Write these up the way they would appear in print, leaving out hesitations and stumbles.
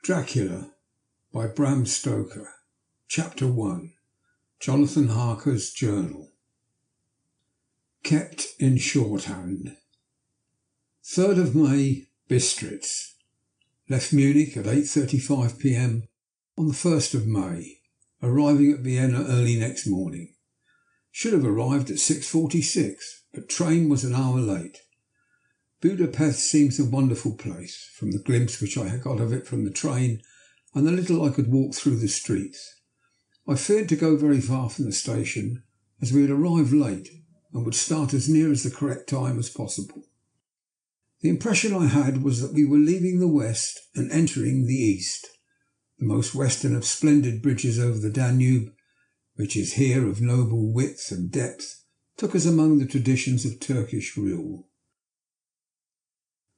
Dracula by Bram Stoker. Chapter 1. Jonathan Harker's Journal. Kept in shorthand. 3rd of May, Bistritz. Left Munich at 8:35 p.m. on the 1st of May, arriving at Vienna early next morning. Should have arrived at 6:46, but train was an hour late. Budapest seems a wonderful place, from the glimpse which I had got of it from the train and the little I could walk through the streets. I feared to go very far from the station, as we had arrived late and would start as near as the correct time as possible. The impression I had was that we were leaving the west and entering the east. The most western of splendid bridges over the Danube, which is here of noble width and depth, took us among the traditions of Turkish rule.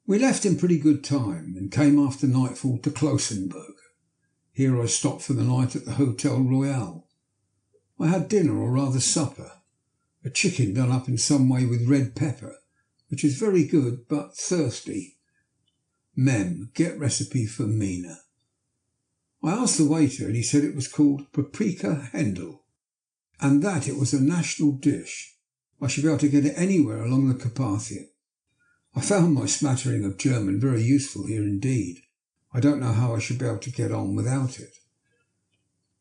We left in pretty good time and came after nightfall to Klausenburg. Here I stopped for the night at the Hotel Royal. I had dinner, or rather supper, a chicken done up in some way with red pepper, which is very good but thirsty. Mem, get recipe for Mina. I asked the waiter and he said it was called paprika Hendel, and that it was a national dish. I should be able to get it anywhere along the Carpathian. I found my smattering of German very useful here indeed. I don't know how I should be able to get on without it.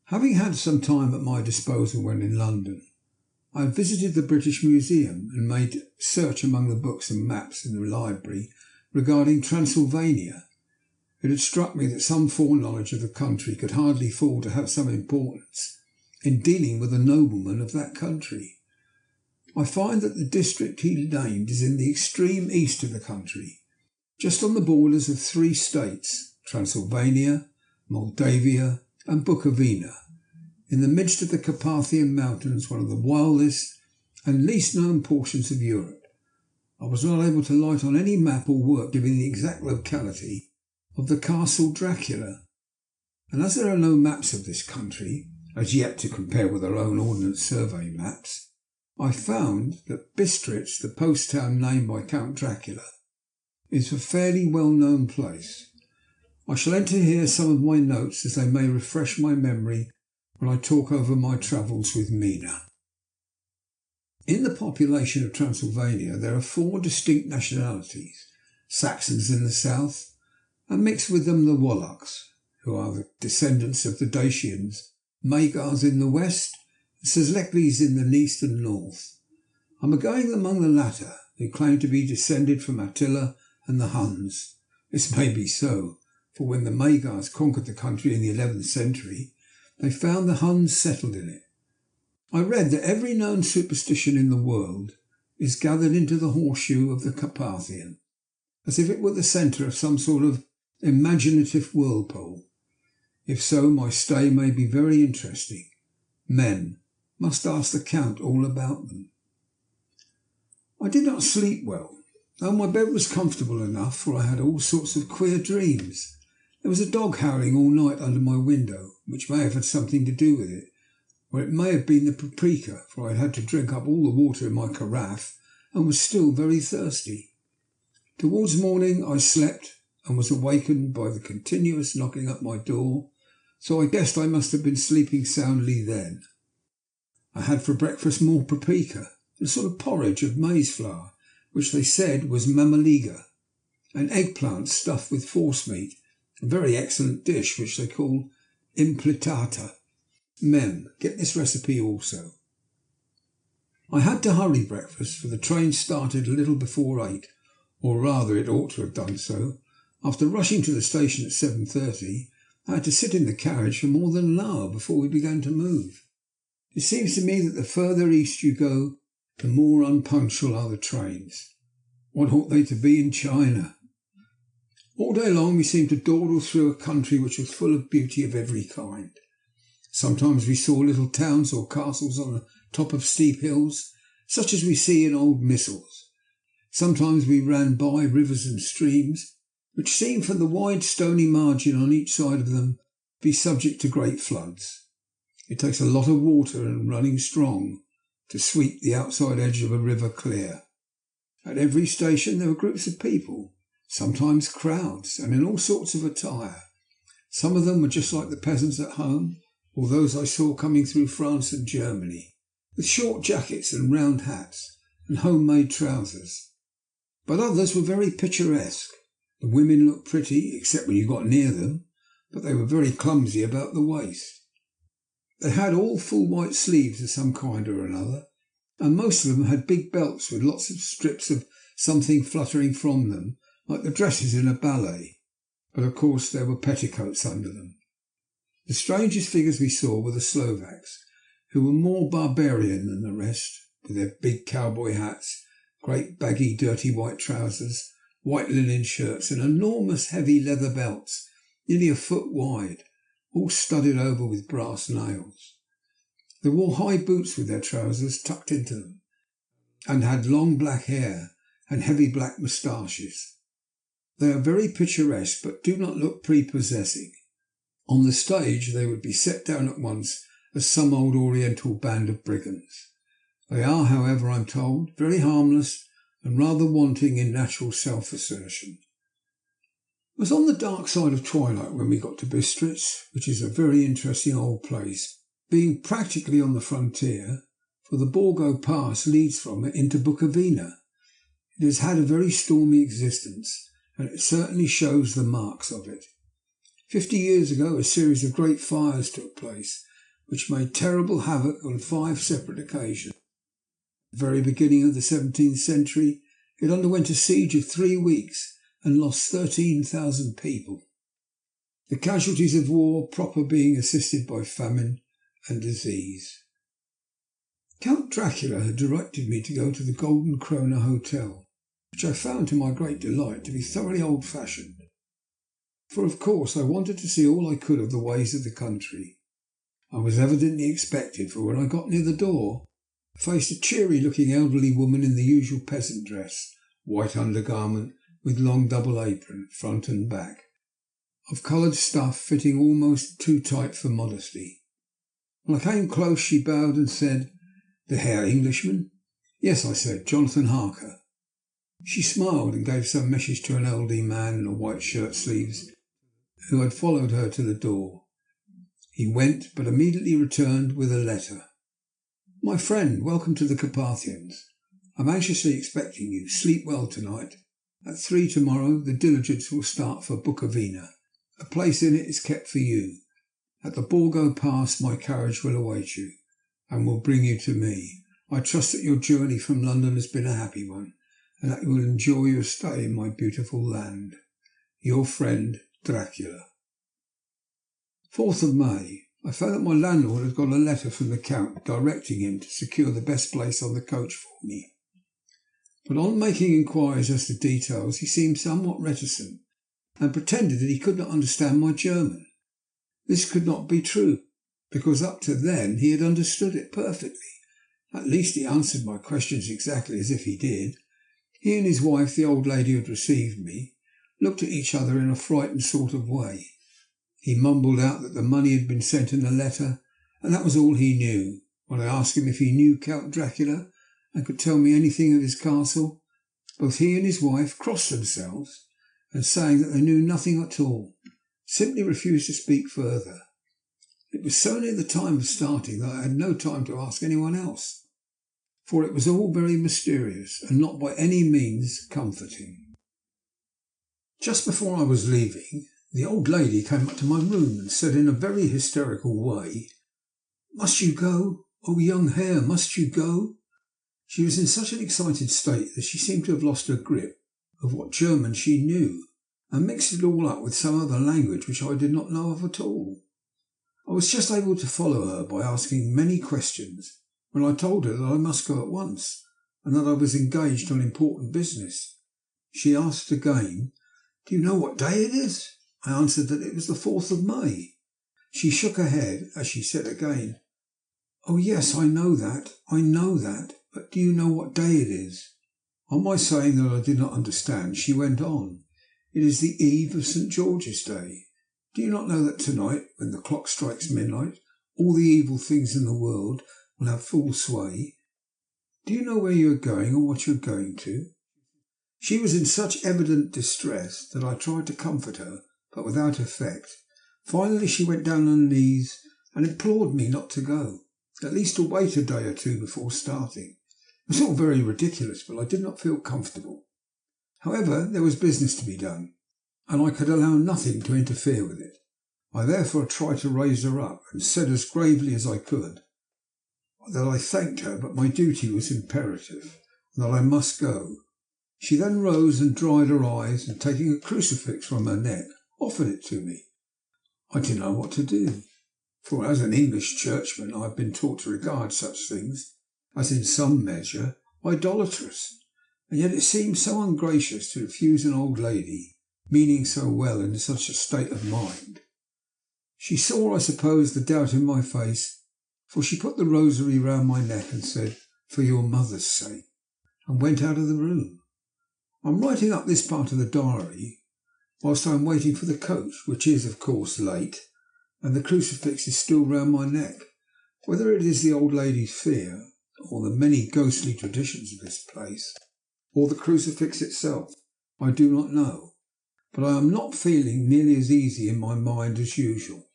Having had some time at my disposal when in London, I had visited the British Museum and made search among the books and maps in the library regarding Transylvania. It had struck me that some foreknowledge of the country could hardly fail to have some importance in dealing with a nobleman of that country. I find that the district he named is in the extreme east of the country, just on the borders of 3 states, Transylvania, Moldavia and Bukovina, in the midst of the Carpathian Mountains, one of the wildest and least known portions of Europe. I was not able to light on any map or work giving the exact locality of the Castle Dracula, and as there are no maps of this country, as yet to compare with our own Ordnance Survey maps, I found that Bistritz, the post town named by Count Dracula, is a fairly well-known place. I shall enter here some of my notes as they may refresh my memory when I talk over my travels with Mina. In the population of Transylvania there are 4 distinct nationalities: Saxons in the south, and mixed with them the Wallachs, who are the descendants of the Dacians, Magyars in the west, Szeklerys in the east and north. I am going among the latter, who claim to be descended from Attila and the Huns. This may be so, for when the Magyars conquered the country in the 11th century, they found the Huns settled in it. I read that every known superstition in the world is gathered into the horseshoe of the Carpathian, as if it were the centre of some sort of imaginative whirlpool. If so, my stay may be very interesting. Men must ask the Count all about them. I did not sleep well, though my bed was comfortable enough, for I had all sorts of queer dreams. There was a dog howling all night under my window, which may have had something to do with it, or it may have been the paprika, for I had had to drink up all the water in my carafe and was still very thirsty. Towards morning I slept and was awakened by the continuous knocking at my door, so I guessed I must have been sleeping soundly then. I had for breakfast more paprika, a sort of porridge of maize flour, which they said was mamaliga, and eggplant stuffed with forcemeat, a very excellent dish which they call implitata. Mem, get this recipe also. I had to hurry breakfast, for the train started a little before 8, or rather it ought to have done so. After rushing to the station at 7:30, I had to sit in the carriage for more than an hour before we began to move. It seems to me that the further east you go, the more unpunctual are the trains. What ought they to be in China? All day long we seemed to dawdle through a country which was full of beauty of every kind. Sometimes we saw little towns or castles on the top of steep hills, such as we see in old missals. Sometimes we ran by rivers and streams, which seemed from the wide stony margin on each side of them to be subject to great floods. It takes a lot of water and running strong to sweep the outside edge of a river clear. At every station there were groups of people, sometimes crowds, and in all sorts of attire. Some of them were just like the peasants at home, or those I saw coming through France and Germany, with short jackets and round hats and homemade trousers. But others were very picturesque. The women looked pretty, except when you got near them, but they were very clumsy about the waist. They had all full white sleeves of some kind or another, and most of them had big belts with lots of strips of something fluttering from them, like the dresses in a ballet. But of course there were petticoats under them. The strangest figures we saw were the Slovaks, who were more barbarian than the rest, with their big cowboy hats, great baggy dirty white trousers, white linen shirts, and enormous heavy leather belts, nearly a foot wide, all studded over with brass nails. They wore high boots with their trousers tucked into them, and had long black hair and heavy black moustaches. They are very picturesque, but do not look prepossessing. On the stage they would be set down at once as some old Oriental band of brigands. They are, however, I'm told, very harmless and rather wanting in natural self-assertion. It was on the dark side of twilight when we got to Bistritz, which is a very interesting old place, being practically on the frontier, for the Borgo Pass leads from it into Bukovina. It has had a very stormy existence, and it certainly shows the marks of it. 50 years ago a series of great fires took place, which made terrible havoc on 5 separate occasions. At the very beginning of the 17th century, it underwent a siege of 3 weeks and lost 13,000 people. The casualties of war proper being assisted by famine and disease. Count Dracula had directed me to go to the Golden Krone Hotel, which I found to my great delight to be thoroughly old-fashioned. For of course I wanted to see all I could of the ways of the country. I was evidently expected, for when I got near the door, I faced a cheery-looking elderly woman in the usual peasant dress, white undergarment with long double apron, front and back, of coloured stuff fitting almost too tight for modesty. When I came close she bowed and said, "The Herr Englishman?" "Yes," I said, "Jonathan Harker." She smiled and gave some message to an elderly man in a white shirt sleeves who had followed her to the door. He went, but immediately returned with a letter. "My friend, welcome to the Carpathians. I'm anxiously expecting you. Sleep well tonight. At 3 tomorrow the diligence will start for Bukovina. A place in it is kept for you. At the Borgo Pass my carriage will await you, and will bring you to me. I trust that your journey from London has been a happy one, and that you will enjoy your stay in my beautiful land. Your friend, Dracula." 4th of May. I found that my landlord had got a letter from the Count directing him to secure the best place on the coach for me. But on making inquiries as to details, he seemed somewhat reticent, and pretended that he could not understand my German. This could not be true, because up to then he had understood it perfectly. At least he answered my questions exactly as if he did. He and his wife, the old lady who had received me, looked at each other in a frightened sort of way. He mumbled out that the money had been sent in a letter, and that was all he knew. When I asked him if he knew Count Dracula and could tell me anything of his castle, both he and his wife crossed themselves, and saying that they knew nothing at all, simply refused to speak further. It was so near the time of starting that I had no time to ask anyone else, for it was all very mysterious and not by any means comforting. Just before I was leaving, the old lady came up to my room and said in a very hysterical way, "Must you go? Oh, young Herr, must you go?" She was in such an excited state that she seemed to have lost her grip of what German she knew, and mixed it all up with some other language which I did not know of at all. I was just able to follow her by asking many questions, when I told her that I must go at once, and that I was engaged on important business. She asked again, "Do you know what day it is?" I answered that it was the 4th of May. She shook her head as she said again, "Oh yes, I know that, but do you know what day it is?" On my saying that I did not understand, she went on, "It is the eve of St. George's Day. Do you not know that tonight, when the clock strikes midnight, all the evil things in the world will have full sway? Do you know where you are going or what you are going to?" She was in such evident distress that I tried to comfort her, but without effect, Finally she went down on her knees and implored me not to go, at least to wait a day or two before starting. It was all very ridiculous, but I did not feel comfortable. However, there was business to be done, and I could allow nothing to interfere with it. I therefore tried to raise her up and said as gravely as I could that I thanked her, but my duty was imperative, and that I must go. She then rose and dried her eyes, and taking a crucifix from her neck, offered it to me. I didn't know what to do, for as an English churchman I have been taught to regard such things as in some measure idolatrous, and yet it seemed so ungracious to refuse an old lady, meaning so well, in such a state of mind. She saw, I suppose, the doubt in my face, for she put the rosary round my neck and said, "For your mother's sake," and went out of the room. I'm writing up this part of the diary whilst I am waiting for the coach, which is, of course, late, and the crucifix is still round my neck. Whether it is the old lady's fear, or the many ghostly traditions of this place, or the crucifix itself, I do not know, but I am not feeling nearly as easy in my mind as usual.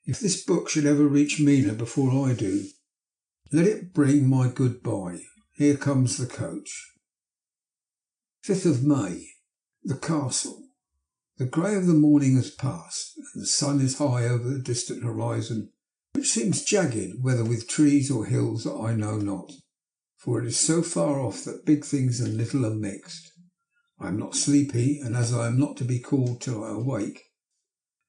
If this book should ever reach Mina before I do, let it bring my goodbye. Here comes the coach. 5th of May. The castle. The grey of the morning has passed, and the sun is high over the distant horizon, which seems jagged, whether with trees or hills that I know not, for it is so far off that big things and little are mixed. I am not sleepy, and as I am not to be called till I awake,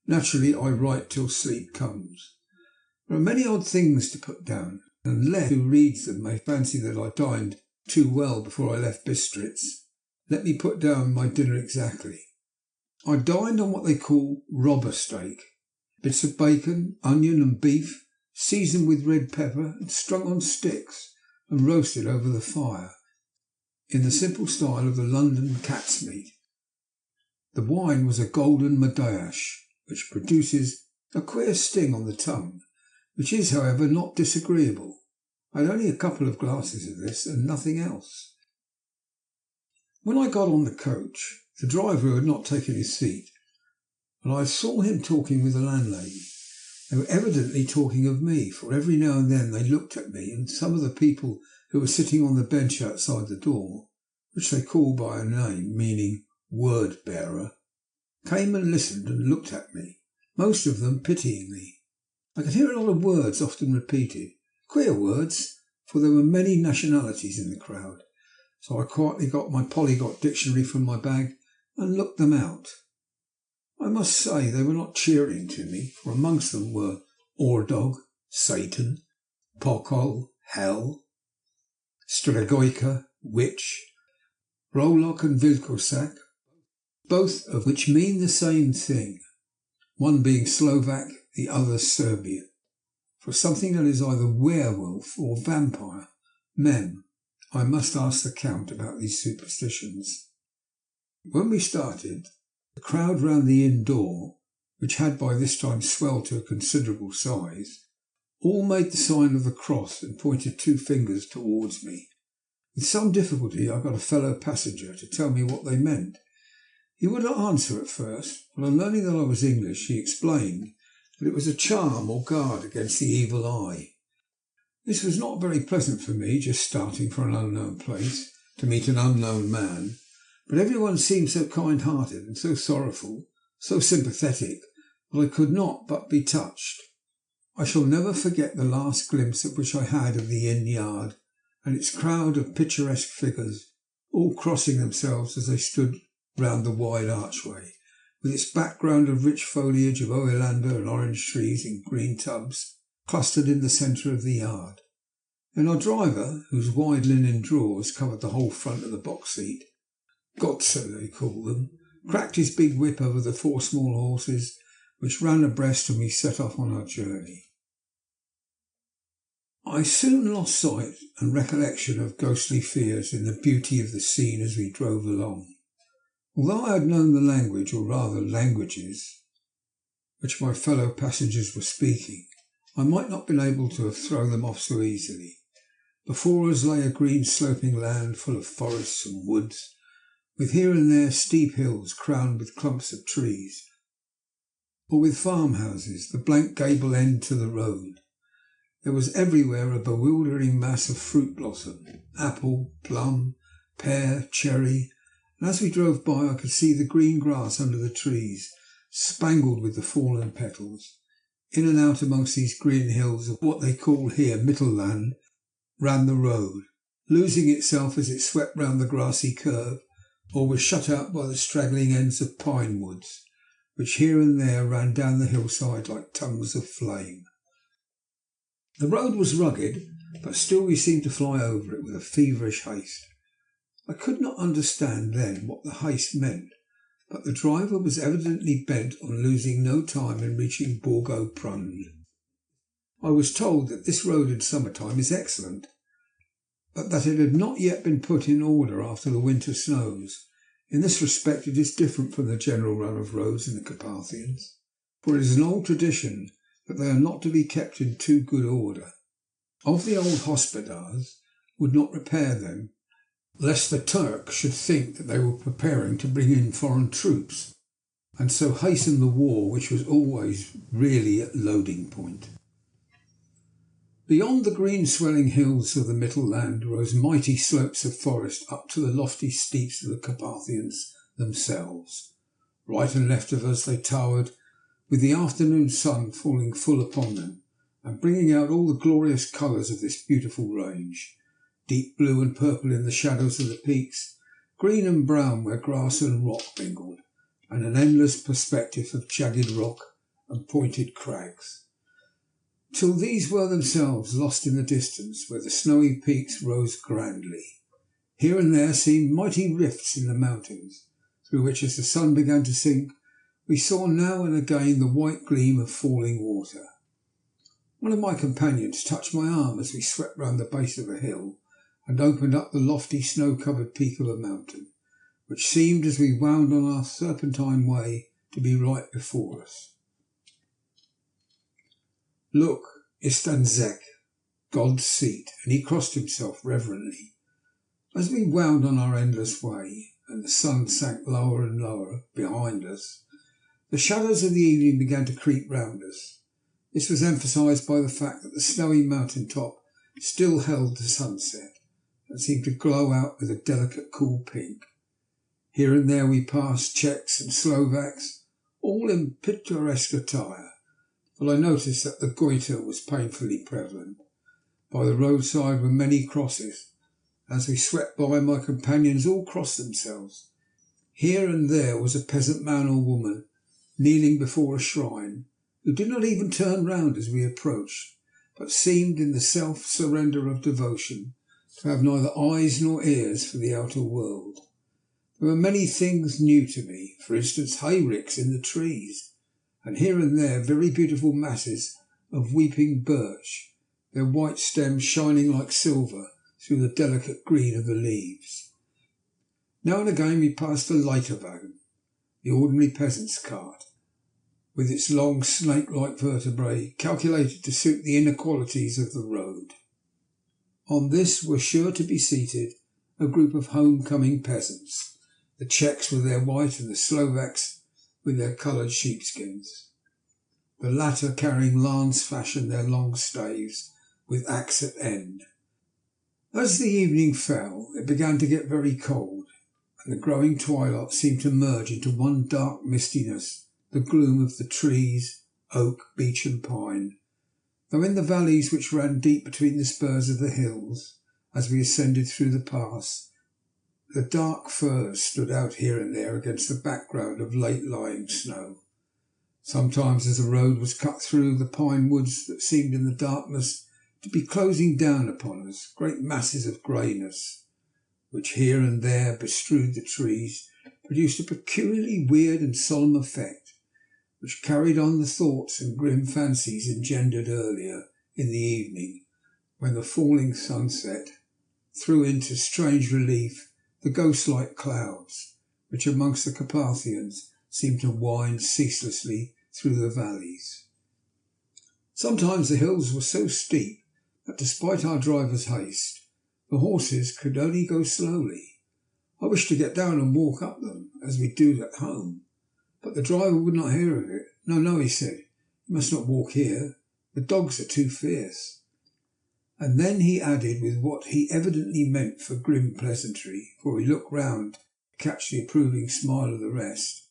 naturally I write till sleep comes. There are many odd things to put down, and Leth, who reads them, may fancy that I dined too well before I left Bistritz. Let me put down my dinner exactly. I dined on what they call robber steak, bits of bacon, onion and beef, seasoned with red pepper and strung on sticks and roasted over the fire, in the simple style of the London cat's meat. The wine was a golden Madeiash, which produces a queer sting on the tongue, which is, however, not disagreeable. I had only a couple of glasses of this and nothing else. When I got on the coach, the driver had not taken his seat, and I saw him talking with the landlady. They were evidently talking of me, for every now and then they looked at me, and some of the people who were sitting on the bench outside the door, which they call by a name meaning word bearer, came and listened and looked at me, most of them pityingly. I could hear a lot of words often repeated, queer words, for there were many nationalities in the crowd. So I quietly got my polyglot dictionary from my bag and looked them out. I must say they were not cheering to me, for amongst them were Ordog, Satan, Pokol, Hell, Stregoica, Witch, Rolok and Vilkosak, both of which mean the same thing, one being Slovak, the other Serbian, for something that is either werewolf or vampire. Mem. I must ask the Count about these superstitions. When we started, the crowd round the inn door, which had by this time swelled to a considerable size, all made the sign of the cross and pointed two fingers towards me. With some difficulty I got a fellow passenger to tell me what they meant. He would not answer at first, but on learning that I was English, he explained that it was a charm or guard against the evil eye. This was not very pleasant for me, just starting for an unknown place to meet an unknown man, but everyone seemed so kind-hearted and so sorrowful, so sympathetic, that I could not but be touched. I shall never forget the last glimpse of which I had of the inn yard and its crowd of picturesque figures, all crossing themselves as they stood round the wide archway, with its background of rich foliage of oleander and orange trees in green tubs, clustered in the centre of the yard. Then our driver, whose wide linen drawers covered the whole front of the box seat, Gothic they call them, cracked his big whip over the four small horses, which ran abreast, and we set off on our journey. I soon lost sight and recollection of ghostly fears in the beauty of the scene as we drove along. Although I had known the language, or rather languages, which my fellow passengers were speaking, I might not have been able to have thrown them off so easily. Before us lay a green sloping land full of forests and woods, with here and there steep hills crowned with clumps of trees, or with farmhouses, the blank gable end to the road. There was everywhere a bewildering mass of fruit blossom, apple, plum, pear, cherry, and as we drove by I could see the green grass under the trees, spangled with the fallen petals. In and out amongst these green hills of what they call here Mittelland ran the road, losing itself as it swept round the grassy curve, or was shut out by the straggling ends of pine woods, which here and there ran down the hillside like tongues of flame. The road was rugged, but still we seemed to fly over it with a feverish haste. I could not understand then what the haste meant, but the driver was evidently bent on losing no time in reaching Borgo Prund. I was told that this road in summertime is excellent, but that it had not yet been put in order after the winter snows. In this respect it is different from the general run of roads in the Carpathians, for it is an old tradition that they are not to be kept in too good order. Of the old hospodars would not repair them, lest the Turks should think that they were preparing to bring in foreign troops, and so hasten the war which was always really at loading point. Beyond the green swelling hills of the Mittelland rose mighty slopes of forest up to the lofty steeps of the Carpathians themselves. Right and left of us they towered, with the afternoon sun falling full upon them, and bringing out all the glorious colours of this beautiful range. Deep blue and purple in the shadows of the peaks, green and brown where grass and rock mingled, and an endless perspective of jagged rock and pointed crags, till these were themselves lost in the distance where the snowy peaks rose grandly. Here and there seemed mighty rifts in the mountains, through which, as the sun began to sink, we saw now and again the white gleam of falling water. One of my companions touched my arm as we swept round the base of a hill and opened up the lofty snow-covered peak of a mountain, which seemed, as we wound on our serpentine way, to be right before us. "Look, Istanzek, God's seat," and he crossed himself reverently. As we wound on our endless way, and the sun sank lower and lower behind us, the shadows of the evening began to creep round us. This was emphasised by the fact that the snowy mountain top still held the sunset, and seemed to glow out with a delicate cool pink. Here and there we passed Czechs and Slovaks, all in picturesque attire, but I noticed that the goiter was painfully prevalent. By the roadside were many crosses. As we swept by, my companions all crossed themselves. Here and there was a peasant man or woman kneeling before a shrine, who did not even turn round as we approached, but seemed, in the self-surrender of devotion, to have neither eyes nor ears for the outer world. There were many things new to me, for instance hayricks in the trees, and here and there very beautiful masses of weeping birch, their white stems shining like silver through the delicate green of the leaves. Now and again we passed a Leiterwagen, the ordinary peasant's cart, with its long snake-like vertebrae calculated to suit the inequalities of the road. On this were sure to be seated a group of home-coming peasants, the Czechs with their white and the Slovaks with their coloured sheepskins, the latter carrying lance-fashion their long staves with axe at end. As the evening fell, it began to get very cold, and the growing twilight seemed to merge into one dark mistiness, the gloom of the trees, oak, beech and pine, though in the valleys which ran deep between the spurs of the hills, as we ascended through the pass, the dark firs stood out here and there against the background of late-lying snow. Sometimes, as the road was cut through the pine woods that seemed in the darkness to be closing down upon us, great masses of greyness, which here and there bestrewed the trees, produced a peculiarly weird and solemn effect, which carried on the thoughts and grim fancies engendered earlier in the evening, when the falling sunset threw into strange relief the ghost-like clouds, which amongst the Carpathians seemed to wind ceaselessly through the valleys. Sometimes the hills were so steep that, despite our driver's haste, the horses could only go slowly. I wished to get down and walk up them, as we do at home, But the driver would not hear of it. No, no, he said, you must not walk here. The dogs are too fierce. And then he added, with what he evidently meant for grim pleasantry, for he looked round to catch the approving smile of the rest,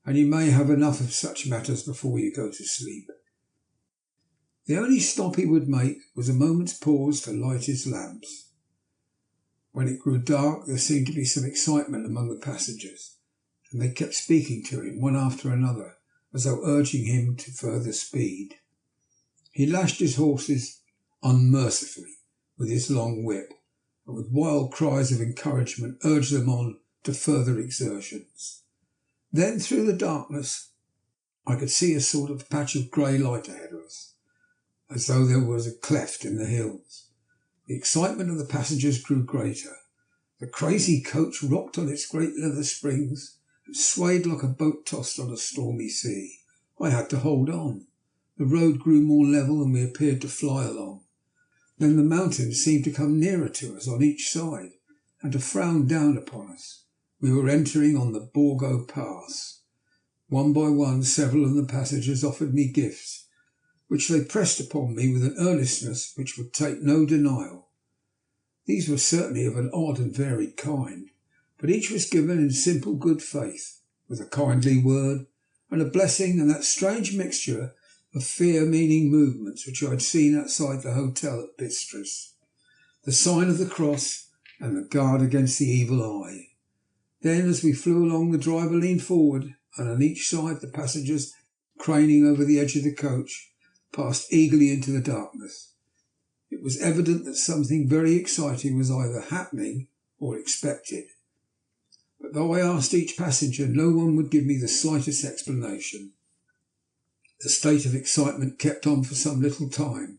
and you may have enough of such matters before you go to sleep. The only stop he would make was a moment's pause to light his lamps. When it grew dark, there seemed to be some excitement among the passengers, and they kept speaking to him, one after another, as though urging him to further speed. He lashed his horses unmercifully with his long whip, and with wild cries of encouragement urged them on to further exertions. Then, through the darkness, I could see a sort of patch of grey light ahead of us, as though there was a cleft in the hills. The excitement of the passengers grew greater. The crazy coach rocked on its great leather springs and swayed like a boat tossed on a stormy sea. I had to hold on. The road grew more level and we appeared to fly along. Then the mountains seemed to come nearer to us on each side and to frown down upon us. We were entering on the Borgo Pass. One by one, several of the passengers offered me gifts, which they pressed upon me with an earnestness which would take no denial. These were certainly of an odd and varied kind, but each was given in simple good faith, with a kindly word and a blessing and that strange mixture of fear-meaning movements which I had seen outside the hotel at Bistris, the sign of the cross and the guard against the evil eye. Then, as we flew along, the driver leaned forward, and on each side the passengers, craning over the edge of the coach, passed eagerly into the darkness. It was evident that something very exciting was either happening or expected. But though I asked each passenger, no one would give me the slightest explanation. The state of excitement kept on for some little time,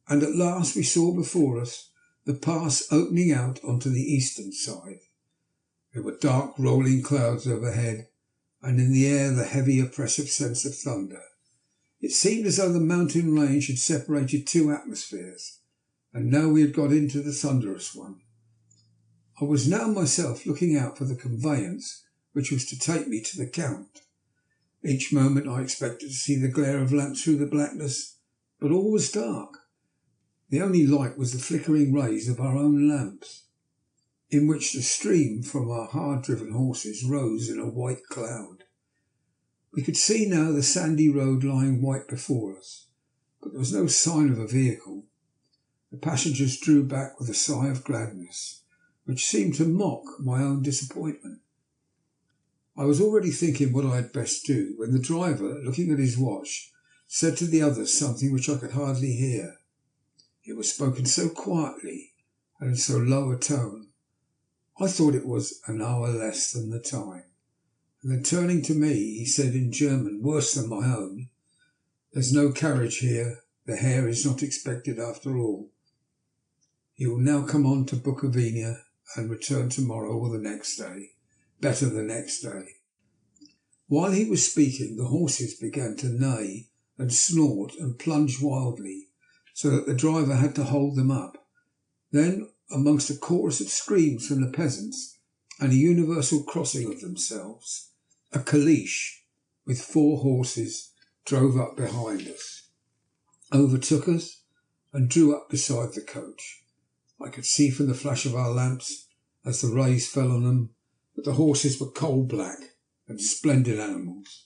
and at last we saw before us the pass opening out onto the eastern side. There were dark rolling clouds overhead, and in the air the heavy oppressive sense of thunder. It seemed as though the mountain range had separated two atmospheres, and now we had got into the thunderous one. I was now myself looking out for the conveyance which was to take me to the Count. Each moment I expected to see the glare of lamps through the blackness, but all was dark. The only light was the flickering rays of our own lamps, in which the stream from our hard-driven horses rose in a white cloud. We could see now the sandy road lying white before us, but there was no sign of a vehicle. The passengers drew back with a sigh of gladness, which seemed to mock my own disappointment. I was already thinking what I had best do, when the driver, looking at his watch, said to the others something which I could hardly hear. It was spoken so quietly and in so low a tone. I thought it was an hour less than the time. And then turning to me, he said in German, worse than my own, "There's no carriage here. The Herr is not expected after all. He will now come on to Bukovina and return tomorrow or the next day. Better the next day." While he was speaking, the horses began to neigh and snort and plunge wildly, so that the driver had to hold them up. Then, amongst a chorus of screams from the peasants and a universal crossing of themselves, a caleche with 4 horses drove up behind us, overtook us, and drew up beside the coach. I could see from the flash of our lamps, as the rays fell on them, that the horses were coal-black and splendid animals.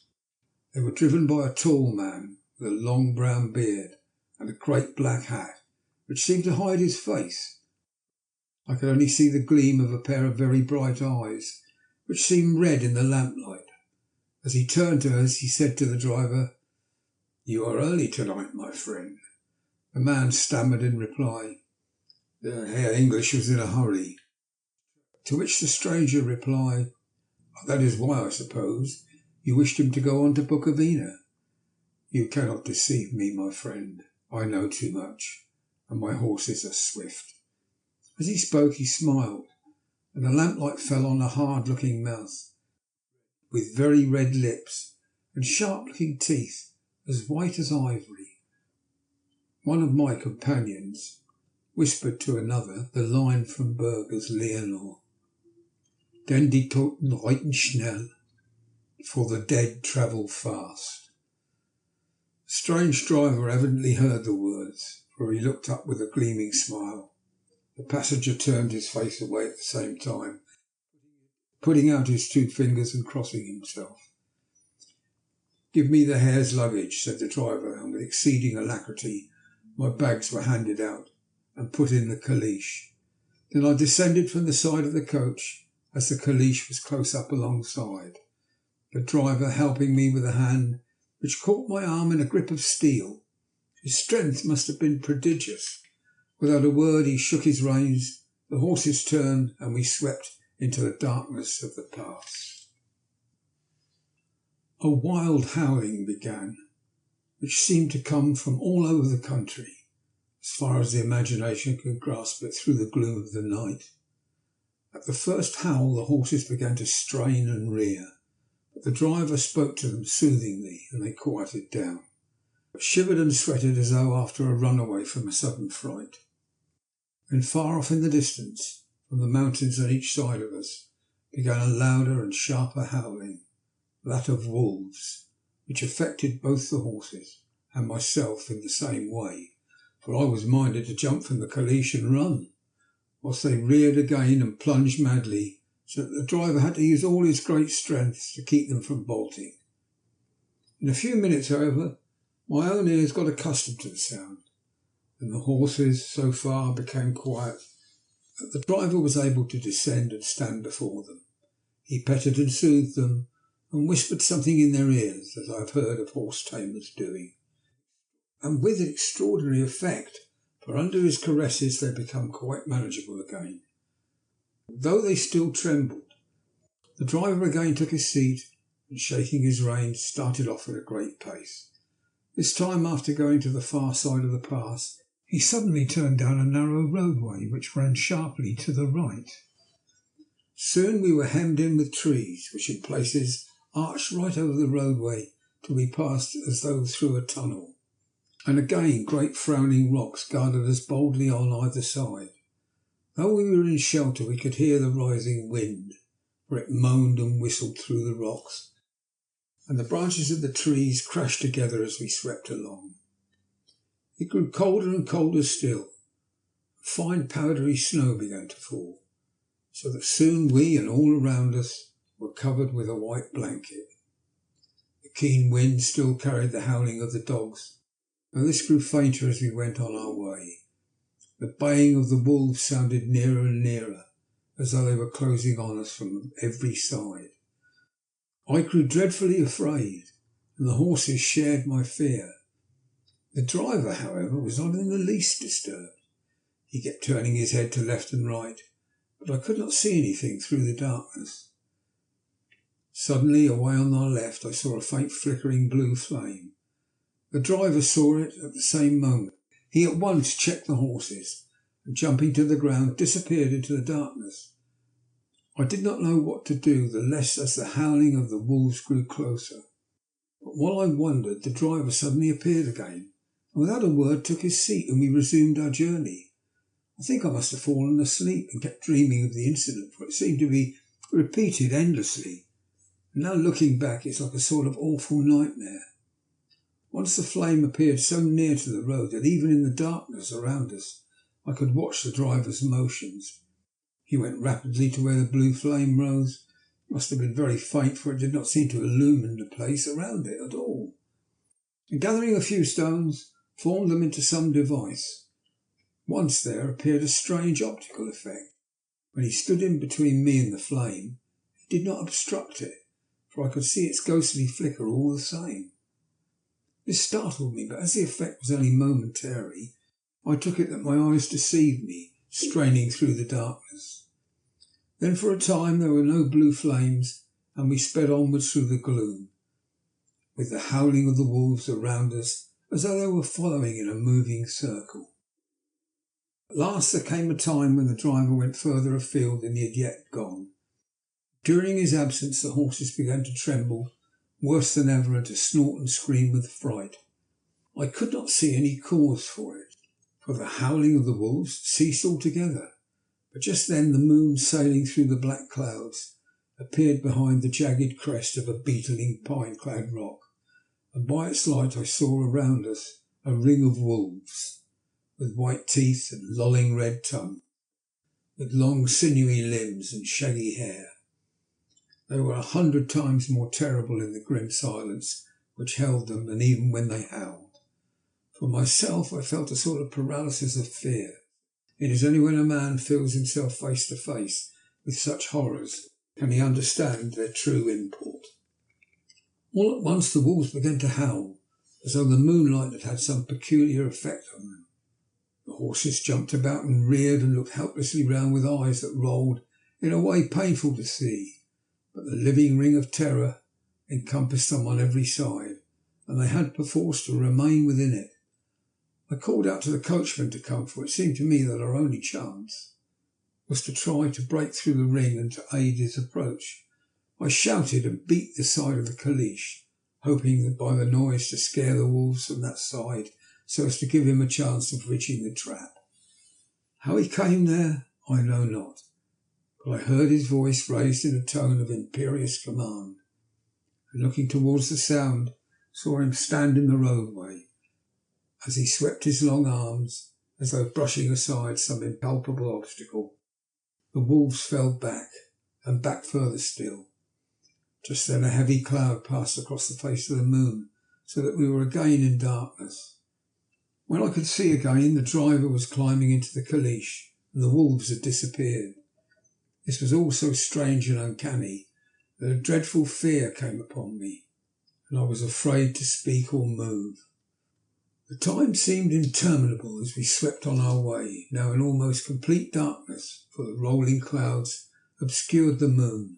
They were driven by a tall man with a long brown beard and a great black hat, which seemed to hide his face. I could only see the gleam of a pair of very bright eyes, which seemed red in the lamplight. As he turned to us, he said to the driver, "You are early tonight, my friend." The man stammered in reply, "The Herr English was in a hurry." To which the stranger replied, "That is why, I suppose, you wished him to go on to Bukovina." "You cannot deceive me, my friend. I know too much, and my horses are swift." As he spoke, he smiled, and the lamplight fell on a hard-looking mouth, with very red lips and sharp-looking teeth, as white as ivory. One of my companions whispered to another the line from Burger's Leonore, "Denn die Toten reiten schnell." for the dead travel fast. The strange driver evidently heard the words, for he looked up with a gleaming smile. The passenger turned his face away at the same time, putting out his 2 fingers and crossing himself. "Give me the hare's luggage," said the driver, and with exceeding alacrity my bags were handed out and put in the caliche. Then I descended from the side of the coach as the caliche was close up alongside, the driver helping me with a hand which caught my arm in a grip of steel. His strength must have been prodigious. Without a word he shook his reins, the horses turned, and we swept into the darkness of the pass. A wild howling began, which seemed to come from all over the country, as far as the imagination could grasp it through the gloom of the night. At the first howl the horses began to strain and rear, but the driver spoke to them soothingly, and they quieted down, but shivered and sweated as though after a runaway from a sudden fright. Then far off in the distance, from the mountains on each side of us, began a louder and sharper howling, that of wolves, which affected both the horses and myself in the same way, for I was minded to jump from the caliche and run, whilst they reared again and plunged madly, so that the driver had to use all his great strength to keep them from bolting. In a few minutes, however, my own ears got accustomed to the sound, and the horses so far became quiet that the driver was able to descend and stand before them. He petted and soothed them, and whispered something in their ears, as I have heard of horse tamers doing, and with extraordinary effect, for under his caresses they become quite manageable again, though they still trembled. The driver again took his seat, and shaking his reins, started off at a great pace. This time, after going to the far side of the pass, he suddenly turned down a narrow roadway which ran sharply to the right. Soon we were hemmed in with trees, which in places arched right over the roadway till we passed as though through a tunnel, and again great frowning rocks guarded us boldly on either side. Though we were in shelter, we could hear the rising wind, for it moaned and whistled through the rocks, and the branches of the trees crashed together as we swept along. It grew colder and colder still. Fine powdery snow began to fall, so that soon we and all around us were covered with a white blanket. The keen wind still carried the howling of the dogs, though this grew fainter as we went on our way. The baying of the wolves sounded nearer and nearer, as though they were closing on us from every side. I grew dreadfully afraid, and the horses shared my fear. The driver, however, was not in the least disturbed. He kept turning his head to left and right, but I could not see anything through the darkness. Suddenly, away on our left, I saw a faint flickering blue flame. The driver saw it at the same moment. He at once checked the horses, and jumping to the ground, disappeared into the darkness. I did not know what to do, the less as the howling of the wolves grew closer. But while I wondered, the driver suddenly appeared again, and without a word took his seat, and we resumed our journey. I think I must have fallen asleep and kept dreaming of the incident, for it seemed to be repeated endlessly. And now looking back, it's like a sort of awful nightmare. Once the flame appeared so near to the road that even in the darkness around us I could watch the driver's motions. He went rapidly to where the blue flame rose. It must have been very faint, for it did not seem to illumine the place around it at all. And gathering a few stones, formed them into some device. Once there appeared a strange optical effect. When he stood in between me and the flame, it did not obstruct it, for I could see its ghostly flicker all the same. This startled me, but as the effect was only momentary, I took it that my eyes deceived me, straining through the darkness. Then for a time there were no blue flames, and we sped onwards through the gloom, with the howling of the wolves around us as though they were following in a moving circle. At last there came a time when the driver went further afield than he had yet gone. During his absence the horses began to tremble worse than ever and to snort and scream with fright. I could not see any cause for it, for the howling of the wolves ceased altogether. But just then the moon, sailing through the black clouds, appeared behind the jagged crest of a beetling pine-clad rock, and by its light I saw around us a ring of wolves, with white teeth and lolling red tongue, with long sinewy limbs and shaggy hair. They were 100 times more terrible in the grim silence which held them than even when they howled. For myself, I felt a sort of paralysis of fear. It is only when a man feels himself face to face with such horrors can he understand their true import. All at once the wolves began to howl, as though the moonlight had had some peculiar effect on them. The horses jumped about and reared and looked helplessly round with eyes that rolled in a way painful to see, but the living ring of terror encompassed them on every side, and they had perforce to remain within it. I called out to the coachman to come, for it seemed to me that our only chance was to try to break through the ring and to aid his approach. I shouted and beat the side of the caleche, hoping that by the noise to scare the wolves from that side so as to give him a chance of reaching the trap. How he came there, I know not, but I heard his voice raised in a tone of imperious command, and looking towards the sound, saw him stand in the roadway. As he swept his long arms, as though brushing aside some impalpable obstacle, the wolves fell back, and back further still. Just then a heavy cloud passed across the face of the moon, so that we were again in darkness. When I could see again, the driver was climbing into the caleche, and the wolves had disappeared. This was all so strange and uncanny that a dreadful fear came upon me, and I was afraid to speak or move. The time seemed interminable as we swept on our way, now in almost complete darkness, for the rolling clouds obscured the moon.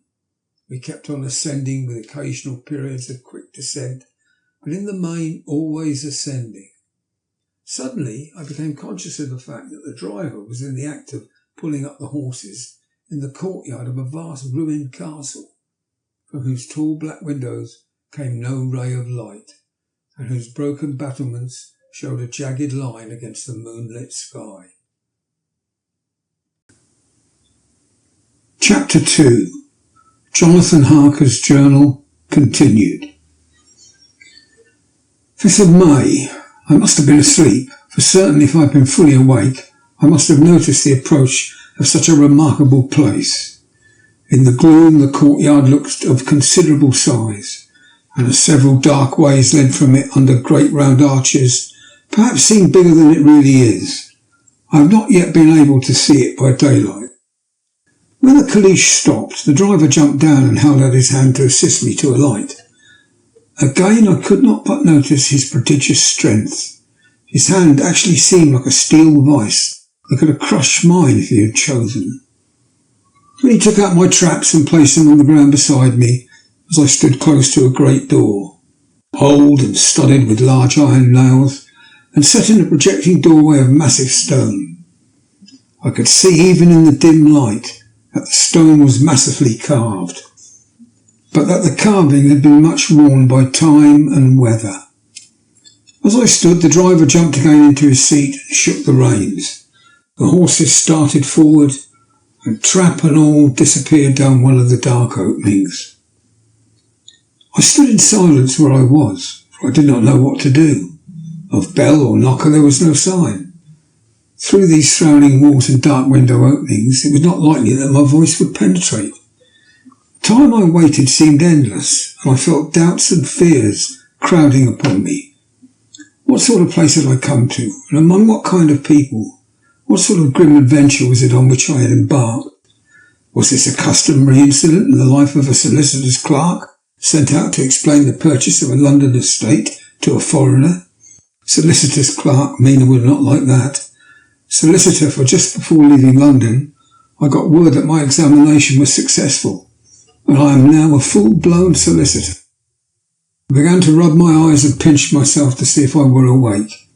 We kept on ascending with occasional periods of quick descent, but in the main always ascending. Suddenly I became conscious of the fact that the driver was in the act of pulling up the horses in the courtyard of a vast ruined castle, from whose tall black windows came no ray of light, and whose broken battlements showed a jagged line against the moonlit sky. Chapter 2. Jonathan Harker's Journal, continued. 5th of May. I must have been asleep, for certainly if I had been fully awake, I must have noticed the approach of such a remarkable place. In the gloom, the courtyard looked of considerable size, and as several dark ways led from it under great round arches, perhaps seemed bigger than it really is. I have not yet been able to see it by daylight. When the caleche stopped, the driver jumped down and held out his hand to assist me to alight. Again I could not but notice his prodigious strength. His hand actually seemed like a steel vice that could have crushed mine if he had chosen. When he took out my traps and placed them on the ground beside me, as I stood close to a great door, old and studded with large iron nails, and set in a projecting doorway of massive stone, I could see even in the dim light that the stone was massively carved, but that the carving had been much worn by time and weather. As I stood, the driver jumped again into his seat and shook the reins. The horses started forward, and trap and all disappeared down one of the dark openings. I stood in silence where I was, for I did not know what to do. Of bell or knocker there was no sign. Through these frowning walls and dark window openings, it was not likely that my voice would penetrate. The time I waited seemed endless, and I felt doubts and fears crowding upon me. What sort of place had I come to, and among what kind of people? What sort of grim adventure was it on which I had embarked? Was this a customary incident in the life of a solicitor's clerk, sent out to explain the purchase of a London estate to a foreigner? Solicitor's clerk, Mina would not like that. Solicitor, for just before leaving London, I got word that my examination was successful, and I am now a full-blown solicitor. I began to rub my eyes and pinch myself to see if I were awake.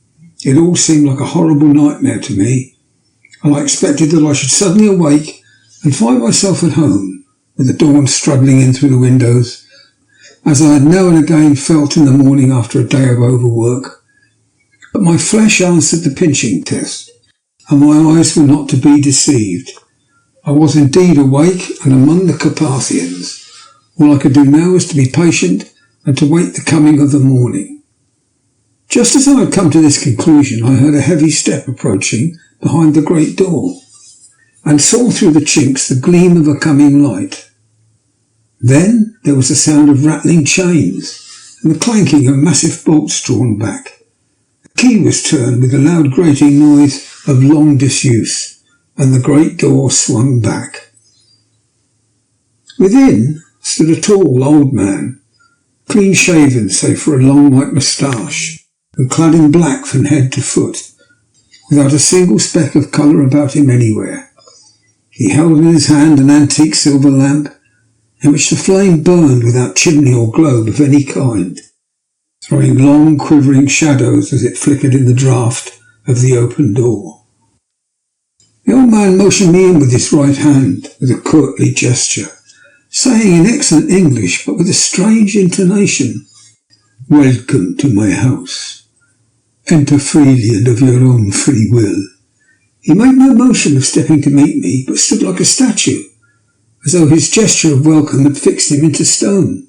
It all seemed like a horrible nightmare to me, and I expected that I should suddenly awake and find myself at home, with the dawn struggling in through the windows, as I had now and again felt in the morning after a day of overwork. But my flesh answered the pinching test, and my eyes were not to be deceived. I was indeed awake and among the Carpathians. All I could do now was to be patient and to wait the coming of the morning. Just as I had come to this conclusion, I heard a heavy step approaching behind the great door, and saw through the chinks the gleam of a coming light. Then there was the sound of rattling chains and the clanking of massive bolts drawn back. The key was turned with a loud grating noise of long disuse, and the great door swung back. Within stood a tall old man, clean-shaven save for a long white moustache, and clad in black from head to foot, without a single speck of colour about him anywhere. He held in his hand an antique silver lamp, in which the flame burned without chimney or globe of any kind, throwing long quivering shadows as it flickered in the draught of the open door. The old man motioned me in with his right hand, with a courtly gesture, saying in excellent English, but with a strange intonation, "Welcome to my house. Enter freely and of your own free will." He made no motion of stepping to meet me, but stood like a statue, as though his gesture of welcome had fixed him into stone.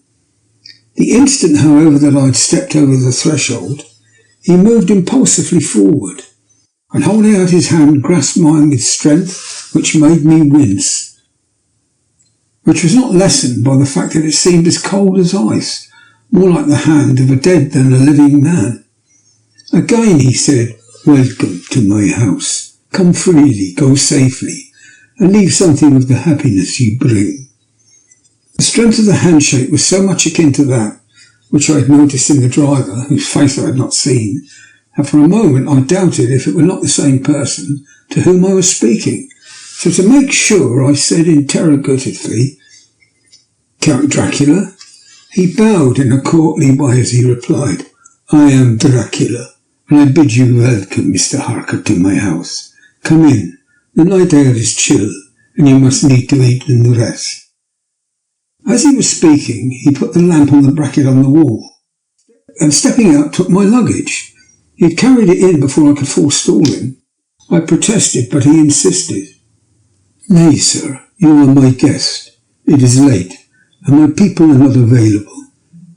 The instant, however, that I had stepped over the threshold, he moved impulsively forward, and holding out his hand, grasped mine with strength which made me wince, which was not lessened by the fact that it seemed as cold as ice, more like the hand of a dead than a living man. Again he said, "Welcome to my house. Come freely, go safely, and leave something of the happiness you bring." The strength of the handshake was so much akin to that which I had noticed in the driver, whose face I had not seen, and for a moment I doubted if it were not the same person to whom I was speaking. So to make sure, I said interrogatively, "Count Dracula?" He bowed in a courtly way as he replied, "I am Dracula, and I bid you welcome, Mr. Harker, to my house. Come in. The night air is chill, and you must need to eat and rest." As he was speaking, he put the lamp on the bracket on the wall, and stepping out took my luggage. He had carried it in before I could forestall him. I protested, but he insisted. "Nay, sir, you are my guest. It is late, and my people are not available.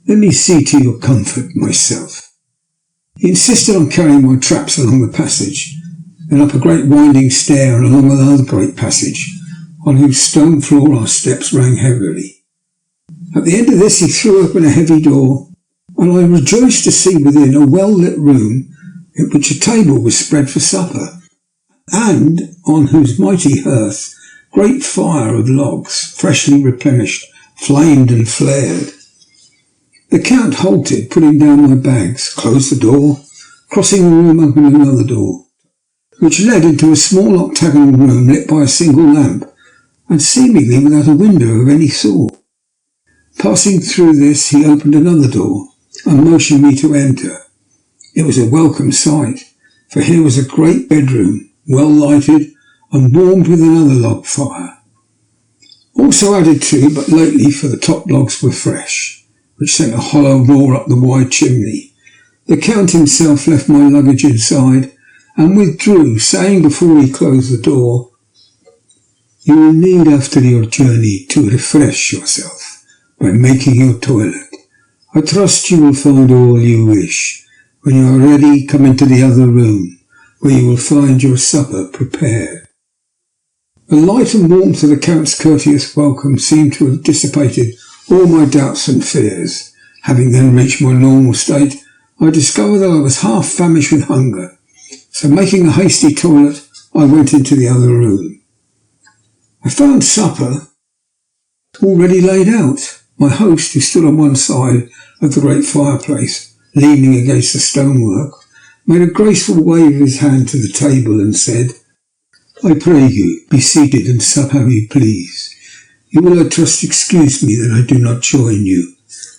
Let me see to your comfort myself." He insisted on carrying my traps along the passage, then up a great winding stair and along another great passage, on whose stone floor our steps rang heavily. At the end of this he threw open a heavy door, and I rejoiced to see within a well-lit room in which a table was spread for supper, and on whose mighty hearth great fire of logs, freshly replenished, flamed and flared. The Count halted, putting down my bags, closed the door, crossing the room, opened another door, which led into a small octagonal room lit by a single lamp, and seemingly without a window of any sort. Passing through this, he opened another door, and motioned me to enter. It was a welcome sight, for here was a great bedroom, well lighted, and warmed with another log fire. Also added to, but lately, for the top logs were fresh, which sent a hollow roar up the wide chimney. The Count himself left my luggage inside, and withdrew, saying before he closed the door, "You will need after your journey to refresh yourself by making your toilet. I trust you will find all you wish. When you are ready, come into the other room, where you will find your supper prepared." The light and warmth of the Count's courteous welcome seemed to have dissipated all my doubts and fears. Having then reached my normal state, I discovered that I was half famished with hunger, so making a hasty toilet, I went into the other room. I found supper already laid out. My host, who stood on one side of the great fireplace, leaning against the stonework, made a graceful wave of his hand to the table and said, "I pray you, be seated and sup how you please. You will, I trust, excuse me that I do not join you,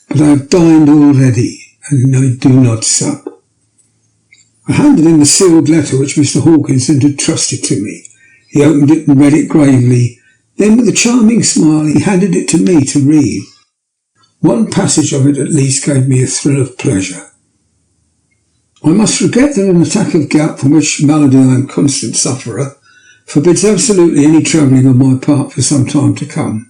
but I have dined already, and I do not sup." I handed him the sealed letter which Mr. Hawkins had entrusted to me. He opened it and read it gravely. Then, with a charming smile, he handed it to me to read. One passage of it at least gave me a thrill of pleasure. "I must regret that an attack of gout, from which malady I am a constant sufferer, forbids absolutely any travelling on my part for some time to come.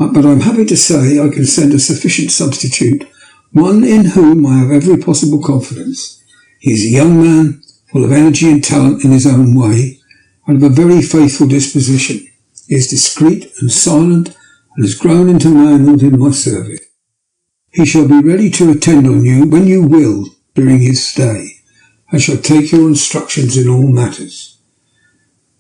but I'm happy to say I can send a sufficient substitute, one in whom I have every possible confidence. He is a young man, full of energy and talent in his own way, and of a very faithful disposition. He is discreet and silent, and has grown into manhood in my service. He shall be ready to attend on you when you will during his stay, and shall take your instructions in all matters.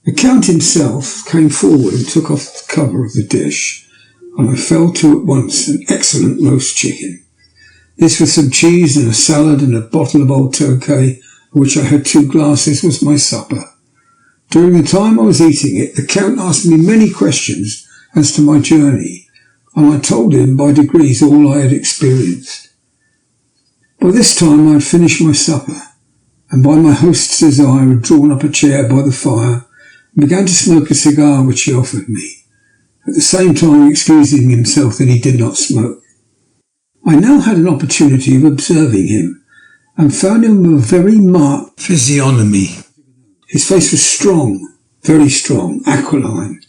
The Count himself came forward and took off the cover of the dish, and I fell to at once an excellent roast chicken. This, with some cheese and a salad and a bottle of old Tokay, of which I had 2 glasses, was my supper. During the time I was eating it, the Count asked me many questions as to my journey, and I told him by degrees all I had experienced. By this time I had finished my supper, and by my host's desire had drawn up a chair by the fire and began to smoke a cigar which he offered me, at the same time excusing himself that he did not smoke. I now had an opportunity of observing him, and found him of a very marked physiognomy. His face was strong, very strong, aquiline,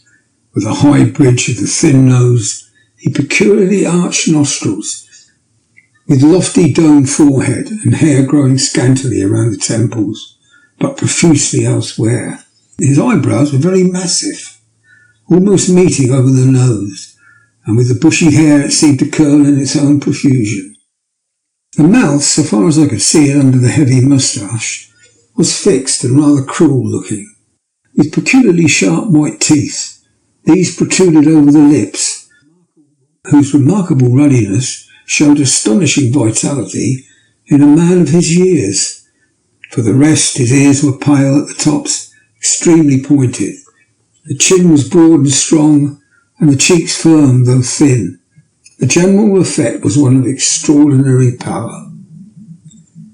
with a high bridge of the thin nose, the peculiarly arched nostrils, with lofty domed forehead and hair growing scantily around the temples, but profusely elsewhere. His eyebrows were very massive, almost meeting over the nose, and with the bushy hair it seemed to curl in its own profusion. The mouth, so far as I could see it under the heavy moustache, was fixed and rather cruel looking, with peculiarly sharp white teeth. These protruded over the lips, whose remarkable ruddiness showed astonishing vitality in a man of his years. For the rest, his ears were pale at the tops, extremely pointed. The chin was broad and strong, and the cheeks firm, though thin. The general effect was one of extraordinary power.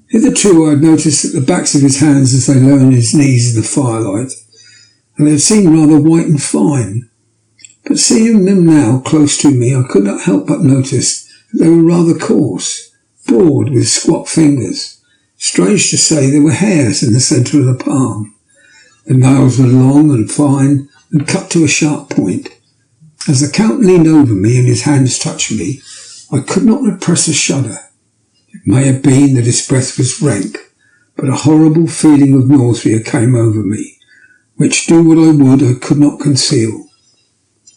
Hitherto I had noticed that the backs of his hands as they lay on his knees in the firelight, and they had seemed rather white and fine. But seeing them now close to me, I could not help but notice that they were rather coarse, broad, with squat fingers. Strange to say, there were hairs in the centre of the palm. The nails were long and fine, and cut to a sharp point. As the Count leaned over me and his hands touched me, I could not repress a shudder. It may have been that his breath was rank, but a horrible feeling of nausea came over me, which, do what I would, I could not conceal.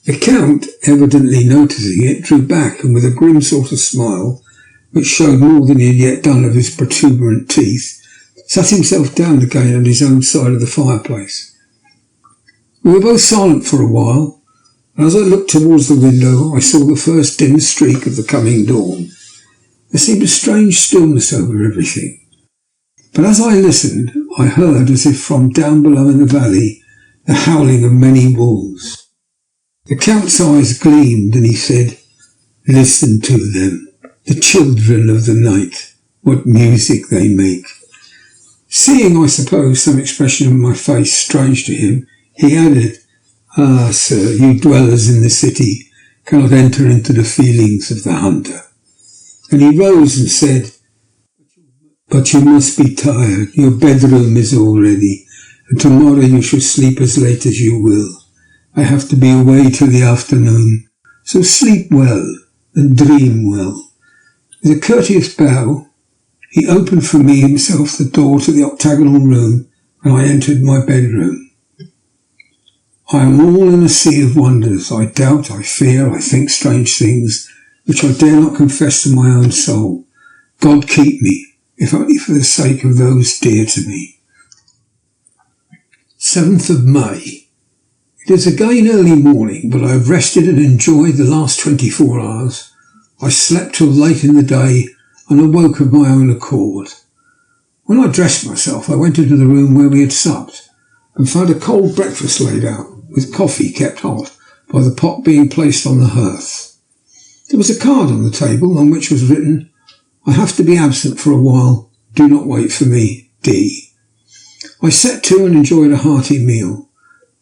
The Count, evidently noticing it, drew back, and with a grim sort of smile, which showed more than he had yet done of his protuberant teeth, sat himself down again on his own side of the fireplace. We were both silent for a while, and as I looked towards the window, I saw the first dim streak of the coming dawn. There seemed a strange stillness over everything. But as I listened, I heard, as if from down below in the valley, the howling of many wolves. The Count's eyes gleamed, and he said, "Listen to them, the children of the night, what music they make." Seeing, I suppose, some expression of my face strange to him, he added, "Ah, sir, you dwellers in the city cannot enter into the feelings of the hunter." And he rose and said, "But you must be tired. Your bedroom is all ready, and tomorrow you shall sleep as late as you will. I have to be away till the afternoon, so sleep well and dream well." With a courteous bow, he opened for me himself the door to the octagonal room, and I entered my bedroom. I am all in a sea of wonders. I doubt, I fear, I think strange things, which I dare not confess to my own soul. God keep me, if only for the sake of those dear to me. 7th of May. It is again early morning, but I have rested and enjoyed the last 24 hours. I slept till late in the day and awoke of my own accord. When I dressed myself, I went into the room where we had supped and found a cold breakfast laid out, with coffee kept hot by the pot being placed on the hearth. There was a card on the table on which was written, "I have to be absent for a while. Do not wait for me. D." I set to and enjoyed a hearty meal.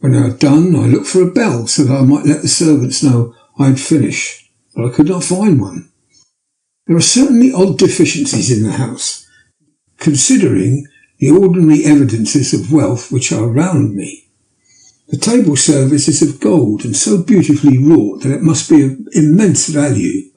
When I had done, I looked for a bell so that I might let the servants know I had finished, but I could not find one. There are certainly odd deficiencies in the house, considering the ordinary evidences of wealth which are around me. The table service is of gold and so beautifully wrought that it must be of immense value.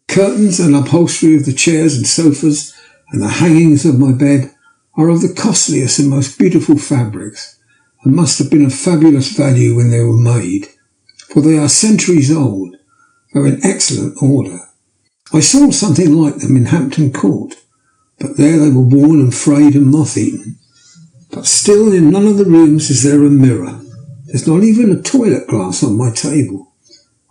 The curtains and upholstery of the chairs and sofas and the hangings of my bed are of the costliest and most beautiful fabrics, and must have been of fabulous value when they were made, for they are centuries old, though in excellent order. I saw something like them in Hampton Court, but there they were worn and frayed and moth-eaten. But still in none of the rooms is there a mirror. There's not even a toilet glass on my table.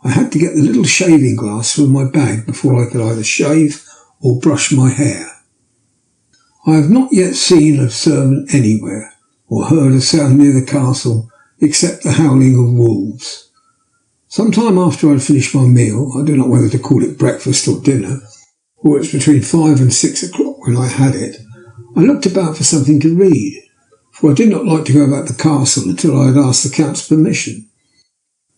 I had to get the little shaving glass from my bag before I could either shave or brush my hair. I have not yet seen a servant anywhere, or heard a sound near the castle, except the howling of wolves. Some time after I had finished my meal, I do not know whether to call it breakfast or dinner, for it's between 5 and 6 o'clock when I had it, I looked about for something to read, for I did not like to go about the castle until I had asked the Count's permission.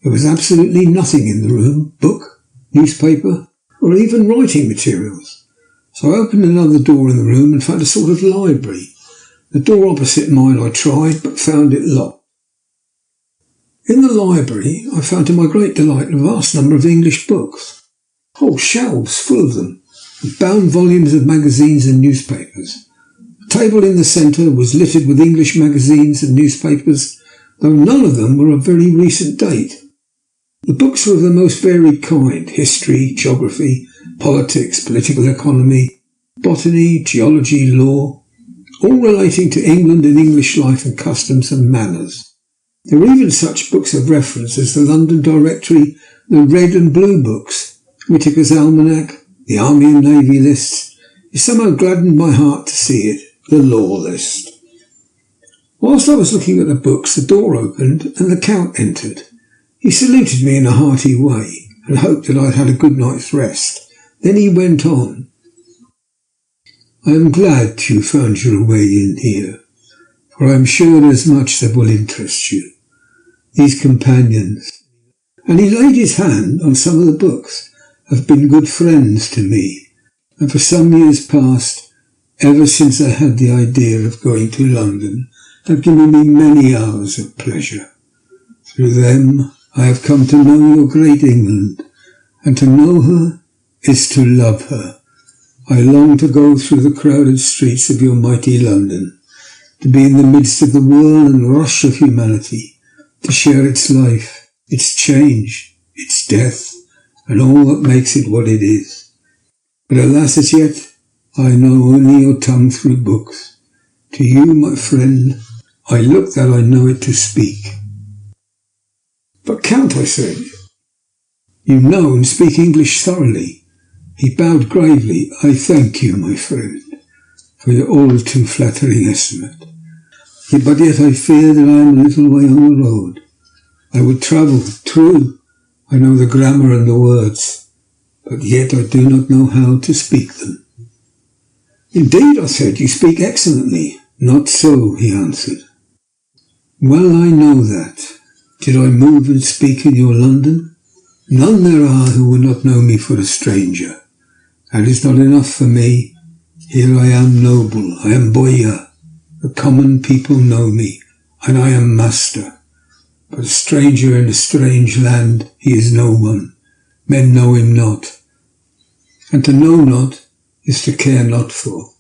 There was absolutely nothing in the room, book, newspaper, or even writing materials. So I opened another door in the room and found a sort of library. The door opposite mine I tried, but found it locked. In the library I found to my great delight a vast number of English books, whole shelves full of them, with bound volumes of magazines and newspapers. The table in the centre was littered with English magazines and newspapers, though none of them were of very recent date. The books were of the most varied kind: history, geography, politics, political economy, botany, geology, law, all relating to England and English life and customs and manners. There were even such books of reference as the London Directory, the Red and Blue books, Whitaker's Almanac, the Army and Navy lists. It somehow gladdened my heart to see it, the Law List. Whilst I was looking at the books, the door opened and the Count entered. He saluted me in a hearty way and hoped that I had had a good night's rest. Then he went on. I am glad you found your way in here, for I am sure there is much that will interest you. These companions, and he laid his hand on some of the books, have been good friends to me, and for some years past, ever since I had the idea of going to London, have given me many hours of pleasure. Through them I have come to know your great England, and to know her is to love her. I long to go through the crowded streets of your mighty London, to be in the midst of the whirl and rush of humanity, to share its life, its change, its death, and all that makes it what it is. But alas, as yet, I know only your tongue through books. To you, my friend, I look that I know it to speak. But Count, I said, you know and speak English thoroughly. He bowed gravely. I thank you, my friend, for your all too flattering estimate. But yet I fear that I am a little way on the road. I would travel, true. I know the grammar and the words, but yet I do not know how to speak them. Indeed, I said, you speak excellently. Not so, he answered. Well, I know that. Did I move and speak in your London? None there are who would not know me for a stranger. That is not enough for me. Here I am noble, I am boyar. The common people know me, and I am master. But a stranger in a strange land, he is no one. Men know him not. And to know not is to care not for.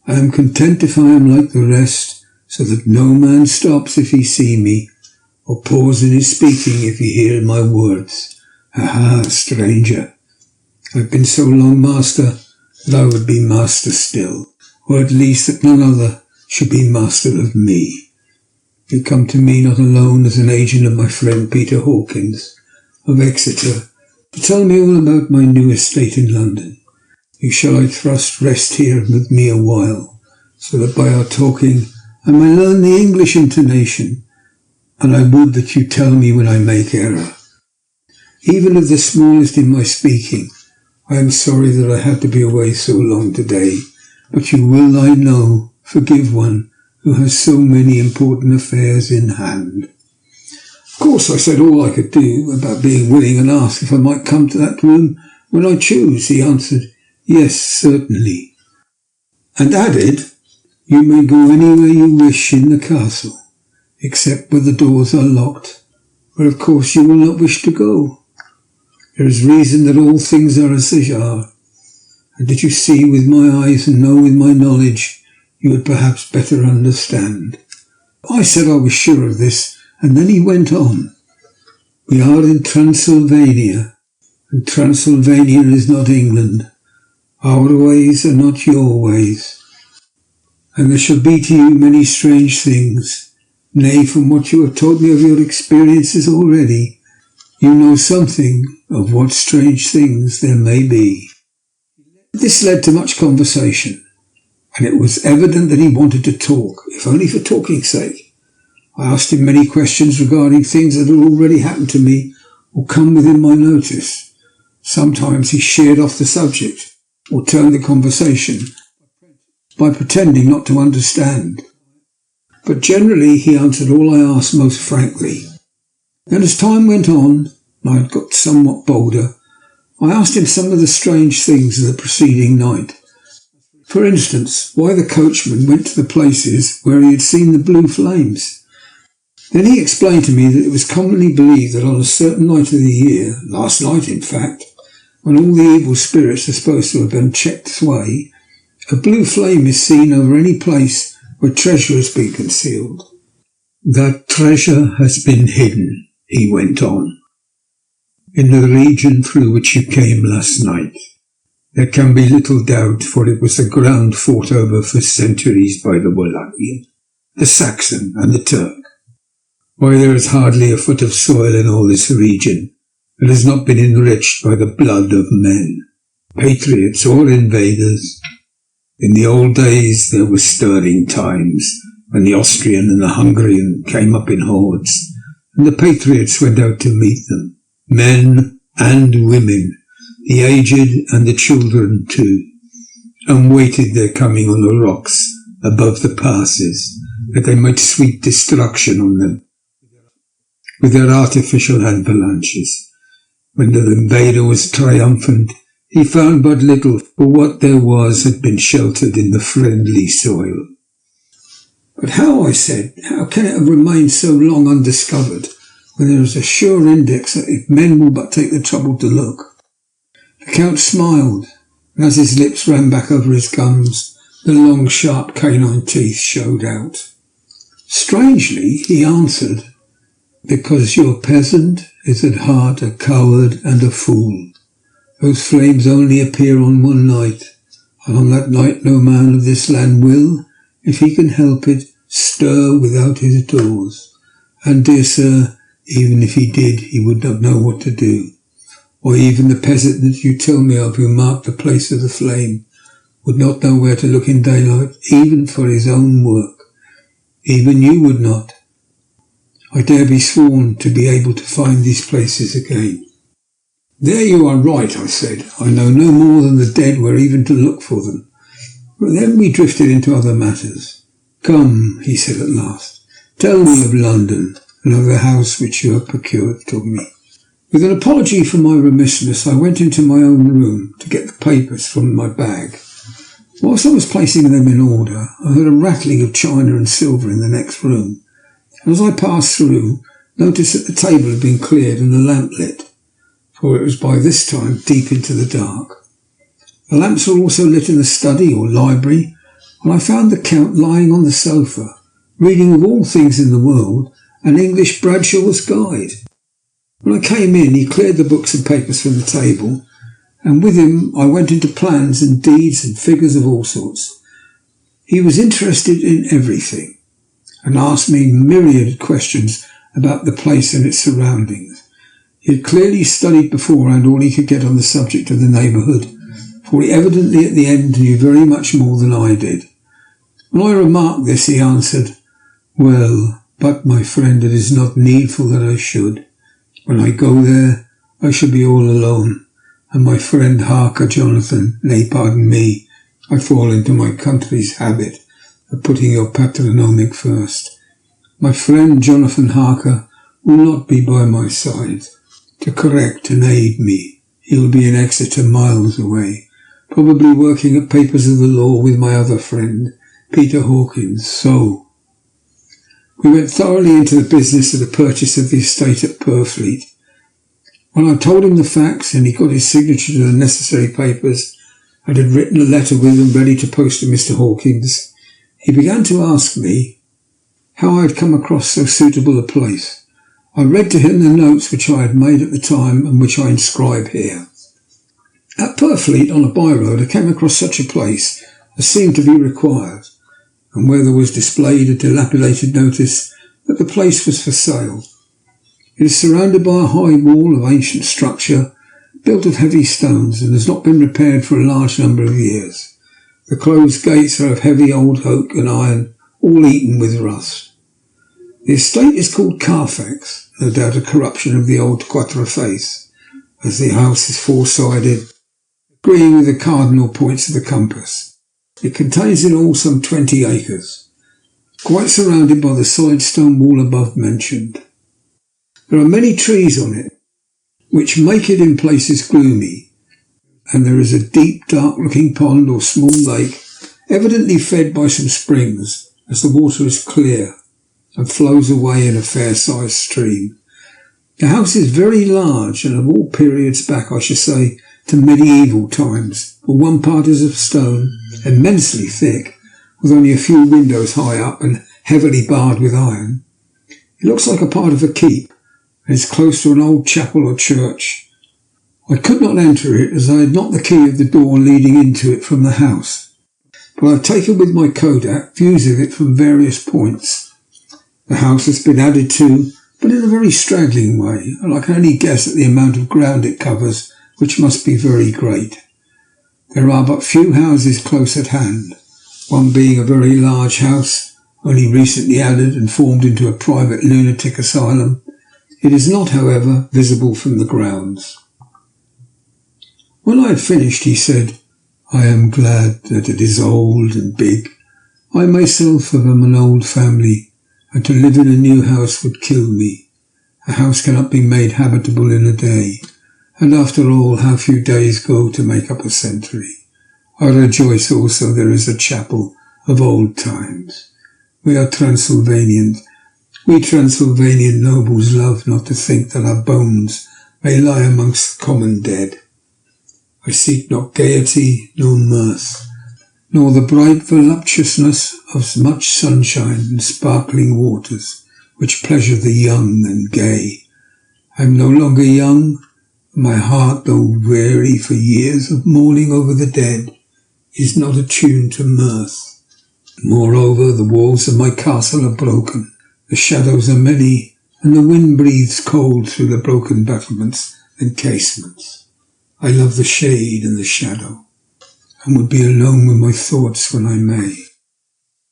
I am content if I am like the rest, so that no man stops if he see me, or pause in his speaking if he hear my words. Aha, stranger! I have been so long master that I would be master still, or at least that none other should be master of me. You come to me not alone as an agent of my friend Peter Hawkins of Exeter to tell me all about my new estate in London. You shall I trust rest here with me a while, so that by our talking I may learn the English intonation, and I would that you tell me when I make error. Even of the smallest in my speaking, I am sorry that I had to be away so long today, but you will, I know, forgive one who has so many important affairs in hand. Of course, I said all I could do about being willing and asked if I might come to that room when I choose. He answered, yes, certainly, and added, you may go anywhere you wish in the castle. except where the doors are locked, where of course you will not wish to go. There is reason that all things are as they are, and did you see with my eyes and know with my knowledge, you would perhaps better understand. I said I was sure of this, and then he went on. We are in Transylvania, and Transylvania is not England. Our ways are not your ways, and there shall be to you many strange things. Nay, from what you have told me of your experiences already, you know something of what strange things there may be. This led to much conversation, and it was evident that he wanted to talk, if only for talking's sake. I asked him many questions regarding things that had already happened to me or come within my notice. Sometimes he sheered off the subject or turned the conversation by pretending not to understand. But generally he answered all I asked most frankly. Then as time went on, and I had got somewhat bolder, I asked him some of the strange things of the preceding night. For instance, why the coachman went to the places where he had seen the blue flames. Then he explained to me that it was commonly believed that on a certain night of the year, last night in fact, when all the evil spirits are supposed to have been checked away, a blue flame is seen over any place where treasure has been concealed. That treasure has been hidden, he went on, in the region through which you came last night. There can be little doubt, for it was the ground fought over for centuries by the Wallachian, the Saxon and the Turk. Why, there is hardly a foot of soil in all this region that has not been enriched by the blood of men, patriots or invaders. In the old days there were stirring times, when the Austrian and the Hungarian came up in hordes, and the patriots went out to meet them, men and women, the aged and the children too, and waited their coming on the rocks above the passes, that they might sweep destruction on them with their artificial avalanches. When the invader was triumphant, he found but little, for what there was had been sheltered in the friendly soil. But how, I said, how can it have remained so long undiscovered, when there is a sure index that if men will but take the trouble to look? The Count smiled, and as his lips ran back over his gums, the long, sharp canine teeth showed out. Strangely, he answered, because your peasant is at heart a coward and a fool. Those flames only appear on one night, and on that night no man of this land will, if he can help it, stir without his doors. And, dear sir, even if he did, he would not know what to do. Or even the peasant that you tell me of who marked the place of the flame would not know where to look in daylight, even for his own work. Even you would not. I dare be sworn to be able to find these places again. There you are right, I said. I know no more than the dead where even to look for them. But then we drifted into other matters. Come, he said at last, tell me of London and of the house which you have procured for me. With an apology for my remissness, I went into my own room to get the papers from my bag. Whilst I was placing them in order, I heard a rattling of china and silver in the next room, and as I passed through, noticed that the table had been cleared and the lamp lit, for it was by this time deep into the dark. The lamps were also lit in the study or library, and I found the Count lying on the sofa, reading of all things in the world an English Bradshaw's Guide. When I came in, he cleared the books and papers from the table, and with him I went into plans and deeds and figures of all sorts. He was interested in everything, and asked me myriad questions about the place and its surroundings. He had clearly studied beforehand all he could get on the subject of the neighbourhood, for he evidently at the end knew very much more than I did. When I remarked this, he answered, Well, but my friend, it is not needful that I should. When I go there, I shall be all alone, and my friend Harker, Jonathan, nay, pardon me, I fall into my country's habit of putting your patronymic first. My friend Jonathan Harker will not be by my side to correct and aid me. He will be in Exeter, miles away, probably working at papers of the law with my other friend, Peter Hawkins. So, We went thoroughly into the business of the purchase of the estate at Purfleet. When I told him the facts and he got his signature to the necessary papers and had written a letter with them ready to post to Mr. Hawkins, he began to ask me how I had come across so suitable a place. I read to him the notes which I had made at the time and which I inscribe here. At Purfleet, on a by-road, I came across such a place as seemed to be required, and where there was displayed a dilapidated notice that the place was for sale. It is surrounded by a high wall of ancient structure, built of heavy stones, and has not been repaired for a large number of years. The closed gates are of heavy old oak and iron, all eaten with rust. The estate is called Carfax, no doubt a corruption of the old Quatre Face, as the house is four-sided, agreeing with the cardinal points of the compass. It contains in all some 20 acres, quite surrounded by the solid stone wall above mentioned. There are many trees on it, which make it in places gloomy, and there is a deep, dark-looking pond or small lake, evidently fed by some springs, as the water is clear and flows away in a fair-sized stream. The house is very large, and of all periods back, I should say, to medieval times, for one part is of stone, immensely thick, with only a few windows high up and heavily barred with iron. It looks like a part of a keep, and is close to an old chapel or church. I could not enter it, as I had not the key of the door leading into it from the house, but I have taken with my Kodak views of it from various points. The house has been added to, but in a very straggling way, and I can only guess at the amount of ground it covers, which must be very great. There are but few houses close at hand, one being a very large house, only recently added and formed into a private lunatic asylum. It is not, however, visible from the grounds. When I had finished, he said, "I am glad that it is old and big. I myself am an old family, and to live in a new house would kill me. A house cannot be made habitable in a day, and after all, how few days go to make up a century. I rejoice also there is a chapel of old times. We are Transylvanians. We Transylvanian nobles love not to think that our bones may lie amongst common dead. I seek not gaiety nor mirth, nor the bright voluptuousness of much sunshine and sparkling waters, which pleasure the young and gay. I am no longer young, and my heart, though weary for years of mourning over the dead, is not attuned to mirth. Moreover, the walls of my castle are broken. The shadows are many, and the wind breathes cold through the broken battlements and casements. I love the shade and the shadow, and would be alone with my thoughts when I may."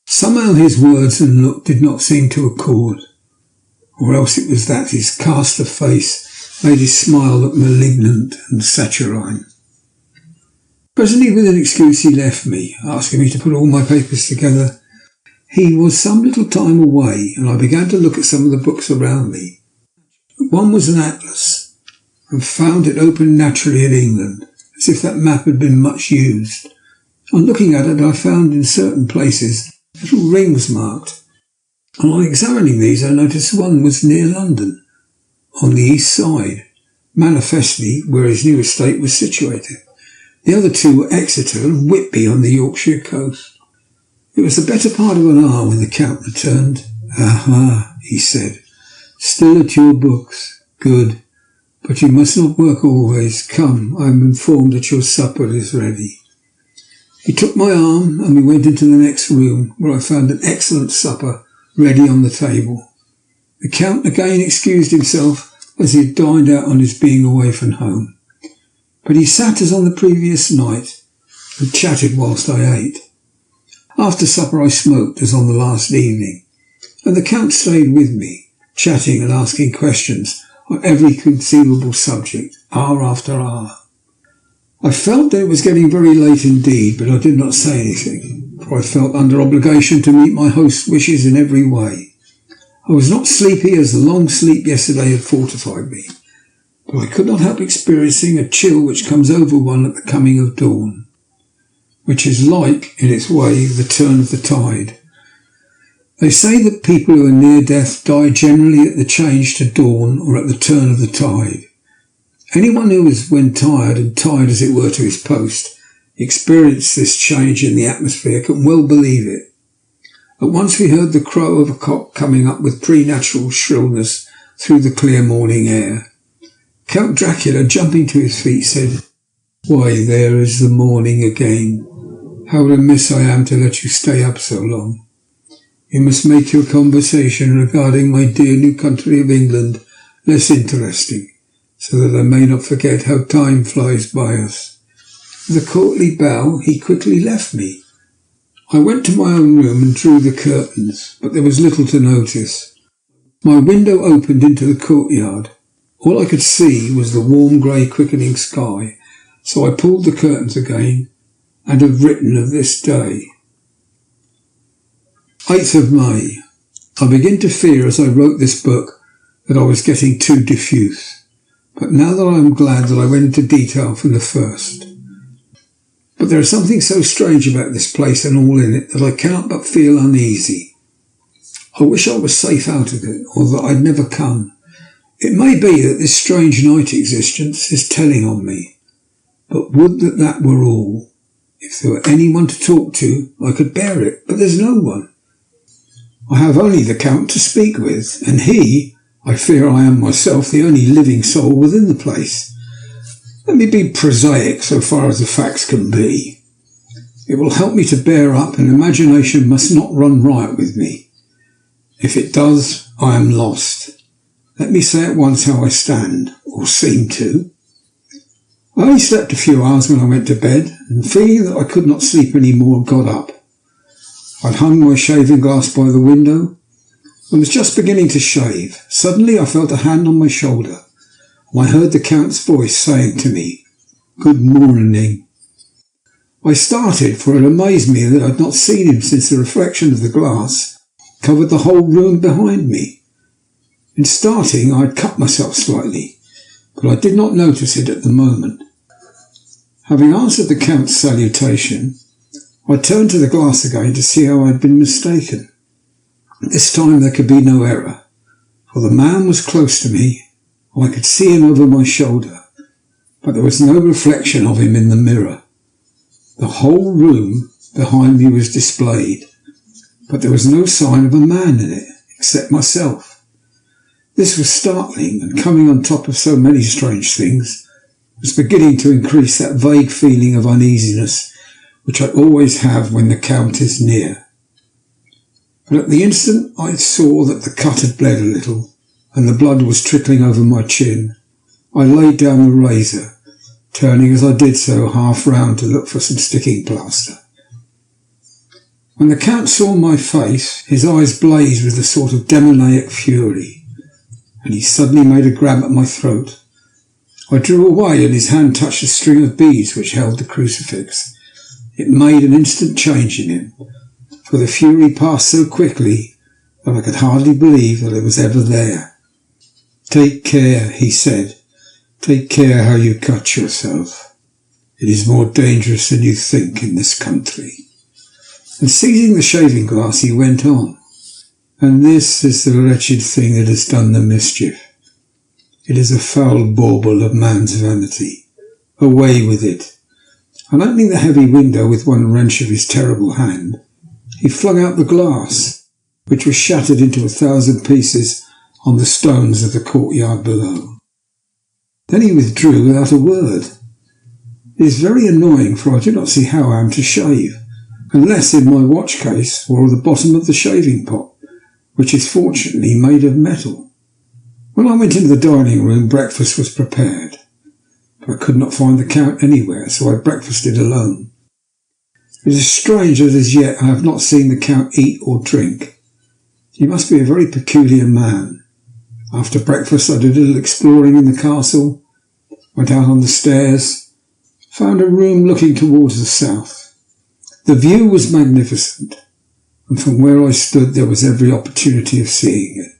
Somehow his words and look did not seem to accord, or else it was that his cast of face made his smile look malignant and saturnine. Presently, with an excuse, he left me, asking me to put all my papers together. He was some little time away, and I began to look at some of the books around me. One was an atlas, and found it open naturally in England, as if that map had been much used. On looking at it, I found in certain places little rings marked, and on examining these I noticed one was near London, on the east side, manifestly where his new estate was situated. The other two were Exeter and Whitby on the Yorkshire coast. It was the better part of an hour when the Count returned. "Aha," he said, "still at your books. Good. But you must not work always. Come, I am informed that your supper is ready." He took my arm, and we went into the next room, where I found an excellent supper ready on the table. The Count again excused himself, as he had dined out on his being away from home. But he sat as on the previous night, and chatted whilst I ate. After supper I smoked as on the last evening, and the Count stayed with me, chatting and asking questions on every conceivable subject, hour after hour. I felt that it was getting very late indeed, but I did not say anything, for I felt under obligation to meet my host's wishes in every way. I was not sleepy, as the long sleep yesterday had fortified me, but I could not help experiencing a chill which comes over one at the coming of dawn, which is like, in its way, the turn of the tide. They say that people who are near death die generally at the change to dawn or at the turn of the tide. Anyone who is, when tired and tied as it were to his post, experienced this change in the atmosphere can well believe it. At once we heard the crow of a cock coming up with preternatural shrillness through the clear morning air. Count Dracula, jumping to his feet, said, "Why, there is the morning again. How remiss I am to let you stay up so long. You must make your conversation regarding my dear new country of England less interesting, so that I may not forget how time flies by us." With a courtly bow, he quickly left me. I went to my own room and drew the curtains, but there was little to notice. My window opened into the courtyard. All I could see was the warm grey quickening sky, so I pulled the curtains again and have written of this day. 8th of May. I begin to fear as I wrote this book that I was getting too diffuse, but now that I am glad that I went into detail from the first. But there is something so strange about this place and all in it that I cannot but feel uneasy. I wish I was safe out of it, or that I'd never come. It may be that this strange night existence is telling on me, but would that that were all. If there were anyone to talk to, I could bear it, but there's no one. I have only the Count to speak with, and he, I fear I am myself, the only living soul within the place. Let me be prosaic so far as the facts can be. It will help me to bear up, and imagination must not run riot with me. If it does, I am lost. Let me say at once how I stand, or seem to. I only slept a few hours when I went to bed, and feeling that I could not sleep any more, got up. I'd hung my shaving glass by the window, and was just beginning to shave. Suddenly I felt a hand on my shoulder, and I heard the Count's voice saying to me, "Good morning." I started, for it amazed me that I had not seen him since the reflection of the glass covered the whole room behind me. In starting, I had cut myself slightly, but I did not notice it at the moment. Having answered the Count's salutation, I turned to the glass again to see how I had been mistaken. This time there could be no error, for the man was close to me, and I could see him over my shoulder, but there was no reflection of him in the mirror. The whole room behind me was displayed, but there was no sign of a man in it, except myself. This was startling, and coming on top of so many strange things, was beginning to increase that vague feeling of uneasiness which I always have when the Count is near. But at the instant I saw that the cut had bled a little, and the blood was trickling over my chin, I laid down the razor, turning as I did so half round to look for some sticking plaster. When the Count saw my face, his eyes blazed with a sort of demoniac fury, and he suddenly made a grab at my throat. I drew away, and his hand touched a string of beads which held the crucifix. It made an instant change in him, for the fury passed so quickly that I could hardly believe that it was ever there. "Take care," he said. "Take care how you cut yourself. It is more dangerous than you think in this country." And seizing the shaving glass, he went on. "And this is the wretched thing that has done the mischief. It is a foul bauble of man's vanity. Away with it." And opening the heavy window with one wrench of his terrible hand, he flung out the glass, which was shattered into 1,000 pieces on the stones of the courtyard below. Then he withdrew without a word. It is very annoying, for I do not see how I am to shave, unless in my watch case or the bottom of the shaving pot, which is fortunately made of metal. When I went into the dining room, breakfast was prepared, but I could not find the Count anywhere, so I breakfasted alone. It is strange that as yet I have not seen the Count eat or drink. He must be a very peculiar man. After breakfast I did a little exploring in the castle, went out on the stairs, found a room looking towards the south. The view was magnificent, and from where I stood there was every opportunity of seeing it.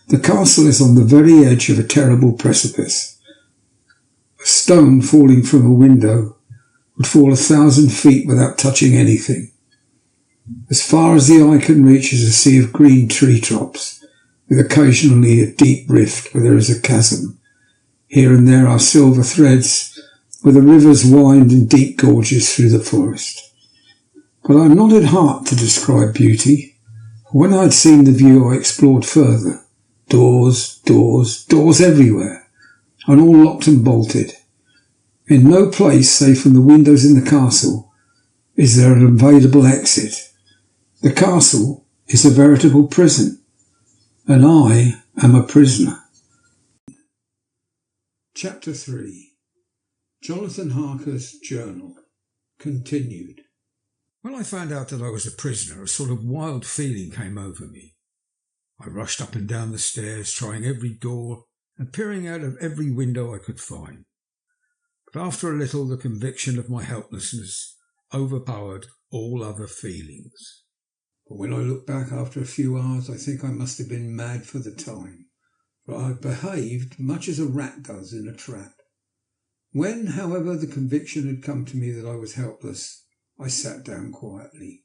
The castle is on the very edge of a terrible precipice. A stone falling from a window would fall 1,000 feet without touching anything. As far as the eye can reach is a sea of green tree tops, with occasionally a deep rift where there is a chasm. Here and there are silver threads where the rivers wind in deep gorges through the forest. But I am not at heart to describe beauty. When I had seen the view, I explored further. Doors, doors, doors everywhere, and all locked and bolted. In no place, save from the windows in the castle, is there an available exit. The castle is a veritable prison, and I am a prisoner. Chapter 3. Jonathan Harker's Journal. Continued. When I found out that I was a prisoner, a sort of wild feeling came over me. I rushed up and down the stairs, trying every door and peering out of every window I could find. But after a little, the conviction of my helplessness overpowered all other feelings. But when I look back after a few hours, I think I must have been mad for the time, for I had behaved much as a rat does in a trap. When, however, the conviction had come to me that I was helpless, I sat down quietly,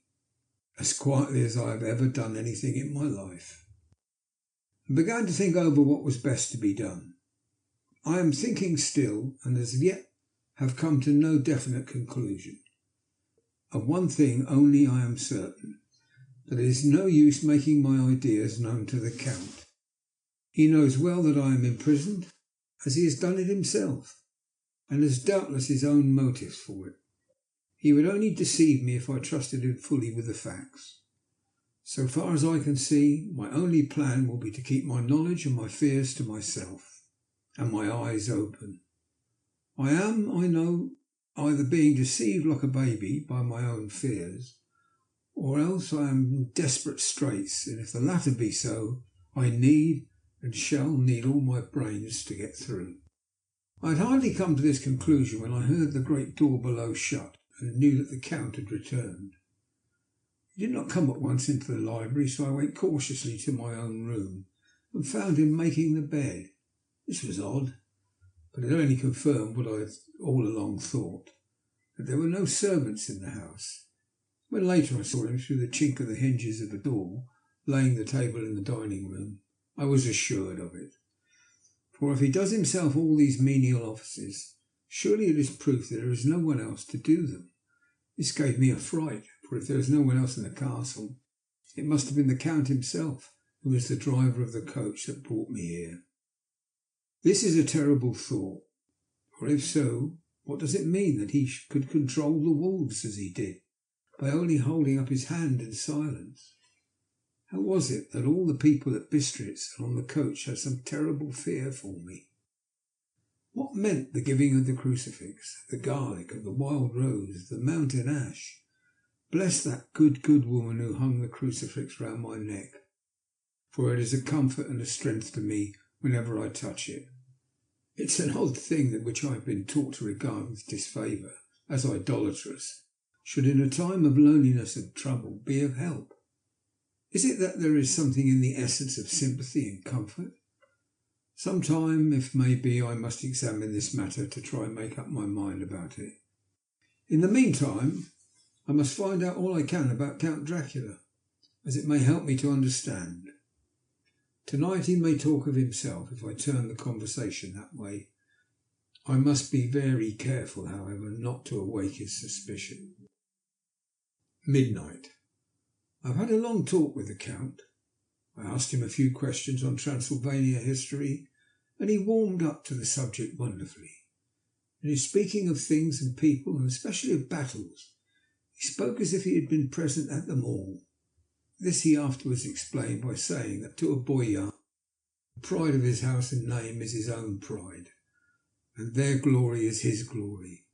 as quietly as I have ever done anything in my life, and began to think over what was best to be done. I am thinking still, and as yet have come to no definite conclusion. Of one thing only I am certain, that it is no use making my ideas known to the Count. He knows well that I am imprisoned, as he has done it himself, and has doubtless his own motives for it. He would only deceive me if I trusted him fully with the facts. So far as I can see, my only plan will be to keep my knowledge and my fears to myself, and my eyes open. I am, I know, either being deceived like a baby by my own fears, or else I am in desperate straits, and if the latter be so, I need and shall need all my brains to get through. I had hardly come to this conclusion when I heard the great door below shut, and knew that the Count had returned. He did not come at once into the library, so I went cautiously to my own room and found him making the bed. This was odd, but it only confirmed what I had all along thought, that there were no servants in the house. When later I saw him through the chink of the hinges of the door, laying the table in the dining room, I was assured of it. For if he does himself all these menial offices, surely it is proof that there is no one else to do them. This gave me a fright, for if there was no one else in the castle, it must have been the Count himself, who was the driver of the coach that brought me here. This is a terrible thought, for if so, what does it mean that he could control the wolves as he did, by only holding up his hand in silence? How was it that all the people at Bistritz and on the coach had some terrible fear for me? What meant the giving of the crucifix, the garlic, of the wild rose, the mountain ash? Bless that good woman who hung the crucifix round my neck, for it is a comfort and a strength to me whenever I touch it. It's an odd thing that which I have been taught to regard with disfavour as idolatrous should in a time of loneliness and trouble be of help. Is it that there is something in the essence of sympathy and comfort? Sometime, if may be, I must examine this matter to try and make up my mind about it. In the meantime, I must find out all I can about Count Dracula, as it may help me to understand. Tonight he may talk of himself if I turn the conversation that way. I must be very careful, however, not to awake his suspicion. Midnight. I've had a long talk with the Count. I asked him a few questions on Transylvania history, and he warmed up to the subject wonderfully. In his speaking of things and people, and especially of battles, he spoke as if he had been present at them all. This he afterwards explained by saying that to a boyar, the pride of his house and name is his own pride, and their glory is his glory,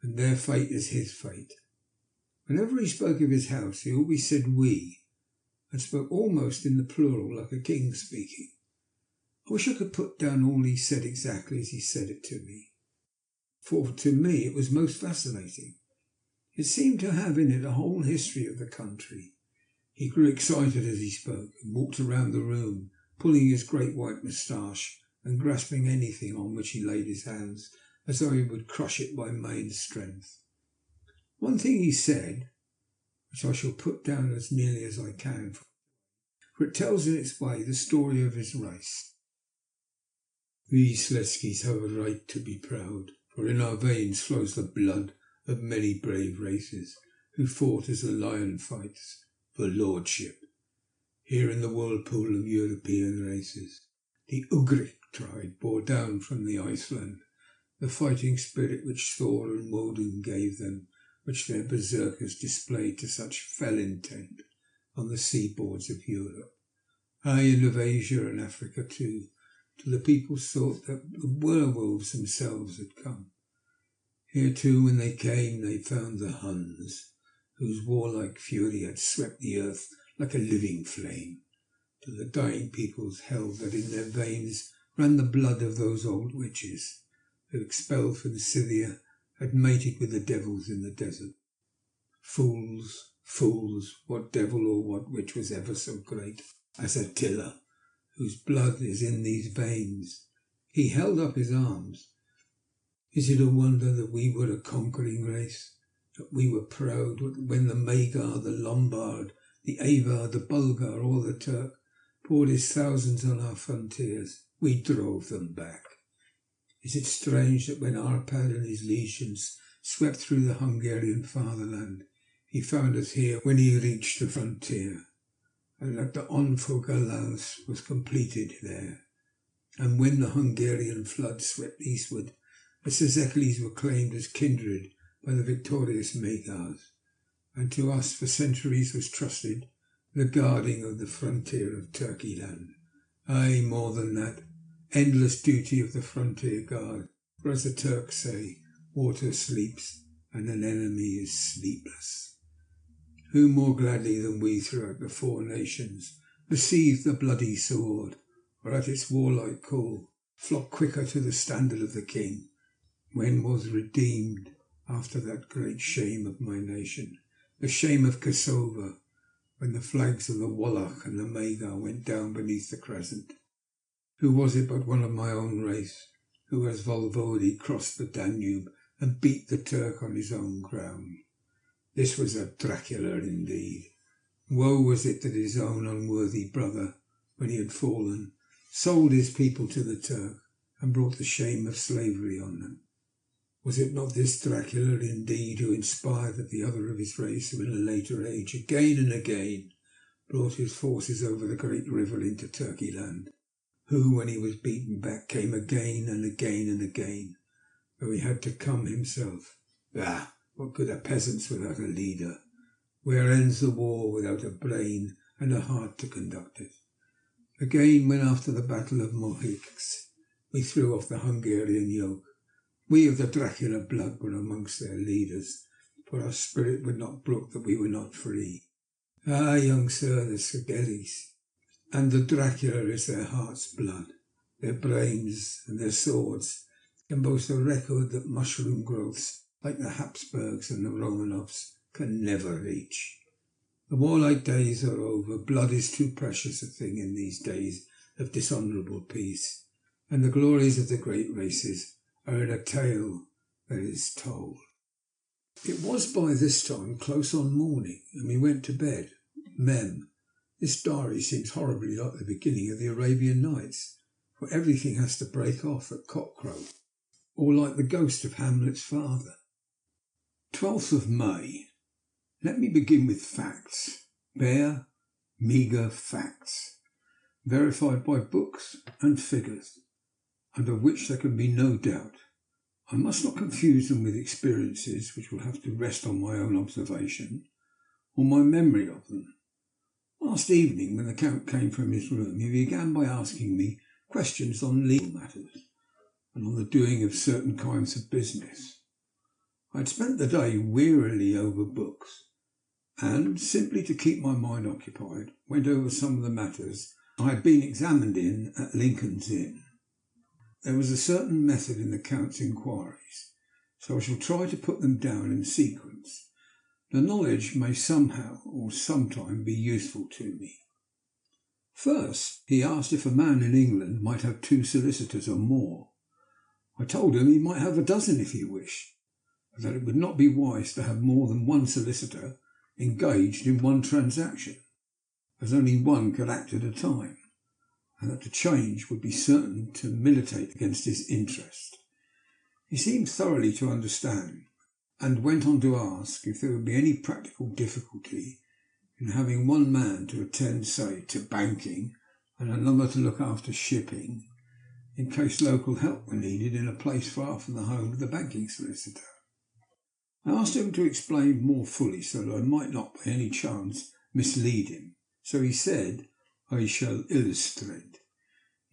and their fate is his fate. Whenever he spoke of his house, he always said we, and spoke almost in the plural like a king speaking. I wish I could put down all he said exactly as he said it to me, for to me it was most fascinating. It seemed to have in it a whole history of the country. He grew excited as he spoke and walked around the room, pulling his great white moustache and grasping anything on which he laid his hands as though he would crush it by main strength. One thing he said, which I shall put down as nearly as I can, for it tells in its way the story of his race. We Sleskis have a right to be proud, for in our veins flows the blood of many brave races who fought as a lion fights for lordship. Here in the whirlpool of European races, the Ugric tribe bore down from the Iceland the fighting spirit which Thor and Woden gave them, which their berserkers displayed to such fell intent on the seaboards of Europe, aye, and of Asia and Africa too, till the peoples thought that the werewolves themselves had come. Here too, when they came, they found the Huns, whose warlike fury had swept the earth like a living flame, till the dying peoples held that in their veins ran the blood of those old witches who, expelled from Scythia, had mated with the devils in the desert. Fools, fools, what devil or what witch was ever so great as Attila, whose blood is in these veins? He held up his arms. Is it a wonder that we were a conquering race, that we were proud when the Magyar, the Lombard, the Avar, the Bulgar, or the Turk poured his thousands on our frontiers? We drove them back. Is it strange that when Arpad and his legions swept through the Hungarian fatherland, he found us here when he reached the frontier, and that the Onfogalals was completed there? And when the Hungarian flood swept eastward, the Szeklis were claimed as kindred by the victorious Magyars, and to us for centuries was trusted the guarding of the frontier of Turkeyland. Aye, more than that, endless duty of the frontier guard, for as the Turks say, water sleeps and an enemy is sleepless. Who more gladly than we throughout the four nations received the bloody sword, or at its warlike call flocked quicker to the standard of the king, when was redeemed after that great shame of my nation, the shame of Kosovo, when the flags of the Wallach and the Magyar went down beneath the crescent? Who was it but one of my own race, who as Voivode crossed the Danube and beat the Turk on his own ground? This was a Dracula indeed. Woe was it that his own unworthy brother, when he had fallen, sold his people to the Turk and brought the shame of slavery on them. Was it not this Dracula indeed who inspired that the other of his race, who in a later age again and again brought his forces over the great river into Turkeyland, who, when he was beaten back, came again and again and again, though he had to come himself? Ah, what good are peasants without a leader? Where ends the war without a brain and a heart to conduct it? Again, when after the battle of Mohics we threw off the Hungarian yoke, we of the Dracula blood were amongst their leaders, for our spirit would not brook that we were not free. Ah, young sir, the Szeklis and the Dracula is their heart's blood. Their brains and their swords can boast a record that mushroom growths like the Habsburgs and the Romanovs can never reach. The warlike days are over. Blood is too precious a thing in these days of dishonourable peace, and the glories of the great races are in a tale that is told. It was by this time close on morning, and we went to bed. Mem. This diary seems horribly like the beginning of the Arabian Nights, for everything has to break off at cockcrow, or like the ghost of Hamlet's father. 12th of May. Let me begin with facts, bare, meagre facts, verified by books and figures, and of which there can be no doubt. I must not confuse them with experiences which will have to rest on my own observation or my memory of them. Last evening, when the Count came from his room, he began by asking me questions on legal matters and on the doing of certain kinds of business. I had spent the day wearily over books, and, simply to keep my mind occupied, went over some of the matters I had been examined in at Lincoln's Inn. There was a certain method in the Count's inquiries, so I shall try to put them down in sequence. The knowledge may somehow or sometime be useful to me. First, he asked if a man in England might have 2 solicitors or more. I told him he might have a dozen if he wished, but that it would not be wise to have more than one solicitor engaged in one transaction, as only one could act at a time, and that the change would be certain to militate against his interest. He seemed thoroughly to understand, and went on to ask if there would be any practical difficulty in having one man to attend, say, to banking and another to look after shipping, in case local help were needed in a place far from the home of the banking solicitor. I asked him to explain more fully so that I might not by any chance mislead him. So he said, "I shall illustrate.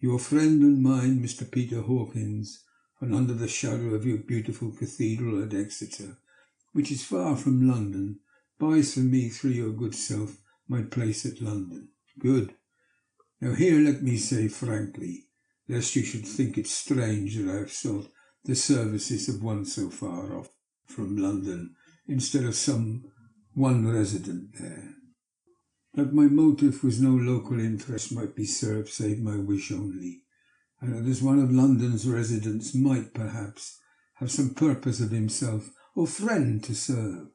Your friend and mine, Mr. Peter Hawkins, and under the shadow of your beautiful cathedral at Exeter, which is far from London, buys for me through your good self my place at London. Good. Now here let me say frankly, lest you should think it strange that I have sought the services of one so far off from London instead of some one resident there, that my motive was no local interest might be served save my wish only, and that as one of London's residents might perhaps have some purpose of himself or friend to serve,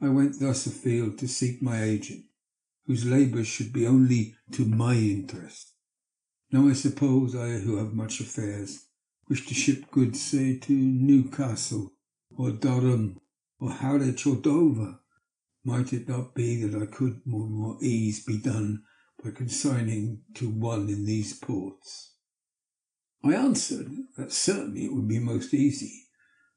I went thus afield to seek my agent, whose labours should be only to my interest. Now I suppose I, who have much affairs, wish to ship goods, say, to Newcastle, or Durham, or Harwich, or Dover. Might it not be that I could more ease be done by consigning to one in these ports?" I answered that certainly it would be most easy,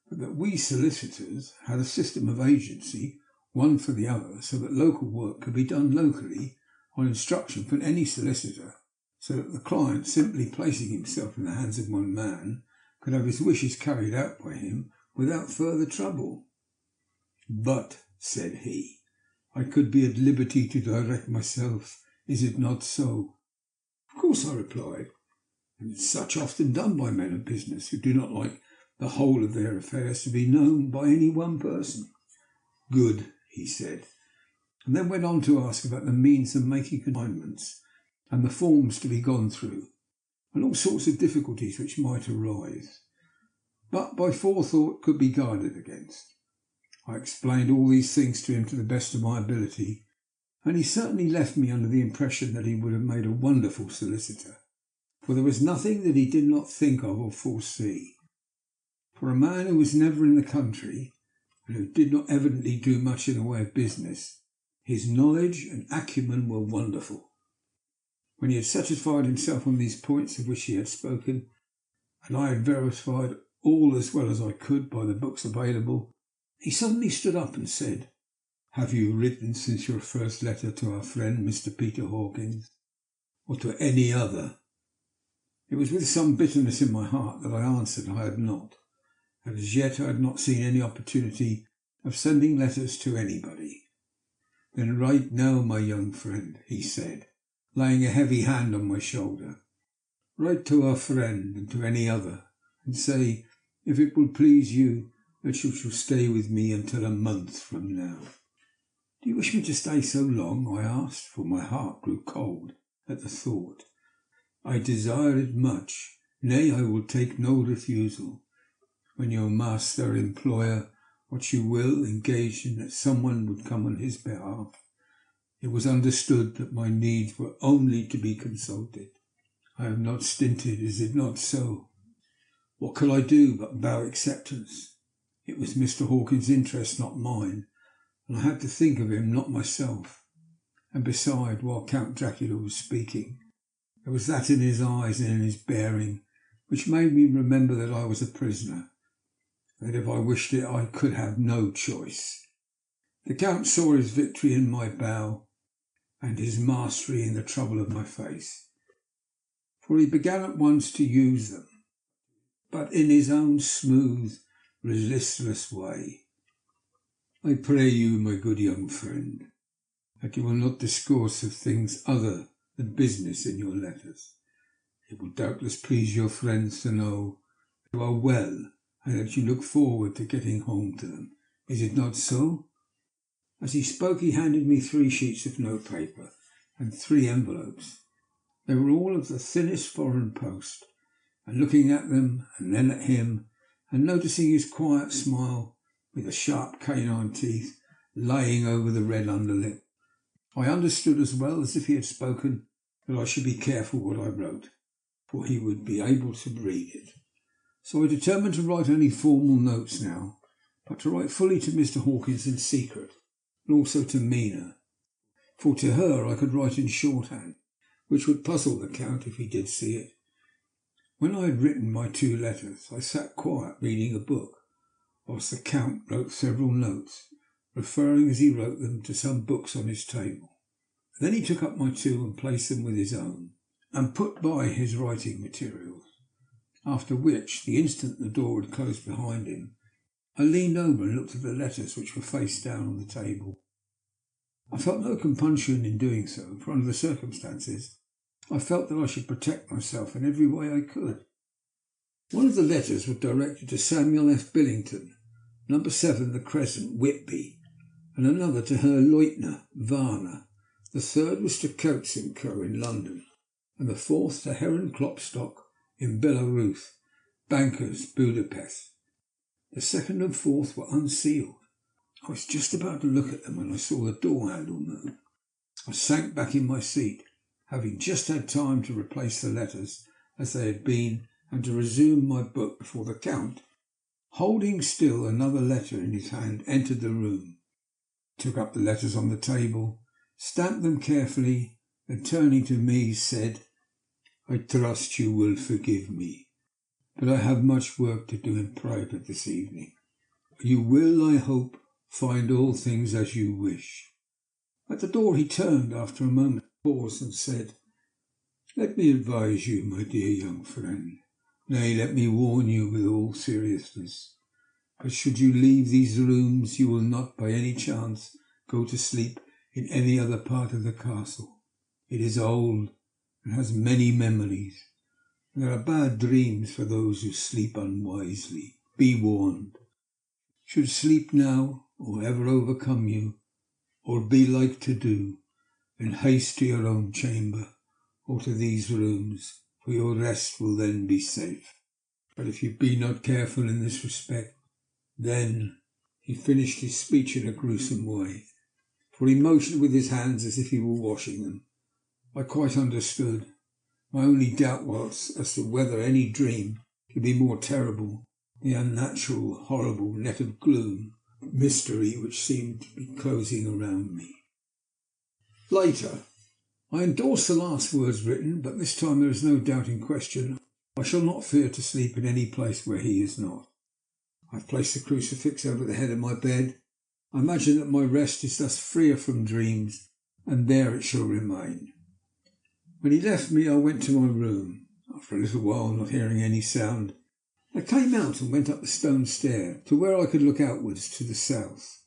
but that we solicitors had a system of agency, one for the other, so that local work could be done locally on instruction from any solicitor, so that the client, simply placing himself in the hands of one man, could have his wishes carried out by him without further trouble. "But," said he, "I could be at liberty to direct myself. Is it not so?" "Of course," I replied, "and such often done by men of business who do not like the whole of their affairs to be known by any one person." "Good," he said, and then went on to ask about the means of making consignments and the forms to be gone through, and all sorts of difficulties which might arise, but by forethought could be guarded against. I explained all these things to him to the best of my ability, and he certainly left me under the impression that he would have made a wonderful solicitor, for there was nothing that he did not think of or foresee. For a man who was never in the country, and who did not evidently do much in the way of business, his knowledge and acumen were wonderful. When he had satisfied himself on these points of which he had spoken, and I had verified all as well as I could by the books available, he suddenly stood up and said, "Have you written since your first letter to our friend Mr. Peter Hawkins, or to any other?" It was with some bitterness in my heart that I answered I had not, and as yet I had not seen any opportunity of sending letters to anybody. "Then write now, my young friend," he said, laying a heavy hand on my shoulder. "Write to our friend and to any other, and say, if it will please you, that you shall stay with me until a month from now." "Do you wish me to stay so long?" I asked, for my heart grew cold at the thought. "I desire it much. Nay, I will take no refusal. When your master, employer, what you will, engaged in that someone would come on his behalf, it was understood that my needs were only to be consulted. I have not stinted, is it not so? What could I do but bow acceptance? It was Mr. Hawkins' interest, not mine, and I had to think of him, not myself. And beside, while Count Dracula was speaking, there was that in his eyes and in his bearing which made me remember that I was a prisoner, that if I wished it I could have no choice. The Count saw his victory in my bow and his mastery in the trouble of my face, for he began at once to use them, but in his own smooth, resistless way. "I pray you, my good young friend, that you will not discourse of things other than business in your letters. It will doubtless please your friends to know that you are well and that you look forward to getting home to them. Is it not so?" As he spoke he handed me 3 sheets of notepaper and 3 envelopes. They were all of the thinnest foreign post, and looking at them and then at him, and noticing his quiet smile with the sharp canine teeth laying over the red underlip. I understood as well as if he had spoken that I should be careful what I wrote, for he would be able to read it. So I determined to write only formal notes now, but to write fully to Mr. Hawkins in secret, and also to Mina, for to her I could write in shorthand, which would puzzle the Count if he did see it. When I had written my 2 letters, I sat quiet reading a book, whilst the Count wrote several notes, referring as he wrote them to some books on his table. Then he took up my 2 and placed them with his own, and put by his writing materials, after which, the instant the door had closed behind him, I leaned over and looked at the letters which were face down on the table. I felt no compunction in doing so, for under the circumstances I felt that I should protect myself in every way I could. One of the letters was directed to Samuel F. Billington, number 7 The Crescent, Whitby, and another to Herr Leutner, Varna. The third was to Coates & Co. in London, and the fourth to Heron Klopstock in Belarus, Bankers, Budapest. The second and fourth were unsealed. I was just about to look at them when I saw the door handle move. I sank back in my seat, having just had time to replace the letters as they had been and to resume my book before the Count, holding still another letter in his hand, entered the room, took up the letters on the table, stamped them carefully, and turning to me said, "I trust you will forgive me, but I have much work to do in private this evening. You will, I hope, find all things as you wish." At the door he turned after a moment, paused and said, "Let me advise you, my dear young friend, nay, let me warn you with all seriousness, that should you leave these rooms you will not by any chance go to sleep in any other part of the castle. It is old and has many memories, and there are bad dreams for those who sleep unwisely. Be warned. Should sleep now, or ever overcome you, or be like to do, then haste to your own chamber, or to these rooms, for your rest will then be safe. But if you be not careful in this respect, then—" He finished his speech in a gruesome way, for he motioned with his hands as if he were washing them. I quite understood. My only doubt was as to whether any dream could be more terrible, the unnatural, horrible net of gloom, mystery which seemed to be closing around me. Later, I endorse the last words written, but this time there is no doubt in question. I shall not fear to sleep in any place where he is not. I have placed the crucifix over the head of my bed. I imagine that my rest is thus freer from dreams, and there it shall remain. When he left me, I went to my room. After a little while, not hearing any sound, I came out and went up the stone stair to where I could look outwards to the south.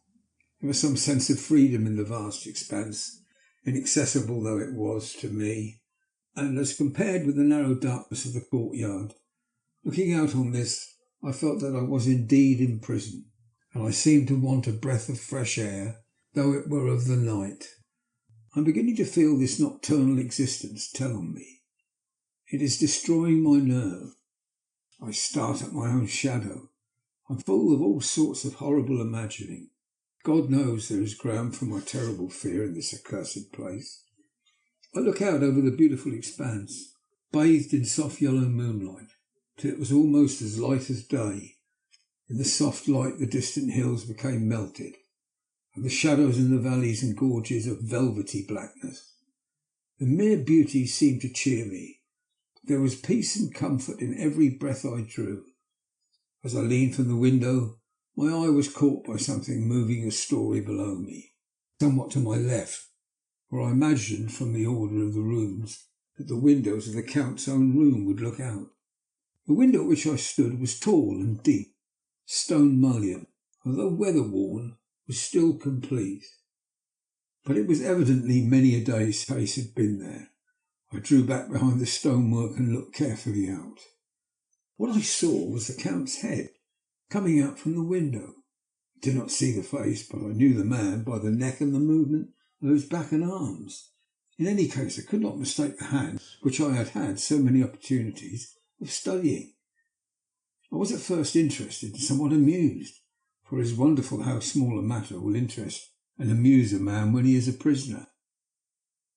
There was some sense of freedom in the vast expanse, inaccessible though it was to me, and as compared with the narrow darkness of the courtyard, looking out on this, I felt that I was indeed in prison, and I seemed to want a breath of fresh air, though it were of the night. I am beginning to feel this nocturnal existence tell on me. It is destroying my nerve. I start at my own shadow. I'm full of all sorts of horrible imagining. God knows there is ground for my terrible fear in this accursed place. I look out over the beautiful expanse, bathed in soft yellow moonlight, till it was almost as light as day. In the soft light the distant hills became melted, and the shadows in the valleys and gorges of velvety blackness. The mere beauty seemed to cheer me. There was peace and comfort in every breath I drew. As I leaned from the window, my eye was caught by something moving a story below me, somewhat to my left, for I imagined from the order of the rooms that the windows of the Count's own room would look out. The window at which I stood was tall and deep, stone mullioned, although weather-worn, was still complete. But it was evidently many a day's space had been there. I drew back behind the stonework and looked carefully out. What I saw was the Count's head coming out from the window. I did not see the face, but I knew the man by the neck and the movement of his back and arms. In any case, I could not mistake the hands which I had had so many opportunities of studying. I was at first interested and somewhat amused, for it is wonderful how small a matter will interest and amuse a man when he is a prisoner.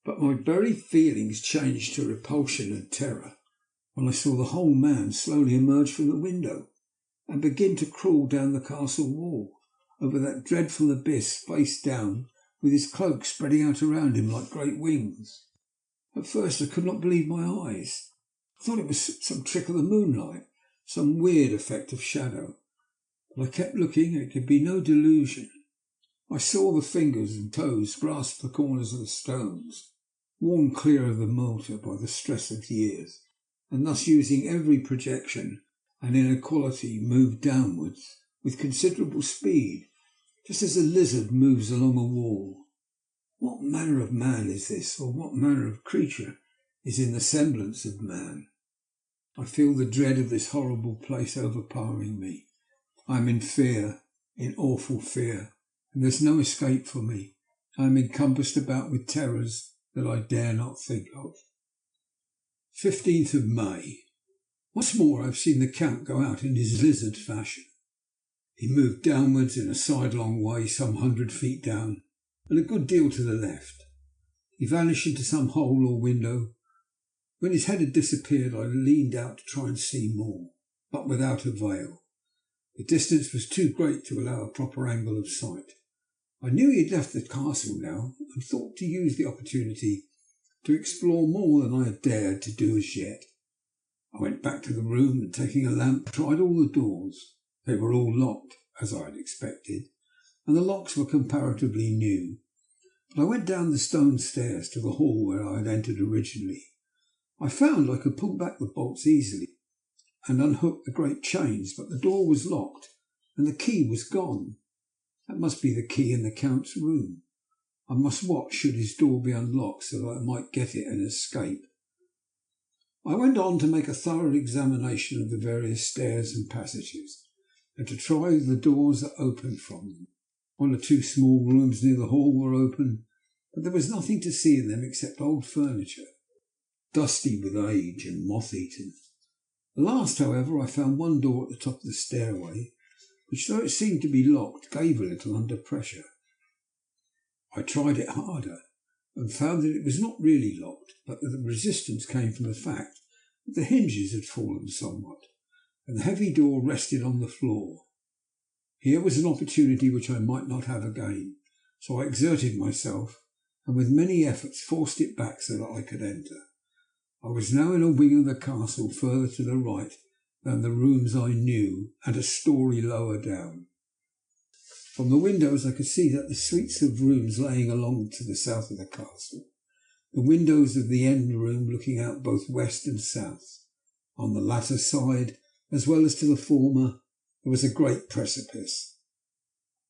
But my very feelings changed to repulsion and terror when I saw the whole man slowly emerge from the window and begin to crawl down the castle wall over that dreadful abyss, face down, with his cloak spreading out around him like great wings. At first I could not believe my eyes. I thought it was some trick of the moonlight, some weird effect of shadow. But I kept looking, and it could be no delusion. I saw the fingers and toes grasp the corners of the stones, worn clear of the mortar by the stress of years, and thus using every projection and inequality move downwards with considerable speed, just as a lizard moves along a wall. What manner of man is this, or what manner of creature is in the semblance of man? I feel the dread of this horrible place overpowering me. I am in fear, in awful fear, and there's no escape for me. I am encompassed about with terrors that I dare not think of. 15th of May. Once more I have seen the Count go out in his lizard fashion. He moved downwards in a sidelong way some 100 feet down, and a good deal to the left. He vanished into some hole or window. When his head had disappeared, I leaned out to try and see more, but without avail. The distance was too great to allow a proper angle of sight. I knew he had left the castle now, and thought to use the opportunity to explore more than I had dared to do as yet. I went back to the room and, taking a lamp, tried all the doors. They were all locked, as I had expected, and the locks were comparatively new. But I went down the stone stairs to the hall where I had entered originally. I found I could pull back the bolts easily and unhook the great chains, but the door was locked and the key was gone. That must be the key in the Count's room. I must watch should his door be unlocked so that I might get it and escape. I went on to make a thorough examination of the various stairs and passages, and to try the doors that opened from them. One or two small rooms near the hall were open, but there was nothing to see in them except old furniture, dusty with age and moth-eaten. At last, however, I found one door at the top of the stairway, which, though it seemed to be locked, gave a little under pressure. I tried it harder, and found that it was not really locked, but that the resistance came from the fact that the hinges had fallen somewhat, and the heavy door rested on the floor. Here was an opportunity which I might not have again, so I exerted myself, and with many efforts forced it back so that I could enter. I was now in a wing of the castle further to the right than the rooms I knew, and a story lower down. From the windows I could see that the suites of rooms laying along to the south of the castle, the windows of the end room looking out both west and south. On the latter side, as well as to the former, there was a great precipice.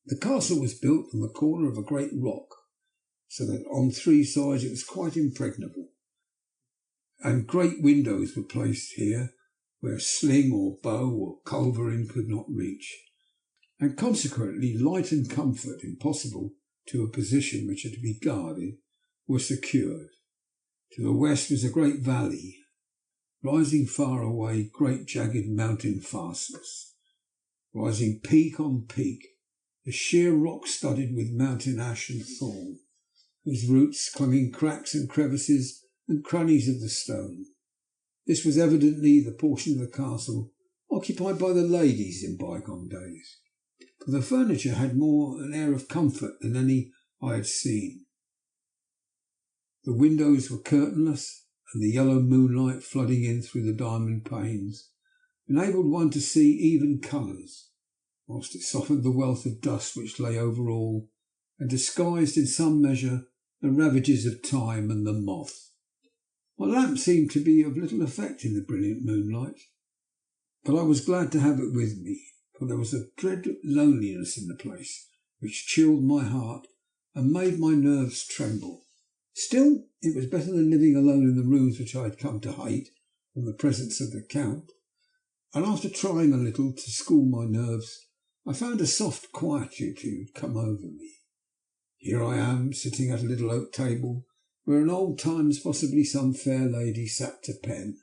The castle was built on the corner of a great rock, so that on three sides it was quite impregnable, and great windows were placed here where sling or bow or culverin could not reach, and consequently light and comfort, impossible to a position which had to be guarded, were secured. To the west was a great valley, rising far away, great jagged mountain fastness, rising peak on peak, the sheer rock studded with mountain ash and thorn, whose roots clung in cracks and crevices and crannies of the stone. This was evidently the portion of the castle occupied by the ladies in bygone days, for the furniture had more an air of comfort than any I had seen. The windows were curtainless, and the yellow moonlight flooding in through the diamond panes enabled one to see even colours, whilst it softened the wealth of dust which lay over all, and disguised in some measure the ravages of time and the moth. My lamp seemed to be of little effect in the brilliant moonlight, but I was glad to have it with me, for there was a dread loneliness in the place which chilled my heart and made my nerves tremble. Still, it was better than living alone in the rooms which I had come to hate from the presence of the Count, and after trying a little to school my nerves, I found a soft quietude come over me. Here I am, sitting at a little oak table, where in old times possibly some fair lady sat to pen.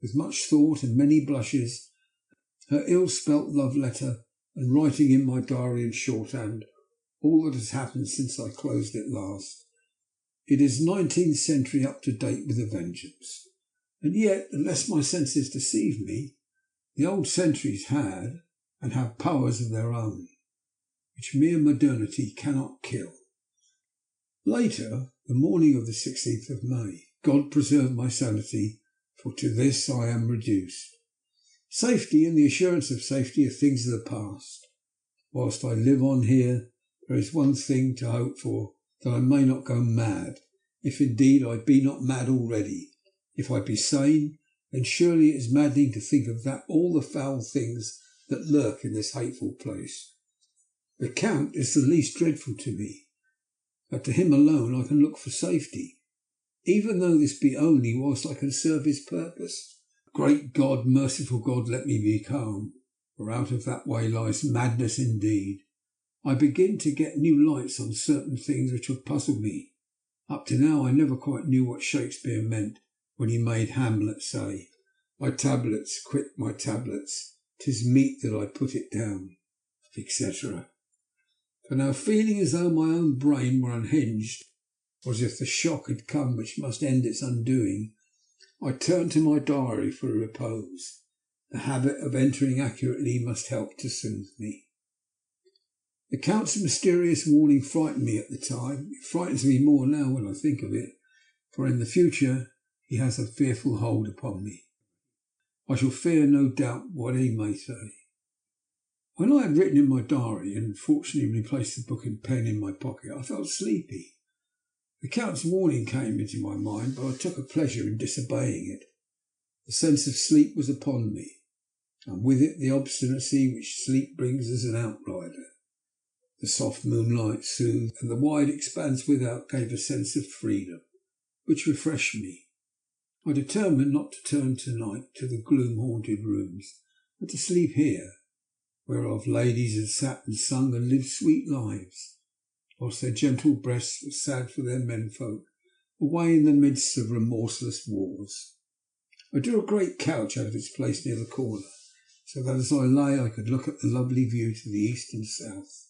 With much thought and many blushes, her ill-spelt love letter, and writing in my diary in shorthand all that has happened since I closed it last. It is 19th century up to date with a vengeance. And yet, unless my senses deceive me, the old centuries had and have powers of their own, which mere modernity cannot kill. Later, the morning of the 16th of May, God preserve my sanity, for to this I am reduced. Safety and the assurance of safety are things of the past. Whilst I live on here, there is one thing to hope for, that I may not go mad, if indeed I be not mad already. If I be sane, then surely it is maddening to think of that all the foul things that lurk in this hateful place. The Count is the least dreadful to me, but to him alone I can look for safety, even though this be only whilst I can serve his purpose. Great God, merciful God, let me be calm, for out of that way lies madness indeed. I begin to get new lights on certain things which have puzzled me. Up to now I never quite knew what Shakespeare meant when he made Hamlet say, "My tablets, quick, my tablets, 'tis meet that I put it down," etc. For now, feeling as though my own brain were unhinged, or as if the shock had come which must end its undoing, I turned to my diary for repose. The habit of entering accurately must help to soothe me. The Count's mysterious warning frightened me at the time. It frightens me more now when I think of it, for in the future he has a fearful hold upon me. I shall fear no doubt what he may say. When I had written in my diary and fortunately replaced the book and pen in my pocket, I felt sleepy. The Count's warning came into my mind, but I took a pleasure in disobeying it. The sense of sleep was upon me, and with it the obstinacy which sleep brings as an outrider. The soft moonlight soothed, and the wide expanse without gave a sense of freedom, which refreshed me. I determined not to turn tonight to the gloom-haunted rooms, but to sleep here, whereof ladies had sat and sung and lived sweet lives, whilst their gentle breasts were sad for their menfolk, away in the midst of remorseless wars. I drew a great couch out of its place near the corner, so that as I lay I could look at the lovely view to the east and south,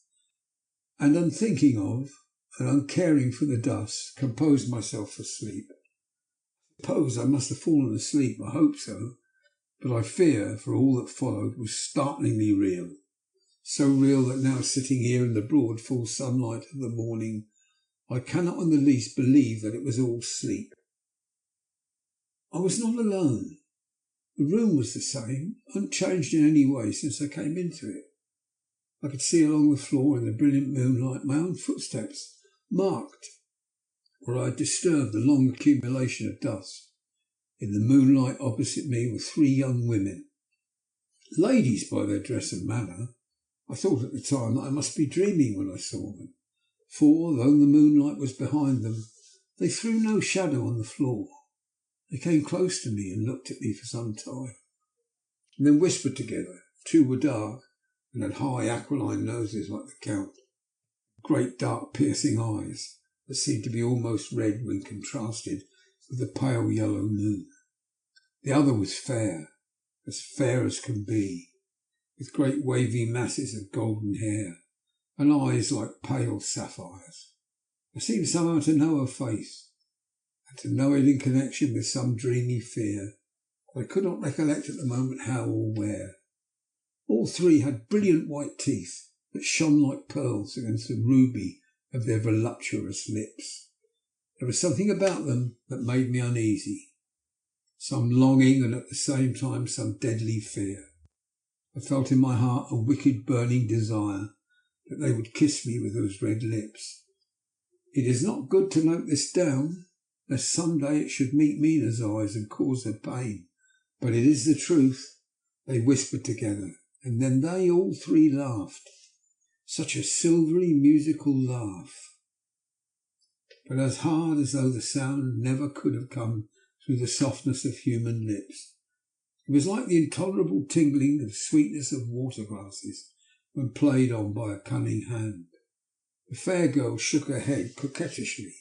and unthinking of and uncaring for the dust, composed myself for sleep. I suppose I must have fallen asleep, I hope so, but I fear, for all that followed was startlingly real, so real that now sitting here in the broad full sunlight of the morning, I cannot in the least believe that it was all sleep. I was not alone. The room was the same, unchanged in any way since I came into it. I could see along the floor in the brilliant moonlight my own footsteps, marked where I had disturbed the long accumulation of dust. In the moonlight opposite me were 3 young women, ladies by their dress and manner. I thought at the time that I must be dreaming when I saw them, for, though the moonlight was behind them, they threw no shadow on the floor. They came close to me and looked at me for some time, and then whispered together. 2 were dark, and had high aquiline noses like the Count, great dark piercing eyes that seemed to be almost red when contrasted with the pale yellow moon. The other was fair as can be, with great wavy masses of golden hair and eyes like pale sapphires. I seemed somehow to know her face, and to know it in connection with some dreamy fear. I could not recollect at the moment how or where. All 3 had brilliant white teeth that shone like pearls against the ruby of their voluptuous lips. There was something about them that made me uneasy, some longing and at the same time some deadly fear. I felt in my heart a wicked burning desire that they would kiss me with those red lips. It is not good to note this down, lest some day it should meet Mina's eyes and cause her pain, but it is the truth. They whispered together, and then they all 3 laughed. Such a silvery musical laugh, but as hard as though the sound never could have come through the softness of human lips. It was like the intolerable tingling of sweetness of water glasses when played on by a cunning hand. The fair girl shook her head coquettishly,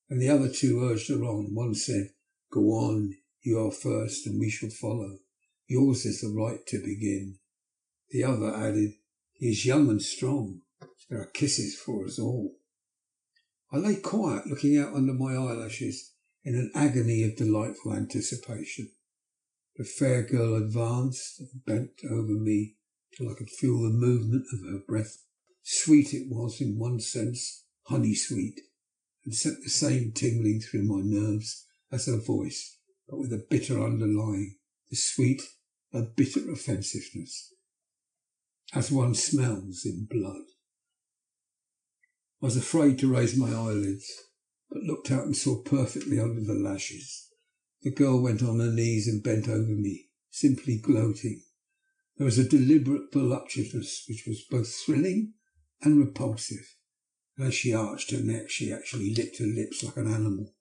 and the other 2 urged her on. One said, "Go on, you are first and we shall follow. Yours is the right to begin." The other added, "He is young and strong." There are kisses for us all. I lay quiet, looking out under my eyelashes in an agony of delightful anticipation. The fair girl advanced and bent over me till I could feel the movement of her breath. Sweet it was in one sense, honey sweet, and sent the same tingling through my nerves as her voice, but with a bitter underlying, the sweet, a bitter offensiveness, as one smells in blood. I was afraid to raise my eyelids, but looked out and saw perfectly under the lashes. The girl went on her knees and bent over me, simply gloating. There was a deliberate voluptuousness which was both thrilling and repulsive, and as she arched her neck she actually licked her lips like an animal,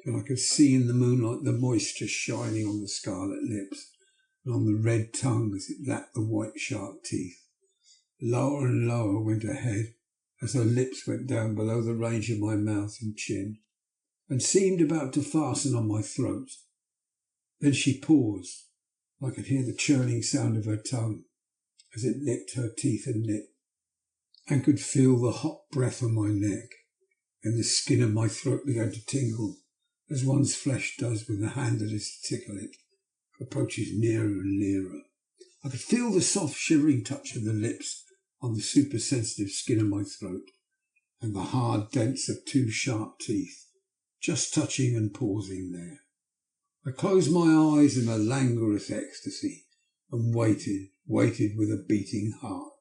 till I could see in the moonlight the moisture shining on the scarlet lips and on the red tongue as it lapped the white sharp teeth. Lower and lower went her head as her lips went down below the range of my mouth and chin, and seemed about to fasten on my throat. Then she paused. I could hear the churning sound of her tongue as it licked her teeth and lip, and could feel the hot breath on my neck, and the skin of my throat began to tingle, as one's flesh does when the hand that is to tickle it approaches nearer and nearer. I could feel the soft shivering touch of the lips on the supersensitive skin of my throat, and the hard dents of two sharp teeth, just touching and pausing there. I closed my eyes in a languorous ecstasy and waited with a beating heart.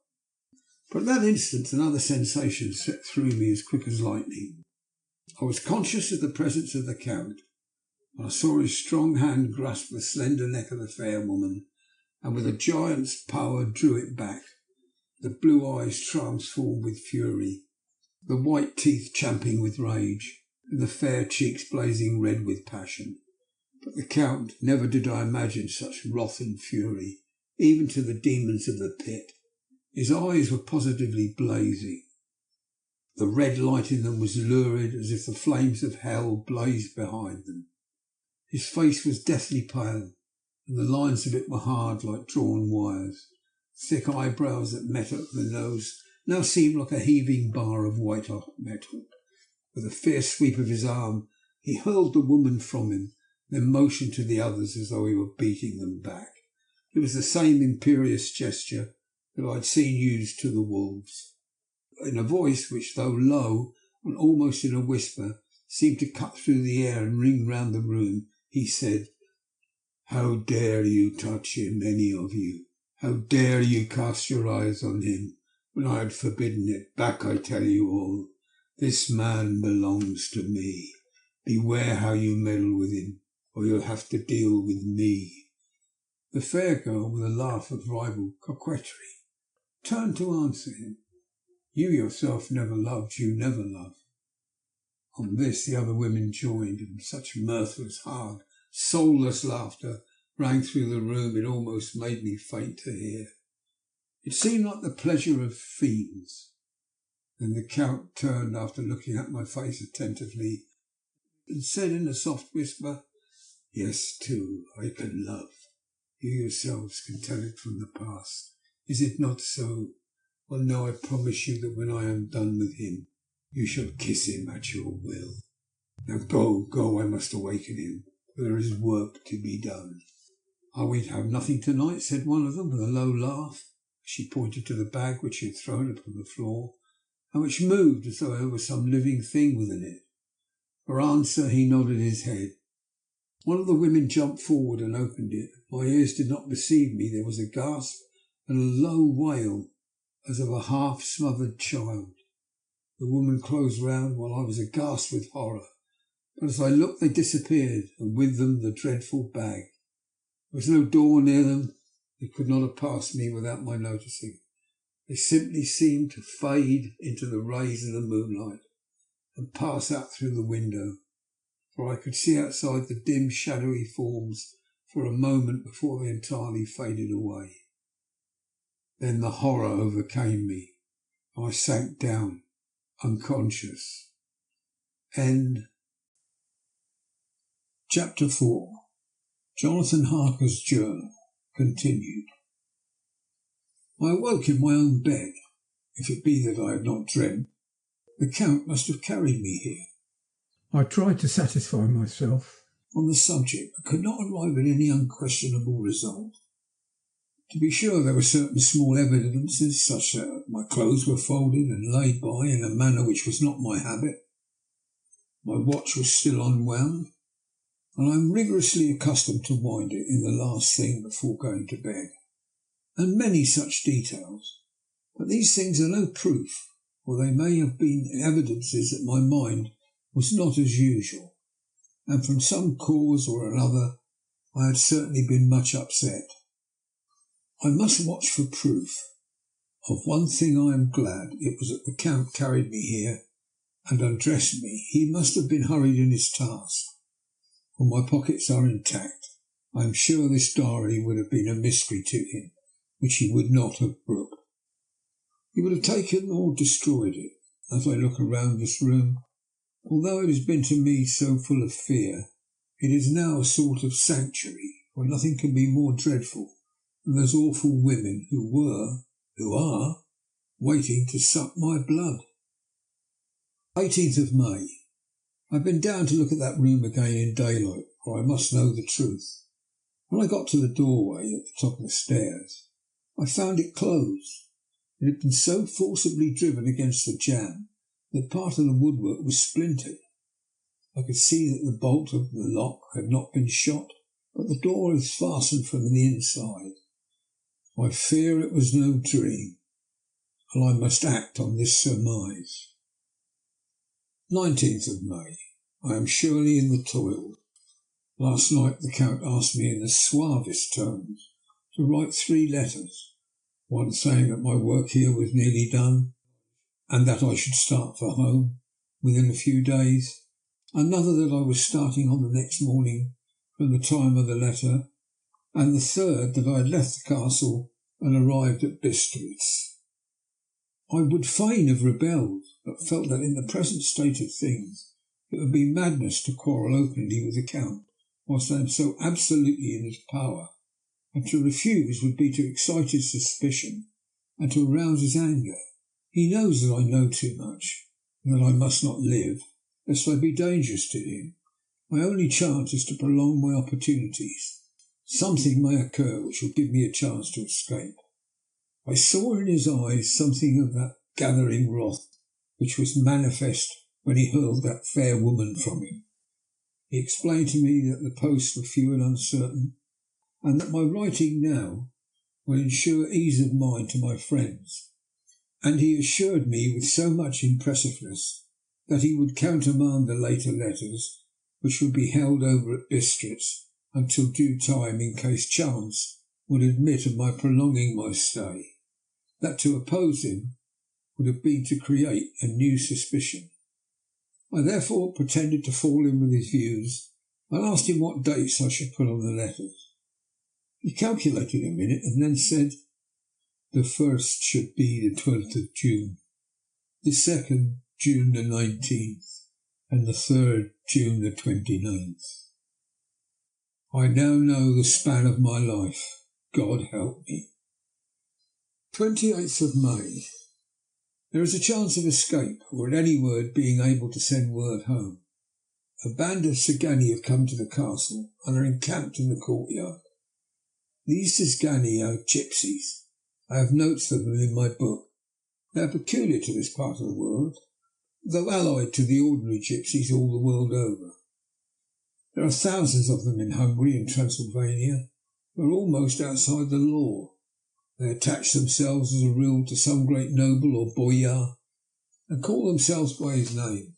But at that instant another sensation swept through me as quick as lightning. I was conscious of the presence of the Count, and I saw his strong hand grasp the slender neck of the fair woman, and with a giant's power drew it back, the blue eyes transformed with fury, the white teeth champing with rage, and the fair cheeks blazing red with passion. But the Count, never did I imagine such wrath and fury, even to the demons of the pit. His eyes were positively blazing. The red light in them was lurid, as if the flames of hell blazed behind them. His face was deathly pale, and the lines of it were hard like drawn wires. Thick eyebrows that met up the nose now seemed like a heaving bar of white-hot metal. With a fierce sweep of his arm, he hurled the woman from him, then motioned to the others as though he were beating them back. It was the same imperious gesture that I had seen used to the wolves. In a voice which, though low and almost in a whisper, seemed to cut through the air and ring round the room, he said, "How dare you touch him, any of you? How dare you cast your eyes on him when I had forbidden it? Back, I tell you all. This man belongs to me. Beware how you meddle with him, or you'll have to deal with me." The fair girl, with a laugh of rival coquetry, turned to answer him. "You yourself never loved, you never love." On this the other women joined, and such mirthless, hard, soulless laughter rang through the room it almost made me faint to hear. It seemed like the pleasure of fiends. Then the Count turned, after looking at my face attentively, and said in a soft whisper, "Yes, too, I can love. You yourselves can tell it from the past. Is it not so? Well, now I promise you that when I am done with him, you shall kiss him at your will. Now go, I must awaken him, for there is work to be done." "Are we to have nothing tonight?" said one of them with a low laugh. She pointed to the bag which she had thrown upon the floor, and which moved as though there was some living thing within it. For answer he nodded his head. One of the women jumped forward and opened it. My ears did not deceive me. There was a gasp and a low wail, as of a half-smothered child. The woman closed round while I was aghast with horror, but as I looked they disappeared, and with them the dreadful bag. There was no door near them. They could not have passed me without my noticing. They simply seemed to fade into the rays of the moonlight and pass out through the window, for I could see outside the dim, shadowy forms for a moment before they entirely faded away. Then the horror overcame me, and I sank down, unconscious. Chapter 4. Jonathan Harker's Journal, continued. I awoke in my own bed. if it be that I have not dreamt, the Count must have carried me here. I tried to satisfy myself on the subject, but could not arrive at any unquestionable result. To be sure, there were certain small evidences, such that my clothes were folded and laid by in a manner which was not my habit. My watch was still unwound, and I am rigorously accustomed to wind it in the last thing before going to bed, and many such details. But these things are no proof, for they may have been evidences that my mind was not as usual, and from some cause or another I had certainly been much upset. I must watch for proof. Of one thing I am glad, it was that the Count carried me here and undressed me. He must have been hurried in his task, for my pockets are intact. I am sure this diary would have been a mystery to him, which he would not have brooked. He would have taken or destroyed it. As I look around this room, although it has been to me so full of fear, it is now a sort of sanctuary, for nothing can be more dreadful than those awful women who are, waiting to suck my blood. 18th of May. I've been down to look at that room again in daylight, for I must know the truth. When I got to the doorway at the top of the stairs, I found it closed. It had been so forcibly driven against the jamb that part of the woodwork was splintered. I could see that the bolt of the lock had not been shot, but the door was fastened from the inside. I fear it was no dream, and I must act on this surmise. 19th of May. I am surely in the toil. Last night the Count asked me in the suavest tones to write 3 letters, one saying that my work here was nearly done, and that I should start for home within a few days, another that I was starting on the next morning from the time of the letter, and the third that I had left the castle and arrived at Bistritz. I would fain have rebelled, but felt that in the present state of things it would be madness to quarrel openly with the Count whilst I am so absolutely in his power, and to refuse would be to excite his suspicion and to arouse his anger. He knows that I know too much, and that I must not live, lest I be dangerous to him. My only chance is to prolong my opportunities. Something may occur which will give me a chance to escape. I saw in his eyes something of that gathering wrath which was manifest when he hurled that fair woman from him. He explained to me that the posts were few and uncertain, and that my writing now will ensure ease of mind to my friends, and he assured me with so much impressiveness that he would countermand the later letters, which would be held over at Bistritz until due time in case chance would admit of my prolonging my stay, that to oppose him would have been to create a new suspicion. I therefore pretended to fall in with his views and asked him what dates I should put on the letters. He calculated a minute and then said, "The first should be the 12th of June, the second June the 19th, and the third June the 29th. I now know the span of my life. God help me." 28th of May. There is a chance of escape, or at any word being able to send word home. A band of Tzigani have come to the castle and are encamped in the courtyard. These Tzigani are gypsies. I have notes of them in my book. They are peculiar to this part of the world, though allied to the ordinary gypsies all the world over. There are thousands of them in Hungary and Transylvania, who are almost outside the law. They attach themselves as a rule to some great noble or boyar, and call themselves by his name.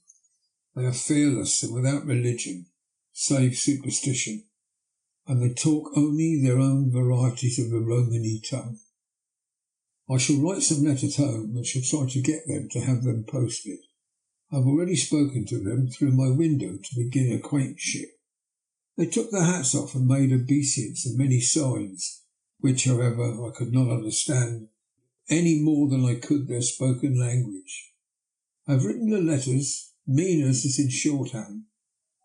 They are fearless and without religion, save superstition, and they talk only their own varieties of the Romany tongue. I shall write some letters home and shall try to get them to have them posted. I have already spoken to them through my window to begin acquaintanceship. They took their hats off and made obeisance and many signs, which, however, I could not understand any more than I could their spoken language. I have written the letters, Mina's is in shorthand,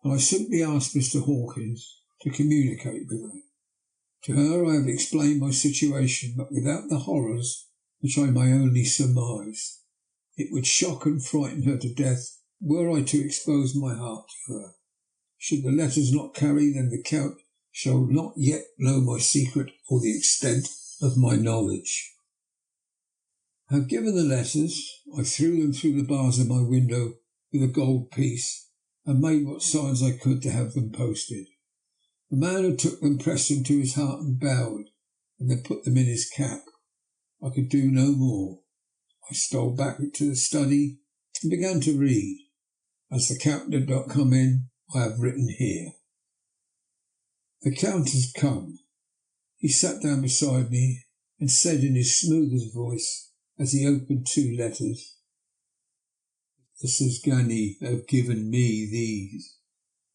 and I simply asked Mr. Hawkins to communicate with her. To her I have explained my situation, but without the horrors which I may only surmise. It would shock and frighten her to death were I to expose my heart to her. Should the letters not carry, then the Count shall not yet know my secret or the extent of my knowledge. Having given the letters, I threw them through the bars of my window with a gold piece and made what signs I could to have them posted. The man who took them pressed them to his heart and bowed, and then put them in his cap. I could do no more. I stole back to the study and began to read. As the Count did not come in, I have written here. The Count has come. He sat down beside me and said in his smoothest voice, as he opened two letters, "The Sisgani have given me these,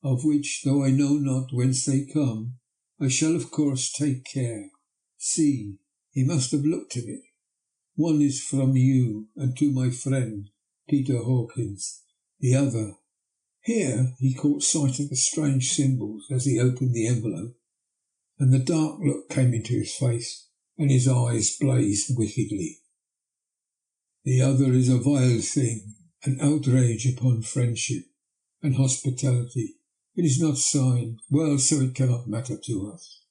of which, though I know not whence they come, I shall of course take care. See, he must have looked at it. One is from you and to my friend, Peter Hawkins. The other—" Here he caught sight of the strange symbols as he opened the envelope, and the dark look came into his face, and his eyes blazed wickedly. "The other is a vile thing, an outrage upon friendship and hospitality. It is not signed. Well, so it cannot matter to us."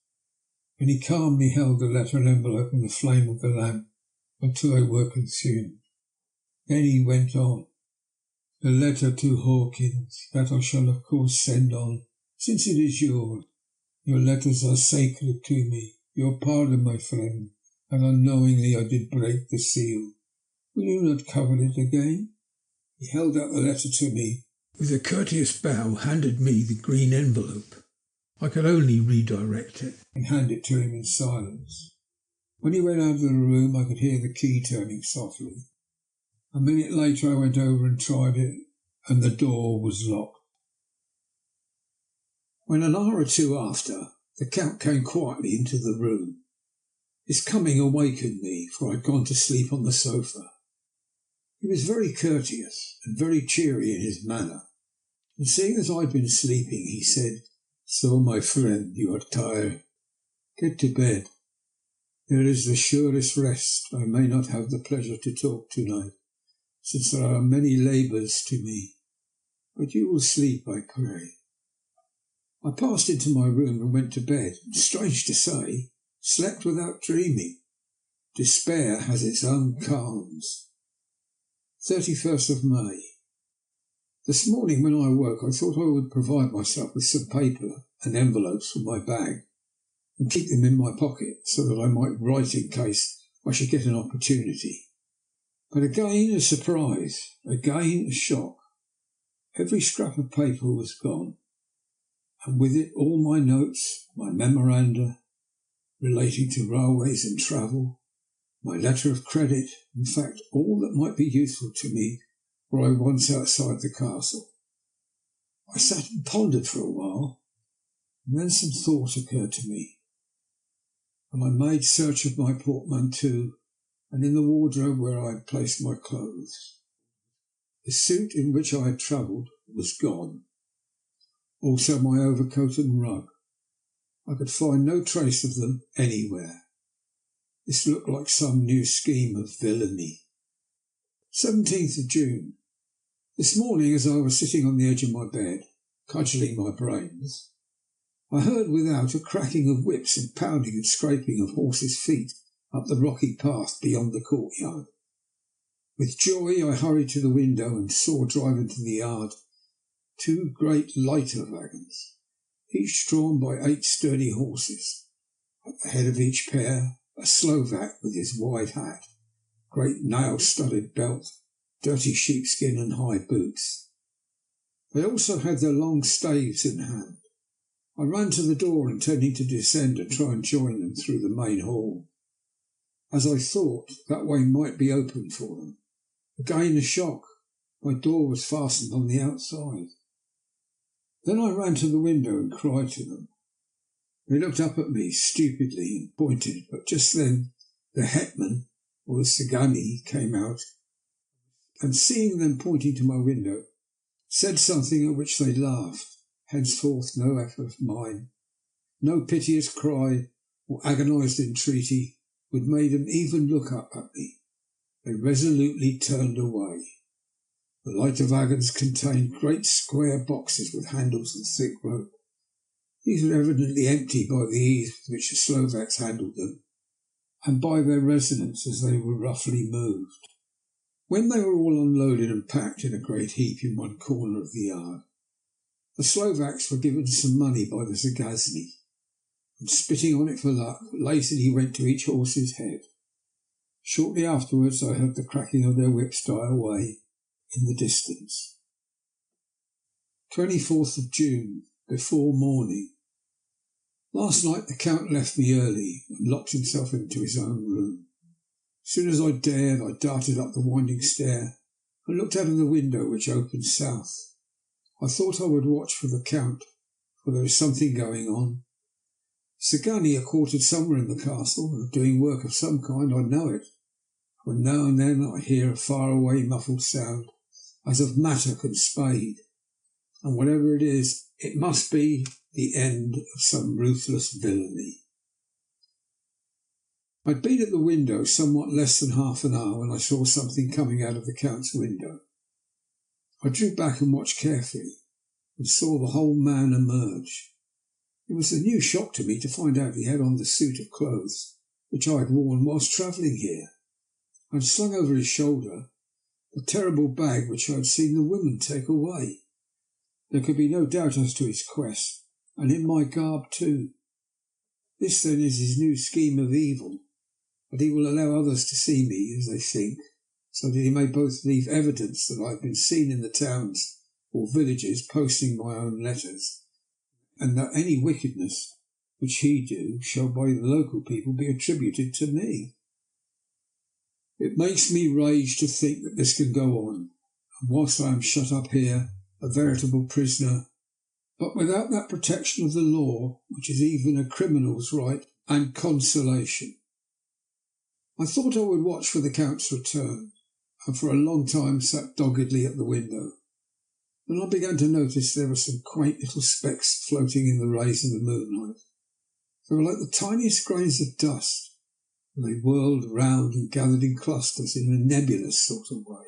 And he calmly held the letter and envelope in the flame of the lamp until they were consumed. Then he went on. "The letter to Hawkins, that I shall of course send on, since it is yours. Your letters are sacred to me. Your pardon, my friend, and unknowingly I did break the seal. Will you not cover it again?" He held out the letter to me. With a courteous bow, handed me the green envelope. I could only redirect it and hand it to him in silence. When he went out of the room, I could hear the key turning softly. A minute later I went over and tried it, and the door was locked. When an hour or two after, the Count came quietly into the room. His coming awakened me, for I had gone to sleep on the sofa. He was very courteous and very cheery in his manner, and seeing that I had been sleeping, he said, "So, my friend, you are tired. Get to bed. There is the surest rest. I may not have the pleasure to talk tonight, since there are many labours to me. But you will sleep, I pray." I passed into my room and went to bed, and, strange to say, slept without dreaming. Despair has its own calms. 31st of May. This morning when I awoke, I thought I would provide myself with some paper and envelopes from my bag and keep them in my pocket so that I might write in case I should get an opportunity. But again a surprise, again a shock. Every scrap of paper was gone, and with it all my notes, my memoranda relating to railways and travel, my letter of credit, in fact, all that might be useful to me were I once outside the castle. I sat and pondered for a while, and then some thought occurred to me, and I made search of my portmanteau and in the wardrobe where I had placed my clothes. The suit in which I had travelled was gone, also my overcoat and rug. I could find no trace of them anywhere. This looked like some new scheme of villainy. 17th of June. This morning, as I was sitting on the edge of my bed, cudgelling my brains, I heard without a cracking of whips and pounding and scraping of horses' feet up the rocky path beyond the courtyard. With joy I hurried to the window and saw drive into the yard two great lighter wagons, each drawn by 8 sturdy horses. At the head of each pair, a Slovak with his wide hat, great nail-studded belt, dirty sheepskin and high boots. They also had their long staves in hand. I ran to the door, intending to descend and try and join them through the main hall. As I thought, that way might be open for them. Again a shock. My door was fastened on the outside. Then I ran to the window and cried to them. They looked up at me stupidly and pointed, but just then the hetman, or the Sagani, came out, and seeing them pointing to my window, said something at which they laughed. Henceforth no effort of mine, no piteous cry or agonized entreaty would make them even look up at me. they resolutely turned away. The lighter wagons contained great square boxes with handles and thick rope. These were evidently empty by the ease with which the Slovaks handled them, and by their resonance as they were roughly moved. When they were all unloaded and packed in a great heap in one corner of the yard, the Slovaks were given some money by the Zagazni, and spitting on it for luck, lazily went to each horse's head. Shortly afterwards I heard the cracking of their whips die away in the distance. 24th of June, before morning. Last night the Count left me early and locked himself into his own room. As soon as I dared, I darted up the winding stair and looked out of the window which opened south. I thought I would watch for the Count, for there is something going on. The Zagani are quartered somewhere in the castle and are doing work of some kind, I know it, for now and then I hear a far-away muffled sound, as of mattock and spade, and whatever it is, it must be the end of some ruthless villainy. I'd been at the window somewhat less than half an hour when I saw something coming out of the Count's window. I drew back and watched carefully, and saw the whole man emerge. It was a new shock to me to find out he had on the suit of clothes which I had worn whilst travelling here, and slung over his shoulder the terrible bag which I had seen the women take away. There could be no doubt as to his quest, and in my garb too. This then is his new scheme of evil, that he will allow others to see me as they think, so that he may both leave evidence that I have been seen in the towns or villages posting my own letters, and that any wickedness which he do shall by the local people be attributed to me. It makes me rage to think that this can go on, and whilst I am shut up here, a veritable prisoner, but without that protection of the law which is even a criminal's right and consolation. I thought I would watch for the Count's return, and for a long time sat doggedly at the window. Then I began to notice there were some quaint little specks floating in the rays of the moonlight. They were like the tiniest grains of dust, and they whirled round and gathered in clusters in a nebulous sort of way.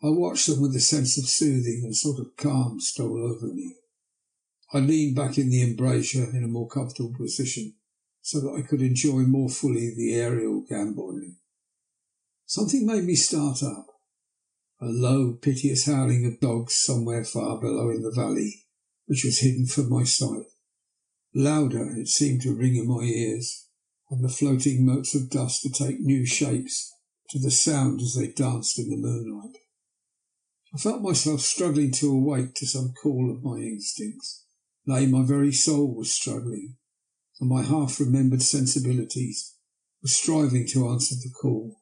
I watched them with a sense of soothing, and a sort of calm stole over me. I leaned back in the embrasure in a more comfortable position, so that I could enjoy more fully the aerial gambolling. Something made me start up. A low, piteous howling of dogs somewhere far below in the valley, which was hidden from my sight. Louder it seemed to ring in my ears, and the floating motes of dust to take new shapes to the sound as they danced in the moonlight. I felt myself struggling to awake to some call of my instincts. Nay, my very soul was struggling, and my half-remembered sensibilities were striving to answer the call.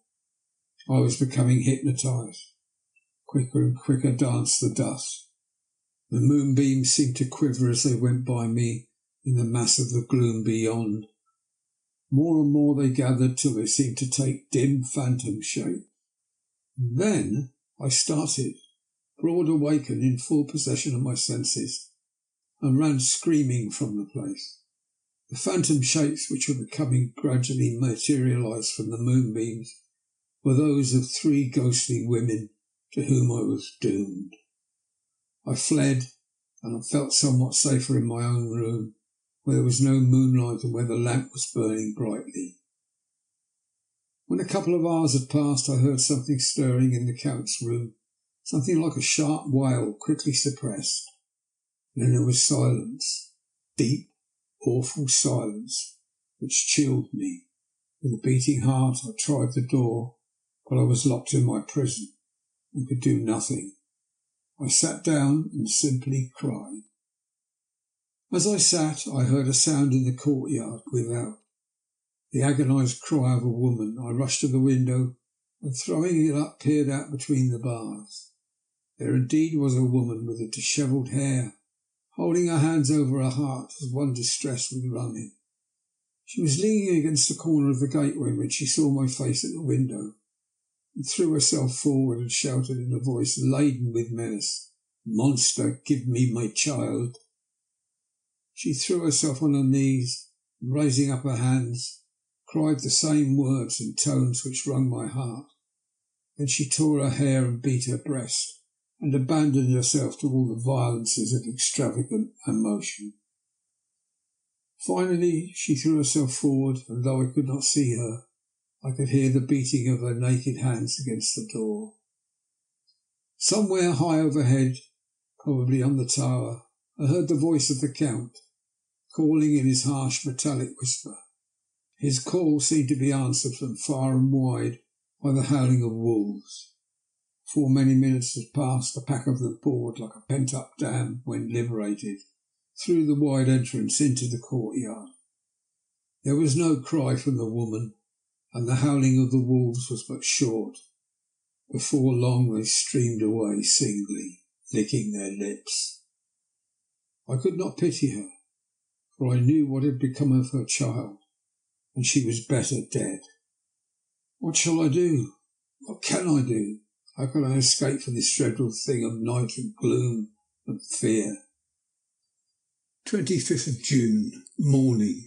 I was becoming hypnotized. Quicker and quicker danced the dust. The moonbeams seemed to quiver as they went by me in the mass of the gloom beyond. More and more they gathered till they seemed to take dim phantom shape. Then I started, broad awake and in full possession of my senses, and ran screaming from the place. The phantom shapes which were becoming gradually materialized from the moonbeams were those of 3 ghostly women to whom I was doomed. I fled, and I felt somewhat safer in my own room, where there was no moonlight and where the lamp was burning brightly. When a couple of hours had passed, I heard something stirring in the Count's room, something like a sharp wail quickly suppressed. And then there was silence, deep, awful silence, which chilled me. With a beating heart I tried the door, but I was locked in my prison and could do nothing. I sat down and simply cried. As I sat, I heard a sound in the courtyard without, the agonized cry of a woman. I rushed to the window and, throwing it up, peered out between the bars. There indeed was a woman with a dishevelled hair, holding her hands over her heart as one distressed with running. She was leaning against the corner of the gateway when she saw my face at the window, and threw herself forward and shouted in a voice laden with menace, "Monster, give me my child." She threw herself on her knees, and raising up her hands, cried the same words in tones which wrung my heart. Then she tore her hair and beat her breast, and abandoned herself to all the violences of extravagant emotion. Finally she threw herself forward, and though I could not see her, I could hear the beating of her naked hands against the door. Somewhere high overhead, probably on the tower, I heard the voice of the Count, calling in his harsh metallic whisper. His call seemed to be answered from far and wide by the howling of wolves. Before many minutes had passed, the pack of them poured like a pent-up dam when liberated, through the wide entrance into the courtyard. There was no cry from the woman, and the howling of the wolves was but short. Before long they streamed away singly, licking their lips. I could not pity her, for I knew what had become of her child, and she was better dead. What shall I do? What can I do? How can I escape from this dreadful thing of night and gloom and fear? 25th of June, morning.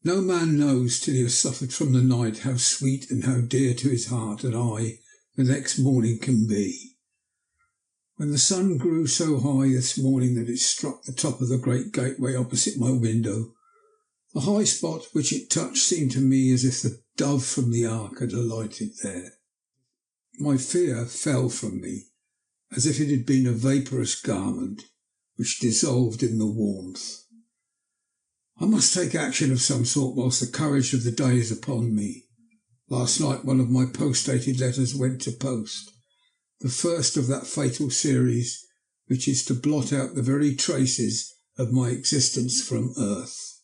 No man knows till he has suffered from the night how sweet and how dear to his heart and eye the next morning can be. When the sun grew so high this morning that it struck the top of the great gateway opposite my window, the high spot which it touched seemed to me as if the dove from the ark had alighted there. My fear fell from me, as if it had been a vaporous garment which dissolved in the warmth. I must take action of some sort whilst the courage of the day is upon me. Last night one of my post-dated letters went to post, the first of that fatal series which is to blot out the very traces of my existence from earth.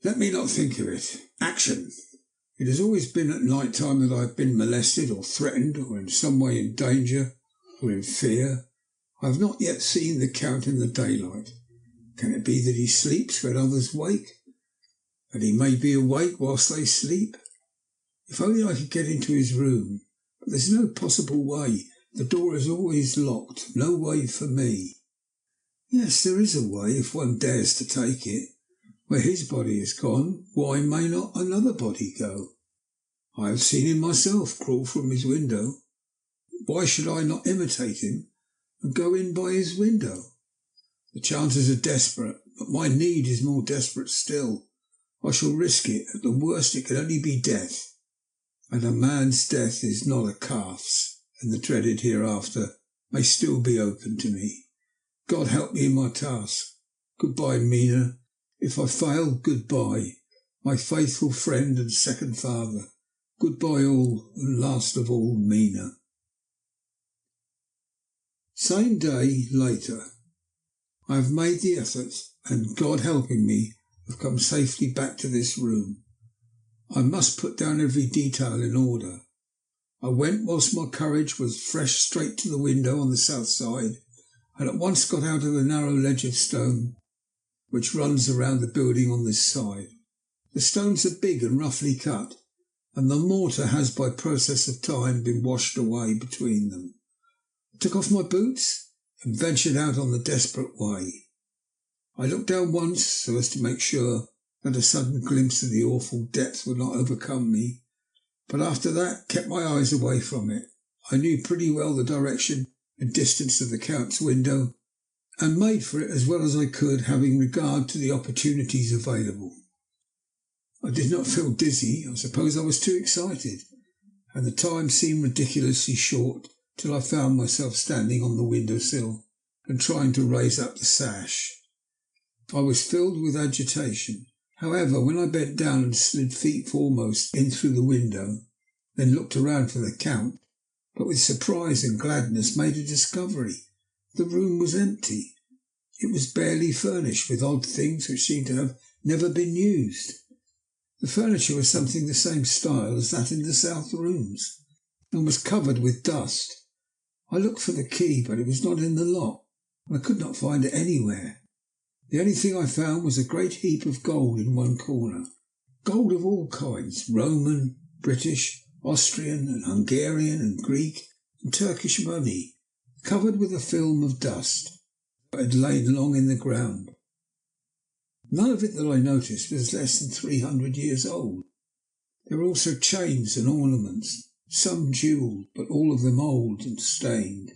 Let me not think of it. Action! It has always been at night time that I have been molested or threatened or in some way in danger or in fear. I have not yet seen the Count in the daylight. Can it be that he sleeps when others wake? That he may be awake whilst they sleep? If only I could get into his room. But there's no possible way. The door is always locked. No way for me. Yes, there is a way if one dares to take it. Where his body is gone, why may not another body go? I have seen him myself crawl from his window. Why should I not imitate him and go in by his window? The chances are desperate, but my need is more desperate still. I shall risk it. At the worst it can only be death. And a man's death is not a calf's, and the dreaded hereafter may still be open to me. God help me in my task. Goodbye, Mina. If I fail, goodbye, my faithful friend and second father. Goodbye all, and last of all, Mina. Same day, later. I have made the effort, and God helping me, have come safely back to this room. I must put down every detail in order. I went whilst my courage was fresh straight to the window on the south side, and at once got out of the narrow ledge of stone which runs around the building on this side. The stones are big and roughly cut, and the mortar has by process of time been washed away between them. I took off my boots and ventured out on the desperate way. I looked down once so as to make sure that a sudden glimpse of the awful depth would not overcome me, but after that kept my eyes away from it. I knew pretty well the direction and distance of the Count's window, and made for it as well as I could, having regard to the opportunities available. I did not feel dizzy. I suppose I was too excited, and the time seemed ridiculously short till I found myself standing on the window-sill and trying to raise up the sash. I was filled with agitation. However, when I bent down and slid feet foremost in through the window, then looked around for the Count, but with surprise and gladness made a discovery. The room was empty. It was barely furnished with odd things which seemed to have never been used. The furniture was something the same style as that in the south rooms, and was covered with dust. I looked for the key, but it was not in the lock, and I could not find it anywhere. The only thing I found was a great heap of gold in one corner. Gold of all kinds, Roman, British, Austrian and Hungarian and Greek and Turkish money, covered with a film of dust that had lain long in the ground. None of it that I noticed was less than 300 years old. There were also chains and ornaments, some jewelled, but all of them old and stained.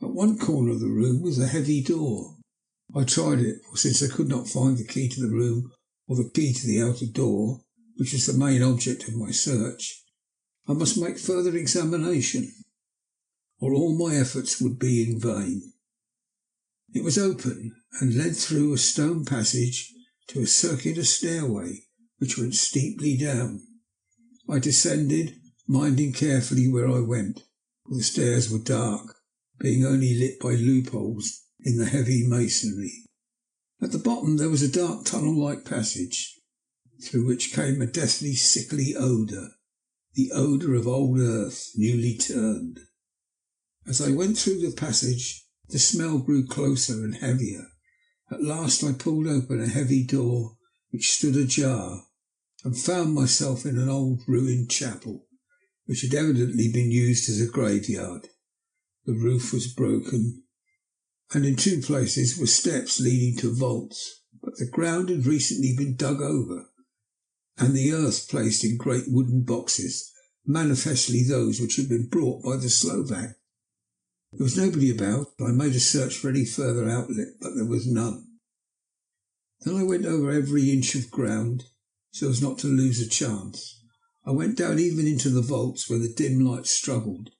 At one corner of the room was a heavy door. I tried it, for since I could not find the key to the room or the key to the outer door, which was the main object of my search, I must make further examination, or all my efforts would be in vain. It was open and led through a stone passage to a circular stairway which went steeply down. I descended, minding carefully where I went, for the stairs were dark, being only lit by loopholes in the heavy masonry. At the bottom there was a dark tunnel-like passage, through which came a deathly sickly odour, the odour of old earth newly turned. As I went through the passage, the smell grew closer and heavier. At last I pulled open a heavy door which stood ajar, and found myself in an old ruined chapel, which had evidently been used as a graveyard. The roof was broken, and in two places were steps leading to vaults, but the ground had recently been dug over, and the earth placed in great wooden boxes, manifestly those which had been brought by the Slovak. There was nobody about. I made a search for any further outlet, but there was none. Then I went over every inch of ground, so as not to lose a chance. I went down even into the vaults where the dim light struggled,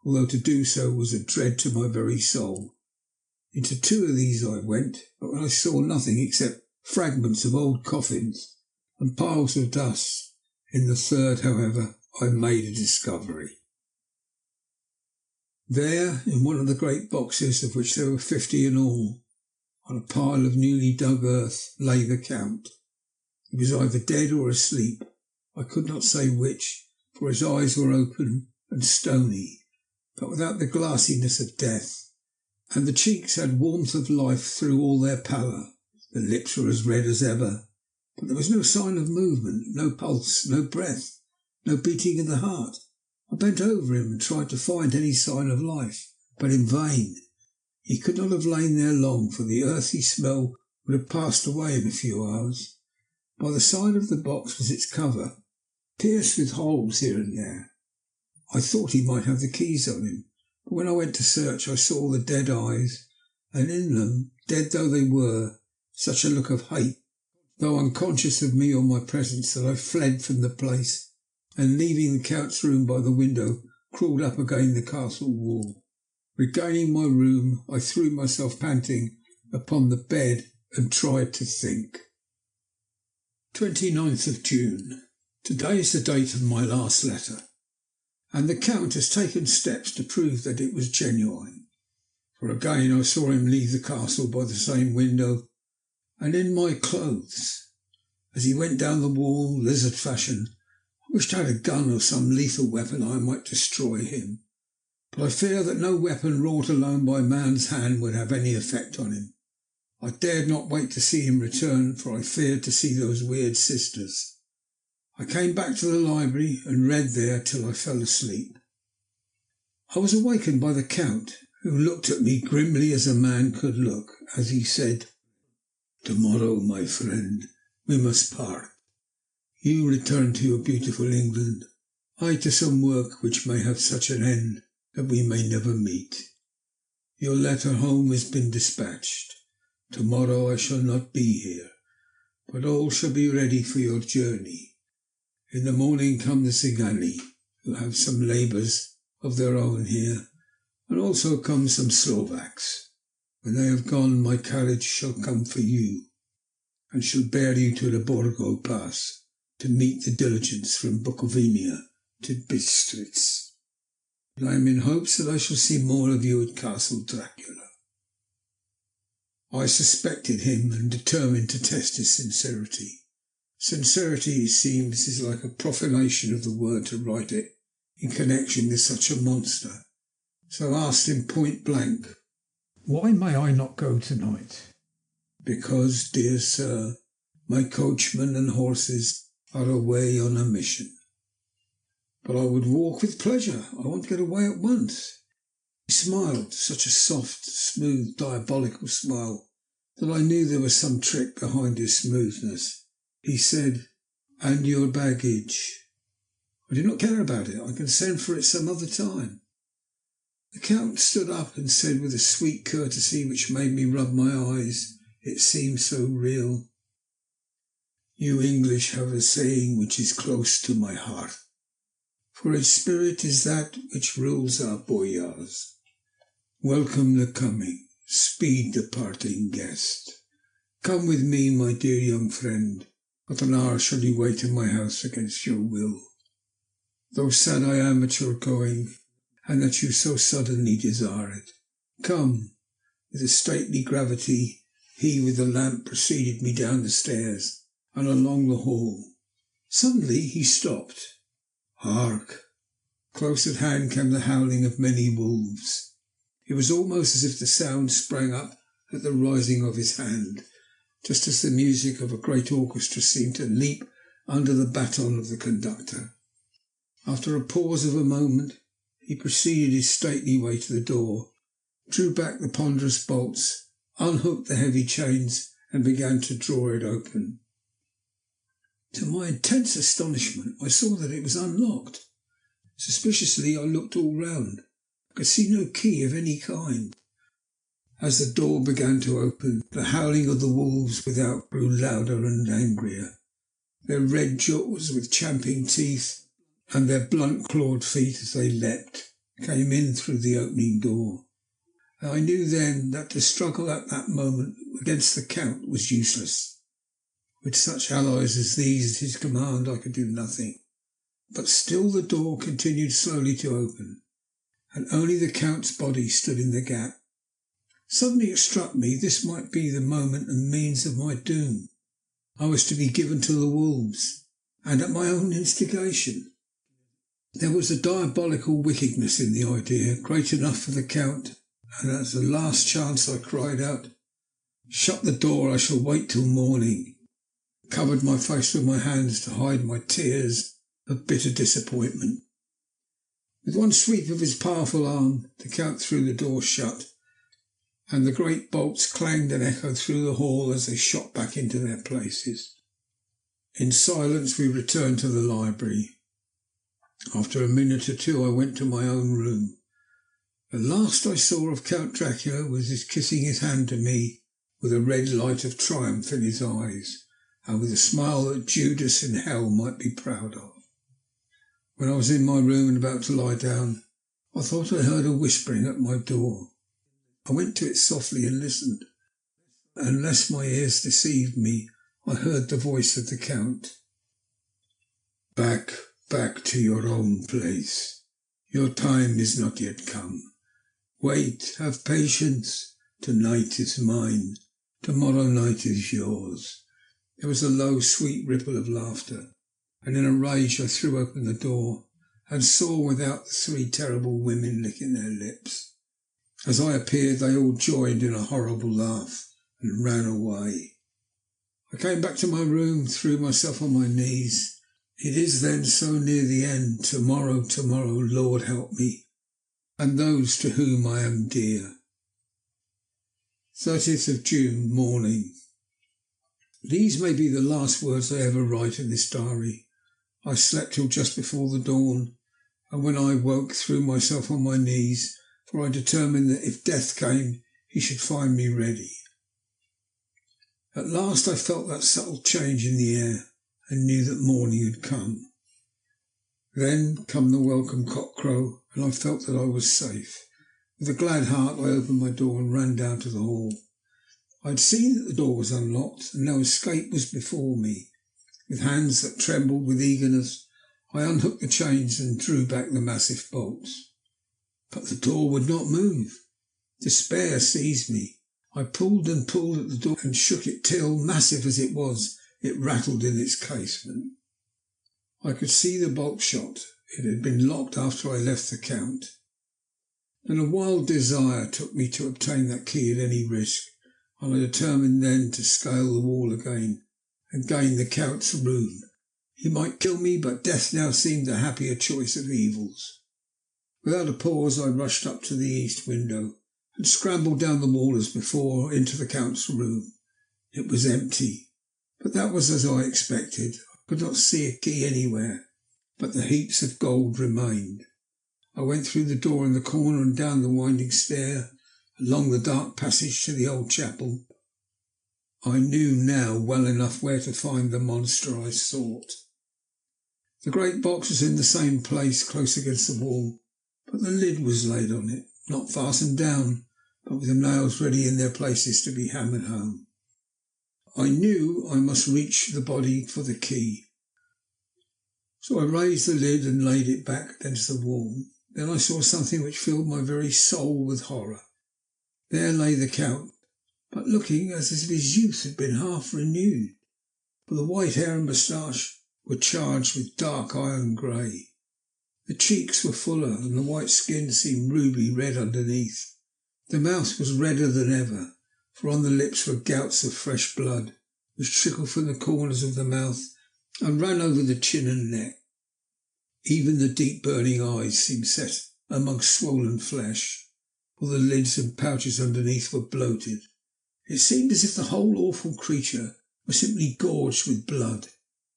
although to do so was a dread to my very soul. Into two of these I went, but I saw nothing except fragments of old coffins and piles of dust. In the third, however, I made a discovery. There, in one of the great boxes, of which there were 50 in all, on a pile of newly dug earth, lay the Count. He was either dead or asleep. I could not say which, for his eyes were open and stony, but without the glassiness of death, and the cheeks had warmth of life through all their pallor. The lips were as red as ever, but there was no sign of movement, no pulse, no breath, no beating of the heart. I bent over him and tried to find any sign of life, but in vain. He could not have lain there long, for the earthy smell would have passed away in a few hours. By the side of the box was its cover, pierced with holes here and there. I thought he might have the keys on him, but when I went to search I saw the dead eyes, and in them, dead though they were, such a look of hate, though unconscious of me or my presence, that I fled from the place, and leaving the Count's room by the window, crawled up against the castle wall. Regaining my room, I threw myself panting upon the bed and tried to think. 29th of June. Today is the date of my last letter, and the Count has taken steps to prove that it was genuine, for again I saw him leave the castle by the same window, and in my clothes. As he went down the wall, lizard fashion, I wished I had a gun or some lethal weapon I might destroy him, but I fear that no weapon wrought alone by man's hand would have any effect on him. I dared not wait to see him return, for I feared to see those weird sisters. I came back to the library and read there till I fell asleep. I was awakened by the Count, who looked at me grimly as a man could look, as he said, "Tomorrow, my friend, we must part. You return to your beautiful England, I to some work which may have such an end that we may never meet. Your letter home has been dispatched. Tomorrow I shall not be here, but all shall be ready for your journey. In the morning come the Cigani, who have some labours of their own here, and also come some Slovaks. When they have gone, my carriage shall come for you, and shall bear you to the Borgo Pass to meet the diligence from Bukovina to Bistritz. I am in hopes that I shall see more of you at Castle Dracula." I suspected him and determined to test his sincerity. Sincerity, it seems, is like a profanation of the word to write it in connection with such a monster. So I asked him point blank, "Why may I not go tonight?" "Because, dear sir, my coachman and horses are away on a mission." "But I would walk with pleasure. I want to get away at once." He smiled, such a soft, smooth, diabolical smile, that I knew there was some trick behind his smoothness. He said, And your baggage? I do not care about it. I can send for it some other time. The Count stood up and said with a sweet courtesy which made me rub my eyes, it seemed so real, "You English have a saying which is close to my heart. For its spirit is that which rules our boyars. Welcome the coming, speed the parting guest. Come with me, my dear young friend. Not an hour shall you wait in my house against your will. Though sad I am at your going, and that you so suddenly desire it. Come." With a stately gravity, he with the lamp preceded me down the stairs and along the hall. Suddenly he stopped. Hark! Close at hand came the howling of many wolves. It was almost as if the sound sprang up at the rising of his hand, just as the music of a great orchestra seemed to leap under the baton of the conductor. After a pause of a moment, he proceeded his stately way to the door, drew back the ponderous bolts, unhooked the heavy chains, and began to draw it open. To my intense astonishment, I saw that it was unlocked. Suspiciously, I looked all round. I could see no key of any kind. As the door began to open, the howling of the wolves without grew louder and angrier. Their red jaws with champing teeth and their blunt-clawed feet as they leapt came in through the opening door. And I knew then that to struggle at that moment against the Count was useless. With such allies as these at his command, I could do nothing. But still the door continued slowly to open, and only the Count's body stood in the gap. Suddenly it struck me this might be the moment and means of my doom. I was to be given to the wolves, and at my own instigation. There was a diabolical wickedness in the idea, great enough for the Count, and as a last chance I cried out, "Shut the door, I shall wait till morning," covered my face with my hands to hide my tears of bitter disappointment. With one sweep of his powerful arm, the Count threw the door shut, and the great bolts clanged and echoed through the hall as they shot back into their places. In silence we returned to the library. After a minute or two I went to my own room. The last I saw of Count Dracula was his kissing his hand to me with a red light of triumph in his eyes, and with a smile that Judas in hell might be proud of. When I was in my room and about to lie down, I thought I heard a whispering at my door. I went to it softly and listened. Unless my ears deceived me, I heard the voice of the Count. Back to your own place. Your time is not yet come. Wait, have patience. Tonight is mine. Tomorrow night is yours." There was a low, sweet ripple of laughter, and in a rage I threw open the door and saw without the three terrible women licking their lips. As I appeared, they all joined in a horrible laugh and ran away. I came back to my room, threw myself on my knees. It is then so near the end. Tomorrow, Lord help me, and those to whom I am dear. 30th of June, morning. These may be the last words I ever write in this diary. I slept till just before the dawn, and when I woke threw myself on my knees, for I determined that if death came, he should find me ready. At last I felt that subtle change in the air, and knew that morning had come. Then come the welcome cockcrow, and I felt that I was safe. With a glad heart I opened my door and ran down to the hall. I had seen that the door was unlocked, and no escape was before me. With hands that trembled with eagerness, I unhooked the chains and drew back the massive bolts. But the door would not move. Despair seized me. I pulled and pulled at the door and shook it till, massive as it was, it rattled in its casement. I could see the bolt shot. It had been locked after I left the Count. Then a wild desire took me to obtain that key at any risk, and I determined then to scale the wall again and gain the Count's room. He might kill me, but death now seemed a happier choice of evils. Without a pause I rushed up to the east window and scrambled down the wall as before into the Count's room. It was empty, but that was as I expected. I could not see a key anywhere, but the heaps of gold remained. I went through the door in the corner and down the winding stair, along the dark passage to the old chapel. I knew now well enough where to find the monster I sought. The great box was in the same place, close against the wall, but the lid was laid on it, not fastened down, but with the nails ready in their places to be hammered home. I knew I must reach the body for the key, so I raised the lid and laid it back against the wall. Then I saw something which filled my very soul with horror. There lay the Count, but looking as if his youth had been half renewed, for the white hair and moustache were charged with dark iron grey. The cheeks were fuller, and the white skin seemed ruby red underneath. The mouth was redder than ever, for on the lips were gouts of fresh blood, which trickled from the corners of the mouth and ran over the chin and neck. Even the deep burning eyes seemed set amongst swollen flesh, for the lids and pouches underneath were bloated. It seemed as if the whole awful creature was simply gorged with blood.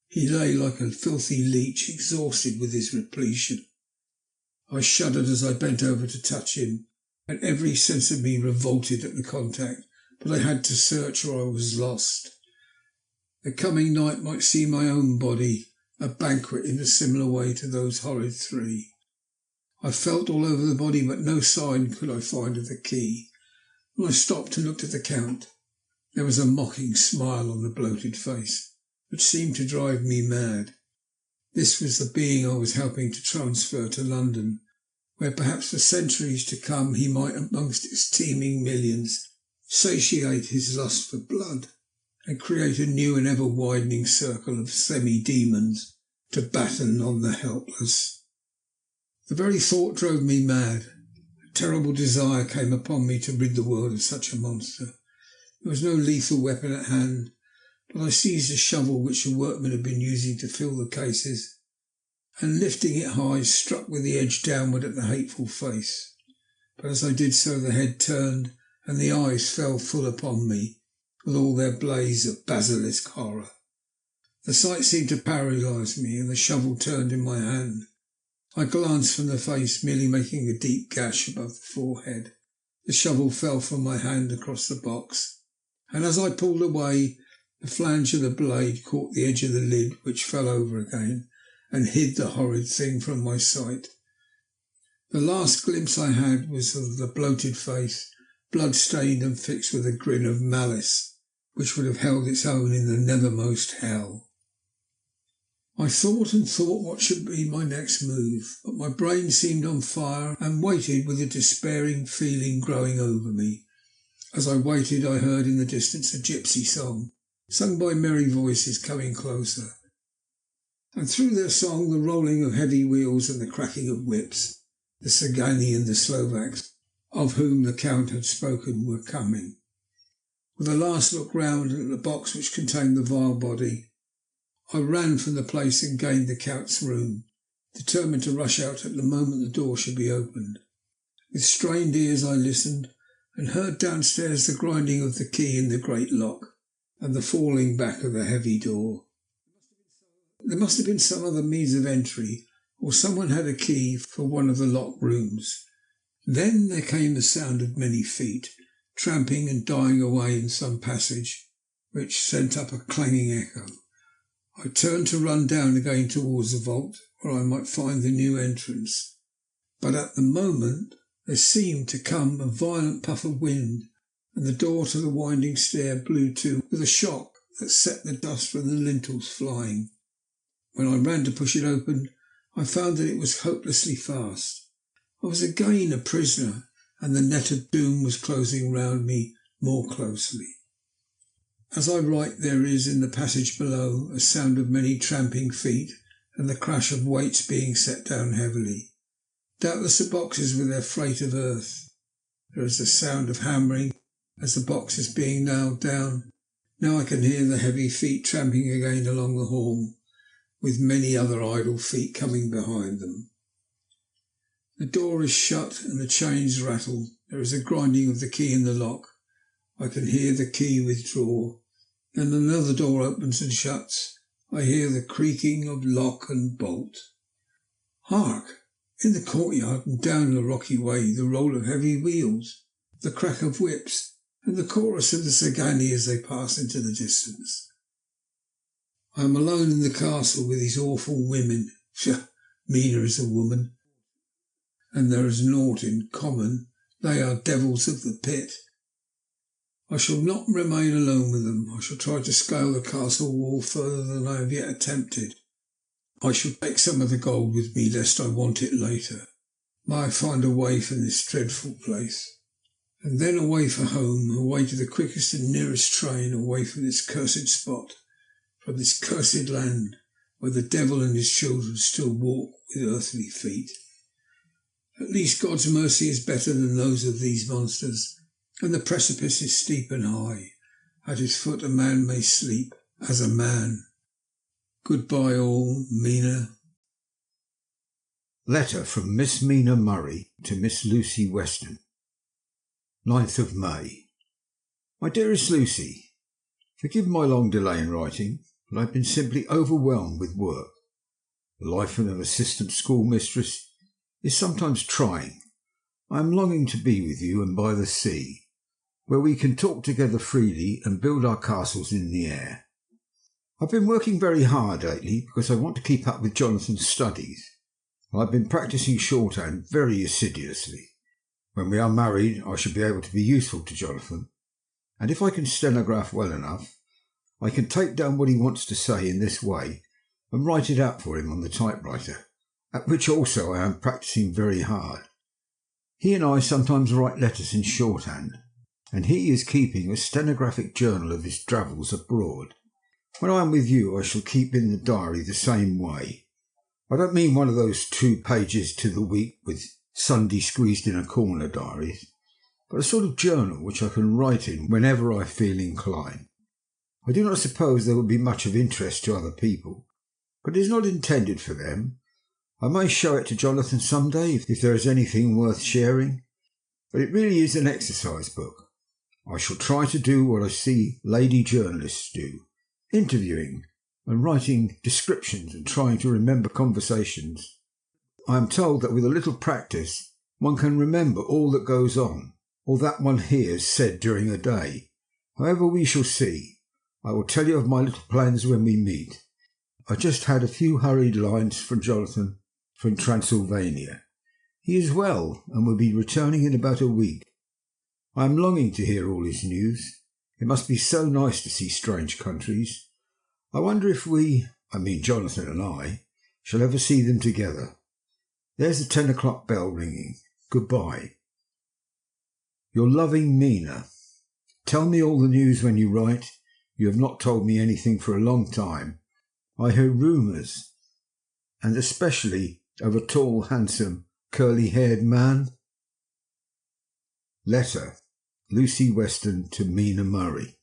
He lay like a filthy leech, exhausted with his repletion. I shuddered as I bent over to touch him, and every sense of me revolted at the contact, but I had to search or I was lost. The coming night might see my own body a banquet in a similar way to those horrid three. I felt all over the body, but no sign could I find of the key. When I stopped and looked at the Count, there was a mocking smile on the bloated face, which seemed to drive me mad. This was the being I was helping to transfer to London, where perhaps for centuries to come he might, amongst its teeming millions, satiate his lust for blood and create a new and ever-widening circle of semi-demons to batten on the helpless. The very thought drove me mad. A terrible desire came upon me to rid the world of such a monster. There was no lethal weapon at hand, but I seized a shovel which the workmen had been using to fill the cases, and lifting it high, struck with the edge downward at the hateful face. But as I did so, the head turned, and the eyes fell full upon me, with all their blaze of basilisk horror. The sight seemed to paralyse me, and the shovel turned in my hand. I glanced from the face, merely making a deep gash above the forehead. The shovel fell from my hand across the box, and as I pulled away, the flange of the blade caught the edge of the lid, which fell over again and hid the horrid thing from my sight. The last glimpse I had was of the bloated face, blood-stained and fixed with a grin of malice, which would have held its own in the nethermost hell. I thought and thought what should be my next move, but my brain seemed on fire and waited with a despairing feeling growing over me. As I waited, I heard in the distance a gypsy song, sung by merry voices coming closer, and through their song the rolling of heavy wheels and the cracking of whips. The Sagani and the Slovaks, of whom the Count had spoken, were coming. With a last look round at the box which contained the vile body, I ran from the place and gained the Count's room, determined to rush out at the moment the door should be opened. With strained ears I listened, and heard downstairs the grinding of the key in the great lock and the falling back of the heavy door. There must have been some other means of entry, or someone had a key for one of the locked rooms. Then there came the sound of many feet, tramping and dying away in some passage, which sent up a clanging echo. I turned to run down again towards the vault, where I might find the new entrance. But at the moment there seemed to come a violent puff of wind, and the door to the winding stair blew to with a shock that set the dust from the lintels flying. When I ran to push it open, I found that it was hopelessly fast. I was again a prisoner, and the net of doom was closing round me more closely. As I write, there is in the passage below a sound of many tramping feet and the crash of weights being set down heavily. Doubtless the boxes with their freight of earth. There is the sound of hammering as the box is being nailed down. Now I can hear the heavy feet tramping again along the hall, with many other idle feet coming behind them. The door is shut and the chains rattle. There is a grinding of the key in the lock. I can hear the key withdraw. Then another door opens and shuts, I hear the creaking of lock and bolt. Hark! In the courtyard and down the rocky way, the roll of heavy wheels, the crack of whips, and the chorus of the Sagani as they pass into the distance. I am alone in the castle with these awful women. Mina is a woman, and there is naught in common. They are devils of the pit. I shall not remain alone with them. I shall try to scale the castle wall further than I have yet attempted. I shall take some of the gold with me, lest I want it later. May I find a way from this dreadful place. And then away for home, away to the quickest and nearest train, away from this cursed spot, from this cursed land, where the devil and his children still walk with earthly feet. At least God's mercy is better than those of these monsters, and the precipice is steep and high. At his foot a man may sleep as a man. Goodbye all, Mina. Letter from Miss Mina Murray to Miss Lucy Weston. 9th of May. My dearest Lucy, forgive my long delay in writing, but I've been simply overwhelmed with work. The life of an assistant schoolmistress is sometimes trying. I am longing to be with you and by the sea, where we can talk together freely and build our castles in the air. I've been working very hard lately because I want to keep up with Jonathan's studies. I've been practising shorthand very assiduously. When we are married, I shall be able to be useful to Jonathan, and if I can stenograph well enough, I can take down what he wants to say in this way and write it out for him on the typewriter, at which also I am practising very hard. He and I sometimes write letters in shorthand, and he is keeping a stenographic journal of his travels abroad. When I am with you, I shall keep in the diary the same way. I don't mean one of those 2 pages to the week with Sunday squeezed in a corner diaries, but a sort of journal which I can write in whenever I feel inclined. I do not suppose there will be much of interest to other people, but it is not intended for them. I may show it to Jonathan some day if there is anything worth sharing, but it really is an exercise book. I shall try to do what I see lady journalists do, interviewing and writing descriptions and trying to remember conversations. I am told that with a little practice one can remember all that goes on, or that one hears said during a day. However, we shall see. I will tell you of my little plans when we meet. I just had a few hurried lines from Jonathan from Transylvania. He is well and will be returning in about a week. I am longing to hear all his news. It must be so nice to see strange countries. I wonder if Jonathan and I, shall ever see them together. There's the 10 o'clock bell ringing. Goodbye. Your loving Mina. Tell me all the news when you write. You have not told me anything for a long time. I hear rumours, and especially of a tall, handsome, curly-haired man. Letter, Lucy Weston to Mina Murray.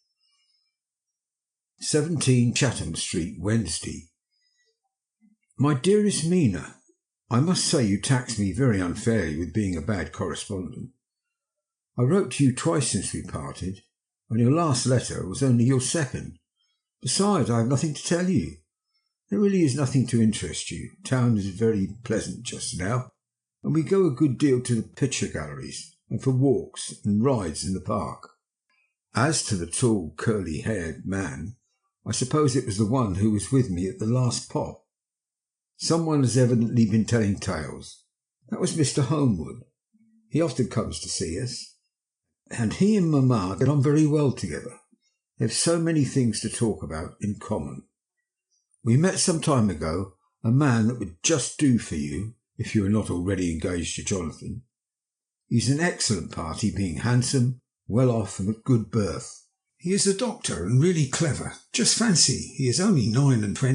17 Chatham Street, Wednesday. My dearest Mina, I must say you tax me very unfairly with being a bad correspondent. I wrote to you twice since we parted, and your last letter was only your second. Besides, I have nothing to tell you. There really is nothing to interest you. Town is very pleasant just now, and we go a good deal to the picture galleries and for walks and rides in the park. As to the tall, curly-haired man, I suppose it was the one who was with me at the last pop. Someone has evidently been telling tales. That was Mr. Homewood. He often comes to see us, and he and Mamma get on very well together. They have so many things to talk about in common. We met some time ago a man that would just do for you, if you are not already engaged to Jonathan. He's an excellent party, being handsome, well off, and of good birth. He is a doctor and really clever. Just fancy, he is only 29, and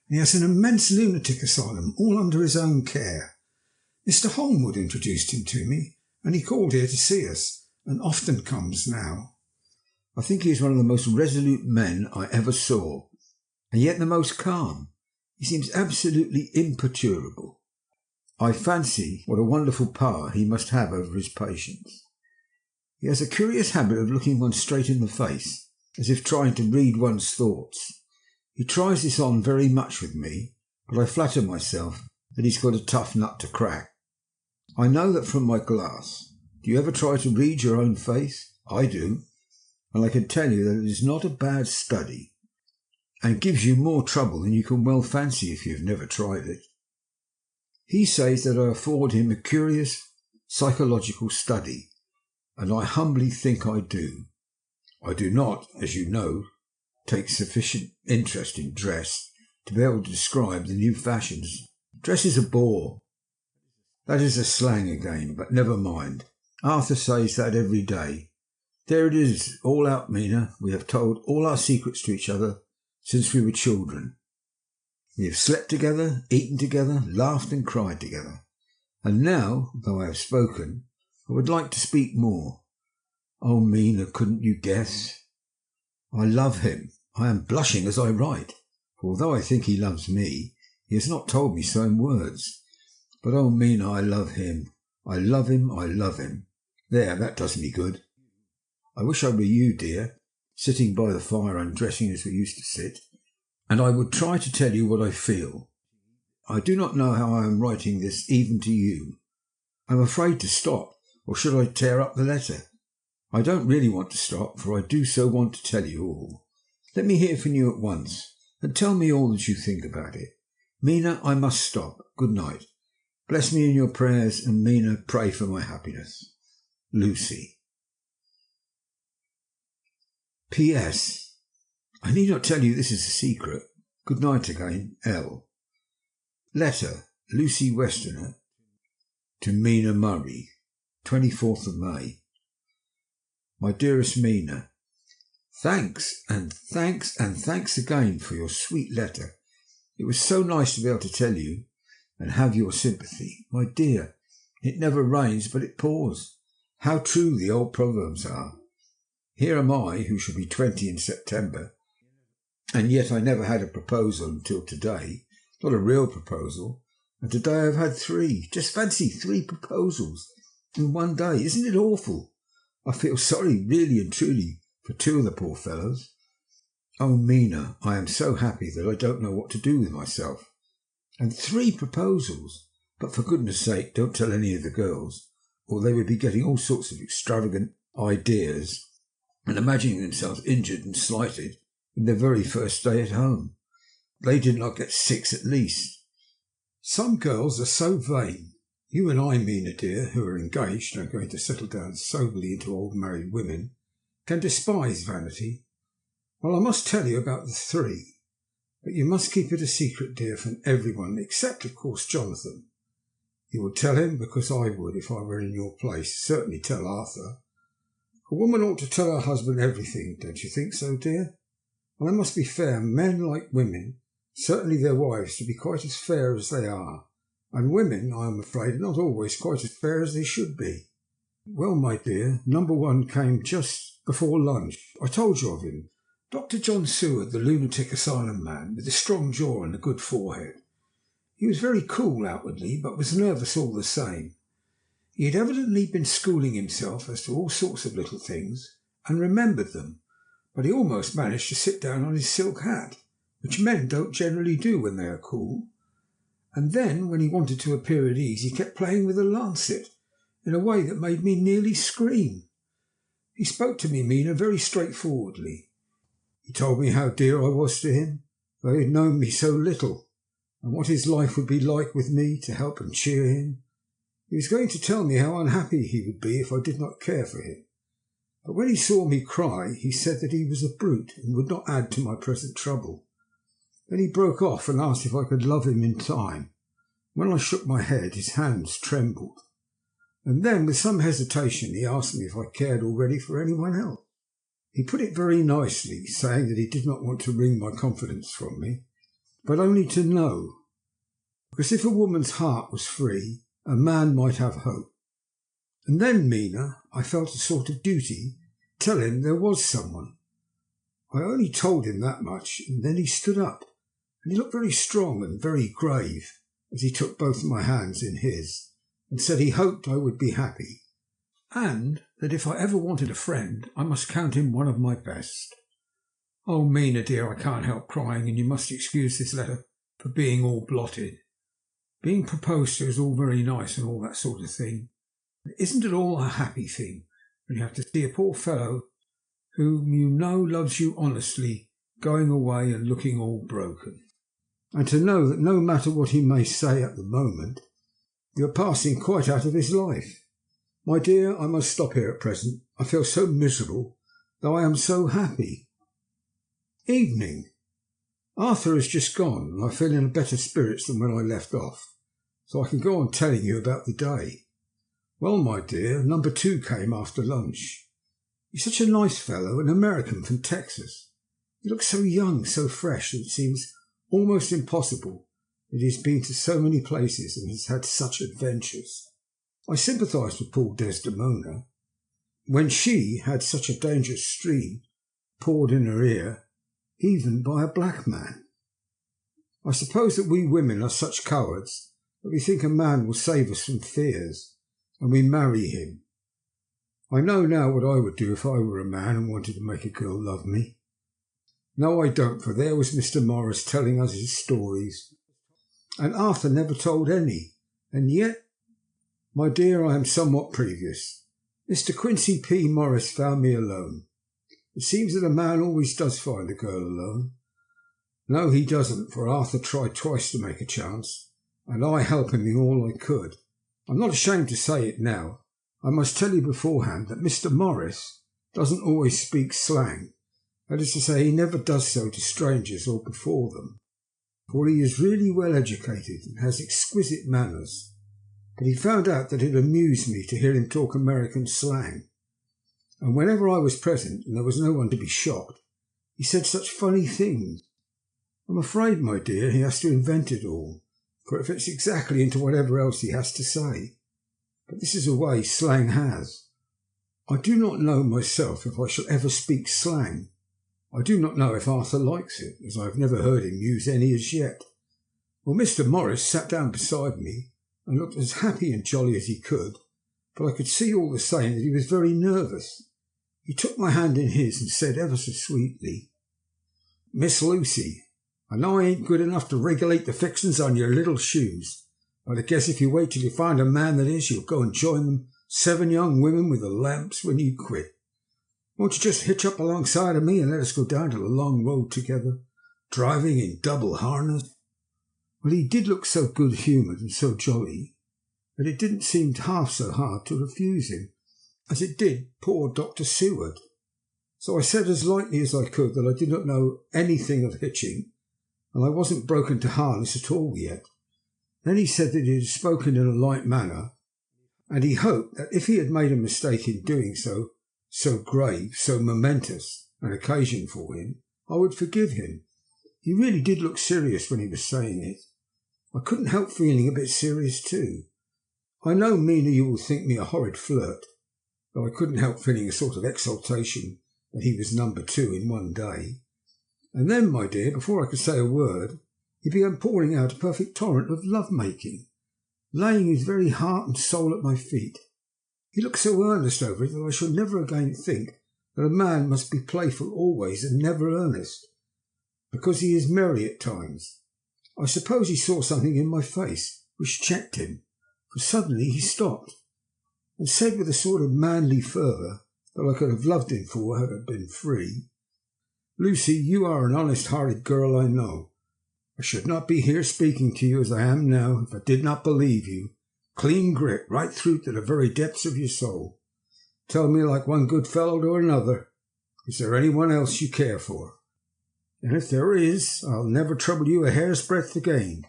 he has an immense lunatic asylum all under his own care. Mr. Homewood introduced him to me, and he called here to see us, and often comes now. I think he is one of the most resolute men I ever saw, and yet the most calm. He seems absolutely imperturbable. I fancy what a wonderful power he must have over his patients. He has a curious habit of looking one straight in the face, as if trying to read one's thoughts. He tries this on very much with me, but I flatter myself that he's got a tough nut to crack. I know that from my glass. Do you ever try to read your own face? I do, and I can tell you that it is not a bad study, and gives you more trouble than you can well fancy if you have never tried it. He says that I afford him a curious psychological study, and I humbly think I do. I do not, as you know, take sufficient interest in dress to be able to describe the new fashions. Dress is a bore. That is a slang again, but never mind. Arthur says that every day. There it is, all out, Mina. We have told all our secrets to each other since we were children. We have slept together, eaten together, laughed and cried together. And now, though I have spoken, I would like to speak more. Oh, Mina, couldn't you guess? I love him. I am blushing as I write, for although I think he loves me, he has not told me so in words. But oh, Mina, I love him. I love him, I love him. There, that does me good. I wish I were you, dear, sitting by the fire undressing as we used to sit, and I would try to tell you what I feel. I do not know how I am writing this even to you. I am afraid to stop, or should I tear up the letter? I don't really want to stop, for I do so want to tell you all. Let me hear from you at once, and tell me all that you think about it. Mina, I must stop. Good night. Bless me in your prayers, and Mina, pray for my happiness. Lucy. P.S. I need not tell you this is a secret. Good night again, L. Letter, Lucy Westerner, to Mina Murray, 24th of May. My dearest Mina, thanks again for your sweet letter. It was so nice to be able to tell you and have your sympathy. My dear, it never rains but it pours. How true the old proverbs are. Here am I, who shall be 20 in September, and yet I never had a proposal until today, not a real proposal, and today I've had 3. Just fancy 3 proposals in one day. Isn't it awful? I feel sorry, really and truly, for 2 of the poor fellows. Oh, Mina, I am so happy that I don't know what to do with myself. And 3 proposals. But for goodness sake, don't tell any of the girls, or they would be getting all sorts of extravagant ideas and imagining themselves injured and slighted in their very first day at home. They did not get 6 at least. Some girls are so vain. You and I, Mina dear, who are engaged and are going to settle down soberly into old married women, can despise vanity. Well, I must tell you about the 3, but you must keep it a secret, dear, from everyone, except, of course, Jonathan. You will tell him, because I would if I were in your place. Certainly tell Arthur. A woman ought to tell her husband everything, don't you think so, dear? And I must be fair. Men, like women, certainly their wives, to be quite as fair as they are. And women, I am afraid, are not always quite as fair as they should be. Well, my dear, number 1 came just before lunch. I told you of him. Dr. John Seward, the lunatic asylum man, with a strong jaw and a good forehead. He was very cool outwardly, but was nervous all the same. He had evidently been schooling himself as to all sorts of little things, and remembered them, but he almost managed to sit down on his silk hat, which men don't generally do when they are cool. And then, when he wanted to appear at ease, he kept playing with a lancet in a way that made me nearly scream. He spoke to me, Mina, very straightforwardly. He told me how dear I was to him, though he had known me so little, and what his life would be like with me to help and cheer him. He was going to tell me how unhappy he would be if I did not care for him. But when he saw me cry, he said that he was a brute and would not add to my present trouble. Then he broke off and asked if I could love him in time. When I shook my head, his hands trembled. And then, with some hesitation, he asked me if I cared already for anyone else. He put it very nicely, saying that he did not want to wring my confidence from me, but only to know. Because if a woman's heart was free, a man might have hope. And then, Mina, I felt a sort of duty to tell him there was someone. I only told him that much, and then he stood up, and he looked very strong and very grave as he took both my hands in his, and said he hoped I would be happy, and that if I ever wanted a friend, I must count him one of my best. Oh, Mina, dear, I can't help crying, and you must excuse this letter for being all blotted. Being proposed to is all very nice and all that sort of thing. But isn't it all a happy thing when you have to see a poor fellow whom you know loves you honestly going away and looking all broken? And to know that no matter what he may say at the moment, you're passing quite out of his life. My dear, I must stop here at present. I feel so miserable, though I am so happy. Evening. Arthur has just gone, and I feel in better spirits than when I left off, so I can go on telling you about the day. Well, my dear, number 2 came after lunch. He's such a nice fellow, an American from Texas. He looks so young, so fresh, that it seems almost impossible that he's been to so many places and has had such adventures. I sympathised with poor Desdemona when she had such a dangerous stream poured in her ear, even by a black man. I suppose that we women are such cowards that we think a man will save us from fears, and we marry him. I know now what I would do if I were a man and wanted to make a girl love me. No, I don't, for there was Mr. Morris telling us his stories, and Arthur never told any, and yet, my dear, I am somewhat previous. Mr. Quincy P. Morris found me alone. It seems that a man always does find a girl alone. No, he doesn't, for Arthur tried twice to make a chance, and I helped him in all I could. I'm not ashamed to say it now. I must tell you beforehand that Mr. Morris doesn't always speak slang. That is to say, he never does so to strangers or before them, for he is really well educated and has exquisite manners. But he found out that it amused me to hear him talk American slang, and whenever I was present and there was no one to be shocked, he said such funny things. I'm afraid, my dear, he has to invent it all, for it fits exactly into whatever else he has to say. But this is a way slang has. I do not know myself if I shall ever speak slang. I do not know if Arthur likes it, as I have never heard him use any as yet. Well, Mr. Morris sat down beside me and looked as happy and jolly as he could, but I could see all the same that he was very nervous. He took my hand in his and said ever so sweetly, "Miss Lucy, I know I ain't good enough to regulate the fixings on your little shoes, but I guess if you wait till you find a man that is, you'll go and join them 7 young women with the lamps when you quit. Won't you just hitch up alongside of me and let us go down to the long road together, driving in double harness?" Well, he did look so good-humoured and so jolly that it didn't seem half so hard to refuse him, as it did poor Dr. Seward. So I said as lightly as I could that I did not know anything of hitching, and I wasn't broken to harness at all yet. Then he said that he had spoken in a light manner, and he hoped that if he had made a mistake in doing so grave, so momentous an occasion for him, I would forgive him. He really did look serious when he was saying it. I couldn't help feeling a bit serious too. I know, Mina, you will think me a horrid flirt, though I couldn't help feeling a sort of exultation that he was number 2 in one day. And then, my dear, before I could say a word, he began pouring out a perfect torrent of love-making, laying his very heart and soul at my feet. He looked so earnest over it that I shall never again think that a man must be playful always and never earnest, because he is merry at times. I suppose he saw something in my face which checked him, for suddenly he stopped and said with a sort of manly fervour that I could have loved him for had it been free, "Lucy, you are an honest-hearted girl, I know. I should not be here speaking to you as I am now if I did not believe you, clean grit, right through to the very depths of your soul. Tell me like one good fellow to another, is there anyone else you care for? And if there is, I'll never trouble you a hair's breadth again,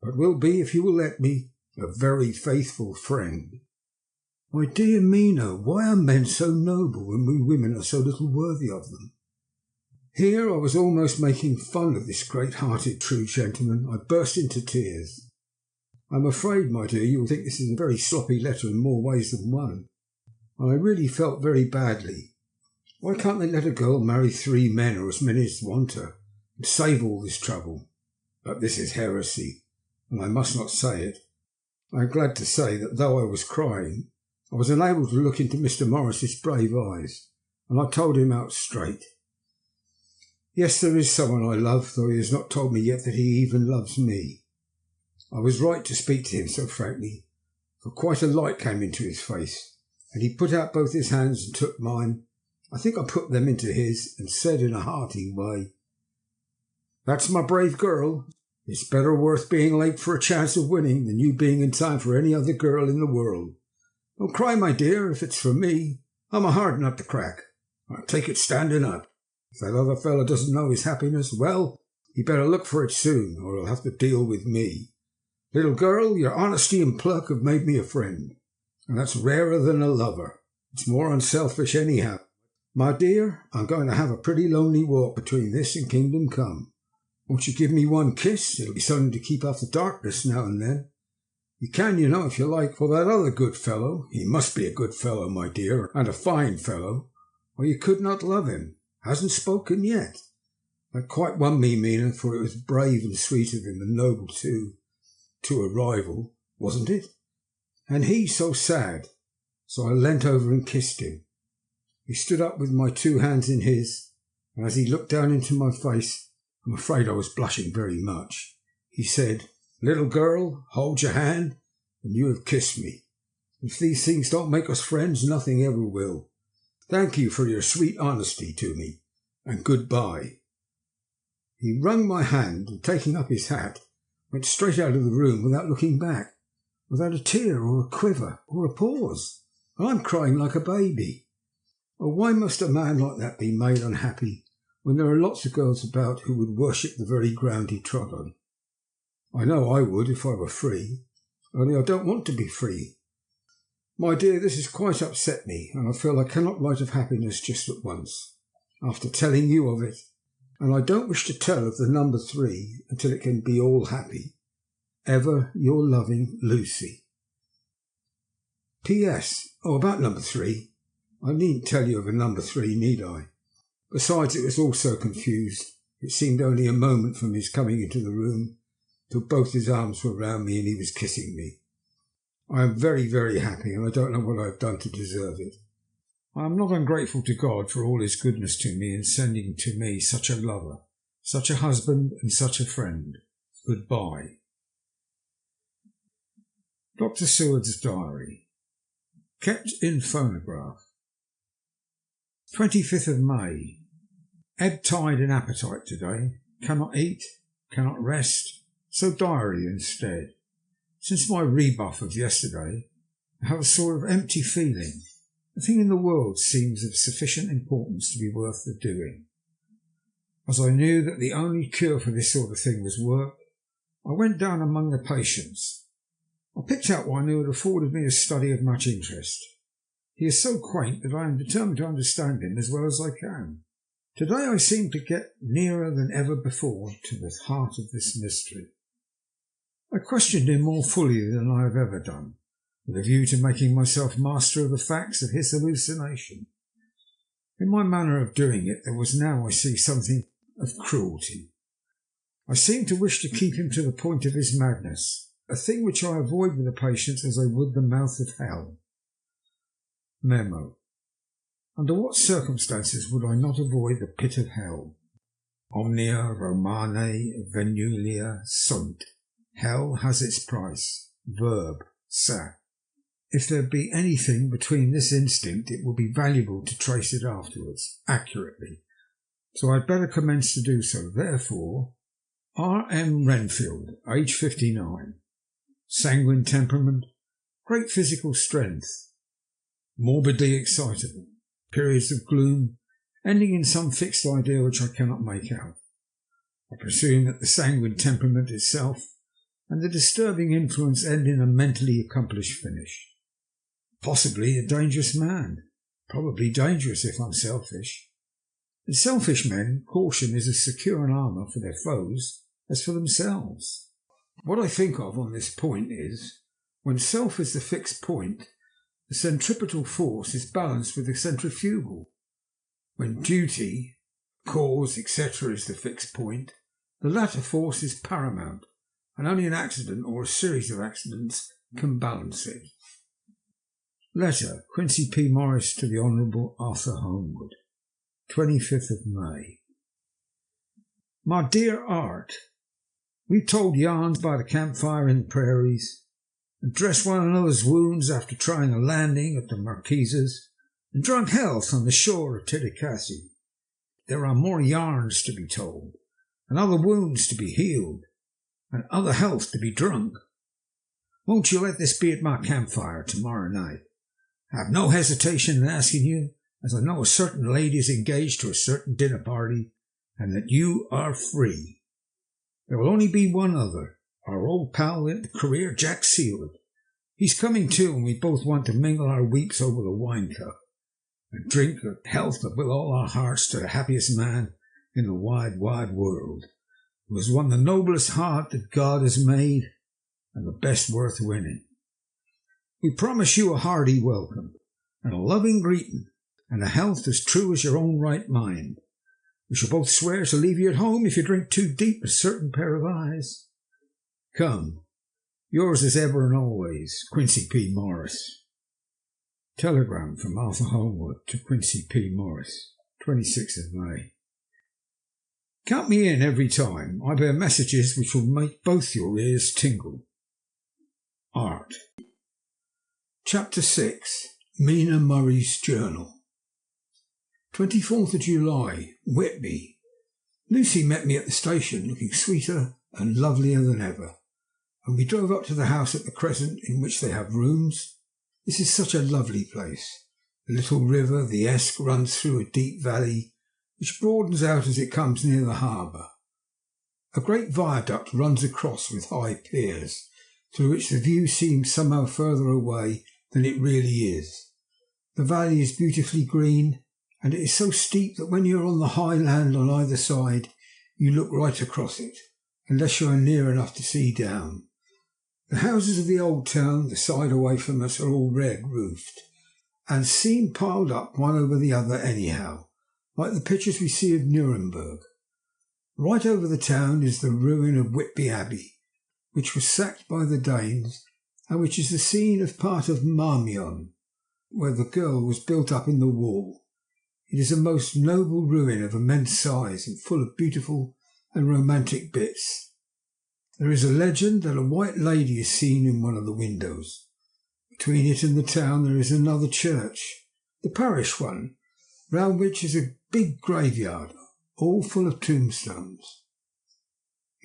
but will be, if you will let me, a very faithful friend." My dear Mina, why are men so noble when we women are so little worthy of them? Here I was almost making fun of this great-hearted true gentleman. I burst into tears. I'm afraid, my dear, you will think this is a very sloppy letter in more ways than one, and I really felt very badly. Why can't they let a girl marry 3 men or as many as want her, and save all this trouble? But this is heresy, and I must not say it. I am glad to say that though I was crying, I was unable to look into Mr. Morris's brave eyes, and I told him out straight. Yes, there is someone I love, though he has not told me yet that he even loves me. I was right to speak to him so frankly, for quite a light came into his face, and he put out both his hands and took mine. I think I put them into his and said in a hearty way, "That's my brave girl. It's better worth being late for a chance of winning than you being in time for any other girl in the world. Don't cry, my dear, if it's for me. I'm a hard nut to crack. I'll take it standing up. If that other fellow doesn't know his happiness, well, he better look for it soon, or he'll have to deal with me. Little girl, your honesty and pluck have made me a friend, and that's rarer than a lover. It's more unselfish anyhow. My dear, I'm going to have a pretty lonely walk between this and Kingdom Come. Won't you give me one kiss? It'll be something to keep off the darkness now and then. You can, you know, if you like, for that other good fellow. He must be a good fellow, my dear, and a fine fellow, or you could not love him. Hasn't spoken yet. That quite won me, Mina, for it was brave and sweet of him, and noble too, to a rival, wasn't it? And he so sad. So I leant over and kissed him. He stood up with my 2 hands in his, and as he looked down into my face, I'm afraid I was blushing very much, he said, "Little girl, hold your hand, and you have kissed me. If these things don't make us friends, nothing ever will. Thank you for your sweet honesty to me, and goodbye." He wrung my hand, and taking up his hat, went straight out of the room without looking back, without a tear or a quiver or a pause. And I'm crying like a baby. Oh, why must a man like that be made unhappy when there are lots of girls about who would worship the very ground he trod on? I know I would if I were free, only I don't want to be free. My dear, this has quite upset me, and I feel I cannot write of happiness just at once, after telling you of it, and I don't wish to tell of the number 3 until it can be all happy. Ever your loving Lucy. P.S. Oh, about number 3. I needn't tell you of a number 3, need I? Besides, it was all so confused. It seemed only a moment from his coming into the room till both his arms were round me and he was kissing me. I am very, very happy, and I don't know what I have done to deserve it. I am not ungrateful to God for all his goodness to me in sending to me such a lover, such a husband, and such a friend. Goodbye. Dr. Seward's Diary. Kept in phonograph. 25th of May. Ebb tide in appetite today. Cannot eat, cannot rest, so diary instead. Since my rebuff of yesterday, I have a sort of empty feeling. Nothing in the world seems of sufficient importance to be worth the doing. As I knew that the only cure for this sort of thing was work, I went down among the patients. I picked out one who had afforded me a study of much interest. He is so quaint that I am determined to understand him as well as I can. Today I seem to get nearer than ever before to the heart of this mystery. I questioned him more fully than I have ever done, with a view to making myself master of the facts of his hallucination. In my manner of doing it there was now, I see, something of cruelty. I seemed to wish to keep him to the point of his madness, a thing which I avoid with the patients as I would the mouth of hell. Memo. Under what circumstances would I not avoid the pit of hell? Omnia Romane venulia sunt. Hell has its price. Verb. Sat. If there be anything between this instinct, it will be valuable to trace it afterwards, accurately. So I had better commence to do so. Therefore, R.M. Renfield, age 59. Sanguine temperament. Great physical strength. Morbidly excitable. Periods of gloom, ending in some fixed idea which I cannot make out. I presume that the sanguine temperament itself and the disturbing influence end in a mentally accomplished finish. Possibly a dangerous man. Probably dangerous if unselfish. In selfish men, caution is as secure an armour for their foes as for themselves. What I think of on this point is, when self is the fixed point, the centripetal force is balanced with the centrifugal. When duty, cause, etc. is the fixed point, the latter force is paramount, and only an accident or a series of accidents can balance it. Letter, Quincy P. Morris to the Honourable Arthur Holmwood, 25th of May. My dear Art, we told yarns by the campfire in the prairies, and dressed one another's wounds after trying a landing at the Marquises, and drunk health on the shore of Titicaca. There are more yarns to be told, and other wounds to be healed, and other health to be drunk. Won't you let this be at my campfire tomorrow night? I have no hesitation in asking you, as I know a certain lady is engaged to a certain dinner party, and that you are free. There will only be one other, our old pal in the career, Jack Seaward. He's coming too, and we both want to mingle our weeks over the wine cup, and drink a health with all our hearts to the happiest man in the wide, wide world, who has won the noblest heart that God has made, and the best worth winning. We promise you a hearty welcome, and a loving greeting, and a health as true as your own right mind. We shall both swear to leave you at home if you drink too deep a certain pair of eyes. Come, yours as ever and always, Quincy P. Morris. Telegram from Arthur Holmwood to Quincy P. Morris, 26th of May. Count me in every time. I bear messages which will make both your ears tingle. Art. Chapter 6. Mina Murray's Journal. 24th of July, Whitby. Lucy met me at the station, looking sweeter and lovelier than ever, and we drove up to the house at the Crescent in which they have rooms. This is such a lovely place. The little river, the Esk, runs through a deep valley, which broadens out as it comes near the harbour. A great viaduct runs across with high piers, through which the view seems somehow further away than it really is. The valley is beautifully green, and it is so steep that when you are on the high land on either side, you look right across it, unless you are near enough to see down. The houses of the old town, the side away from us, are all red-roofed, and seem piled up one over the other anyhow, like the pictures we see of Nuremberg. Right over the town is the ruin of Whitby Abbey, which was sacked by the Danes, and which is the scene of part of Marmion, where the girl was built up in the wall. It is a most noble ruin of immense size and full of beautiful and romantic bits. There is a legend that a white lady is seen in one of the windows. Between it and the town there is another church, the parish one, round which is a big graveyard, all full of tombstones.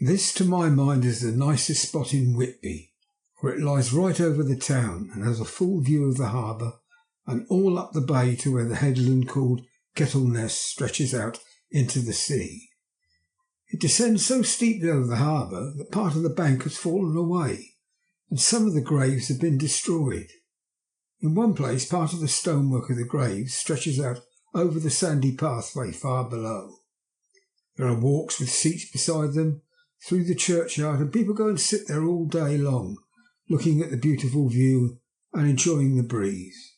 This, to my mind, is the nicest spot in Whitby, for it lies right over the town and has a full view of the harbour and all up the bay to where the headland called Kettleness stretches out into the sea. It descends so steeply over the harbour that part of the bank has fallen away, and some of the graves have been destroyed. In one place, part of the stonework of the graves stretches out over the sandy pathway far below. There are walks with seats beside them through the churchyard, and people go and sit there all day long, looking at the beautiful view and enjoying the breeze.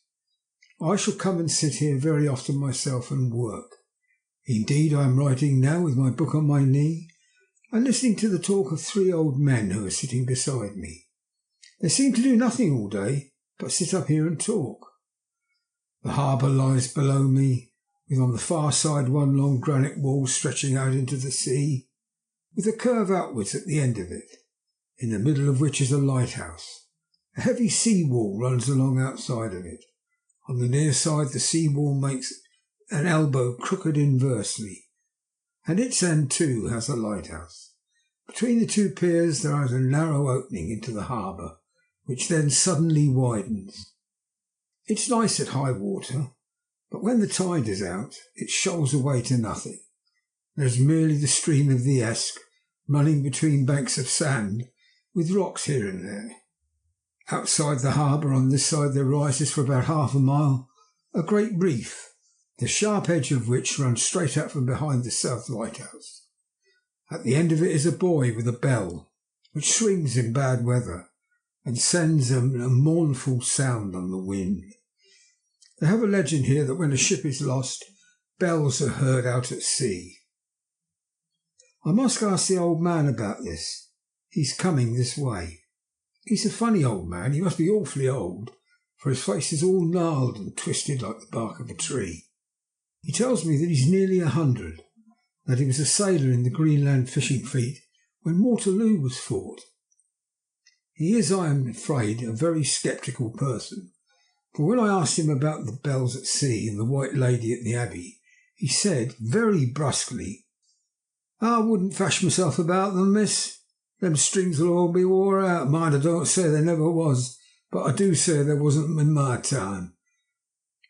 I shall come and sit here very often myself and work. Indeed, I am writing now with my book on my knee and listening to the talk of three old men who are sitting beside me. They seem to do nothing all day but sit up here and talk. The harbour lies below me, with on the far side one long granite wall stretching out into the sea, with a curve outwards at the end of it, in the middle of which is a lighthouse. A heavy sea wall runs along outside of it. On the near side the sea wall makes an elbow crooked inversely, and its end too has a lighthouse. Between the two piers there is a narrow opening into the harbour, which then suddenly widens. It's nice at high water, but when the tide is out it shoals away to nothing. There is merely the stream of the Esk running between banks of sand with rocks here and there. Outside the harbour on this side there rises for about half a mile a great reef, the sharp edge of which runs straight out from behind the south lighthouse. At the end of it is a buoy with a bell, which swings in bad weather and sends a mournful sound on the wind. They have a legend here that when a ship is lost, bells are heard out at sea. I must ask the old man about this. He's coming this way. He's a funny old man. He must be awfully old, for his face is all gnarled and twisted like the bark of a tree. He tells me that he's nearly 100, that he was a sailor in the Greenland fishing fleet when Waterloo was fought. He is, I am afraid, a very sceptical person, for when I asked him about the bells at sea and the White Lady at the Abbey, he said very brusquely, "I wouldn't fash myself about them, miss. Them strings will all be wore out. Mind, I don't say there never was, but I do say there wasn't in my time.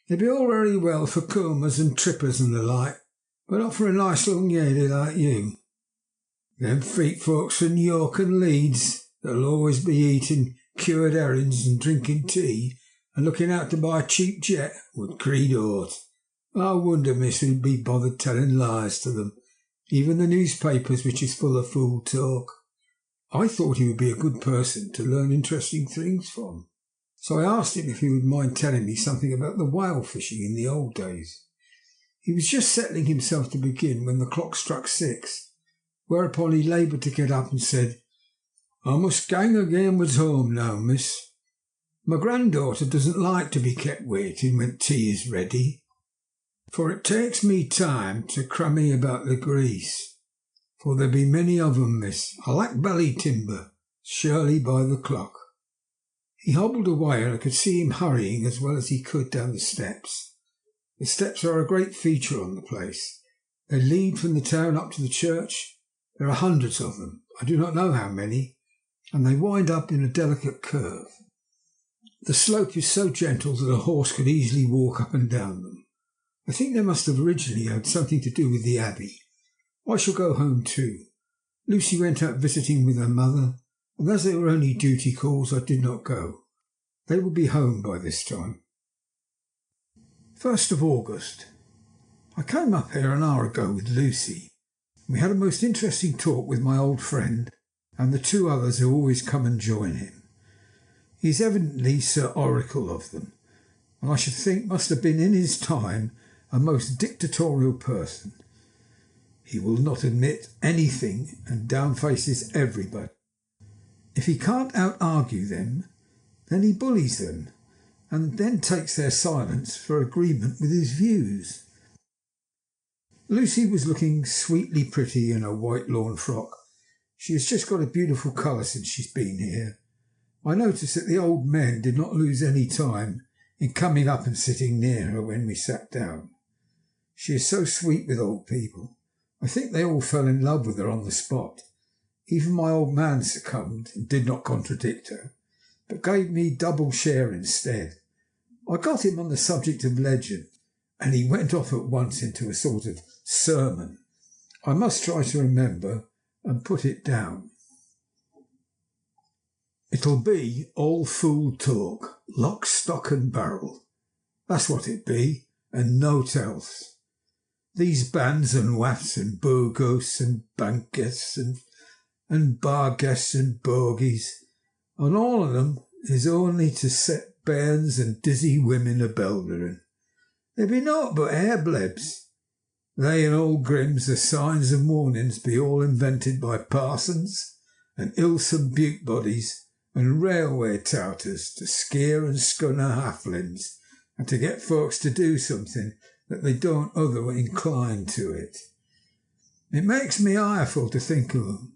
They'd be all very well for combers and trippers and the like, but not for a nice long lady like you. Them feet folks from York and Leeds that'll always be eating cured herrings and drinking tea and looking out to buy cheap jet would creed aught. I wonder, miss, who'd be bothered telling lies to them, even the newspapers, which is full of fool talk." I thought he would be a good person to learn interesting things from, so I asked him if he would mind telling me something about the whale fishing in the old days. He was just settling himself to begin when the clock struck 6, whereupon he laboured to get up and said, "I must gang againwards home now, miss. My granddaughter doesn't like to be kept waiting when tea is ready, for it takes me time to crummy about the grease, for there be many of 'em, miss. I lack belly timber, surely by the clock." He hobbled away, and I could see him hurrying as well as he could down the steps. The steps are a great feature on the place. They lead from the town up to the church. There are hundreds of them, I do not know how many, and they wind up in a delicate curve. The slope is so gentle that a horse could easily walk up and down them. I think they must have originally had something to do with the Abbey. I shall go home too. Lucy went out visiting with her mother, and as they were only duty calls, I did not go. They will be home by this time. 1st of August. I came up here an hour ago with Lucy. We had a most interesting talk with my old friend and the 2 others who always come and join him. He is evidently Sir Oracle of them, and I should think must have been in his time a most dictatorial person. He will not admit anything and downfaces everybody. If he can't out-argue them, then he bullies them, and then takes their silence for agreement with his views. Lucy was looking sweetly pretty in a white lawn frock. She has just got a beautiful colour since she's been here. I noticed that the old men did not lose any time in coming up and sitting near her when we sat down. She is so sweet with old people. I think they all fell in love with her on the spot. Even my old man succumbed and did not contradict her, but gave me double share instead. I got him on the subject of legend, and he went off at once into a sort of sermon. I must try to remember and put it down. It'll be all fool talk, lock, stock and barrel. That's what it be, and nought else. These bands and wafts and bogos and bank guests and bar guests and bogies, and all of them is only to set bairns and dizzy women a-beltering. They be naught but hair-blebs. They and all grims, the signs and warnings be all invented by parsons and ilsome butte bodies and railway touters to scare and scunner halflings and to get folks to do something that they don't other incline to it. It makes me ireful to think of them.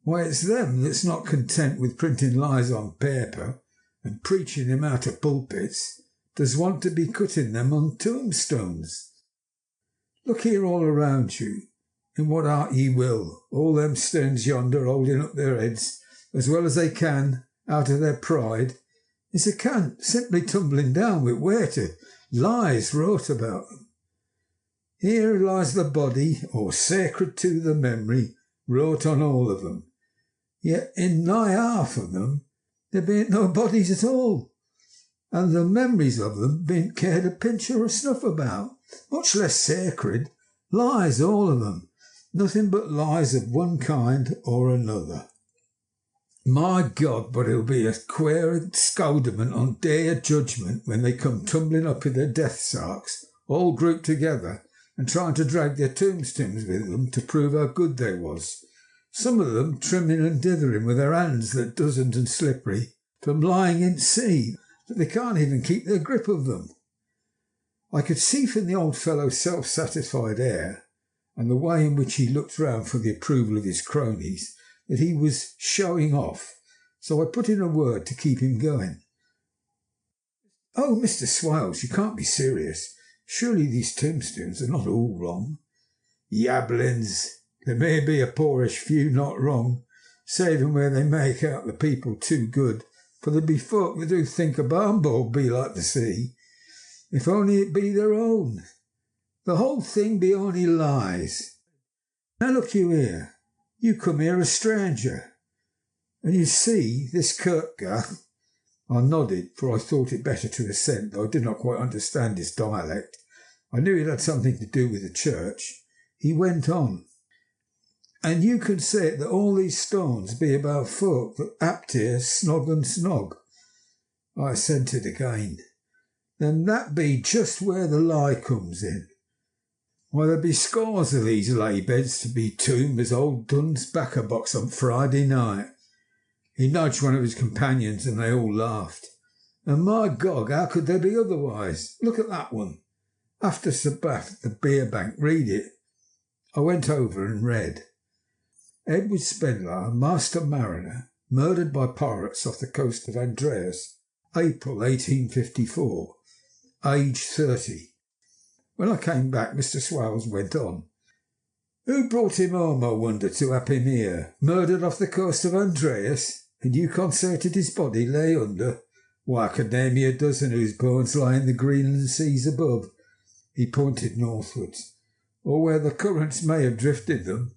Why, it's them that's not content with printing lies on paper and preaching them out of pulpits, does want to be cutting them on tombstones. Look here all around you, in what art ye will, all them stones yonder holding up their heads as well as they can out of their pride, is a cant simply tumbling down with water, lies wrote about them. Here lies the body, or sacred to the memory, wrote on all of them. Yet in nigh half of them there bean't no bodies at all, and the memories of them bean't cared a pinch or a snuff about, much less sacred. Lies, all of them, nothing but lies of one kind or another. My God, but it'll be a queer scoldment on day of judgment when they come tumbling up with their death sarks, all grouped together, and trying to drag their tombstones with them to prove how good they was. Some of them trimming and dithering with their hands that doesn't and slippery from lying in sea, that they can't even keep their grip of them. I could see from the old fellow's self-satisfied air, and the way in which he looked round for the approval of his cronies, that he was showing off, so I put in a word to keep him going. "Oh, Mr. Swales, you can't be serious. Surely these tombstones are not all wrong?" "Yabblins! There may be a poorish few not wrong, saving where they make out the people too good, for there be folk that do think a barnboard be like the sea, if only it be their own. The whole thing be only lies. Now look you here, you come here a stranger, and you see this kirkgarth." I nodded, for I thought it better to assent, though I did not quite understand his dialect. I knew it had something to do with the church. He went on, "And you can say that all these stones be about folk that apt here snog and snog." I assented again. "Then that be just where the lie comes in. Why, there be scores of these lay beds to be tombed as old Dunn's backer box on Friday night." He nudged one of his companions and they all laughed. "And my God, how could they be otherwise? Look at that one. After Sabbath at the beer bank, read it." I went over and read. "Edward Spenlow, master mariner, murdered by pirates off the coast of Andreas, April 1854, age 30. When I came back, Mr. Swales went on. "Who brought him home, I wonder, to have him here? Murdered off the coast of Andreas? And you concerted his body lay under? Why, I could name you a dozen whose bones lie in the Greenland seas above." He pointed northwards. "Or where the currents may have drifted them.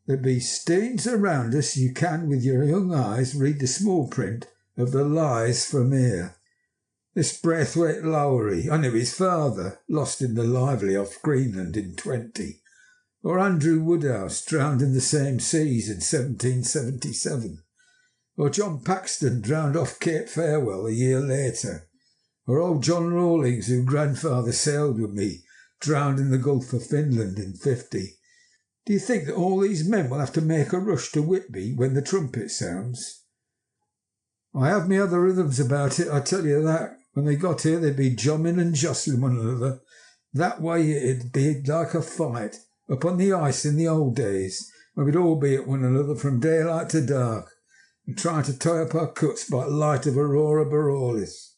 There be stains around us. You can, with your young eyes, read the small print of the lies from here. This Braithwaite Lowry, I knew his father, lost in the Lively off Greenland in 20. Or Andrew Woodhouse, drowned in the same seas in 1777. Or John Paxton, drowned off Cape Farewell a year later. Or old John Rawlings, whose grandfather sailed with me, drowned in the Gulf of Finland in 50. Do you think that all these men will have to make a rush to Whitby when the trumpet sounds? I have me other rhythms about it, I tell you that. When they got here, they'd be jumming and jostling one another. That way it'd be like a fight up on the ice in the old days, when we'd all be at one another from daylight to dark, and trying to tie up our cuts by light of aurora borealis."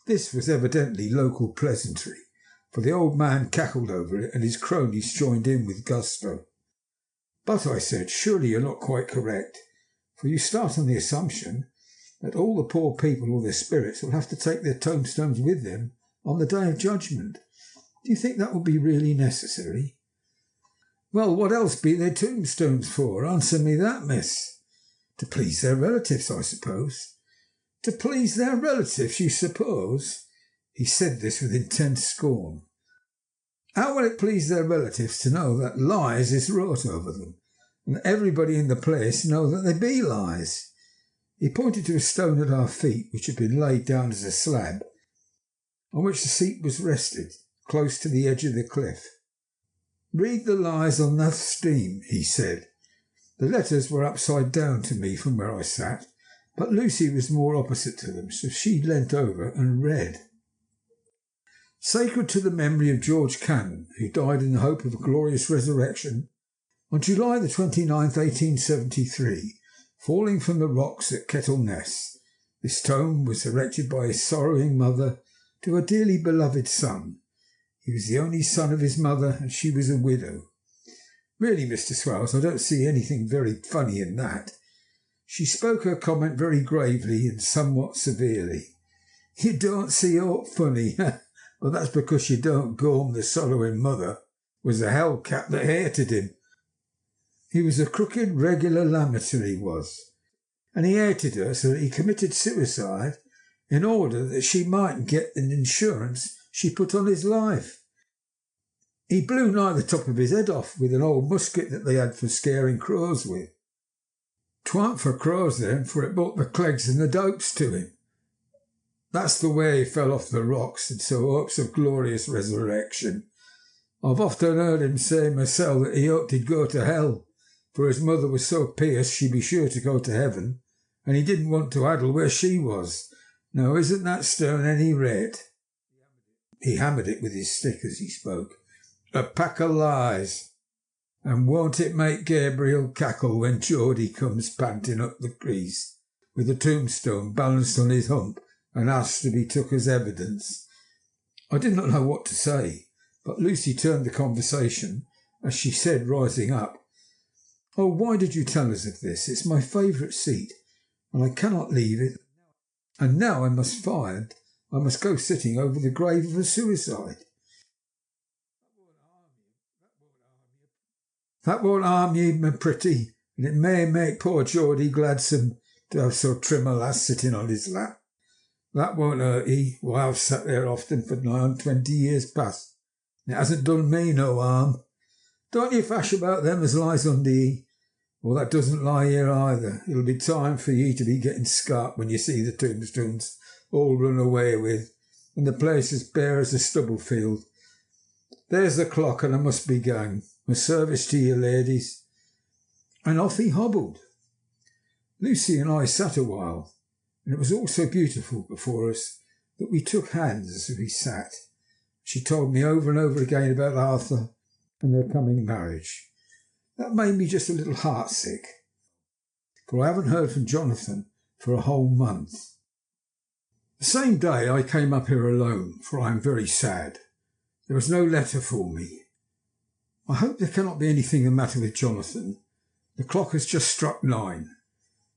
This was evidently local pleasantry, for the old man cackled over it, and his cronies joined in with gusto. "But," I said, "surely you're not quite correct, for you start on the assumption that all the poor people or their spirits will have to take their tombstones with them on the day of judgment. Do you think that will be really necessary?" "Well, what else be their tombstones for? Answer me that, miss." "To please their relatives, I suppose." "To please their relatives, you suppose?" He said this with intense scorn. "How will it please their relatives to know that lies is wrought over them, and that everybody in the place know that they be lies?" He pointed to a stone at our feet, which had been laid down as a slab, on which the seat was rested, close to the edge of the cliff. "Read the lies on that steam," he said. The letters were upside down to me from where I sat, but Lucy was more opposite to them, so she leant over and read. "Sacred to the memory of George Cannon, who died in the hope of a glorious resurrection on July the 29th, 1873, falling from the rocks at Kettleness. This tomb was erected by his sorrowing mother to her dearly beloved son. He was the only son of his mother, and she was a widow." Really, Mr. Swales, I don't see anything very funny in that. She spoke her comment very gravely and somewhat severely. "You don't see aught funny? Well, that's because you don't go home. The sorrowing mother was a hell cat that hated him. He was a crooked, regular lamenter, he was, and he hated her so that he committed suicide in order that she mightn't get an insurance she put on his life. He blew nigh the top of his head off with an old musket that they had for scaring crows with. 'Twa'n't for crows then, for it brought the clegs and the dopes to him. That's the way he fell off the rocks, and so hopes of glorious resurrection. I've often heard him say myself that he hoped he'd go to hell, for his mother was so pious she'd be sure to go to heaven, and he didn't want to addle where she was. Now, isn't that stone any rate?" He hammered it with his stick as he spoke. A pack of lies. And won't it make Gabriel cackle when Geordie comes panting up the crease with a tombstone balanced on his hump and asks to be took as evidence? I did not know what to say, but Lucy turned the conversation as she said, rising up, "Oh, why did you tell us of this? It's my favourite seat, and I cannot leave it. And now I must go sitting over the grave of a suicide." "That won't harm ye, my pretty, and it may make poor Geordie gladsome to have so trim a lass sitting on his lap. That won't hurt ye. Why, I've sat there often for nigh on 20 years past, and it hasn't done me no harm. Don't ye fash about them as lies under ye. Well, that doesn't lie here either. It'll be time for ye to be getting scarp when you see the tombstones all run away with, and the place as bare as a stubble field. There's the clock, and I must be gang. My service to you, ladies." And off he hobbled. Lucy and I sat a while, and it was all so beautiful before us that we took hands as we sat. She told me over and over again about Arthur and their coming marriage. That made me just a little heartsick, for I haven't heard from Jonathan for a whole month. The same day I came up here alone, for I am very sad. There was no letter for me. I hope there cannot be anything the matter with Jonathan. The clock has just struck 9.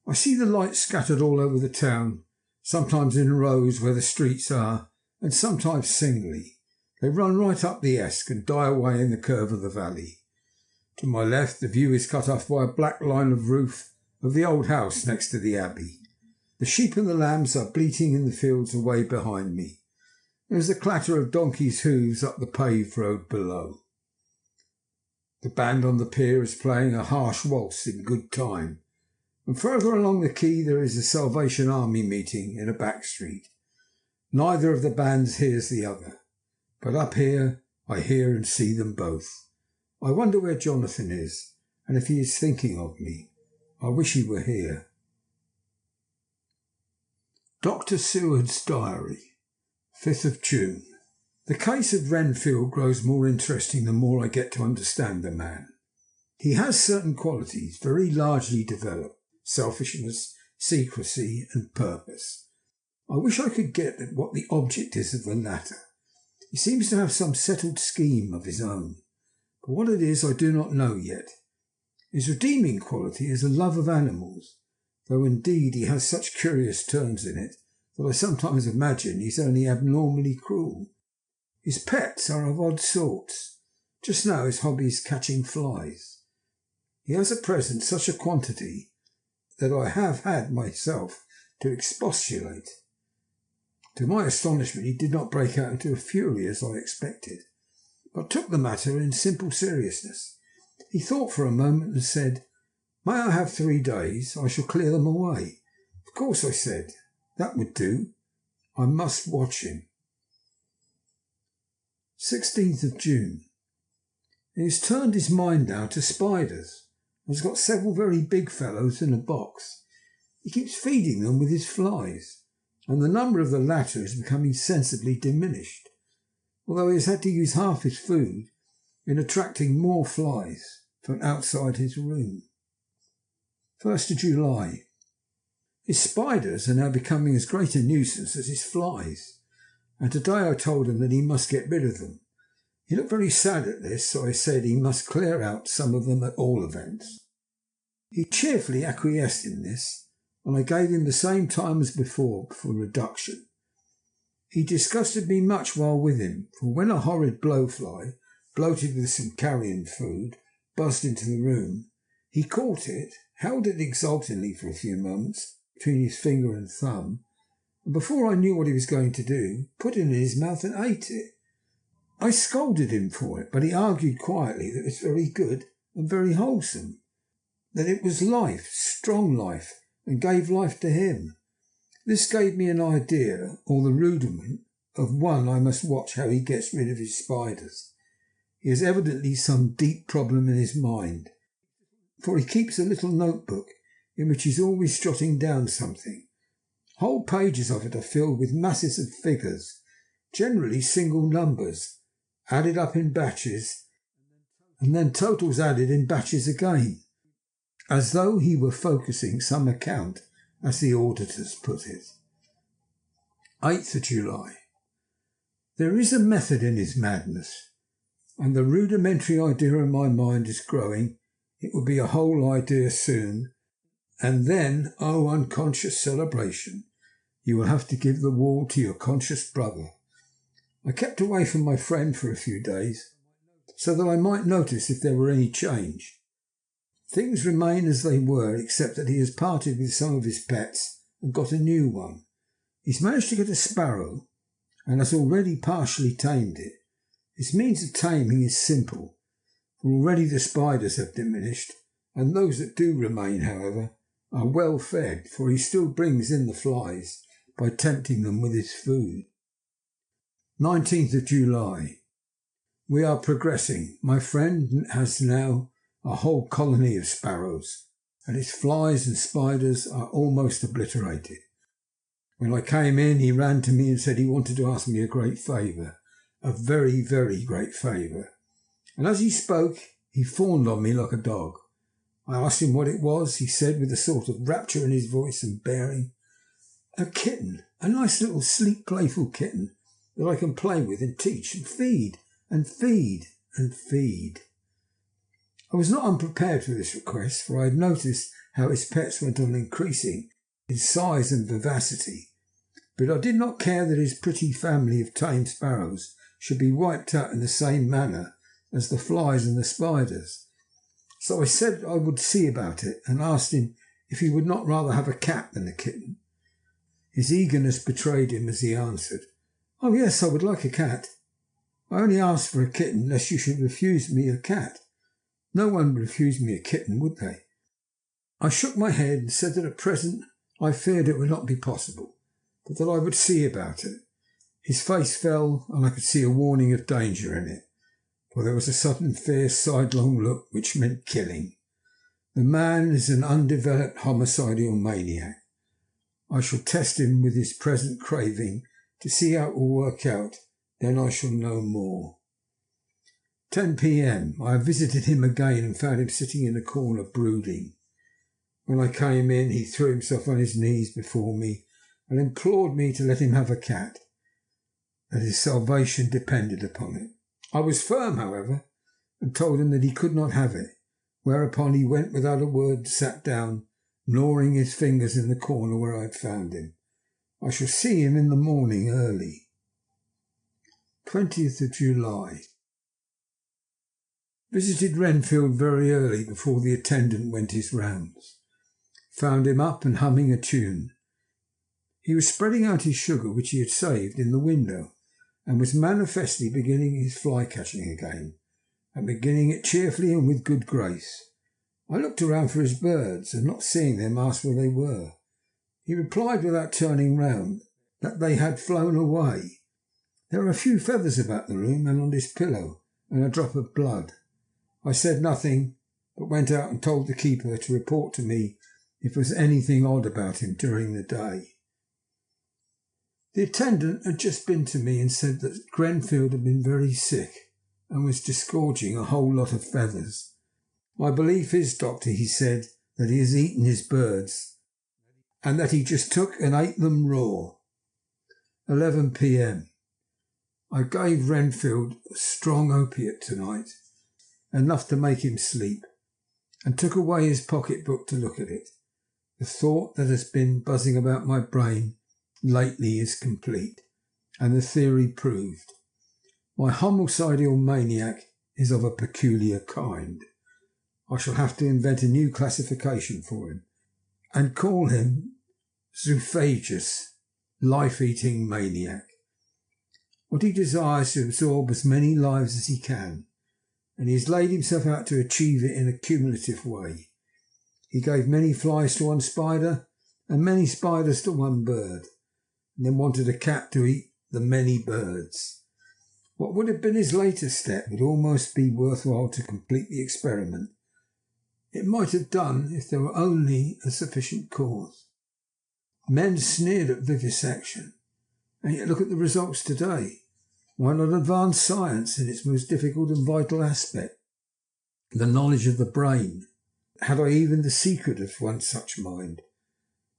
I see the lights scattered all over the town, sometimes in rows where the streets are, and sometimes singly. They run right up the Esk and die away in the curve of the valley. To my left the view is cut off by a black line of roof of the old house next to the abbey. The sheep and the lambs are bleating in the fields away behind me. There is the clatter of donkeys' hoofs up the paved road below. The band on the pier is playing a harsh waltz in good time, and further along the quay there is a Salvation Army meeting in a back street. Neither of the bands hears the other, but up here I hear and see them both. I wonder where Jonathan is, and if he is thinking of me. I wish he were here. Dr. Seward's Diary, 5th of June. The case of Renfield grows more interesting the more I get to understand the man. He has certain qualities very largely developed: selfishness, secrecy, and purpose. I wish I could get at what the object is of the latter. He seems to have some settled scheme of his own, but what it is I do not know yet. His redeeming quality is a love of animals, though indeed he has such curious turns in it that I sometimes imagine he's only abnormally cruel. His pets are of odd sorts. Just now his hobby is catching flies. He has at present such a quantity that I have had myself to expostulate. To my astonishment he did not break out into a fury as I expected, but took the matter in simple seriousness. He thought for a moment and said, "May I have 3 days? I shall clear them away." "Of course," I said. "That would do. I must watch him." 16th of June. He has turned his mind now to spiders, and has got several very big fellows in a box. He keeps feeding them with his flies, and the number of the latter is becoming sensibly diminished, although he has had to use half his food in attracting more flies from outside his room. 1st of July. His spiders are now becoming as great a nuisance as his flies, and today I told him that he must get rid of them. He looked very sad at this, so I said he must clear out some of them at all events. He cheerfully acquiesced in this, and I gave him the same time as before for reduction. He disgusted me much while with him, for when a horrid blowfly, bloated with some carrion food, buzzed into the room, he caught it, held it exultingly for a few moments between his finger and thumb, and before I knew what he was going to do, put it in his mouth and ate it. I scolded him for it, but he argued quietly that it was very good and very wholesome, that it was life, strong life, and gave life to him. This gave me an idea, or the rudiment, of one I must watch how he gets rid of his spiders. He has evidently some deep problem in his mind, for he keeps a little notebook in which he is always jotting down something. Whole pages of it are filled with masses of figures, generally single numbers, added up in batches, and then totals added in batches again, as though he were focusing some account, as the auditors put it. 8th of July. There is a method in his madness, and the rudimentary idea in my mind is growing. It will be a whole idea soon, and then, oh unconscious celebration, you will have to give the wall to your conscious brother. I kept away from my friend for a few days, so that I might notice if there were any change. Things remain as they were, except that he has parted with some of his pets and got a new one. He's managed to get a sparrow, and has already partially tamed it. His means of taming is simple, for already the spiders have diminished, and those that do remain, however, are well fed, for he still brings in the flies by tempting them with his food. 19th of July. We are progressing. My friend has now a whole colony of sparrows, and his flies and spiders are almost obliterated. When I came in, he ran to me and said he wanted to ask me a great favour, a very, very great favour. And as he spoke, he fawned on me like a dog. I asked him what it was. He said, with a sort of rapture in his voice and bearing, a kitten, a nice little sleek, playful kitten that I can play with and teach and feed and feed and feed. I was not unprepared for this request, for I had noticed how his pets went on increasing in size and vivacity, but I did not care that his pretty family of tame sparrows should be wiped out in the same manner as the flies and the spiders. So I said I would see about it, and asked him if he would not rather have a cat than a kitten. His eagerness betrayed him as he answered, "Oh yes, I would like a cat. I only asked for a kitten lest you should refuse me a cat. No one would refuse me a kitten, would they?" I shook my head and said that at present I feared it would not be possible, but that I would see about it. His face fell, and I could see a warning of danger in it, for there was a sudden fierce sidelong look which meant killing. The man is an undeveloped homicidal maniac. I shall test him with his present craving to see how it will work out, then I shall know more. 10 p.m. I visited him again and found him sitting in a corner brooding. When I came in, he threw himself on his knees before me and implored me to let him have a cat, that his salvation depended upon it. I was firm, however, and told him that he could not have it, whereupon he went without a word and sat down, gnawing his fingers in the corner where I had found him. I shall see him in the morning early. 20th of July. Visited Renfield very early before the attendant went his rounds. Found him up and humming a tune. He was spreading out his sugar, which he had saved, in the window, and was manifestly beginning his fly-catching again, and beginning it cheerfully and with good grace. I looked around for his birds, and not seeing them, asked where they were. He replied without turning round that they had flown away. There were a few feathers about the room and on his pillow, and a drop of blood. I said nothing, but went out and told the keeper to report to me if there was anything odd about him during the day. The attendant had just been to me and said that Grenfield had been very sick and was disgorging a whole lot of feathers. My belief is, doctor, he said, that he has eaten his birds, and that he just took and ate them raw. 11 p.m. I gave Renfield a strong opiate tonight, enough to make him sleep, and took away his pocket-book to look at it. The thought that has been buzzing about my brain lately is complete, and the theory proved. My homicidal maniac is of a peculiar kind. I shall have to invent a new classification for him, and call him zoophagous, life-eating maniac. What he desires to absorb as many lives as he can, and he has laid himself out to achieve it in a cumulative way. He gave many flies to one spider, and many spiders to one bird, and then wanted a cat to eat the many birds. What would have been his latest step would almost be worthwhile to complete the experiment. It might have done if there were only a sufficient cause. Men sneered at vivisection, and yet look at the results today. Why not advance science in its most difficult and vital aspect? the knowledge of the brain? Had I even the secret of one such mind?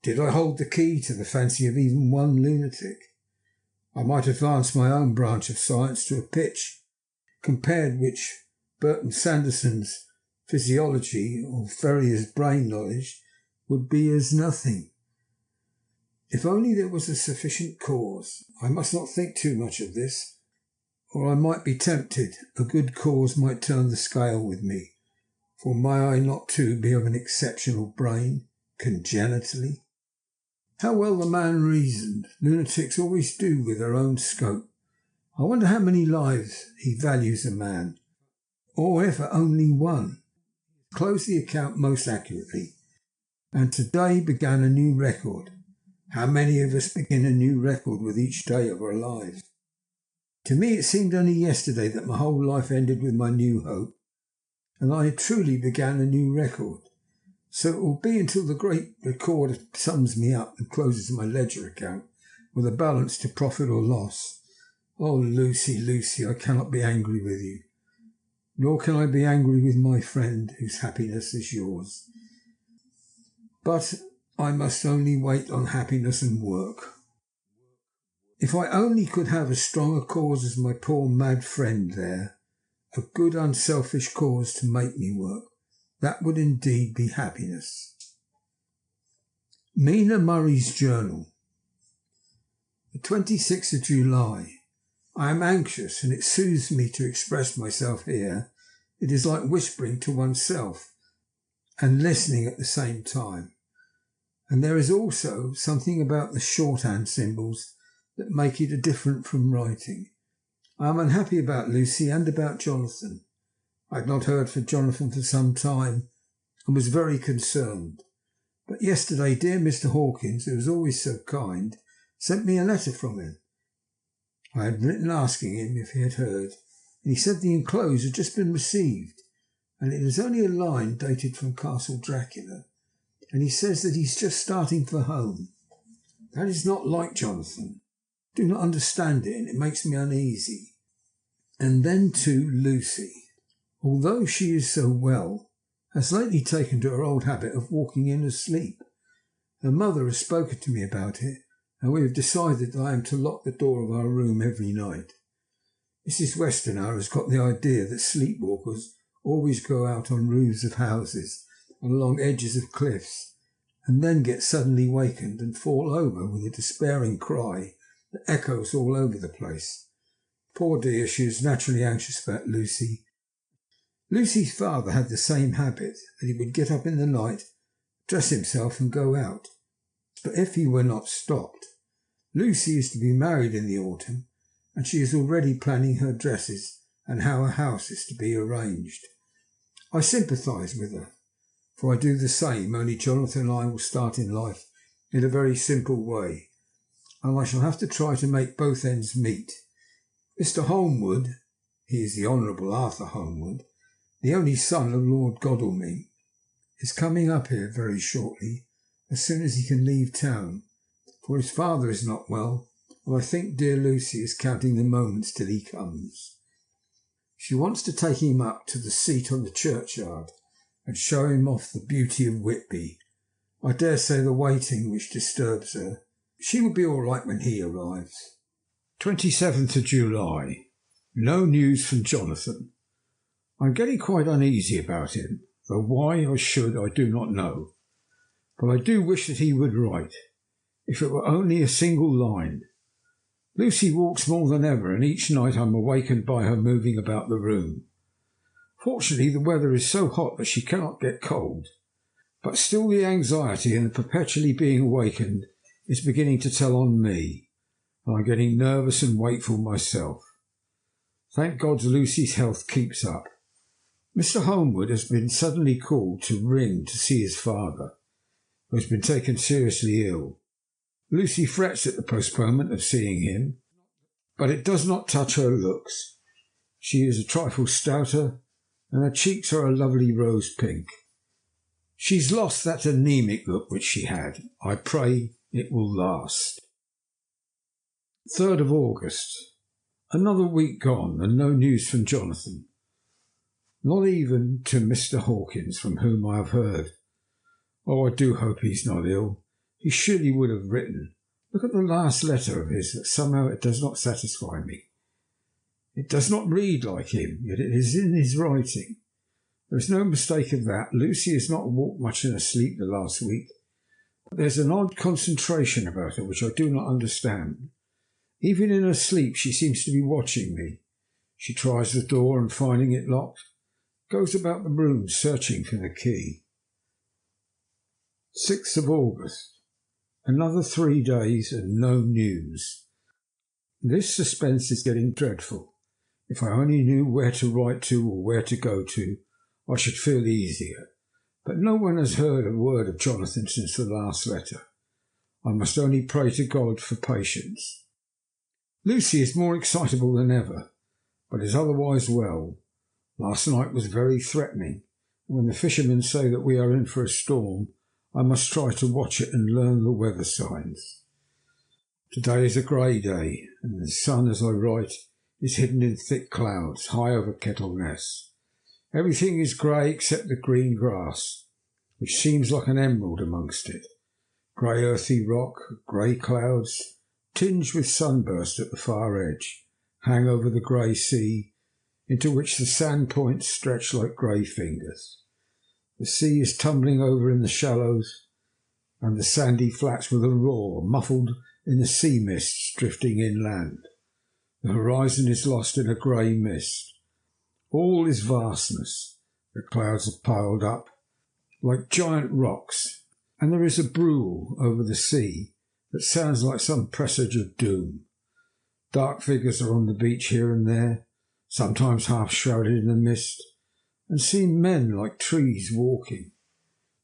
Did I hold the key to the fancy of even one lunatic? I might advance my own branch of science to a pitch compared which Burton Sanderson's physiology or Ferrier's brain knowledge would be as nothing. If only there was a sufficient cause. I must not think too much of this, or I might be tempted. A good cause might turn the scale with me. For may I not too be of an exceptional brain, congenitally? How well the man reasoned. Lunatics always do with their own scope. I wonder how many lives he values a man, or if only one. Closed the account most accurately, and today began a new record. How many of us begin a new record with each day of our lives? To me it seemed only yesterday that my whole life ended with my new hope, and I truly began a new record. So it will be until the great recorder sums me up and closes my ledger account with a balance to profit or loss. Oh, Lucy, Lucy, I cannot be angry with you, nor can I be angry with my friend whose happiness is yours. But I must only wait on happiness and work. If I only could have as strong a cause as my poor mad friend there, a good unselfish cause to make me work, that would indeed be happiness. Mina Murray's Journal. The 26th of July. I am anxious, and it soothes me to express myself here. It is like whispering to oneself and listening at the same time. And there is also something about the shorthand symbols that make it different from writing. I am unhappy about Lucy and about Jonathan. I had not heard from Jonathan for some time and was very concerned. But yesterday dear Mr. Hawkins, who was always so kind, sent me a letter from him. I had written asking him if he had heard, and he said the enclosed had just been received, and it is only a line dated from Castle Dracula, and he says that he's just starting for home. That is not like Jonathan. I do not understand it, and it makes me uneasy. And then, too, Lucy, although she is so well, has lately taken to her old habit of walking in asleep. Her mother has spoken to me about it, and we have decided that I am to lock the door of our room every night. Mrs. Westerner has got the idea that sleepwalkers always go out on roofs of houses and along edges of cliffs, and then get suddenly wakened and fall over with a despairing cry that echoes all over the place. Poor dear, she is naturally anxious about Lucy. Lucy's father had the same habit, that he would get up in the night, dress himself and go out. But if he were not stopped, Lucy is to be married in the autumn, and she is already planning her dresses and how her house is to be arranged. I sympathise with her, for I do the same, only Jonathan and I will start in life in a very simple way, and I shall have to try to make both ends meet. Mr. Holmwood, he is the Honourable Arthur Holmwood, the only son of Lord Godalming, is coming up here very shortly, as soon as he can leave town, for his father is not well, and I think dear Lucy is counting the moments till he comes. She wants to take him up to the seat on the churchyard and show him off the beauty of Whitby. I dare say the waiting which disturbs her. She will be all right when he arrives. 27th of July. No news from Jonathan. I am getting quite uneasy about him, though why I should I do not know. But I do wish that he would write, if it were only a single line. Lucy walks more than ever, and each night I am awakened by her moving about the room. Fortunately, the weather is so hot that she cannot get cold, but still the anxiety and perpetually being awakened is beginning to tell on me, and I am getting nervous and wakeful myself. Thank God Lucy's health keeps up. Mr. Holmwood has been suddenly called to ring to see his father, who has been taken seriously ill. Lucy frets at the postponement of seeing him, but it does not touch her looks. She is a trifle stouter, and her cheeks are a lovely rose pink. She's lost that anemic look which she had. I pray it will last. 3rd of August. Another week gone, and no news from Jonathan. Not even to Mr. Hawkins, from whom I have heard. Oh, I do hope he's not ill. He surely would have written. Look at the last letter of his, that somehow it does not satisfy me. It does not read like him, yet it is in his writing. There is no mistake of that. Lucy has not walked much in her sleep the last week, but there's an odd concentration about her which I do not understand. Even in her sleep she seems to be watching me. She tries the door and, finding it locked, goes about the room searching for the key. 6th of August. Another 3 days and no news. This suspense is getting dreadful. If I only knew where to write to or where to go to, I should feel easier. But no one has heard a word of Jonathan since the last letter. I must only pray to God for patience. Lucy is more excitable than ever, but is otherwise well. Last night was very threatening. When the fishermen say that we are in for a storm, I must try to watch it and learn the weather signs. Today is a grey day, and the sun, as I write, is hidden in thick clouds high over Kettleness. Everything is grey except the green grass, which seems like an emerald amongst it. Grey earthy rock, grey clouds, tinged with sunburst at the far edge, hang over the grey sea, into which the sand points stretch like grey fingers. The sea is tumbling over in the shallows, and the sandy flats with a roar, muffled in the sea mists drifting inland. The horizon is lost in a grey mist. All is vastness. The clouds are piled up like giant rocks, and there is a brool over the sea that sounds like some presage of doom. Dark figures are on the beach here and there, sometimes half shrouded in the mist, and seem men like trees walking.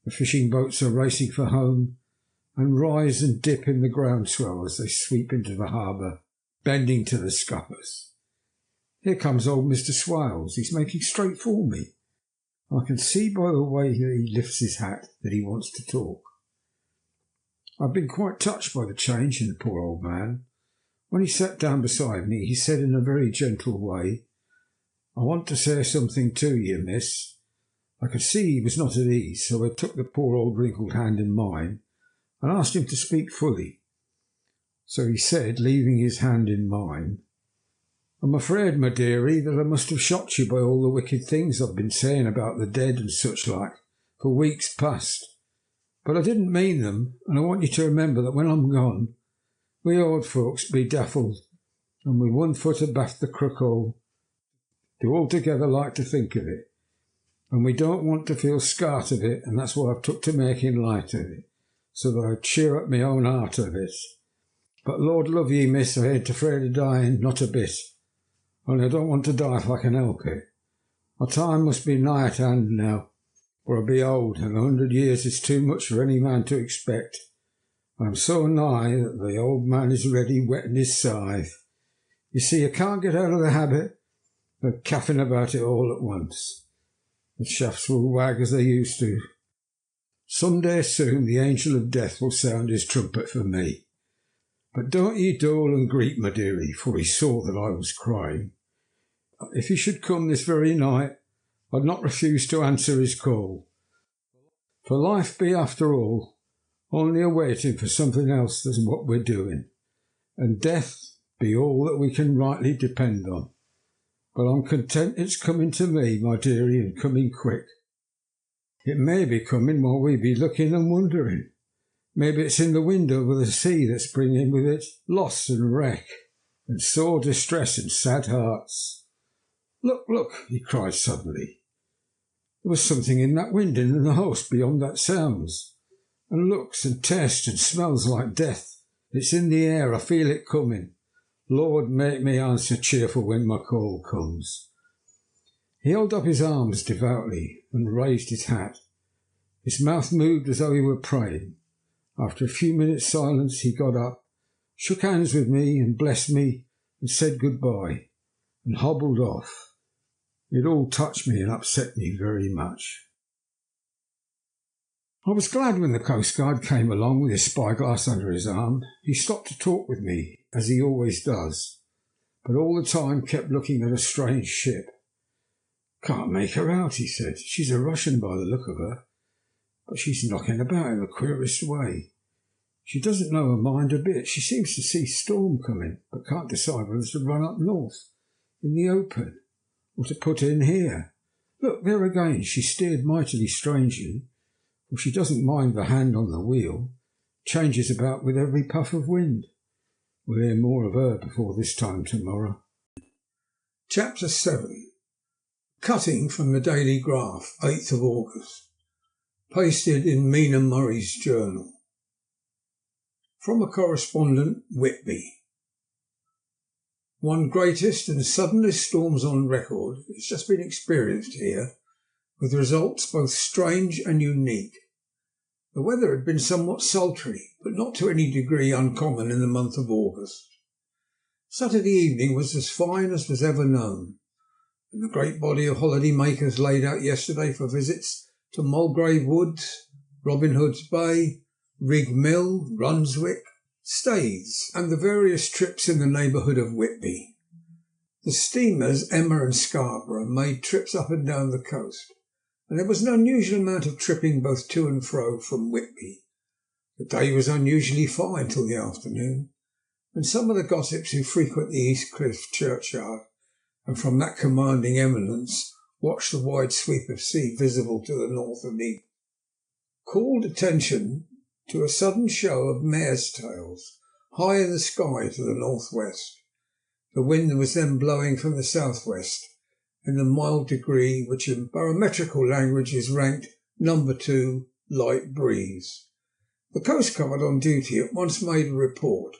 The fishing boats are racing for home, and rise and dip in the groundswell as they sweep into the harbour, bending to the scuppers. Here comes old Mr. Swales. He's making straight for me. I can see by the way that he lifts his hat that he wants to talk. I've been quite touched by the change in the poor old man. When he sat down beside me, he said in a very gentle way, "I want to say something to you, miss." I could see he was not at ease, so I took the poor old wrinkled hand in mine and asked him to speak fully. So he said, leaving his hand in mine, "I'm afraid, my dearie, that I must have shocked you by all the wicked things I've been saying about the dead and such like for weeks past. But I didn't mean them, and I want you to remember that when I'm gone, we old folks be daffled, and with one foot abaft the crook-hole, do altogether like to think of it, and we don't want to feel scart of it, and that's why I've took to making light of it, so that I'd cheer up my own heart of it. But Lord love ye, miss, I ain't afraid of dying, not a bit. Only I don't want to die if I can help it. My time must be nigh at hand now, for I be old, and 100 years is too much for any man to expect. I am so nigh that the old man is ready whetting his scythe. You see, I can't get out of the habit of caffing about it all at once. The shafts will wag as they used to. Some day soon the angel of death will sound his trumpet for me. But don't ye dole and greet, my dearie," for he saw that I was crying. "If he should come this very night, I'd not refuse to answer his call. For life be, after all, only a waiting for something else than what we're doing, and death be all that we can rightly depend on. But I'm content it's coming to me, my dearie, and coming quick. It may be coming while we be looking and wondering. Maybe it's in the wind over the sea that's bringing with it loss and wreck, and sore distress and sad hearts. Look, look," he cried suddenly. "There was something in that wind in the house beyond that sounds, and looks and tastes and smells like death. It's in the air, I feel it coming. Lord, make me answer cheerful when my call comes." He held up his arms devoutly and raised his hat. His mouth moved as though he were praying. After a few minutes' silence he got up, shook hands with me and blessed me and said good-bye, and hobbled off. It all touched me and upset me very much. I was glad when the coastguard came along with his spyglass under his arm. He stopped to talk with me, as he always does, but all the time kept looking at a strange ship. Can't make her out, he said. She's a Russian by the look of her, but she's knocking about in the queerest way. She doesn't know her mind a bit. She seems to see storm coming, but can't decide whether to run up north in the open or to put in here. Look, there again, she steered mightily strangely, for she doesn't mind the hand on the wheel, changes about with every puff of wind. We'll hear more of her before this time tomorrow. Chapter 7. Cutting from the Daily Graph, 8th of August. Pasted in Mina Murray's journal. From a correspondent, Whitby. One greatest and suddenest storms on record has just been experienced here, with results both strange and unique. The weather had been somewhat sultry, but not to any degree uncommon in the month of August. Saturday evening was as fine as was ever known, and the great body of holiday makers laid out yesterday for visits to Mulgrave Woods, Robin Hood's Bay, Rig Mill, Runswick, Staithes, and the various trips in the neighbourhood of Whitby. The steamers Emma and Scarborough made trips up and down the coast, and there was an unusual amount of tripping both to and fro from Whitby. The day was unusually fine till the afternoon, and some of the gossips who frequent the East Cliff churchyard and from that commanding eminence watched the wide sweep of sea visible to the north and east, called attention to a sudden show of mares' tails high in the sky to the northwest. The wind was then blowing from the southwest in the mild degree which in barometrical language is ranked number 2 light breeze. The Coast Guard on duty at once made a report,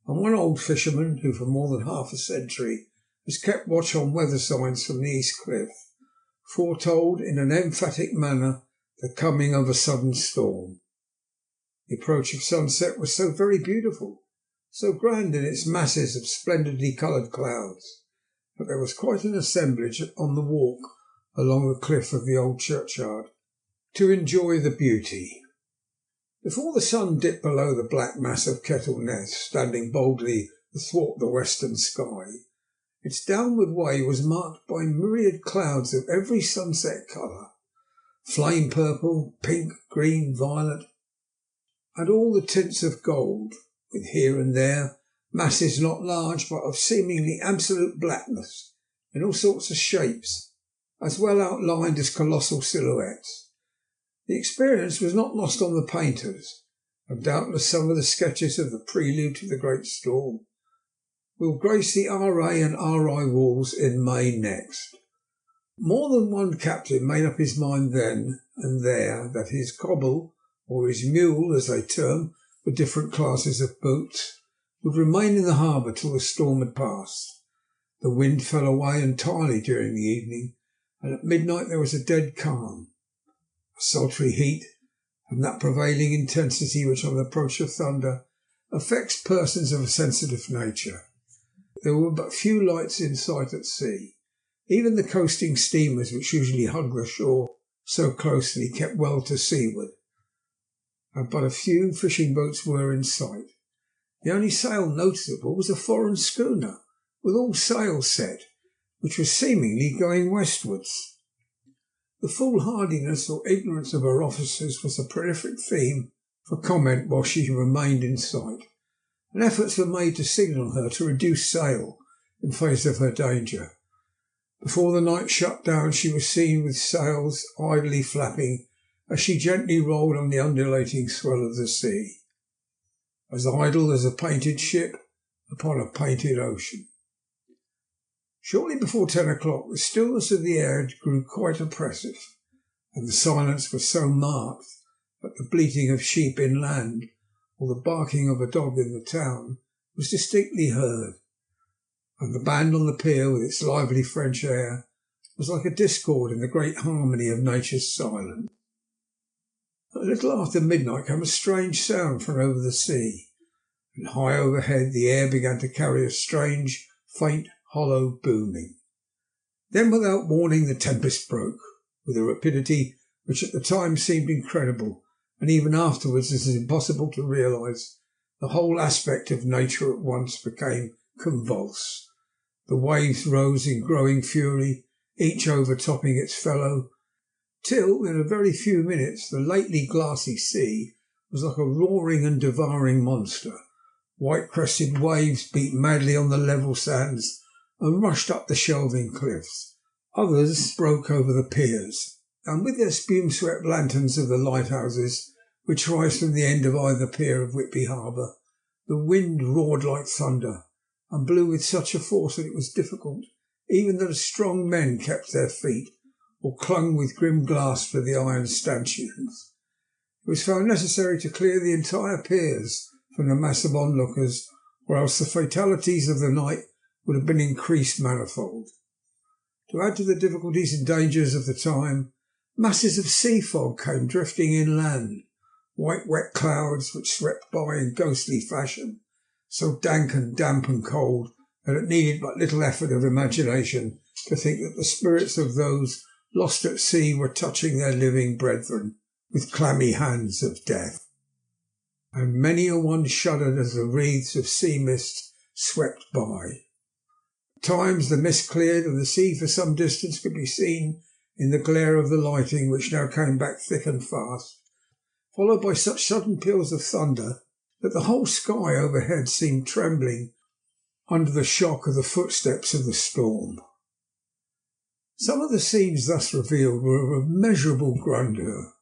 and one old fisherman, who for more than half a century has kept watch on weather signs from the East Cliff, foretold in an emphatic manner the coming of a sudden storm. The approach of sunset was so very beautiful, so grand in its masses of splendidly coloured clouds, that there was quite an assemblage on the walk along the cliff of the old churchyard to enjoy the beauty. Before the sun dipped below the black mass of Kettle Ness, standing boldly athwart the western sky, its downward way was marked by myriad clouds of every sunset colour, flame purple, pink, green, violet, and all the tints of gold, with here and there masses not large but of seemingly absolute blackness in all sorts of shapes, as well outlined as colossal silhouettes. The experience was not lost on the painters, and doubtless some of the sketches of the prelude to the great storm will grace the R.A. and R.I. walls in May next. More than one captain made up his mind then and there that his cobble, or his mule as they term the different classes of boats, would remain in the harbour till the storm had passed. The wind fell away entirely during the evening, and at midnight there was a dead calm. A sultry heat, and that prevailing intensity which on the approach of thunder affects persons of a sensitive nature. There were but few lights in sight at sea. Even the coasting steamers, which usually hug the shore so closely, kept well to seaward, and but a few fishing boats were in sight. The only sail noticeable was a foreign schooner, with all sails set, which was seemingly going westwards. The foolhardiness or ignorance of her officers was a prolific theme for comment while she remained in sight, and efforts were made to signal her to reduce sail in face of her danger. Before the night shut down she was seen with sails idly flapping as she gently rolled on the undulating swell of the sea, as idle as a painted ship upon a painted ocean. Shortly before 10 o'clock the stillness of the air grew quite oppressive, and the silence was so marked that the bleating of sheep inland or the barking of a dog in the town was distinctly heard, and the band on the pier with its lively French air was like a discord in the great harmony of nature's silence. A little after midnight came a strange sound from over the sea, and high overhead the air began to carry a strange, faint, hollow booming. Then without warning the tempest broke, with a rapidity which at the time seemed incredible, and even afterwards it is impossible to realise. The whole aspect of nature at once became convulsed. The waves rose in growing fury, each overtopping its fellow, till, in a very few minutes, the lately glassy sea was like a roaring and devouring monster. White-crested waves beat madly on the level sands and rushed up the shelving cliffs. Others broke over the piers, and with their spume-swept lanterns of the lighthouses, which rise from the end of either pier of Whitby Harbour, the wind roared like thunder, and blew with such a force that it was difficult even that strong men kept their feet, or clung with grim grasp to the iron stanchions. It was found necessary to clear the entire piers from the mass of onlookers, or else the fatalities of the night would have been increased manifold. To add to the difficulties and dangers of the time, masses of sea fog came drifting inland, white wet clouds which swept by in ghostly fashion, so damp and cold that it needed but little effort of imagination to think that the spirits of those lost at sea were touching their living brethren with clammy hands of death. And many a one shuddered as the wreaths of sea mist swept by. At times the mist cleared, and the sea for some distance could be seen in the glare of the lighting, which now came back thick and fast, followed by such sudden peals of thunder that the whole sky overhead seemed trembling under the shock of the footsteps of the storm. Some of the scenes thus revealed were of immeasurable grandeur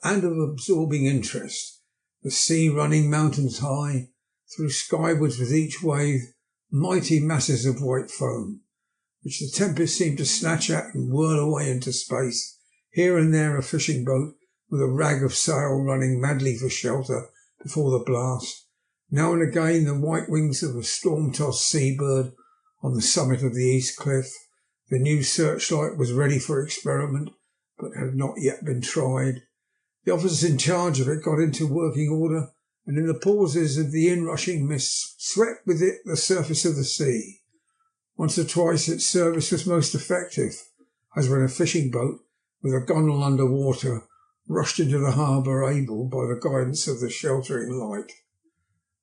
and of absorbing interest, the sea running mountains high, through skywards with each wave mighty masses of white foam, which the tempest seemed to snatch at and whirl away into space, here and there a fishing boat with a rag of sail running madly for shelter before the blast, now and again the white wings of a storm-tossed seabird on the summit of the east cliff. The new searchlight was ready for experiment, but had not yet been tried. The officers in charge of it got into working order, and in the pauses of the inrushing mists swept with it the surface of the sea. Once or twice its service was most effective, as when a fishing boat, with a gunwale under water, rushed into the harbour, able, by the guidance of the sheltering light,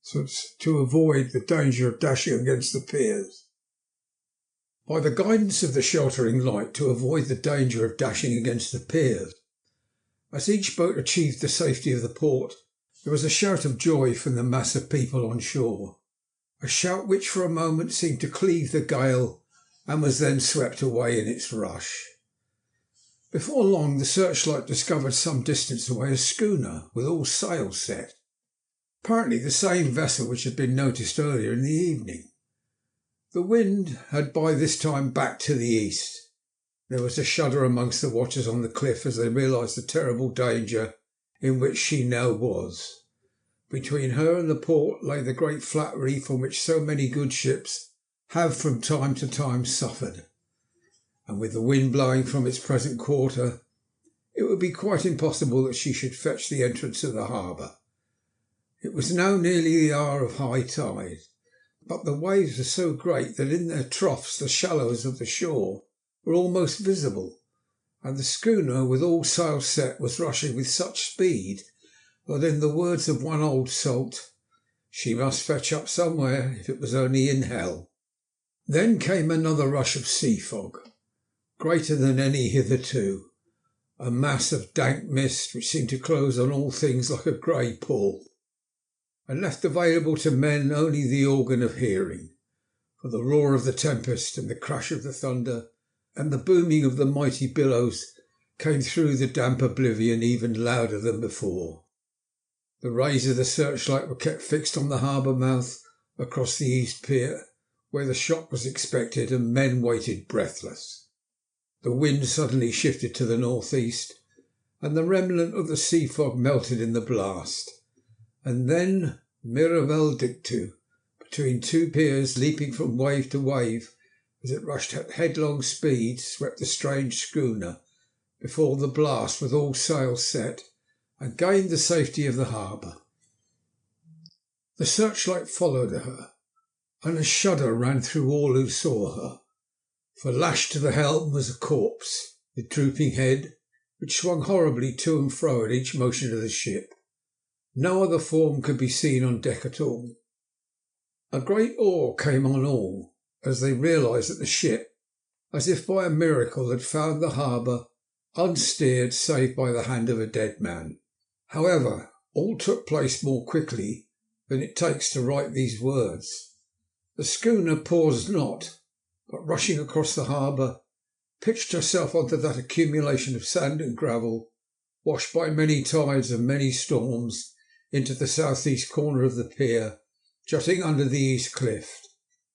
so to avoid the danger of dashing against the piers. By the guidance of the sheltering light, to avoid the danger of dashing against the piers. As each boat achieved the safety of the port, there was a shout of joy from the mass of people on shore, a shout which for a moment seemed to cleave the gale and was then swept away in its rush. Before long the searchlight discovered some distance away a schooner with all sails set, apparently the same vessel which had been noticed earlier in the evening. The wind had by this time backed to the east. There was a shudder amongst the watchers on the cliff as they realised the terrible danger in which she now was. Between her and the port lay the great flat reef on which so many good ships have from time to time suffered, and with the wind blowing from its present quarter, it would be quite impossible that she should fetch the entrance of the harbour. It was now nearly the hour of high tide, but the waves were so great that in their troughs the shallows of the shore were almost visible, and the schooner, with all sails set, was rushing with such speed that, in the words of one old salt, she must fetch up somewhere if it was only in hell. Then came another rush of sea fog, greater than any hitherto, a mass of dank mist which seemed to close on all things like a grey pall, and left available to men only the organ of hearing, for the roar of the tempest and the crash of the thunder and the booming of the mighty billows came through the damp oblivion even louder than before. The rays of the searchlight were kept fixed on the harbour mouth across the east pier, where the shock was expected, and men waited breathless. The wind suddenly shifted to the northeast, and the remnant of the sea fog melted in the blast, and then Miravel dictu, between two piers, leaping from wave to wave as it rushed at headlong speed, swept the strange schooner before the blast with all sails set, and gained the safety of the harbour. The searchlight followed her, and a shudder ran through all who saw her, for lashed to the helm was a corpse with drooping head, which swung horribly to and fro at each motion of the ship. No other form could be seen on deck at all. A great awe came on all as they realised that the ship, as if by a miracle had found the harbour unsteered save by the hand of a dead man. However, all took place more quickly than it takes to write these words. The schooner paused not, but rushing across the harbour, pitched herself onto that accumulation of sand and gravel, washed by many tides and many storms, into the southeast corner of the pier, jutting under the east cliff,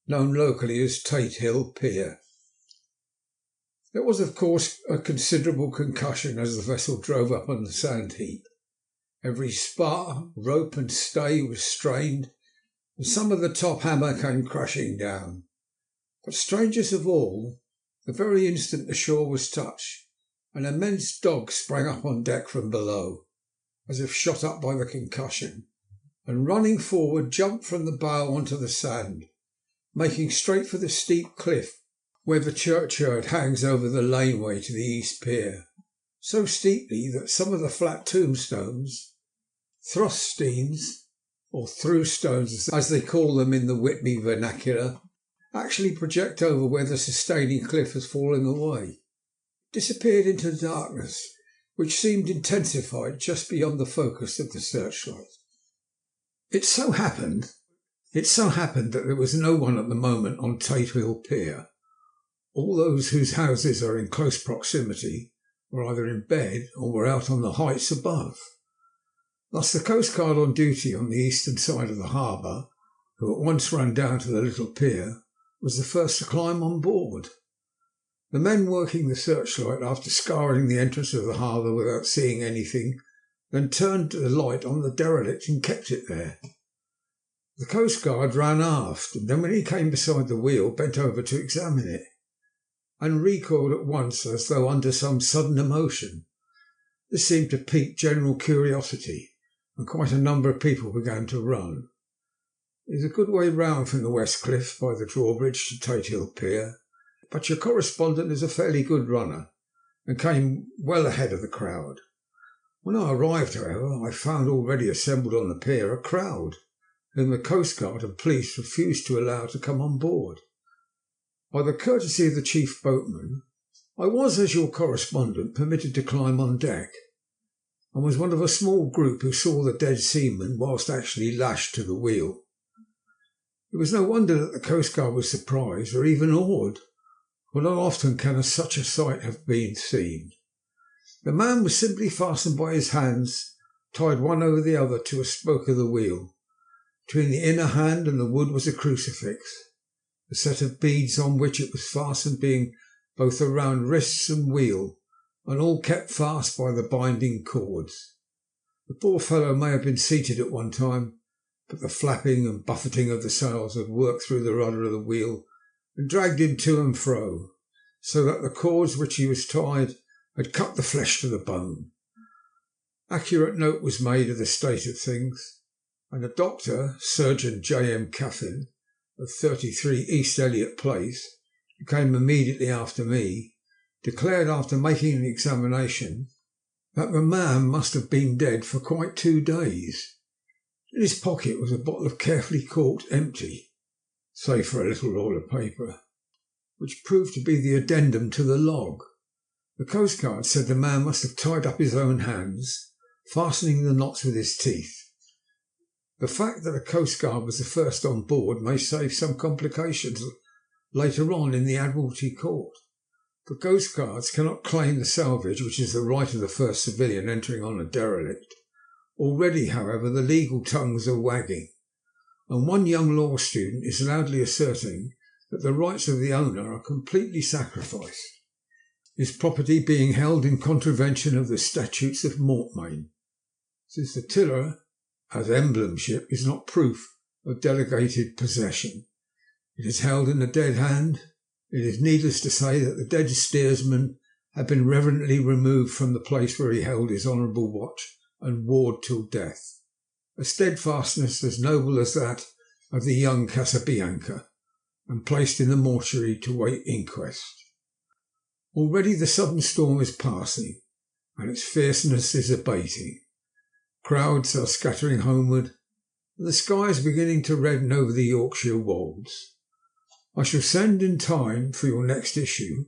known locally as Tate Hill Pier. There was, of course, a considerable concussion as the vessel drove up on the sand heap. Every spar, rope and stay was strained, and some of the top hammer came crashing down. But strangest of all, the very instant the shore was touched, an immense dog sprang up on deck from below, as if shot up by the concussion, and running forward jumped from the bow onto the sand, making straight for the steep cliff where the churchyard hangs over the laneway to the east pier, so steeply that some of the flat tombstones, thruststeins, or through-stones as they call them in the Whitby vernacular, actually project over where the sustaining cliff has fallen away, disappeared into the darkness, which seemed intensified just beyond the focus of the searchlight. It so happened that there was no one at the moment on Tate Hill Pier. All those whose houses are in close proximity were either in bed or were out on the heights above. Thus the coastguard on duty on the eastern side of the harbour, who at once ran down to the little pier, was the first to climb on board. The men working the searchlight, after scouring the entrance of the harbour without seeing anything, then turned the light on the derelict and kept it there. The coastguard ran aft, and then when he came beside the wheel, bent over to examine it, and recoiled at once as though under some sudden emotion. This seemed to pique general curiosity, and quite a number of people began to run. It is a good way round from the West Cliff by the drawbridge to Tate Hill Pier, but your correspondent is a fairly good runner, and came well ahead of the crowd. When I arrived, however, I found already assembled on the pier a crowd, whom the coastguard and police refused to allow to come on board. By the courtesy of the chief boatman, I was, as your correspondent, permitted to climb on deck, and was one of a small group who saw the dead seaman whilst actually lashed to the wheel. It was no wonder that the coastguard was surprised or even awed, for not often can such a sight have been seen. The man was simply fastened by his hands, tied one over the other to a spoke of the wheel. Between the inner hand and the wood was a crucifix, the set of beads on which it was fastened being both around wrists and wheel, and all kept fast by the binding cords. The poor fellow may have been seated at one time, but the flapping and buffeting of the sails had worked through the rudder of the wheel and dragged him to and fro, so that the cords which he was tied had cut the flesh to the bone. Accurate note was made of the state of things, and the doctor, Surgeon J.M. Caffin, of 33 East Elliot Place, who came immediately after me, declared after making an examination that the man must have been dead for quite 2 days. In his pocket was a bottle of carefully corked empty, save for a little roll of paper, which proved to be the addendum to the log. The coastguard said the man must have tied up his own hands, fastening the knots with his teeth. The fact that a coastguard was the first on board may save some complications later on in the Admiralty Court, for coastguards cannot claim the salvage, which is the right of the first civilian entering on a derelict. Already, however, the legal tongues are wagging, and one young law student is loudly asserting that the rights of the owner are completely sacrificed, his property being held in contravention of the statutes of Mortmain, since the tiller, as emblemship, is not proof of delegated possession. It is held in a dead hand. It is needless to say that the dead steersman had been reverently removed from the place where he held his honourable watch and ward till death, a steadfastness as noble as that of the young Casabianca, and placed in the mortuary to wait inquest. Already the southern storm is passing, and its fierceness is abating. Crowds are scattering homeward, and the sky is beginning to redden over the Yorkshire wolds. I shall send in time for your next issue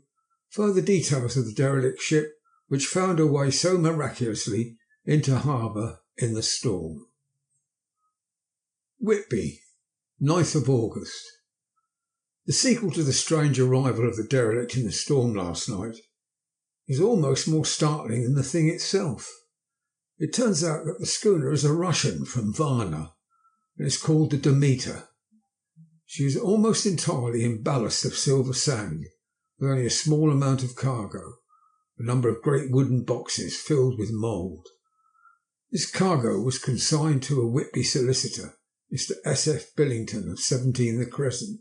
further details of the derelict ship which found her way so miraculously into harbour in the storm. Whitby, 9th of August. The sequel to the strange arrival of the derelict in the storm last night is almost more startling than the thing itself. It turns out that the schooner is a Russian from Varna and is called the Demeter. She is almost entirely in ballast of silver sand, with only a small amount of cargo, a number of great wooden boxes filled with mould. This cargo was consigned to a Whitby solicitor, Mr. S.F. Billington of 17 the Crescent,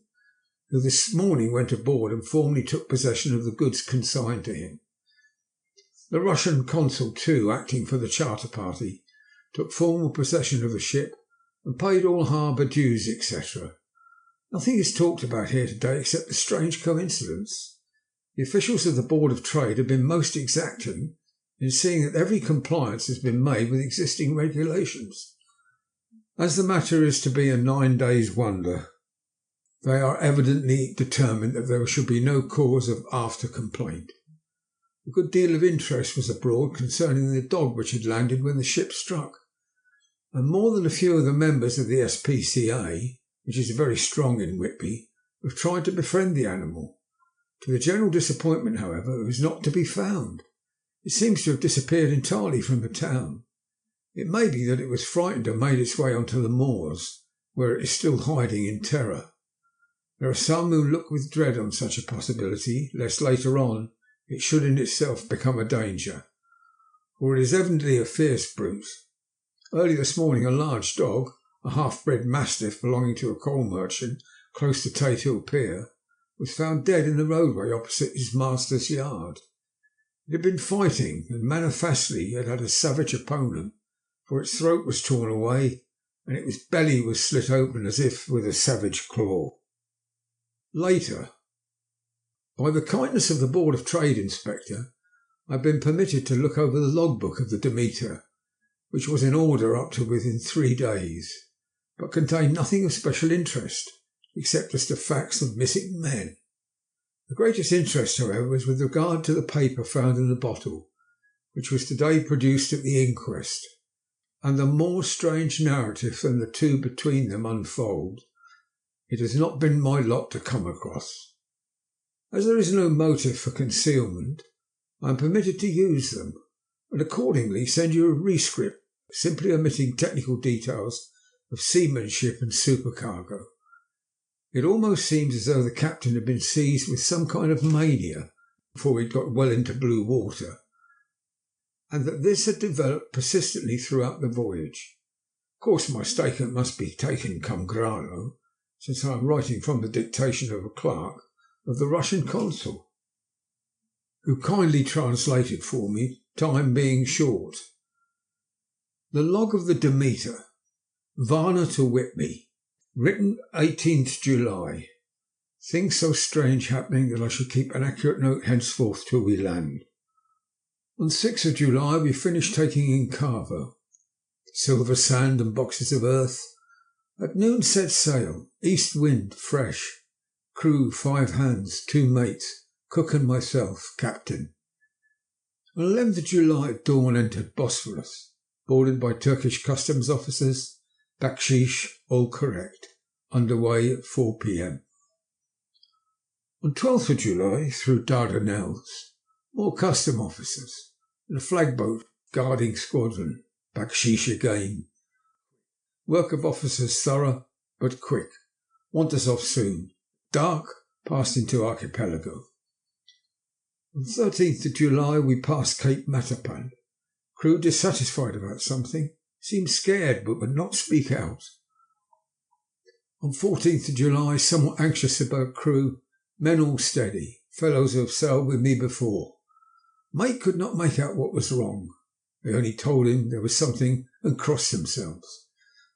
who this morning went aboard and formally took possession of the goods consigned to him. The Russian consul, too, acting for the charter party, took formal possession of the ship and paid all harbour dues, etc. Nothing is talked about here today except the strange coincidence. The officials of the Board of Trade have been most exacting in seeing that every compliance has been made with existing regulations. As the matter is to be a 9 days' wonder, they are evidently determined that there should be no cause of after complaint. A good deal of interest was abroad concerning the dog which had landed when the ship struck, and more than a few of the members of the SPCA, which is very strong in Whitby, have tried to befriend the animal. To the general disappointment, however, it was not to be found. It seems to have disappeared entirely from the town. It may be that it was frightened and made its way onto the moors, where it is still hiding in terror. There are some who look with dread on such a possibility, lest later on it should in itself become a danger, for it is evidently a fierce brute. Early this morning a large dog, a half-bred mastiff belonging to a coal merchant close to Tate Hill Pier, was found dead in the roadway opposite his master's yard. It had been fighting, and manifestly it had a savage opponent, for its throat was torn away and its belly was slit open as if with a savage claw. Later, by the kindness of the Board of Trade Inspector, I had been permitted to look over the logbook of the Demeter, which was in order up to within 3 days, but contained nothing of special interest, except as to facts of missing men. The greatest interest, however, was with regard to the paper found in the bottle, which was today produced at the inquest, and the more strange narrative than the two between them unfold, it has not been my lot to come across. As there is no motive for concealment, I am permitted to use them, and accordingly send you a rescript simply omitting technical details of seamanship and supercargo. It almost seems as though the captain had been seized with some kind of mania before he got well into blue water, and that this had developed persistently throughout the voyage. Of course, my statement must be taken cum grano, since I am writing from the dictation of a clerk of the Russian consul, who kindly translated for me, time being short. The log of the Demeter, Varna to Whitby, written 18th July. Things so strange happening that I shall keep an accurate note henceforth till we land. On 6th of July we finished taking in cargo, silver sand and boxes of earth. At noon set sail, east wind, fresh. Crew 5 hands, 2 mates, cook and myself, captain. On 11th of July at dawn entered Bosphorus, boarded by Turkish customs officers, bakshish, all correct, underway at 4 p.m. On 12th of July through Dardanelles, more custom officers, and a flagboat guarding squadron, bakshish again. Work of officers thorough but quick. Want us off soon. Dark, passed into archipelago. On 13th of July we passed Cape Matapan. Crew dissatisfied about something, seemed scared but would not speak out. On 14th of July somewhat anxious about crew, men all steady, fellows who have sailed with me before. Mate could not make out what was wrong. They only told him there was something and crossed themselves.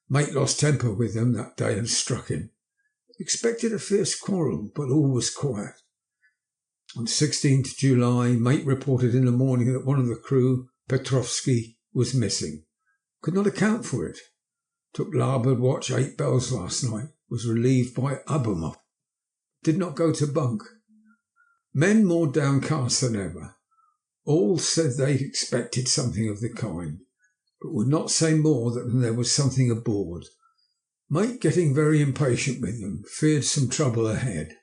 Mate lost temper with them that day and struck him. Expected a fierce quarrel, but all was quiet. On 16th July, mate reported in the morning that one of the crew, Petrovsky, was missing. Could not account for it. Took larboard watch 8 bells last night. Was relieved by Abumov. did not go to bunk. Men more downcast than ever. All said they expected something of the kind, but would not say more than there was something aboard. Mate, getting very impatient with them, feared some trouble ahead.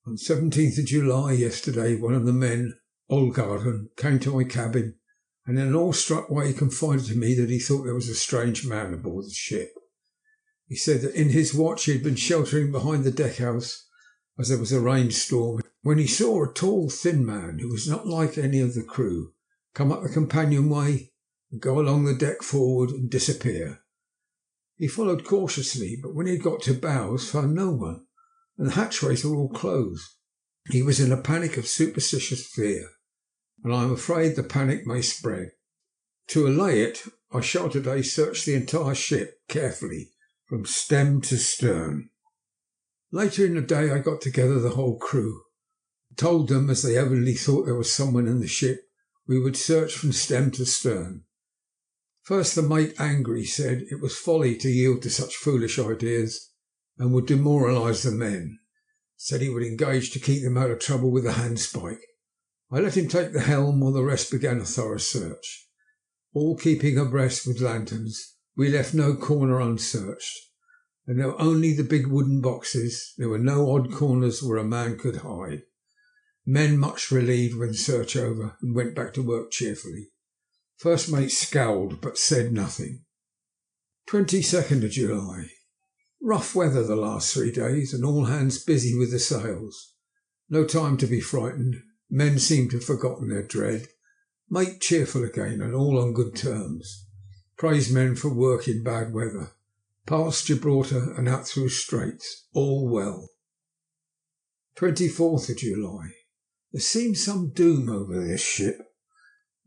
On 17th of July, yesterday, one of the men, Olgarden, came to my cabin and in an awestruck way confided to me that he thought there was a strange man aboard the ship. He said that in his watch he had been sheltering behind the deckhouse as there was a rainstorm, when he saw a tall, thin man who was not like any of the crew come up the companionway and go along the deck forward and disappear. He followed cautiously, but when he got to bows found no one, and the hatchways were all closed. He was in a panic of superstitious fear, and I am afraid the panic may spread. To allay it, I shall today search the entire ship carefully from stem to stern. Later in the day I got together the whole crew, and told them, as they evidently thought there was someone in the ship, we would search from stem to stern. First the mate, angry, said it was folly to yield to such foolish ideas and would demoralise the men. Said he would engage to keep them out of trouble with the handspike. I let him take the helm while the rest began a thorough search. All keeping abreast with lanterns, we left no corner unsearched, and there were only the big wooden boxes. There were no odd corners where a man could hide. Men much relieved when search over and went back to work cheerfully. First mate scowled but said nothing. 22nd of July. Rough weather the last 3 days, and all hands busy with the sails. No time to be frightened. Men seem to have forgotten their dread. Mate cheerful again, and all on good terms. Praise men for work in bad weather. Past Gibraltar and out through straits. All well. 24th of July. There seems some doom over this ship.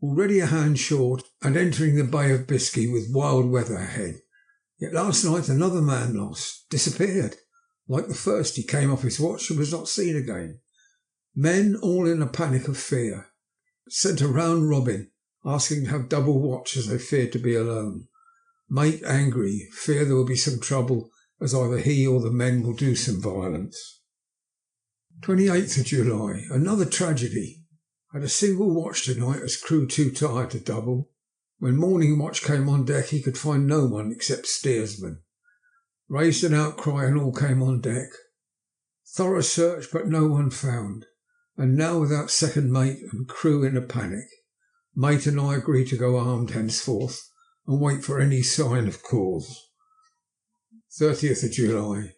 Already a hand short and entering the Bay of Biscay with wild weather ahead. Yet last night another man lost, disappeared. Like the first, he came off his watch and was not seen again. Men all in a panic of fear. Sent a round robin, asking to have double watch as they feared to be alone. Mate angry, fear there will be some trouble, as either he or the men will do some violence. 28th of July. Another tragedy. Had a single watch tonight as crew too tired to double. When morning watch came on deck he could find no one except steersman. Raised an outcry and all came on deck. Thorough search but no one found, and now without second mate and crew in a panic. Mate and I agreed to go armed henceforth and wait for any sign of cause. 30th of July.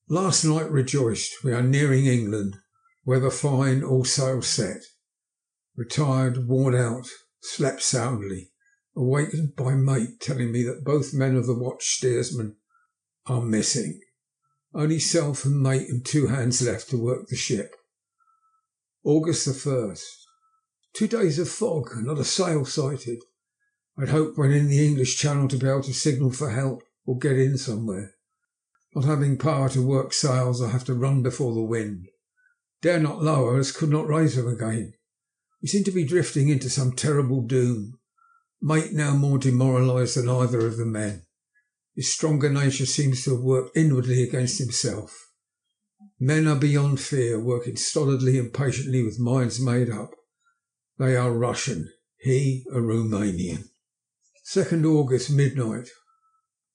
Last night rejoiced. We are nearing England. Weather fine, all sails set. Retired, worn out, slept soundly, awakened by mate telling me that both men of the watch steersman are missing. Only self and mate and 2 hands left to work the ship. August the 1st. 2 days of fog and not a sail sighted. I'd hoped when in the English Channel to be able to signal for help or get in somewhere. Not having power to work sails, I have to run before the wind. Dare not lower as could not raise them again. We seem to be drifting into some terrible doom. Mate now more demoralised than either of the men. His stronger nature seems to have worked inwardly against himself. Men are beyond fear, working stolidly and patiently with minds made up. They are Russian, he a Romanian. 2nd August, midnight.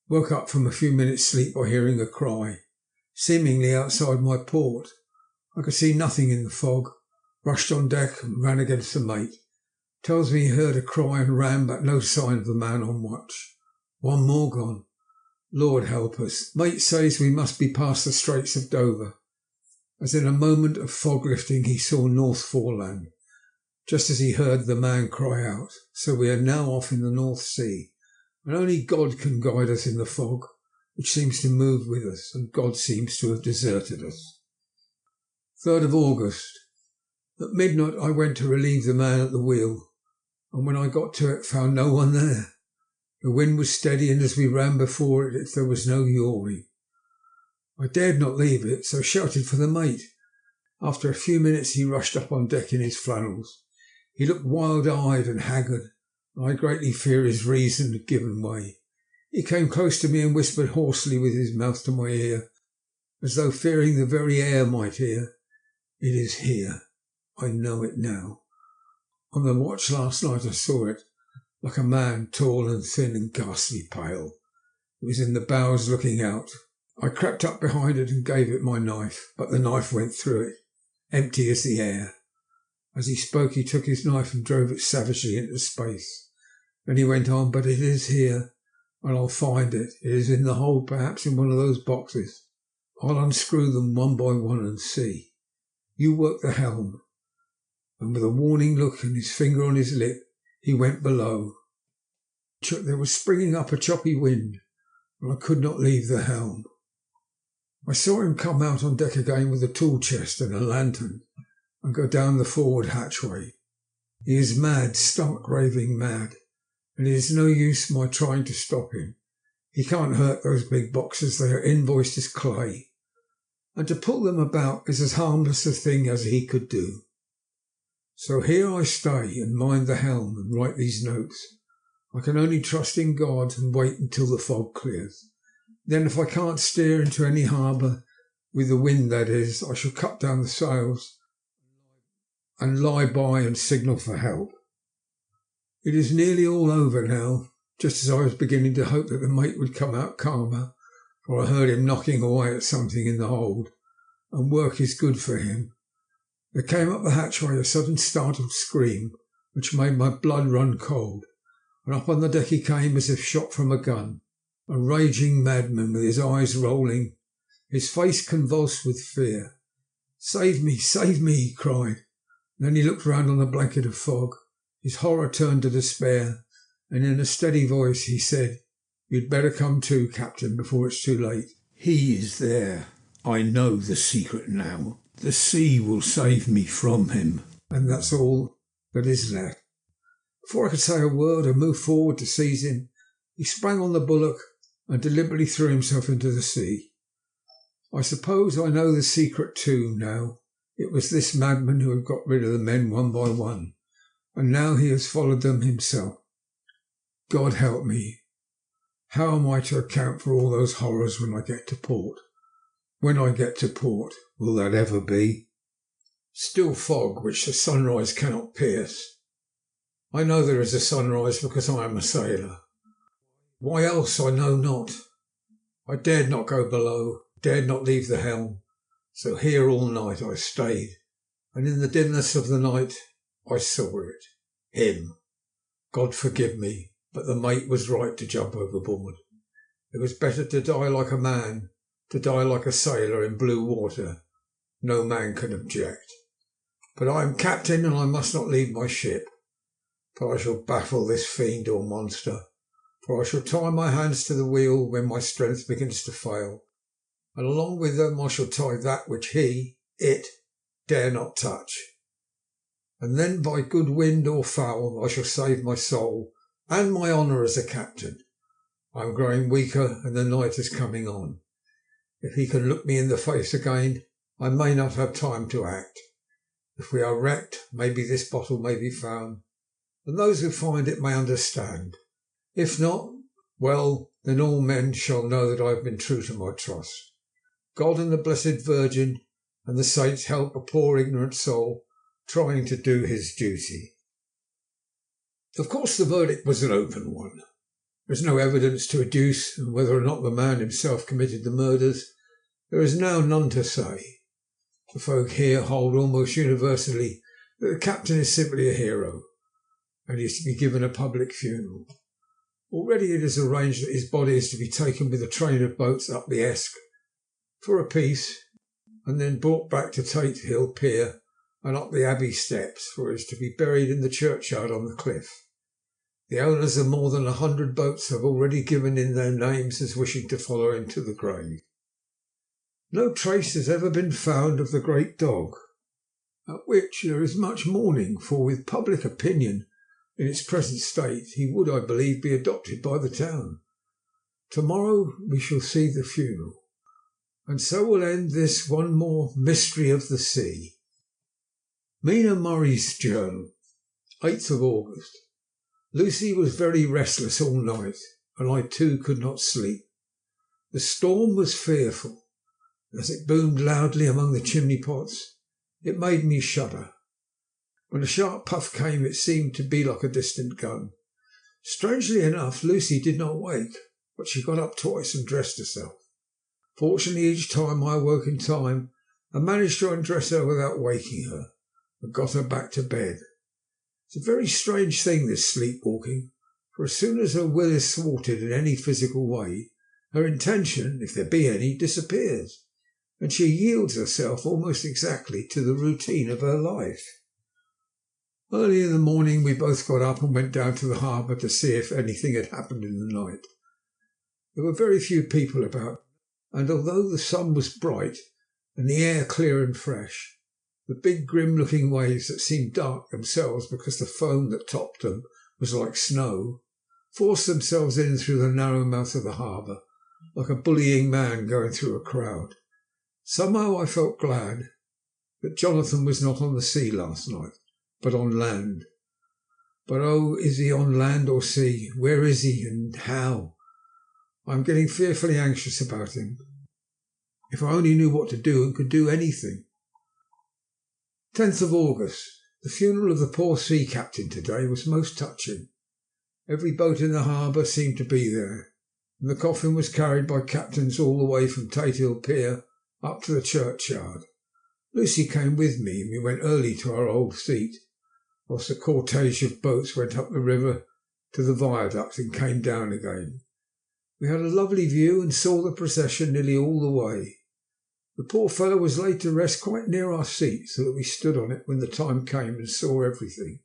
Woke up from a few minutes' sleep by hearing a cry, seemingly outside my port. I could see nothing in the fog. Rushed on deck and ran against the mate. Tells me he heard a cry and ran, but no sign of the man on watch. One more gone. Lord help us. Mate says we must be past the Straits of Dover. As in a moment of fog lifting he saw North Foreland, just as he heard the man cry out. So we are now off in the North Sea, and only God can guide us in the fog, which seems to move with us, and God seems to have deserted us. 3rd of August. At midnight I went to relieve the man at the wheel, and when I got to it found no one there. The wind was steady, and as we ran before it there was no yawing. I dared not leave it, so shouted for the mate. After a few minutes he rushed up on deck in his flannels. He looked wild-eyed and haggard, and I greatly fear his reason had given way. He came close to me and whispered hoarsely with his mouth to my ear, as though fearing the very air might hear. It is here. I know it now. On the watch last night I saw it, like a man, tall and thin and ghastly pale. It was in the bows looking out. I crept up behind it and gave it my knife, but the knife went through it, empty as the air. As he spoke, he took his knife and drove it savagely into space. Then he went on, but it is here, and I'll find it. It is in the hold, perhaps in one of those boxes. I'll unscrew them one by one and see. You work the helm. And with a warning look and his finger on his lip, he went below. There was springing up a choppy wind, and I could not leave the helm. I saw him come out on deck again with a tool chest and a lantern and go down the forward hatchway. He is mad, stark raving mad, and it is no use my trying to stop him. He can't hurt those big boxes, they are invoiced as clay, and to pull them about is as harmless a thing as he could do. So here I stay and mind the helm and write these notes. I can only trust in God and wait until the fog clears. Then if I can't steer into any harbour, with the wind that is, I shall cut down the sails and lie by and signal for help. It is nearly all over now, just as I was beginning to hope that the mate would come out calmer, for I heard him knocking away at something in the hold, and work is good for him. There came up the hatchway a sudden startled scream, which made my blood run cold, and up on the deck he came as if shot from a gun, a raging madman with his eyes rolling, his face convulsed with fear. "Save me, save me," he cried. And then he looked round on the blanket of fog. His horror turned to despair, and in a steady voice he said, "You'd better come too, Captain, before it's too late. He is there. I know the secret now. The sea will save me from him." And that's all that is left. Before I could say a word or move forward to seize him, he sprang on the bulwark and deliberately threw himself into the sea. I suppose I know the secret too now. It was this madman who had got rid of the men one by one, and now he has followed them himself. God help me. How am I to account for all those horrors when I get to port? When I get to port, will that ever be? Still fog which the sunrise cannot pierce. I know there is a sunrise because I am a sailor. Why else I know not. I dared not go below, dared not leave the helm, so here all night I stayed, and in the dimness of the night I saw it. Him. God forgive me, but the mate was right to jump overboard. It was better to die like a man, to die like a sailor in blue water. No man can object. But I am captain, and I must not leave my ship. But I shall baffle this fiend or monster, for I shall tie my hands to the wheel when my strength begins to fail, and along with them I shall tie that which it, dare not touch. And then by good wind or foul I shall save my soul and my honour as a captain. I am growing weaker, and the night is coming on. If he can look me in the face again, I may not have time to act. If we are wrecked, maybe this bottle may be found, and those who find it may understand. If not, well, then all men shall know that I have been true to my trust. God and the Blessed Virgin and the saints help a poor ignorant soul trying to do his duty. Of course the verdict was an open one. There is no evidence to adduce, and whether or not the man himself committed the murders, there is now none to say. The folk here hold almost universally that the captain is simply a hero, and he is to be given a public funeral. Already it is arranged that his body is to be taken with a train of boats up the Esk for a piece, and then brought back to Tate Hill Pier and up the Abbey steps, where it is to be buried in the churchyard on the cliff. The owners of more than 100 boats have already given in their names as wishing to follow him to the grave. No trace has ever been found of the great dog, at which there is much mourning, for with public opinion in its present state he would, I believe, be adopted by the town. Tomorrow we shall see the funeral, and so will end this one more mystery of the sea. Mina Murray's Journal, 8th of August. Lucy was very restless all night, and I too could not sleep. The storm was fearful. As it boomed loudly among the chimney pots, it made me shudder. When a sharp puff came, it seemed to be like a distant gun. Strangely enough, Lucy did not wake, but she got up twice and dressed herself. Fortunately, each time I awoke in time, I managed to undress her without waking her, and got her back to bed. It's a very strange thing, this sleepwalking, for as soon as her will is thwarted in any physical way, her intention, if there be any, disappears, and she yields herself almost exactly to the routine of her life. Early in the morning we both got up and went down to the harbour to see if anything had happened in the night. There were very few people about, and although the sun was bright and the air clear and fresh, the big grim-looking waves that seemed dark themselves because the foam that topped them was like snow, forced themselves in through the narrow mouth of the harbour, like a bullying man going through a crowd. Somehow I felt glad that Jonathan was not on the sea last night, but on land. But oh, is he on land or sea? Where is he, and how? I am getting fearfully anxious about him. If I only knew what to do and could do anything. 10th of August. The funeral of the poor sea captain today was most touching. Every boat in the harbour seemed to be there, and the coffin was carried by captains all the way from Tate Hill Pier up to the churchyard. Lucy came with me, and we went early to our old seat, whilst the cortege of boats went up the river to the viaduct and came down again. We had a lovely view and saw the procession nearly all the way. The poor fellow was laid to rest quite near our seat, so that we stood on it when the time came and saw everything.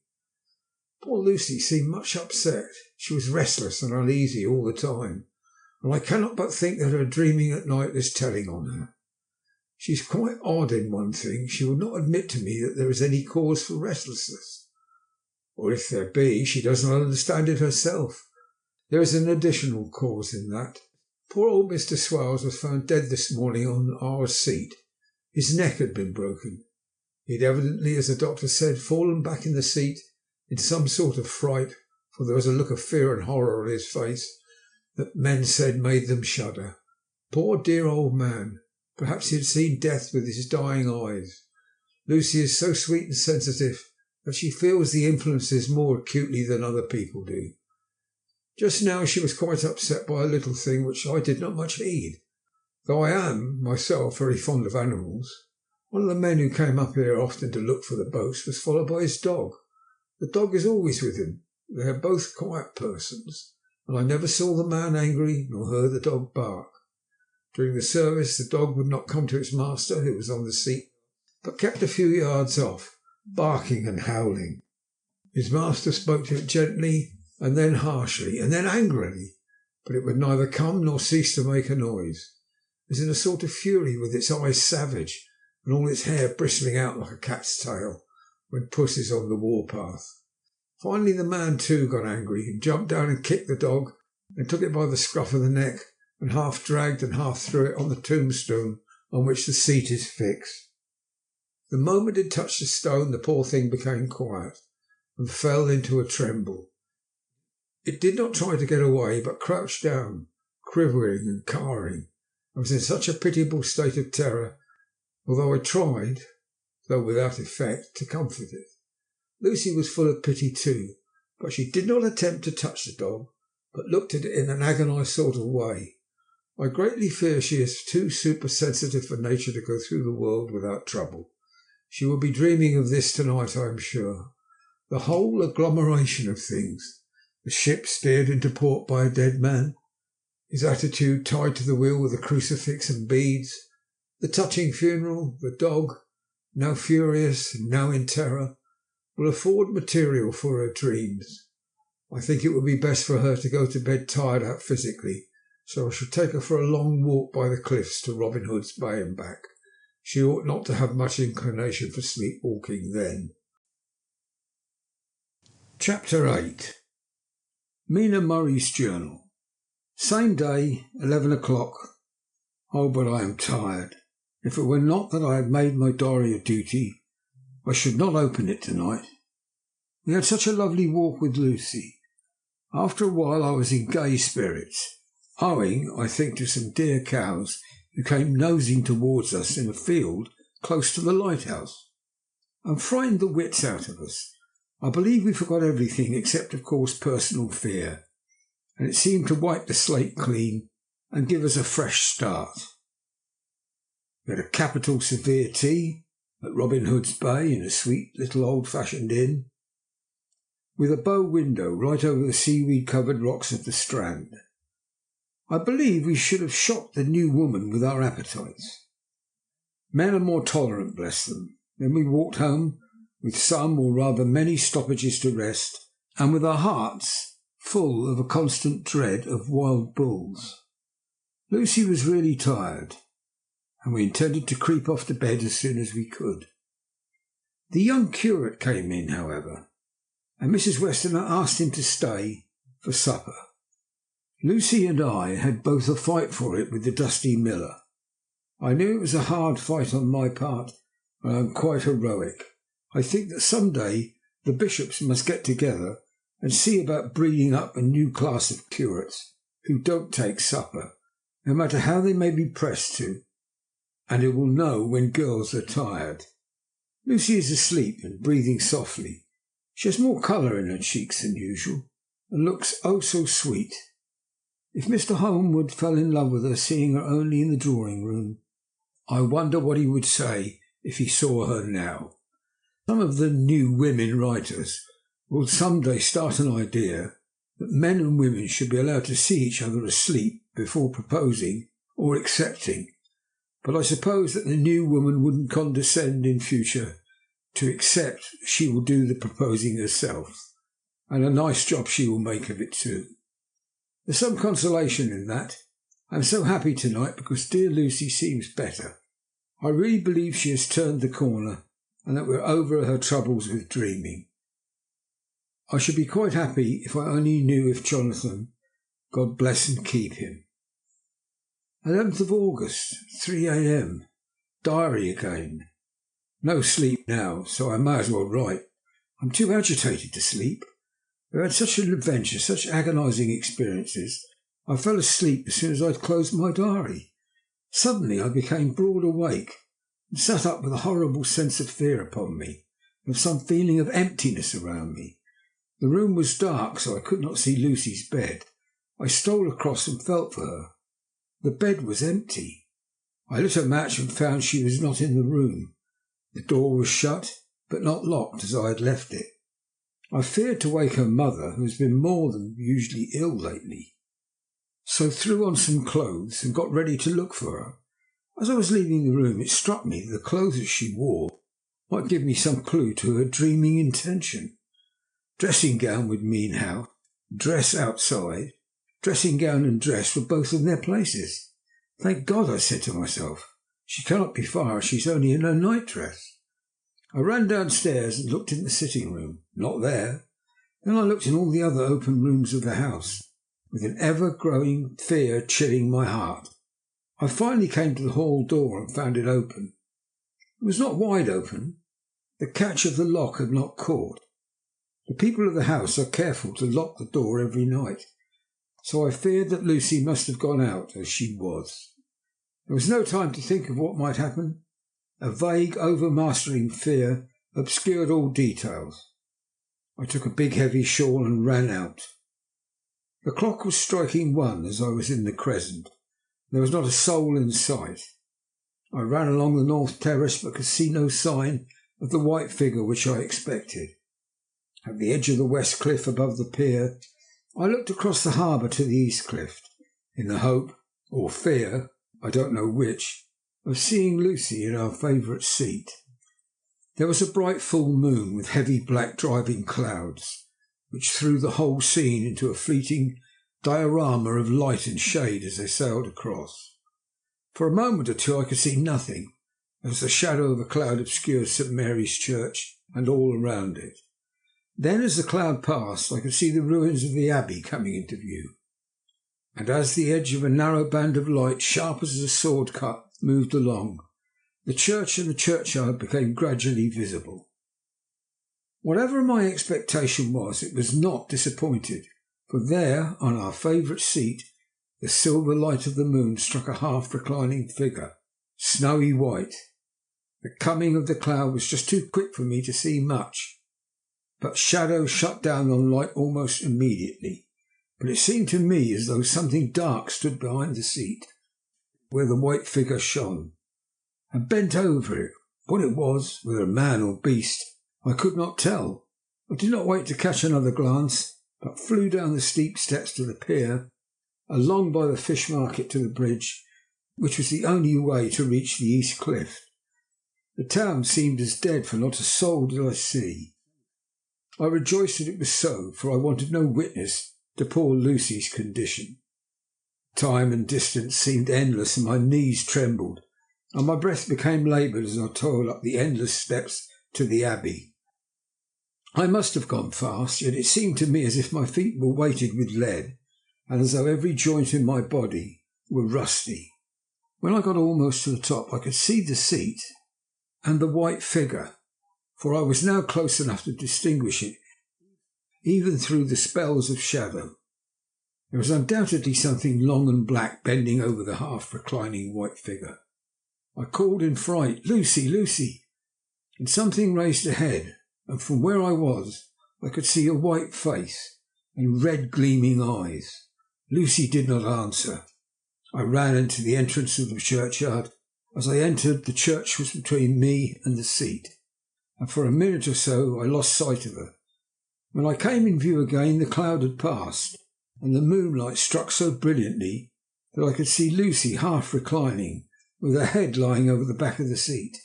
Poor Lucy seemed much upset. She was restless and uneasy all the time, and I cannot but think that her dreaming at night is telling on her. She is quite odd in one thing. She will not admit to me that there is any cause for restlessness. Or if there be, she does not understand it herself. There is an additional cause in that. Poor old Mr. Swales was found dead this morning on our seat. His neck had been broken. He had evidently, as the doctor said, fallen back in the seat in some sort of fright, for there was a look of fear and horror on his face that men said made them shudder. Poor dear old man! Perhaps he had seen death with his dying eyes. Lucy is so sweet and sensitive that she feels the influences more acutely than other people do. Just now she was quite upset by a little thing which I did not much heed, though I am myself very fond of animals. One of the men who came up here often to look for the boats was followed by his dog. The dog is always with him. They are both quiet persons, and I never saw the man angry nor heard the dog bark. During the service the dog would not come to its master, who was on the seat, but kept a few yards off, barking and howling. His master spoke to it gently, and then harshly, and then angrily, but it would neither come nor cease to make a noise. It was in a sort of fury, with its eyes savage, and all its hair bristling out like a cat's tail, when puss is on the warpath. Finally the man too got angry, and jumped down and kicked the dog, and took it by the scruff of the neck, and half dragged and half threw it on the tombstone on which the seat is fixed. The moment it touched the stone, the poor thing became quiet, and fell into a tremble. It did not try to get away, but crouched down, quivering and cowering. I was in such a pitiable state of terror, although I tried, though without effect, to comfort it. Lucy was full of pity too, but she did not attempt to touch the dog, but looked at it in an agonised sort of way. I greatly fear she is too supersensitive for nature to go through the world without trouble. She will be dreaming of this tonight, I am sure. The whole agglomeration of things. The ship steered into port by a dead man, his attitude tied to the wheel with a crucifix and beads, the touching funeral, the dog, now furious and now in terror, will afford material for her dreams. I think it would be best for her to go to bed tired out physically, so I shall take her for a long walk by the cliffs to Robin Hood's Bay and back. She ought not to have much inclination for sleepwalking then. Chapter 8. Mina Murray's Journal. Same day, 11 o'clock. Oh, but I am tired. If it were not that I had made my diary a duty, I should not open it tonight. We had such a lovely walk with Lucy. After a while I was in gay spirits, owing, I think, to some dear cows who came nosing towards us in a field close to the lighthouse, and frightened the wits out of us. I believe we forgot everything except, of course, personal fear, and it seemed to wipe the slate clean and give us a fresh start. We had a capital severe tea at Robin Hood's Bay in a sweet little old-fashioned inn, with a bow window right over the seaweed-covered rocks of the Strand. I believe we should have shocked the new woman with our appetites. Men are more tolerant, bless them. Then we walked home with some, or rather many, stoppages to rest, and with our hearts full of a constant dread of wild bulls. Lucy was really tired, and we intended to creep off to bed as soon as we could. The young curate came in, however, and Mrs. Westerner asked him to stay for supper. Lucy and I had both a fight for it with the dusty miller. I knew it was a hard fight on my part, but I am quite heroic. I think that some day the bishops must get together and see about breeding up a new class of curates who don't take supper, no matter how they may be pressed to, and who will know when girls are tired. Lucy is asleep and breathing softly. She has more colour in her cheeks than usual, and looks oh so sweet. If Mr. Holmwood fell in love with her, seeing her only in the drawing-room, I wonder what he would say if he saw her now. Some of the new women writers will some day start an idea that men and women should be allowed to see each other asleep before proposing or accepting, but I suppose that the new woman wouldn't condescend in future to accept. She will do the proposing herself, and a nice job she will make of it too. There's some consolation in that. I'm so happy tonight because dear Lucy seems better. I really believe she has turned the corner and that we're over her troubles with dreaming. I should be quite happy if I only knew if Jonathan, God bless and keep him. 11th of August, 3 a.m. Diary again. No sleep now, so I may as well write. I'm too agitated to sleep. We had such an adventure, such agonizing experiences. I fell asleep as soon as I'd closed my diary. Suddenly I became broad awake and sat up with a horrible sense of fear upon me, and some feeling of emptiness around me. The room was dark, so I could not see Lucy's bed. I stole across and felt for her. The bed was empty. I lit a match and found she was not in the room. The door was shut, but not locked as I had left it. I feared to wake her mother, who has been more than usually ill lately, so threw on some clothes and got ready to look for her. As I was leaving the room, it struck me that the clothes that she wore might give me some clue to her dreaming intention. Dressing gown would mean house, dress outside. Dressing gown and dress were both in their places. Thank God, I said to myself. She cannot be far, she's only in her nightdress. I ran downstairs and looked in the sitting room. Not there. Then I looked in all the other open rooms of the house, with an ever-growing fear chilling my heart. I finally came to the hall door and found it open. It was not wide open. The catch of the lock had not caught. The people of the house are careful to lock the door every night, so I feared that Lucy must have gone out, as she was. There was no time to think of what might happen. A vague, overmastering fear obscured all details. I took a big heavy shawl and ran out. The clock was striking 1 as I was in the Crescent. There was not a soul in sight. I ran along the north terrace but could see no sign of the white figure which I expected. At the edge of the west cliff above the pier, I looked across the harbour to the east cliff, in the hope, or fear, I don't know which, of seeing Lucy in our favourite seat. There was a bright full moon with heavy black driving clouds, which threw the whole scene into a fleeting diorama of light and shade as they sailed across. For a moment or two I could see nothing, as the shadow of a cloud obscured St. Mary's Church and all around it. Then, as the cloud passed, I could see the ruins of the Abbey coming into view, and as the edge of a narrow band of light, sharp as a sword cut, moved along, the church and the churchyard became gradually visible. Whatever my expectation was, it was not disappointed, for there, on our favourite seat, The silver light of the moon struck a half-reclining figure, snowy white. The coming of the cloud was just too quick for me to see much, but shadow shut down on light almost immediately. But it seemed to me as though something dark stood behind the seat where the white figure shone, and bent over it. What it was, whether a man or beast, I could not tell. I did not wait to catch another glance, but flew down the steep steps to the pier, along by the fish market to the bridge, which was the only way to reach the east cliff. The town seemed as dead, for not a soul did I see. I rejoiced that it was so, for I wanted no witness to poor Lucy's condition. Time and distance seemed endless, and my knees trembled, and my breath became laboured as I toiled up the endless steps to the Abbey. I must have gone fast, yet it seemed to me as if my feet were weighted with lead, and as though every joint in my body were rusty. When I got almost to the top, I could see the seat and the white figure, for I was now close enough to distinguish it, even through the spells of shadow. There was undoubtedly something long and black bending over the half-reclining white figure. I called in fright, "Lucy, Lucy!" and something raised a head, and from where I was I could see a white face and red gleaming eyes. Lucy did not answer. I ran into the entrance of the churchyard. As I entered, the church was between me and the seat, and for a minute or so I lost sight of her. When I came in view again, the cloud had passed, and the moonlight struck so brilliantly that I could see Lucy half reclining, with her head lying over the back of the seat.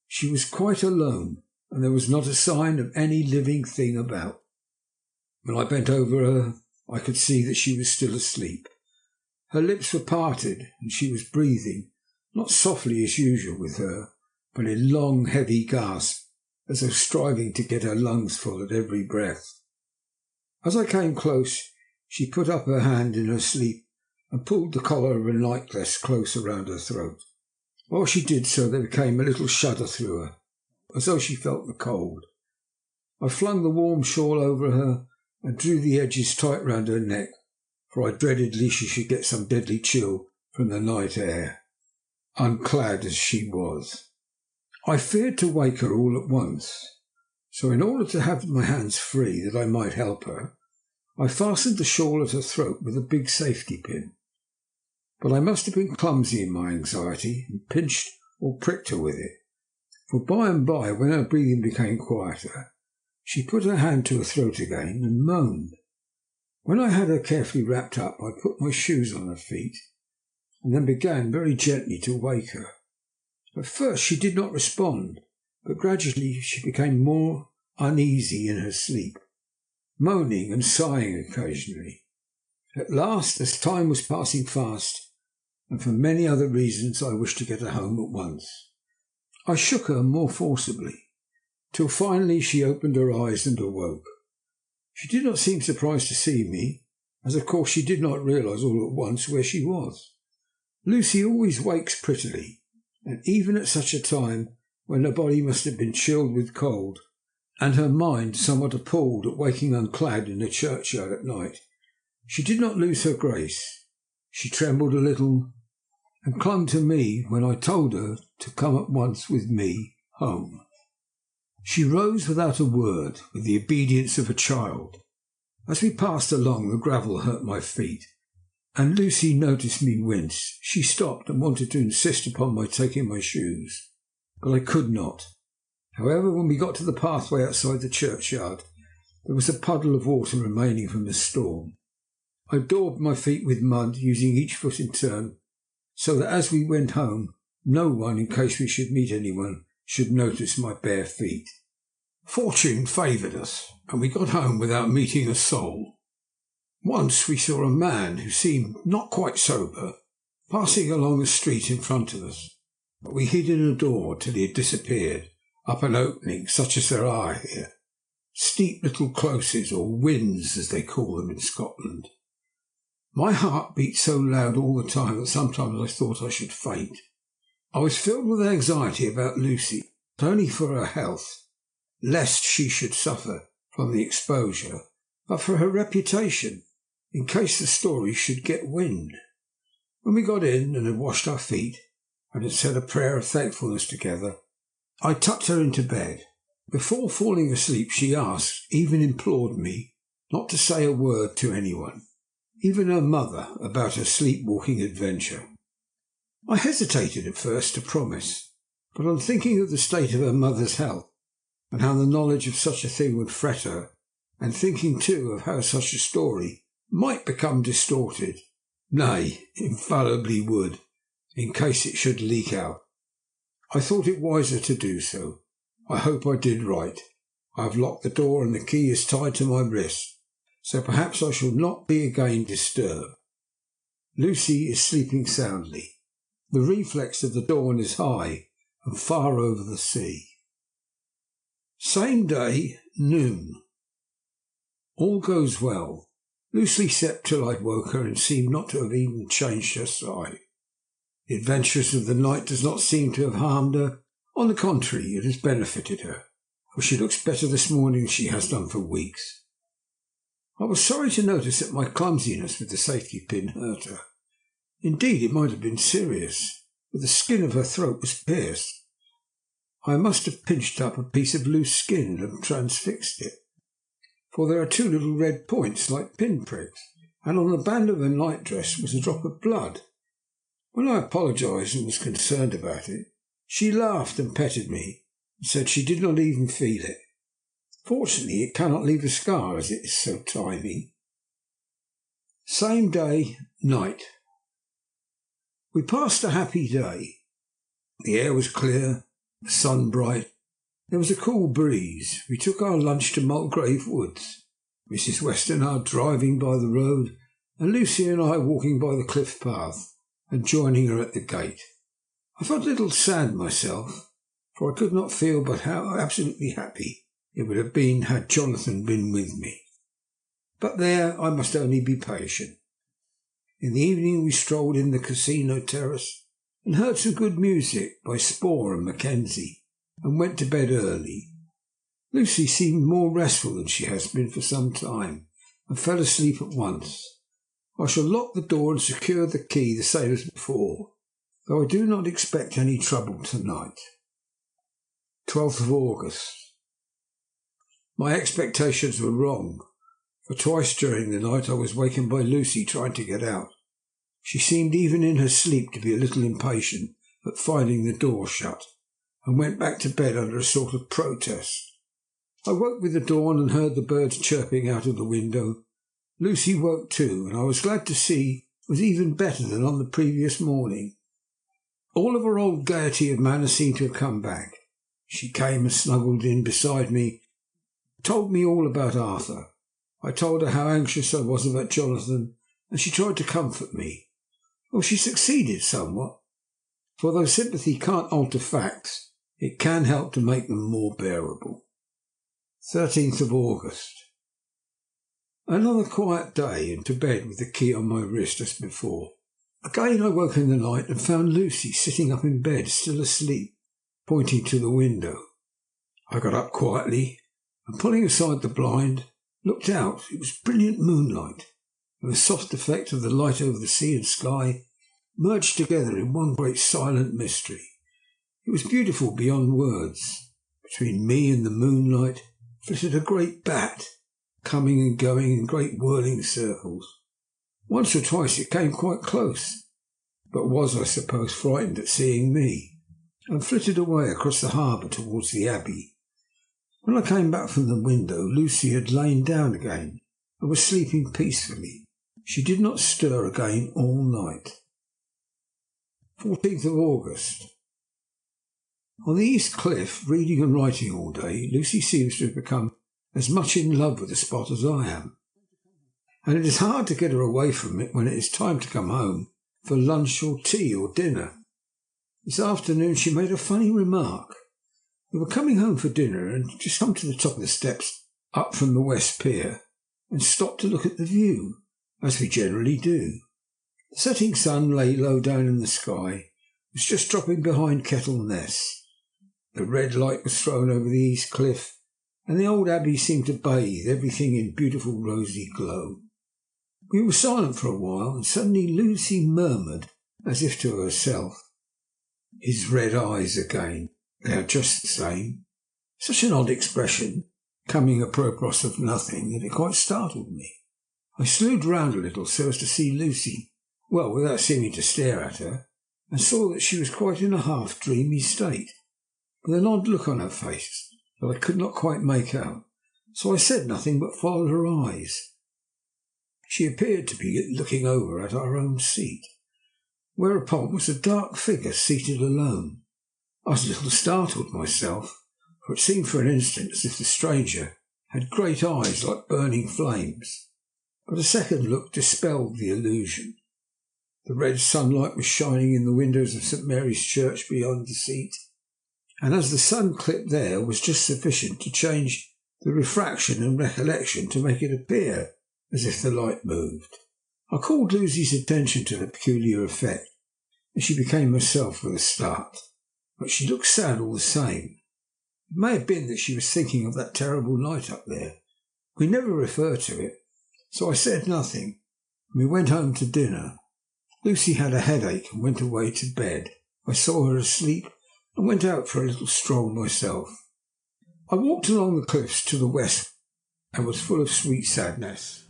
She was quite alone, and there was not a sign of any living thing about. When I bent over her, I could see that she was still asleep. Her lips were parted, and she was breathing, not softly as usual with her, but in long, heavy gasps, as though striving to get her lungs full at every breath. As I came close, she put up her hand in her sleep and pulled the collar of her nightdress close around her throat. While she did so, there came a little shudder through her, as though she felt the cold. I flung the warm shawl over her and drew the edges tight round her neck, for I dreaded lest she should get some deadly chill from the night air, unclad as she was. I feared to wake her all at once, so in order to have my hands free that I might help her, I fastened the shawl at her throat with a big safety pin. But I must have been clumsy in my anxiety, and pinched or pricked her with it, for by and by, when her breathing became quieter, she put her hand to her throat again and moaned. When I had her carefully wrapped up, I put my shoes on her feet, and then began very gently to wake her. At first she did not respond, but gradually she became more uneasy in her sleep, moaning and sighing occasionally. At last, as time was passing fast, and for many other reasons I wished to get her home at once, I shook her more forcibly, till finally she opened her eyes and awoke. She did not seem surprised to see me, as of course she did not realise all at once where she was. Lucy always wakes prettily, and even at such a time, when her body must have been chilled with cold, and her mind somewhat appalled at waking unclad in a churchyard at night, she did not lose her grace. She trembled a little, and clung to me when I told her to come at once with me home. She rose without a word, with the obedience of a child. As we passed along, the gravel hurt my feet, and Lucy noticed me wince. She stopped and wanted to insist upon my taking my shoes, but I could not. However, when we got to the pathway outside the churchyard, there was a puddle of water remaining from the storm. I daubed my feet with mud, using each foot in turn, so that as we went home, no one, in case we should meet anyone, should notice my bare feet. Fortune favoured us, and we got home without meeting a soul. Once we saw a man who seemed not quite sober passing along the street in front of us, but we hid in a door till he had disappeared up an opening such as there are here, steep little closes, or wynds as they call them in Scotland. My heart beat so loud all the time that sometimes I thought I should faint. I was filled with anxiety about Lucy, not only for her health, lest she should suffer from the exposure, but for her reputation, in case the story should get wind. When we got in and had washed our feet and had said a prayer of thankfulness together, I tucked her into bed. Before falling asleep, she asked, even implored me, not to say a word to anyone, even her mother, about her sleepwalking adventure. I hesitated at first to promise, but on thinking of the state of her mother's health and how the knowledge of such a thing would fret her, and thinking too of how such a story might become distorted, nay, infallibly would, in case it should leak out, I thought it wiser to do so. I hope I did right. I have locked the door and the key is tied to my wrist, so perhaps I shall not be again disturbed. Lucy is sleeping soundly. The reflex of the dawn is high and far over the sea. Same day, noon. All goes well. Lucy slept till I woke her and seemed not to have even changed her side. The adventurous of the night does not seem to have harmed her. On the contrary, it has benefited her, for she looks better this morning than she has done for weeks. I was sorry to notice that my clumsiness with the safety pin hurt her. Indeed, it might have been serious, for the skin of her throat was pierced. I must have pinched up a piece of loose skin and transfixed it, for there are two little red points like pinpricks, and on the band of her nightdress was a drop of blood. When I apologised and was concerned about it, she laughed and petted me, and said she did not even feel it. Fortunately, it cannot leave a scar, as it is so tiny. Same day, night. We passed a happy day. The air was clear, the sun bright. There was a cool breeze. We took our lunch to Mulgrave Woods, Mrs. Weston driving by the road, and Lucy and I walking by the cliff path and joining her at the gate. I felt a little sad myself, for I could not feel but how absolutely happy it would have been had Jonathan been with me. But there I must only be patient. In the evening we strolled in the casino terrace and heard some good music by Spohr and Mackenzie, and went to bed early. Lucy seemed more restful than she has been for some time, and fell asleep at once. I shall lock the door and secure the key the same as before, though I do not expect any trouble tonight. 12th of August. My expectations were wrong, for twice during the night I was wakened by Lucy trying to get out. She seemed even in her sleep to be a little impatient at finding the door shut, and went back to bed under a sort of protest. I woke with the dawn and heard the birds chirping out of the window. Lucy woke too, and I was glad to see was even better than on the previous morning. All of her old gaiety of manner seemed to have come back. She came and snuggled in beside me, told me all about Arthur. I told her how anxious I was about Jonathan, and she tried to comfort me. Well, she succeeded somewhat, for though sympathy can't alter facts, it can help to make them more bearable. 13th of August. Another quiet day, and to bed with the key on my wrist as before. Again I woke in the night and found Lucy sitting up in bed, still asleep, pointing to the window. I got up quietly and, pulling aside the blind, looked out. It was brilliant moonlight, and the soft effect of the light over the sea and sky merged together in one great silent mystery. It was beautiful beyond words. Between me and the moonlight flitted a great bat, coming and going in great whirling circles. Once or twice it came quite close, but was, I suppose, frightened at seeing me, and flitted away across the harbour towards the Abbey. When I came back from the window, Lucy had lain down again and was sleeping peacefully. She did not stir again all night. 14th of August. On the East Cliff, reading and writing all day, Lucy seems to have become as much in love with the spot as I am, and it is hard to get her away from it when it is time to come home for lunch or tea or dinner. This afternoon she made a funny remark. We were coming home for dinner and just come to the top of the steps up from the West Pier and stopped to look at the view, as we generally do. The setting sun lay low down in the sky, was just dropping behind Kettle Ness. The red light was thrown over the East Cliff, and the old Abbey seemed to bathe everything in beautiful rosy glow. We were silent for a while, and suddenly Lucy murmured as if to herself. His red eyes again, they are just the same. Such an odd expression, coming apropos of nothing, that it quite startled me. I slewed round a little so as to see Lucy, well, without seeming to stare at her, and saw that she was quite in a half-dreamy state, with an odd look on her face that I could not quite make out, so I said nothing but followed her eyes. She appeared to be looking over at our own seat, whereupon was a dark figure seated alone. I was a little startled myself, for it seemed for an instant as if the stranger had great eyes like burning flames, but a second look dispelled the illusion. The red sunlight was shining in the windows of St. Mary's Church beyond the seat, and as the sun clipped there was just sufficient to change the refraction and recollection to make it appear as if the light moved. I called Lucy's attention to the peculiar effect, and she became herself with a start, but she looked sad all the same. It may have been that she was thinking of that terrible night up there. We never referred to it, so I said nothing, and we went home to dinner. Lucy had a headache and went away to bed. I saw her asleep and went out for a little stroll myself. I walked along the cliffs to the west and was full of sweet sadness,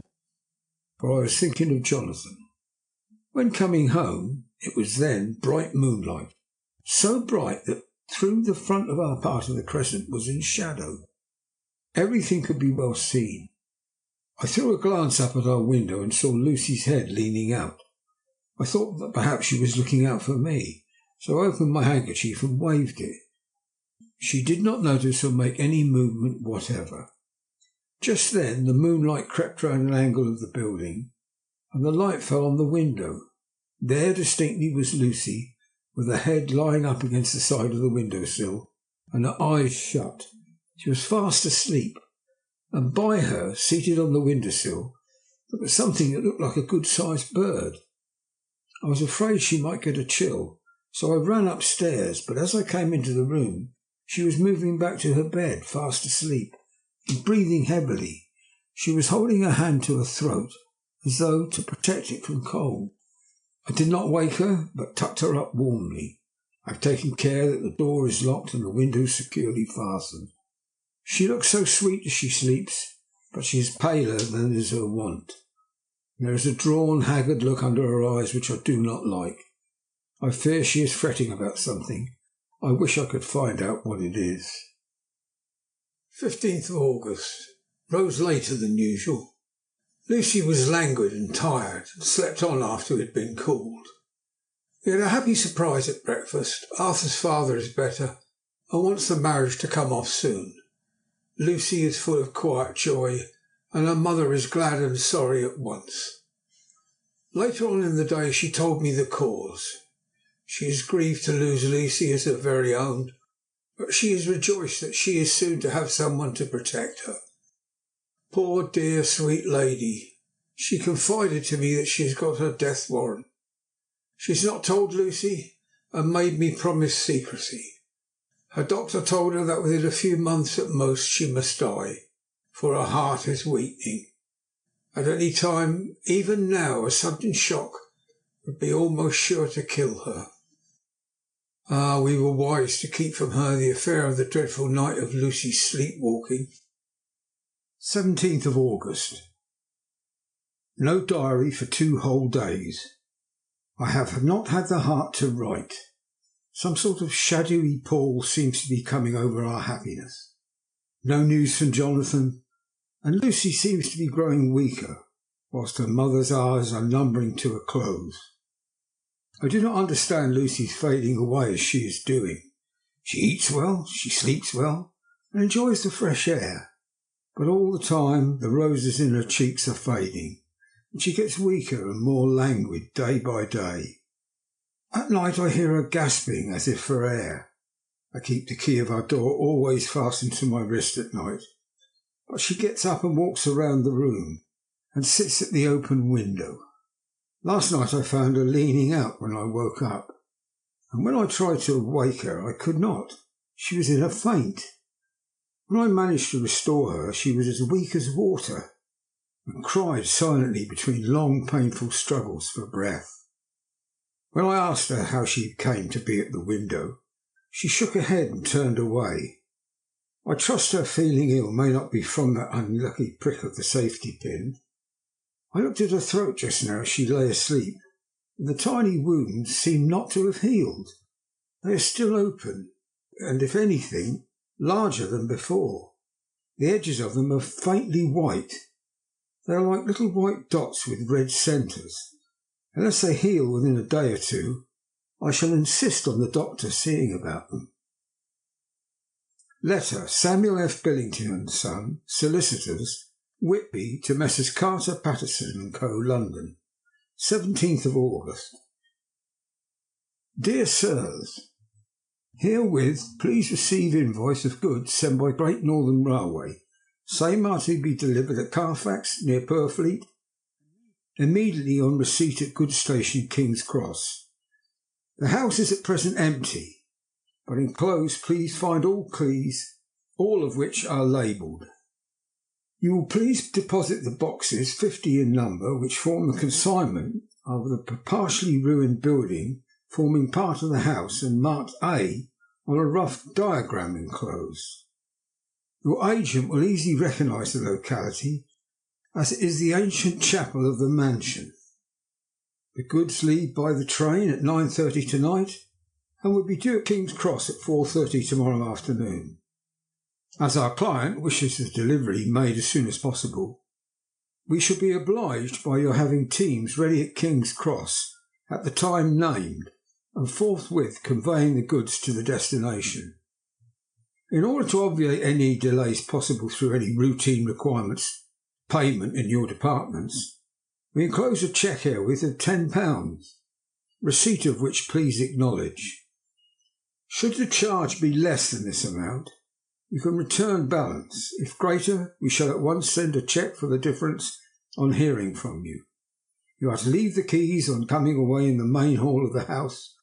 for I was thinking of Jonathan. When coming home, it was then bright moonlight, so bright that through the front of our part of the crescent was in shadow. Everything could be well seen. I threw a glance up at our window and saw Lucy's head leaning out. I thought that perhaps she was looking out for me, so I opened my handkerchief and waved it. She did not notice or make any movement whatever. Just then the moonlight crept round an angle of the building, and the light fell on the window. There distinctly was Lucy, with her head lying up against the side of the window-sill, and her eyes shut. She was fast asleep, and by her, seated on the window-sill, there was something that looked like a good-sized bird. I was afraid she might get a chill, so I ran upstairs, but as I came into the room, she was moving back to her bed, fast asleep, and breathing heavily. She was holding her hand to her throat, as though to protect it from cold. I did not wake her, but tucked her up warmly. I have taken care that the door is locked and the windows securely fastened. She looks so sweet as she sleeps, but she is paler than is her wont. There is a drawn, haggard look under her eyes which I do not like. I fear she is fretting about something. I wish I could find out what it is. 15th of August. Rose later than usual. Lucy was languid and tired, and slept on after we had been called. We had a happy surprise at breakfast. Arthur's father is better and wants the marriage to come off soon. Lucy is full of quiet joy, and her mother is glad and sorry at once. Later on in the day she told me the cause. She is grieved to lose Lucy as her very own, but she is rejoiced that she is soon to have someone to protect her. Poor dear sweet lady, she confided to me that she has got her death warrant. She has not told Lucy and made me promise secrecy. Her doctor told her that within a few months at most she must die, for her heart is weakening. At any time, even now, a sudden shock would be almost sure to kill her. Ah, we were wise to keep from her the affair of the dreadful night of Lucy's sleepwalking. 17th of August. No diary for 2 whole days. I have not had the heart to write. Some sort of shadowy pall seems to be coming over our happiness. No news from Jonathan, and Lucy seems to be growing weaker, whilst her mother's hours are numbering to a close. I do not understand Lucy's fading away as she is doing. She eats well, she sleeps well, and enjoys the fresh air. But all the time the roses in her cheeks are fading, and she gets weaker and more languid day by day. At night I hear her gasping as if for air. I keep the key of our door always fastened to my wrist at night, but she gets up and walks around the room and sits at the open window. Last night I found her leaning out when I woke up, and when I tried to wake her I could not. She was in a faint. When I managed to restore her, she was as weak as water, and cried silently between long, painful struggles for breath. When I asked her how she came to be at the window, she shook her head and turned away. I trust her feeling ill may not be from that unlucky prick of the safety pin. I looked at her throat just now as she lay asleep, and the tiny wounds seem not to have healed. They are still open, and if anything, larger than before. The edges of them are faintly white. They are like little white dots with red centres. Unless they heal within a day or two, I shall insist on the doctor seeing about them. Letter, Samuel F. Billington and Son, Solicitors, Whitby, to Messrs. Carter, Patterson and Co., London, 17th of August. Dear Sirs, herewith please receive invoice of goods sent by Great Northern Railway. Same are to be delivered at Carfax, near Purfleet, immediately on receipt at goods station King's Cross. The house is at present empty, but enclosed please find all keys, all of which are labelled. You will please deposit the boxes, 50 in number, which form the consignment of the partially ruined building forming part of the house and marked A on a rough diagram enclosed. Your agent will easily recognise the locality, as it is the ancient chapel of the mansion. The goods leave by the train at 9:30 tonight and will be due at King's Cross at 4:30 tomorrow afternoon. As our client wishes the delivery made as soon as possible, we shall be obliged by your having teams ready at King's Cross at the time named and forthwith conveying the goods to the destination. In order to obviate any delays possible through any routine requirements payment in your departments, we enclose a cheque herewith of £10, receipt of which please acknowledge. Should the charge be less than this amount, you can return balance. If greater, we shall at once send a cheque for the difference on hearing from you. You are to leave the keys on coming away in the main hall of the house,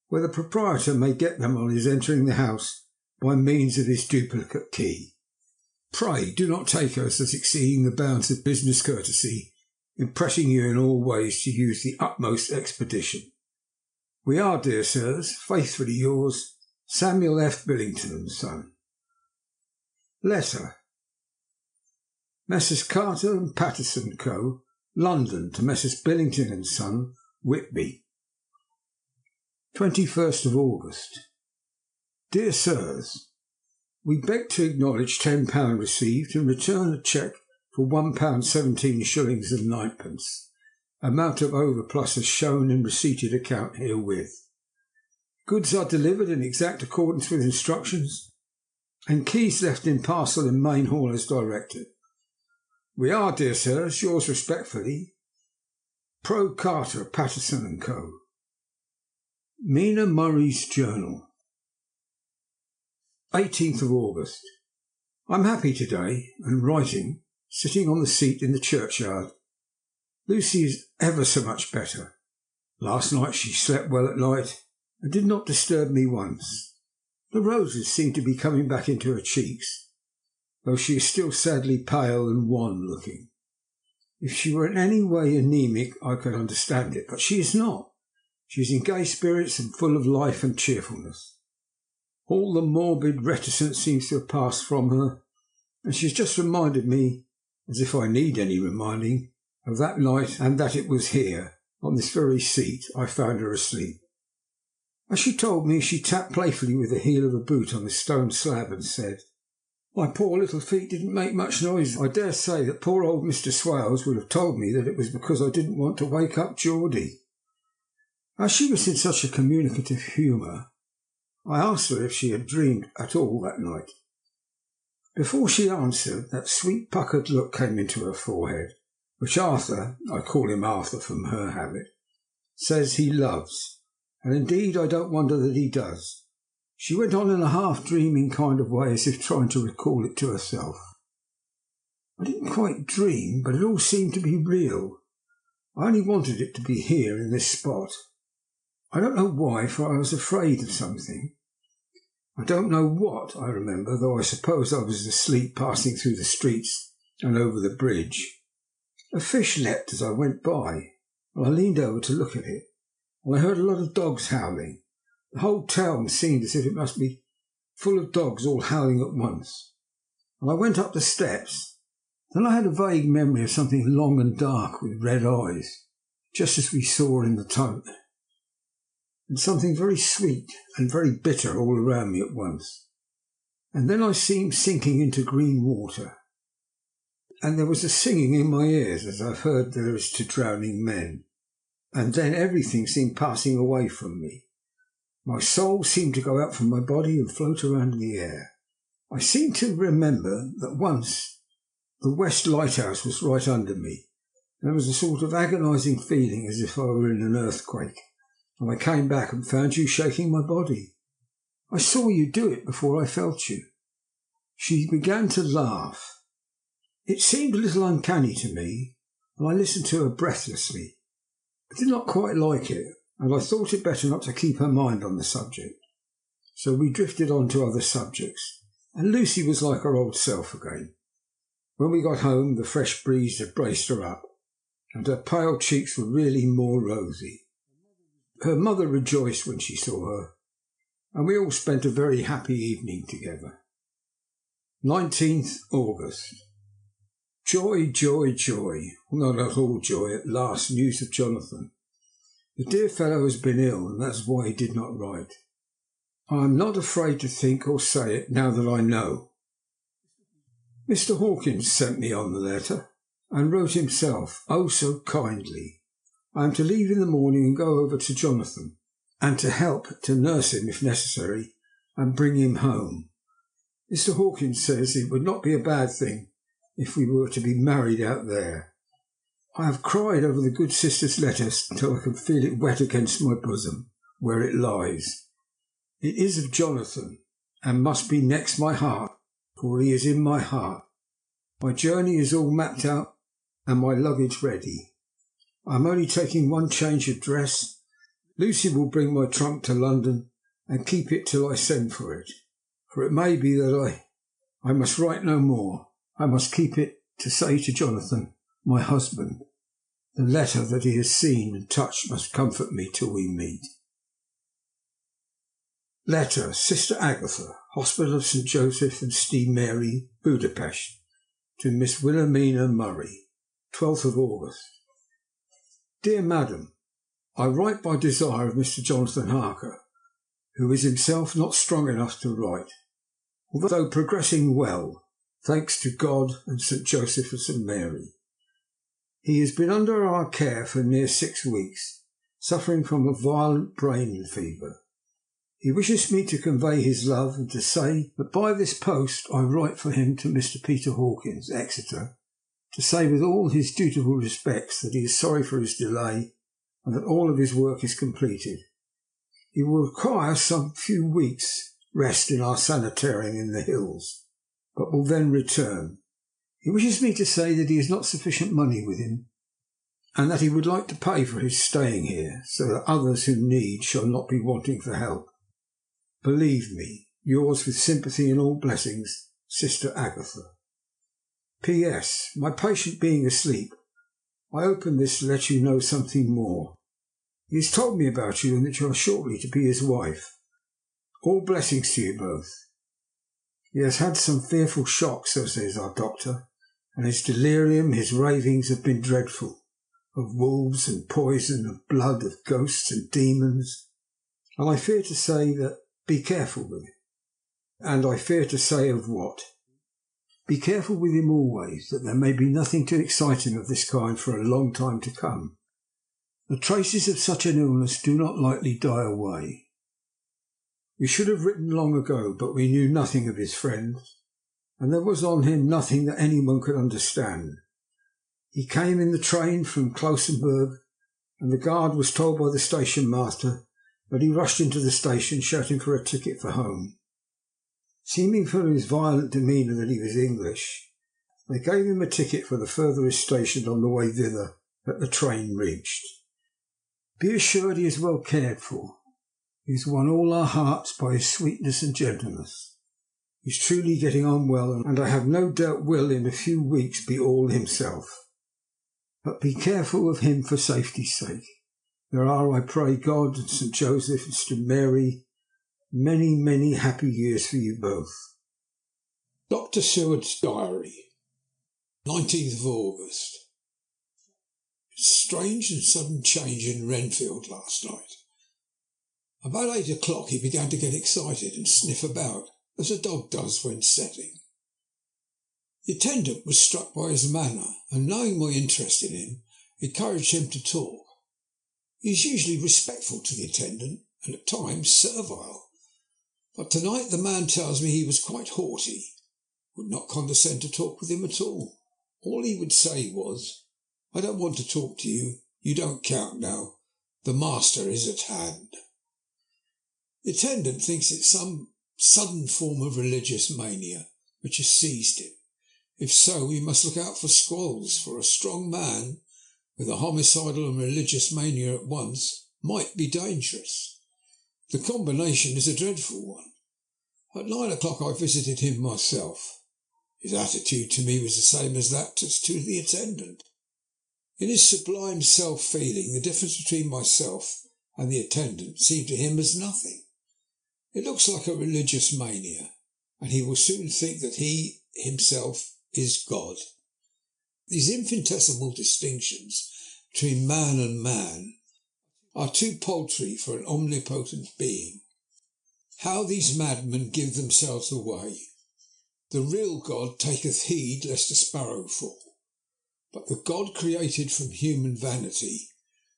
where the proprietor may get them on his entering the house by means of his duplicate key. Pray do not take us as exceeding the bounds of business courtesy in pressing you in all ways to use the utmost expedition. We are, dear sirs, faithfully yours, Samuel F. Billington and Son. Letter. Messrs. Carter and Patterson Co., London, to Messrs. Billington and Son, Whitby, 21st of August. Dear Sirs, we beg to acknowledge £10 received and return a cheque for £1.17 shillings and ninepence, amount of overplus as shown in receipted account herewith. Goods are delivered in exact accordance with instructions, and keys left in parcel in main hall as directed. We are, dear sirs, yours respectfully, Pro Carter, Patterson and Co. Mina Murray's Journal, 18th of August. I'm happy today, and writing, sitting on the seat in the churchyard. Lucy is ever so much better. Last night she slept well at night, and did not disturb me once. The roses seem to be coming back into her cheeks, though she is still sadly pale and wan-looking. If she were in any way anemic, I could understand it, but she is not. She is in gay spirits and full of life and cheerfulness. All the morbid reticence seems to have passed from her, and she has just reminded me, as if I need any reminding, of that night, and that it was here, on this very seat, I found her asleep. As she told me, she tapped playfully with the heel of a boot on the stone slab and said, "My poor little feet didn't make much noise. I dare say that poor old Mr. Swales would have told me that it was because I didn't want to wake up Geordie." As she was in such a communicative humour, I asked her if she had dreamed at all that night. Before she answered, that sweet puckered look came into her forehead, which Arthur, I call him Arthur from her habit, says he loves, and indeed I don't wonder that he does. She went on in a half-dreaming kind of way, as if trying to recall it to herself. I didn't quite dream, but it all seemed to be real. I only wanted it to be here in this spot. I don't know why, for I was afraid of something. I don't know what, I remember, though I suppose I was asleep passing through the streets and over the bridge. A fish leapt as I went by, and I leaned over to look at it. and I heard a lot of dogs howling. The whole town seemed as if it must be full of dogs all howling at once. And I went up the steps. Then I had a vague memory of something long and dark with red eyes, just as we saw in the tote, and something very sweet and very bitter all around me at once. And then I seemed sinking into green water, and there was a singing in my ears as I've heard there is to drowning men. And then everything seemed passing away from me. My soul seemed to go out from my body and float around in the air. I seem to remember that once the West Lighthouse was right under me. There was a sort of agonising feeling as if I were in an earthquake, and I came back and found you shaking my body. I saw you do it before I felt you. She began to laugh. It seemed a little uncanny to me, and I listened to her breathlessly. I did not quite like it, and I thought it better not to keep her mind on the subject. So we drifted on to other subjects, and Lucy was like her old self again. When we got home, the fresh breeze had braced her up, and her pale cheeks were really more rosy. Her mother rejoiced when she saw her, and we all spent a very happy evening together. 19th August. Joy, joy, joy. Well, not at all joy at last, news of Jonathan. The dear fellow has been ill, and that's why he did not write. I am not afraid to think or say it now that I know. Mr. Hawkins sent me on the letter, and wrote himself, oh so kindly. I am to leave in the morning and go over to Jonathan, and to help to nurse him if necessary, and bring him home. Mr. Hawkins says it would not be a bad thing if we were to be married out there. I have cried over the good sister's letters until I can feel it wet against my bosom, where it lies. It is of Jonathan, and must be next my heart, for he is in my heart. My journey is all mapped out, and my luggage ready. I am only taking one change of dress. Lucy will bring my trunk to London, and keep it till I send for it. For it may be that I must write no more. I must keep it to say to Jonathan, my husband. The letter that he has seen and touched must comfort me till we meet. Letter, Sister Agatha, Hospital of St. Joseph and St. Mary, Budapest, to Miss Wilhelmina Murray, 12th of August. Dear Madam, I write by desire of Mr. Jonathan Harker, who is himself not strong enough to write, although progressing well, thanks to God and St. Joseph and St. Mary. He has been under our care for near 6 weeks, suffering from a violent brain fever. He wishes me to convey his love and to say that by this post I write for him to Mr. Peter Hawkins, Exeter, to say with all his dutiful respects that he is sorry for his delay and that all of his work is completed. He will require some few weeks' rest in our sanitarium in the hills, but will then return. He wishes me to say that he has not sufficient money with him, and that he would like to pay for his staying here, so that others who need shall not be wanting for help. Believe me, yours with sympathy and all blessings, Sister Agatha. P.S. My patient being asleep, I open this to let you know something more. He has told me about you and that you are shortly to be his wife. All blessings to you both. He has had some fearful shocks, so says our doctor, and his delirium, his ravings have been dreadful, of wolves and poison, of blood, of ghosts and demons. And I fear to say that be careful with him. And I fear to say of what? Be careful with him always, that there may be nothing to excite him of this kind for a long time to come. The traces of such an illness do not lightly die away. We should have written long ago, but we knew nothing of his friends, and there was on him nothing that anyone could understand. He came in the train from Klausenburg, and the guard was told by the station master that he rushed into the station shouting for a ticket for home. Seeming from his violent demeanour that he was English, they gave him a ticket for the furthest station on the way thither that the train reached. Be assured he is well cared for. He has won all our hearts by his sweetness and gentleness. He is truly getting on well, and I have no doubt will in a few weeks be all himself. But be careful of him for safety's sake, There are, I pray God and St. Joseph and St. Mary, many, many happy years for you both. Dr. Seward's Diary, 19th of August. Strange and sudden change in Renfield last night. About 8 o'clock he began to get excited and sniff about, as a dog does when setting. The attendant was struck by his manner, and knowing my interest in him, encouraged him to talk. He is usually respectful to the attendant, and at times servile, but tonight the man tells me he was quite haughty, would not condescend to talk with him at all. All he would say was, "I don't want to talk to you, you don't count now, the master is at hand." The attendant thinks it's some sudden form of religious mania which has seized him. If so, we must look out for squalls, for a strong man with a homicidal and religious mania at once might be dangerous. The combination is a dreadful one. At 9 o'clock I visited him myself. His attitude to me was the same as that to the attendant. In his sublime self-feeling, the difference between myself and the attendant seemed to him as nothing. It looks like a religious mania, and he will soon think that he himself is God. These infinitesimal distinctions between man and man are too paltry for an omnipotent being. How these madmen give themselves away! The real God taketh heed lest a sparrow fall, but the God created from human vanity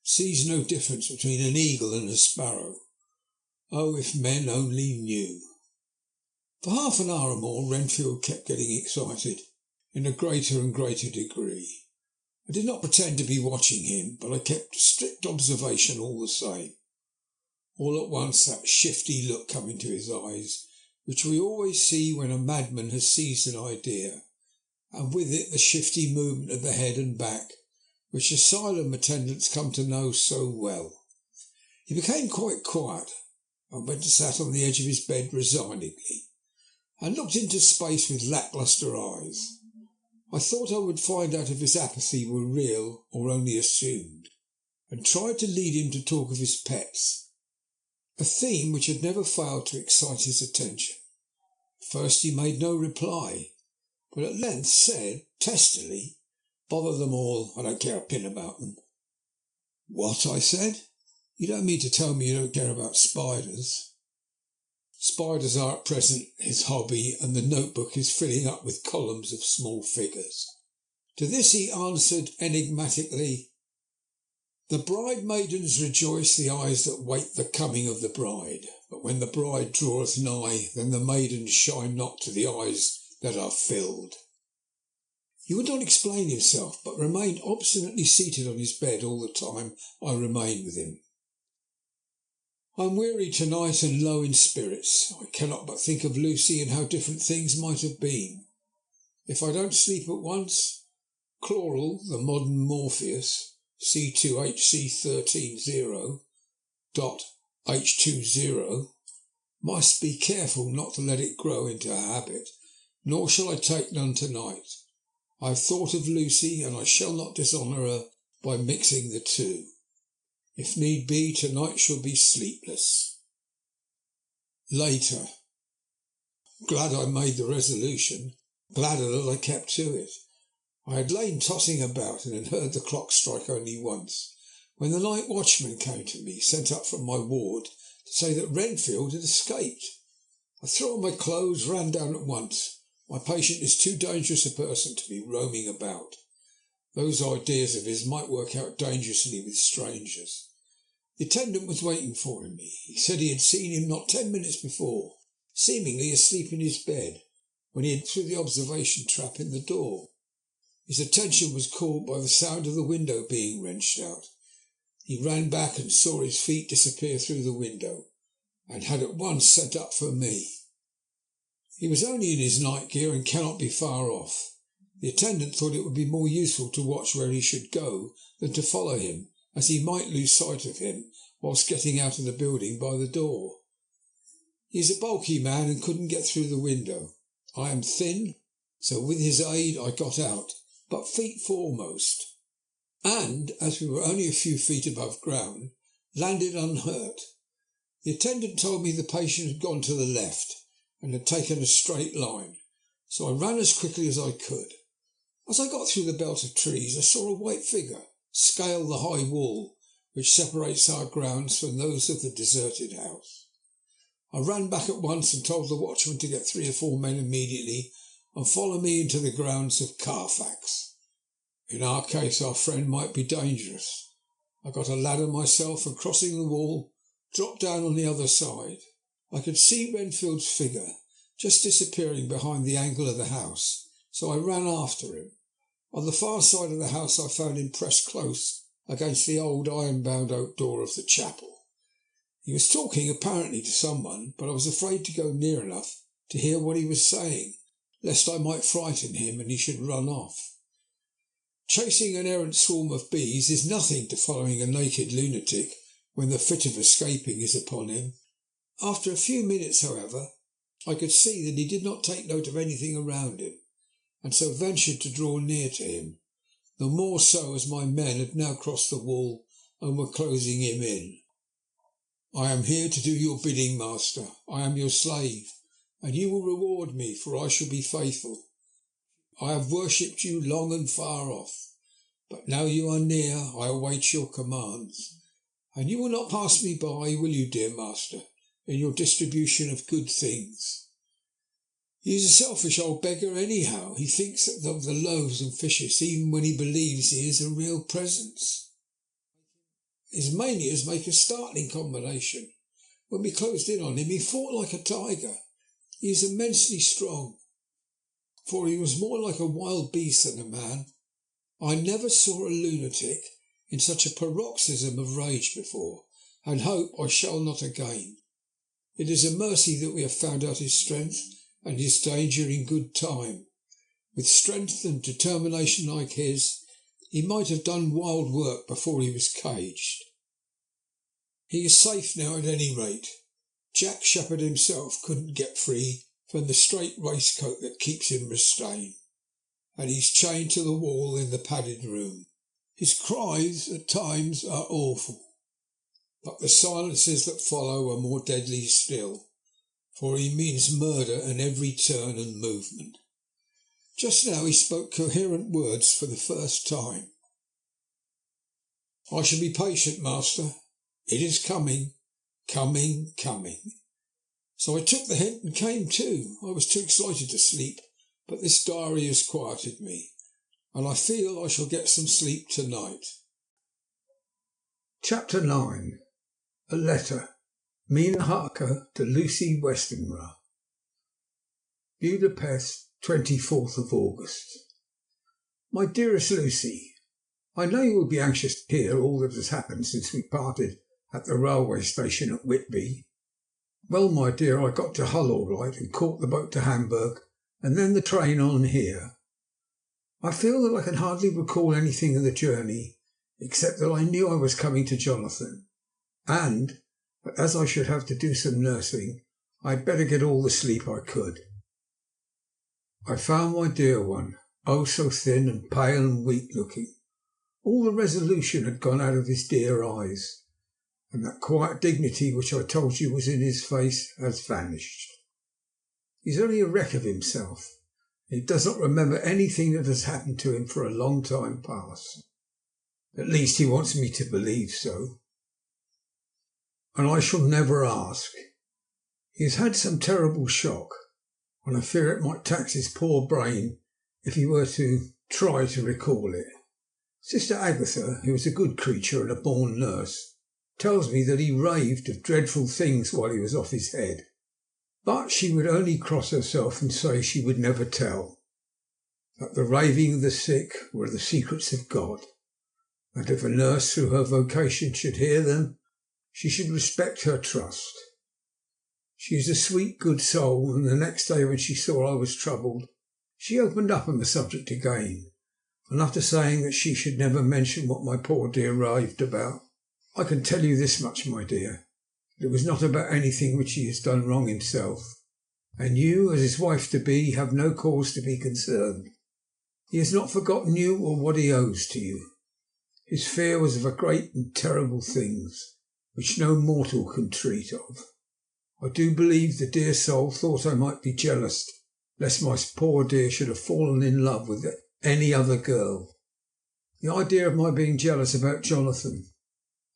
sees no difference between an eagle and a sparrow. Oh, if men only knew! For half an hour or more Renfield kept getting excited in a greater and greater degree. I did not pretend to be watching him, but I kept strict observation all the same. All at once that shifty look came into his eyes, which we always see when a madman has seized an idea, and with it the shifty movement of the head and back, which asylum attendants come to know so well. He became quite quiet, and went and sat on the edge of his bed resignedly, and looked into space with lacklustre eyes. I thought I would find out if his apathy were real or only assumed, and tried to lead him to talk of his pets, a theme which had never failed to excite his attention. At first he made no reply, but at length said, testily, "Bother them all, I don't care a pin about them." "What?" I said. "You don't mean to tell me you don't care about spiders?" Spiders are at present his hobby, and the notebook is filling up with columns of small figures. To this he answered enigmatically, "The bride-maidens rejoice the eyes that wait the coming of the bride, but when the bride draweth nigh, then the maidens shine not to the eyes that are filled." He would not explain himself, but remained obstinately seated on his bed all the time I remained with him. I am weary tonight and low in spirits. I cannot but think of Lucy and how different things might have been. If I don't sleep at once, Chloral, the modern Morpheus, C2HC130.H20, must be careful not to let it grow into a habit, nor shall I take none tonight. I have thought of Lucy, and I shall not dishonour her by mixing the two. If need be, tonight shall be sleepless. Later. Glad I made the resolution, gladder that I kept to it. I had lain tossing about and had heard the clock strike only once, when the night watchman came to me, sent up from my ward, to say that Renfield had escaped. I threw on my clothes, ran down at once. My patient is too dangerous a person to be roaming about. Those ideas of his might work out dangerously with strangers. The attendant was waiting for him. He said he had seen him not 10 minutes before, seemingly asleep in his bed, when he had through the observation trap in the door. His attention was called by the sound of the window being wrenched out. He ran back and saw his feet disappear through the window, and had at once sent up for me. He was only in his night gear and cannot be far off. The attendant thought it would be more useful to watch where he should go than to follow him, as he might lose sight of him whilst getting out of the building by the door. He is a bulky man and couldn't get through the window. I am thin, so with his aid I got out, but feet foremost. And, as we were only a few feet above ground, landed unhurt. The attendant told me the patient had gone to the left and had taken a straight line, so I ran as quickly as I could. As I got through the belt of trees, I saw a white figure scale the high wall which separates our grounds from those of the deserted house. I ran back at once and told the watchman to get 3 or 4 men immediately and follow me into the grounds of Carfax. In our case, our friend might be dangerous. I got a ladder myself and, crossing the wall, dropped down on the other side. I could see Renfield's figure just disappearing behind the angle of the house, so I ran after him. On the far side of the house I found him pressed close against the old iron-bound oak door of the chapel. He was talking apparently to someone, but I was afraid to go near enough to hear what he was saying, lest I might frighten him and he should run off. Chasing an errant swarm of bees is nothing to following a naked lunatic when the fit of escaping is upon him. After a few minutes, however, I could see that he did not take note of anything around him, and so ventured to draw near to him, the more so as my men had now crossed the wall and were closing him in. "I am here to do your bidding, master. I am your slave, and you will reward me, for I shall be faithful. I have worshipped you long and far off, but now you are near, I await your commands. And you will not pass me by, will you, dear master, in your distribution of good things?" He is a selfish old beggar anyhow. He thinks of the loaves and fishes even when he believes he is a real presence. His manias make a startling combination. When we closed in on him, he fought like a tiger. He is immensely strong, for he was more like a wild beast than a man. I never saw a lunatic in such a paroxysm of rage before, and hope I shall not again. It is a mercy that we have found out his strength and his danger in good time. With strength and determination like his, he might have done wild work before he was caged. He is safe now at any rate. Jack Shepherd himself couldn't get free from the strait waistcoat that keeps him restrained, and he's chained to the wall in the padded room. His cries at times are awful, but the silences that follow are more deadly still, for he means murder in every turn and movement. Just now he spoke coherent words for the first time. "I shall be patient, master. It is coming, coming, coming." So I took the hint and came to. I was too excited to sleep, but this diary has quieted me, and I feel I shall get some sleep tonight. Chapter 9. A Letter. Mina Harker to Lucy Westenra. Budapest, 24th of August. My dearest Lucy, I know you will be anxious to hear all that has happened since we parted at the railway station at Whitby. Well, my dear, I got to Hull all right and caught the boat to Hamburg and then the train on here. I feel that I can hardly recall anything of the journey except that I knew I was coming to Jonathan, and but as I should have to do some nursing, I had better get all the sleep I could. I found my dear one, oh so thin and pale and weak-looking. All the resolution had gone out of his dear eyes, and that quiet dignity which I told you was in his face has vanished. He is only a wreck of himself. He does not remember anything that has happened to him for a long time past. At least he wants me to believe so, and I shall never ask. He has had some terrible shock, and I fear it might tax his poor brain if he were to try to recall it. Sister Agatha, who is a good creature and a born nurse, tells me that he raved of dreadful things while he was off his head, but she would only cross herself and say she would never tell, that the raving of the sick were the secrets of God, that if a nurse through her vocation should hear them, she should respect her trust. She is a sweet, good soul, and the next day when she saw I was troubled, she opened up on the subject again, and after saying that she should never mention what my poor dear raved about, I can tell you this much, my dear, that it was not about anything which he has done wrong himself, and you, as his wife-to-be, have no cause to be concerned. He has not forgotten you or what he owes to you. His fear was of great and terrible things, which no mortal can treat of. I do believe the dear soul thought I might be jealous, lest my poor dear should have fallen in love with any other girl. The idea of my being jealous about Jonathan.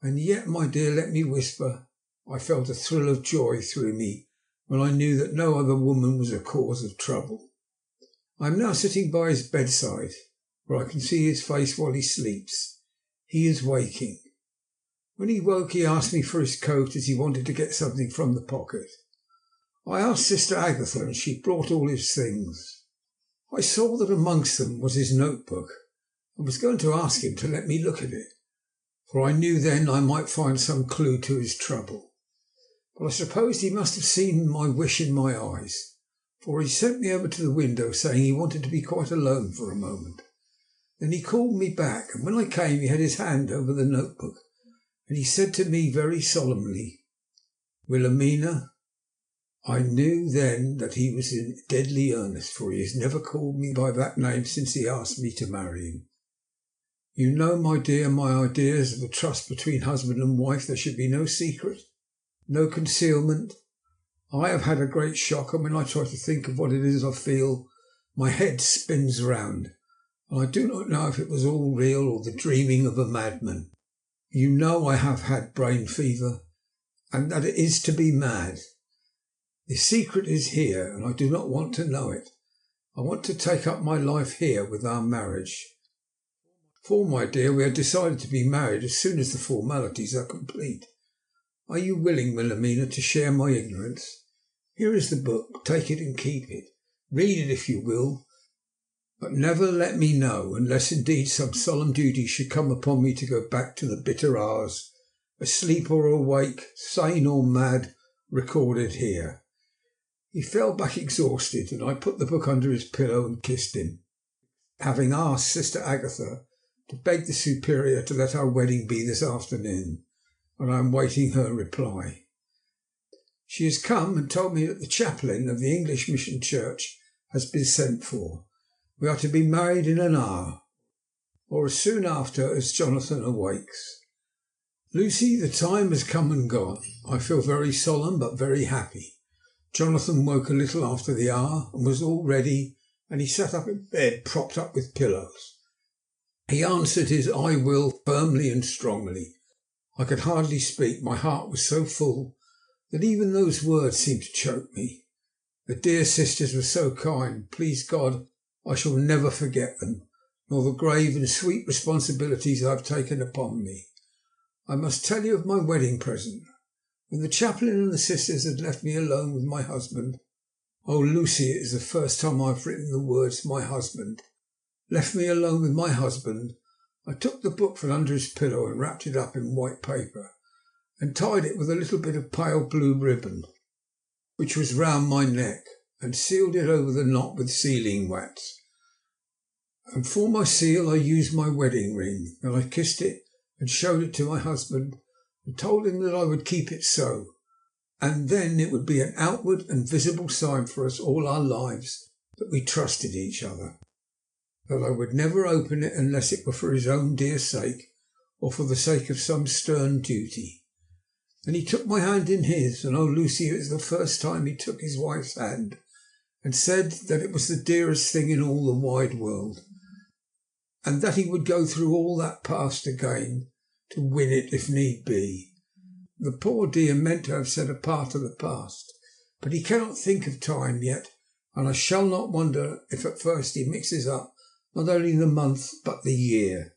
And yet, my dear, let me whisper, I felt a thrill of joy through me when I knew that no other woman was a cause of trouble. I am now sitting by his bedside, where I can see his face while he sleeps. He is waking. When he woke, he asked me for his coat, as he wanted to get something from the pocket. I asked Sister Agatha, and she brought all his things. I saw that amongst them was his notebook, and was going to ask him to let me look at it, for I knew then I might find some clue to his trouble. But I supposed he must have seen my wish in my eyes, for he sent me over to the window, saying he wanted to be quite alone for a moment. Then he called me back, and when I came he had his hand over the notebook, and he said to me very solemnly, Wilhelmina, I knew then that he was in deadly earnest, for he has never called me by that name since he asked me to marry him. You know, my dear, my ideas of the trust between husband and wife. There should be no secret, no concealment. I have had a great shock, and when I try to think of what it is I feel, my head spins round, and I do not know if it was all real or the dreaming of a madman. You know I have had brain fever, and that it is to be mad. The secret is here, and I do not want to know it. I want to take up my life here with our marriage. For, my dear, we have decided to be married as soon as the formalities are complete. Are you willing, Wilhelmina, to share my ignorance? Here is the book. Take it and keep it. Read it if you will, but never let me know, unless indeed some solemn duty should come upon me to go back to the bitter hours, asleep or awake, sane or mad, recorded here. He fell back exhausted, and I put the book under his pillow and kissed him, having asked Sister Agatha to beg the Superior to let our wedding be this afternoon, and I am waiting her reply. She has come and told me that the chaplain of the English Mission Church has been sent for. We are to be married in an hour, or as soon after as Jonathan awakes. Lucy, the time has come and gone. I feel very solemn but very happy. Jonathan woke a little after the hour and was all ready, and he sat up in bed propped up with pillows. He answered his I will firmly and strongly. I could hardly speak. My heart was so full that even those words seemed to choke me. The dear sisters were so kind. Please God, I shall never forget them, nor the grave and sweet responsibilities I have taken upon me. I must tell you of my wedding present. When the chaplain and the sisters had left me alone with my husband, oh, Lucy, it is the first time I have written the words my husband, left me alone with my husband, I took the book from under his pillow and wrapped it up in white paper and tied it with a little bit of pale blue ribbon, which was round my neck, and sealed it over the knot with sealing wax. And for my seal I used my wedding ring. Then I kissed it and showed it to my husband and told him that I would keep it so, and then it would be an outward and visible sign for us all our lives that we trusted each other, that I would never open it unless it were for his own dear sake or for the sake of some stern duty. Then he took my hand in his, and oh, Lucy, it was the first time he took his wife's hand, and said that it was the dearest thing in all the wide world, and that he would go through all that past again to win it if need be. The poor dear meant to have said a part of the past, but he cannot think of time yet, and I shall not wonder if at first he mixes up not only the month but the year.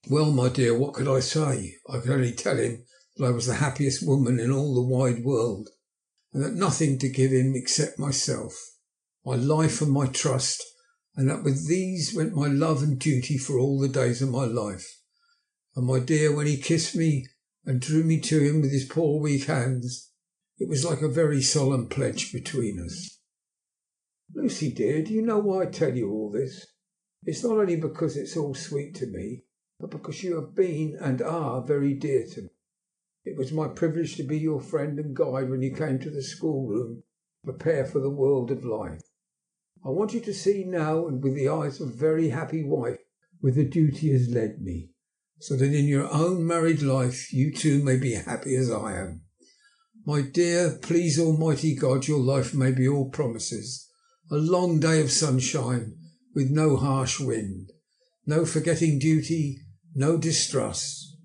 Well, my dear, what could I say? I could only tell him that I was the happiest woman in all the wide world, and that nothing to give him except myself, my life and my trust, and that with these went my love and duty for all the days of my life. And, my dear, when he kissed me and drew me to him with his poor weak hands, it was like a very solemn pledge between us. Lucy, dear, do you know why I tell you all this? It's not only because it's all sweet to me, but because you have been and are very dear to me. It was my privilege to be your friend and guide when you came to the schoolroom to prepare for the world of life. I want you to see now, and with the eyes of a very happy wife, whither duty has led me. so that in your own married life you too may be happy as I am. My dear, please Almighty God, your life may be all promises, a long day of sunshine with no harsh wind, no forgetting duty, no distrust.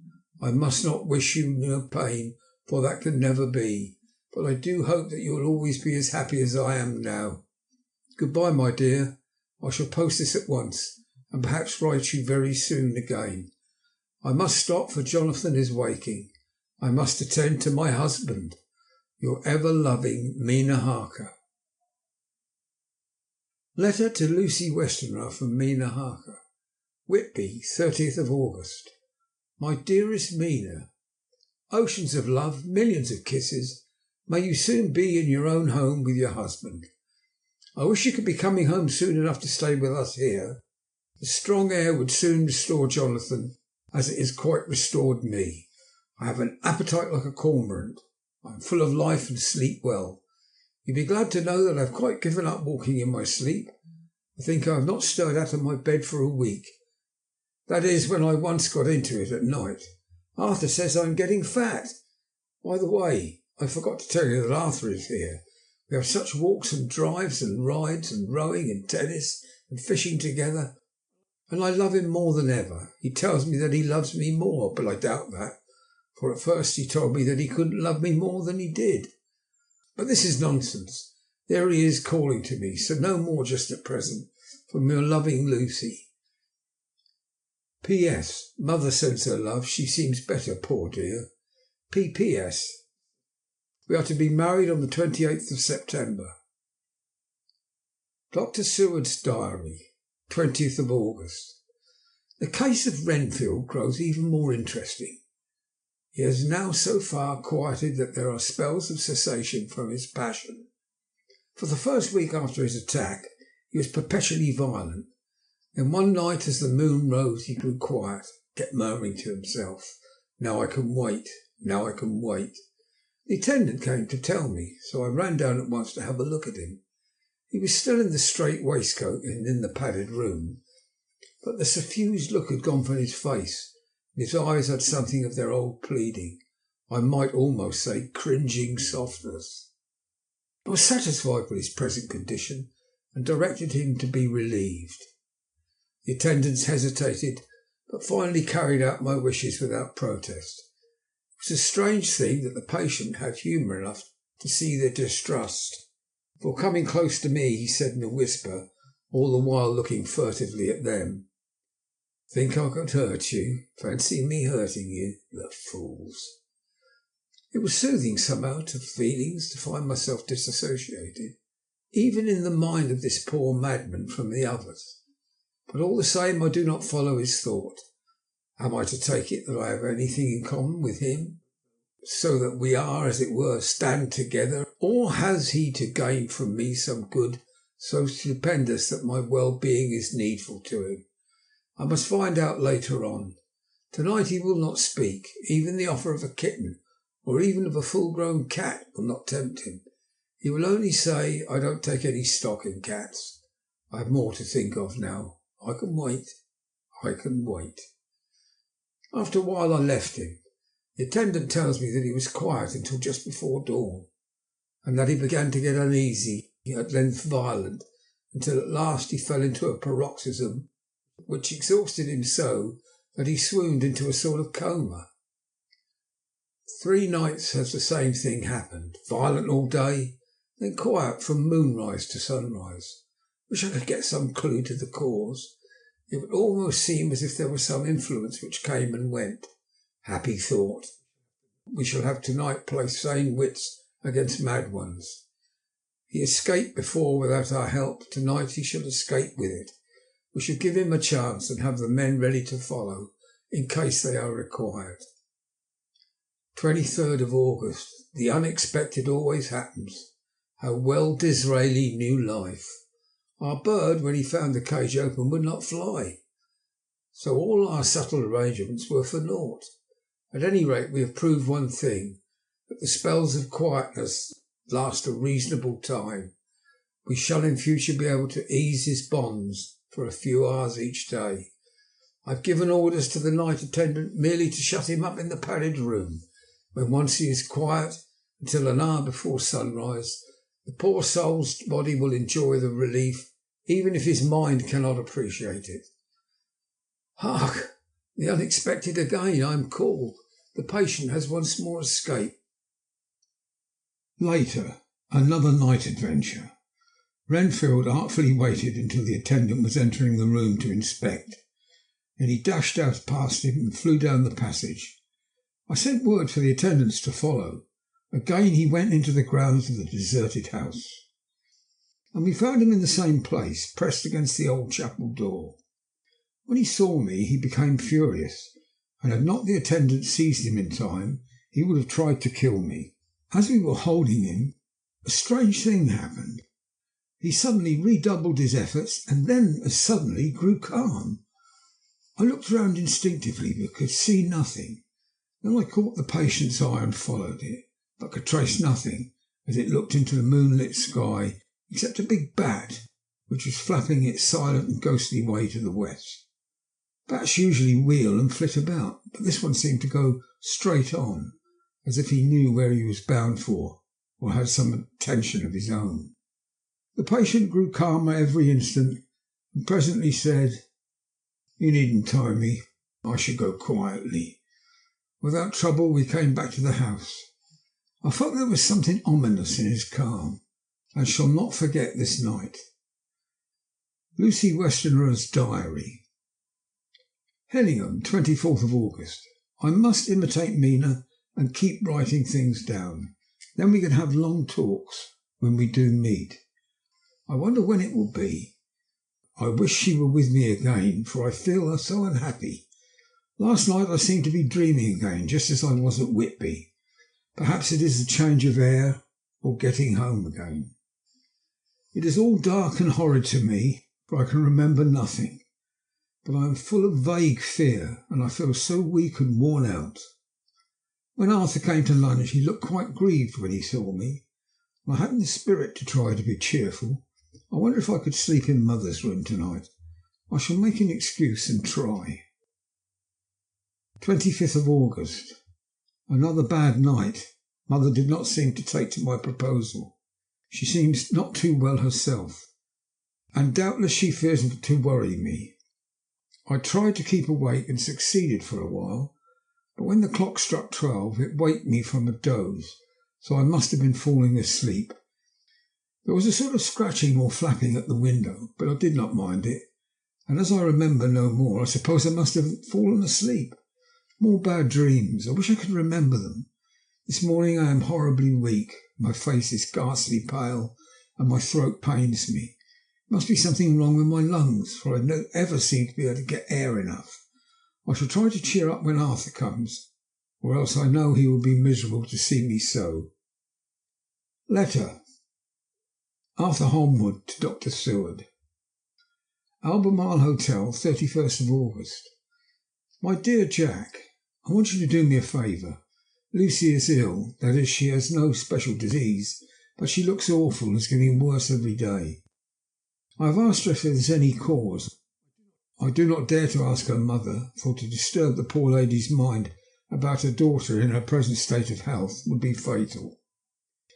I must not wish you no pain, for that can never be, but I do hope that you will always be as happy as I am now. Goodbye, my dear. I shall post this at once, and perhaps write you very soon again. I must stop, for Jonathan is waking. I must attend to my husband. Your ever-loving Mina Harker. Letter to Lucy Westenra from Mina Harker. Whitby, 30th of August. My dearest Mina, oceans of love, millions of kisses. May you soon be in your own home with your husband. I wish you could be coming home soon enough to stay with us here. The strong air would soon restore Jonathan, as it has quite restored me. I have an appetite like a cormorant. I am full of life and sleep well. You'll be glad to know that I have quite given up walking in my sleep. I think I have not stirred out of my bed for a week. That is, when I once got into it at night. Arthur says I am getting fat. By the way, I forgot to tell you that Arthur is here. We have such walks and drives and rides and rowing and tennis and fishing together, and I love him more than ever. He tells me that he loves me more, but I doubt that, for at first he told me that he couldn't love me more than he did. But this is nonsense. There he is calling to me, so no more just at present. From your loving Lucy. P.S. Mother sends her love. She seems better, poor dear. P.P.S. We are to be married on the 28th of September. Dr. Seward's diary, 20th of August. The case of Renfield grows even more interesting. He has now so far quieted that there are spells of cessation from his passion. For the first week after his attack, he was perpetually violent. Then one night as the moon rose he grew quiet, kept murmuring to himself, "Now I can wait, now I can wait." The attendant came to tell me, so I ran down at once to have a look at him. He was still in the strait waistcoat and in the padded room, but the suffused look had gone from his face, and his eyes had something of their old pleading, I might almost say cringing softness. I was satisfied with his present condition and directed him to be relieved. The attendants hesitated, but finally carried out my wishes without protest. It was a strange thing that the patient had humour enough to see their distrust, for coming close to me he said in a whisper, all the while looking furtively at them, "Think I could hurt you? Fancy me hurting you? The fools!" It was soothing somehow to feelings to find myself disassociated, even in the mind of this poor madman, from the others. But all the same I do not follow his thought. Am I to take it that I have anything in common with him, so that we are, as it were, stand together, or has he to gain from me some good so stupendous that my well-being is needful to him? I must find out later on. Tonight he will not speak. Even the offer of a kitten, or even of a full-grown cat, will not tempt him. He will only say, "I don't take any stock in cats. I have more to think of now. I can wait. I can wait." After a while I left him. The attendant tells me that he was quiet until just before dawn, and that he began to get uneasy, at length violent, until at last he fell into a paroxysm which exhausted him so that he swooned into a sort of coma. 3 nights has the same thing happened, violent all day, then quiet from moonrise to sunrise. Wish I could get some clue to the cause. It would almost seem as if there was some influence which came and went. Happy thought. We shall have tonight place sane wits against mad ones. He escaped before without our help. Tonight he shall escape with it. We shall give him a chance and have the men ready to follow in case they are required. 23rd of August. The unexpected always happens. How well Disraeli knew life. Our bird, when he found the cage open, would not fly. So all our subtle arrangements were for naught. At any rate, we have proved one thing, that the spells of quietness last a reasonable time. We shall in future be able to ease his bonds for a few hours each day. I've given orders to the night attendant merely to shut him up in the padded room. When once he is quiet, until an hour before sunrise, the poor soul's body will enjoy the relief, even if his mind cannot appreciate it. Hark! The unexpected again. I am called. The patient has once more escaped. Later, another night adventure. Renfield artfully waited until the attendant was entering the room to inspect. Then he dashed out past him and flew down the passage. I sent word for the attendants to follow. Again he went into the grounds of the deserted house, and we found him in the same place, pressed against the old chapel door. When he saw me, he became furious, and had not the attendant seized him in time, he would have tried to kill me. As we were holding him, a strange thing happened. He suddenly redoubled his efforts, and then as suddenly grew calm. I looked round instinctively, but could see nothing. Then I caught the patient's eye and followed it, but could trace nothing as it looked into the moonlit sky, except a big bat, which was flapping its silent and ghostly way to the west. Bats usually wheel and flit about, but this one seemed to go straight on, as if he knew where he was bound for, or had some intention of his own. The patient grew calmer every instant, and presently said, "You needn't tie me. I should go quietly." Without trouble we came back to the house. I felt there was something ominous in his calm, and shall not forget this night. Lucy Westenra's diary. Hellingham, 24th of August. I must imitate Mina and keep writing things down. Then we can have long talks when we do meet. I wonder when it will be. I wish she were with me again, for I feel her so unhappy. Last night I seemed to be dreaming again, just as I was at Whitby. Perhaps it is the change of air, or getting home again. It is all dark and horrid to me, for I can remember nothing. But I am full of vague fear, and I feel so weak and worn out. When Arthur came to lunch, he looked quite grieved when he saw me. I hadn't the spirit to try to be cheerful. I wonder if I could sleep in Mother's room tonight. I shall make an excuse and try. 25th of August. Another bad night. Mother did not seem to take to my proposal. She seems not too well herself, and doubtless she fears to worry me. I tried to keep awake and succeeded for a while, but when the clock struck 12 it waked me from a doze, so I must have been falling asleep. There was a sort of scratching or flapping at the window, but I did not mind it, and as I remember no more, I suppose I must have fallen asleep. More bad dreams. I wish I could remember them. This morning I am horribly weak. My face is ghastly pale, and my throat pains me. There must be something wrong with my lungs, for I don't ever seem to be able to get air enough. I shall try to cheer up when Arthur comes, or else I know he will be miserable to see me so. Letter. Arthur Holmwood to Dr. Seward. Albemarle Hotel, 31st of August. My dear Jack, I want you to do me a favour. Lucy is ill, that is, she has no special disease, but she looks awful and is getting worse every day. I have asked her if there is any cause. I do not dare to ask her mother, for to disturb the poor lady's mind about her daughter in her present state of health would be fatal.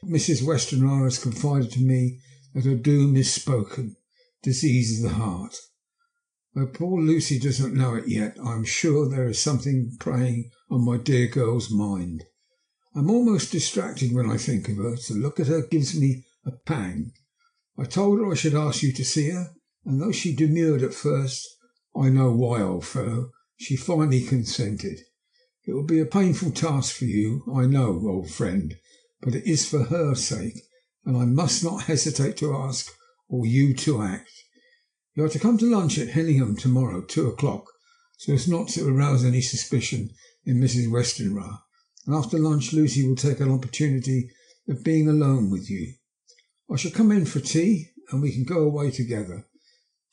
Mrs. Westenra has confided to me that her doom is spoken, disease of the heart. Though poor Lucy does not know it yet, I am sure there is something preying on my dear girl's mind. I am almost distracted when I think of her. To look at her gives me a pang. I told her I should ask you to see her, and though she demurred at first, I know why, old fellow, she finally consented. It will be a painful task for you, I know, old friend, but it is for her sake, and I must not hesitate to ask, or you to act. You are to come to lunch at Hellingham tomorrow, 2 o'clock, so as not to arouse any suspicion in Mrs. Westenra, and after lunch Lucy will take an opportunity of being alone with you. I shall come in for tea, and we can go away together.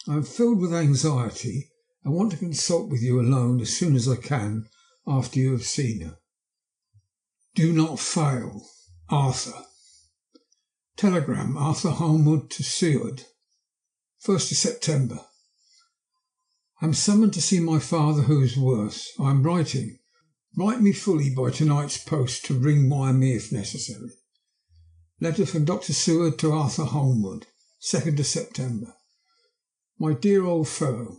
I am filled with anxiety and want to consult with you alone as soon as I can after you have seen her. Do not fail. Arthur. Telegram, Arthur Holmwood to Seward. 1st of September. I am summoned to see my father, who is worse. I am writing. Write me fully by tonight's post to wire me if necessary. Letter from Dr. Seward to Arthur Holmwood, 2nd of September. My dear old fellow,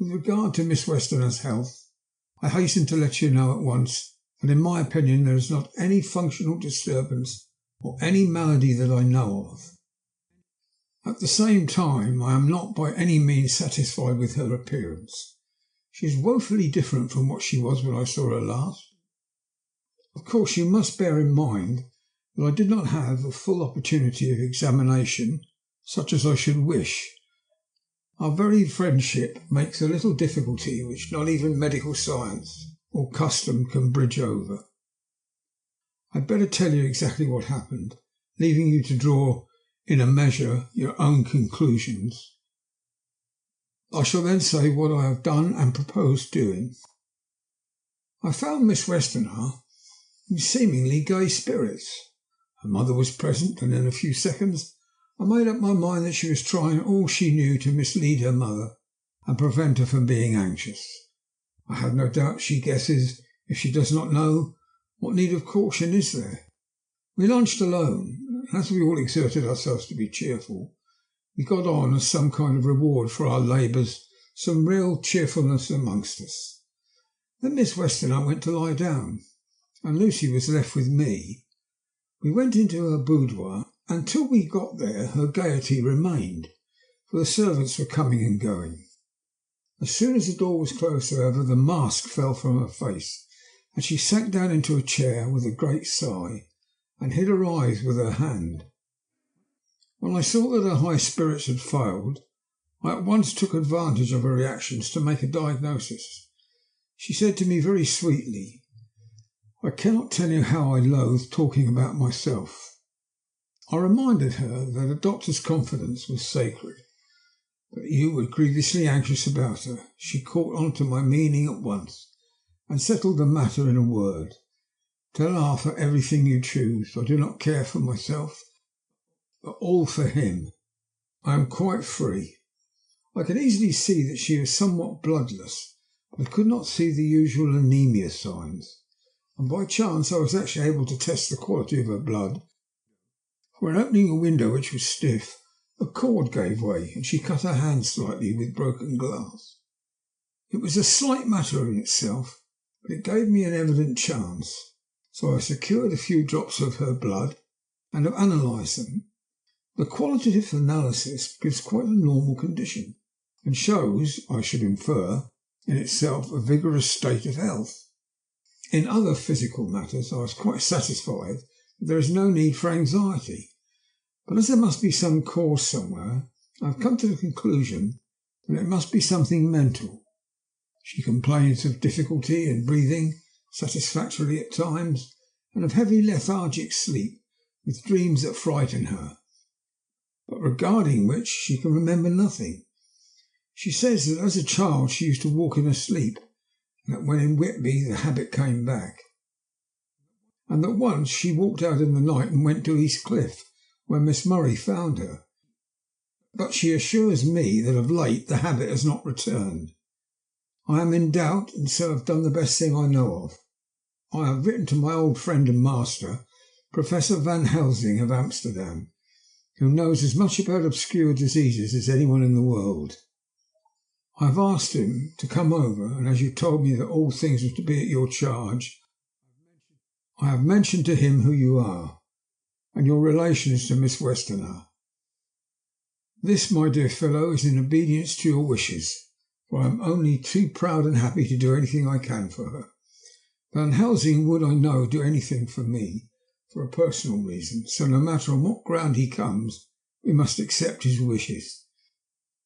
with regard to Miss Westerner's health, I hasten to let you know at once that in my opinion there is not any functional disturbance or any malady that I know of. At the same time, I am not by any means satisfied with her appearance. She is woefully different from what she was when I saw her last. Of course, you must bear in mind that I did not have a full opportunity of examination such as I should wish. Our very friendship makes a little difficulty which not even medical science or custom can bridge over. I'd better tell you exactly what happened, leaving you to draw, in a measure, your own conclusions. I shall then say what I have done and propose doing. I found Miss Westerner in seemingly gay spirits. Her mother was present, and in a few seconds I made up my mind that she was trying all she knew to mislead her mother and prevent her from being anxious. I have no doubt she guesses, if she does not know, what need of caution is there. We lunched alone, and as we all exerted ourselves to be cheerful, we got on as some kind of reward for our labours some real cheerfulness amongst us. Then Miss Westerner went to lie down, and Lucy was left with me. We went into her boudoir, and till we got there her gaiety remained, for the servants were coming and going. As soon as the door was closed, however, the mask fell from her face, and she sank down into a chair with a great sigh, and hid her eyes with her hand. When I saw that her high spirits had failed, I at once took advantage of her reactions to make a diagnosis. She said to me very sweetly, "I cannot tell you how I loathe talking about myself." I reminded her that a doctor's confidence was sacred, but you were grievously anxious about her. She caught on to my meaning at once, and settled the matter in a word. "Tell Arthur everything you choose. I do not care for myself, but all for him. I am quite free." I could easily see that she was somewhat bloodless, but I could not see the usual anemia signs, and by chance I was actually able to test the quality of her blood, for in opening a window which was stiff, a cord gave way, and she cut her hand slightly with broken glass. It was a slight matter in itself, but it gave me an evident chance, so I secured a few drops of her blood and have analysed them. The qualitative analysis gives quite a normal condition, and shows, I should infer, in itself a vigorous state of health. In other physical matters I was quite satisfied that there is no need for anxiety, but as there must be some cause somewhere, I have come to the conclusion that it must be something mental. She complains of difficulty in breathing satisfactorily at times, and of heavy lethargic sleep, with dreams that frighten her, but regarding which she can remember nothing. She says that as a child she used to walk in her sleep, and that when in Whitby the habit came back, and that once she walked out in the night and went to East Cliff, where Miss Murray found her. But she assures me that of late the habit has not returned. I am in doubt, and so have done the best thing I know of. I have written to my old friend and master, Professor Van Helsing of Amsterdam, who knows as much about obscure diseases as anyone in the world. I have asked him to come over, and as you told me that all things were to be at your charge, I have mentioned to him who you are, and your relations to Miss Westerner. This, my dear fellow, is in obedience to your wishes, for I am only too proud and happy to do anything I can for her. Van Helsing would, I know, do anything for me, for a personal reason, so no matter on what ground he comes, we must accept his wishes.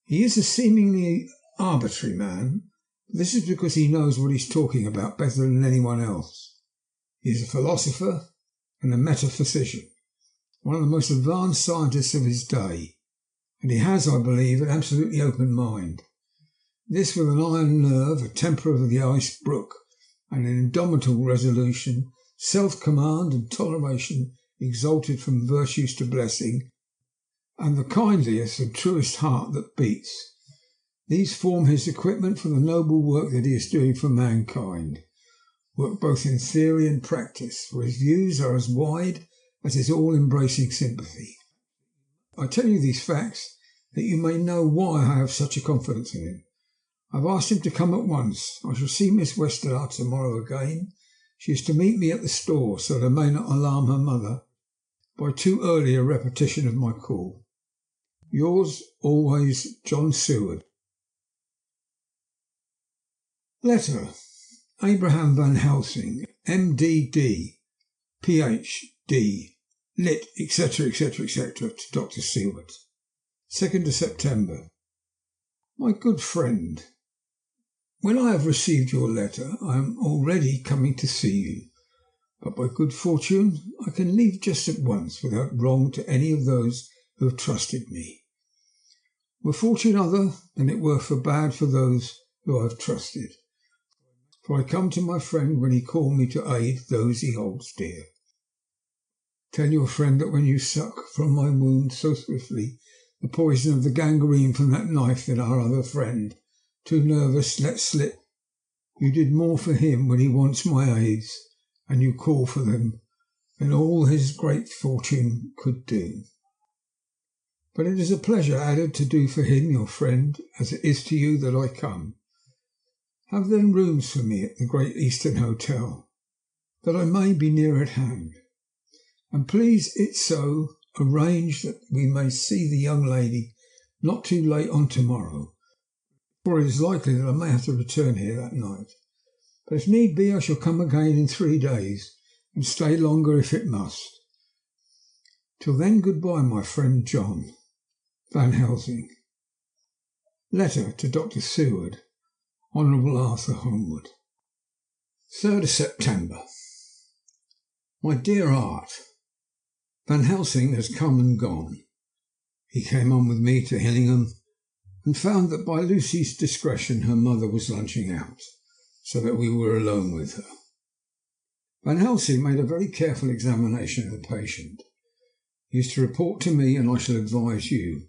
He is a seemingly arbitrary man, but this is because he knows what he is talking about better than anyone else. He is a philosopher and a metaphysician, one of the most advanced scientists of his day, and he has, I believe, an absolutely open mind. This, with an iron nerve, a temper of the ice brook, and an indomitable resolution, self-command and toleration exalted from virtues to blessing, and the kindliest and truest heart that beats. These form his equipment for the noble work that he is doing for mankind, work both in theory and practice, for his views are as wide as his all-embracing sympathy. I tell you these facts that you may know why I have such a confidence in him. I've asked him to come at once. I shall see Miss Westerard tomorrow again. She is to meet me at the store, so that I may not alarm her mother by too early a repetition of my call. Yours always, John Seward. Letter. Abraham Van Helsing, MDD, PhD, Lit, etc., etc., etc., to Dr. Seward. 2nd of September. My good friend, when I have received your letter, I am already coming to see you, but by good fortune I can leave just at once without wrong to any of those who have trusted me. Were fortune other, than it were for bad for those who I have trusted. For I come to my friend when he called me to aid those he holds dear. Tell your friend that when you suck from my wound so swiftly the poison of the gangrene from that knife that our other friend, too nervous, let slip, you did more for him when he wants my aids, and you call for them, than all his great fortune could do. But it is a pleasure added to do for him, your friend, as it is to you that I come. Have then rooms for me at the Great Eastern Hotel, that I may be near at hand. And please it so arrange that we may see the young lady not too late on tomorrow, for it is likely that I may have to return here that night. But if need be, I shall come again in 3 days, and stay longer if it must. Till then, goodbye, my friend John Van Helsing. Letter to Dr. Seward, Honourable Arthur Holmwood. 3rd of September. My dear Art, Van Helsing has come and gone. He came on with me to Hillingham and found that by Lucy's discretion her mother was lunching out, so that we were alone with her. Van Helsing made a very careful examination of the patient. He is to report to me, and I shall advise you,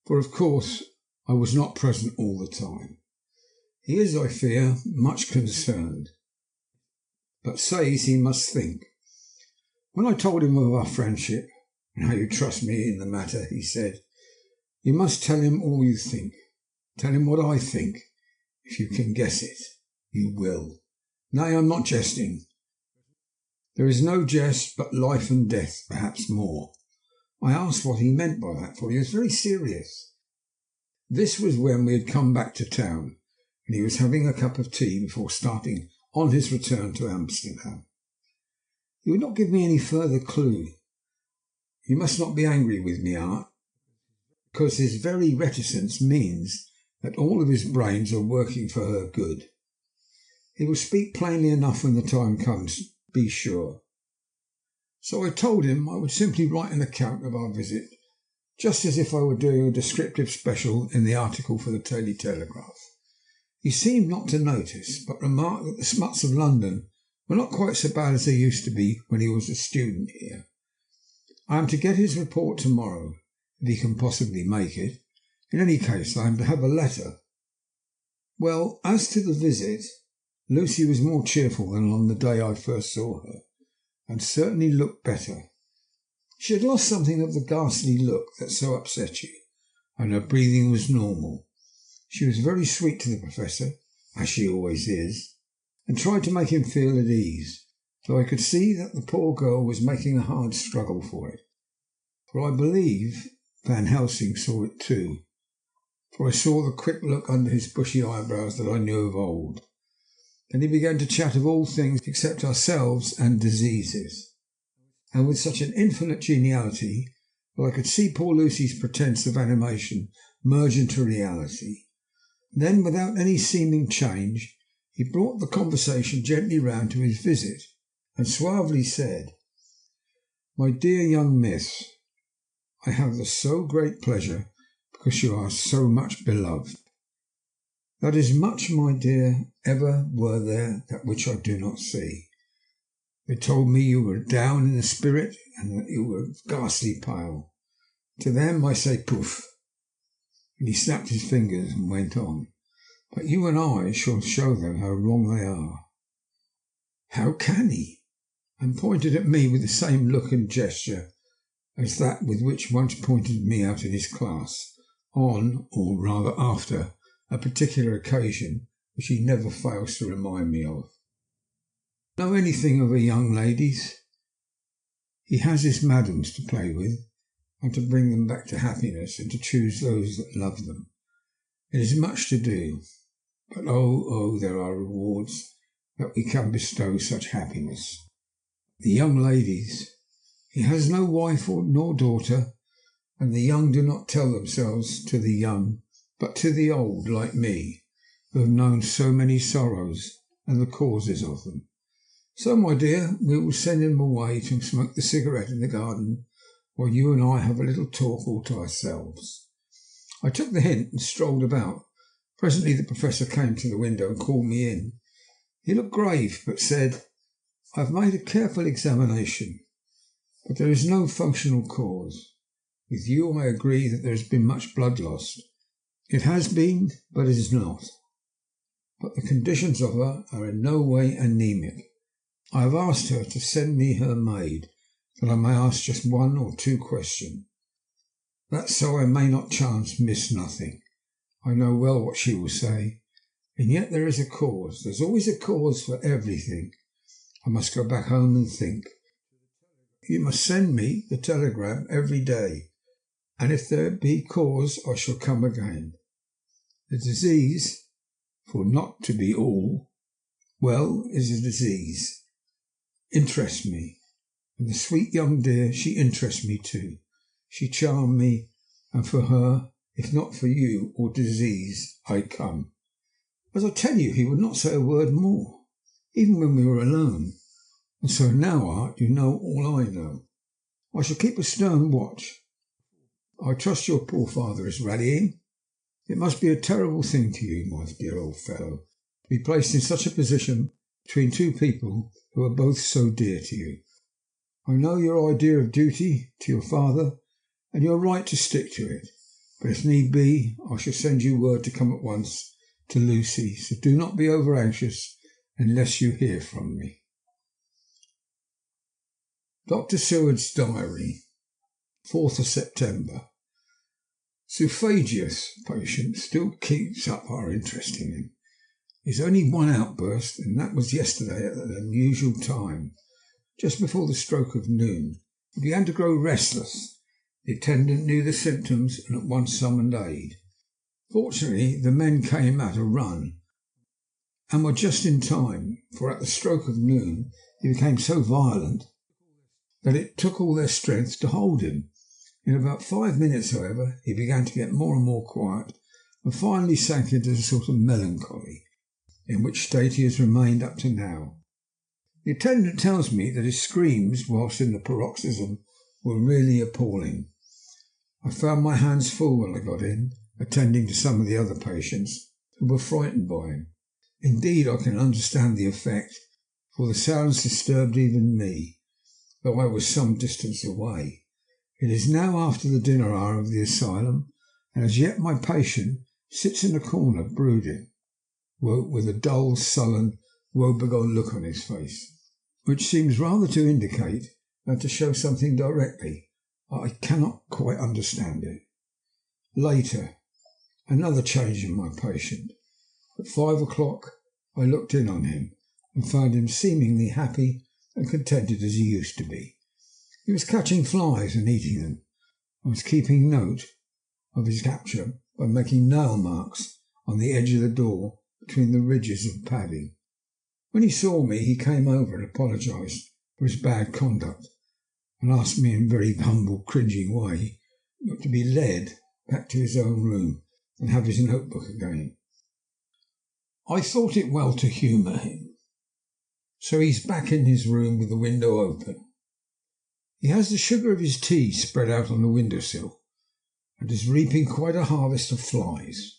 for of course I was not present all the time. He is, I fear, much concerned, but says he must think. When I told him of our friendship and how you trust me in the matter, he said, you must tell him all you think. Tell him what I think. If you can guess it, you will. Nay, I'm not jesting. There is no jest but life and death, perhaps more. I asked what he meant by that, for he was very serious. This was when we had come back to town, and he was having a cup of tea before starting on his return to Amsterdam. He would not give me any further clue. You must not be angry with me, Art, because his very reticence means that all of his brains are working for her good. He will speak plainly enough when the time comes, be sure. So I told him I would simply write an account of our visit, just as if I were doing a descriptive special in the article for the Daily Telegraph. He seemed not to notice, but remarked that the smuts of London were not quite so bad as they used to be when he was a student here. I am to get his report tomorrow, if he can possibly make it. In any case, I am to have a letter. Well, as to the visit, Lucy was more cheerful than on the day I first saw her, and certainly looked better. She had lost something of the ghastly look that so upset you, and her breathing was normal. She was very sweet to the Professor, as she always is, and tried to make him feel at ease, though I could see that the poor girl was making a hard struggle for it. For I believe Van Helsing saw it too, for I saw the quick look under his bushy eyebrows that I knew of old. Then he began to chat of all things except ourselves and diseases, and with such an infinite geniality that I could see poor Lucy's pretence of animation merge into reality. Then, without any seeming change, he brought the conversation gently round to his visit, and suavely said, "My dear young miss, I have the so great pleasure because you are so much beloved. That is much, my dear, ever were there that which I do not see. They told me you were down in the spirit and that you were ghastly pale. To them I say poof. And he snapped his fingers and went on. But you and I shall show them how wrong they are. How can he? And pointed at me with the same look and gesture as that with which once pointed me out in his class, on, or rather after, a particular occasion which he never fails to remind me of. Know anything of a young ladies? He has his madams to play with, and to bring them back to happiness, and to choose those that love them. It is much to do, but oh, there are rewards that we can bestow such happiness. The young ladies, he has no wife nor daughter, and the young do not tell themselves to the young, but to the old, like me, who have known so many sorrows and the causes of them. So, my dear, we will send him away to smoke the cigarette in the garden, while you and I have a little talk all to ourselves. I took the hint and strolled about. Presently the professor came to the window and called me in. He looked grave, but said, I have made a careful examination, but there is no functional cause. With you I agree that there has been much blood lost. It has been, but it is not. But the conditions of her are in no way anemic. I have asked her to send me her maid, that I may ask just one or two questions. That so I may not chance miss nothing. I know well what she will say, and yet there is a cause. There's always a cause for everything. I must go back home and think. You must send me the telegram every day, and if there be cause I shall come again. The disease, for not to be all, well, is a disease, interests me, and the sweet young dear, she interests me too. She charmed me, and for her, if not for you or disease, I come. As I tell you, he would not say a word more, even when we were alone. And so now, Art, you know all I know. I shall keep a stern watch. I trust your poor father is rallying. It must be a terrible thing to you, my dear old fellow, to be placed in such a position between two people who are both so dear to you. I know your idea of duty to your father, and you are right to stick to it. But if need be, I shall send you word to come at once to Lucy, so do not be over anxious unless you hear from me. Dr. Seward's Diary, 4th of September. Sulphagius patient still keeps up our interest in him. There's only one outburst, and that was yesterday at an unusual time, just before the stroke of noon. He began to grow restless. The attendant knew the symptoms and at once summoned aid. Fortunately, the men came at a run and were just in time, for at the stroke of noon he became so violent that it took all their strength to hold him. In about 5 minutes, however, he began to get more and more quiet, and finally sank into a sort of melancholy, in which state he has remained up to now. The attendant tells me that his screams, whilst in the paroxysm, were really appalling. I found my hands full when I got in, attending to some of the other patients who were frightened by him. Indeed, I can understand the effect, for the sounds disturbed even me, though I was some distance away. It is now after the dinner hour of the asylum, and as yet my patient sits in a corner brooding, with a dull, sullen, woebegone look on his face, which seems rather to indicate than to show something directly. I cannot quite understand it. Later, another change in my patient. At 5 o'clock I looked in on him and found him seemingly happy and contented as he used to be. He was catching flies and eating them. I was keeping note of his capture by making nail marks on the edge of the door between the ridges of padding. When he saw me, he came over and apologised for his bad conduct, and asked me in a very humble, cringing way not to be led back to his own room and have his notebook again. I thought it well to humour him, so he's back in his room with the window open. He has the sugar of his tea spread out on the window-sill, and is reaping quite a harvest of flies.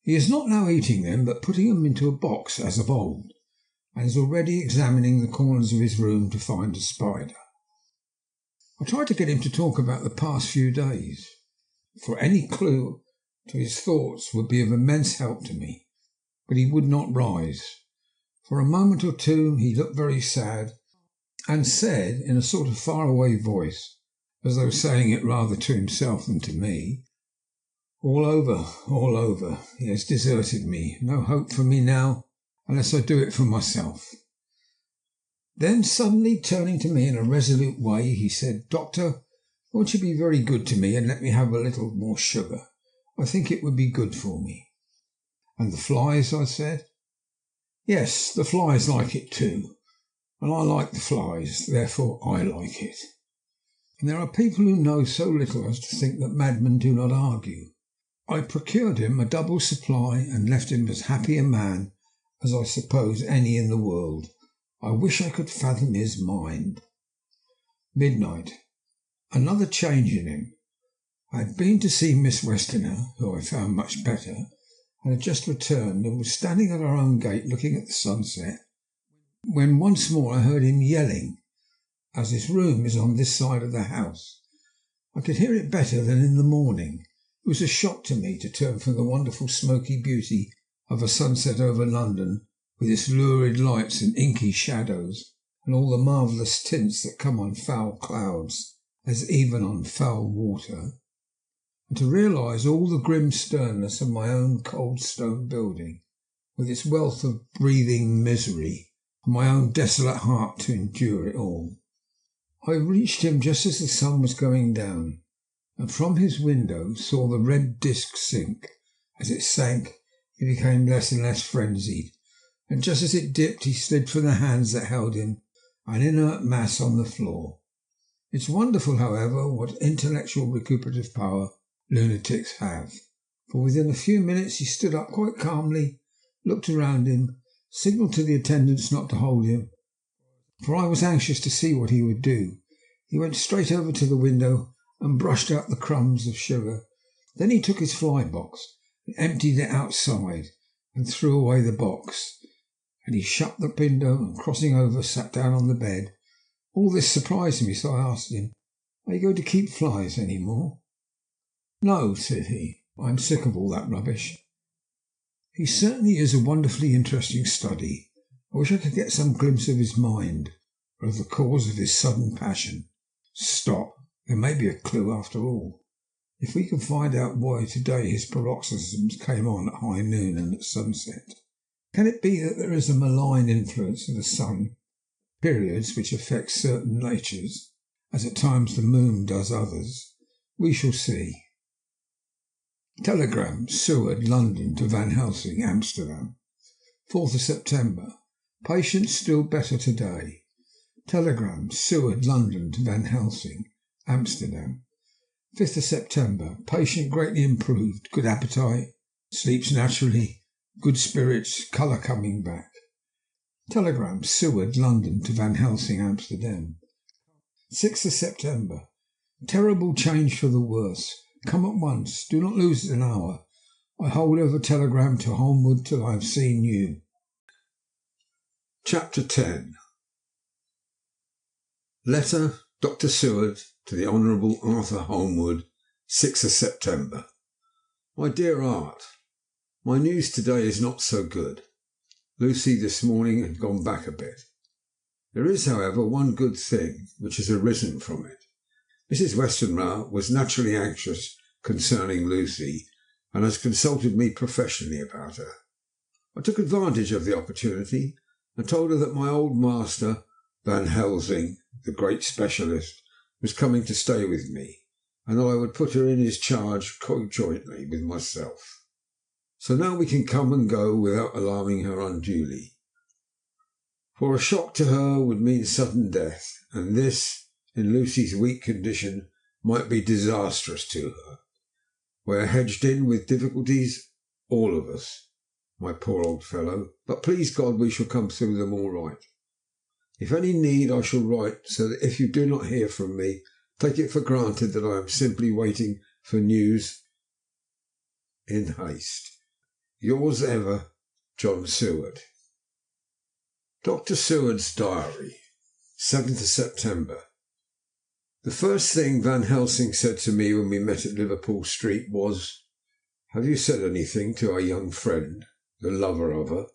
He is not now eating them, but putting them into a box as of old, and is already examining the corners of his room to find a spider. I tried to get him to talk about the past few days, for any clue so his thoughts would be of immense help to me. But he would not rise. For a moment or two he looked very sad, and said in a sort of far-away voice, as though saying it rather to himself than to me, "All over, all over. He has deserted me. No hope for me now, unless I do it for myself." Then suddenly turning to me in a resolute way, he said, "Doctor, won't you be very good to me and let me have a little more sugar? I think it would be good for me." "And the flies?" I said. "Yes, the flies like it too, and I like the flies, therefore I like it." And there are people who know so little as to think that madmen do not argue. I procured him a double supply and left him as happy a man as I suppose any in the world. I wish I could fathom his mind. Midnight. Another change in him. I had been to see Miss Westerner, who I found much better, and had just returned and was standing at our own gate looking at the sunset, when once more I heard him yelling, as his room is on this side of the house. I could hear it better than in the morning. It was a shock to me to turn from the wonderful smoky beauty of a sunset over London, with its lurid lights and inky shadows, and all the marvellous tints that come on foul clouds, as even on foul water, and to realise all the grim sternness of my own cold stone building, with its wealth of breathing misery, and my own desolate heart to endure it all. I reached him just as the sun was going down, and from his window saw the red disk sink. As it sank, he became less and less frenzied, and just as it dipped he slid from the hands that held him, an inert mass on the floor. It's wonderful, however, what intellectual recuperative power lunatics have, for within a few minutes he stood up quite calmly, looked around him, signalled to the attendants not to hold him, for I was anxious to see what he would do. He went straight over to the window and brushed out the crumbs of sugar. Then he took his fly box and emptied it outside and threw away the box. And he shut the window and, crossing over, sat down on the bed. All this surprised me, so I asked him, "Are you going to keep flies any more?" "No," said he. "I am sick of all that rubbish." He certainly is a wonderfully interesting study. I wish I could get some glimpse of his mind, or of the cause of his sudden passion. Stop. There may be a clue after all. If we can find out why today his paroxysms came on at high noon and at sunset. Can it be that there is a malign influence of the sun, periods which affect certain natures, as at times the moon does others? We shall see. Telegram, Seward, London, to Van Helsing, Amsterdam. 4th of September. Patient still better today. Telegram, Seward, London, to Van Helsing, Amsterdam. 5th of September. Patient greatly improved. Good appetite. Sleeps naturally. Good spirits. Colour coming back. Telegram, Seward, London, to Van Helsing, Amsterdam. 6th of September. Terrible change for the worse. Come at once. Do not lose an hour. I hold over telegram to Holmwood till I have seen you. Chapter 10. Letter, Dr. Seward, to the Honourable Arthur Holmwood, 6th of September. My dear Art, my news today is not so good. Lucy this morning had gone back a bit. There is, however, one good thing which has arisen from it. Mrs. Westenra was naturally anxious concerning Lucy, and has consulted me professionally about her. I took advantage of the opportunity and told her that my old master, Van Helsing, the great specialist, was coming to stay with me, and that I would put her in his charge conjointly with myself. So now we can come and go without alarming her unduly. For a shock to her would mean sudden death, and this, in Lucy's weak condition, might be disastrous to her. We are hedged in with difficulties, all of us, my poor old fellow, but please God we shall come through them all right. If any need I shall write, so that if you do not hear from me, take it for granted that I am simply waiting for news in haste. Yours ever, John Seward. Dr. Seward's Diary, 7th of September. The first thing Van Helsing said to me when we met at Liverpool Street was, Have you said anything to our young friend, the lover of her?"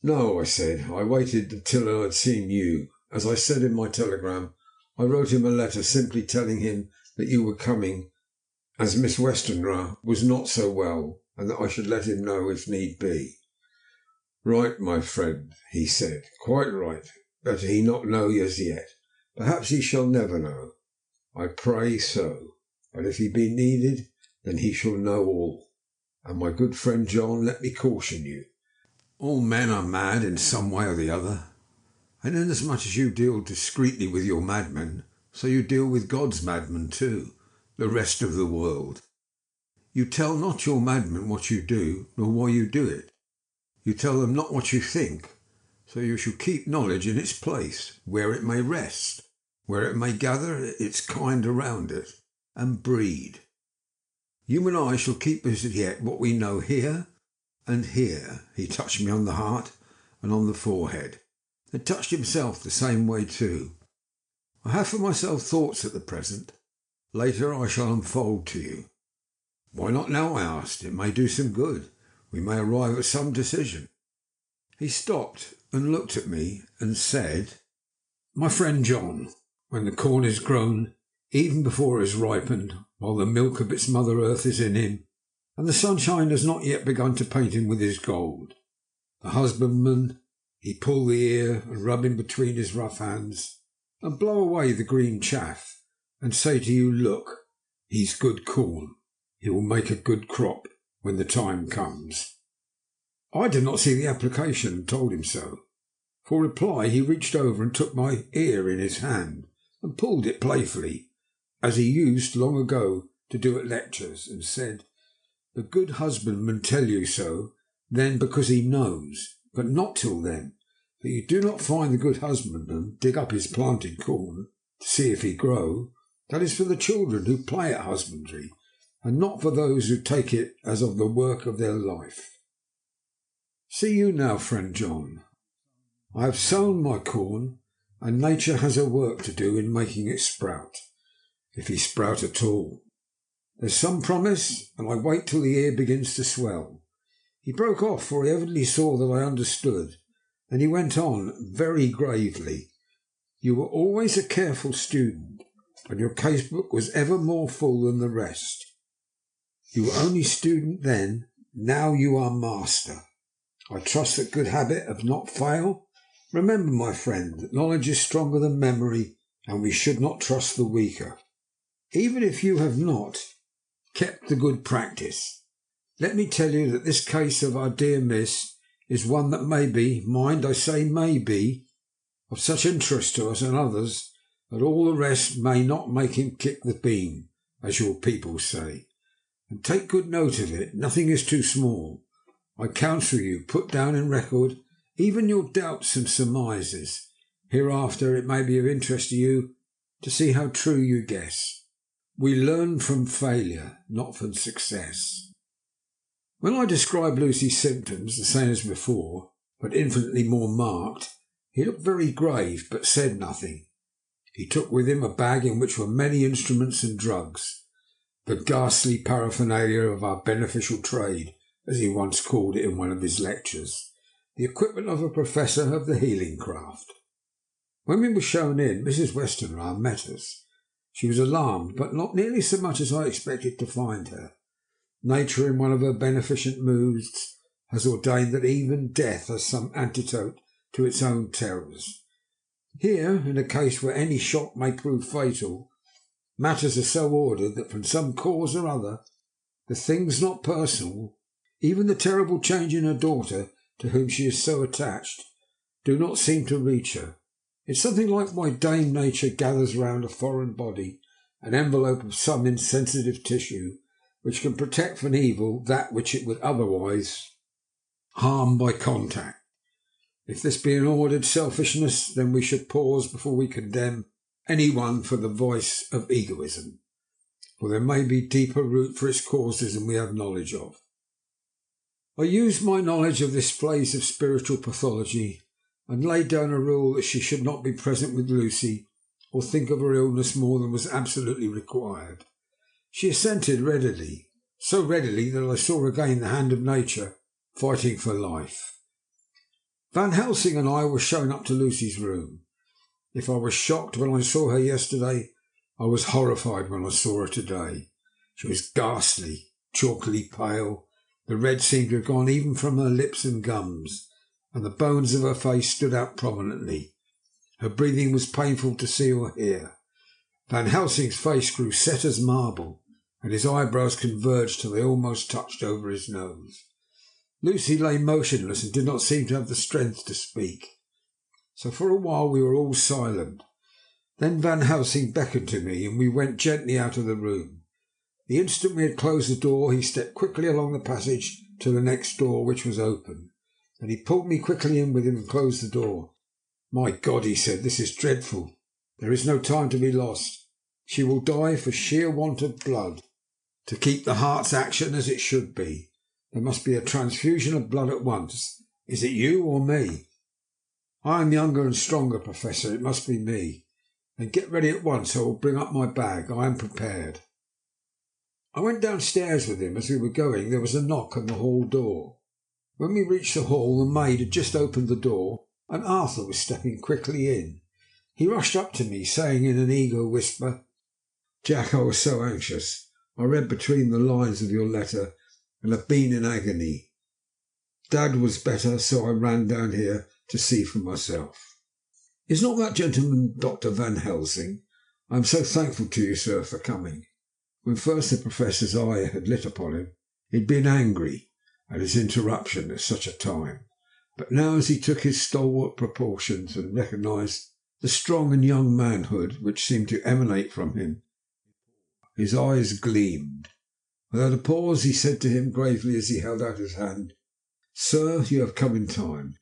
"No," I said. "I waited until I had seen you. As I said in my telegram, I wrote him a letter simply telling him that you were coming, as Miss Westenra was not so well, and that I should let him know if need be." "Right, my friend," he said. "Quite right. Better he not know as yet. Perhaps he shall never know. I pray so. But if he be needed, then he shall know all. And my good friend John, let me caution you. All men are mad in some way or the other. And inasmuch as you deal discreetly with your madmen, so you deal with God's madmen too, the rest of the world. You tell not your madmen what you do, nor why you do it. You tell them not what you think, so you shall keep knowledge in its place, where it may rest, where it may gather its kind around it, and breed. You and I shall keep as yet what we know here and here." He touched me on the heart and on the forehead, and touched himself the same way too. "I have for myself thoughts at the present. Later I shall unfold to you." "Why not now?" I asked. "It may do some good. We may arrive at some decision." He stopped and looked at me and said, "My friend John, when the corn is grown, even before it has ripened, while the milk of its mother earth is in him, and the sunshine has not yet begun to paint him with his gold, the husbandman, he pull the ear and rub him between his rough hands, and blow away the green chaff, and say to you, 'Look, he's good corn. He will make a good crop when the time comes.'" I did not see the application, and told him so. For reply he reached over and took my ear in his hand and pulled it playfully, as he used long ago to do at lectures, and said, "The good husbandman tell you so then because he knows, but not till then. But you do not find the good husbandman dig up his planted corn to see if he grow. That is for the children who play at husbandry, and not for those who take it as of the work of their life. See you now, friend John. I have sown my corn, and nature has her work to do in making it sprout, if he sprout at all. There's some promise, and I wait till the ear begins to swell." He broke off, for he evidently saw that I understood. Then he went on very gravely. "You were always a careful student, and your casebook was ever more full than the rest. You were only student then, now you are master. I trust that good habit have not failed. Remember, my friend, that knowledge is stronger than memory, and we should not trust the weaker. Even if you have not kept the good practice, let me tell you that this case of our dear Miss is one that may be, mind I say may be, of such interest to us and others that all the rest may not make him kick the beam, as your people say. And take good note of it, nothing is too small. I counsel you, put down in record even your doubts and surmises. Hereafter it may be of interest to you to see how true you guess. We learn from failure, not from success." When I described Lucy's symptoms, the same as before, but infinitely more marked, he looked very grave, but said nothing. He took with him a bag in which were many instruments and drugs, the ghastly paraphernalia of our beneficial trade, as he once called it in one of his lectures, the equipment of a professor of the healing craft. When we were shown in, Mrs. Westenra met us. She was alarmed, but not nearly so much as I expected to find her. Nature, in one of her beneficent moods, has ordained that even death has some antidote to its own terrors. Here, in a case where any shock may prove fatal, matters are so ordered that from some cause or other, the things not personal, even the terrible change in her daughter, to whom she is so attached, do not seem to reach her. It's something like why Dame Nature gathers round a foreign body an envelope of some insensitive tissue which can protect from evil that which it would otherwise harm by contact. If this be an ordered selfishness, then we should pause before we condemn any one for the voice of egoism, for there may be deeper root for its causes than we have knowledge of. I used my knowledge of this phase of spiritual pathology, and laid down a rule that she should not be present with Lucy or think of her illness more than was absolutely required. She assented readily, so readily that I saw again the hand of nature fighting for life. Van Helsing and I were shown up to Lucy's room. If I was shocked when I saw her yesterday, I was horrified when I saw her today. She was ghastly, chalkily pale. The red seemed to have gone even from her lips and gums, and the bones of her face stood out prominently. Her breathing was painful to see or hear. Van Helsing's face grew set as marble, and his eyebrows converged till they almost touched over his nose. Lucy lay motionless and did not seem to have the strength to speak. So for a while we were all silent. Then Van Helsing beckoned to me, and we went gently out of the room. The instant we had closed the door, he stepped quickly along the passage to the next door, which was open. Then he pulled me quickly in with him and closed the door. "My God," he said, "this is dreadful. There is no time to be lost. She will die for sheer want of blood. To keep the heart's action as it should be, there must be a transfusion of blood at once. Is it you or me?" "I am younger and stronger, Professor. It must be me." "Then get ready at once. I will bring up my bag. I am prepared." I went downstairs with him. As we were going, there was a knock on the hall door. When we reached the hall, the maid had just opened the door, and Arthur was stepping quickly in. He rushed up to me, saying in an eager whisper, "Jack, I was so anxious. I read between the lines of your letter and have been in agony. Dad was better, so I ran down here to see for myself." "Is not that gentleman Dr. Van Helsing? I am so thankful to you, sir, for coming." When first the Professor's eye had lit upon him, he had been angry at his interruption at such a time. But now, as he took his stalwart proportions and recognized the strong and young manhood which seemed to emanate from him, his eyes gleamed. Without a pause, he said to him gravely as he held out his hand, "Sir, you have come in time.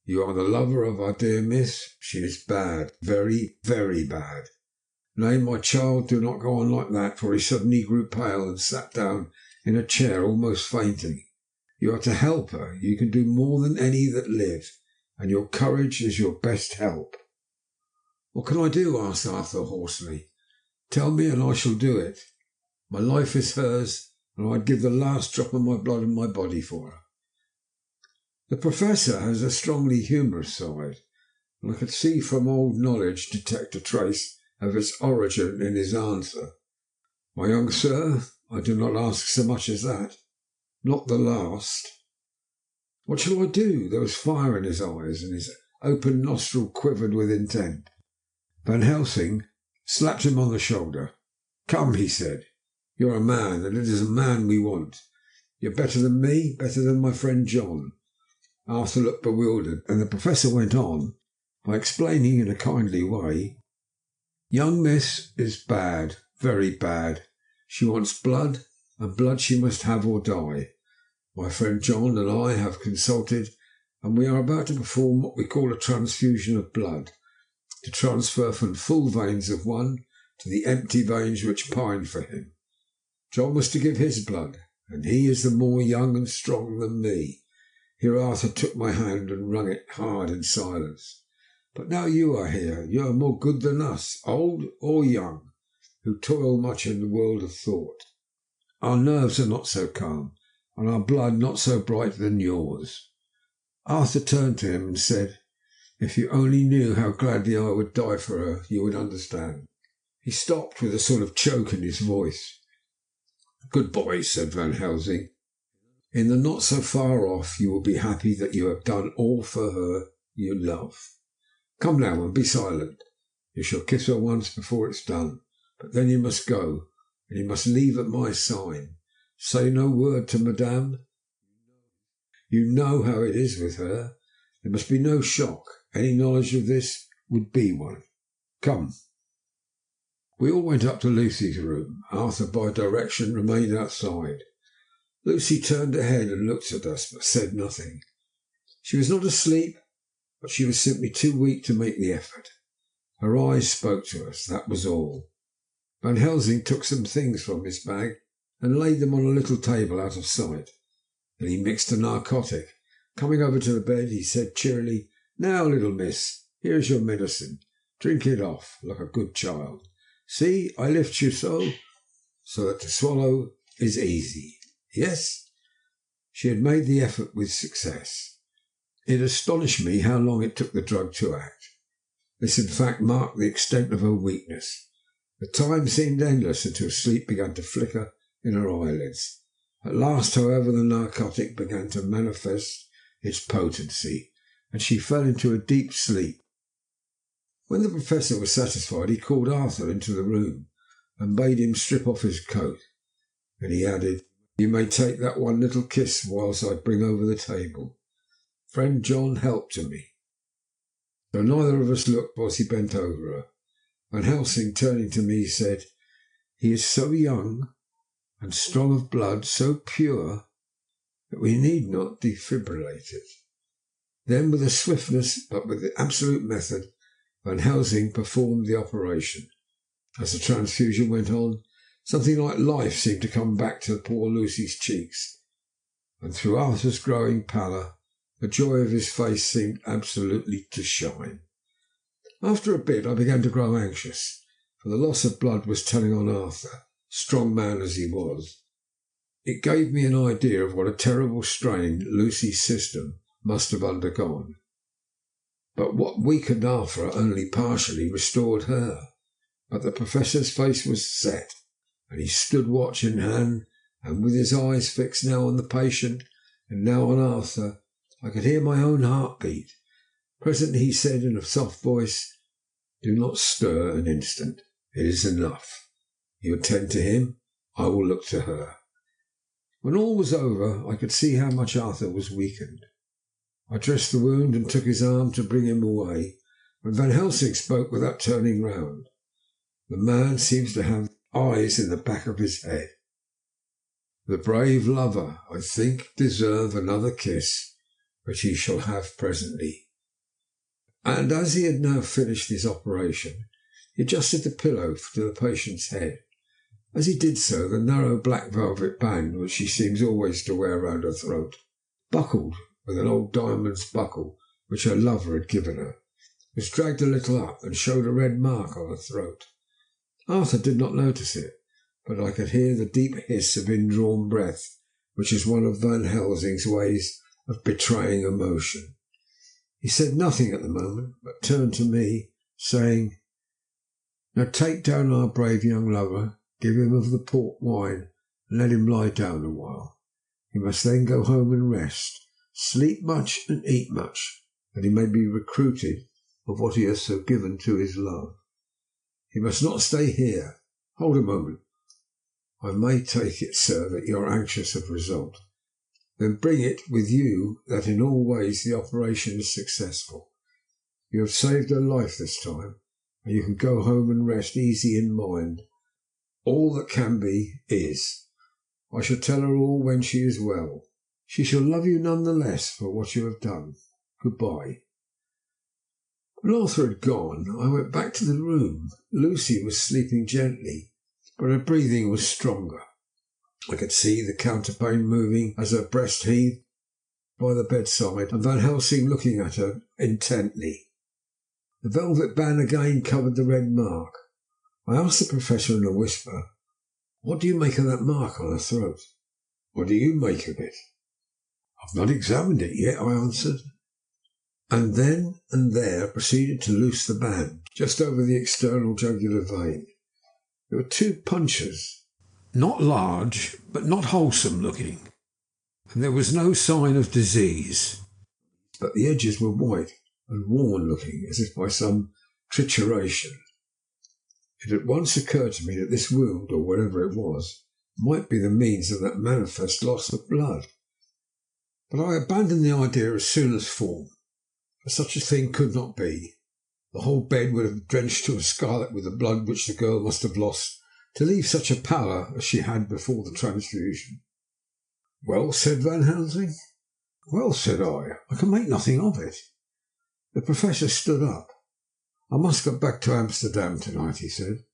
You are the lover of our dear Miss. She is bad, very, very bad. Nay, my child, do not go on like that," for he suddenly grew pale and sat down in a chair, almost fainting. "You are to help her. You can do more than any that live, and your courage is your best help." "What can I do?" asked Arthur hoarsely. "Tell me, and I shall do it. My life is hers, and I'd give the last drop of my blood in my body for her." The Professor has a strongly humorous side, and I could see from old knowledge detect a trace of its origin in his answer. "My young sir, I do not ask so much as that. Not the last." "What shall I do?" There was fire in his eyes, and his open nostril quivered with intent. Van Helsing slapped him on the shoulder. "Come," he said. "You're a man, and it is a man we want. You're better than me, better than my friend John." Arthur looked bewildered, and the Professor went on by explaining in a kindly way, "Young Miss is bad, very bad. She wants blood, and blood she must have or die. My friend John and I have consulted, and we are about to perform what we call a transfusion of blood, to transfer from full veins of one to the empty veins which pine for him. John was to give his blood, and he is the more young and strong than me." Here Arthur took my hand and wrung it hard in silence. "But now you are here, you are more good than us, old or young, who toil much in the world of thought. Our nerves are not so calm, and our blood not so bright than yours." Arthur turned to him and said, "If you only knew how gladly I would die for her, you would understand." He stopped with a sort of choke in his voice. "Good boy," said Van Helsing. "In the not so far off you will be happy that you have done all for her you love. Come now and be silent. You shall kiss her once before it's done, but then you must go, and you must leave at my sign. Say no word to Madame. You know how it is with her. There must be no shock. Any knowledge of this would be one. Come." We all went up to Lucy's room. Arthur, by direction, remained outside. Lucy turned her head and looked at us, but said nothing. She was not asleep, but she was simply too weak to make the effort. Her eyes spoke to us, that was all. Van Helsing took some things from his bag and laid them on a little table out of sight. Then he mixed a narcotic. Coming over to the bed, he said cheerily, "Now, little miss, here is your medicine. Drink it off, like a good child. See, I lift you so that to swallow is easy. Yes?" She had made the effort with success. It astonished me how long it took the drug to act. This, in fact, marked the extent of her weakness. The time seemed endless until sleep began to flicker in her eyelids. At last, however, the narcotic began to manifest its potency, and she fell into a deep sleep. When the Professor was satisfied, he called Arthur into the room and bade him strip off his coat. Then he added, "You may take that one little kiss whilst I bring over the table. Friend John helped to me." So neither of us looked whilst he bent over her. Van Helsing, turning to me, said, "He is so young and strong of blood, so pure, that we need not defibrillate it." Then, with a swiftness but with absolute method, Van Helsing performed the operation. As the transfusion went on, something like life seemed to come back to poor Lucy's cheeks, and through Arthur's growing pallor, the joy of his face seemed absolutely to shine. After a bit I began to grow anxious, for the loss of blood was telling on Arthur, strong man as he was. It gave me an idea of what a terrible strain Lucy's system must have undergone. But what weakened Arthur only partially restored her. But the Professor's face was set, and he stood watch in hand, and with his eyes fixed now on the patient and now on Arthur, I could hear my own heart beat. Presently he said in a soft voice, "Do not stir an instant. It is enough. You attend to him. I will look to her." When all was over, I could see how much Arthur was weakened. I dressed the wound and took his arm to bring him away, when Van Helsing spoke without turning round. "The man seems to have eyes in the back of his head. The brave lover, I think, deserve another kiss, which he shall have presently." And as he had now finished his operation, he adjusted the pillow to the patient's head. As he did so, the narrow black velvet band, which she seems always to wear round her throat, buckled with an old diamond's buckle which her lover had given her, was dragged a little up and showed a red mark on her throat. Arthur did not notice it, but I could hear the deep hiss of indrawn breath, which is one of Van Helsing's ways of betraying emotion. He said nothing at the moment, but turned to me, saying, "Now take down our brave young lover, give him of the port wine, and let him lie down a while. He must then go home and rest, sleep much and eat much, that he may be recruited of what he has so given to his love. He must not stay here. Hold a moment. I may take it, sir, that you are anxious of result. Then bring it with you that in all ways the operation is successful. You have saved her life this time, and you can go home and rest easy in mind. All that can be is. I shall tell her all when she is well. She shall love you none the less for what you have done. Good-bye." When Arthur had gone, I went back to the room. Lucy was sleeping gently, but her breathing was stronger. I could see the counterpane moving as her breast heaved by the bedside, and Van Helsing looking at her intently. The velvet band again covered the red mark. I asked the Professor in a whisper, "What do you make of that mark on her throat?" "What do you make of it?" "I've not examined it yet," I answered, and then and there proceeded to loose the band just over the external jugular vein. There were 2 punctures, not large, but not wholesome looking, and there was no sign of disease, but the edges were white and worn looking, as if by some trituration. It at once occurred to me that this wound, or whatever it was, might be the means of that manifest loss of blood. But I abandoned the idea as soon as formed, for such a thing could not be. The whole bed would have drenched to a scarlet with the blood which the girl must have lost to leave such a pallor as she had before the transfusion. "Well?" said Van Helsing. "Well," said I can make nothing of it." The Professor stood up. "I must go back to Amsterdam tonight," he said.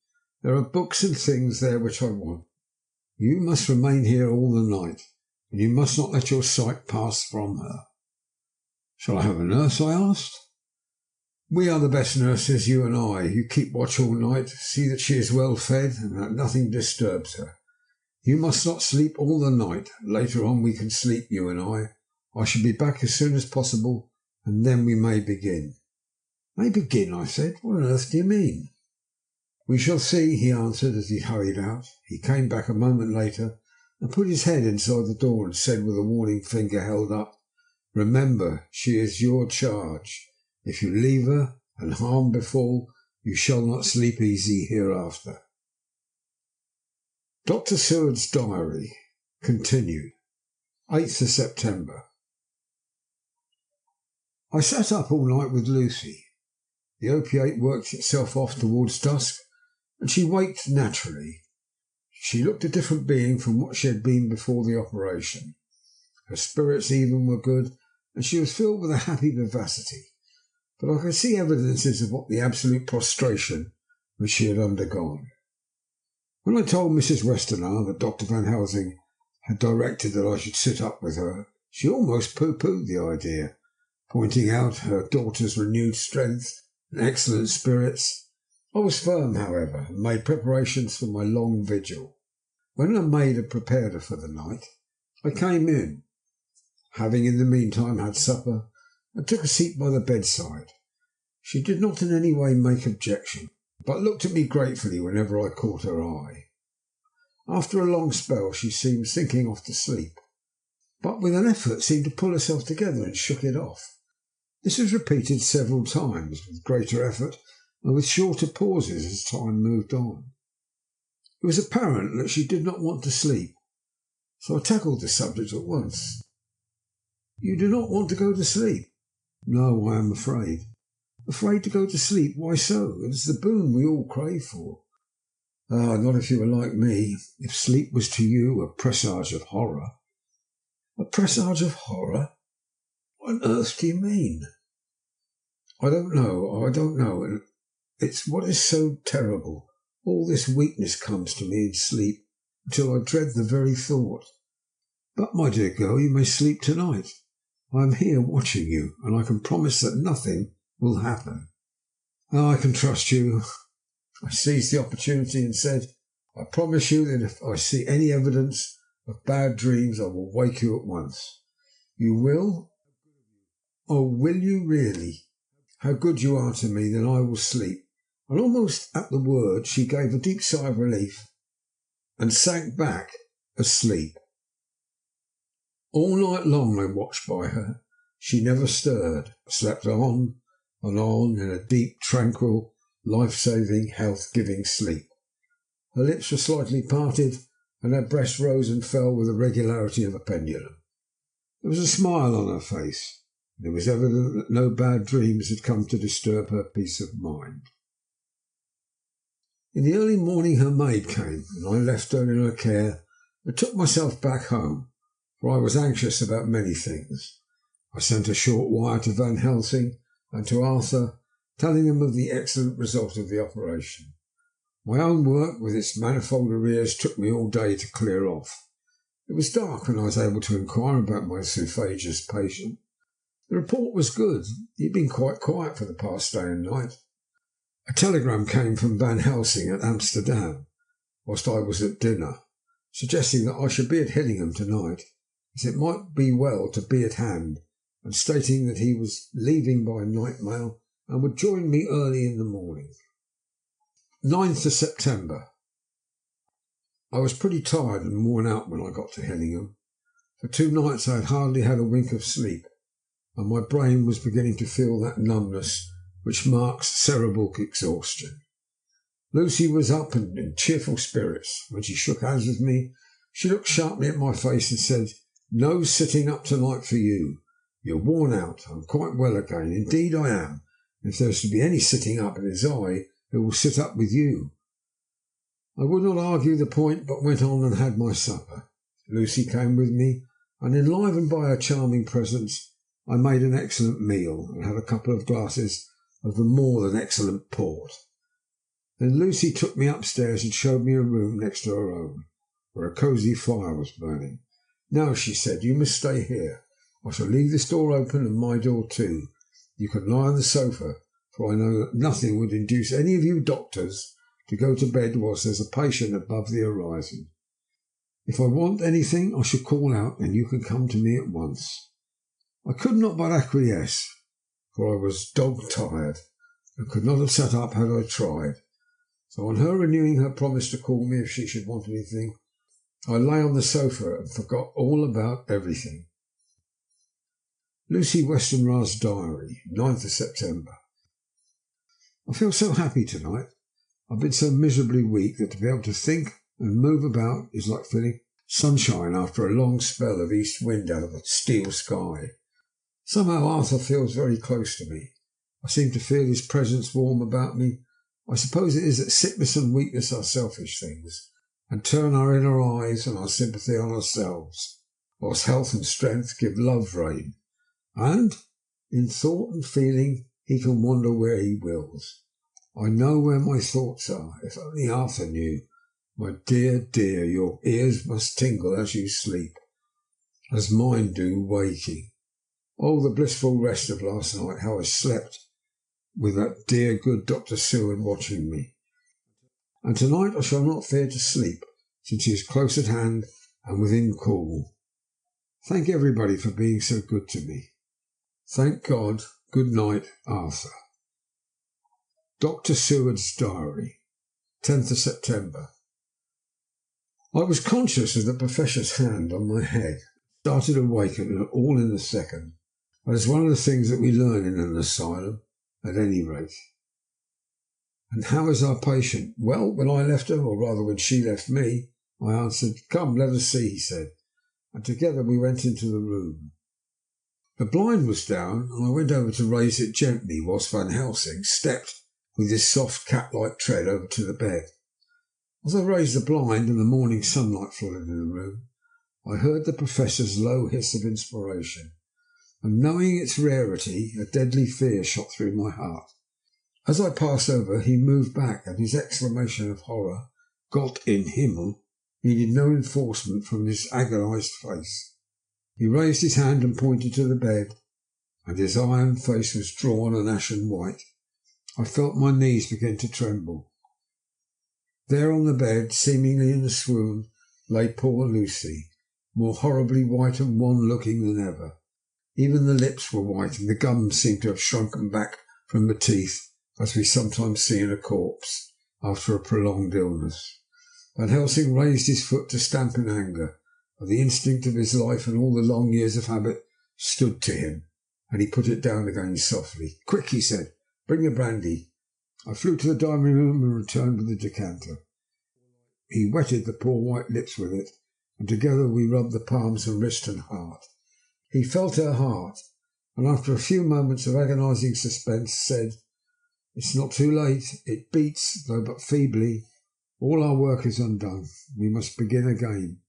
"There are books and things there which I want. You must remain here all the night, and you must not let your sight pass from her." "Shall I have a nurse?" I asked. "We are the best nurses, you and I. You keep watch all night, see that she is well fed, and that nothing disturbs her. You must not sleep all the night. Later on we can sleep, you and I. I shall be back as soon as possible, and then we may begin." "May begin?" I said. "What on earth do you mean?" "We shall see," he answered as he hurried out. He came back a moment later and put his head inside the door and said with a warning finger held up, "Remember, she is your charge. If you leave her and harm befall, you shall not sleep easy hereafter." Dr. Seward's Diary continued. 8th of September. I sat up all night with Lucy. The opiate worked itself off towards dusk, and she waked naturally. She looked a different being from what she had been before the operation. Her spirits even were good, and she was filled with a happy vivacity, but I could see evidences of what the absolute prostration which she had undergone. When I told Mrs. Westerner that Dr. Van Helsing had directed that I should sit up with her, she almost pooh-poohed the idea, pointing out her daughter's renewed strength and excellent spirits. I was firm, however, and made preparations for my long vigil. When her maid had prepared her for the night, I came in, having in the meantime had supper, and took a seat by the bedside. She did not in any way make objection, but looked at me gratefully whenever I caught her eye. After a long spell she seemed sinking off to sleep, but with an effort seemed to pull herself together and shook it off. This was repeated several times, with greater effort and with shorter pauses as time moved on. It was apparent that she did not want to sleep, so I tackled the subject at once. "You do not want to go to sleep?" "No, I am afraid." "Afraid to go to sleep? Why so? It is the boon we all crave for." "Ah, not if you were like me. If sleep was to you a presage of horror." "A presage of horror? What on earth do you mean?" I don't know. And it's what is so terrible. All this weakness comes to me in sleep, until I dread the very thought." "But, my dear girl, you may sleep to-night. I am here watching you, and I can promise that nothing will happen." "Oh, I can trust you." I seized the opportunity and said, "I promise you that if I see any evidence of bad dreams I will wake you at once." "You will?" "Oh, will you really? How good you are to me. Then I will sleep." And almost at the word she gave a deep sigh of relief and sank back asleep. All night long I watched by her. She never stirred, slept on and on in a deep, tranquil, life-saving, health-giving sleep. Her lips were slightly parted, and her breast rose and fell with the regularity of a pendulum. There was a smile on her face, and it was evident that no bad dreams had come to disturb her peace of mind. In the early morning her maid came, and I left her in her care and took myself back home, for I was anxious about many things. I sent a short wire to Van Helsing and to Arthur, telling them of the excellent result of the operation. My own work, with its manifold arrears, took me all day to clear off. It was dark when I was able to inquire about my Zoophagus patient. The report was good. He had been quite quiet for the past day and night. A telegram came from Van Helsing at Amsterdam, whilst I was at dinner, suggesting that I should be at Hillingham tonight, as it might be well to be at hand, and stating that he was leaving by night mail and would join me early in the morning. 9th of September. I was pretty tired and worn out when I got to Hillingham. For 2 nights I had hardly had a wink of sleep, and my brain was beginning to feel that numbness which marks cerebral exhaustion. Lucy was up and in cheerful spirits. When she shook hands with me, she looked sharply at my face and said, "No sitting up tonight for you. You're worn out. I'm quite well again. Indeed I am. If there's to be any sitting up, it is I who will sit up with you." I would not argue the point, but went on and had my supper. Lucy came with me, and enlivened by her charming presence, I made an excellent meal and had a couple of glasses of the more than excellent port. Then Lucy took me upstairs and showed me a room next to her own, where a cosy fire was burning. "Now," she said, "you must stay here. I shall leave this door open and my door too. You can lie on the sofa, for I know that nothing would induce any of you doctors to go to bed whilst there's a patient above the horizon." If I want anything, I shall call out, and you can come to me at once. I could not but acquiesce, for I was dog-tired, and could not have sat up had I tried. So on her renewing her promise to call me if she should want anything, I lay on the sofa and forgot all about everything. Lucy Westenra's diary, 9th of September. I feel so happy tonight. I've been so miserably weak that to be able to think and move about is like feeling sunshine after a long spell of east wind out of a steel sky. Somehow Arthur feels very close to me. I seem to feel his presence warm about me. I suppose it is that sickness and weakness are selfish things, and turn our inner eyes and our sympathy on ourselves, whilst health and strength give love rein. And, in thought and feeling, he can wander where he wills. I know where my thoughts are, if only Arthur knew. My dear, dear, your ears must tingle as you sleep, as mine do waking. Oh, the blissful rest of last night, how I slept, with that dear good Dr. Seward watching me. And tonight I shall not fear to sleep, since he is close at hand and within call. Thank everybody for being so good to me. Thank God. Good night, Arthur. Dr. Seward's diary, 10th of September. I was conscious of the professor's hand on my head, started awake all in a second. That is one of the things that we learn in an asylum, at any rate. And how is our patient? Well, when I left her, or rather when she left me, I answered, "Come, let us see," he said, and together we went into the room. The blind was down, and I went over to raise it gently, whilst Van Helsing stepped with his soft cat-like tread over to the bed. As I raised the blind and the morning sunlight flooded in the room, I heard the Professor's low hiss of inspiration, and knowing its rarity, a deadly fear shot through my heart. As I passed over, he moved back, and his exclamation of horror, "Gott in Himmel," needed no enforcement from his agonized face. He raised his hand and pointed to the bed, and his iron face was drawn and ashen white. I felt my knees begin to tremble. There on the bed, seemingly in a swoon, lay poor Lucy, more horribly white and wan-looking than ever. Even the lips were white, and the gums seemed to have shrunken back from the teeth, as we sometimes see in a corpse after a prolonged illness. Van Helsing raised his foot to stamp in anger, but the instinct of his life and all the long years of habit stood to him, and he put it down again softly. "Quick," he said, "bring the brandy." I flew to the dining room and returned with the decanter. He wetted the poor white lips with it, and together we rubbed the palms and wrist and heart. He felt her heart, and after a few moments of agonizing suspense said, "It's not too late. It beats, though but feebly. All our work is undone. We must begin again.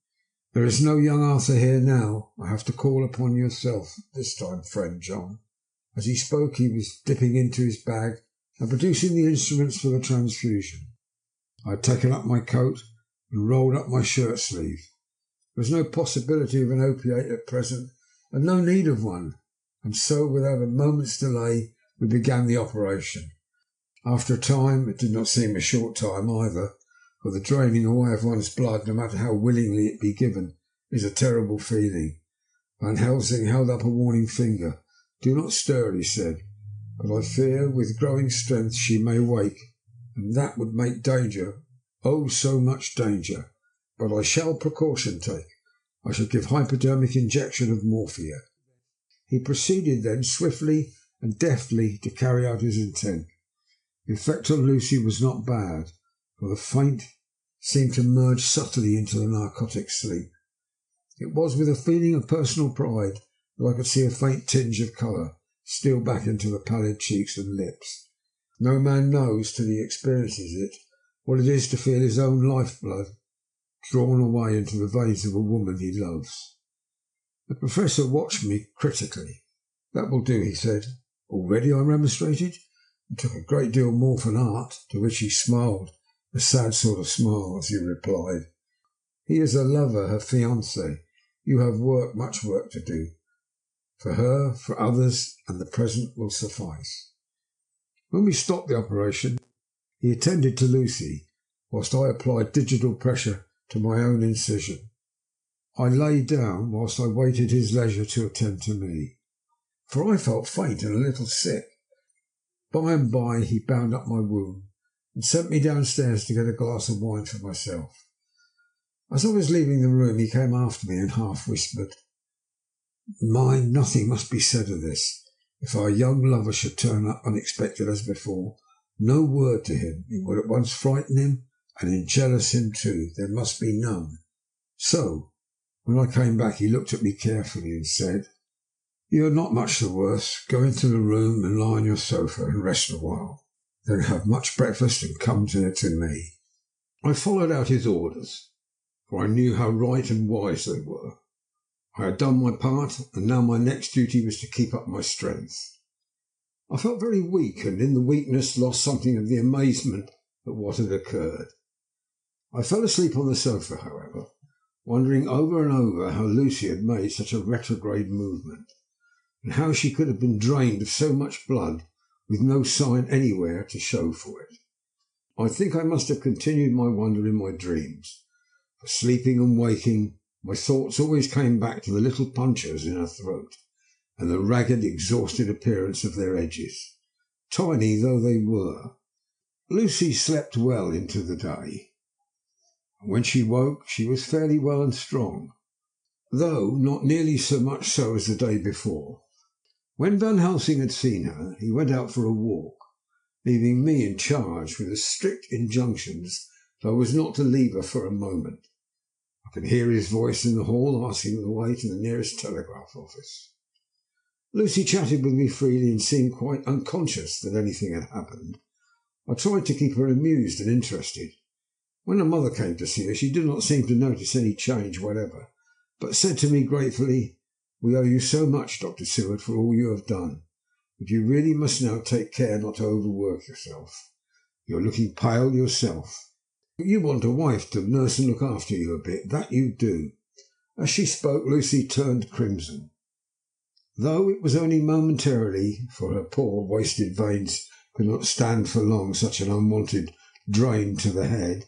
There is no young Arthur here now. I have to call upon yourself this time, friend John." As he spoke, he was dipping into his bag and producing the instruments for the transfusion. I had taken up my coat and rolled up my shirt sleeve. There was no possibility of an opiate at present, and no need of one, and so, without a moment's delay, we began the operation. After a time, it did not seem a short time either, for the draining away of one's blood, no matter how willingly it be given, is a terrible feeling. Van Helsing held up a warning finger. "Do not stir," he said, "but I fear with growing strength she may wake, and that would make danger, oh, so much danger. But I shall precaution take. I shall give hypodermic injection of morphia." He proceeded then swiftly and deftly to carry out his intent. The effect on Lucy was not bad, for the faint seemed to merge subtly into the narcotic sleep. It was with a feeling of personal pride that I could see a faint tinge of colour steal back into the pallid cheeks and lips. No man knows, till he experiences it, what it is to feel his own life-blood drawn away into the veins of a woman he loves. The Professor watched me critically. "That will do," he said. "Already?" I remonstrated. "It took a great deal more for an art," to which he smiled, a sad sort of smile, as he replied, "He is a lover, her fiancé. You have work, much work to do. For her, for others, and the present will suffice." When we stopped the operation, he attended to Lucy, whilst I applied digital pressure to my own incision. I lay down whilst I waited his leisure to attend to me, for I felt faint and a little sick. By and by he bound up my wound and sent me downstairs to get a glass of wine for myself. As I was leaving the room he came after me and half whispered, "Mind, nothing must be said of this. If our young lover should turn up unexpected as before, no word to him. It would at once frighten him and enjealous him too. There must be none." So, when I came back he looked at me carefully and said, "You are not much the worse. Go into the room and lie on your sofa and rest a while. Then have much breakfast and come to me." I followed out his orders, for I knew how right and wise they were. I had done my part, and now my next duty was to keep up my strength. I felt very weak, and in the weakness lost something of the amazement at what had occurred. I fell asleep on the sofa, however, wondering over and over how Lucy had made such a retrograde movement, and how she could have been drained of so much blood with no sign anywhere to show for it. I think I must have continued my wonder in my dreams, for sleeping and waking my thoughts always came back to the little punctures in her throat and the ragged, exhausted appearance of their edges, tiny though they were. Lucy slept well into the day. When she woke she was fairly well and strong, though not nearly so much so as the day before. When Van Helsing had seen her, he went out for a walk, leaving me in charge with the strict injunctions that I was not to leave her for a moment. I could hear his voice in the hall asking the way to the nearest telegraph office. Lucy chatted with me freely and seemed quite unconscious that anything had happened. I tried to keep her amused and interested. When her mother came to see her, she did not seem to notice any change whatever, but said to me gratefully, "We owe you so much, Dr. Seward, for all you have done, but you really must now take care not to overwork yourself. You're looking pale yourself. You want a wife to nurse and look after you a bit, that you do." As she spoke, Lucy turned crimson, though it was only momentarily, for her poor wasted veins could not stand for long such an unwanted drain to the head.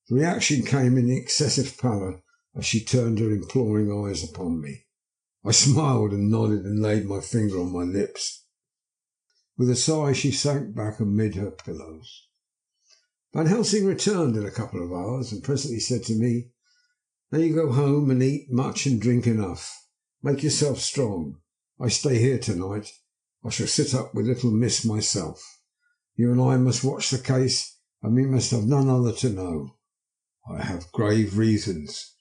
The reaction came in the excessive pallor as she turned her imploring eyes upon me. I smiled and nodded and laid my finger on my lips. With a sigh she sank back amid her pillows. Van Helsing returned in a couple of hours and presently said to me, "Now you go home and eat much and drink enough. Make yourself strong. I stay here tonight. I shall sit up with little Miss myself. You and I must watch the case, and we must have none other to know. I have grave reasons.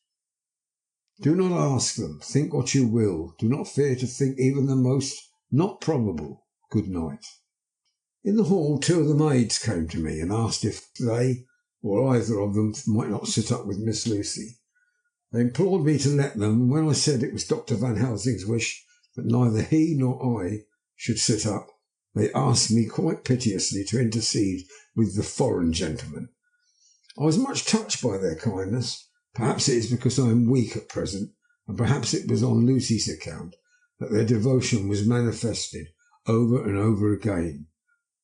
Do not ask them. Think what you will. Do not fear to think even the most not probable. Good night." In the hall 2 of the maids came to me and asked if they, or either of them, might not sit up with Miss Lucy. They implored me to let them, and when I said it was Dr. Van Helsing's wish that neither he nor I should sit up, they asked me quite piteously to intercede with the foreign gentleman. I was much touched by their kindness. Perhaps it is because I am weak at present, and perhaps it was on Lucy's account, that their devotion was manifested over and over again.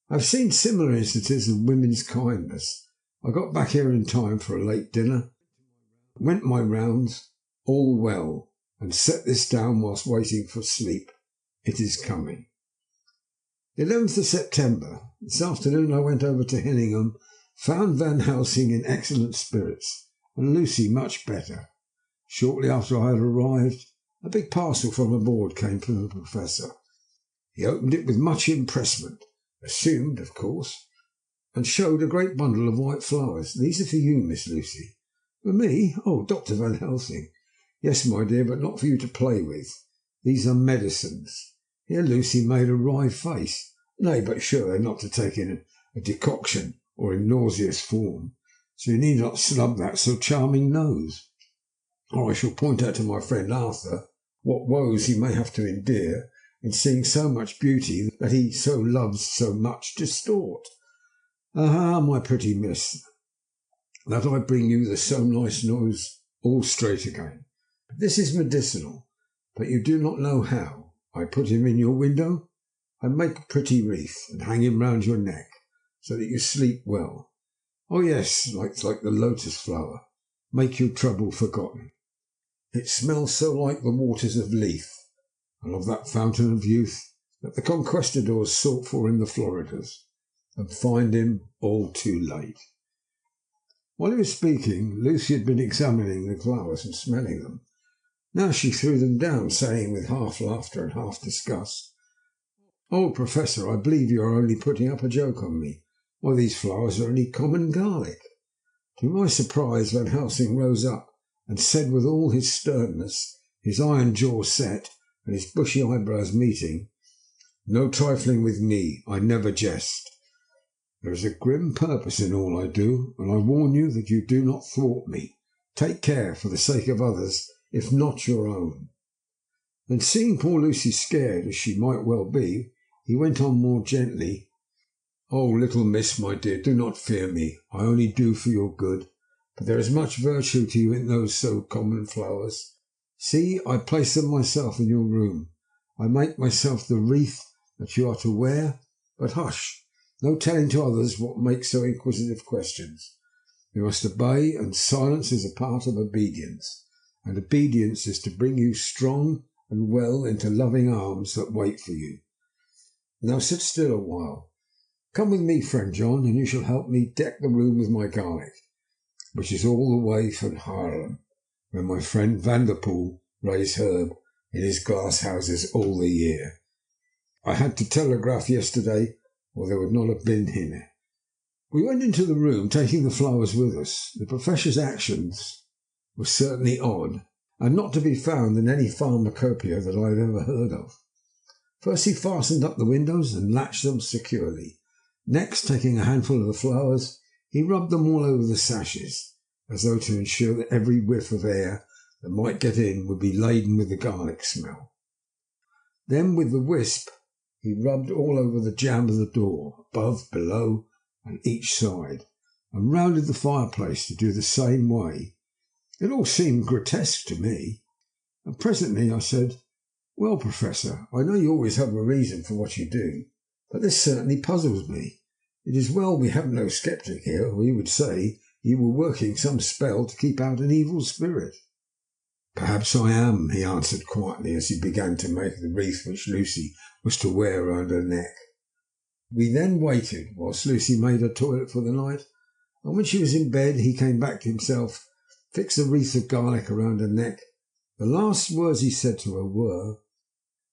I have seen similar instances of women's kindness. I got back here in time for a late dinner, went my rounds, all well, and set this down whilst waiting for sleep. It is coming. The 11th of September. This afternoon I went over to Hinningham, found Van Helsing in excellent spirits, and Lucy much better. Shortly after I had arrived, a big parcel from aboard came from the Professor. He opened it with much impressment, assumed, of course, and showed a great bundle of white flowers. "These are for you, Miss Lucy." "For me? Oh, Dr. Van Helsing." "Yes, my dear, but not for you to play with. These are medicines." Here Lucy made a wry face. "Nay, but sure they're not to take in a decoction or in nauseous form, so you need not snub that so charming nose. Or I shall point out to my friend Arthur what woes he may have to endure in seeing so much beauty that he so loves so much distort. Aha, my pretty miss, that I bring you the so nice nose all straight again. This is medicinal, but you do not know how. I put him in your window, I make a pretty wreath, and hang him round your neck, so that you sleep well. Oh yes, like the lotus flower, make your trouble forgotten. It smells so like the waters of Lethe, and of that fountain of youth that the conquistadors sought for in the Floridas, and find him all too late." While he was speaking, Lucy had been examining the flowers and smelling them. Now she threw them down, saying with half laughter and half disgust, "Oh, Professor, I believe you are only putting up a joke on me. Why, these flowers are only common garlic." To my surprise, Van Helsing rose up and said with all his sternness, his iron jaw set and his bushy eyebrows meeting, "No trifling with me. I never jest. There is a grim purpose in all I do, and I warn you that you do not thwart me. Take care, for the sake of others, if not your own." Then, seeing poor Lucy scared, as she might well be, he went on more gently, "Oh, little miss, my dear, do not fear me. I only do for your good. But there is much virtue to you in those so common flowers. See, I place them myself in your room. I make myself the wreath that you are to wear. But hush! No telling to others what makes so inquisitive questions. You must obey, and silence is a part of obedience, and obedience is to bring you strong and well into loving arms that wait for you. Now sit still a while. Come with me, friend John, and you shall help me deck the room with my garlic, which is all the way from Haarlem, where my friend Vanderpool raised herb in his glass houses all the year. I had to telegraph yesterday, or there would not have been here." We went into the room, taking the flowers with us. The Professor's actions were certainly odd, and not to be found in any pharmacopoeia that I had ever heard of. First he fastened up the windows and latched them securely. Next, taking a handful of the flowers, he rubbed them all over the sashes, as though to ensure that every whiff of air that might get in would be laden with the garlic smell. Then, with the wisp, he rubbed all over the jamb of the door, above, below, and each side, and rounded the fireplace to do the same way. It all seemed grotesque to me, and presently I said, "Well, Professor, I know you always have a reason for what you do, but this certainly puzzles me. It is well we have no sceptic here, or he would say you were working some spell to keep out an evil spirit." "Perhaps I am," he answered quietly, as he began to make the wreath which Lucy was to wear round her neck. We then waited whilst Lucy made her toilet for the night, and when she was in bed he came back to himself, fixed the wreath of garlic around her neck. The last words he said to her were,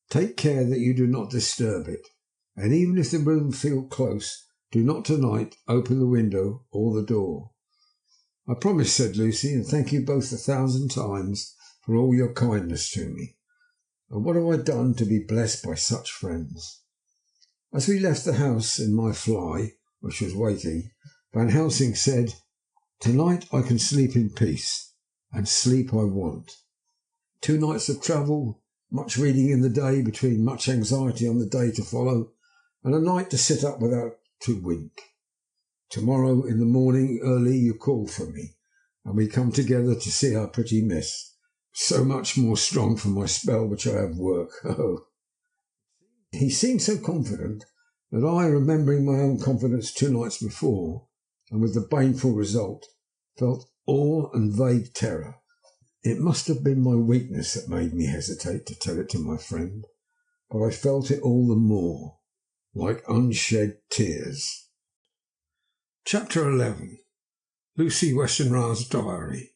"Take care that you do not disturb it, and even if the room feel close, do not tonight open the window or the door." "I promise," said Lucy, "and thank you both 1,000 times for all your kindness to me. And what have I done to be blessed by such friends?" As we left the house in my fly, which was waiting, Van Helsing said, "Tonight I can sleep in peace, and sleep I want. 2 nights of travel, much reading in the day, between much anxiety on the day to follow, and a night to sit up without to wink. Tomorrow in the morning early you call for me, and we come together to see our pretty miss, so much more strong for my spell which I have work. Oh!" He seemed so confident that I, remembering my own confidence 2 nights before, and with the baneful result, felt awe and vague terror. It must have been my weakness that made me hesitate to tell it to my friend, but I felt it all the more, like unshed tears. Chapter 11. Lucy Westenra's Diary.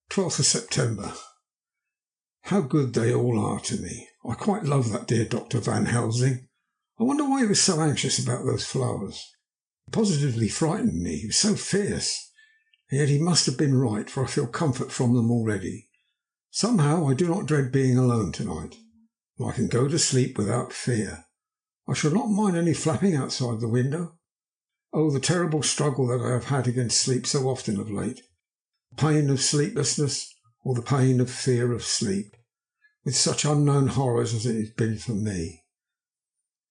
12th of September. How good they all are to me. I quite love that dear Dr. Van Helsing. I wonder why he was so anxious about those flowers. It positively frightened me. He was so fierce. And yet he must have been right, for I feel comfort from them already. Somehow I do not dread being alone tonight, and I can go to sleep without fear. I shall not mind any flapping outside the window. Oh, the terrible struggle that I have had against sleep so often of late. The pain of sleeplessness, or the pain of fear of sleep, with such unknown horrors as it has been for me.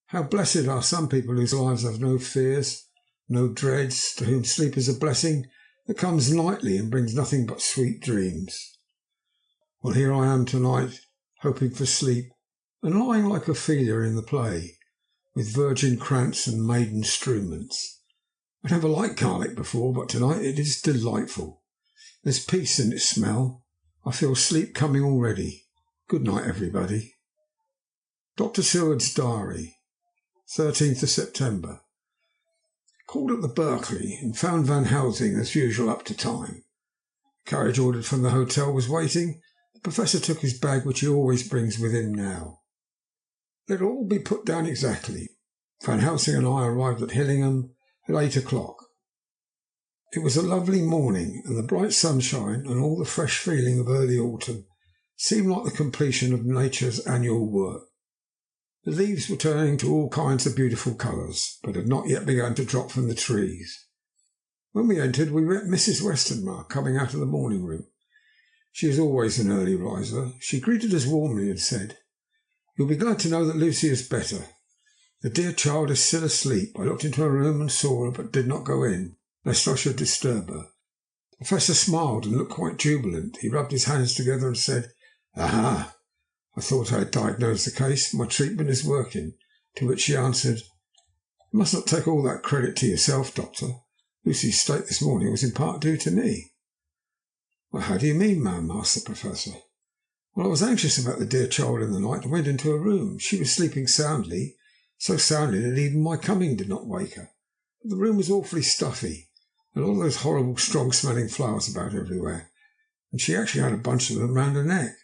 How blessed are some people whose lives have no fears, no dreads, to whom sleep is a blessing that comes nightly and brings nothing but sweet dreams. Well, here I am tonight, hoping for sleep, and lying like Ophelia in the play, with virgin krantz and maiden struments. I never liked garlic before, but tonight it is delightful. There's peace in its smell. I feel sleep coming already. Good night, everybody. Dr. Seward's Diary, 13th of September. Called at the Berkeley and found Van Helsing as usual up to time. The carriage ordered from the hotel was waiting. The professor took his bag, which he always brings with him now. Let all be put down exactly. Van Helsing and I arrived at Hillingham at 8 o'clock. It was a lovely morning, and the bright sunshine and all the fresh feeling of early autumn seemed like the completion of nature's annual work. The leaves were turning to all kinds of beautiful colours, but had not yet begun to drop from the trees. When we entered, we met Mrs. Westenra coming out of the morning room. She is always an early riser. She greeted us warmly and said, "You'll be glad to know that Lucy is better. The dear child is still asleep. I looked into her room and saw her, but did not go in, lest I should disturb her." The Professor smiled and looked quite jubilant. He rubbed his hands together and said, "Aha! I thought I had diagnosed the case. My treatment is working." To which she answered, "You must not take all that credit to yourself, Doctor. Lucy's state this morning was in part due to me." "Well, how do you mean, ma'am?" asked the Professor. "Well, I was anxious about the dear child in the night and went into her room. She was sleeping soundly, so soundly that even my coming did not wake her. But the room was awfully stuffy, and all those horrible strong-smelling flowers about everywhere, and she actually had a bunch of them round her neck.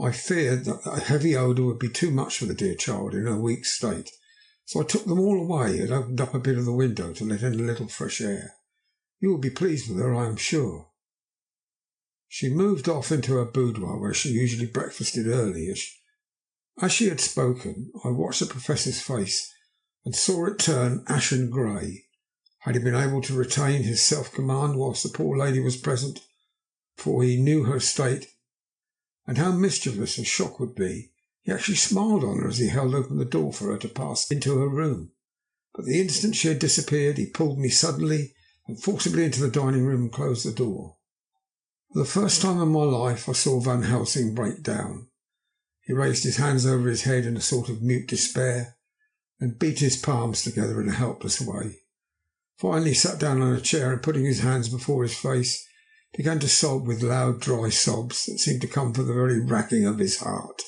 I feared that a heavy odour would be too much for the dear child in her weak state, so I took them all away and opened up a bit of the window to let in a little fresh air. You will be pleased with her, I am sure." She moved off into her boudoir, where she usually breakfasted early. As she had spoken, I watched the Professor's face and saw it turn ashen grey. Had he been able to retain his self-command whilst the poor lady was present, for he knew her state, and how mischievous a shock would be, he actually smiled on her as he held open the door for her to pass into her room. But the instant she had disappeared, he pulled me suddenly and forcibly into the dining room and closed the door. For the first time in my life I saw Van Helsing break down. He raised his hands over his head in a sort of mute despair, and beat his palms together in a helpless way. Finally he sat down on a chair and, putting his hands before his face, began to sob with loud dry sobs that seemed to come from the very racking of his heart.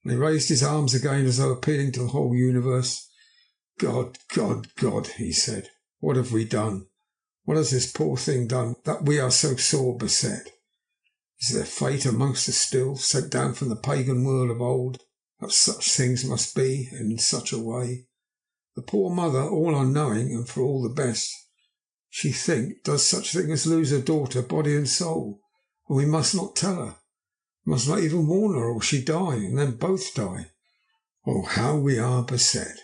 And he raised his arms again as though appealing to the whole universe. "God, God, God," he said, "what have we done? What has this poor thing done that we are so sore beset? Is there fate amongst us still, sent down from the pagan world of old, that such things must be, and in such a way? The poor mother, all unknowing, and for all the best, she does such thing as lose her daughter, body and soul, and we must not tell her. We must not even warn her, or she die, and then both die. Oh, how we are beset!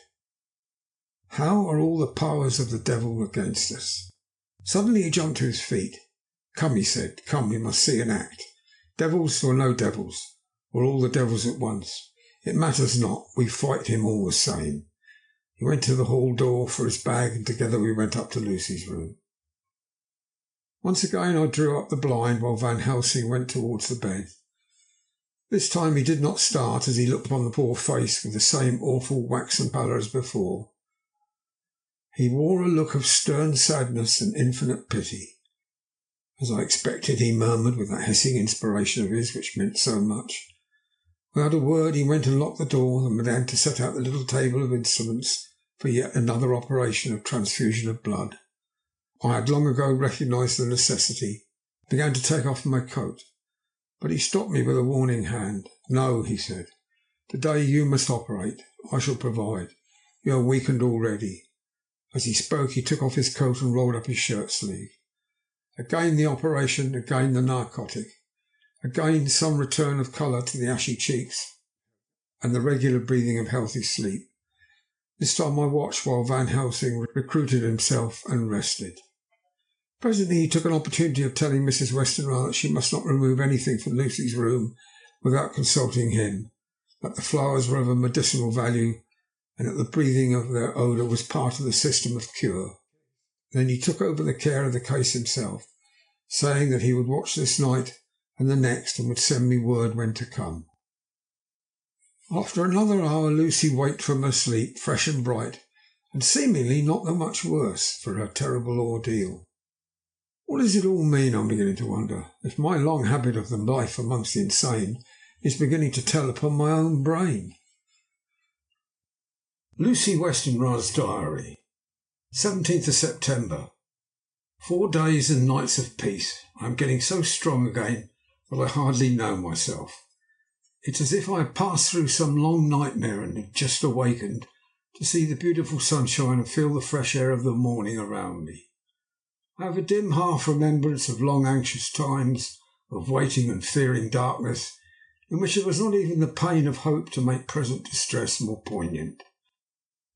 How are all the powers of the devil against us?" Suddenly he jumped to his feet. "Come," he said, "come, we must see an act. Devils or no devils, or all the devils at once, it matters not, we fight him all the same." He went to the hall door for his bag, and together we went up to Lucy's room. Once again I drew up the blind while Van Helsing went towards the bed. This time he did not start as he looked upon the poor face with the same awful waxen pallor as before. He wore a look of stern sadness and infinite pity. "As I expected," he murmured with that hissing inspiration of his which meant so much. Without a word he went and locked the door, and began to set out the little table of instruments for yet another operation of transfusion of blood. I had long ago recognized the necessity, and began to take off my coat. But he stopped me with a warning hand. "No," he said. "Today you must operate. I shall provide. You are weakened already." As he spoke he took off his coat and rolled up his shirt sleeve. Again the operation, again the narcotic, again some return of colour to the ashy cheeks, and the regular breathing of healthy sleep. This time I watched while Van Helsing recruited himself and rested. Presently he took an opportunity of telling Mrs. Westenra that she must not remove anything from Lucy's room without consulting him, that the flowers were of a medicinal value, and that the breathing of their odour was part of the system of cure. Then he took over the care of the case himself, saying that he would watch this night and the next, and would send me word when to come. After another hour Lucy waked from her sleep, fresh and bright, and seemingly not much worse for her terrible ordeal. What does it all mean, I'm beginning to wonder, if my long habit of the life amongst the insane is beginning to tell upon my own brain? Lucy Westenra's diary. 17th of September. 4 days and nights of peace. I am getting so strong again that I hardly know myself. It's as if I had passed through some long nightmare and had just awakened to see the beautiful sunshine and feel the fresh air of the morning around me. I have a dim half remembrance of long anxious times, of waiting and fearing darkness, in which there was not even the pain of hope to make present distress more poignant.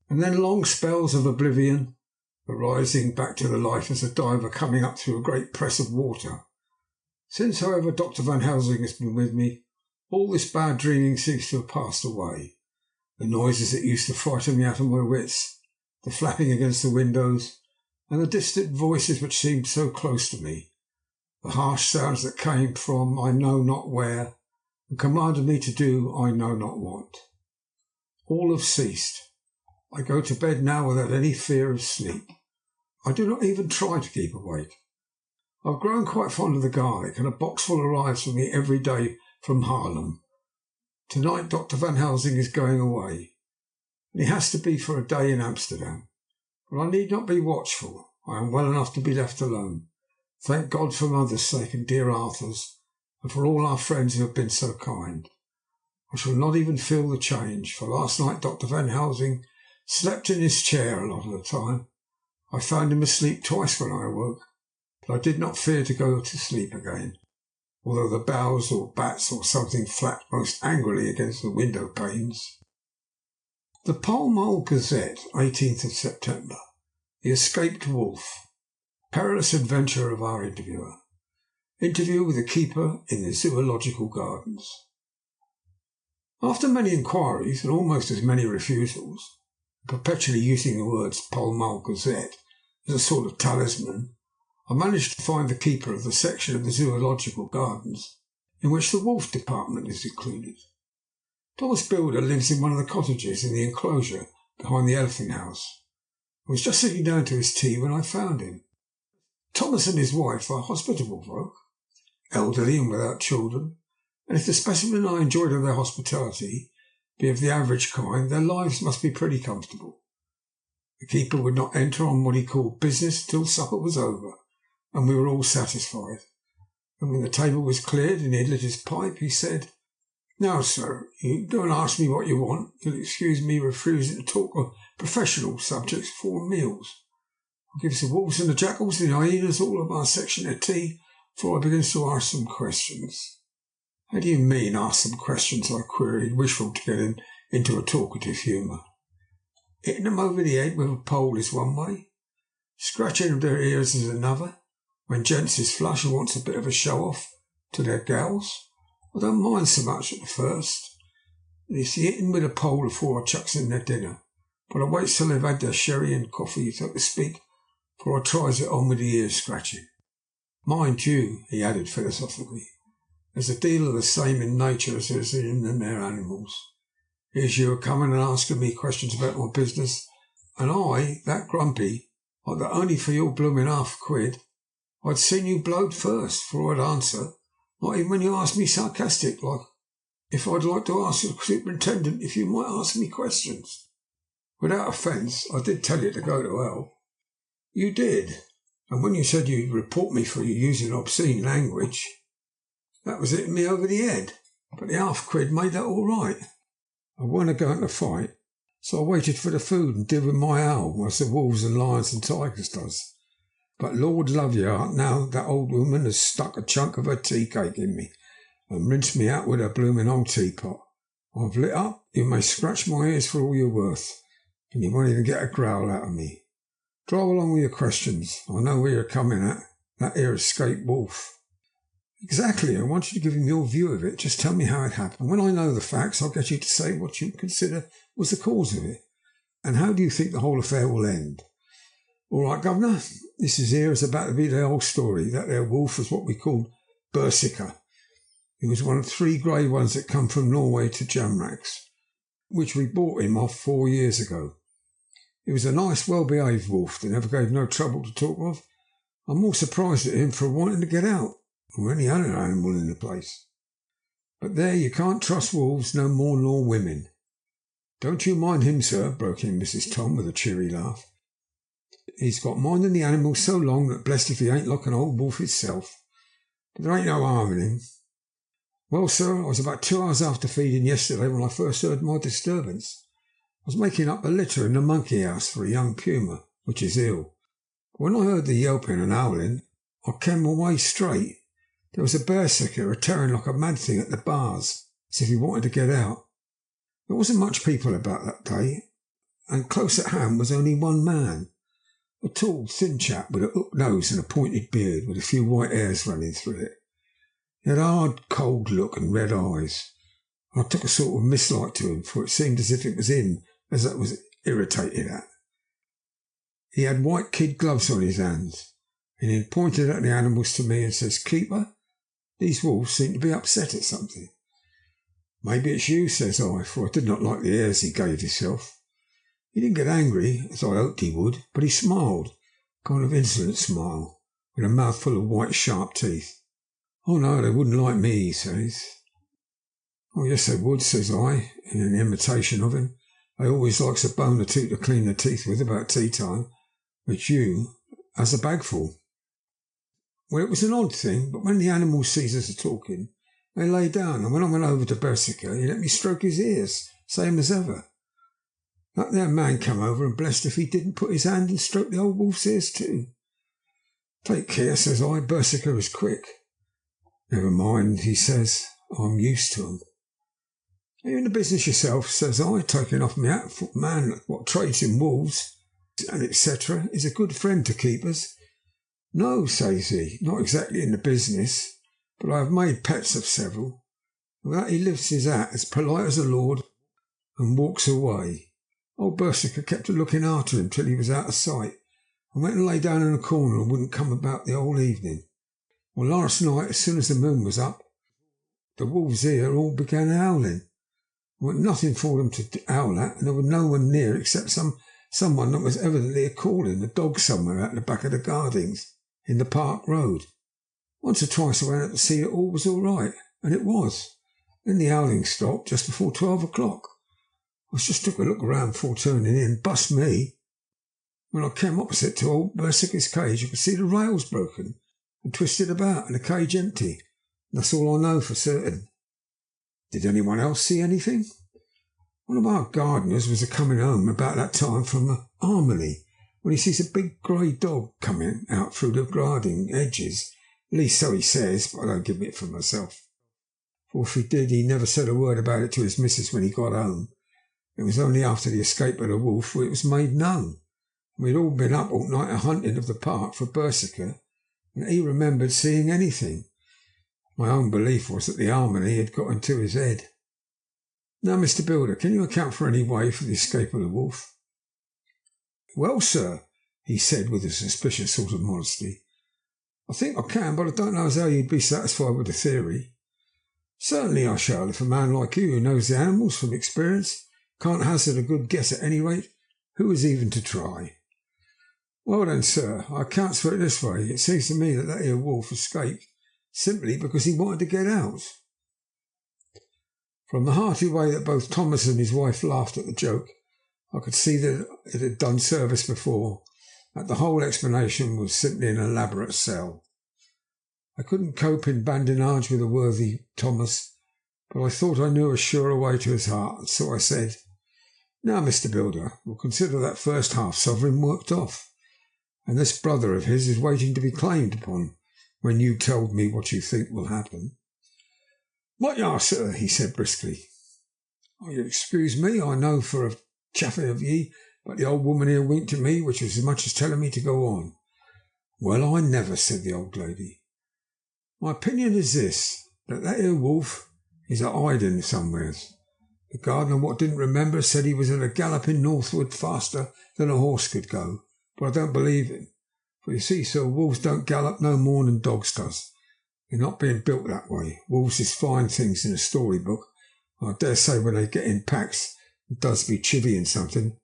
And then long spells of oblivion, arising back to the life as a diver coming up through a great press of water. Since, however, Dr. Van Helsing has been with me, all this bad dreaming seems to have passed away. The noises that used to frighten me out of my wits, the flapping against the windows, and the distant voices which seemed so close to me, the harsh sounds that came from I know not where, and commanded me to do I know not what. All have ceased. I go to bed now without any fear of sleep. I do not even try to keep awake. I've grown quite fond of the garlic, and a boxful arrives for me every day from Haarlem. Tonight Dr. Van Helsing is going away, and he has to be for a day in Amsterdam. But I need not be watchful. I am well enough to be left alone. Thank God for mother's sake and dear Arthur's, and for all our friends who have been so kind. I shall not even feel the change, for last night Dr. Van Helsing slept in his chair a lot of the time. I found him asleep twice when I awoke, but I did not fear to go to sleep again, although the boughs or bats or something flapped most angrily against the window panes. The Pall Mall Gazette, 18th of September. The Escaped Wolf. Perilous adventure of our interviewer. Interview with the keeper in the Zoological Gardens. After many inquiries and almost as many refusals, perpetually using the words Pall Mall Gazette as a sort of talisman, I managed to find the keeper of the section of the Zoological Gardens in which the wolf department is included. Thomas Builder lives in one of the cottages in the enclosure behind the elephant house. I was just sitting down to his tea when I found him. Thomas and his wife are hospitable folk, elderly and without children, and if the specimen I enjoyed of their hospitality be of the average kind, their lives must be pretty comfortable. The keeper would not enter on what he called business till supper was over, and we were all satisfied. And when the table was cleared and he had lit his pipe, he said, "Now, sir, you don't ask me what you want. You'll excuse me refusing to talk of professional subjects before meals. I'll give the wolves and the jackals and the hyenas all of our section of tea before I begin to ask some questions." "How do you mean, ask some questions?" I queried, wishful to get him into a talkative humour. "Hitting them over the head with a pole is one way. Scratching of their ears is another. When gents is flush and wants a bit of a show-off to their gals, I don't mind so much at the first. It's the hitting with a pole afore I chucks in their dinner. But I waits till they've had their sherry and coffee, so to speak, before I tries it on with the ear scratching. Mind you," he added philosophically, "there's a deal of the same in nature as there is in them there animals. Here's you a coming and asking me questions about my business, and I, that grumpy, like that only for your blooming £50. I'd seen you blowed first, for I'd answer, not even when you asked me sarcastic, like, if I'd like to ask the superintendent if you might ask me questions. Without offence, I did tell you to go to hell." "You did, and when you said you'd report me for using obscene language, that was hitting me over the head. But the £50 made that all right. I weren't going to fight, so I waited for the food and did with my owl, as the wolves and lions and tigers does. But Lord love you, now that old woman has stuck a chunk of her tea cake in me and rinsed me out with her blooming old teapot. I've lit up. You may scratch my ears for all you're worth, and you won't even get a growl out of me. Drive along with your questions. I know where you're coming at. That here escaped wolf." "Exactly. I want you to give him your view of it. Just tell me how it happened. When I know the facts, I'll get you to say what you consider was the cause of it. And how do you think the whole affair will end?" "All right, governor. This is about to be the whole story. That there wolf was what we called Berserker. He was one of 3 grey ones that come from Norway to Jamrach's, which we bought him off 4 years ago. He was a nice, well-behaved wolf that never gave no trouble to talk of. I'm more surprised at him for wanting to get out. We only had an animal in the place. But there, you can't trust wolves no more nor women. Don't you mind him, sir, broke in Mrs. Tom with a cheery laugh. He's got minding the animal so long that blessed if he ain't like an old wolf himself. But there ain't no harm in him. Well, sir, I was about 2 hours after feeding yesterday when I first heard my disturbance. I was making up a litter in the monkey house for a young puma, which is ill. But when I heard the yelping and howling, I came away straight. There was a berserker a-tearing like a mad thing at the bars, as if he wanted to get out. There wasn't much people about that day, and close at hand was only one man, a tall, thin chap with a hooked nose and a pointed beard with a few white hairs running through it. He had a hard, cold look and red eyes. I took a sort of mislike to him, for it seemed as if it was him as I was irritated at. He had white kid gloves on his hands, and he pointed at the animals to me and says, "Keeper, these wolves seem to be upset at something." "Maybe it's you," says I, for I did not like the airs he gave himself. He didn't get angry, as I hoped he would, but he smiled, a kind of insolent smile, with a mouthful of white sharp teeth. "Oh no, they wouldn't like me," he says. "Oh yes, they would," says I, in an imitation of him. "They always likes a bone or two to clean their teeth with about tea time, which you has a bagful." Well, it was an odd thing, but when the animals sees us talking, they lay down, and when I went over to Berserker, he let me stroke his ears, same as ever. That there man come over, and blessed if he didn't put his hand and stroke the old wolf's ears too. "Take care," says I, "Berserker is quick." "Never mind," he says, "I'm used to 'em." "Are you in the business yourself?" says I, taking off my hat for a man what trades in wolves, and etc. is a good friend to keepers. "No," says he, "not exactly in the business, but I have made pets of several." With that he lifts his hat as polite as a lord and walks away. Old Berserker kept a looking after him till he was out of sight, and went and lay down in a corner and wouldn't come about the whole evening. Well, last night, as soon as the moon was up, the wolves here all began howling. There wasn't nothing for them to howl at, and there was no one near except someone that was evidently a-calling a dog somewhere out the back of the gardens in the Park Road. Once or twice I went out to see that all was all right, and it was. Then the howling stopped just before 12 o'clock. I just took a look round before turning in. Bust me! When I came opposite to old Berserker's cage, I could see the rails broken and twisted about, and the cage empty. And that's all I know for certain. Did anyone else see anything? One of our gardeners was a-coming home about that time from a harmony, when he sees a big grey dog coming out through the garden edges. At least so he says, but I don't give it for myself. For if he did, he never said a word about it to his missus when he got home. It was only after the escape of the wolf where it was made known. We'd all been up all night a-hunting of the park for Berserker, and he remembered seeing anything. My own belief was that the harmony had got into his head. Now, Mr. Builder, can you account for any way for the escape of the wolf? "Well, sir," he said with a suspicious sort of modesty, "I think I can, but I don't know as how you'd be satisfied with the theory." "Certainly I shall, if a man like you, who knows the animals from experience, can't hazard a good guess at any rate. Who is even to try?" "Well then, sir, I accounts for it this way. It seems to me that here wolf escaped simply because he wanted to get out." From the hearty way that both Thomas and his wife laughed at the joke, I could see that it had done service before, that the whole explanation was simply an elaborate sell. I couldn't cope in badinage with the worthy Thomas, but I thought I knew a surer way to his heart, and so I said, "Now, Mr. Builder, we'll consider that first half-sovereign worked off, and this brother of his is waiting to be claimed upon when you told me what you think will happen." "What you are, sir," he said briskly. "Oh, you'll excuse me, I know for a chaffing of ye, but the old woman here winked at me, which was as much as telling me to go on." "Well, I never," said the old lady. "My opinion is this, that here wolf is a hiding somewheres. The gardener what didn't remember said he was at a galloping northward faster than a horse could go, but I don't believe it. For you see, sir, wolves don't gallop no more than dogs does. They're not being built that way. Wolves is fine things in a storybook. I dare say when they get in packs, it does be chivying something.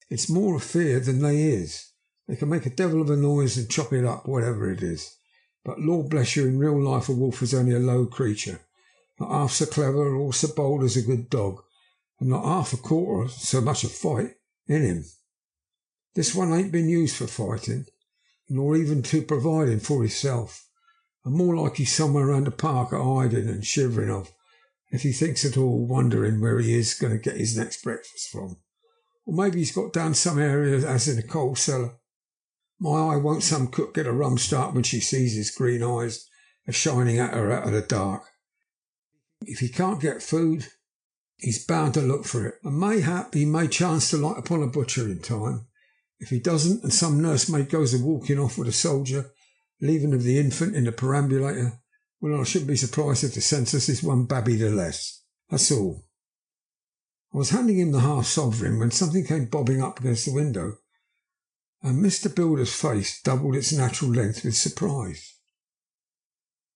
It's more of fear than they is. They can make a devil of a noise and chop it up, whatever it is. But Lord bless you, in real life a wolf is only a low creature, not half so clever or so bold as a good dog, and not half a quarter so much a fight in him. This one ain't been used for fighting, nor even to providing for himself, and more like he's somewhere round the park a hiding and shivering of, if he thinks at all, wondering where he is going to get his next breakfast from. Or maybe he's got down some area as in a coal cellar. My eye, won't some cook get a rum start when she sees his green eyes a-shining at her out of the dark. If he can't get food, he's bound to look for it, and mayhap he may chance to light upon a butcher in time. If he doesn't, and some nursemaid goes a-walking off with a soldier, leaving of the infant in the perambulator, well, I shouldn't be surprised if the census is one babby the less. That's all. I was handing him the half-sovereign when something came bobbing up against the window, and Mr. Builder's face doubled its natural length with surprise.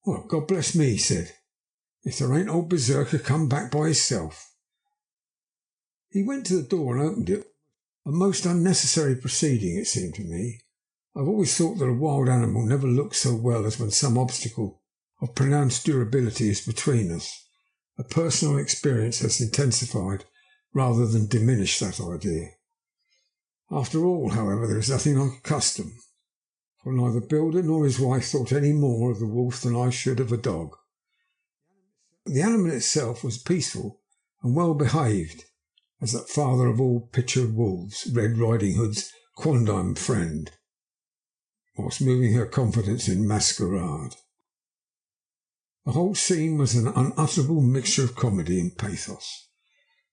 "Well, God bless me," he said, "if there ain't old Berserker come back by hisself." He went to the door and opened it, a most unnecessary proceeding, it seemed to me. I've always thought that a wild animal never looks so well as when some obstacle of pronounced durability is between us. A personal experience has intensified rather than diminished that idea. After all, however, there is nothing like custom, for neither Builder nor his wife thought any more of the wolf than I should of a dog. The animal itself was peaceful and well behaved, as that father of all pictured wolves, Red Riding Hood's quondam friend, whilst moving her confidence in masquerade. The whole scene was an unutterable mixture of comedy and pathos.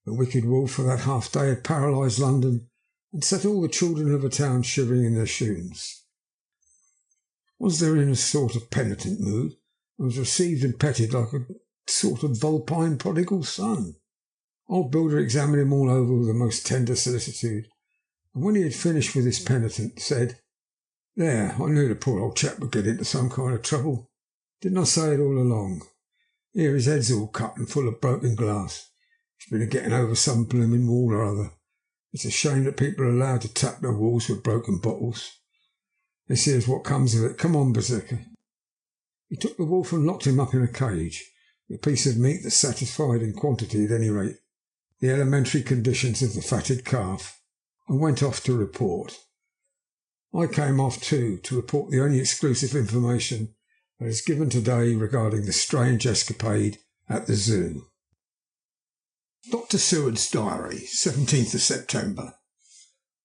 The wicked wolf of that half day had paralysed London and set all the children of the town shivering in their shoes. Was there in a sort of penitent mood, and was received and petted like a sort of vulpine prodigal son. Old Builder examined him all over with the most tender solicitude, and when he had finished with his penitent, said, "There, I knew the poor old chap would get into some kind of trouble. Didn't I say it all along? Here, his head's all cut and full of broken glass. He's been a-getting over some blooming wall or other. It's a shame that people are allowed to tap their walls with broken bottles. This here's what comes of it. Come on, Berserker." He took the wolf and locked him up in a cage, with a piece of meat that satisfied in quantity, at any rate, the elementary conditions of the fatted calf, and went off to report. I came off too, to report the only exclusive information that is given today regarding the strange escapade at the zoo. Dr. Seward's Diary, 17th of September.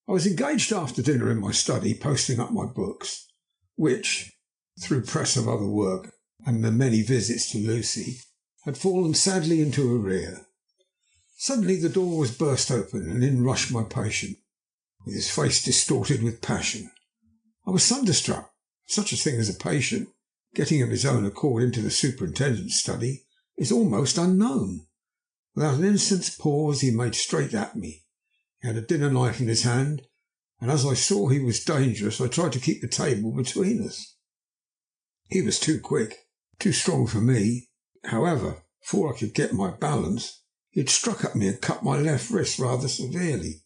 I was engaged after dinner in my study posting up my books, which, through press of other work and the many visits to Lucy, had fallen sadly into arrear. Suddenly the door was burst open, and in rushed my patient, with his face distorted with passion. I was thunderstruck. Such a thing as a patient getting of his own accord into the superintendent's study is almost unknown. Without an instant's pause he made straight at me. He had a dinner knife in his hand, and as I saw he was dangerous, I tried to keep the table between us. He was too quick, too strong for me. However, before I could get my balance, he had struck at me and cut my left wrist rather severely.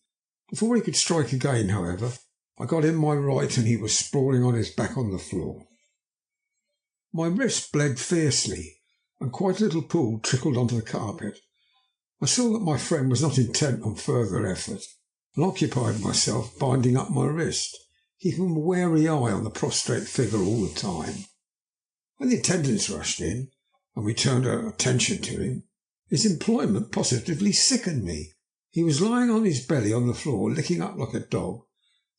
Before he could strike again, however, I got in my right, and he was sprawling on his back on the floor. My wrist bled fiercely, and quite a little pool trickled onto the carpet. I saw that my friend was not intent on further effort, and occupied myself binding up my wrist, keeping a wary eye on the prostrate figure all the time. When the attendants rushed in, and we turned our attention to him, his employment positively sickened me. He was lying on his belly on the floor, licking up like a dog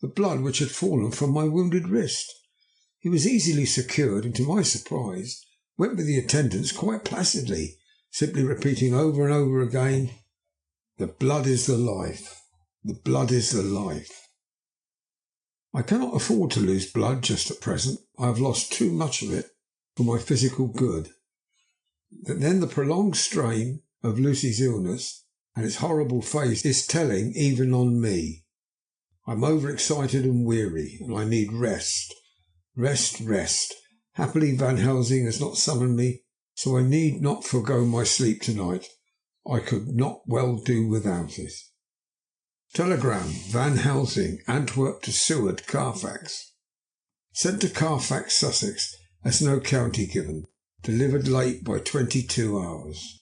the blood which had fallen from my wounded wrist. He was easily secured, and to my surprise went with the attendants quite placidly, simply repeating over and over again, "The blood is the life. The blood is the life." I cannot afford to lose blood just at present. I have lost too much of it for my physical good. But then the prolonged strain of Lucy's illness and its horrible face is telling even on me. I am overexcited and weary, and I need rest. Rest. Happily Van Helsing has not summoned me, so I need not forego my sleep tonight. I could not well do without it. Telegram, Van Helsing, Antwerp to Seward, Carfax. Sent to Carfax, Sussex, as no county given. Delivered late by 22 hours.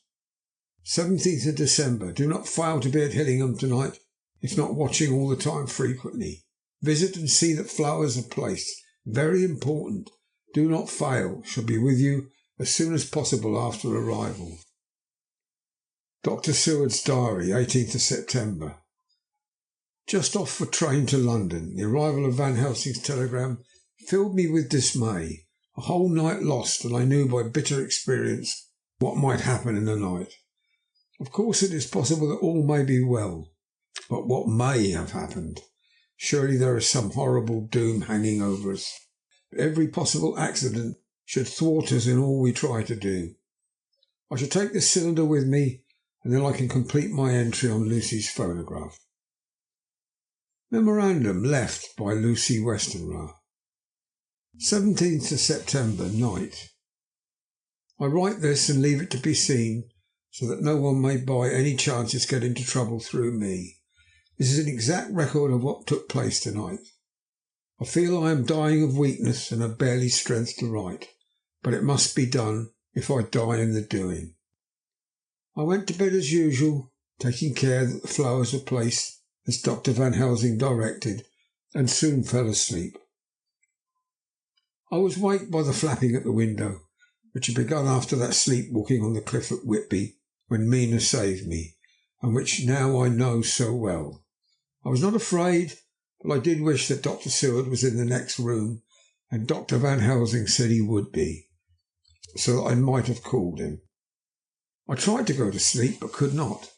17th of December. Do not fail to be at Hillingham tonight, if not watching all the time frequently. Visit and see that flowers are placed. Very important. Do not fail. Shall be with you as soon as possible after arrival. Dr. Seward's diary, 18th of September. Just off for train to London. The arrival of Van Helsing's telegram filled me with dismay. A whole night lost, and I knew by bitter experience what might happen in the night. Of course it is possible that all may be well, but what may have happened? Surely there is some horrible doom hanging over us. Every possible accident should thwart us in all we try to do. I shall take this cylinder with me, and then I can complete my entry on Lucy's phonograph. Memorandum left by Lucy Westenra. 17th of September, night. I write this and leave it to be seen, so that no one may by any chances get into trouble through me. This is an exact record of what took place tonight. I feel I am dying of weakness and have barely strength to write, but it must be done if I die in the doing. I went to bed as usual, taking care that the flowers were placed as Dr. Van Helsing directed, and soon fell asleep. I was waked by the flapping at the window, which had begun after that sleepwalking on the cliff at Whitby, when Mina saved me, and which now I know so well. I was not afraid, but I did wish that Dr. Seward was in the next room, and Dr. Van Helsing said he would be, so that I might have called him. I tried to go to sleep, but could not.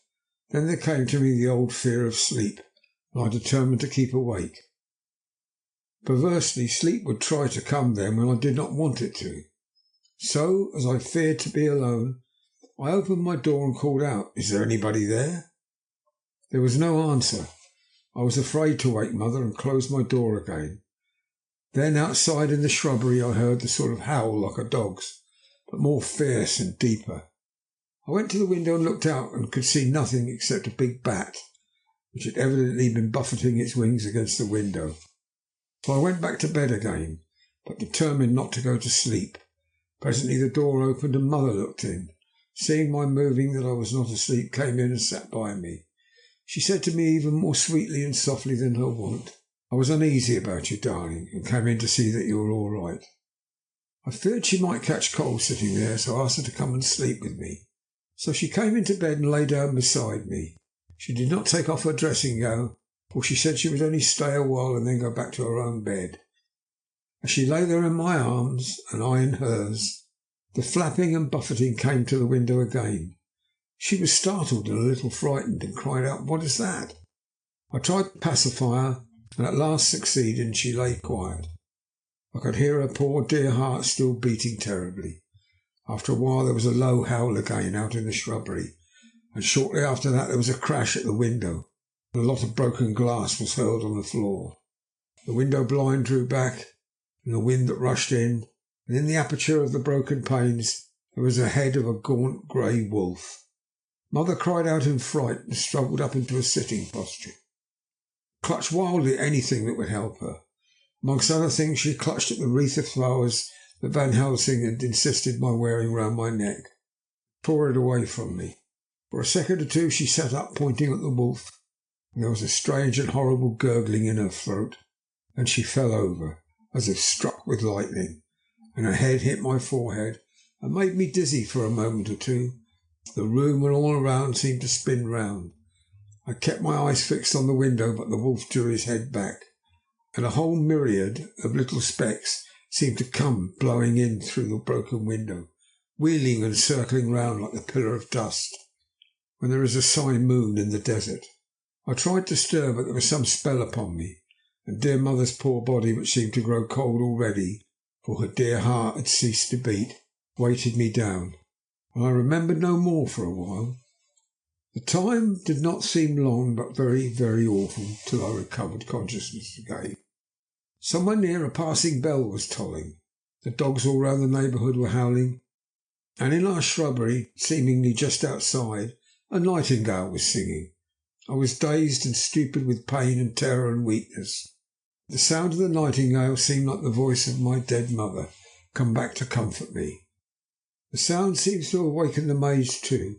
Then there came to me the old fear of sleep, and I determined to keep awake. Perversely, sleep would try to come then when I did not want it to. So, as I feared to be alone, I opened my door and called out, "Is there anybody there?" There was no answer. I was afraid to wake Mother and closed my door again. Then outside in the shrubbery I heard the sort of howl like a dog's, but more fierce and deeper. I went to the window and looked out, and could see nothing except a big bat, which had evidently been buffeting its wings against the window. So I went back to bed again, but determined not to go to sleep. Presently the door opened and Mother looked in. Seeing my moving that I was not asleep, came in and sat by me. She said to me even more sweetly and softly than her wont, "I was uneasy about you, darling, and came in to see that you were all right." I feared she might catch cold sitting there, so I asked her to come and sleep with me. So she came into bed and lay down beside me. She did not take off her dressing gown, for she said she would only stay a while and then go back to her own bed. As she lay there in my arms and I in hers, the flapping and buffeting came to the window again. She was startled and a little frightened, and cried out, "What is that?" I tried to pacify her, and at last succeeded, and she lay quiet. I could hear her poor dear heart still beating terribly. After a while there was a low howl again out in the shrubbery, and shortly after that there was a crash at the window, and a lot of broken glass was hurled on the floor. The window blind drew back, and the wind that rushed in, and in the aperture of the broken panes there was the head of a gaunt grey wolf. Mother cried out in fright and struggled up into a sitting posture, clutched wildly at anything that would help her. Amongst other things she clutched at the wreath of flowers that Van Helsing had insisted my wearing round my neck, tore it away from me. For a second or two she sat up, pointing at the wolf, and there was a strange and horrible gurgling in her throat. Then she fell over, as if struck with lightning, and her head hit my forehead and made me dizzy for a moment or two. The room and all around seemed to spin round. I kept my eyes fixed on the window, but the wolf drew his head back, and a whole myriad of little specks seemed to come blowing in through the broken window, wheeling and circling round like the pillar of dust when there is a sign moon in the desert. I tried to stir, but there was some spell upon me, and dear Mother's poor body, which seemed to grow cold already, for her dear heart had ceased to beat, weighted me down, and I remembered no more for a while. The time did not seem long, but very, very awful, till I recovered consciousness again. Somewhere near, a passing bell was tolling. The dogs all round the neighbourhood were howling, and in our shrubbery, seemingly just outside, a nightingale was singing. I was dazed and stupid with pain and terror and weakness. The sound of the nightingale seemed like the voice of my dead mother, come back to comfort me. The sound seems to awaken the maids too.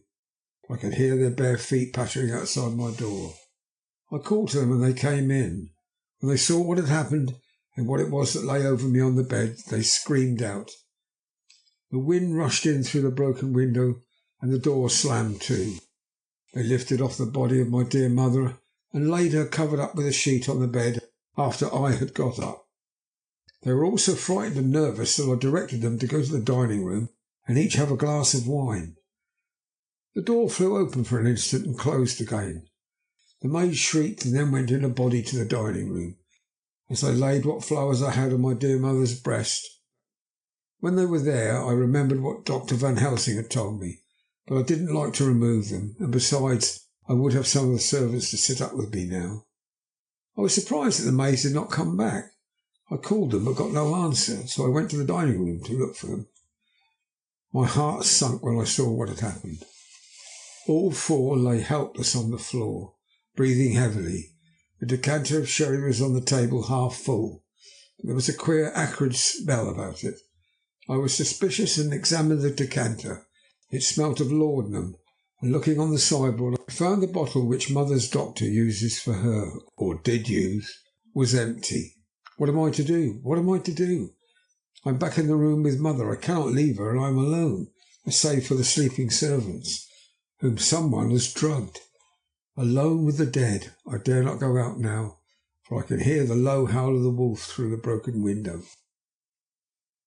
I could hear their bare feet pattering outside my door. I called to them and they came in. When they saw what had happened and what it was that lay over me on the bed, they screamed out. The wind rushed in through the broken window and the door slammed to. They lifted off the body of my dear mother and laid her covered up with a sheet on the bed after I had got up. They were all so frightened and nervous that I directed them to go to the dining room and each have a glass of wine. The door flew open for an instant and closed again. The maid shrieked and then went in a body to the dining room. As I laid what flowers I had on my dear mother's breast. When they were there, I remembered what Dr. Van Helsing had told me, but I didn't like to remove them, and besides, I would have some of the servants to sit up with me now. I was surprised that the maids had not come back. I called them but got no answer, so I went to the dining room to look for them. My heart sunk when I saw what had happened. All four lay helpless on the floor, breathing heavily. The decanter of sherry was on the table half full, but there was a queer acrid smell about it. I was suspicious and examined the decanter. It smelt of laudanum, and looking on the sideboard, I found the bottle which Mother's doctor uses for her, or did use, was empty. What am I to do? What am I to do? I'm back in the room with Mother. I cannot leave her, and I am alone, save for the sleeping servants, whom someone has drugged. Alone with the dead. I dare not go out now, for I can hear the low howl of the wolf through the broken window.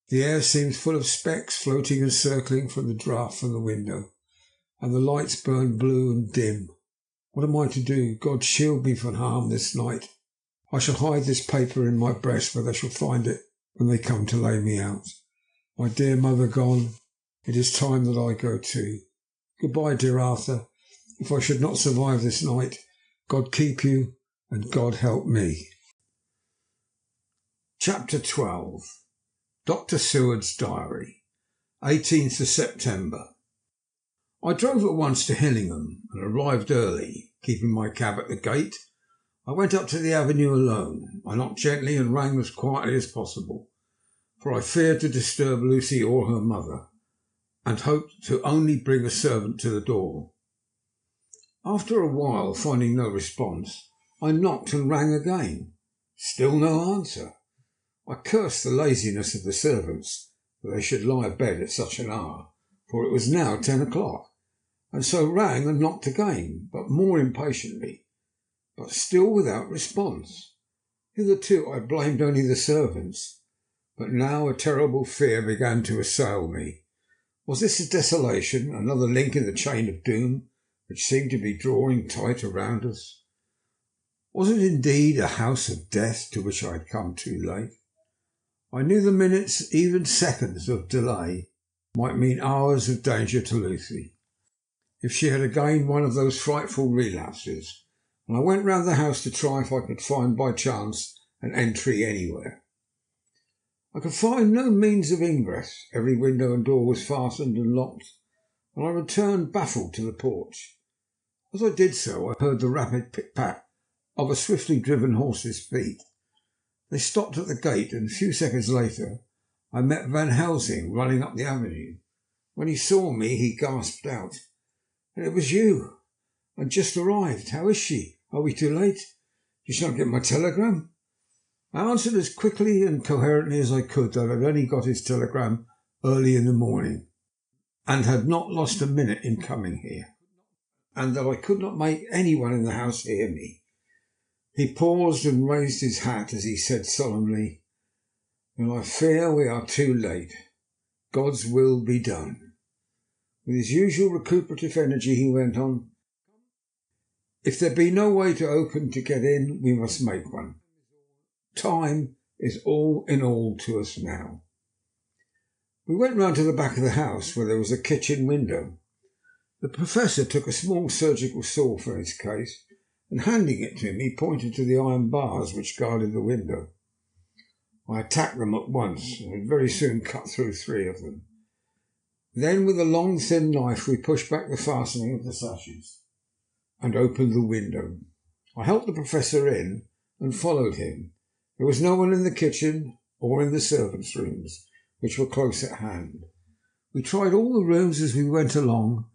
The air seems full of specks floating and circling from the draught from the window, and the lights burn blue and dim. What am I to do? God shield me from harm this night. I shall hide this paper in my breast where they shall find it when they come to lay me out. My dear mother gone, it is time that I go too. Goodbye, dear Arthur. If I should not survive this night, God keep you and God help me. Chapter 12. Dr. Seward's Diary. 18th of September. I drove at once to Hillingham and arrived early. Keeping my cab at the gate, I went up to the avenue alone. I knocked gently and rang as quietly as possible, for I feared to disturb Lucy or her mother, and hoped to only bring a servant to the door. After a while, finding no response, I knocked and rang again. Still no answer. I cursed the laziness of the servants, that they should lie abed at such an hour, for it was now 10 o'clock, and so rang and knocked again, but more impatiently, but still without response. Hitherto I blamed only the servants, but now a terrible fear began to assail me. Was this a desolation, another link in the chain of doom, which seemed to be drawing tight around us? Was it indeed a house of death to which I had come too late? I knew the minutes, even seconds, of delay might mean hours of danger to Lucy, if she had again one of those frightful relapses, and I went round the house to try if I could find by chance an entry anywhere. I could find no means of ingress. Every window and door was fastened and locked, and I returned baffled to the porch. As I did so, I heard the rapid pit-pat of a swiftly driven horse's feet. They stopped at the gate, and a few seconds later I met Van Helsing running up the avenue. When he saw me, he gasped out, "And it was you! I'd just arrived. How is she? Are we too late? Did she not get my telegram?" I answered as quickly and coherently as I could that I had only got his telegram early in the morning, and had not lost a minute in coming here, and that I could not make anyone in the house hear me. He paused and raised his hat as he said solemnly, "And I fear we are too late. God's will be done." With his usual recuperative energy he went on, "If there be no way to open to get in, we must make one. Time is all in all to us now." We went round to the back of the house, where there was a kitchen window. The Professor took a small surgical saw from his case, and handing it to me, pointed to the iron bars which guarded the window. I attacked them at once, and had very soon cut through 3 of them. Then, with a long thin knife, we pushed back the fastening of the sashes. and opened the window. I helped the Professor in and followed him. There was no one in the kitchen or in the servants' rooms, which were close at hand. We tried all the rooms as we went along,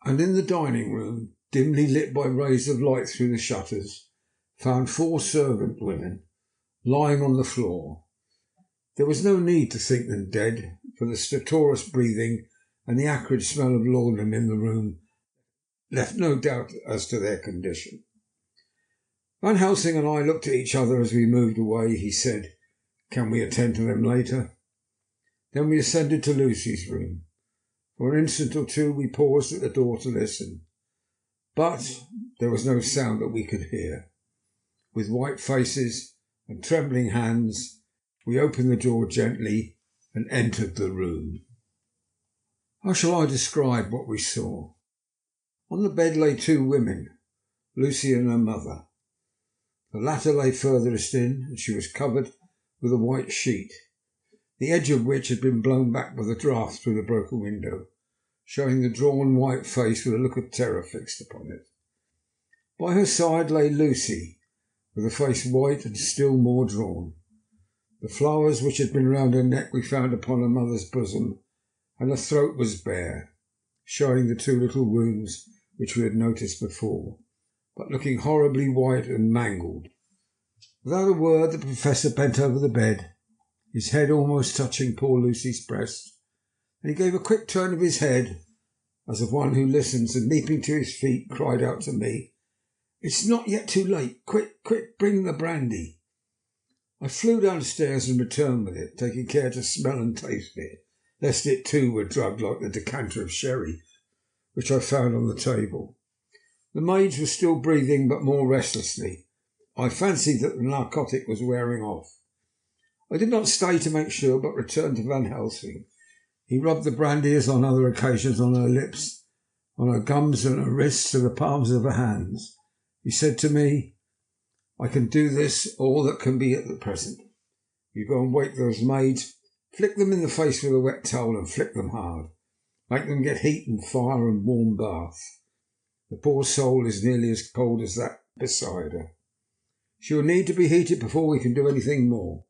and in the dining room, dimly lit by rays of light through the shutters, found 4 servant women lying on the floor. There was no need to think them dead, for the stertorous breathing and the acrid smell of laudanum in the room left no doubt as to their condition. Van Helsing and I looked at each other as we moved away. He said, "Can we attend to them later?" Then we ascended to Lucy's room. For an instant or two we paused at the door to listen, but there was no sound that we could hear. With white faces and trembling hands, we opened the door gently and entered the room. How shall I describe what we saw? On the bed lay 2 women, Lucy and her mother. The latter lay furthest in, and she was covered with a white sheet, the edge of which had been blown back by the draught through the broken window, showing the drawn white face with a look of terror fixed upon it. By her side lay Lucy, with a face white and still more drawn. The flowers which had been round her neck we found upon her mother's bosom, and her throat was bare, showing the 2 little wounds which we had noticed before, but looking horribly white and mangled. Without a word the Professor bent over the bed, his head almost touching poor Lucy's breast, and he gave a quick turn of his head, as of one who listens, and leaping to his feet cried out to me, "It's not yet too late. Quick, quick, bring the brandy." I flew downstairs and returned with it, taking care to smell and taste it, lest it too were drugged like the decanter of sherry which I found on the table. The maids were still breathing, but more restlessly. I fancied that the narcotic was wearing off. I did not stay to make sure, but returned to Van Helsing. He rubbed the brandy, as on other occasions, on her lips, on her gums and her wrists and the palms of her hands. He said to me, "I can do this, all that can be at the present. You go and wake those maids, flick them in the face with a wet towel and flick them hard. Make them get heat and fire and warm bath. The poor soul is nearly as cold as that beside her. She will need to be heated before we can do anything more."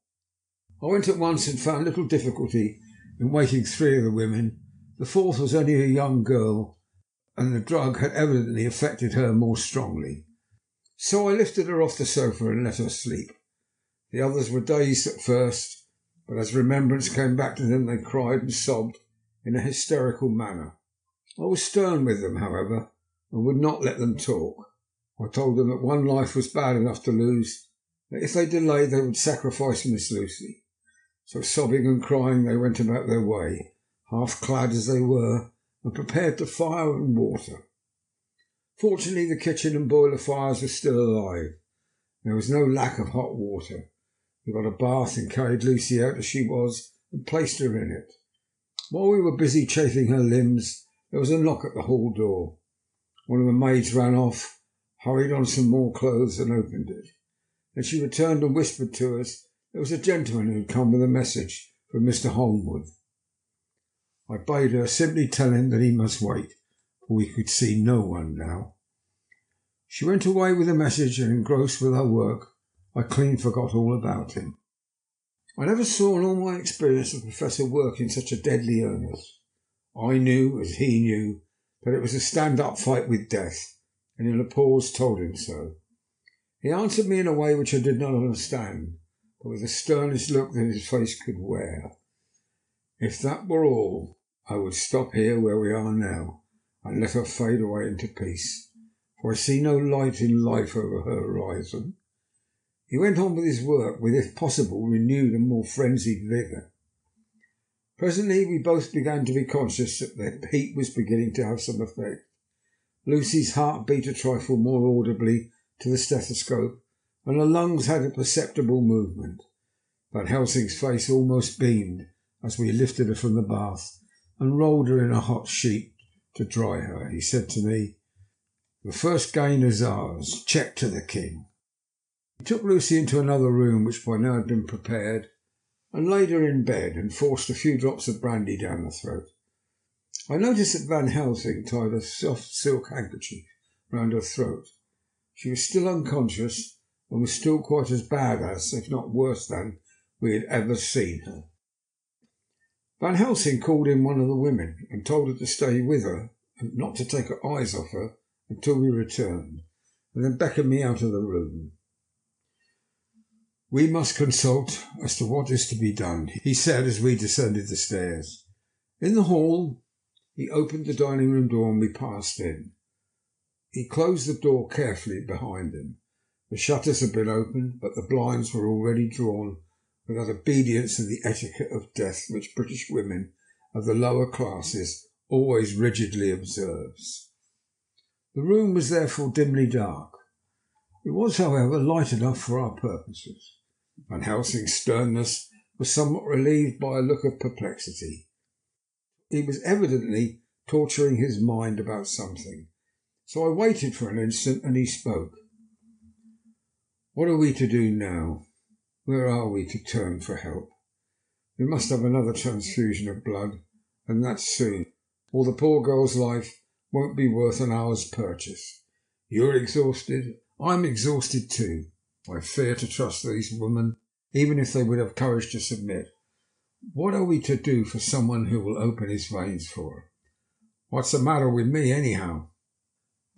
I went at once and found little difficulty in waking 3 of the women. The 4th was only a young girl, and the drug had evidently affected her more strongly. So I lifted her off the sofa and let her sleep. The others were dazed at first, but as remembrance came back to them they cried and sobbed in a hysterical manner. I was stern with them, however, and would not let them talk. I told them that one life was bad enough to lose, that if they delayed they would sacrifice Miss Lucy. So sobbing and crying they went about their way, half clad as they were, and prepared to fire and water. Fortunately the kitchen and boiler fires were still alive. There was no lack of hot water. We got a bath and carried Lucy out as she was and placed her in it. While we were busy chafing her limbs, there was a knock at the hall door. One of the maids ran off, hurried on some more clothes and opened it. Then she returned and whispered to us there was a gentleman who had come with a message from Mr. Holmwood. I bade her simply tell him that he must wait, for we could see no one now. She went away with the message, and engrossed with her work, I clean forgot all about him. I never saw in all my experience the Professor work in such a deadly earnest. I knew, as he knew, that it was a stand-up fight with death, and in a pause told him so. He answered me in a way which I did not understand, but with the sternest look that his face could wear. If that were all, I would stop here where we are now, and let her fade away into peace, for I see no light in life over her horizon. He went on with his work with, if possible, renewed and more frenzied vigour. Presently we both began to be conscious that the heat was beginning to have some effect. Lucy's heart beat a trifle more audibly to the stethoscope, and her lungs had a perceptible movement. Van Helsing's face almost beamed as we lifted her from the bath and rolled her in a hot sheet to dry her. He said to me, "The first gain is ours. Check to the king." He took Lucy into another room, which by now had been prepared, and laid her in bed and forced a few drops of brandy down her throat. I noticed that Van Helsing tied a soft silk handkerchief round her throat. She was still unconscious and was still quite as bad as, if not worse than, we had ever seen her. Van Helsing called in one of the women and told her to stay with her and not to take her eyes off her until we returned, and then beckoned me out of the room. "We must consult as to what is to be done," he said as we descended the stairs. In the hall, he opened the dining room door and we passed in. He closed the door carefully behind him. The shutters had been opened, but the blinds were already drawn with that obedience to the etiquette of death which British women of the lower classes always rigidly observes. The room was therefore dimly dark. It was, however, light enough for our purposes. Van Helsing's sternness was somewhat relieved by a look of perplexity. He was evidently torturing his mind about something. So I waited for an instant and he spoke. "What are we to do now? Where are we to turn for help? We must have another transfusion of blood, and that soon, or the poor girl's life won't be worth an hour's purchase. You're exhausted. I'm exhausted too. I fear to trust these women, even if they would have courage to submit. What are we to do for someone who will open his veins for her? What's the matter with me, anyhow?"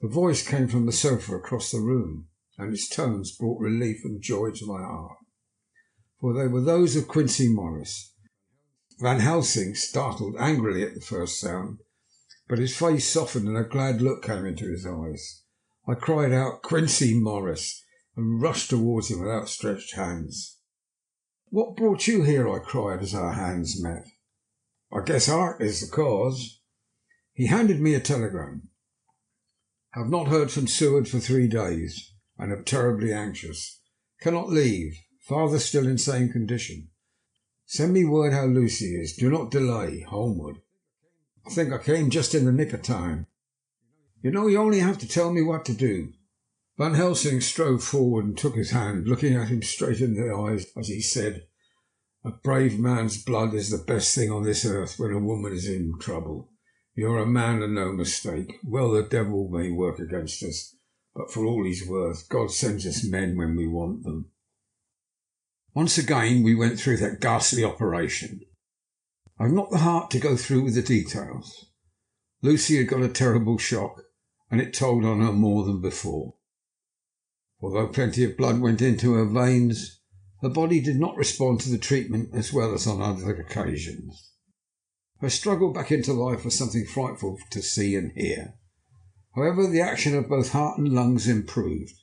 The voice came from the sofa across the room, and its tones brought relief and joy to my heart, for they were those of Quincy Morris. Van Helsing startled angrily at the first sound, but his face softened and a glad look came into his eyes. I cried out, "Quincy Morris," and rushed towards him with outstretched hands. "What brought you here?" I cried as our hands met. "I guess art is the cause." He handed me a telegram. "Have not heard from Seward for 3 days, and am terribly anxious. Cannot leave. Father still in same condition. Send me word how Lucy is. Do not delay. Holmwood." I think I came just in the nick of time. "You know, you only have to tell me what to do." Van Helsing strode forward and took his hand, looking at him straight in the eyes as he said, "A brave man's blood is the best thing on this earth when a woman is in trouble. You're a man and no mistake. Well, the devil may work against us, but for all he's worth, God sends us men when we want them." Once again we went through that ghastly operation. I've not the heart to go through with the details. Lucy had got a terrible shock, and it told on her more than before. Although plenty of blood went into her veins, her body did not respond to the treatment as well as on other occasions. Her struggle back into life was something frightful to see and hear. However, the action of both heart and lungs improved,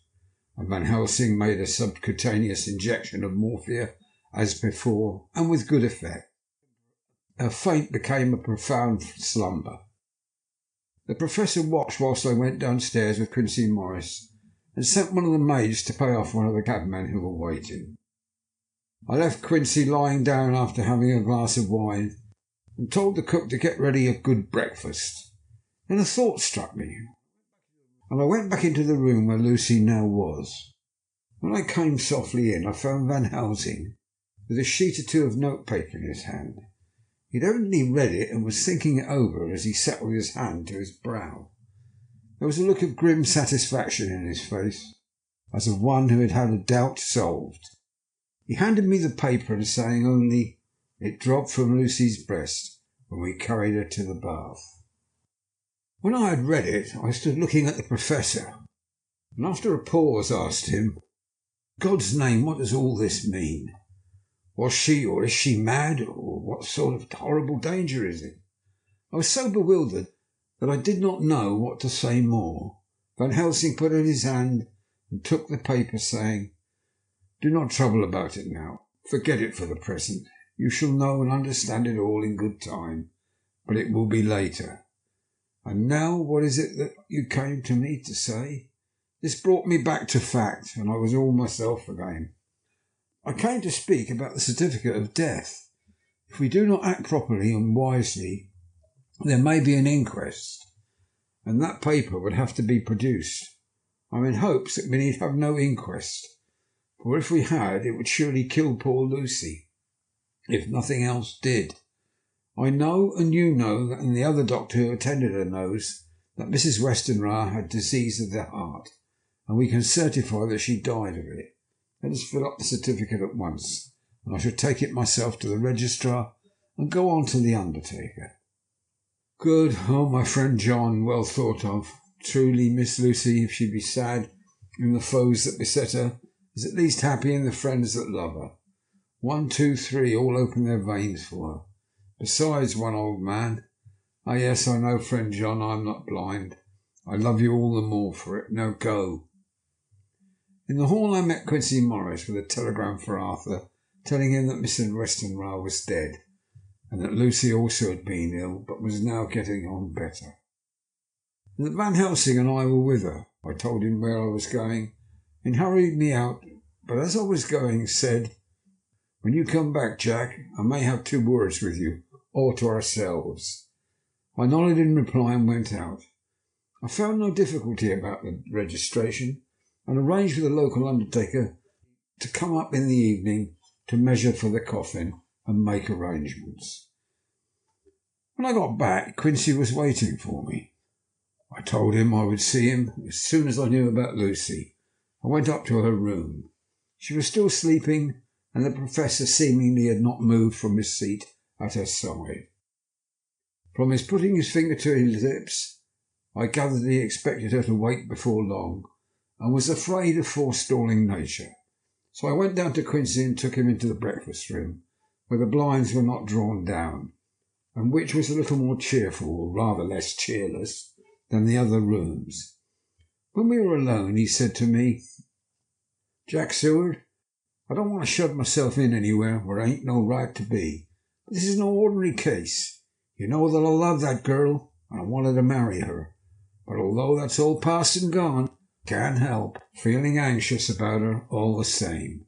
and Van Helsing made a subcutaneous injection of morphia as before, and with good effect. Her faint became a profound slumber. The Professor watched whilst I went downstairs with Quincy Morris, and sent one of the maids to pay off one of the cabmen who were waiting. I left Quincy lying down after having a glass of wine, and told the cook to get ready a good breakfast. Then a thought struck me, and I went back into the room where Lucy now was. When I came softly in, I found Van Helsing with a sheet or two of notepaper in his hand. He'd evidently read it and was thinking it over as he sat with his hand to his brow. There was a look of grim satisfaction in his face, as of one who had had a doubt solved. He handed me the paper and saying only, "It dropped from Lucy's breast when we carried her to the bath." When I had read it, I stood looking at the Professor, and after a pause asked him, "God's name, what does all this mean? Was she or is she mad, or what sort of horrible danger is it?" I was so bewildered that I did not know what to say more. Van Helsing put out his hand and took the paper, saying, "Do not trouble about it now. Forget it for the present. You shall know and understand it all in good time, but it will be later. And now what is it that you came to me to say?" This brought me back to fact, and I was all myself again. "I came to speak about the certificate of death. If we do not act properly and wisely, there may be an inquest, and that paper would have to be produced. I'm in hopes that we need have no inquest, for if we had, it would surely kill poor Lucy, if nothing else did. I know, and you know, and the other doctor who attended her knows, that Mrs. Westenra had disease of the heart, and we can certify that she died of it. Let us fill up the certificate at once, and I shall take it myself to the registrar and go on to the undertaker." "Good. Oh, my friend John, well thought of. Truly, Miss Lucy, if she be sad in the foes that beset her, is at least happy in the friends that love her. 1, 2, 3, all open their veins for her. Besides one old man. Ah, yes, I know, friend John, I am not blind. I love you all the more for it. Now go." In the hall I met Quincy Morris with a telegram for Arthur, telling him that Mr. Westenra was dead, and that Lucy also had been ill, but was now getting on better, and that Van Helsing and I were with her. I told him where I was going, and hurried me out, but as I was going said, "When you come back, Jack, I may have 2 words with you, all to ourselves." I nodded in reply and went out. I found no difficulty about the registration, and arranged with the local undertaker to come up in the evening to measure for the coffin and make arrangements. When I got back, Quincy was waiting for me. I told him I would see him as soon as I knew about Lucy. I went up to her room. She was still sleeping, and the Professor seemingly had not moved from his seat at her side. From his putting his finger to his lips, I gathered he expected her to wake before long, and was afraid of forestalling nature. So I went down to Quincy and took him into the breakfast room, where the blinds were not drawn down, and which was a little more cheerful, or rather less cheerless, than the other rooms. When we were alone, he said to me, "Jack Seward, I don't want to shut myself in anywhere where I ain't no right to be, but this is no ordinary case. You know that I love that girl, and I wanted to marry her, but although that's all past and gone, can't help feeling anxious about her all the same.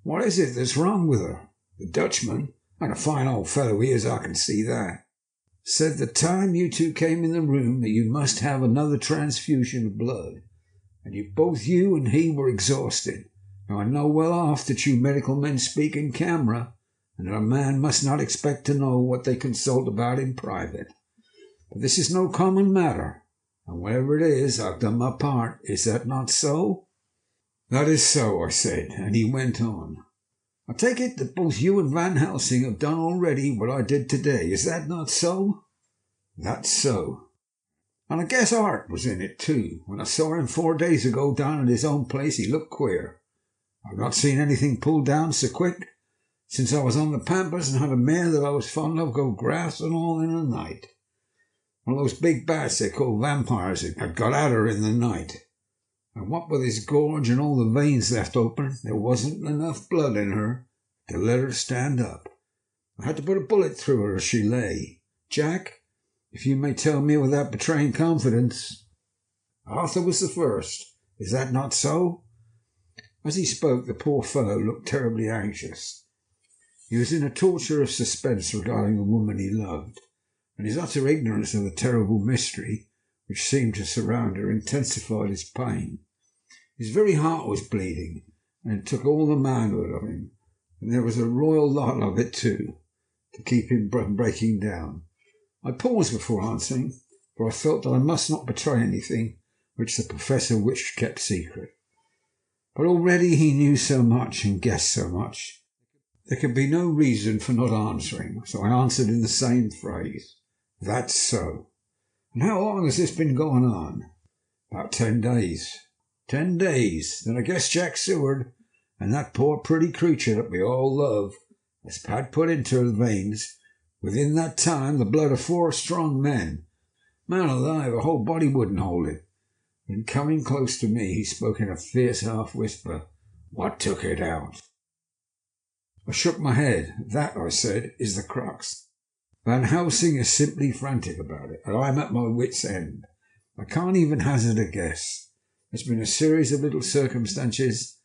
What is it that's wrong with her? The Dutchman, and a fine old fellow he is, I can see that, said the time you 2 came in the room that you must have another transfusion of blood, and both you and he were exhausted. Now I know well off that you medical men speak in camera, and that a man must not expect to know what they consult about in private. But this is no common matter, and whatever it is, I've done my part. Is that not so?" "That is so," I said, and he went on. "I take it that both you and Van Helsing have done already what I did today. Is that not so?" "That's so." "And I guess Art was in it too. When I saw him 4 days ago down at his own place, he looked queer. I've not seen anything pulled down so quick since I was on the Pampas and had a mare that I was fond of go grass and all in a night. One of those big bats they call vampires had got at her in the night, and what with his gorge and all the veins left open, there wasn't enough blood in her to let her stand up. I had to put a bullet through her as she lay. Jack, if you may tell me without betraying confidence, Arthur was the first. Is that not so?" As he spoke, the poor fellow looked terribly anxious. He was in a torture of suspense regarding the woman he loved, and his utter ignorance of the terrible mystery which seemed to surround her intensified his pain. His very heart was bleeding, and it took all the manhood of him, and there was a royal lot of it too, to keep him from breaking down. I paused before answering, for I felt that I must not betray anything which the Professor wished kept secret. But already he knew so much and guessed so much, there could be no reason for not answering, so I answered in the same phrase, "That's so." "And how long has this been going on?" "About 10 days." 10 days. Then I guess Jack Seward and that poor pretty creature that we all love has had put into her veins within that time the blood of 4 strong men. Man alive, her whole body wouldn't hold it. Then coming close to me, he spoke in a fierce half whisper, "What took it out?" I shook my head. "That," I said, "is the crux. Van Helsing is simply frantic about it, and I'm at my wits' end. I can't even hazard a guess. There's been a series of little circumstances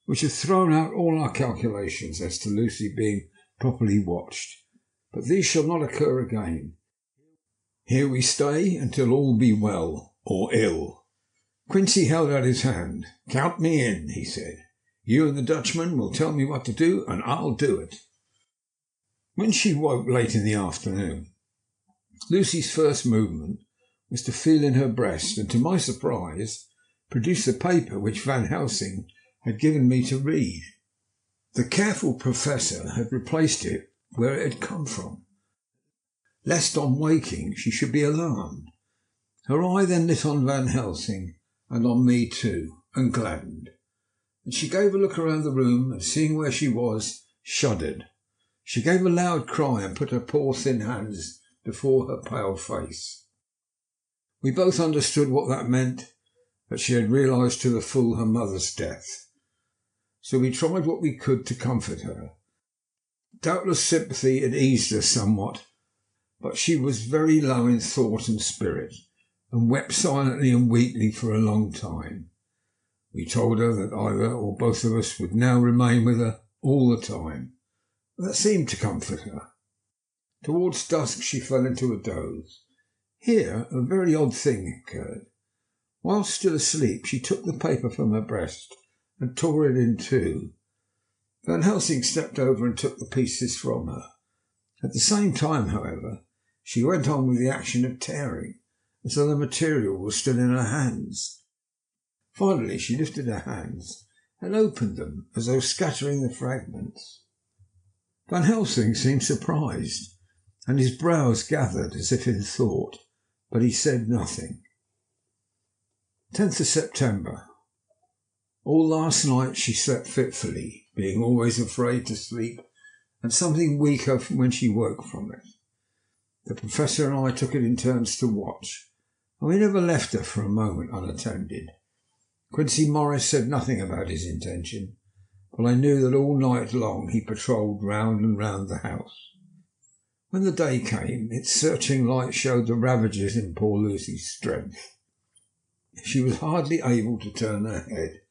which have thrown out all our calculations as to Lucy being properly watched, but these shall not occur again. Here we stay until all be well or ill." Quincy held out his hand. "Count me in," he said. "You and the Dutchman will tell me what to do, and I'll do it." When she woke late in the afternoon, Lucy's first movement was to feel in her breast and, to my surprise, produce the paper which Van Helsing had given me to read. The careful professor had replaced it where it had come from, lest on waking she should be alarmed. Her eye then lit on Van Helsing and on me too, and gladdened. And she gave a look around the room, and seeing where she was, shuddered. She gave a loud cry and put her poor thin hands before her pale face. We both understood what that meant, that she had realised to the full her mother's death. So we tried what we could to comfort her. Doubtless sympathy had eased her somewhat, but she was very low in thought and spirit, and wept silently and weakly for a long time. We told her that either or both of us would now remain with her all the time. That seemed to comfort her. Towards dusk she fell into a doze. Here a very odd thing occurred. While still asleep, she took the paper from her breast and tore it in two. Van Helsing stepped over and took the pieces from her. At the same time, however, she went on with the action of tearing, as though the material was still in her hands. Finally she lifted her hands and opened them as though scattering the fragments. Van Helsing seemed surprised, and his brows gathered as if in thought, but he said nothing. 10th of September. All last night she slept fitfully, being always afraid to sleep, and something weaker when she woke from it. The professor and I took it in turns to watch, and we never left her for a moment unattended. Quincy Morris said nothing about his intention, but I knew that all night long he patrolled round and round the house. When the day came, its searching light showed the ravages in poor Lucy's strength. She was hardly able to turn her head,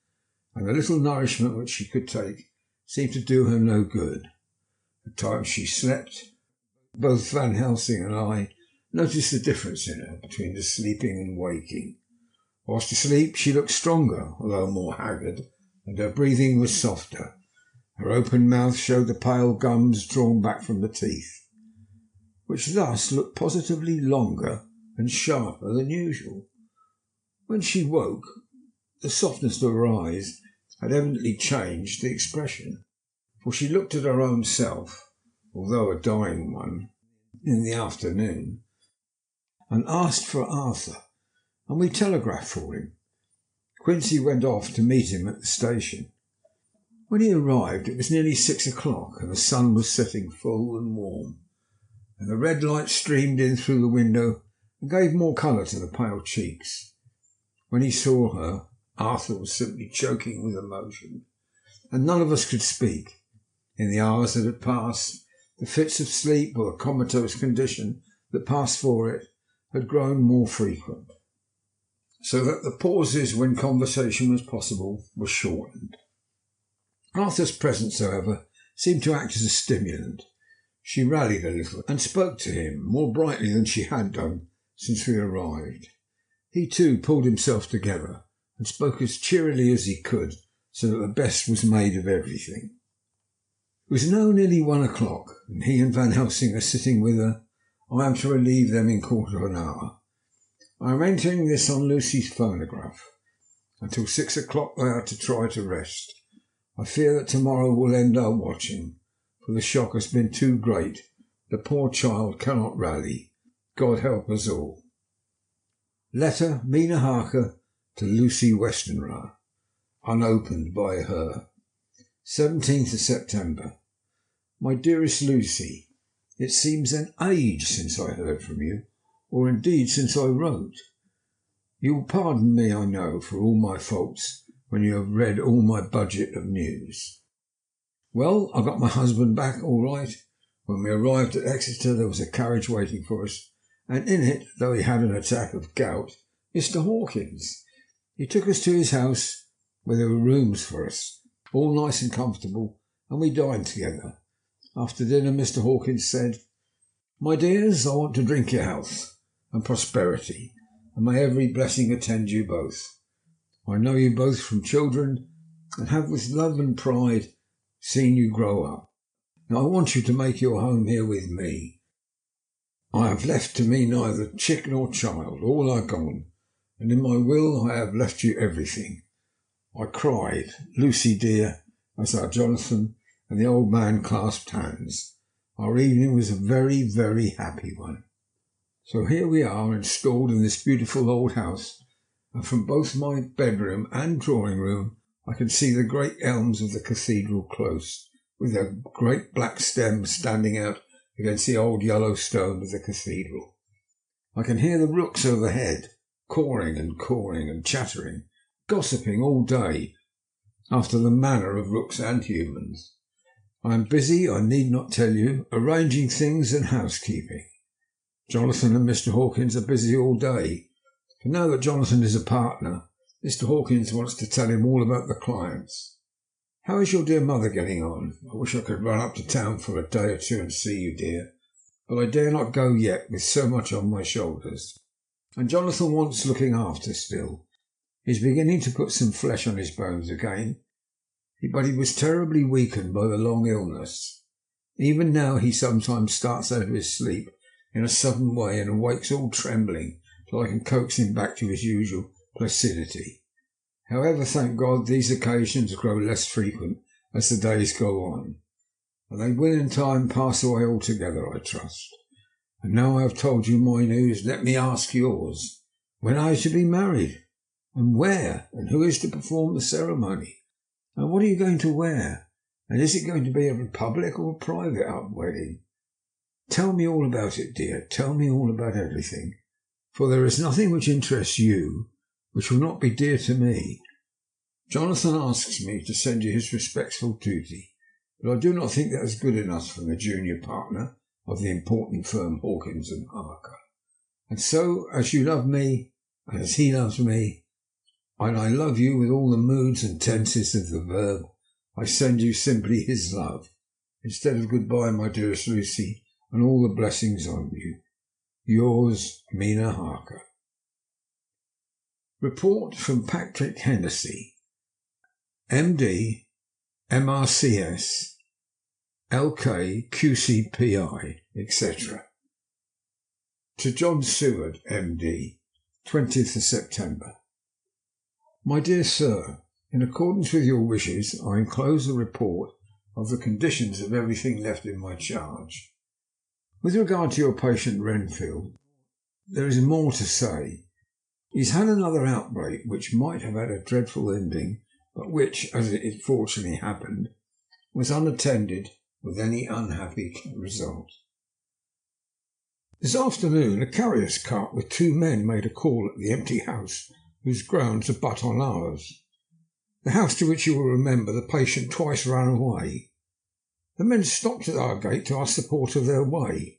and the little nourishment which she could take seemed to do her no good. At times she slept. Both Van Helsing and I noticed the difference in her between the sleeping and waking. Whilst asleep she looked stronger, although more haggard, and her breathing was softer. Her open mouth showed the pale gums drawn back from the teeth, which thus looked positively longer and sharper than usual. When she woke, the softness of her eyes had evidently changed the expression, for she looked at her own self, although a dying one, in the afternoon, and asked for Arthur, and we telegraphed for him. Quincy went off to meet him at the station. When he arrived it was nearly 6 o'clock, and the sun was setting full and warm, and the red light streamed in through the window and gave more colour to the pale cheeks. When he saw her, Arthur was simply choking with emotion, and none of us could speak. In the hours that had passed, the fits of sleep or the comatose condition that passed for it had grown more frequent, so that the pauses when conversation was possible were shortened. Arthur's presence, however, seemed to act as a stimulant. She rallied a little and spoke to him more brightly than she had done since we arrived. He too pulled himself together and spoke as cheerily as he could, so that the best was made of everything. It was now nearly 1 o'clock, and he and Van Helsing are sitting with her. I am to relieve them in quarter of an hour. I am entering this on Lucy's phonograph. Until 6 o'clock they are to try to rest. I fear that tomorrow will end our watching, for the shock has been too great. The poor child cannot rally. God help us all. Letter Mina Harker to Lucy Westenra, unopened by her. 17th of September. My dearest Lucy, it seems an age since I heard from you, or indeed since I wrote. You will pardon me, I know, for all my faults when you have read all my budget of news. Well, I got my husband back all right. When we arrived at Exeter there was a carriage waiting for us, and in it, though he had an attack of gout, Mr. Hawkins. He took us to his house, where there were rooms for us, all nice and comfortable, and we dined together. After dinner Mr. Hawkins said, "My dears, I want to drink your health and prosperity, and may every blessing attend you both. I know you both from children, and have with love and pride seen you grow up. Now I want you to make your home here with me. I have left to me neither chick nor child, all are gone, and in my will I have left you everything. I cried, Lucy dear, as our Jonathan and the old man clasped hands. Our evening was a very, very happy one. So here we are installed in this beautiful old house, and from both my bedroom and drawing room I can see the great elms of the cathedral close, with their great black stems standing out against the old yellow stone of the cathedral. I can hear the rooks overhead, cawing and chattering, gossiping all day, after the manner of rooks and humans. I am busy, I need not tell you, arranging things and housekeeping. Jonathan and Mr. Hawkins are busy all day, for now that Jonathan is a partner, Mr. Hawkins wants to tell him all about the clients. How is your dear mother getting on? I wish I could run up to town for a day or two and see you, dear, but I dare not go yet with so much on my shoulders. And Jonathan wants looking after still. He's beginning to put some flesh on his bones again, but he was terribly weakened by the long illness. Even now he sometimes starts out of his sleep in a sudden way and awakes all trembling till I can coax him back to his usual placidity. However, thank God, these occasions grow less frequent as the days go on, and they will in time pass away altogether, I trust. And now I have told you my news, let me ask yours. When are you to be married? And where? And who is to perform the ceremony? And what are you going to wear? And is it going to be a public or a private wedding? Tell me all about it, dear. Tell me all about everything. For there is nothing which interests you which will not be dear to me. Jonathan asks me to send you his respectful duty, but I do not think that is good enough from the junior partner of the important firm Hawkins and Harker. And so, as you love me, and as he loves me, and I love you with all the moods and tenses of the verb, I send you simply his love, instead of goodbye, my dearest Lucy, and all the blessings on you. Yours, Mina Harker. Report from Patrick Hennessy, MD, MRCS, LK, QCPI, etc. To John Seward, MD, 20th of September. My dear Sir, in accordance with your wishes, I enclose a report of the conditions of everything left in my charge. With regard to your patient Renfield, there is more to say. He's had another outbreak which might have had a dreadful ending, but which, as it fortunately happened, was unattended with any unhappy result. This afternoon a carrier's cart with two men made a call at the empty house whose grounds abut on ours. The house to which you will remember the patient twice ran away. The men stopped at our gate to ask the porter their way.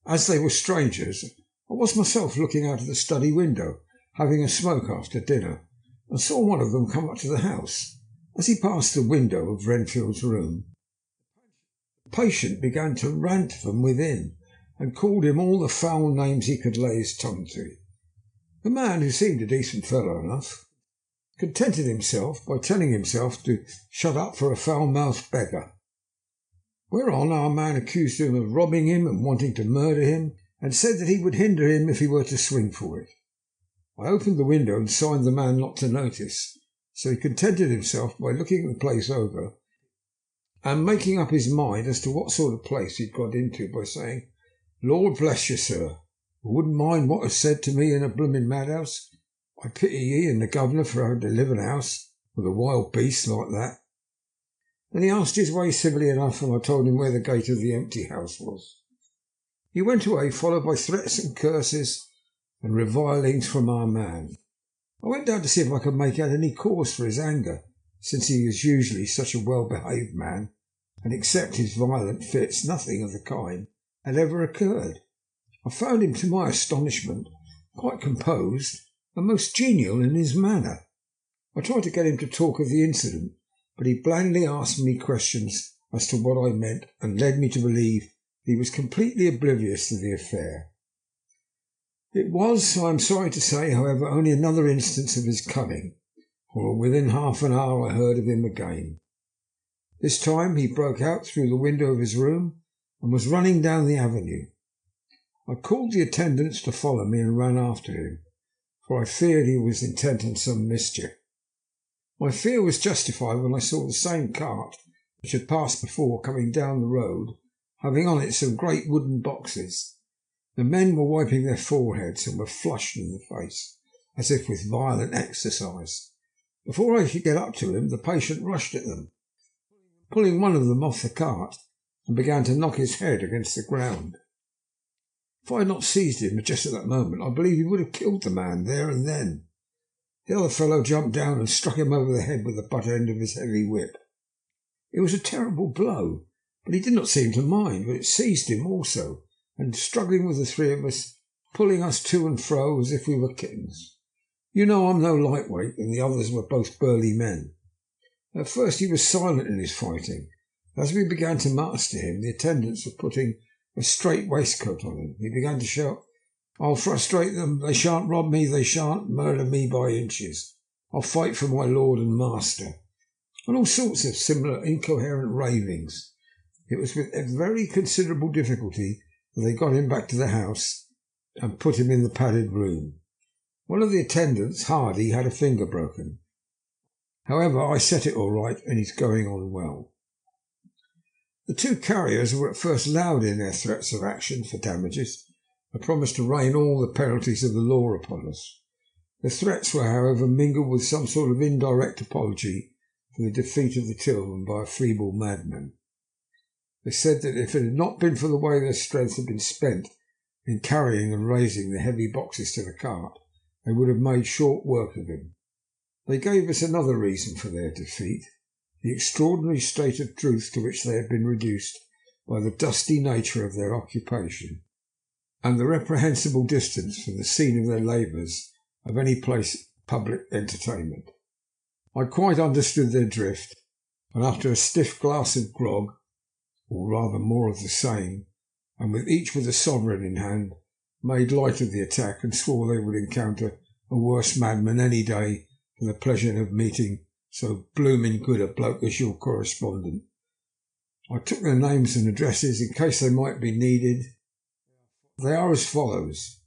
As they were strangers, I was myself looking out of the study window, having a smoke after dinner, and saw one of them come up to the house. As he passed the window of Renfield's room, the patient began to rant from within, and called him all the foul names he could lay his tongue to. The man, who seemed a decent fellow enough, contented himself by telling himself to shut up for a foul-mouthed beggar. Whereon our man accused him of robbing him and wanting to murder him, and said that he would hinder him if he were to swing for it. I opened the window and signed the man not to notice, so he contented himself by looking the place over and making up his mind as to what sort of place he'd got into by saying, "Lord bless you, sir, I wouldn't mind what was said to me in a blooming madhouse. I pity ye and the governor for having to live in a house with a wild beast like that." Then he asked his way civilly enough, and I told him where the gate of the empty house was. He went away, followed by threats and curses and revilings from our man. I went down to see if I could make out any cause for his anger, since he was usually such a well-behaved man, and except his violent fits, nothing of the kind had ever occurred. I found him, to my astonishment, quite composed and most genial in his manner. I tried to get him to talk of the incident, but he blandly asked me questions as to what I meant, and led me to believe he was completely oblivious to the affair. It was, I am sorry to say, however, only another instance of his cunning, for within half an hour I heard of him again. This time he broke out through the window of his room and was running down the avenue. I called the attendants to follow me and ran after him, for I feared he was intent on some mischief. My fear was justified when I saw the same cart which had passed before coming down the road, having on it some great wooden boxes. The men were wiping their foreheads and were flushed in the face, as if with violent exercise. Before I could get up to him, the patient rushed at them, pulling one of them off the cart, and began to knock his head against the ground. If I had not seized him just at that moment, I believe he would have killed the man there and then. The other fellow jumped down and struck him over the head with the butt end of his heavy whip. It was a terrible blow, but he did not seem to mind, but it seized him also, and struggling with the three of us, pulling us to and fro as if we were kittens. You know I'm no lightweight, and the others were both burly men. At first he was silent in his fighting. As we began to master him, the attendants were putting a straight waistcoat on him. He began to shout, "I'll frustrate them. They shan't rob me. They shan't murder me by inches. I'll fight for my lord and master," and all sorts of similar incoherent ravings. It was with a very considerable difficulty that they got him back to the house and put him in the padded room. One of the attendants, Hardy, had a finger broken. However, I set it all right, and he's going on well. The two carriers were at first loud in their threats of action for damages, and promised to rain all the penalties of the law upon us. The threats were, however, mingled with some sort of indirect apology for the defeat of the Tillman by a feeble madman. They said that if it had not been for the way their strength had been spent in carrying and raising the heavy boxes to the cart, they would have made short work of him. They gave us another reason for their defeat, the extraordinary state of truth to which they had been reduced by the dusty nature of their occupation, and the reprehensible distance from the scene of their labours of any place of public entertainment. I quite understood their drift, and after a stiff glass of grog, or rather more of the same, and with each with a sovereign in hand, made light of the attack and swore they would encounter a worse madman any day for the pleasure of meeting so blooming good a bloke as your correspondent. I took their names and addresses in case they might be needed. They are as follows: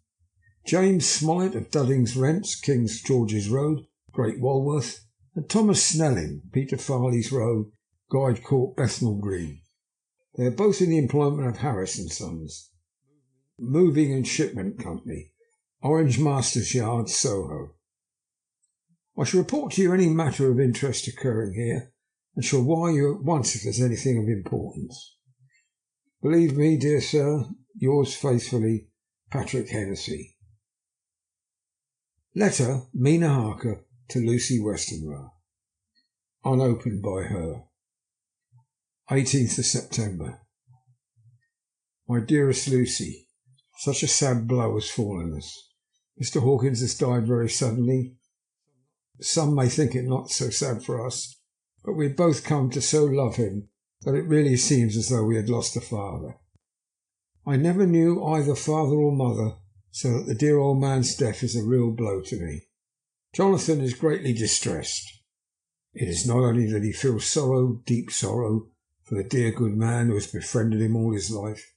James Smollett of Dudding's Rents, King's George's Road, Great Walworth, and Thomas Snelling, Peter Farley's Road, Guide Court, Bethnal Green. They are both in the employment of Harris and Sons, Moving and Shipment Company, Orange Masters Yard, Soho. I shall report to you any matter of interest occurring here, and shall wire you at once if there's anything of importance. Believe me, dear sir, yours faithfully, Patrick Hennessy. Letter, Mina Harker to Lucy Westenra. Unopened by her. 18th of September. My dearest Lucy, such a sad blow has fallen us. Mr. Hawkins has died very suddenly. Some may think it not so sad for us, but we have both come to so love him that it really seems as though we had lost a father. I never knew either father or mother, so that the dear old man's death is a real blow to me. Jonathan is greatly distressed. It is not only that he feels sorrow, deep sorrow, for the dear good man who has befriended him all his life,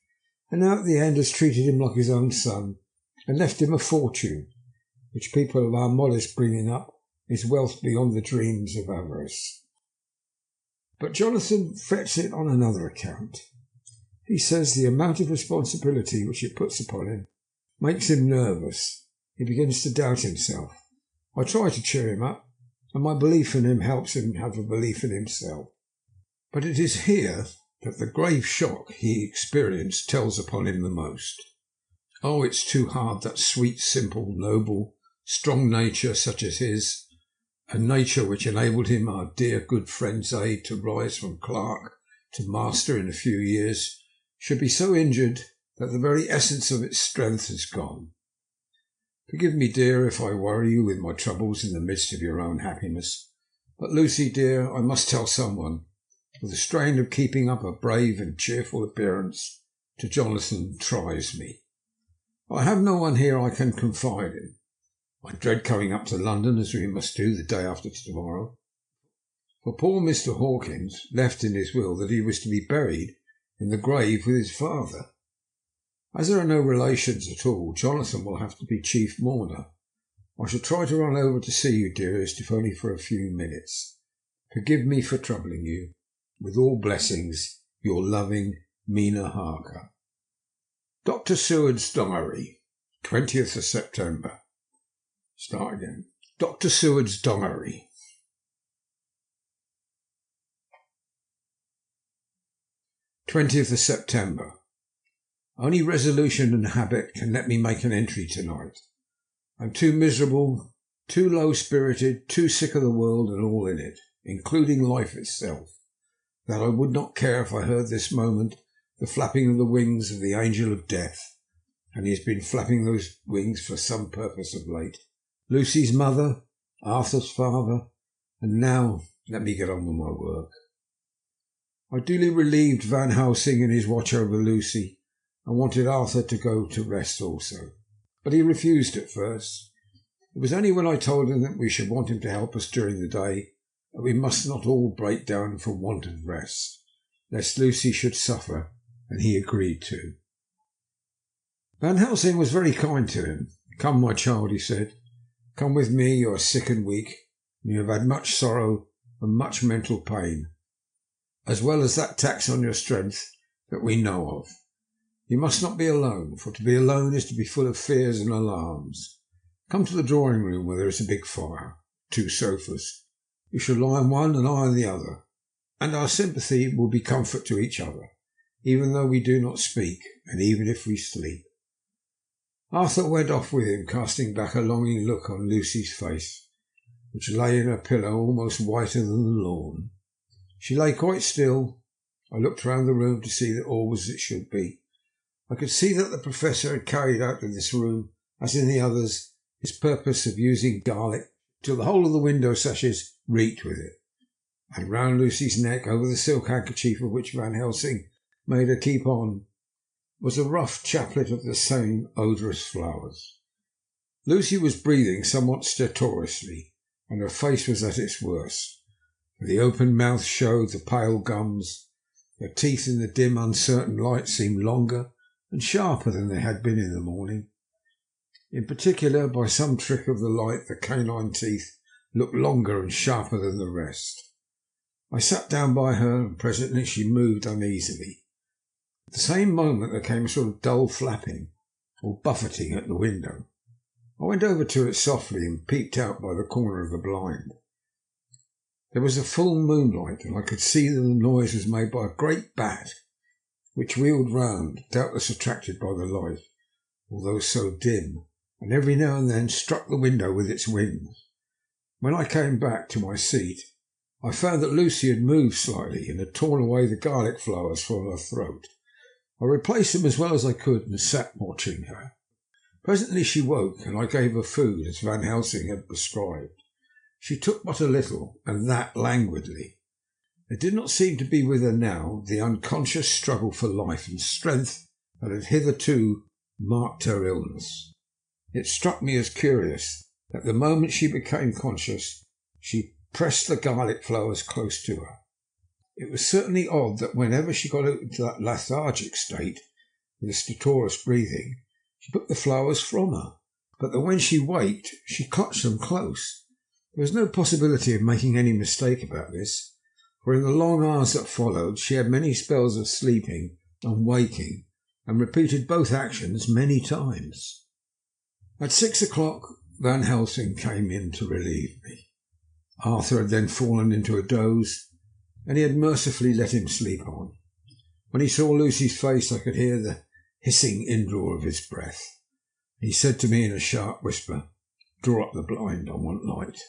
and now at the end has treated him like his own son, and left him a fortune, which people of our modest bringing up is wealth beyond the dreams of avarice. But Jonathan frets it on another account. He says the amount of responsibility which it puts upon him makes him nervous. He begins to doubt himself. I try to cheer him up, and my belief in him helps him have a belief in himself. But it is here that the grave shock he experienced tells upon him the most. Oh, it's too hard that sweet, simple, noble, strong nature such as his, a nature which enabled him, our dear good friend's aid, to rise from clerk to master in a few years, should be so injured that the very essence of its strength has gone. Forgive me, dear, if I worry you with my troubles in the midst of your own happiness. But, Lucy, dear, I must tell someone, for the strain of keeping up a brave and cheerful appearance to Jonathan tries me. I have no one here I can confide in. I dread coming up to London, as we must do the day after tomorrow. For poor Mr. Hawkins left in his will that he was to be buried in the grave with his father. As there are no relations at all, Jonathan will have to be chief mourner. I shall try to run over to see you, dearest, if only for a few minutes. Forgive me for troubling you. With all blessings, your loving Mina Harker. Dr. Seward's Diary, 20th of September. Start again. Dr. Seward's Diary. 20th of September. Only resolution and habit can let me make an entry tonight. I'm too miserable, too low-spirited, too sick of the world and all in it, including life itself, that I would not care if I heard this moment the flapping of the wings of the angel of death, and he has been flapping those wings for some purpose of late. Lucy's mother, Arthur's father, and now let me get on with my work. I duly relieved Van Helsing in his watch over Lucy, and wanted Arthur to go to rest also, but he refused at first. It was only when I told him that we should want him to help us during the day, that we must not all break down for want of rest, lest Lucy should suffer, and he agreed to. Van Helsing was very kind to him. Come, my child, he said. Come with me, you are sick and weak, and you have had much sorrow and much mental pain, as well as that tax on your strength that we know of. You must not be alone, for to be alone is to be full of fears and alarms. Come to the drawing room where there is a big fire, 2 sofas. You shall lie on one and I on the other, and our sympathy will be comfort to each other, even though we do not speak, and even if we sleep. Arthur went off with him, casting back a longing look on Lucy's face, which lay in her pillow almost whiter than the lawn. She lay quite still. I looked round the room to see that all was as it should be. I could see that the Professor had carried out in this room, as in the others, his purpose of using garlic till the whole of the window sashes reeked with it, and round Lucy's neck, over the silk handkerchief of which Van Helsing made her keep on, was a rough chaplet of the same odorous flowers. Lucy was breathing somewhat stertorously, and her face was at its worst. The open mouth showed the pale gums. Her teeth in the dim, uncertain light seemed longer and sharper than they had been in the morning. In particular, by some trick of the light, the canine teeth looked longer and sharper than the rest. I sat down by her, and presently she moved uneasily. At the same moment there came a sort of dull flapping or buffeting at the window. I went over to it softly and peeped out by the corner of the blind. There was a full moonlight, and I could see that the noise was made by a great bat, which wheeled round, doubtless attracted by the light, although so dim, and every now and then struck the window with its wings. When I came back to my seat, I found that Lucy had moved slightly and had torn away the garlic flowers from her throat. I replaced them as well as I could and sat watching her. Presently she woke, and I gave her food as Van Helsing had prescribed. She took but a little, and that languidly. There did not seem to be with her now the unconscious struggle for life and strength that had hitherto marked her illness. It struck me as curious that the moment she became conscious, she pressed the garlic flowers close to her. It was certainly odd that whenever she got into that lethargic state, with the stertorous breathing, she put the flowers from her, but that when she waked, she clutched them close. There was no possibility of making any mistake about this, for in the long hours that followed she had many spells of sleeping and waking, and repeated both actions many times. At 6 o'clock Van Helsing came in to relieve me. Arthur had then fallen into a doze, and he had mercifully let him sleep on. When he saw Lucy's face, I could hear the hissing indraw of his breath. He said to me in a sharp whisper, "Draw up the blind, I want light."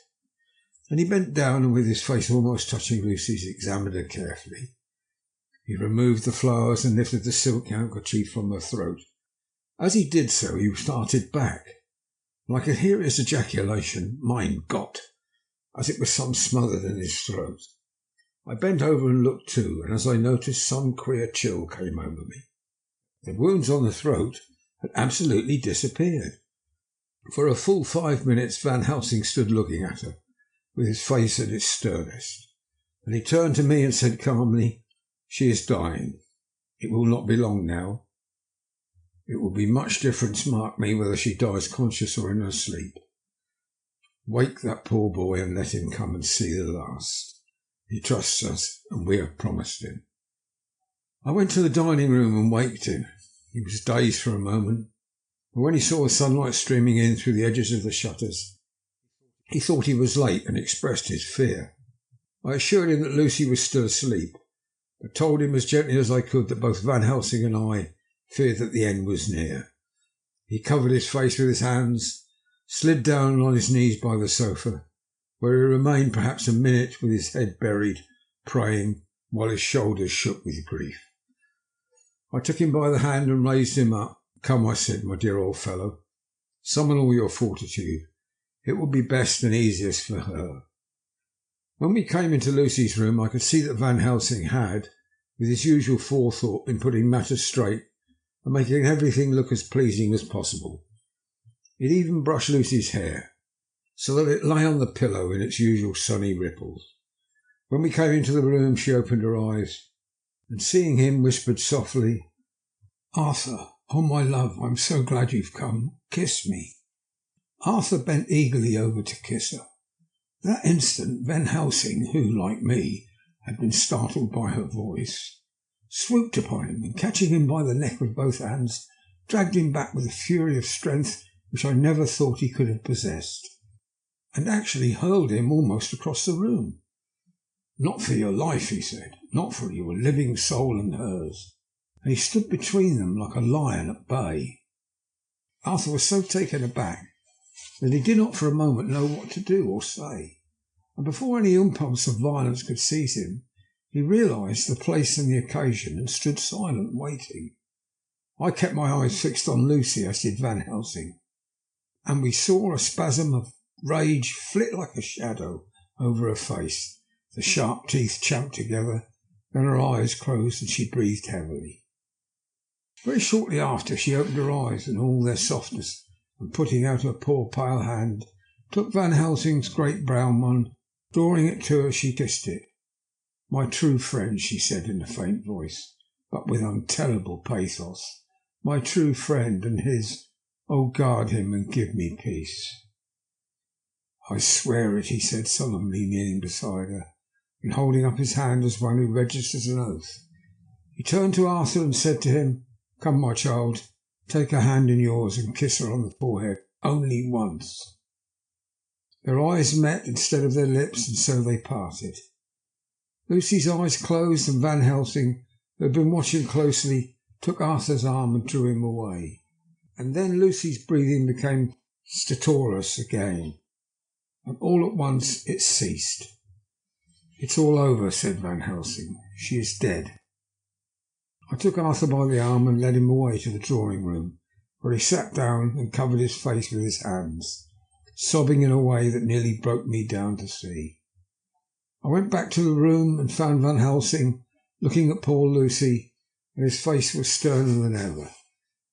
And he bent down, and with his face almost touching Lucy's, examined her carefully. He removed the flowers and lifted the silk handkerchief from her throat. As he did so, he started back, and I could hear his ejaculation, "Mein Gott," as it was some smothered in his throat. I bent over and looked too, and as I noticed, some queer chill came over me. The wounds on the throat had absolutely disappeared. For a full 5 minutes Van Helsing stood looking at her, with his face at its sternest. Then he turned to me and said calmly, "She is dying. It will not be long now." It will be much difference, mark me, whether she dies conscious or in her sleep. Wake that poor boy and let him come and see the last. He trusts us, and we have promised him." I went to the dining room and waked him. He was dazed for a moment, but when he saw the sunlight streaming in through the edges of the shutters, he thought he was late and expressed his fear. I assured him that Lucy was still asleep, but told him as gently as I could that both Van Helsing and I feared that the end was near. He covered his face with his hands, slid down on his knees by the sofa, where he remained perhaps a minute with his head buried, praying, while his shoulders shook with grief. I took him by the hand and raised him up. "Come," I said, "my dear old fellow, summon all your fortitude. It will be best and easiest for her." When we came into Lucy's room, I could see that Van Helsing had, with his usual forethought, been putting matters straight and making everything look as pleasing as possible. He'd even brushed Lucy's hair, so that it lay on the pillow in its usual sunny ripples. When we came into the room, she opened her eyes, and seeing him, whispered softly, "Arthur, oh my love, I'm so glad you've come. Kiss me." Arthur bent eagerly over to kiss her. That instant, Van Helsing, who, like me, had been startled by her voice, swooped upon him, and catching him by the neck with both hands, dragged him back with a fury of strength which I never thought he could have possessed, and actually hurled him almost across the room. "Not for your life," he said, "not for your living soul and hers," and he stood between them like a lion at bay. Arthur was so taken aback that he did not for a moment know what to do or say, and before any impulse of violence could seize him, he realized the place and the occasion and stood silent, waiting. I kept my eyes fixed on Lucy, as did Van Helsing, and we saw a spasm of rage flit like a shadow over her face. The sharp teeth champed together, then her eyes closed and she breathed heavily. Very shortly after she opened her eyes in all their softness, and putting out her poor pale hand, took Van Helsing's great brown one. Drawing it to her, she kissed it. "My true friend," she said in a faint voice, but with untellable pathos, "my true friend and his, oh, guard him and give me peace." "I swear it," he said solemnly, kneeling beside her and holding up his hand as one who registers an oath. He turned to Arthur and said to him, "Come, my child, take her hand in yours and kiss her on the forehead only once." Their eyes met instead of their lips, and so they parted. Lucy's eyes closed, and Van Helsing, who had been watching closely, took Arthur's arm and drew him away. And then Lucy's breathing became stertorous again, and all at once it ceased. "It's all over," said Van Helsing. "She is dead." I took Arthur by the arm and led him away to the drawing room, where he sat down and covered his face with his hands, sobbing in a way that nearly broke me down to see. I went back to the room and found Van Helsing looking at poor Lucy, and his face was sterner than ever.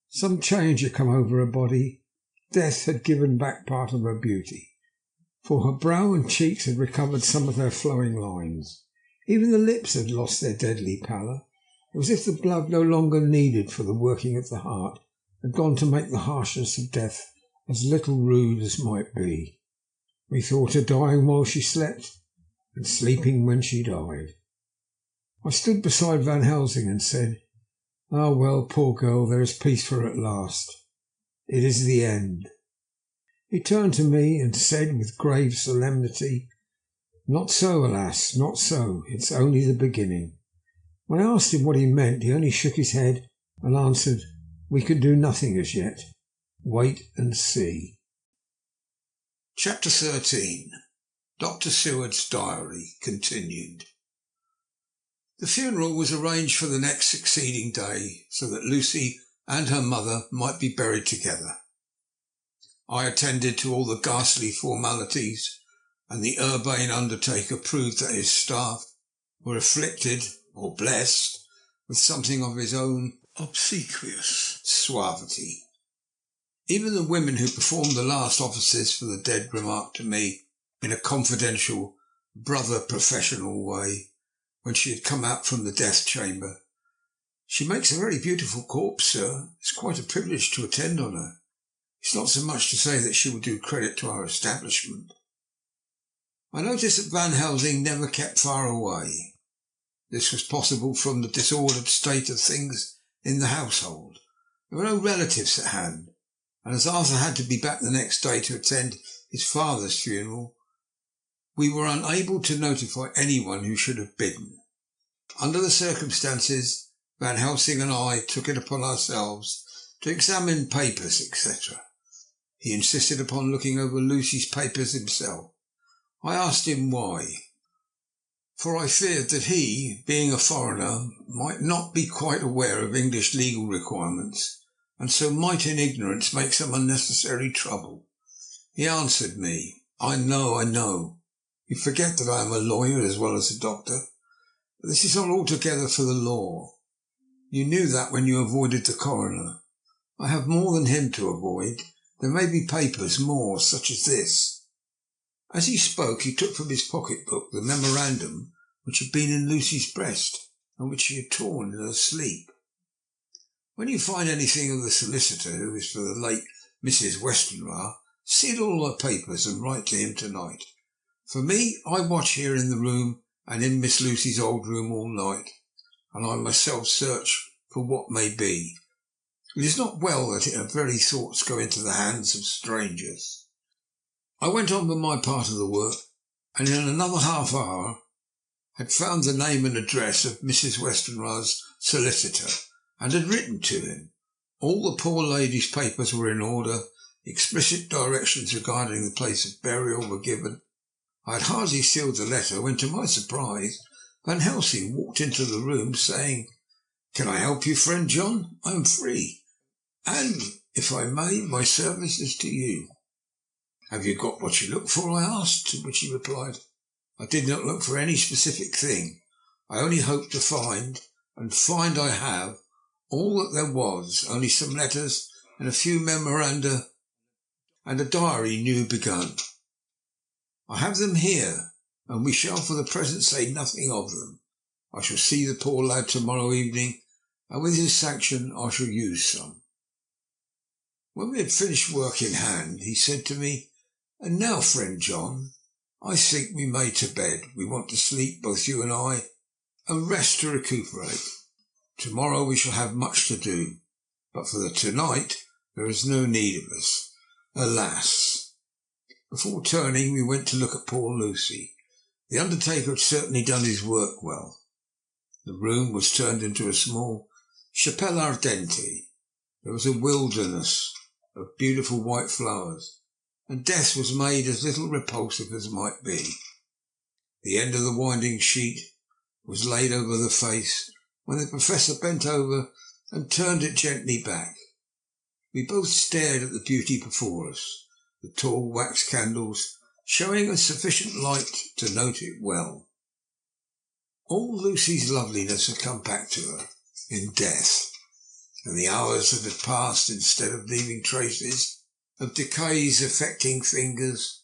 Some change had come over her body. Death had given back part of her beauty, for her brow and cheeks had recovered some of their flowing lines. Even the lips had lost their deadly pallor. It was as if the blood no longer needed for the working of the heart had gone to make the harshness of death as little rude as might be. We thought her dying while she slept, and sleeping when she died. I stood beside Van Helsing and said, "Ah, well, poor girl, there is peace for her at last. It is the end." He turned to me and said with grave solemnity, "Not so, alas, not so. It's only the beginning." When I asked him what he meant, he only shook his head and answered, "We can do nothing as yet. Wait and see." Chapter 13. Dr. Seward's Diary continued. The funeral was arranged for the next succeeding day so that Lucy and her mother might be buried together. I attended to all the ghastly formalities, and the urbane undertaker proved that his staff were afflicted or blessed with something of his own obsequious suavity. Even the women who performed the last offices for the dead remarked to me in a confidential, brother professional way, when she had come out from the death chamber, She makes a very beautiful corpse, sir. It's quite a privilege to attend on her. It's not so much to say that she would do credit to our establishment. I noticed that Van Helsing never kept far away. This was possible from the disordered state of things in the household. There were no relatives at hand, and as Arthur had to be back the next day to attend his father's funeral, we were unable to notify anyone who should have bidden. Under the circumstances, Van Helsing and I took it upon ourselves to examine papers, etc. He insisted upon looking over Lucy's papers himself. I asked him why, for I feared that he, being a foreigner, might not be quite aware of English legal requirements, and so might in ignorance make some unnecessary trouble. He answered me, I know. You forget that I am a lawyer as well as a doctor. But this is not altogether for the law. You knew that when you avoided the coroner. I have more than him to avoid. There may be papers more, such as this. As he spoke, he took from his pocket-book the memorandum which had been in Lucy's breast and which she had torn in her sleep. When you find anything of the solicitor who is for the late Mrs. Westenra, seal all her papers and write to him tonight. For me, I watch here in the room and in Miss Lucy's old room all night, and I myself search for what may be. It is not well that our very thoughts go into the hands of strangers. I went on with my part of the work, and in another half hour had found the name and address of Mrs. Westenra's solicitor, and had written to him. All the poor lady's papers were in order, explicit directions regarding the place of burial were given. I had hardly sealed the letter when, to my surprise, Van Helsing walked into the room saying, Can I help you, friend John? I am free, and, if I may, my service is to you. Have you got what you look for? I asked, to which he replied, I did not look for any specific thing. I only hoped to find, and find I have, all that there was, only some letters and a few memoranda and a diary new begun. I have them here, and we shall for the present say nothing of them. I shall see the poor lad tomorrow evening, and with his sanction I shall use some. When we had finished work in hand, he said to me, And now, friend John, I think we may to bed. We want to sleep, both you and I, and rest to recuperate. Tomorrow we shall have much to do, but for the tonight there is no need of us. Alas! Before turning, we went to look at poor Lucy. The undertaker had certainly done his work well. The room was turned into a small chapelle ardente. There was a wilderness of beautiful white flowers, and death was made as little repulsive as might be. The end of the winding sheet was laid over the face when the professor bent over and turned it gently back. We both stared at the beauty before us, the tall wax candles showing us sufficient light to note it well. All Lucy's loveliness had come back to her in death, and the hours that had passed, instead of leaving traces of decays affecting fingers,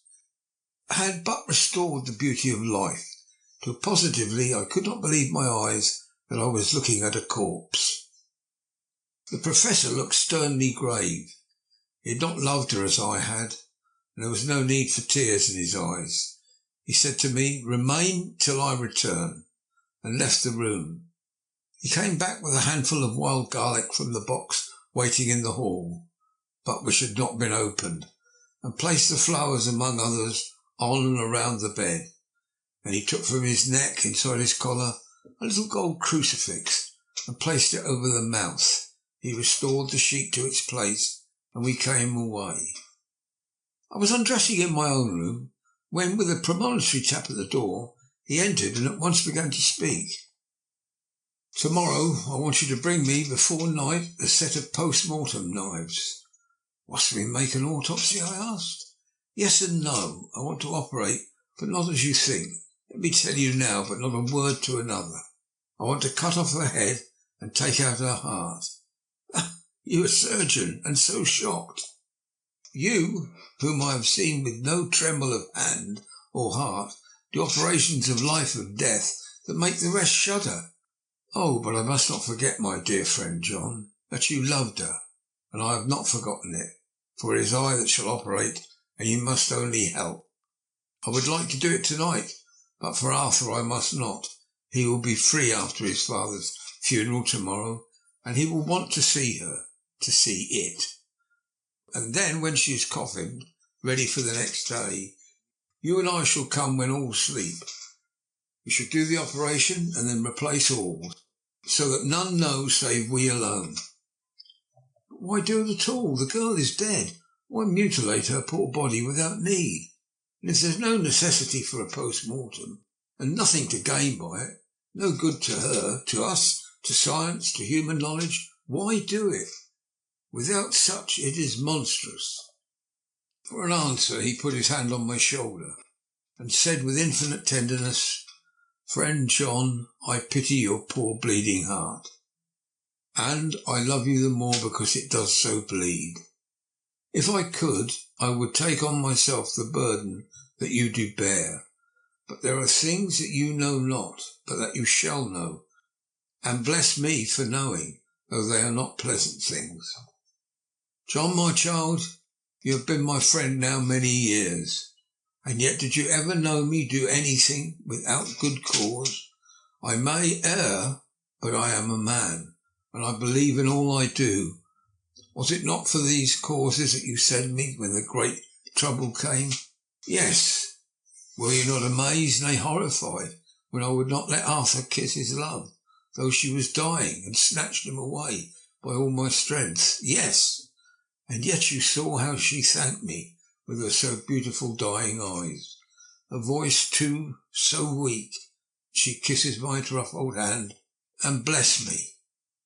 had but restored the beauty of life, till positively I could not believe my eyes that I was looking at a corpse. The professor looked sternly grave. He had not loved her as I had, and there was no need for tears in his eyes. He said to me, Remain till I return, and left the room. He came back with a handful of wild garlic from the box waiting in the hall, but which had not been opened, and placed the flowers among others on and around the bed. And he took from his neck, inside his collar, a little gold crucifix, and placed it over the mouth. He restored the sheet to its place, and we came away. I was undressing in my own room, when, with a premonitory tap at the door, he entered and at once began to speak. Tomorrow I want you to bring me before night a set of post-mortem knives. Must we make an autopsy? I asked. Yes and no. I want to operate, but not as you think. Let me tell you now, but not a word to another. I want to cut off her head and take out her heart. You a surgeon, and so shocked. You, whom I have seen with no tremble of hand or heart, do operations of life or death that make the rest shudder. Oh, but I must not forget, my dear friend John, that you loved her, and I have not forgotten it, for it is I that shall operate, and you must only help. I would like to do it tonight, but for Arthur I must not. He will be free after his father's funeral tomorrow, and he will want to see her, to see it. And then, when she is coffined, ready for the next day, you and I shall come when all sleep. We shall do the operation and then replace all, so that none know save we alone. But why do it at all? The girl is dead. Why mutilate her poor body without need? And if there's no necessity for a post-mortem, and nothing to gain by it, no good to her, to us, to science, to human knowledge, why do it? Without such it is monstrous. For an answer he put his hand on my shoulder and said with infinite tenderness, Friend John, I pity your poor bleeding heart, and I love you the more because it does so bleed. If I could, I would take on myself the burden that you do bear, but there are things that you know not, but that you shall know, and bless me for knowing, though they are not pleasant things. John, my child, you have been my friend now many years, and yet did you ever know me do anything without good cause? I may err, but I am a man, and I believe in all I do. Was it not for these causes that you sent me when the great trouble came? Yes. Were you not amazed, nay horrified, when I would not let Arthur kiss his love, though she was dying, and snatched him away by all my strength? Yes. And yet you saw how she thanked me with her so beautiful dying eyes. Her voice, too, so weak, she kisses my rough old hand and bless me.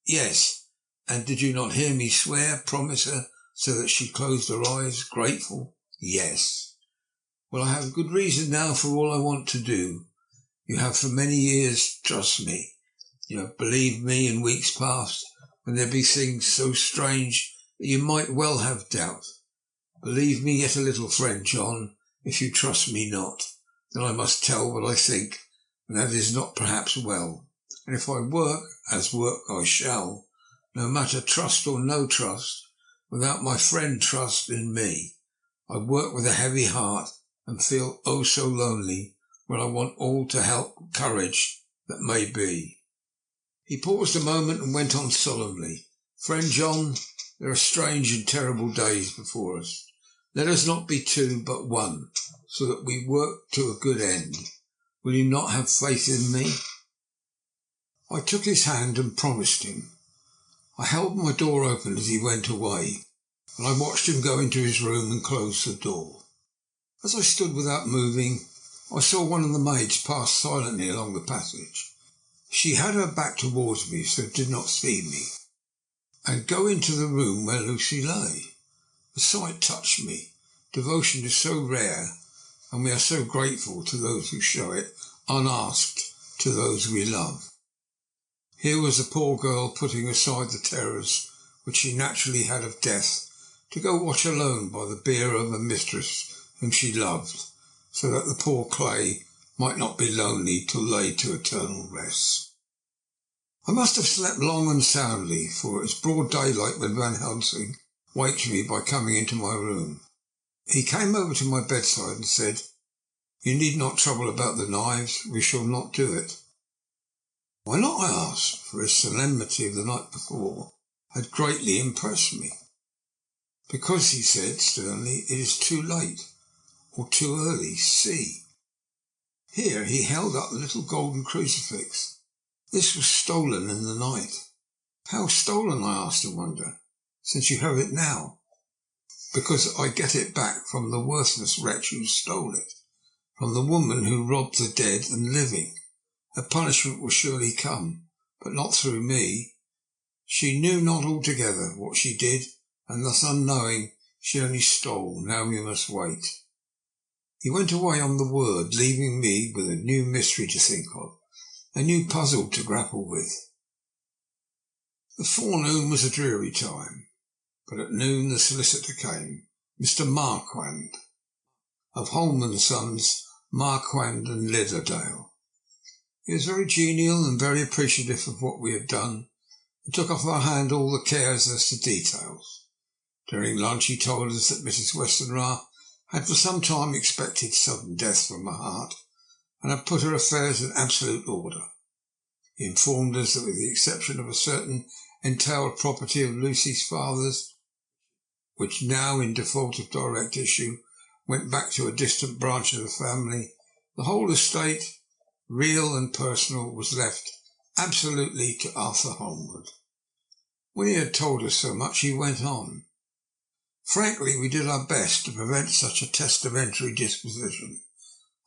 Yes, and did you not hear me swear, promise her, so that she closed her eyes, grateful? Yes. Well, I have good reason now for all I want to do. You have for many years, trust me. You have believed me in weeks past, when there be things so strange that you might well have doubt. Believe me yet a little, friend John, if you trust me not, then I must tell what I think, and that is not perhaps well. And if I work, as work I shall, no matter trust or no trust, without my friend trust in me, I work with a heavy heart and feel oh so lonely when I want all to help courage that may be. He paused a moment and went on solemnly. Friend John, there are strange and terrible days before us. Let us not be two, but one, so that we work to a good end. Will you not have faith in me? I took his hand and promised him. I held my door open as he went away, and I watched him go into his room and close the door. As I stood without moving, I saw one of the maids pass silently along the passage. She had her back towards me, so did not see me, and go into the room where Lucy lay. The sight touched me. Devotion is so rare, and we are so grateful to those who show it, unasked, to those we love. Here was a poor girl putting aside the terrors which she naturally had of death, to go watch alone by the bier of a mistress whom she loved, so that the poor clay might not be lonely till laid to eternal rest. I must have slept long and soundly, for it was broad daylight when Van Helsing waked me by coming into my room. He came over to my bedside and said, You need not trouble about the knives, we shall not do it. Why not, I asked, for his solemnity of the night before had greatly impressed me. Because, he said sternly, it is too late, or too early. See. Here he held up the little golden crucifix. This was stolen in the night. How stolen, I asked in wonder, since you have it now? Because I get it back from the worthless wretch who stole it, from the woman who robbed the dead and living. Her punishment will surely come, but not through me. She knew not altogether what she did, and thus unknowing, she only stole. Now we must wait. He went away on the word, leaving me with a new mystery to think of, a new puzzle to grapple with. The forenoon was a dreary time, but at noon the solicitor came, Mr. Marquand, of Holman & Sons, Marquand and Lidderdale. He was very genial and very appreciative of what we had done, and took off our hand all the cares as to details. During lunch he told us that Mrs. Westenra had for some time expected sudden death from her heart, and had put her affairs in absolute order. He informed us that with the exception of a certain entailed property of Lucy's father's, which now, in default of direct issue, went back to a distant branch of the family, the whole estate, real and personal, was left absolutely to Arthur Holmwood. When he had told us so much, he went on. Frankly, we did our best to prevent such a testamentary disposition,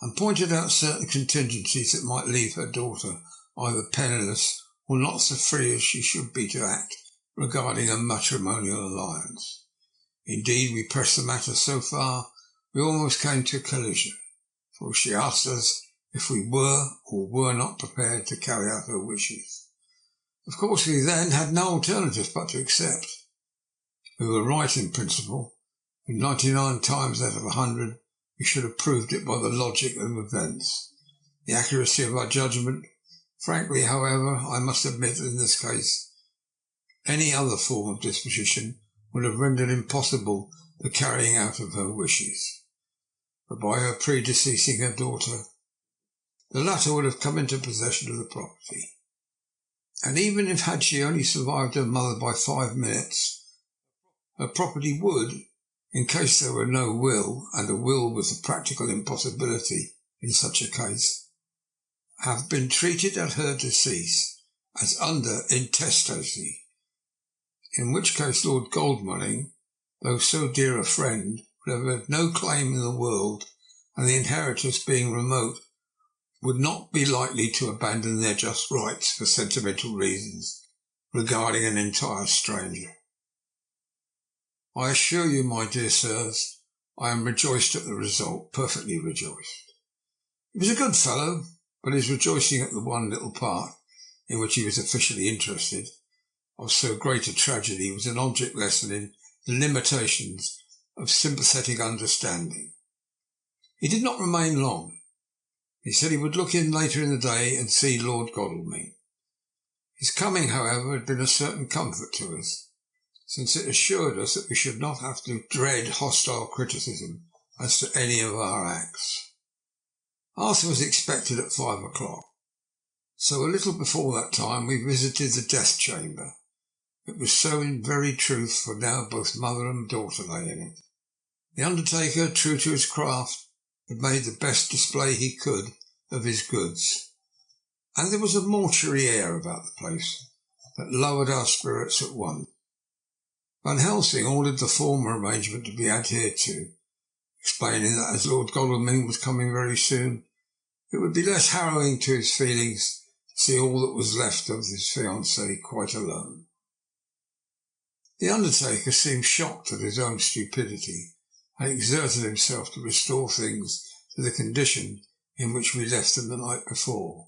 and pointed out certain contingencies that might leave her daughter either penniless or not so free as she should be to act regarding a matrimonial alliance. Indeed, we pressed the matter so far we almost came to a collision, for she asked us if we were or were not prepared to carry out her wishes. Of course, we then had no alternative but to accept. We were right in principle, and 99 times out of 100 we should have proved it by the logic of events. The accuracy of our judgment. Frankly, however, I must admit that in this case, any other form of disposition would have rendered impossible the carrying out of her wishes. But by her predeceasing her daughter, the latter would have come into possession of the property. And even if had she only survived her mother by 5 minutes, her property would, in case there were no will, and a will was a practical impossibility in such a case, have been treated at her decease as under intestacy, in which case Lord Goldmoney, though so dear a friend, would have had no claim in the world, and the inheritors being remote, would not be likely to abandon their just rights for sentimental reasons regarding an entire stranger. I assure you, my dear sirs, I am rejoiced at the result, perfectly rejoiced. He was a good fellow, but his rejoicing at the one little part in which he was officially interested of so great a tragedy was an object lesson in the limitations of sympathetic understanding. He did not remain long. He said he would look in later in the day and see Lord Godalming. His coming, however, had been a certain comfort to us, since it assured us that we should not have to dread hostile criticism as to any of our acts. Arthur was expected at 5 o'clock, so a little before that time we visited the death chamber. It was so in very truth, for now both mother and daughter lay in it. The undertaker, true to his craft, had made the best display he could of his goods, and there was a mortuary air about the place that lowered our spirits at once. Van Helsing ordered the former arrangement to be adhered to, explaining that as Lord Godalming was coming very soon, it would be less harrowing to his feelings to see all that was left of his fiancée quite alone. The undertaker seemed shocked at his own stupidity, and exerted himself to restore things to the condition in which we left them the night before,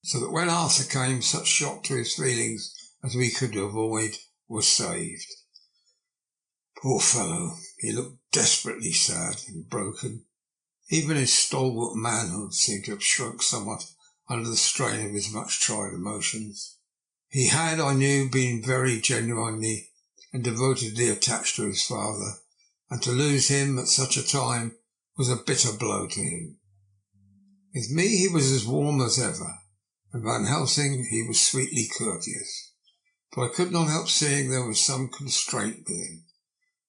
so that when Arthur came, such shock to his feelings as we could avoid was saved. Poor fellow, he looked desperately sad and broken. Even his stalwart manhood seemed to have shrunk somewhat under the strain of his much-tried emotions. He had, I knew, been very genuinely and devotedly attached to his father, and to lose him at such a time was a bitter blow to him. With me he was as warm as ever, and Van Helsing he was sweetly courteous, but I could not help seeing there was some constraint with him.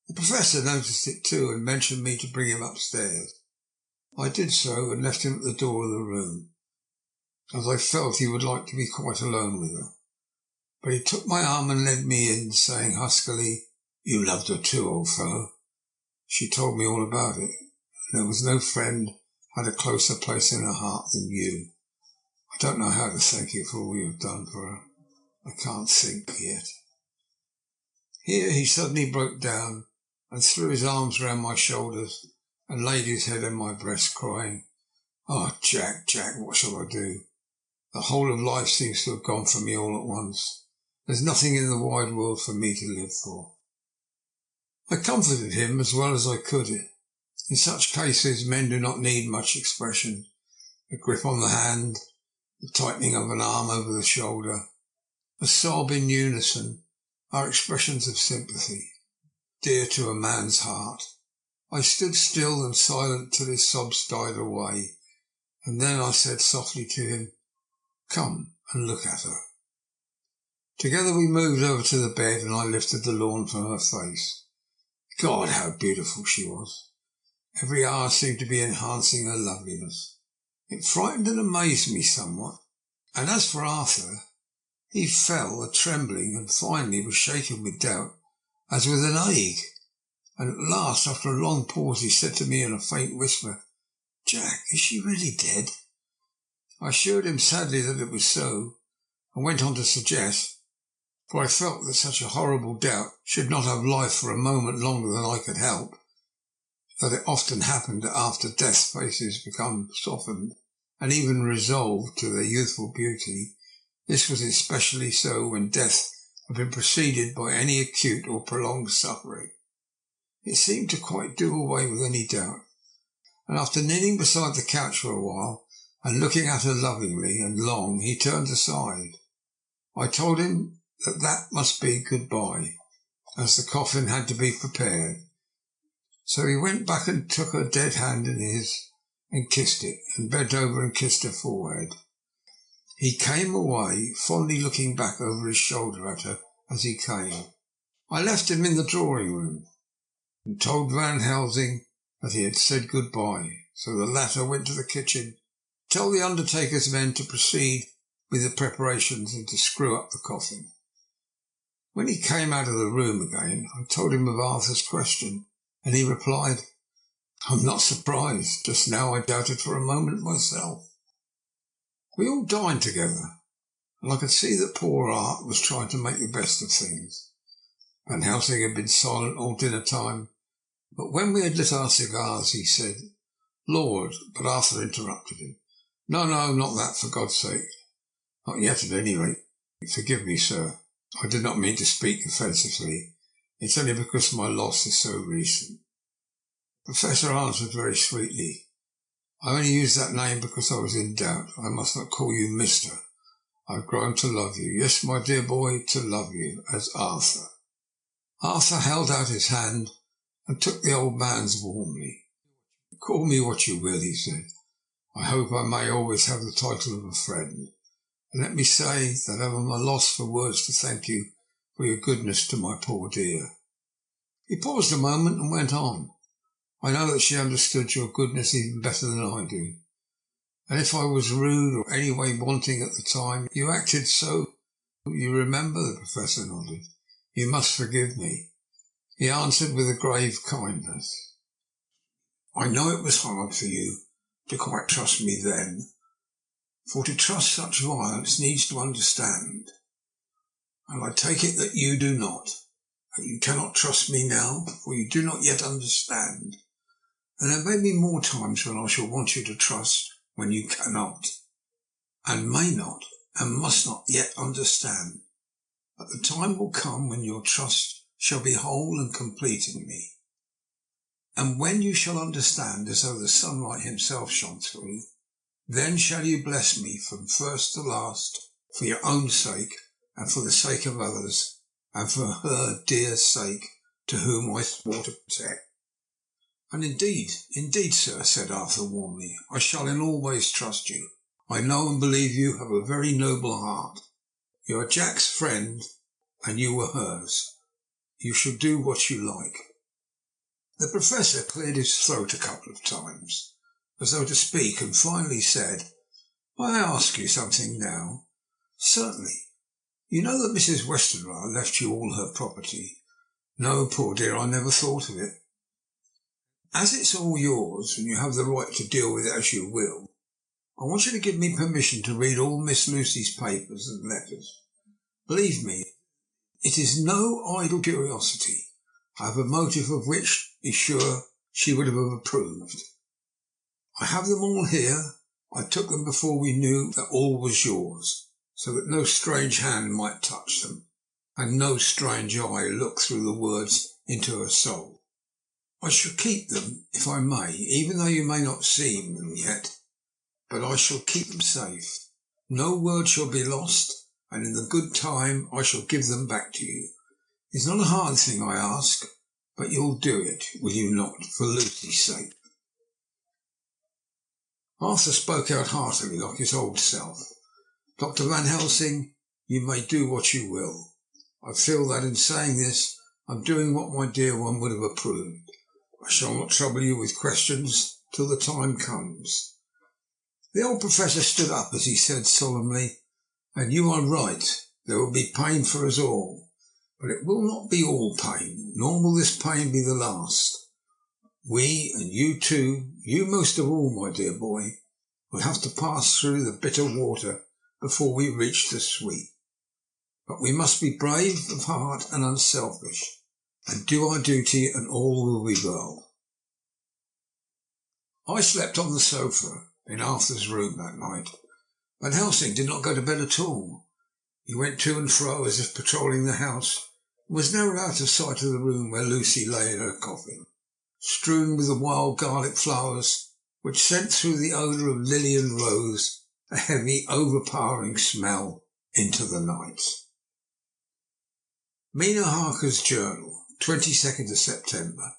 The Professor noticed it too, and mentioned me to bring him upstairs. I did so, and left him at the door of the room, as I felt he would like to be quite alone with her. But he took my arm and led me in, saying huskily, "You loved her too, old fellow. She told me all about it, and there was no friend had a closer place in her heart than you. I don't know how to thank you for all you have done for her. I can't think yet." Here he suddenly broke down and threw his arms round my shoulders and laid his head on my breast, crying, "Oh, Jack, Jack, what shall I do? The whole of life seems to have gone from me all at once. There's nothing in the wide world for me to live for." I comforted him as well as I could. In such cases men do not need much expression. A grip on the hand, the tightening of an arm over the shoulder, a sob in unison, are expressions of sympathy, dear to a man's heart. I stood still and silent till his sobs died away, and then I said softly to him, "Come and look at her." Together we moved over to the bed, and I lifted the lawn from her face. God, how beautiful she was! Every hour seemed to be enhancing her loveliness. It frightened and amazed me somewhat, and as for Arthur, he fell a-trembling and finally was shaken with doubt, as with an ague, and at last, after a long pause, he said to me in a faint whisper, "Jack, is she really dead?" I assured him sadly that it was so, and went on to suggest, for I felt that such a horrible doubt should not have life for a moment longer than I could help, that it often happened that after death faces become softened and even resolved to their youthful beauty. This was especially so when death had been preceded by any acute or prolonged suffering. It seemed to quite do away with any doubt, and after kneeling beside the couch for a while and looking at her lovingly and long, he turned aside. I told him that must be goodbye, as the coffin had to be prepared. So he went back and took her dead hand in his and kissed it, and bent over and kissed her forehead. He came away, fondly looking back over his shoulder at her as he came. I left him in the drawing-room and told Van Helsing that he had said goodbye, so the latter went to the kitchen, tell the undertaker's men to proceed with the preparations and to screw up the coffin. When he came out of the room again, I told him of Arthur's question, and he replied, "I'm not surprised. Just now I doubted for a moment myself." We all dined together, and I could see that poor Art was trying to make the best of things. Van Helsing had been silent all dinner time, but when we had lit our cigars, he said, "Lord," but Arthur interrupted him. No, not that, for God's sake. Not yet, at any rate. Forgive me, sir. I did not mean to speak offensively. It's only because my loss is so recent." The Professor answered very sweetly, "I only used that name because I was in doubt. I must not call you Mister. I've grown to love you. Yes, my dear boy, to love you as Arthur." Arthur held out his hand and took the old man's warmly. "Call me what you will," he said. "I hope I may always have the title of a friend. And let me say that I am at a loss for words to thank you for your goodness to my poor dear." He paused a moment and went on. "I know that she understood your goodness even better than I do. And if I was rude or any way wanting at the time you acted so, you remember?" The Professor nodded. "You must forgive me," he answered with a grave kindness. "I know it was hard for you to quite trust me then, for to trust such violence needs to understand. And I take it that you do not, that you cannot trust me now, for you do not yet understand. And there may be more times when I shall want you to trust when you cannot, and may not, and must not yet understand. But the time will come when your trust shall be whole and complete in me. And when you shall understand as though the sunlight himself shone through, then shall you bless me from first to last, for your own sake, and for the sake of others, and for her dear sake, to whom I swore to protect." "And indeed, sir," said Arthur warmly, "I shall in all ways trust you. I know and believe you have a very noble heart. You are Jack's friend, and you were hers. You shall do what you like." The Professor cleared his throat a couple of times, as though to speak, and finally said, "May I ask you something now?" "Certainly." "You know that Mrs. Westenra left you all her property?" "No, poor dear, I never thought of it." "As it's all yours, and you have the right to deal with it as you will, I want you to give me permission to read all Miss Lucy's papers and letters. Believe me, it is no idle curiosity. I have a motive of which, be sure, she would have approved. I have them all here. I took them before we knew that all was yours, so that no strange hand might touch them, and no strange eye look through the words into her soul. I shall keep them, if I may, even though you may not see them yet, but I shall keep them safe. No word shall be lost, and in the good time I shall give them back to you. It's not a hard thing I ask, but you'll do it, will you not, for Lucy's sake?" Arthur spoke out heartily like his old self. "Dr. Van Helsing, you may do what you will. I feel that in saying this, I'm doing what my dear one would have approved. I shall not trouble you with questions till the time comes." The old professor stood up as he said solemnly, "And you are right. There will be pain for us all. But it will not be all pain, nor will this pain be the last. We, and you too, you most of all, my dear boy, will have to pass through the bitter water before we reach the sweet. But we must be brave of heart and unselfish, and do our duty, and all will be well." I slept on the sofa in Arthur's room that night. Van Helsing did not go to bed at all. He went to and fro as if patrolling the house, and was never out of sight of the room where Lucy lay in her coffin, strewn with the wild garlic flowers which sent through the odour of lily and rose a heavy, overpowering smell into the night. Mina Harker's journal, 22nd of September.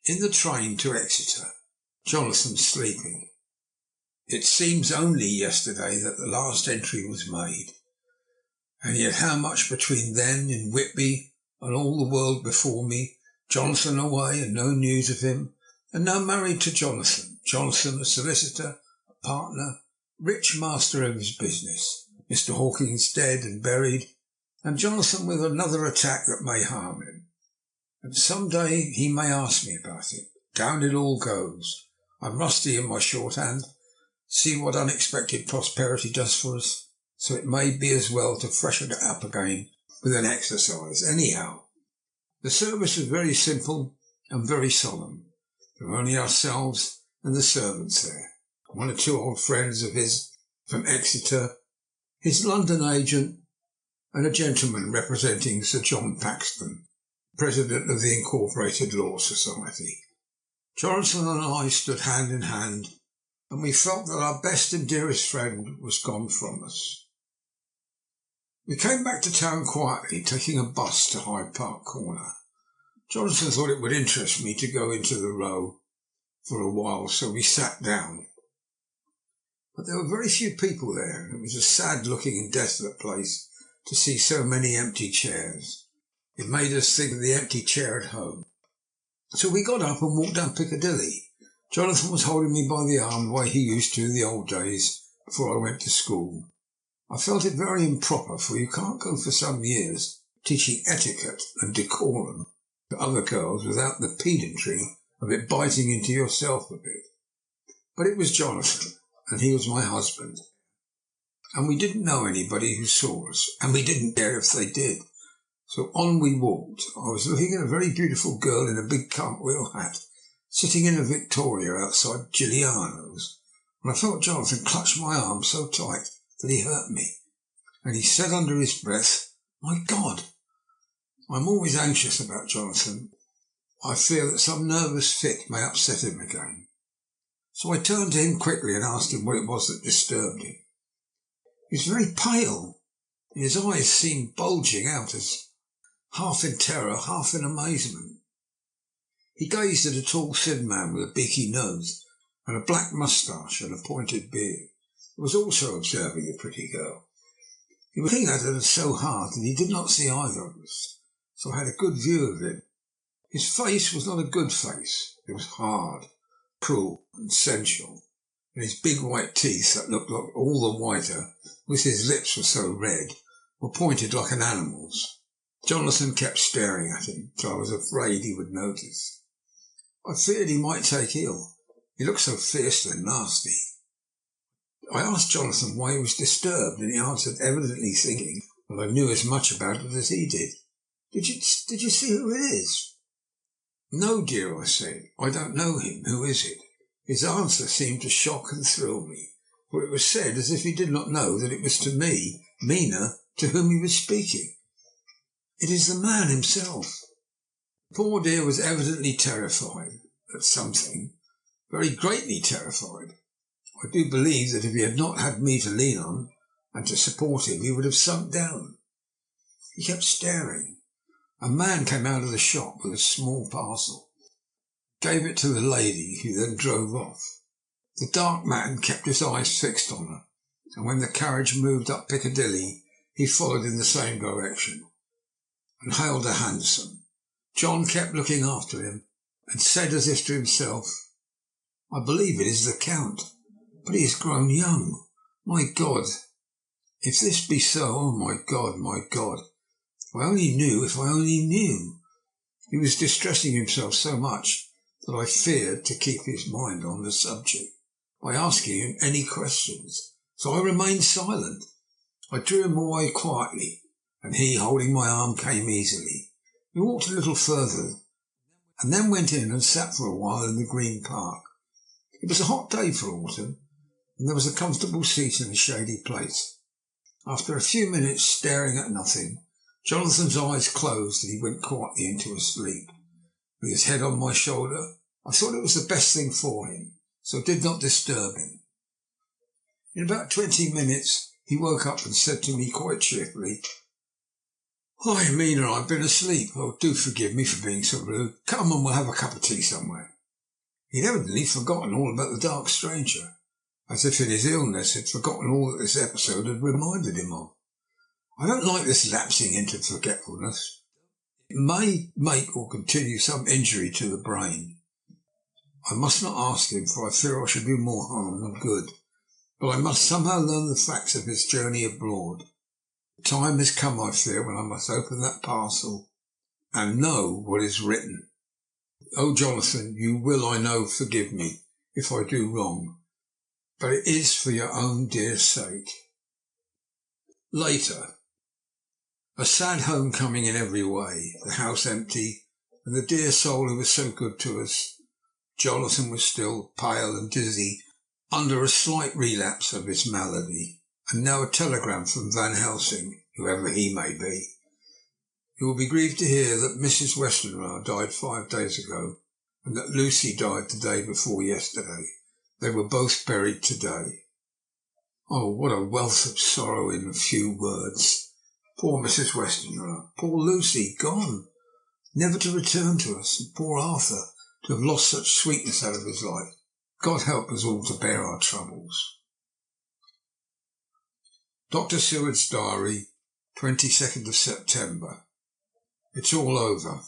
In the train to Exeter, Jonathan sleeping. It seems only yesterday that the last entry was made, and yet how much between then and Whitby and all the world before me, Jonathan away and no news of him, and now married to Jonathan, a solicitor, a partner, rich master of his business, Mr. Hawkins dead and buried, and Jonathan with another attack that may harm him. And some day he may ask me about it. Down it all goes. I'm rusty in my shorthand. See what unexpected prosperity does for us, so it may be as well to freshen it up again with an exercise. Anyhow, the service was very simple and very solemn. There were only ourselves and the servants there, one or two old friends of his from Exeter, his London agent, and a gentleman representing Sir John Paxton, President of the Incorporated Law Society. Jonathan and I stood hand in hand, and we felt that our best and dearest friend was gone from us. We came back to town quietly, taking a bus to Hyde Park Corner. Jonathan thought it would interest me to go into the Row for a while, so we sat down. But there were very few people there, and it was a sad-looking and desolate place to see so many empty chairs. It made us think of the empty chair at home. So we got up and walked down Piccadilly. Jonathan was holding me by the arm the way he used to in the old days before I went to school. I felt it very improper, for you can't go for some years teaching etiquette and decorum to other girls without the pedantry of it biting into yourself a bit. But it was Jonathan, and he was my husband. And we didn't know anybody who saw us, and we didn't care if they did. So on we walked. I was looking at a very beautiful girl in a big cartwheel hat, sitting in a Victoria outside Giuliano's, and I felt Jonathan clutch my arm so tight that he hurt me, and he said under his breath, "My God!" I'm always anxious about Jonathan. I fear that some nervous fit may upset him again. So I turned to him quickly and asked him what it was that disturbed him. He was very pale, and his eyes seemed bulging out as half in terror, half in amazement. He gazed at a tall, thin man with a beaky nose and a black moustache and a pointed beard, who was also observing the pretty girl. He was looking at her so hard that he did not see either of us, so I had a good view of him. His face was not a good face. It was hard, cruel and sensual, and his big white teeth, that looked like all the whiter because his lips were so red, were pointed like an animal's. Jonathan kept staring at him, till I was afraid he would notice. I feared he might take ill. He looked so fierce and nasty. I asked Jonathan why he was disturbed, and he answered, evidently thinking that I knew as much about it as he did. Did you see who it is?" "No, dear," I said. "I don't know him. Who is it?" His answer seemed to shock and thrill me, for it was said as if he did not know that it was to me, Mina, to whom he was speaking. "It is the man himself." Poor dear was evidently terrified at something, very greatly terrified. I do believe that if he had not had me to lean on and to support him, he would have sunk down. He kept staring. A man came out of the shop with a small parcel, gave it to the lady, who then drove off. The dark man kept his eyes fixed on her, and when the carriage moved up Piccadilly, he followed in the same direction and hailed a hansom. John kept looking after him and said as if to himself, "I believe it is the Count, but he has grown young. My God, if this be so, oh my God, my God. If I only knew, if I only knew." He was distressing himself so much that I feared to keep his mind on the subject by asking him any questions, so I remained silent. I drew him away quietly, and he, holding my arm, came easily. We walked a little further, and then went in and sat for a while in the Green Park. It was a hot day for autumn, and there was a comfortable seat in a shady place. After a few minutes staring at nothing, Jonathan's eyes closed and he went quietly into a sleep. With his head on my shoulder, I thought it was the best thing for him, so did not disturb him. In about 20 minutes he woke up and said to me quite cheerfully, "Hi, Mina, I've been asleep. Oh, do forgive me for being so rude. Come and we'll have a cup of tea somewhere." He'd evidently forgotten all about the dark stranger, as if in his illness had forgotten all that this episode had reminded him of. I don't like this lapsing into forgetfulness. It may make or continue some injury to the brain. I must not ask him, for I fear I shall do more harm than good. But I must somehow learn the facts of his journey abroad. The time has come, I fear, when I must open that parcel and know what is written. Oh, Jonathan, you will, I know, forgive me if I do wrong, but it is for your own dear sake. Later. A sad homecoming in every way, the house empty, and the dear soul who was so good to us. Jonathan was still pale and dizzy, under a slight relapse of his malady, and now a telegram from Van Helsing, whoever he may be. "You will be grieved to hear that Mrs. Westenra died 5 days ago, and that Lucy died the day before yesterday. They were both buried today." Oh, what a wealth of sorrow in a few words. Poor Mrs. Westenra, poor Lucy, gone, never to return to us, and poor Arthur, to have lost such sweetness out of his life. God help us all to bear our troubles. Dr. Seward's Diary, 22nd of September. It's all over.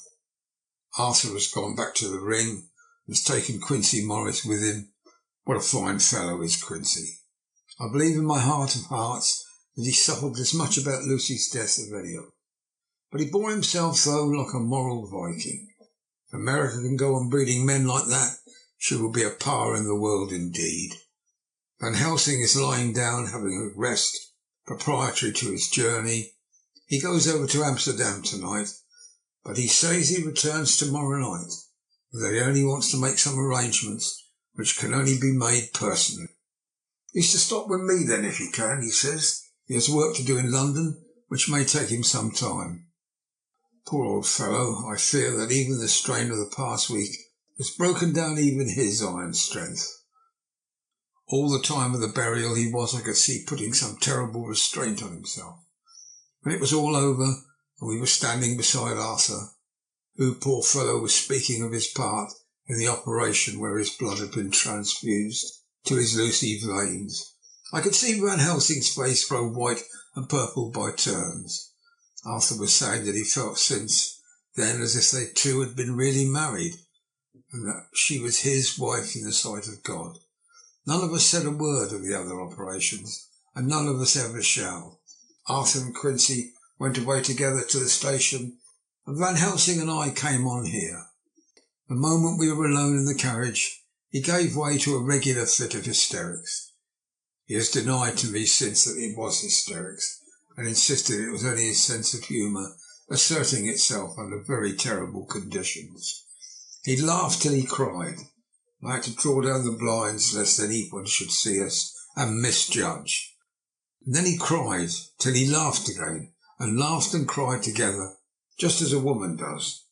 Arthur has gone back to the ring and has taken Quincy Morris with him. What a fine fellow is Quincy. I believe in my heart of hearts that he suffered as much about Lucy's death as any of them. But he bore himself, though, like a moral Viking. If America can go on breeding men like that, she will be a power in the world indeed. Van Helsing is lying down, having a rest proprietary to his journey. He goes over to Amsterdam tonight, but he says he returns tomorrow night, that he only wants to make some arrangements which can only be made personally. He's to stop with me then if he can, he says. He has work to do in London, which may take him some time. Poor old fellow, I fear that even the strain of the past week has broken down even his iron strength. All the time of the burial he was, I could see, putting some terrible restraint on himself. When it was all over, and we were standing beside Arthur, who, poor fellow, was speaking of his part in the operation where his blood had been transfused to his Lucy veins, I could see Van Helsing's face grow white and purple by turns. Arthur was saying that he felt since then as if they two had been really married, and that she was his wife in the sight of God. None of us said a word of the other operations, and none of us ever shall. Arthur and Quincy went away together to the station, and Van Helsing and I came on here. The moment we were alone in the carriage, he gave way to a regular fit of hysterics. He has denied to me since that it was hysterics, and insisted it was only his sense of humour asserting itself under very terrible conditions. He laughed till he cried. I had to draw down the blinds lest anyone should see us and misjudge. And then he cried till he laughed again, and laughed and cried together, just as a woman does.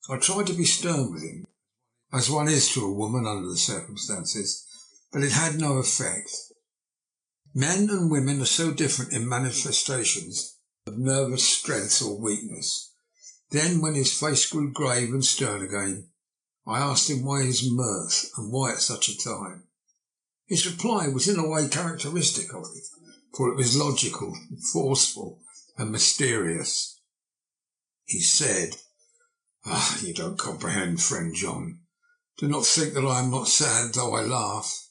I tried to be stern with him, as one is to a woman under the circumstances, but it had no effect. Men and women are so different in manifestations of nervous strength or weakness. Then, when his face grew grave and stern again, I asked him why his mirth and why at such a time. His reply was in a way characteristic of it, for it was logical, forceful, and mysterious. He said, you don't comprehend, friend John. Do not think that I am not sad, though I laugh.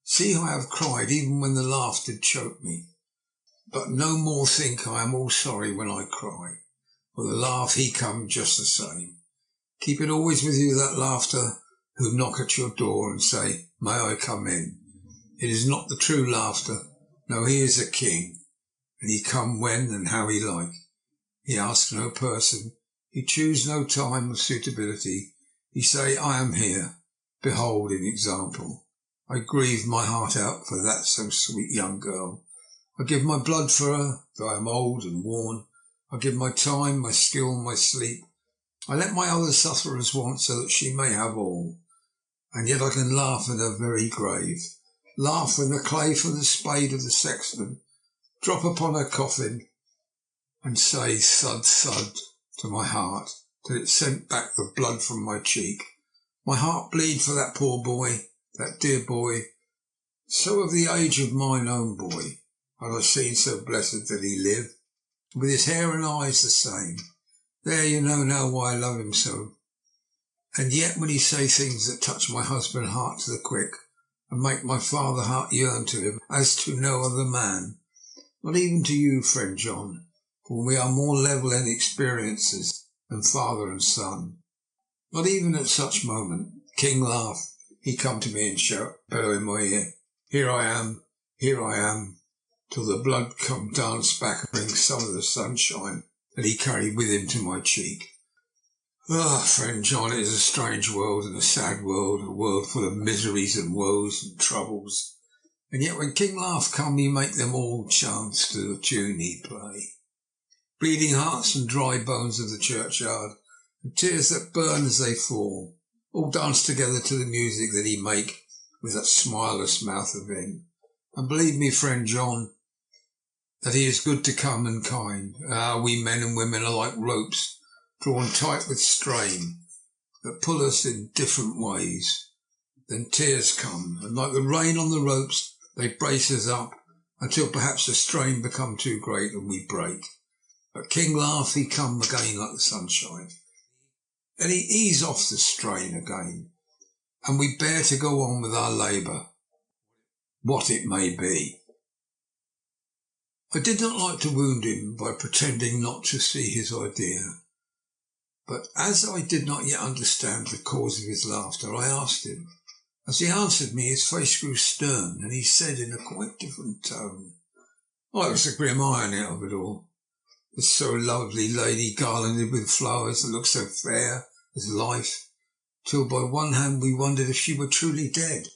See how I have cried even when the laugh did choke me. But no more think I am all sorry when I cry, for the laugh he come just the same. Keep it always with you, that laughter, who knock at your door and say, may I come in? It is not the true laughter. No, he is a king, and he come when and how he like. He ask no person, he choose no time of suitability. He say, I am here. Behold, in example. I grieve my heart out for that so sweet young girl. I give my blood for her, though I am old and worn. I give my time, my skill, my sleep. I let my other sufferers want so that she may have all. And yet I can laugh at her very grave. Laugh when the clay from the spade of the sexton drop upon her coffin and say thud, thud to my heart till it sent back the blood from my cheek. My heart bleed for that poor boy, that dear boy. So of the age of mine own boy had I seen so blessed that he lived, with his hair and eyes the same. There you know now why I love him so. And yet when he say things that touch my husband heart to the quick, and make my father heart yearn to him as to no other man, not even to you, friend John, for we are more level in experiences than father and son. Not even at such moment, King laugh, he come to me and shout, bellow in my ear, here I am, till the blood come dance back and bring some of the sunshine that he carried with him to my cheek. Friend John, it is a strange world and a sad world, a world full of miseries and woes and troubles. And yet when King Laugh come, he make them all chance to the tune he play. Bleeding hearts and dry bones of the churchyard, and tears that burn as they fall, all dance together to the music that he make with that smileless mouth of him. And believe me, friend John, that he is good to come and kind. We men and women are like ropes drawn tight with strain that pull us in different ways. Then tears come, and like the rain on the ropes, they brace us up until perhaps the strain become too great and we break. But King Laugh, he come again like the sunshine. Then he ease off the strain again, and we bear to go on with our labour, what it may be. I did not like to wound him by pretending not to see his idea, but as I did not yet understand the cause of his laughter, I asked him. As he answered me, his face grew stern, and he said in a quite different tone, it was the grim irony of it all. This so lovely lady garlanded with flowers that looked so fair as life, till by one hand we wondered if she were truly dead.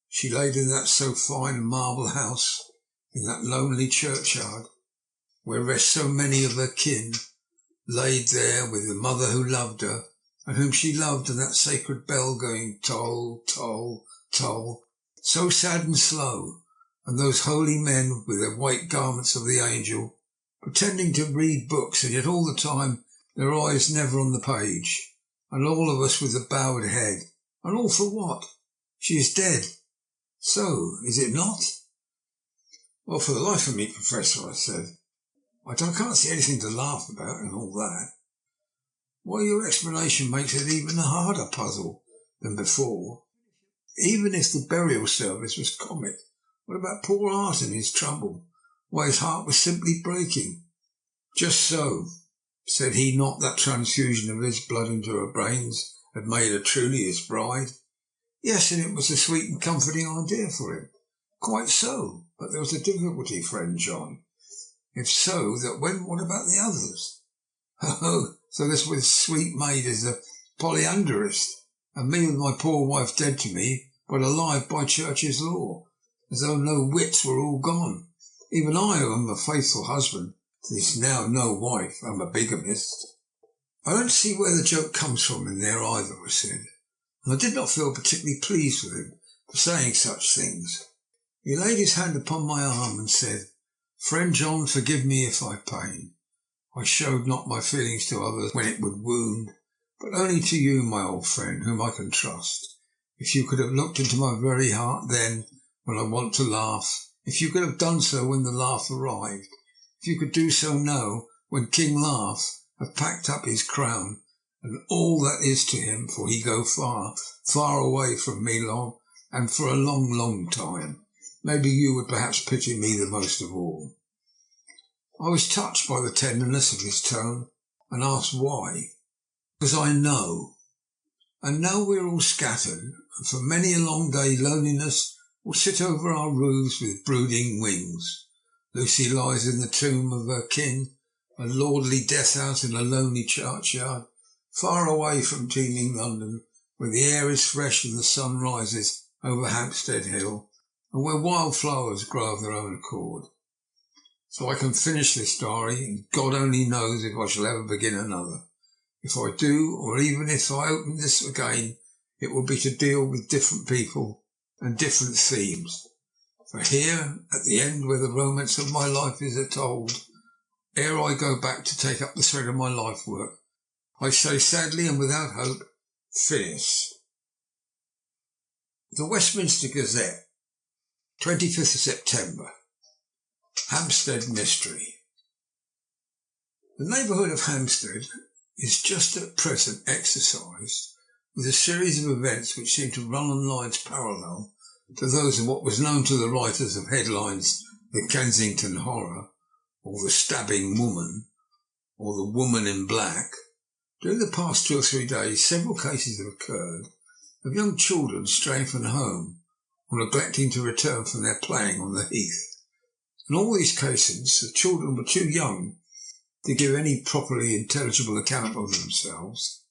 She laid in that so fine marble house, in that lonely churchyard, where rest so many of her kin, laid there with the mother who loved her, and whom she loved, and that sacred bell going toll, toll, toll, so sad and slow, and those holy men with their white garments of the angel, pretending to read books, and yet all the time their eyes never on the page, and all of us with a bowed head, and all for what? She is dead. So, is it not? Well, for the life of me, Professor, I said, I can't see anything to laugh about in all that. Why, your explanation makes it even a harder puzzle than before. Even if the burial service was comic, what about poor Art and his trouble? Why, his heart was simply breaking. Just so. Said he not that transfusion of his blood into her brains had made her truly his bride? Yes, and it was a sweet and comforting idea for him. Quite so, but there was a difficulty, friend John. If so, what about the others? Oh, so this with sweet maid is a polyandrist, and me with my poor wife dead to me, but alive by church's law, as though no wits were all gone. Even I, who am a faithful husband to this now no wife, am a bigamist. I don't see where the joke comes from in there either, I said, and I did not feel particularly pleased with him, for saying such things. He laid his hand upon my arm and said, "Friend John, forgive me if I pain. I showed not my feelings to others when it would wound, but only to you, my old friend, whom I can trust. If you could have looked into my very heart then, when I want to laugh, if you could have done so when the laugh arrived, if you could do so now, when King Laugh have packed up his crown, and all that is to him, for he go far, far away from me long, and for a long, long time, maybe you would perhaps pity me the most of all." I was touched by the tenderness of his tone, and asked why. "Because I know. And now we are all scattered, and for many a long day loneliness will sit over our roofs with brooding wings. Lucy lies in the tomb of her kin, a lordly death house in a lonely churchyard, far away from teeming London, where the air is fresh and the sun rises over Hampstead Hill, and where wildflowers grow of their own accord. So I can finish this diary, and God only knows if I shall ever begin another. If I do, or even if I open this again, it will be to deal with different people and different themes. For here, at the end where the romance of my life is told, ere I go back to take up the thread of my life work, I say sadly and without hope, Finis." The Westminster Gazette, 25th of September. Hampstead Mystery. The neighbourhood of Hampstead is just at present exercised with a series of events which seem to run on lines parallel to those of what was known to the writers of headlines, the Kensington Horror, or the Stabbing Woman, or the Woman in Black. During the past 2 or 3 days, several cases have occurred of young children straying from home or neglecting to return from their playing on the heath. In all these cases, the children were too young to give any properly intelligible account of themselves.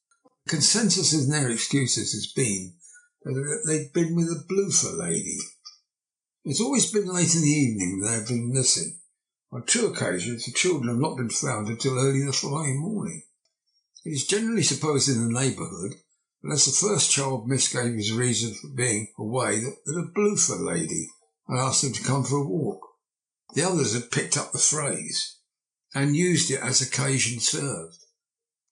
The consensus in their excuses has been that they'd been with a bloofer lady. It's always been late in the evening they have been missing. On 2 occasions, the children have not been found until early the following morning. It is generally supposed in the neighbourhood that as the first child misgave his reason for being away, that a bloofer lady had asked him to come for a walk. The others had picked up the phrase and used it as occasion served.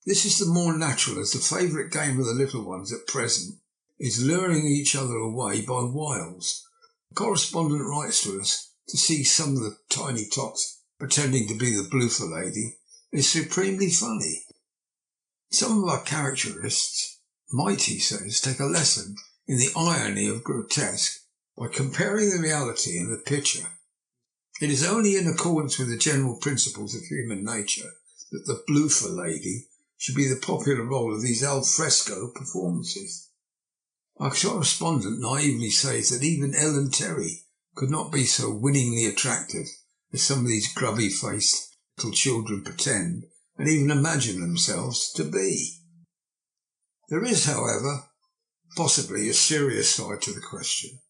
This is the more natural as the favourite game of the little ones at present is luring each other away by wiles. The correspondent writes to us to see some of the tiny tots pretending to be the bloofer lady is supremely funny. Some of our characterists might, he says, take a lesson in the irony of grotesque by comparing the reality and the picture. It is only in accordance with the general principles of human nature that the bloofer lady should be the popular role of these al fresco performances. Our correspondent naively says that even Ellen Terry could not be so winningly attractive as some of these grubby-faced little children pretend and even imagine themselves to be. There is, however, possibly a serious side to the question.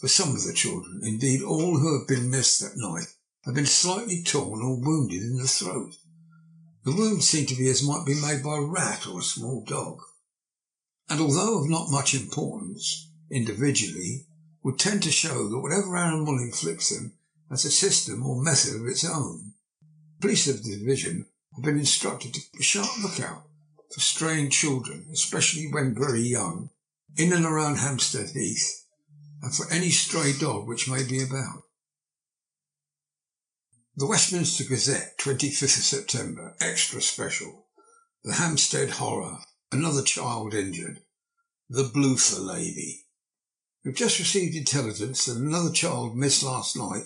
For some of the children, indeed all who have been missed that night, have been slightly torn or wounded in the throat. The wounds seem to be as might be made by a rat or a small dog, and although of not much importance individually, would tend to show that whatever animal inflicts them has a system or method of its own. The police of the division have been instructed to keep a sharp lookout for straying children, especially when very young, in and around Hampstead Heath, and for any stray dog which may be about. The Westminster Gazette, 25th of September, extra special. The Hampstead Horror, another child injured. The bloofer lady. We've just received intelligence that another child missed last night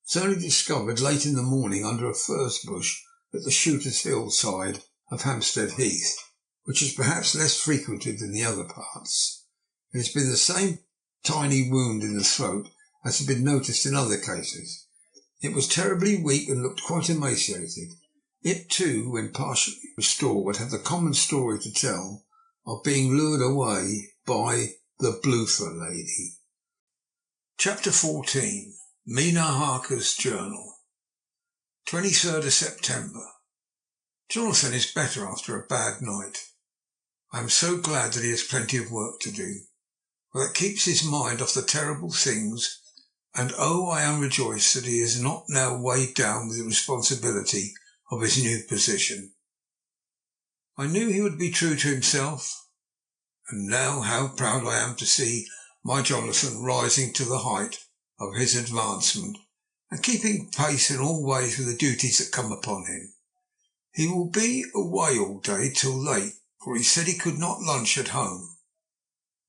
was only discovered late in the morning under a furze bush at the Shooter's Hill side of Hampstead Heath, which is perhaps less frequented than the other parts. It has been the same tiny wound in the throat as had been noticed in other cases. It was terribly weak and looked quite emaciated. It too, when partially restored, would have the common story to tell of being lured away by the bloofer lady. Chapter 14. Mina Harker's Journal. 23rd of September. Jonathan is better after a bad night. I am so glad that he has plenty of work to do. for that keeps his mind off the terrible things, and oh, I am rejoiced that he is not now weighed down with the responsibility of his new position. I knew he would be true to himself, and now how proud I am to see my Jonathan rising to the height of his advancement and keeping pace in all ways with the duties that come upon him. He will be away all day till late, for he said he could not lunch at home.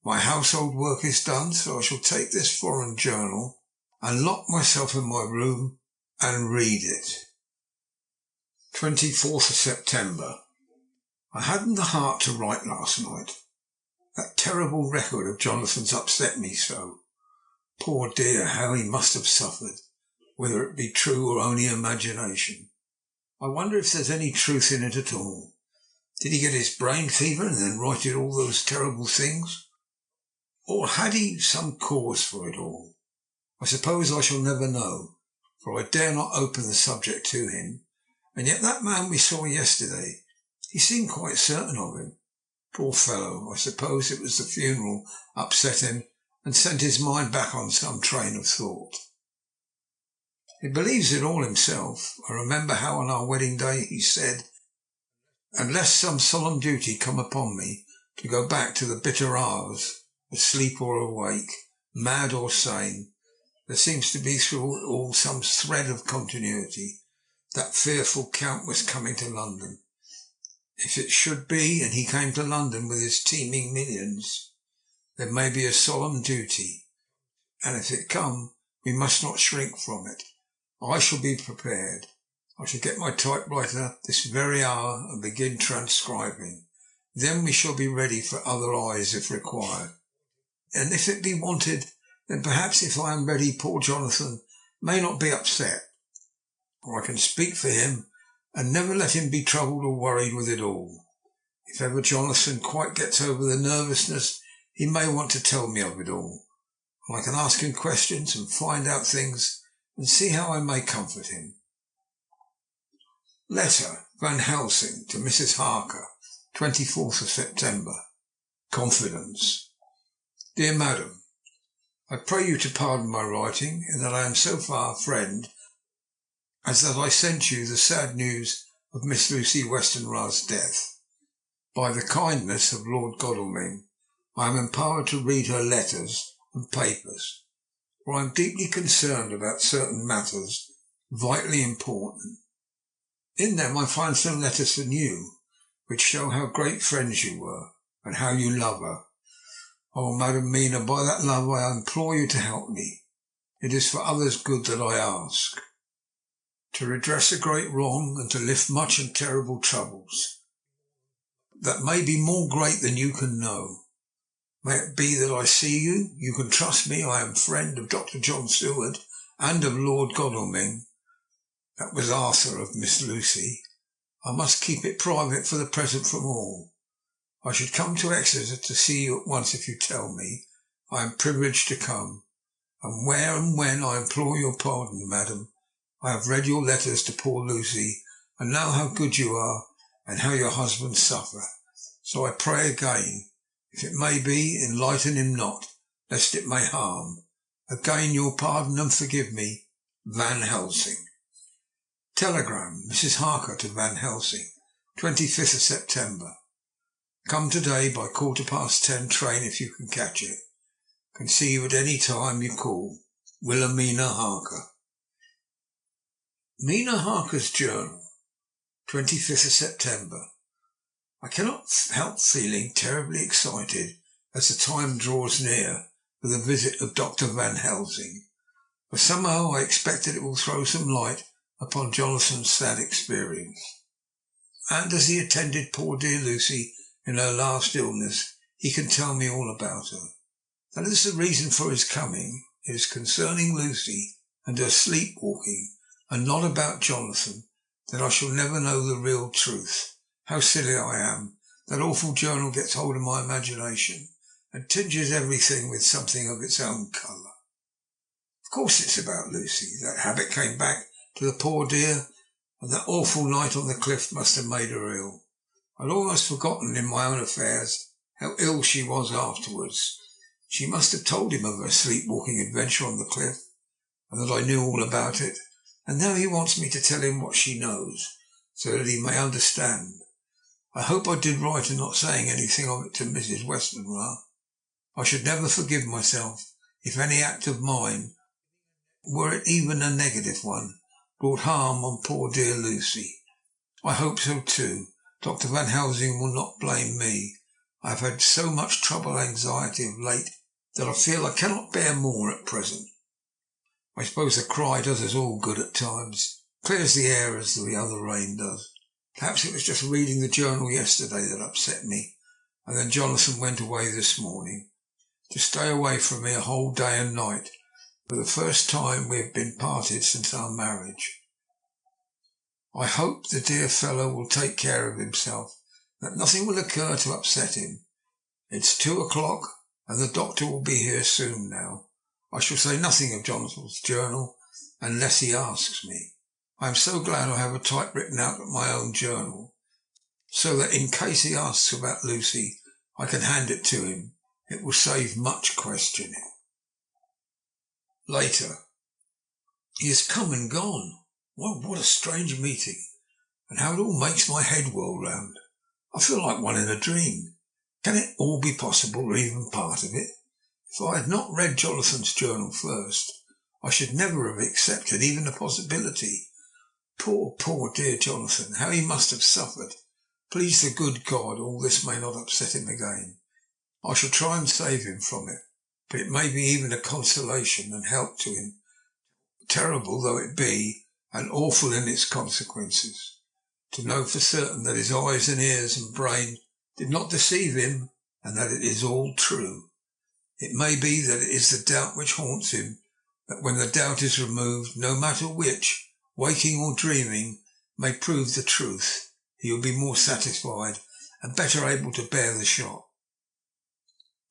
My household work is done, so I shall take this foreign journal and lock myself in my room and read it. 24th of September. I hadn't the heart to write last night. That terrible record of Jonathan's upset me so. Poor dear, how he must have suffered, whether it be true or only imagination. I wonder if there's any truth in it at all. Did he get his brain fever and then write it all those terrible things? Or had he some cause for it all? I suppose I shall never know, for I dare not open the subject to him. And yet that man we saw yesterday, he seemed quite certain of him. Poor fellow, I suppose it was the funeral upset him and sent his mind back on some train of thought. He believes it all himself. I remember how on our wedding day he said, unless some solemn duty come upon me to go back to the bitter hours, asleep or awake, mad or sane, there seems to be through it all some thread of continuity. That fearful Count was coming to London. If it should be, and he came to London with his teeming millions, there may be a solemn duty, and if it come, we must not shrink from it. I shall be prepared. I shall get my typewriter this very hour and begin transcribing. Then we shall be ready for other eyes if required. And if it be wanted, then perhaps if I am ready, poor Jonathan may not be upset, or I can speak for him and never let him be troubled or worried with it all. If ever Jonathan quite gets over the nervousness, he may want to tell me of it all. I can ask him questions and find out things and see how I may comfort him. Letter, Van Helsing to Mrs. Harker, 24th of September. Confidence. Dear Madam, I pray you to pardon my writing, in that I am so far a friend as that I sent you the sad news of Miss Lucy Westenra's death. By the kindness of Lord Godalming, I am empowered to read her letters and papers, for I am deeply concerned about certain matters vitally important. In them I find some letters from you, which show how great friends you were, and how you love her. Oh, Madam Mina, by that love I implore you to help me. It is for others' good that I ask. To redress a great wrong, and to lift much and terrible troubles, that may be more great than you can know. May it be that I see you, you can trust me, I am friend of Dr. John Seward, and of Lord Godalming. That was Arthur of Miss Lucy. I must keep it private for the present from all. I should come to Exeter to see you at once if you tell me. I am privileged to come, and where and when I implore your pardon, madam. I have read your letters to poor Lucy, and know how good you are, and how your husband suffer. So I pray again, if it may be, enlighten him not, lest it may harm. Again your pardon and forgive me. Van Helsing. Telegram, Mrs. Harker to Van Helsing, 25th of September. Come today by 10:15 train if you can catch it. Can see you at any time you call. Wilhelmina Harker. Mina Harker's Journal, 25th of September. I cannot help feeling terribly excited as the time draws near for the visit of Dr. Van Helsing, for somehow I expect that it will throw some light upon Jonathan's sad experience. And as he attended poor dear Lucy in her last illness, he can tell me all about her. That is the reason for his coming. It is concerning Lucy and her sleepwalking, and not about Jonathan, that I shall never know the real truth. How silly I am. That awful journal gets hold of my imagination and tinges everything with something of its own colour. Of course it's about Lucy. That habit came back to the poor dear, and that awful night on the cliff must have made her ill. I'd almost forgotten in my own affairs how ill she was afterwards. She must have told him of her sleepwalking adventure on the cliff, and that I knew all about it, and now he wants me to tell him what she knows, so that he may understand. I hope I did right in not saying anything of it to Mrs. Westenra. I should never forgive myself if any act of mine, were it even a negative one, brought harm on poor dear Lucy. I hope so too. Dr. Van Helsing will not blame me. I have had so much trouble and anxiety of late that I feel I cannot bear more at present. I suppose the cry does us all good at times, clears the air as the other rain does. Perhaps it was just reading the journal yesterday that upset me, and then Jonathan went away this morning, to stay away from me a whole day and night, for the first time we have been parted since our marriage. I hope the dear fellow will take care of himself, that nothing will occur to upset him. It's 2 o'clock, and the doctor will be here soon now. I shall say nothing of Jonathan's journal unless he asks me. I am so glad I have a typewritten out of my own journal, so that in case he asks about Lucy, I can hand it to him. It will save much questioning. Later. He has come and gone. What a strange meeting, and how it all makes my head whirl round. I feel like one in a dream. Can it all be possible, or even part of it? If I had not read Jonathan's journal first, I should never have accepted even the possibility. Poor dear Jonathan, how he must have suffered. Please the good God, all this may not upset him again. I shall try and save him from it, but it may be even a consolation and help to him, terrible though it be, and awful in its consequences, to know for certain that his eyes and ears and brain did not deceive him, and that it is all true. It may be that it is the doubt which haunts him, that when the doubt is removed, no matter which, waking or dreaming, may prove the truth, he will be more satisfied and better able to bear the shock.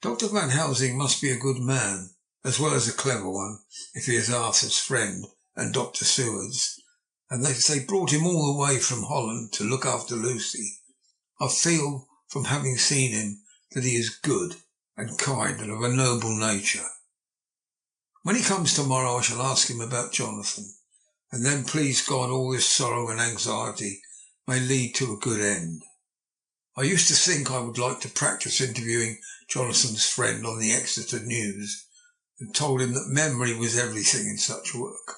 Dr. Van Helsing must be a good man, as well as a clever one, if he is Arthur's friend and Dr. Seward's, and if they brought him all the way from Holland to look after Lucy. I feel, from having seen him, that he is good and kind and of a noble nature. When he comes tomorrow, I shall ask him about Jonathan, and then, please God, all this sorrow and anxiety may lead to a good end. I used to think I would like to practice interviewing Jonathan's friend on the Exeter News, and told him that memory was everything in such work,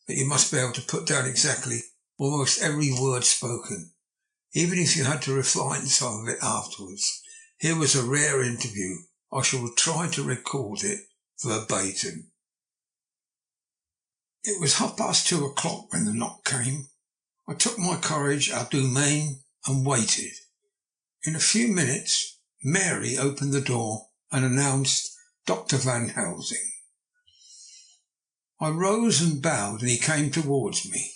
that you must be able to put down exactly almost every word spoken, even if you had to refine some of it afterwards. Here was a rare interview. I shall try to record it verbatim. It was 2:30 when the knock came. I took my courage à deux mains and waited. In a few minutes, Mary opened the door and announced Dr. Van Helsing. I rose and bowed, and he came towards me.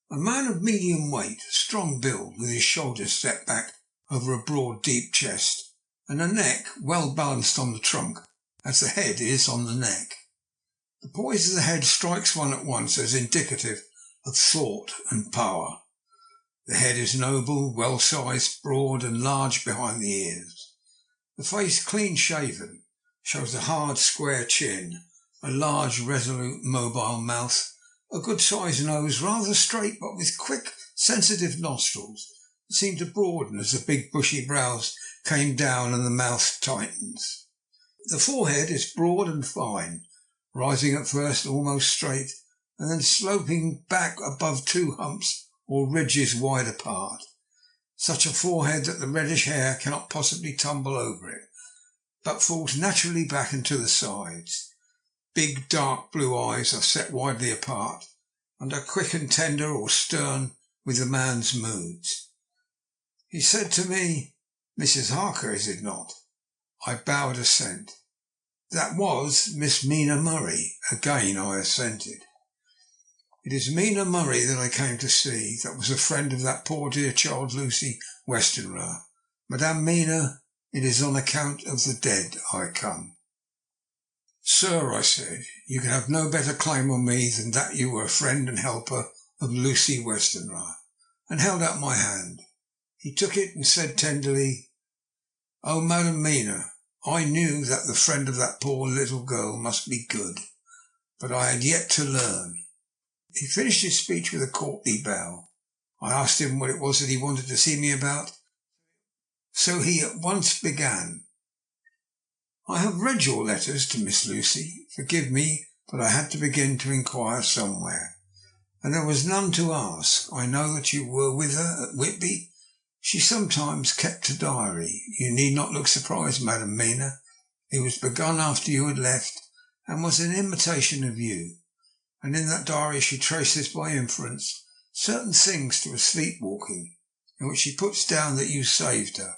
A man of medium weight, strong build, with his shoulders set back over a broad, deep chest, and a neck well balanced on the trunk, as the head is on the neck. The poise of the head strikes one at once as indicative of thought and power. The head is noble, well-sized, broad, and large behind the ears. The face, clean-shaven, shows a hard, square chin, a large, resolute, mobile mouth, a good-sized nose, rather straight, but with quick, sensitive nostrils that seem to broaden as the big, bushy brows came down and the mouth tightens. The forehead is broad and fine, rising at first almost straight, and then sloping back above two humps or ridges wide apart. Such a forehead that the reddish hair cannot possibly tumble over it, but falls naturally back and to the sides. Big, dark blue eyes are set widely apart, and are quick and tender or stern with the man's moods. He said to me, "Mrs. Harker, is it not?" I bowed assent. "That was Miss Mina Murray." Again I assented. "It is Mina Murray that I came to see, that was a friend of that poor dear child Lucy Westenra. Madame Mina, it is on account of the dead I come." "Sir," I said, "you can have no better claim on me than that you were a friend and helper of Lucy Westenra," and held out my hand. He took it and said tenderly, "Oh, Madame Mina, I knew that the friend of that poor little girl must be good, but I had yet to learn. He finished his speech with a courtly bow. I asked him what it was that he wanted to see me about, so he at once began. I have read your letters to Miss Lucy. Forgive me, but I had to begin to inquire somewhere, and there was none to ask. I know that you were with her at Whitby. She sometimes kept a diary. You need not look surprised, Madam Mina. It was begun after you had left, and was an imitation of you. And in that diary she traces by inference certain things to a sleepwalking, in which she puts down that you saved her.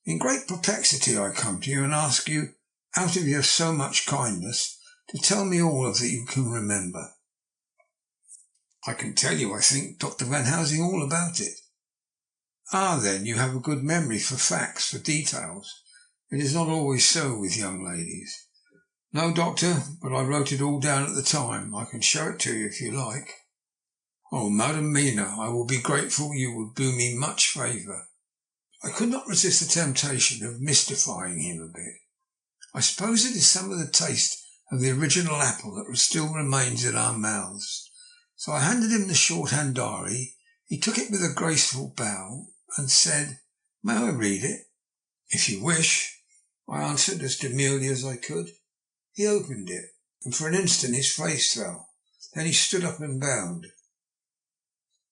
In great perplexity I come to you and ask you, out of your so much kindness, to tell me all of that you can remember. I can tell you, I think, Dr. Van Helsing, all about it. Ah, then, you have a good memory for facts, for details. It is not always so with young ladies. No, Doctor, but I wrote it all down at the time. I can show it to you if you like. Oh, Madam Mina, I will be grateful. You will do me much favour. I could not resist the temptation of mystifying him a bit. I suppose it is some of the taste of the original apple that still remains in our mouths. So I handed him the shorthand diary. He took it with a graceful bow and said, "May I read it?" "If you wish," I answered as demurely as I could. He opened it, and for an instant his face fell. Then he stood up and bowed.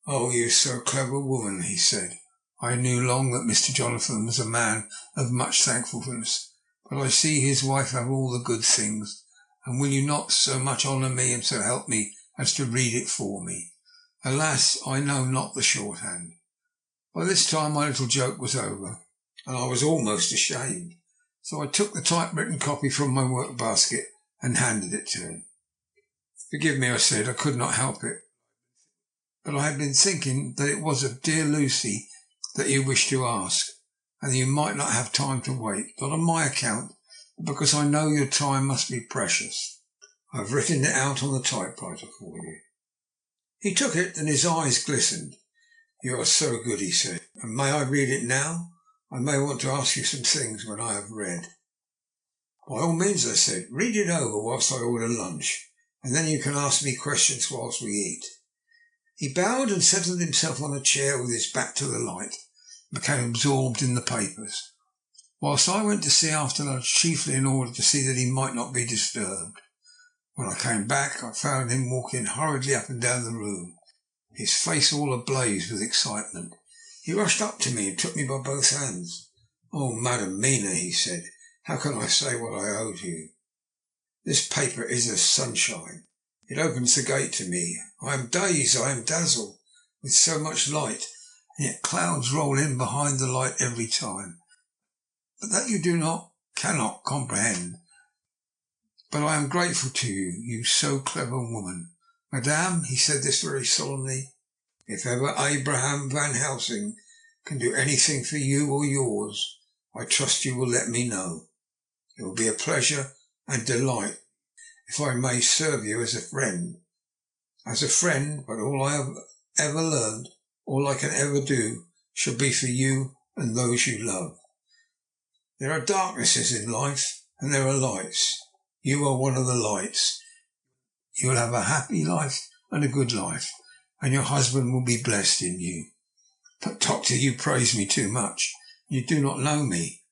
"Oh, you so clever woman," he said. "I knew long that Mr. Jonathan was a man of much thankfulness, but I see his wife have all the good things, and will you not so much honour me and so help me as to read it for me? Alas, I know not the shorthand." By this time my little joke was over, and I was almost ashamed, so I took the typewritten copy from my work basket and handed it to him. "Forgive me," I said, "I could not help it, but I had been thinking that it was of dear Lucy that you wished to ask, and that you might not have time to wait, not on my account, but because I know your time must be precious. I have written it out on the typewriter for you." He took it, and his eyes glistened. "You are so good," he said. "And may I read it now? I may want to ask you some things when I have read." "By all means," I said. "Read it over whilst I order lunch, and then you can ask me questions whilst we eat." He bowed and settled himself on a chair with his back to the light, and became absorbed in the papers, whilst I went to see after lunch chiefly in order to see that he might not be disturbed. When I came back, I found him walking hurriedly up and down the room, his face all ablaze with excitement. He rushed up to me and took me by both hands. "Oh, Madam Mina," he said, "how can I say what I owe to you? This paper is as sunshine. It opens the gate to me. I am dazed, I am dazzled with so much light, and yet clouds roll in behind the light every time. But that you cannot comprehend. But I am grateful to you, you so clever woman. Madame," he said this very solemnly, "if ever Abraham Van Helsing can do anything for you or yours, I trust you will let me know. It will be a pleasure and delight if I may serve you as a friend. But all I have ever learned, all I can ever do, shall be for you and those you love. There are darknesses in life, and there are lights. You are one of the lights. You will have a happy life and a good life, and your husband will be blessed in you. But, Doctor, you praise me too much. You do not know me."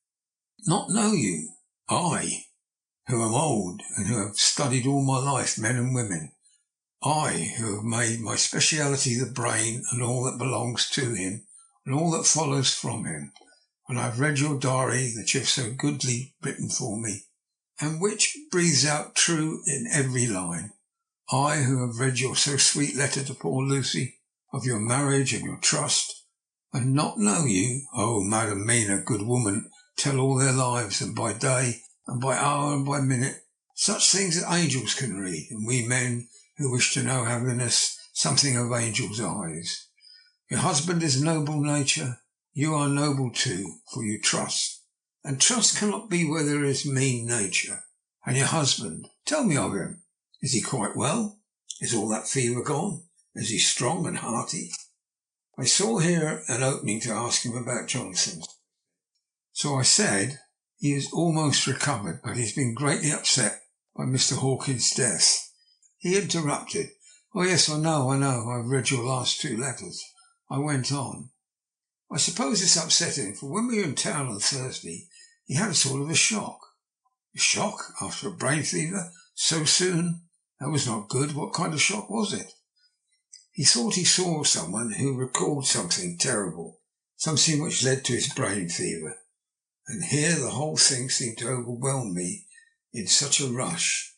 "Not know you? I, who am old, and who have studied all my life men and women. I, who have made my speciality the brain and all that belongs to him, and all that follows from him. And I have read your diary that you have so goodly written for me, and which breathes out true in every line. I, who have read your so sweet letter to poor Lucy, of your marriage and your trust, and not know you. Oh, Madam Mina, good woman, tell all their lives, and by day, and by hour, and by minute, such things that angels can read, and we men who wish to know have in us something of angels' eyes. Your husband is noble nature. You are noble too, for you trust, and trust cannot be where there is mean nature. And your husband, tell me of him. Is he quite well? Is all that fever gone? Is he strong and hearty?" I saw here an opening to ask him about Jonathan, so I said, He has almost recovered, but he's been greatly upset by Mr. Hawkins' death." He interrupted. "Oh, yes, I know. I've read your last 2 letters." I went on. "I suppose it's upsetting, for when we were in town on Thursday, he had a sort of a shock." "A shock? After a brain fever? So soon? That was not good. What kind of shock was it?" "He thought he saw someone who recalled something terrible, something which led to his brain fever. And here the whole thing seemed to overwhelm me in such a rush.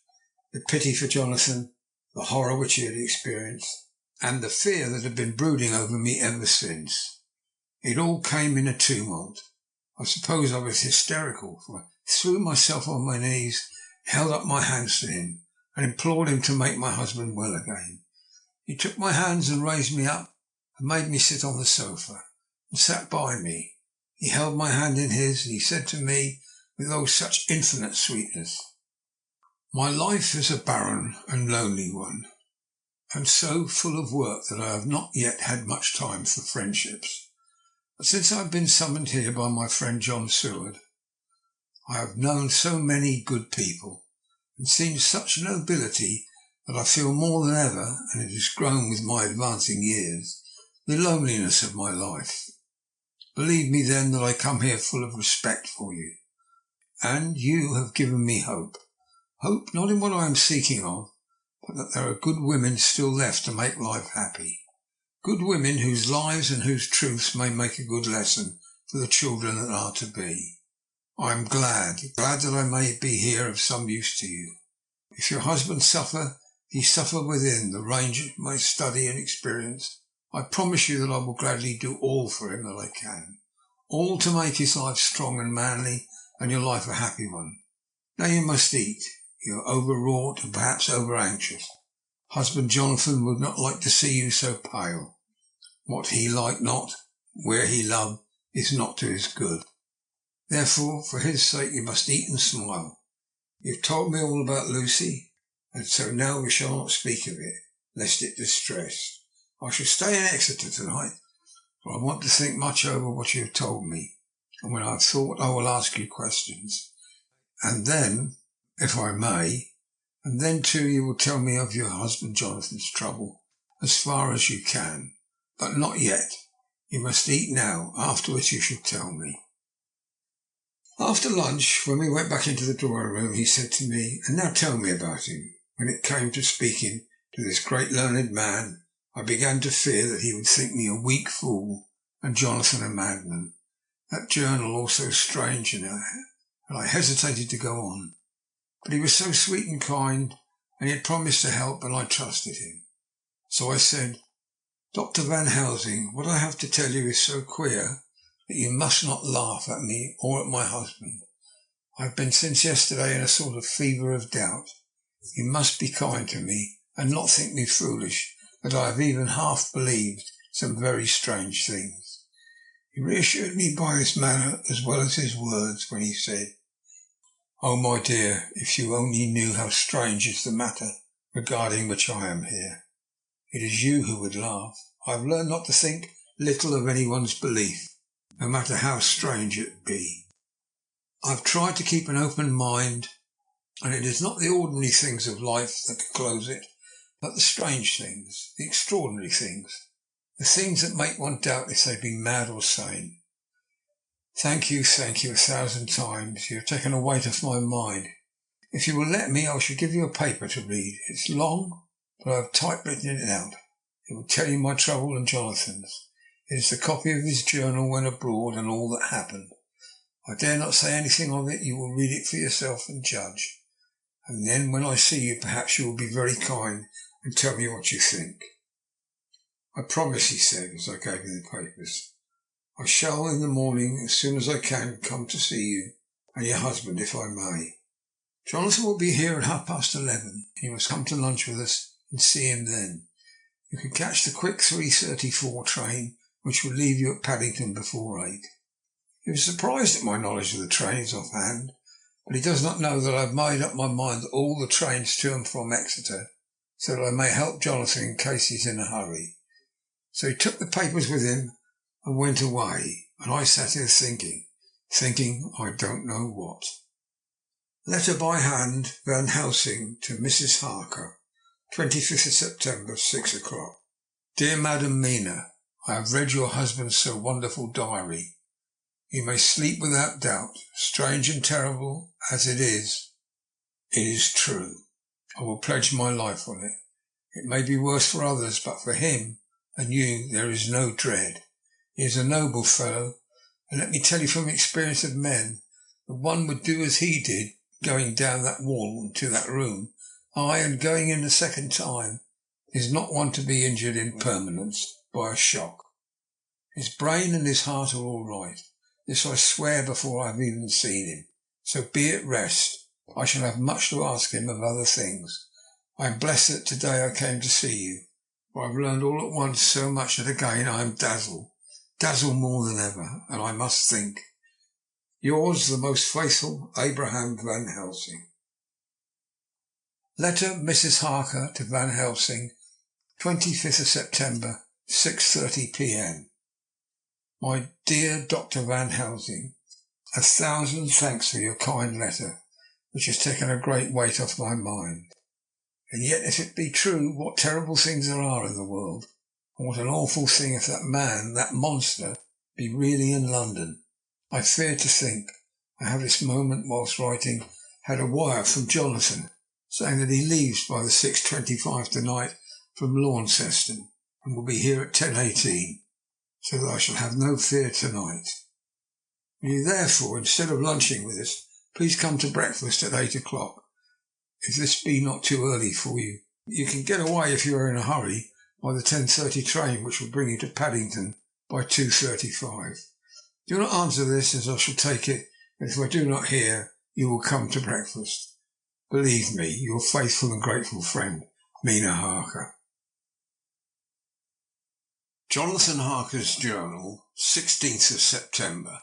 The pity for Jonathan, the horror which he had experienced, and the fear that had been brooding over me ever since. It all came in a tumult. I suppose I was hysterical, for I threw myself on my knees, held up my hands to him, and implored him to make my husband well again. He took my hands and raised me up and made me sit on the sofa, and sat by me. He held my hand in his, and he said to me, with such infinite sweetness, 'My life is a barren and lonely one, and so full of work that I have not yet had much time for friendships. But since I have been summoned here by my friend John Seward, I have known so many good people, and seen such nobility, that I feel more than ever, and it has grown with my advancing years, the loneliness of my life. Believe me then that I come here full of respect for you, and you have given me hope. Hope not in what I am seeking of, but that there are good women still left to make life happy. Good women whose lives and whose truths may make a good lesson for the children that are to be. I am glad that I may be here of some use to you. If your husband suffer, he suffer within the range of my study and experience. I promise you that I will gladly do all for him that I can, all to make his life strong and manly, and your life a happy one. Now you must eat. You are overwrought and perhaps over-anxious. Husband Jonathan would not like to see you so pale. What he like not, where he love, is not to his good. Therefore, for his sake, you must eat and smile. You have told me all about Lucy, and so now we shall not speak of it, lest it distress. I shall stay in Exeter tonight, for I want to think much over what you have told me, and when I have thought I will ask you questions. And then, if I may, and then too you will tell me of your husband Jonathan's trouble, as far as you can. But not yet. You must eat now. Afterwards you shall tell me." After lunch, when we went back into the drawing room, he said to me, "And now tell me about him." When it came to speaking to this great learned man, I began to fear that he would think me a weak fool and Jonathan a madman. That journal also strange, and I hesitated to go on. But he was so sweet and kind, and he had promised to help, and I trusted him. So I said, "Dr. Van Helsing, what I have to tell you is so queer that you must not laugh at me or at my husband. I have been since yesterday in a sort of fever of doubt. You must be kind to me, and not think me foolish, that I have even half believed some very strange things." He reassured me by his manner as well as his words when he said, "Oh, my dear, if you only knew how strange is the matter regarding which I am here. It is you who would laugh. I have learned not to think little of anyone's belief, no matter how strange it be. I have tried to keep an open mind, and it is not the ordinary things of life that can close it, but the strange things, the extraordinary things, the things that make one doubt if they be mad or sane. Thank you 1,000 times. You have taken a weight off my mind. If you will let me, I shall give you a paper to read. It's long, but I have typewritten it out. It will tell you my trouble and Jonathan's. It is the copy of his journal when abroad and all that happened. I dare not say anything of it. You will read it for yourself and judge. And then when I see you, perhaps you will be very kind and tell me what you think." "I promise," he said, as I gave him the papers. "I shall in the morning, as soon as I can, come to see you and your husband, if I may. Jonathan will be here at 11:30. You must come to lunch with us and see him then. You can catch the quick 3:34 train, which will leave you at Paddington before 8. He was surprised at my knowledge of the trains offhand, but he does not know that I have made up my mind that all the trains to and from Exeter, so that I may help Jonathan in case he's in a hurry. So he took the papers with him and went away, and I sat here thinking thinking I don't know what. Letter by hand, Van Helsing to Mrs. Harker, 25th of September, 6 o'clock. Dear Madam Mina, I have read your husband's so wonderful diary. You may sleep without doubt. Strange and terrible as it is true. I will pledge my life on it. It may be worse for others, but for him and you there is no dread. He is a noble fellow, and let me tell you from experience of men, that one would do as he did, going down that wall into that room, and going in the second time, is not one to be injured in permanence by a shock. His brain and his heart are all right. This I swear before I have even seen him. So be at rest. I shall have much to ask him of other things. I am blessed that today I came to see you, for I have learned all at once so much that again I am dazzled more than ever, and I must think. Yours, the most faithful, Abraham Van Helsing. Letter Mrs. Harker to Van Helsing, 25th of September, 6:30 p.m. My dear Dr. Van Helsing, 1,000 thanks for your kind letter, which has taken a great weight off my mind. And yet, if it be true, what terrible things there are in the world, and what an awful thing if that man, that monster, be really in London. I fear to think, I have this moment, whilst writing, had a wire from Jonathan, saying that he leaves by the 6:25 tonight from Launceston, and will be here at 10:18, so that I shall have no fear tonight. Will you therefore, instead of lunching with us, please come to breakfast at 8 o'clock. If this be not too early for you, you can get away if you are in a hurry by the 10:30 train, which will bring you to Paddington by 2:35. Do not answer this, as I shall take it, and if I do not hear, you will come to breakfast. Believe me, your faithful and grateful friend, Mina Harker. Jonathan Harker's Journal, 16th of September.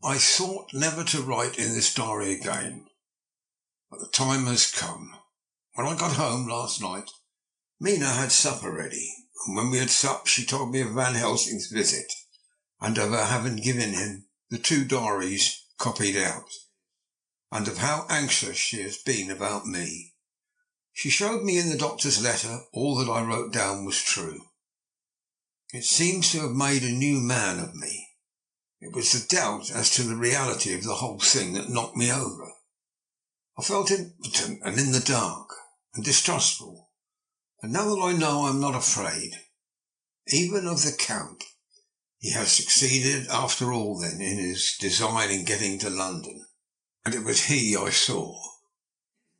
I thought never to write in this diary again, but the time has come. When I got home last night, Mina had supper ready, and when we had supped she told me of Van Helsing's visit, and of her having given him the 2 diaries copied out, and of how anxious she has been about me. She showed me in the doctor's letter all that I wrote down was true. It seems to have made a new man of me. It was the doubt as to the reality of the whole thing that knocked me over. I felt impotent and in the dark and distrustful, and now that I know I am not afraid, even of the Count. He has succeeded after all then in his design in getting to London, and it was he I saw.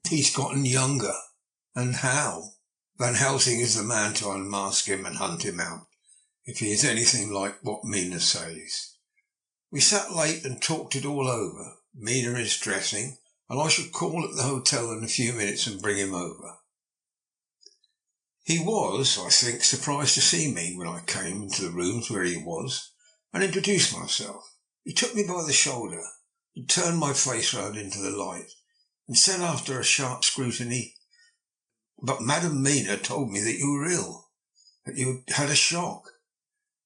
He's gotten younger, and how? Van Helsing is the man to unmask him and hunt him out, if he is anything like what Mina says. We sat late and talked it all over. Mina is dressing, and I shall call at the hotel in a few minutes and bring him over. He was, I think, surprised to see me when I came into the rooms where he was, and introduced myself. He took me by the shoulder and turned my face round into the light, and said after a sharp scrutiny, "But Madam Mina told me that you were ill, that you had had a shock."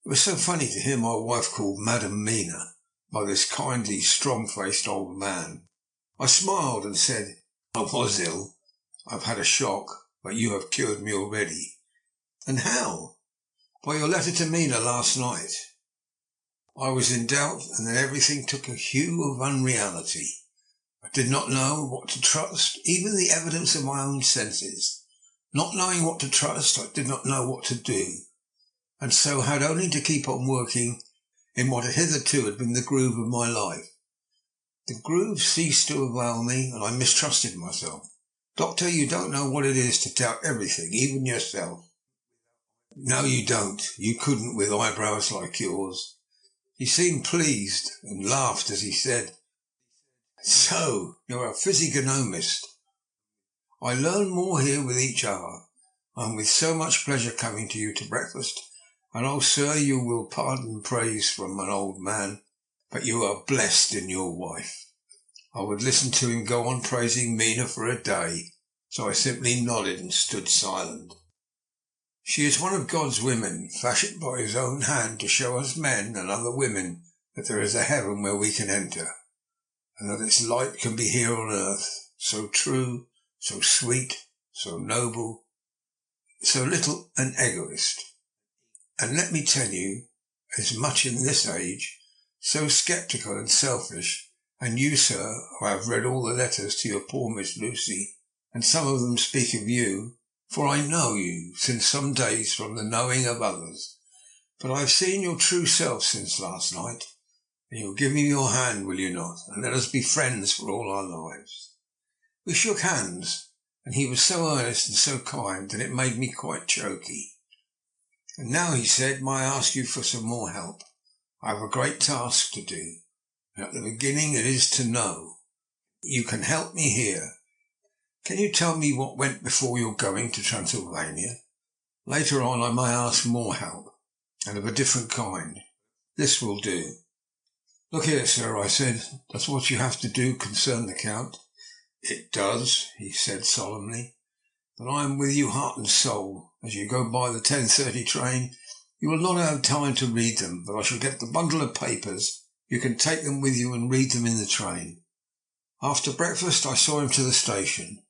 It was so funny to hear my wife called Madam Mina by this kindly, strong-faced old man. I smiled and said, "I was ill. I've had a shock, but you have cured me already." "And how?" "By your letter to Mina last night." I was in doubt, and then everything took a hue of unreality. I did not know what to trust, even the evidence of my own senses. Not knowing what to trust, I did not know what to do, and so had only to keep on working in what had hitherto been the groove of my life. The groove ceased to avail me, and I mistrusted myself. Doctor, you don't know what it is to doubt everything, even yourself. No, you don't. You couldn't with eyebrows like yours. He seemed pleased and laughed as he said, "So, you're a physiognomist. I learn more here with each hour. I'm with so much pleasure coming to you to breakfast, and oh, sir, you will pardon praise from an old man, but you are blessed in your wife." I would listen to him go on praising Mina for a day, so I simply nodded and stood silent. She is one of God's women, fashioned by his own hand to show us men and other women that there is a heaven where we can enter, and that its light can be here on earth, so true, so sweet, so noble, so little an egoist. And let me tell you, as much in this age, so sceptical and selfish, and you, sir, who have read all the letters to your poor Miss Lucy, and some of them speak of you, for I know you since some days from the knowing of others. But I have seen your true self since last night, and you'll give me your hand, will you not, and let us be friends for all our lives. We shook hands, and he was so earnest and so kind that it made me quite choky. And now, he said, may I ask you for some more help? I have a great task to do, and at the beginning it is to know. You can help me here. Can you tell me what went before your going to Transylvania? Later on I may ask more help, and of a different kind. This will do. Look here, sir, I said, does what you have to do concern the Count? It does, he said solemnly. But I am with you heart and soul. As you go by the 10:30 train, you will not have time to read them, but I shall get the bundle of papers. You can take them with you and read them in the train. After breakfast I saw him to the station.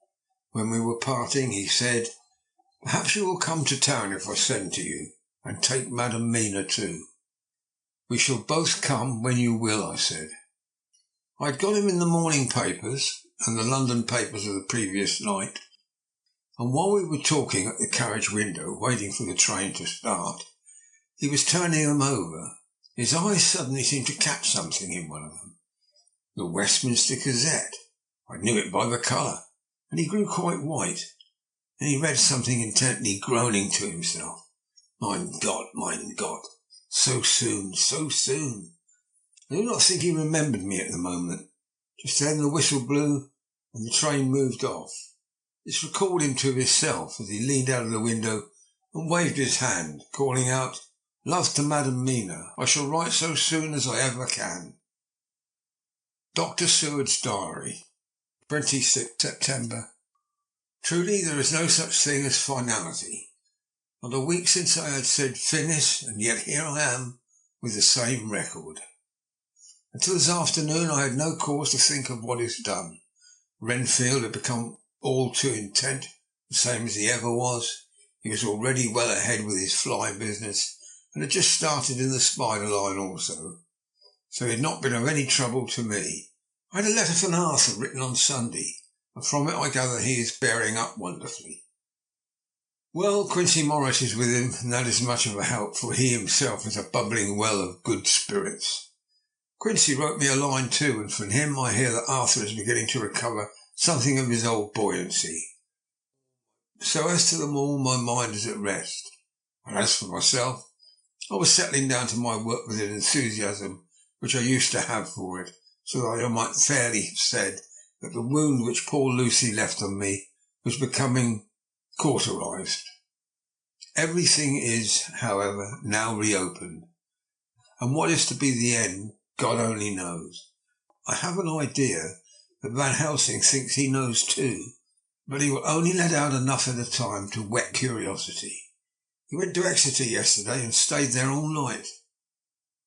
When we were parting, he said, perhaps you will come to town if I send to you, and take Madam Mina too. We shall both come when you will, I said. I had got him in the morning papers and the London papers of the previous night, and while we were talking at the carriage window, waiting for the train to start, he was turning them over. His eyes suddenly seemed to catch something in one of them. The Westminster Gazette. I knew it by the colour, and he grew quite white, and he read something intently, groaning to himself. Mein God, so soon, so soon. I do not think he remembered me at the moment. Just then the whistle blew, and the train moved off. This recalled him to himself as he leaned out of the window and waved his hand, calling out, love to Madam Mina. I shall write so soon as I ever can. Dr. Seward's Diary, 26th September. Truly there is no such thing as finality. Not a week since I had said finish, and yet here I am with the same record. Until this afternoon I had no cause to think of what is done. Renfield had become all too intent, the same as he ever was. He was already well ahead with his fly business, and had just started in the spider line also. So he had not been of any trouble to me. I had a letter from Arthur written on Sunday, and from it I gather he is bearing up wonderfully. Well, Quincy Morris is with him, and that is much of a help, for he himself is a bubbling well of good spirits. Quincy wrote me a line too, and from him I hear that Arthur is beginning to recover something of his old buoyancy. So as to them all, my mind is at rest. And as for myself, I was settling down to my work with an enthusiasm which I used to have for it, so that I might fairly have said that the wound which poor Lucy left on me was becoming cauterized. Everything is, however, now reopened, and what is to be the end, God only knows. I have an idea that Van Helsing thinks he knows too, but he will only let out enough at a time to whet curiosity. He went to Exeter yesterday and stayed there all night.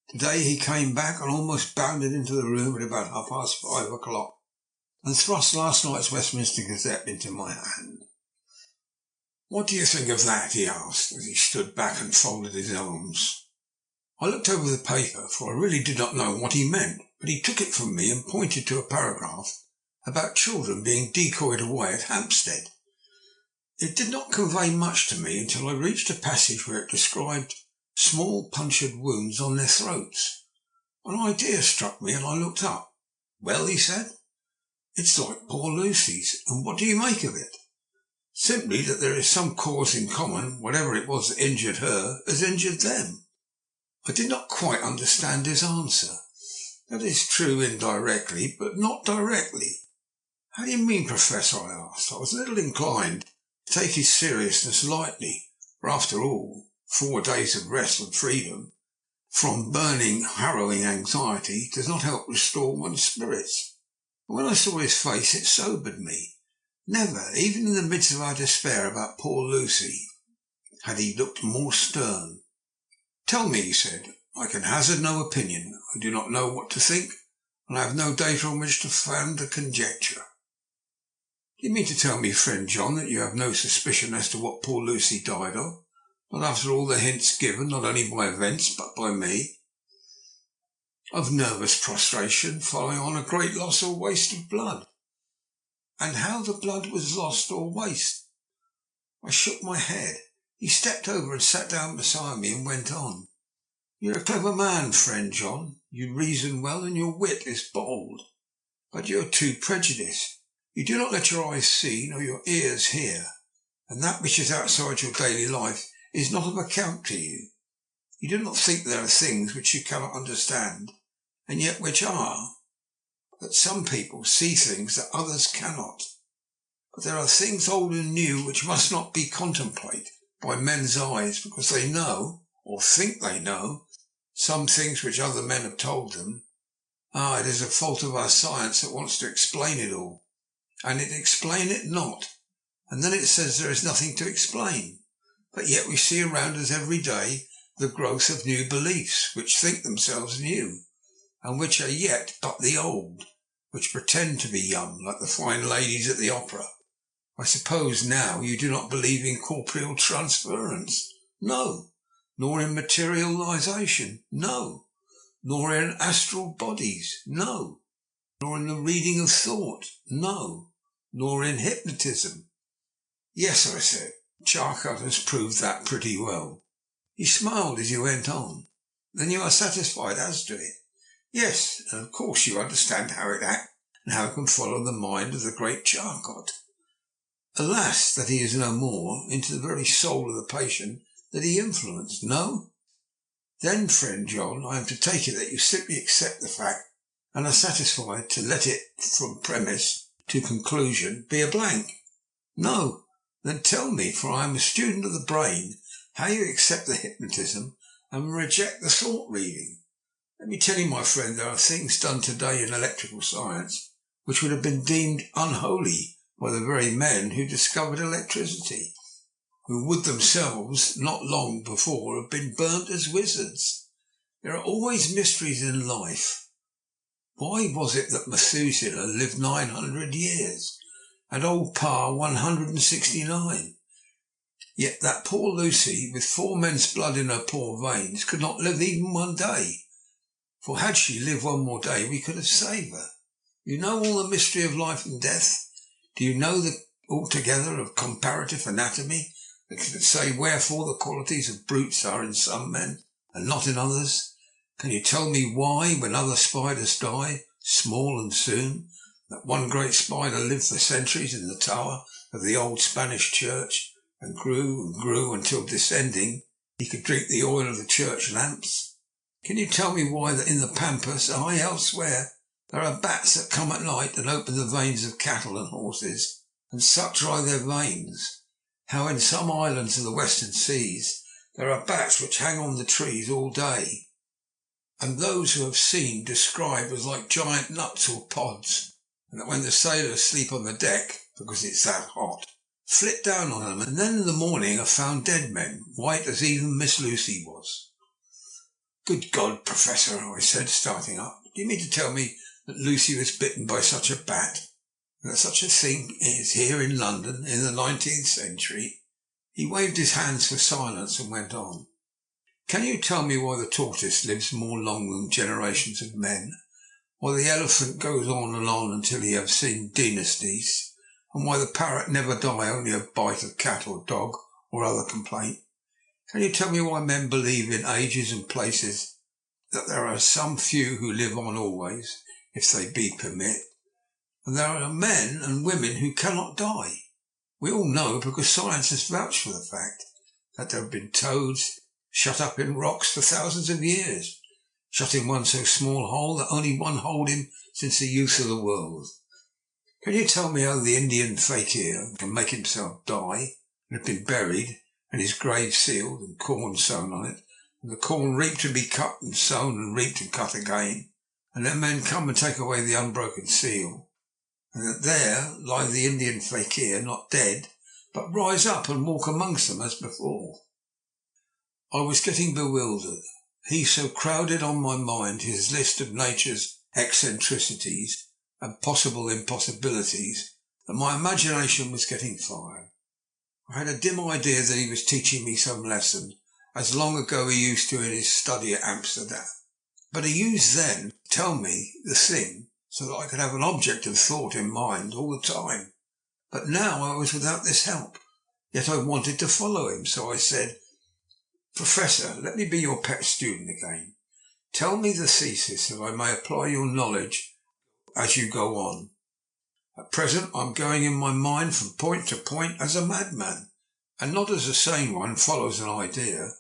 Today he came back and almost bounded into the room at about 5:30 and thrust last night's Westminster Gazette into my hand. What do you think of that? He asked, as he stood back and folded his arms. I looked over the paper, for I really did not know what he meant, but he took it from me and pointed to a paragraph about children being decoyed away at Hampstead. It did not convey much to me until I reached a passage where it described small punctured wounds on their throats. An idea struck me and I looked up. Well, he said, it's like poor Lucy's, and what do you make of it? Simply that there is some cause in common. Whatever it was that injured her has injured them. I did not quite understand his answer. That is true indirectly, but not directly. How do you mean, Professor? I asked. I was a little inclined to take his seriousness lightly, for after all, 4 days of rest and freedom from burning, harrowing anxiety does not help restore one's spirits. But when I saw his face, it sobered me. Never, even in the midst of our despair about poor Lucy, had he looked more stern. Tell me, he said, I can hazard no opinion. I do not know what to think, and I have no data on which to found a conjecture. Do you mean to tell me, friend John, that you have no suspicion as to what poor Lucy died of? Not after all the hints given, not only by events, but by me? Of nervous prostration following on a great loss or waste of blood. And how the blood was lost or waste? I shook my head. He stepped over and sat down beside me and went on. You're a clever man, friend John. You reason well and your wit is bold. But you're too prejudiced. You do not let your eyes see nor your ears hear, and that which is outside your daily life is not of account to you. You do not think there are things which you cannot understand, and yet which are. That some people see things that others cannot. But there are things old and new which must not be contemplated by men's eyes, because they know, or think they know, some things which other men have told them. It is a fault of our science that wants to explain it all, and it explain it not, and then it says there is nothing to explain. But yet we see around us every day the growth of new beliefs, which think themselves new, and which are yet but the old, which pretend to be young, like the fine ladies at the opera. I suppose now you do not believe in corporeal transference? No. Nor in materialisation? No. Nor in astral bodies? No. Nor in the reading of thought? No. Nor in hypnotism? Yes, I said. Charcot has proved that pretty well. He smiled as he went on. Then you are satisfied as to it? Yes, and of course you understand how it acts and how it can follow the mind of the great Charcot. Alas, that he is no more, into the very soul of the patient that he influenced. No? Then, friend John, I am to take it that you simply accept the fact and are satisfied to let it, from premise to conclusion, be a blank. No. Then tell me, for I am a student of the brain, how you accept the hypnotism and reject the thought reading. Let me tell you, my friend, there are things done today in electrical science which would have been deemed unholy by the very men who discovered electricity, who would themselves not long before have been burnt as wizards. There are always mysteries in life. Why was it that Methuselah lived 900 years and old Pa 169? Yet that poor Lucy, with 4 men's blood in her poor veins, could not live even one day. For had she lived one more day, we could have saved her. You know all the mystery of life and death? Do you know the altogether of comparative anatomy that can say wherefore the qualities of brutes are in some men and not in others? Can you tell me why, when other spiders die, small and soon, that one great spider lived for centuries in the tower of the old Spanish church and grew until, descending, he could drink the oil of the church lamps? Can you tell me why that in the pampas, elsewhere, there are bats that come at night and open the veins of cattle and horses and suck dry their veins? How in some islands of the western seas there are bats which hang on the trees all day, and those who have seen describe as like giant nuts or pods, and that when the sailors sleep on the deck, because it's that hot, flit down on them, and then in the morning are found dead men, white as even Miss Lucy was. Good God, Professor, I said, starting up, do you mean to tell me that Lucy was bitten by such a bat, and that such a thing is here in London in the 19th century? He waved his hands for silence and went on. Can you tell me why the tortoise lives more long than generations of men, why the elephant goes on and on until he have seen dynasties, and why the parrot never die only of bite of cat or dog or other complaint? Can you tell me why men believe in ages and places, that there are some few who live on always, if they be permit, and there are men and women who cannot die? We all know, because science has vouched for the fact, that there have been toads shut up in rocks for thousands of years, shut in one so small a hole that only one hold him since the youth of the world. Can you tell me how the Indian fakir can make himself die and have been buried, and his grave sealed and corn sown on it, and the corn reaped and be cut and sown and reaped and cut again, and then men come and take away the unbroken seal, and that there lie the Indian fakir, not dead, but rise up and walk amongst them as before? I was getting bewildered. He so crowded on my mind his list of nature's eccentricities and possible impossibilities that my imagination was getting fired. I had a dim idea that he was teaching me some lesson, as long ago he used to in his study at Amsterdam. But he used then to tell me the thing so that I could have an object of thought in mind all the time. But now I was without this help, yet I wanted to follow him, so I said, "Professor, let me be your pet student again. Tell me the thesis that I may apply your knowledge as you go on. At present I'm going in my mind from point to point as a madman, and not as a sane one follows an idea.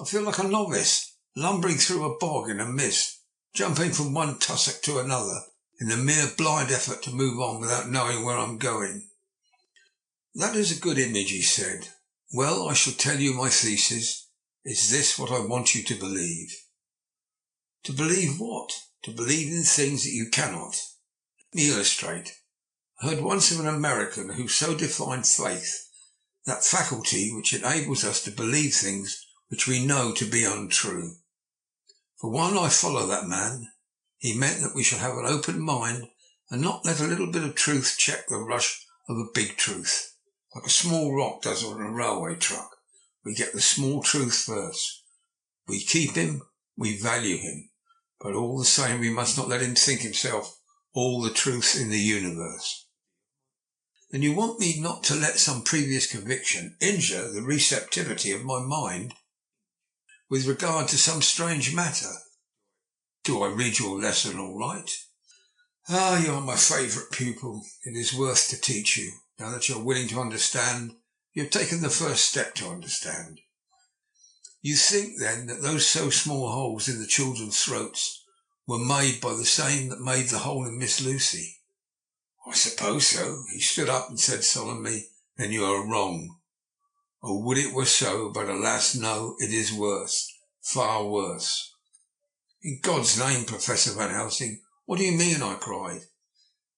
I feel like a novice, lumbering through a bog in a mist, jumping from one tussock to another, in the mere blind effort to move on without knowing where I'm going." "That is a good image," he said. "Well, I shall tell you my thesis. Is this what I want you to believe?" "To believe what?" "To believe in things that you cannot. Let me illustrate. I heard once of an American who so defined faith, that faculty which enables us to believe things which we know to be untrue. For one, I follow that man. He meant that we shall have an open mind and not let a little bit of truth check the rush of a big truth. Like a small rock does on a railway truck. We get the small truth first. We keep him, we value him, but all the same we must not let him think himself all the truth in the universe." "Then you want me not to let some previous conviction injure the receptivity of my mind with regard to some strange matter. Do I read your lesson all right?" "Ah, you are my favourite pupil. It is worth to teach you. Now that you are willing to understand, you have taken the first step to understand. You think, then, that those so small holes in the children's throats were made by the same that made the hole in Miss Lucy?" "I suppose so." He stood up and said solemnly, "Then you are wrong. Oh, would it were so, but alas, no, it is worse, far worse." "In God's name, Professor Van Helsing, what do you mean?" I cried.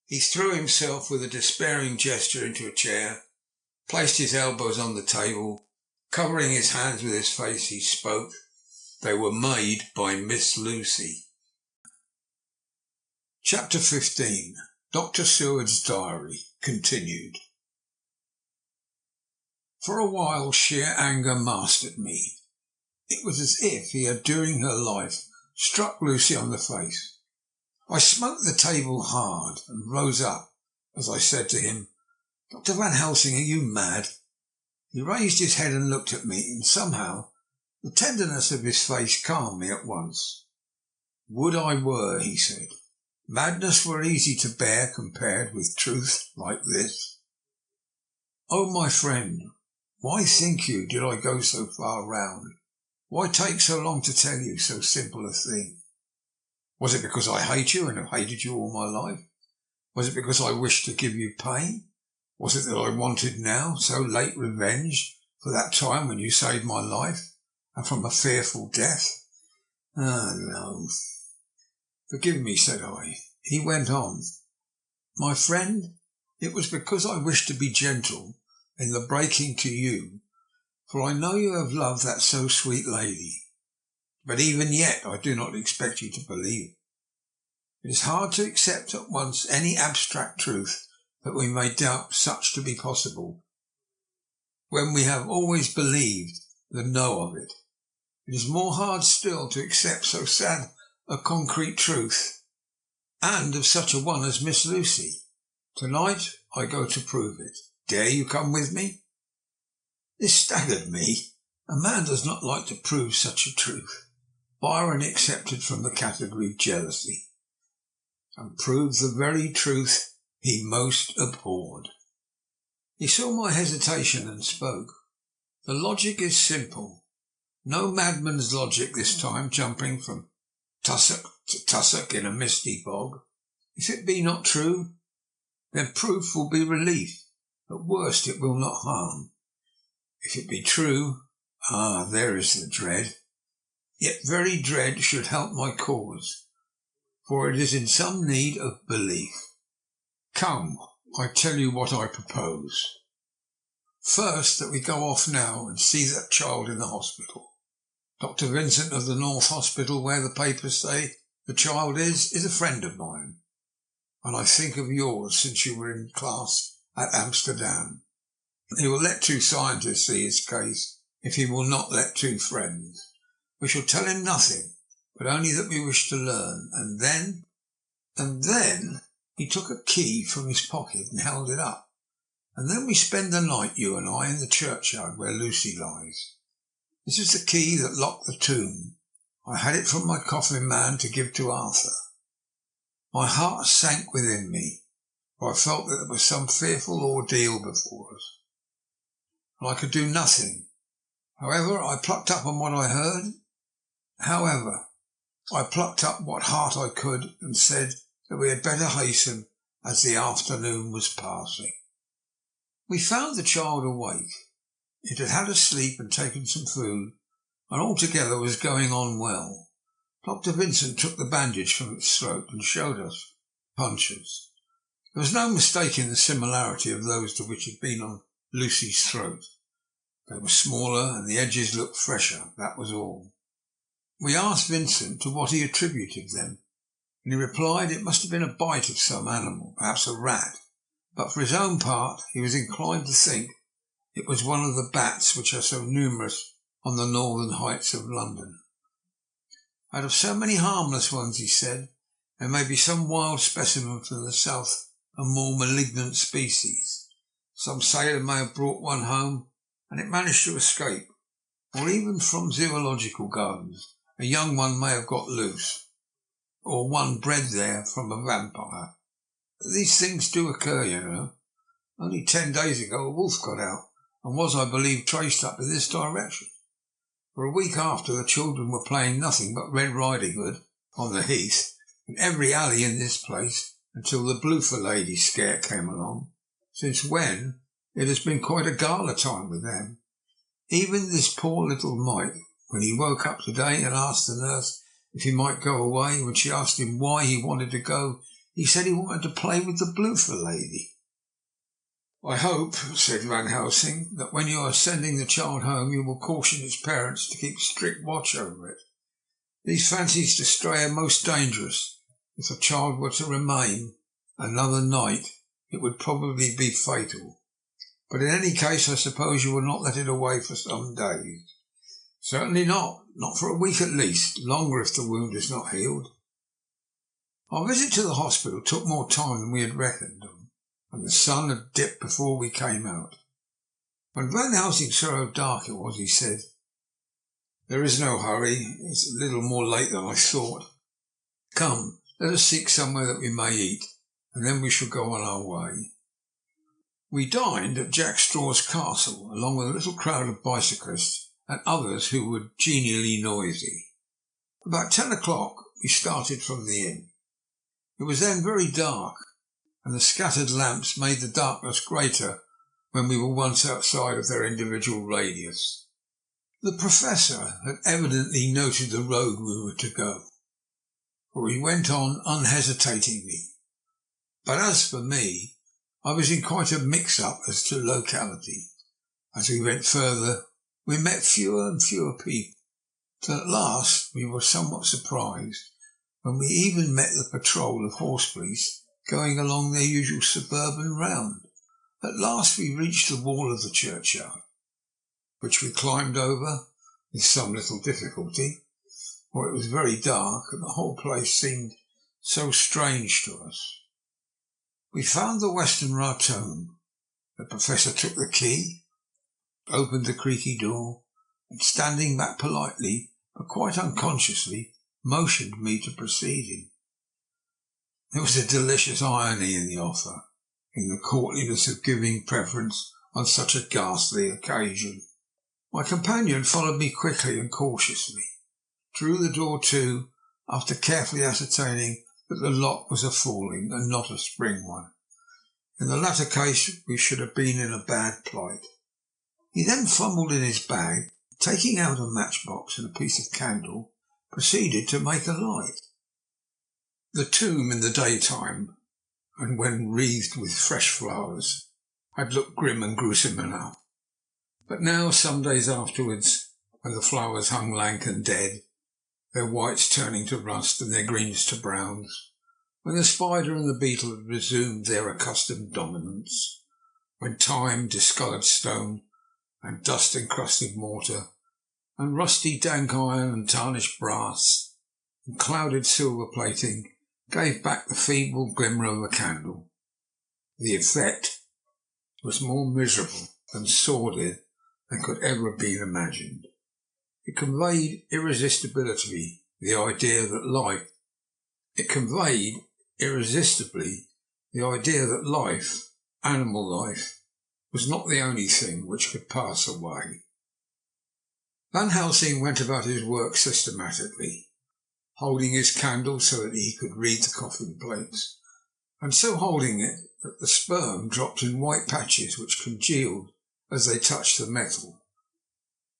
He threw himself with a despairing gesture into a chair, placed his elbows on the table. Covering his hands with his face, he spoke. "They were made by Miss Lucy." Chapter 15. Dr. Seward's Diary, continued. For a while sheer anger mastered me. It was as if he had during her life struck Lucy on the face. I smote the table hard and rose up as I said to him, "Dr. Van Helsing, are you mad?" He raised his head and looked at me, and somehow the tenderness of his face calmed me at once. "Would I were," he said. "Madness were easy to bear compared with truth like this. Oh, my friend, why, think you, did I go so far round? Why take so long to tell you so simple a thing? Was it because I hate you and have hated you all my life? Was it because I wished to give you pain? Was it that I wanted now, so late, revenge for that time when you saved my life, and from a fearful death? Ah, no." "Forgive me," said I. He went on. "My friend, it was because I wished to be gentle in the breaking to you, for I know you have loved that so sweet lady. But even yet I do not expect you to believe. It is hard to accept at once any abstract truth that we may doubt such to be possible, when we have always believed the know of it. It is more hard still to accept so sad a concrete truth, and of such a one as Miss Lucy. Tonight I go to prove it. Dare you come with me?" This staggered me. A man does not like to prove such a truth. Byron excepted from the category jealousy, and proved the very truth he most abhorred. He saw my hesitation and spoke. "The logic is simple. No madman's logic this time, jumping from tussock to tussock in a misty bog. If it be not true, then proof will be relief. At worst it will not harm. If it be true, there is the dread. Yet very dread should help my cause, for it is in some need of belief. Come, I tell you what I propose. First, that we go off now and see that child in the hospital. Dr. Vincent of the North Hospital, where the papers say the child is a friend of mine, and I think of yours since you were in class at Amsterdam. He will let 2 scientists see his case if he will not let 2 friends. We shall tell him nothing, but only that we wish to learn, and then he took a key from his pocket and held it up. And then we spend the night, you and I, in the churchyard where Lucy lies. This is the key that locked the tomb. I had it from my coffin man to give to Arthur. My heart sank within me, for I felt that there was some fearful ordeal before us, and I could do nothing. However, I plucked up what heart I could, and said that we had better hasten, as the afternoon was passing. We found the child awake. It had had a sleep and taken some food, and altogether was going on well. Dr. Vincent took the bandage from its throat and showed us punctures. There was no mistaking the similarity of those to which had been on Lucy's throat. They were smaller and the edges looked fresher, that was all. We asked Vincent to what he attributed them, and he replied it must have been a bite of some animal, perhaps a rat, but for his own part he was inclined to think it was one of the bats which are so numerous on the northern heights of London. Out of so many harmless ones, he said, there may be some wild specimen from the south, a more malignant species. Some sailor may have brought one home, and it managed to escape, or even from zoological gardens a young one may have got loose, or one bred there from a vampire. These things do occur, you know. Only 10 days ago a wolf got out, and was, I believe, traced up in this direction. For a week after, the children were playing nothing but Red Riding Hood on the heath, in every alley in this place, until the Bloofer lady scare came along, since when it has been quite a gala time with them. Even this poor little mite, when he woke up today and asked the nurse if he might go away, when she asked him why he wanted to go, he said he wanted to play with the Bloofer lady. I hope, said Van Helsing, that when you are sending the child home you will caution its parents to keep strict watch over it. These fancies to stray are most dangerous. If the child were to remain another night, it would probably be fatal. But in any case, I suppose you will not let it away for some days. Certainly not for a week at least, longer if the wound is not healed. Our visit to the hospital took more time than we had reckoned on, and the sun had dipped before we came out. When Van Helsing saw how dark it was, he said, "There is no hurry. It's a little more late than I thought. Come, let us seek somewhere that we may eat, and then we shall go on our way." We dined at Jack Straw's castle, along with a little crowd of bicyclists and others who were genially noisy. About 10 o'clock we started from the inn. It was then very dark, and the scattered lamps made the darkness greater when we were once outside of their individual radius. The Professor had evidently noted the road we were to go, for he went on unhesitatingly. But as for me, I was in quite a mix-up as to locality. As we went further, we met fewer and fewer people, till at last we were somewhat surprised when we even met the patrol of horse police going along their usual suburban round. At last we reached the wall of the churchyard, which we climbed over with some little difficulty, for it was very dark and the whole place seemed so strange to us. We found the western rotund. The Professor took the key, opened the creaky door, and standing back politely, but quite unconsciously, motioned me to precede him. There was a delicious irony in the offer, in the courtliness of giving preference on such a ghastly occasion. My companion followed me quickly and cautiously, drew the door to, after carefully ascertaining that the lock was a falling and not a spring one. In the latter case we should have been in a bad plight. He then fumbled in his bag, taking out a matchbox and a piece of candle, proceeded to make a light. The tomb in the daytime, and when wreathed with fresh flowers, had looked grim and gruesome enough. But now, some days afterwards, and the flowers hung lank and dead, their whites turning to rust and their greens to browns, when the spider and the beetle had resumed their accustomed dominance, when time, discoloured stone, and dust-encrusted mortar, and rusty dank iron and tarnished brass, and clouded silver plating gave back the feeble glimmer of a candle. The effect was more miserable and sordid than could ever have been imagined. It conveyed irresistibly the idea that life, animal life, was not the only thing which could pass away. Van Helsing went about his work systematically, holding his candle so that he could read the coffin plates, and so holding it that the sperm dropped in white patches which congealed as they touched the metal.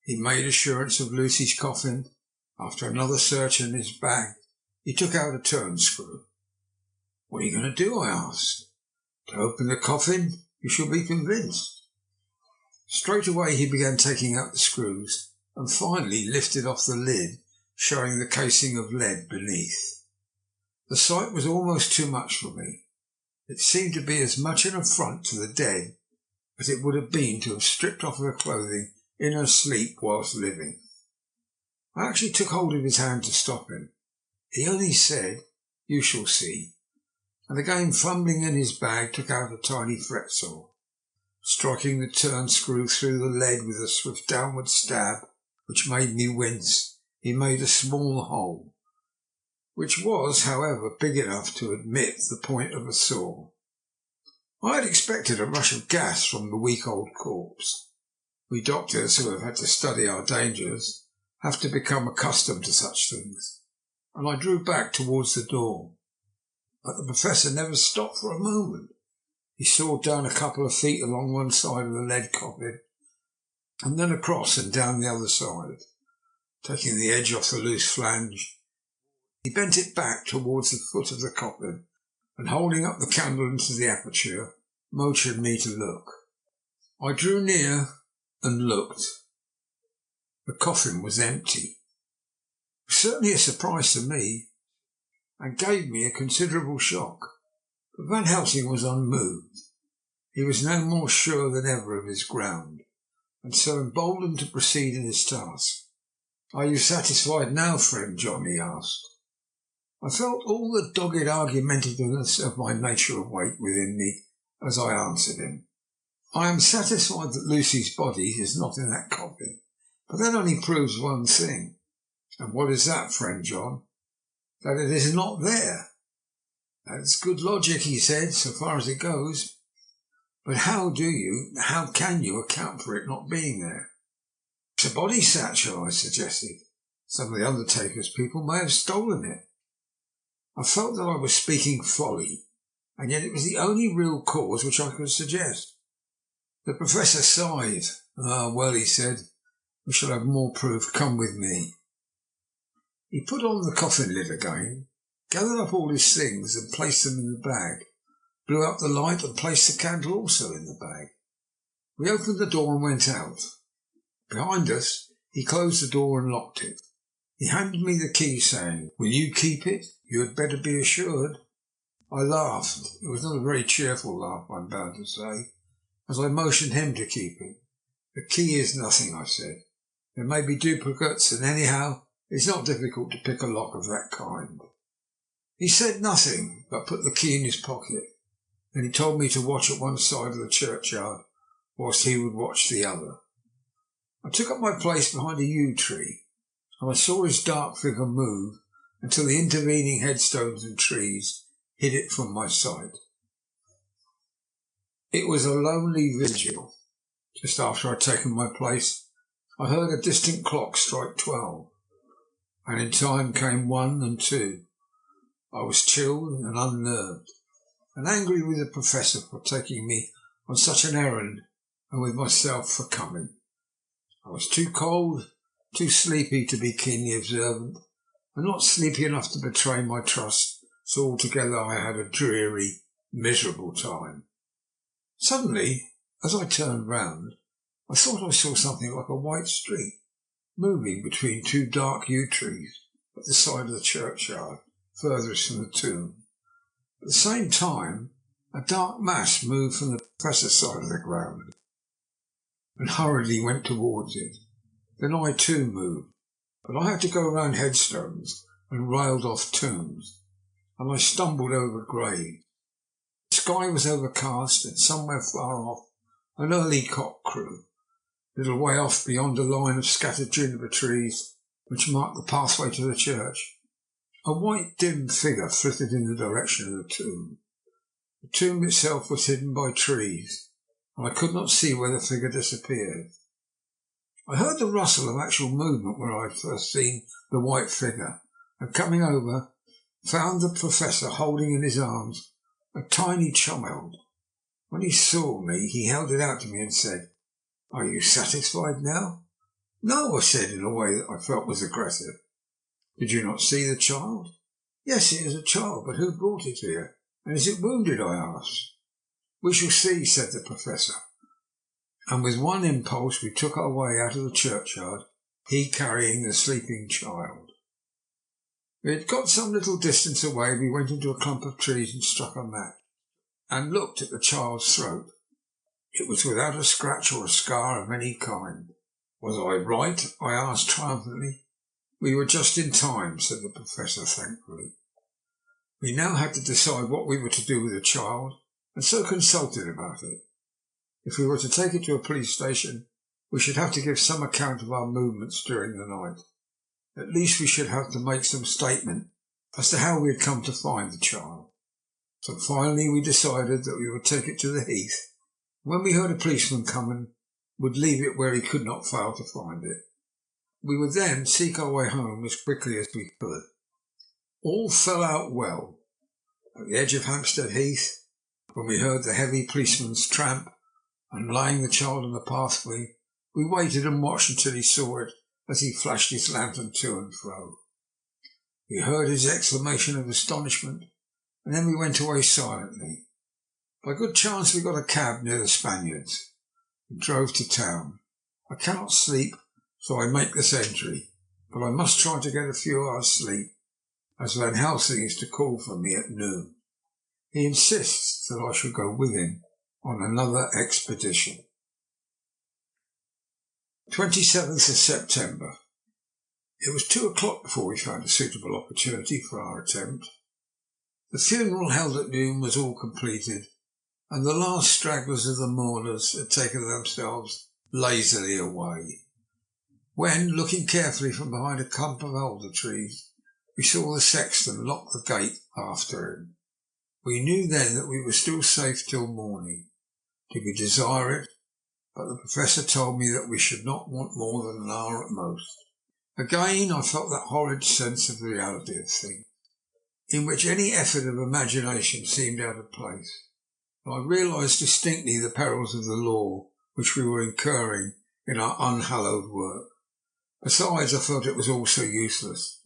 He made assurance of Lucy's coffin. After another search in his bag, he took out a turn screw. "What are you going to do?" I asked. "To open the coffin, you shall be convinced." Straight away he began taking out the screws, and finally lifted off the lid, showing the casing of lead beneath. The sight was almost too much for me. It seemed to be as much an affront to the dead as it would have been to have stripped off her clothing in her sleep whilst living. I actually took hold of his hand to stop him. He only said, "You shall see," and again fumbling in his bag took out a tiny fret saw. Striking the turn screw through the lead with a swift downward stab which made me wince, he made a small hole, which was, however, big enough to admit the point of a saw. I had expected a rush of gas from the weak old corpse. We doctors, who have had to study our dangers, have to become accustomed to such things, and I drew back towards the door. But the Professor never stopped for a moment. He sawed down a couple of feet along one side of the lead coffin, and then across and down the other side. Taking the edge off the loose flange, he bent it back towards the foot of the coffin, and holding up the candle into the aperture, motioned me to look. I drew near and looked. The coffin was empty. It was certainly a surprise to me, and gave me a considerable shock. But Van Helsing was unmoved. He was now more sure than ever of his ground, and so emboldened to proceed in his task. "Are you satisfied now, friend John?" he asked. I felt all the dogged argumentativeness of my nature awake within me as I answered him. "I am satisfied that Lucy's body is not in that coffin, but that only proves one thing." "And what is that, friend John?" "That it is not there." "That's good logic," he said, "so far as it goes. But how can you account for it not being there?" "It's a body satchel," I suggested. "Some of the undertaker's people may have stolen it." I felt that I was speaking folly, and yet it was the only real cause which I could suggest. The Professor sighed. "Ah, well," he said, "we shall have more proof. Come with me." He put on the coffin lid again, gathered up all his things and placed them in the bag, blew out the light and placed the candle also in the bag. We opened the door and went out. Behind us he closed the door and locked it. He handed me the key, saying, "Will you keep it? You had better be assured." I laughed. It was not a very cheerful laugh, I'm bound to say, as I motioned him to keep it. "The key is nothing," I said. "There may be duplicates, and anyhow it's not difficult to pick a lock of that kind." He said nothing, but put the key in his pocket. Then he told me to watch at one side of the churchyard, whilst he would watch the other. I took up my place behind a yew tree, and I saw his dark figure move until the intervening headstones and trees hid it from my sight. It was a lonely vigil. Just after I had taken my place, I heard a distant clock strike 12, and in time came 1 and 2. I was chilled and unnerved, and angry with the Professor for taking me on such an errand, and with myself for coming. I was too cold, too sleepy to be keenly observant, and not sleepy enough to betray my trust, so altogether I had a dreary, miserable time. Suddenly, as I turned round, I thought I saw something like a white streak moving between two dark yew trees at the side of the churchyard, furthest from the tomb. At the same time, a dark mass moved from the professor's side of the ground and hurriedly went towards it. Then I too moved, but I had to go round headstones and railed off tombs, and I stumbled over graves. The sky was overcast, and somewhere far off an early cock crew. A little way off, beyond a line of scattered juniper trees which marked the pathway to the church, a white dim figure flitted in the direction of the tomb. The tomb itself was hidden by trees, and I could not see where the figure disappeared. I heard the rustle of actual movement where I had first seen the white figure, and coming over, found the professor holding in his arms a tiny child. When he saw me, he held it out to me and said, "Are you satisfied now?" "No," I said in a way that I felt was aggressive. "Did you not see the child?" "Yes, it is a child, but who brought it here? And is it wounded?" I asked. "We shall see," said the professor. And with one impulse we took our way out of the churchyard, he carrying the sleeping child. We had got some little distance away. We went into a clump of trees and struck a match, and looked at the child's throat. It was without a scratch or a scar of any kind. "Was I right?" I asked triumphantly. "We were just in time," said the professor thankfully. We now had to decide what we were to do with the child, and so consulted about it. If we were to take it to a police station, we should have to give some account of our movements during the night. At least we should have to make some statement as to how we had come to find the child. So finally we decided that we would take it to the heath. When we heard a policeman coming, would leave it where he could not fail to find it. We would then seek our way home as quickly as we could. All fell out well. At the edge of Hampstead Heath, when we heard the heavy policeman's tramp, and laying the child on the pathway, we waited and watched until he saw it as he flashed his lantern to and fro. We heard his exclamation of astonishment, and then we went away silently. By good chance we got a cab near the Spaniards and drove to town. I cannot sleep, so I make this entry, but I must try to get a few hours' sleep, as Van Helsing is to call for me at noon. He insists that I shall go with him on another expedition. 27th of September. It was 2 o'clock before we found a suitable opportunity for our attempt. The funeral held at noon was all completed, and the last stragglers of the mourners had taken themselves lazily away, when, looking carefully from behind a clump of alder trees, we saw the sexton lock the gate after him. We knew then that we were still safe till morning. Did we desire it? But the professor told me that we should not want more than an hour at most. Again I felt that horrid sense of the reality of things, in which any effort of imagination seemed out of place. I realised distinctly the perils of the law which we were incurring in our unhallowed work. Besides, I felt it was all so useless.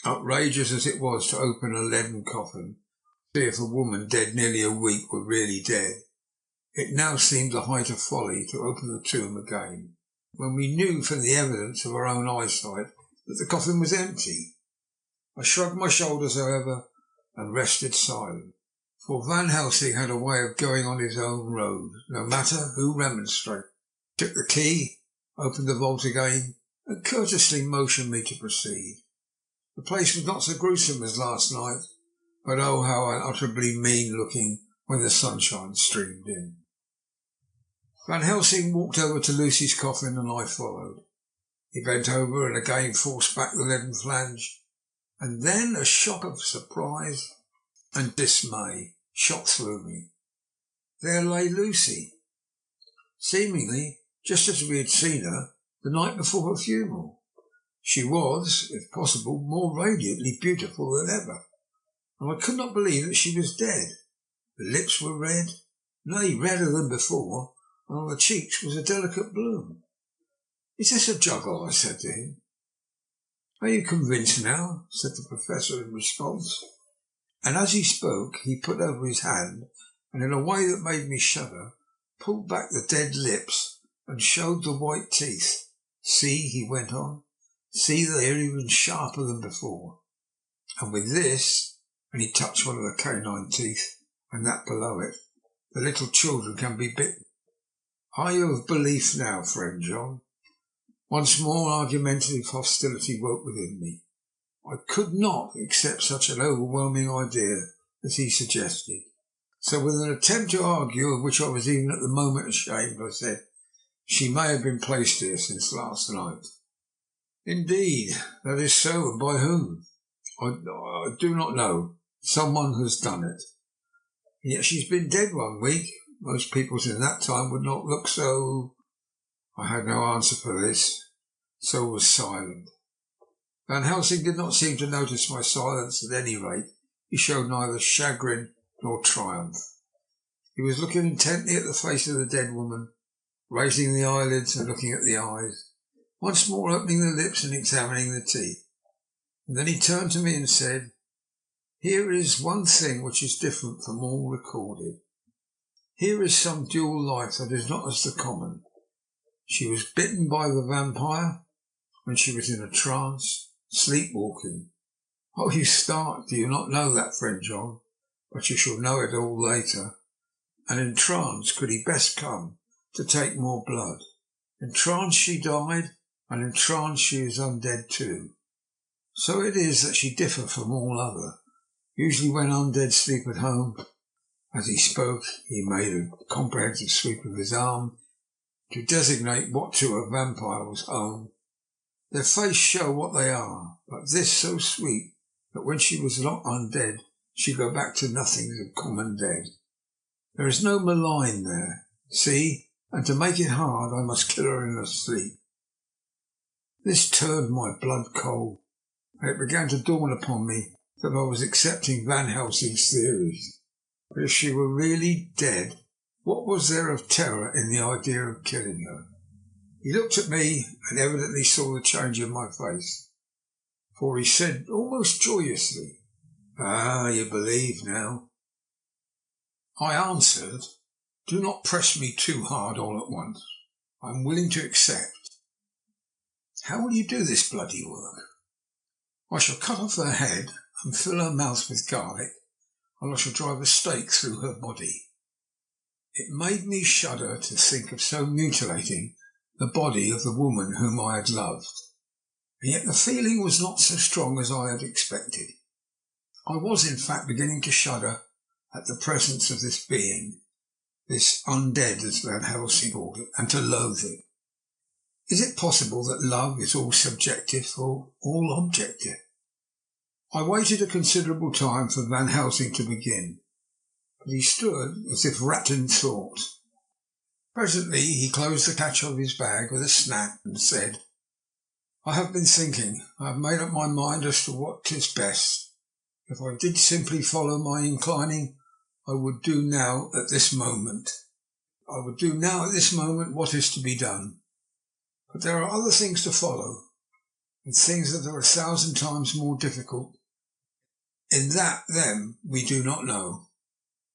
Outrageous as it was to open a leaden coffin, see if a woman dead nearly a week were really dead, it now seemed the height of folly to open the tomb again, when we knew from the evidence of our own eyesight that the coffin was empty. I shrugged my shoulders, however, and rested silent, for Van Helsing had a way of going on his own road, no matter who remonstrated. He took the key, opened the vault again, and courteously motioned me to proceed. The place was not so gruesome as last night, but oh, how unutterably mean-looking when the sunshine streamed in. Van Helsing walked over to Lucy's coffin, and I followed. He bent over and again forced back the leaden flange, and then a shock of surprise and dismay shot through me. There lay Lucy, seemingly just as we had seen her the night before her funeral. She was, if possible, more radiantly beautiful than ever, and I could not believe that she was dead. The lips were red, nay, redder than before, and on the cheeks was a delicate bloom. "Is this a juggle?" I said to him. "Are you convinced now?" said the professor in response. And as he spoke, he put over his hand, and in a way that made me shudder, pulled back the dead lips and showed the white teeth, See, he went on, see, they are even sharper than before. And with this, and he touched one of the canine teeth and that below it, the little children can be bitten. Are you of belief now, friend John? Once more argumentative hostility woke within me. I could not accept such an overwhelming idea as he suggested. So with an attempt to argue, of which I was even at the moment ashamed, I said, she may have been placed here since last night. Indeed, that is so, and by whom? I do not know. Someone has done it. And yet she's been dead 1 week. Most people in that time would not look so. I had no answer for this, so was silent. Van Helsing did not seem to notice my silence at any rate. He showed neither chagrin nor triumph. He was looking intently at the face of the dead woman, raising the eyelids and looking at the eyes, once more opening the lips and examining the teeth. And then he turned to me and said, "Here is one thing which is different from all recorded. Here is some dual life that is not as the common. She was bitten by the vampire when she was in a trance, sleepwalking. Oh, you start. Do you not know that, friend John? But you shall know it all later. And in trance could he best come to take more blood. In trance she died, and in trance she is undead too. So it is that she differ from all other. Usually when undead sleep at home." As he spoke, he made a comprehensive sweep of his arm to designate what to a vampire was own. "Their face show what they are, but this so sweet that when she was not undead, she go back to nothing of common dead. There is no malign there. See, and to make it hard, I must kill her in her sleep." This turned my blood cold, and it began to dawn upon me that I was accepting Van Helsing's theories. But if she were really dead, what was there of terror in the idea of killing her? He looked at me and evidently saw the change in my face, for he said almost joyously, "Ah, you believe now." I answered, "Do not press me too hard all at once. I am willing to accept. How will you do this bloody work?" "I shall cut off her head and fill her mouth with garlic, and I shall drive a stake through her body." It made me shudder to think of so mutilating the body of the woman whom I had loved, and yet the feeling was not so strong as I had expected. I was, in fact, beginning to shudder at the presence of this being, this undead, as Van Helsing called it, and to loathe it. Is it possible that love is all subjective or all objective? I waited a considerable time for Van Helsing to begin, but he stood as if wrapped in thought. Presently he closed the catch of his bag with a snap and said, "I have been thinking. I have made up my mind as to what is best. If I did simply follow my inclining, I would do now at this moment what is to be done. But there are other things to follow, and things that are 1,000 times more difficult. In that them we do not know.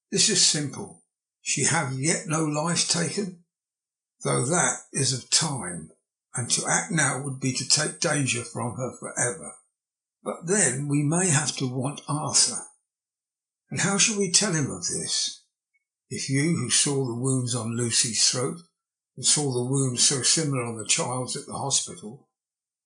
This is simple. She have yet no life taken, though that is of time, and to act now would be to take danger from her forever. But then we may have to want Arthur. And how shall we tell him of this? If you, who saw the wounds on Lucy's throat, and saw the wounds so similar on the child's at the hospital,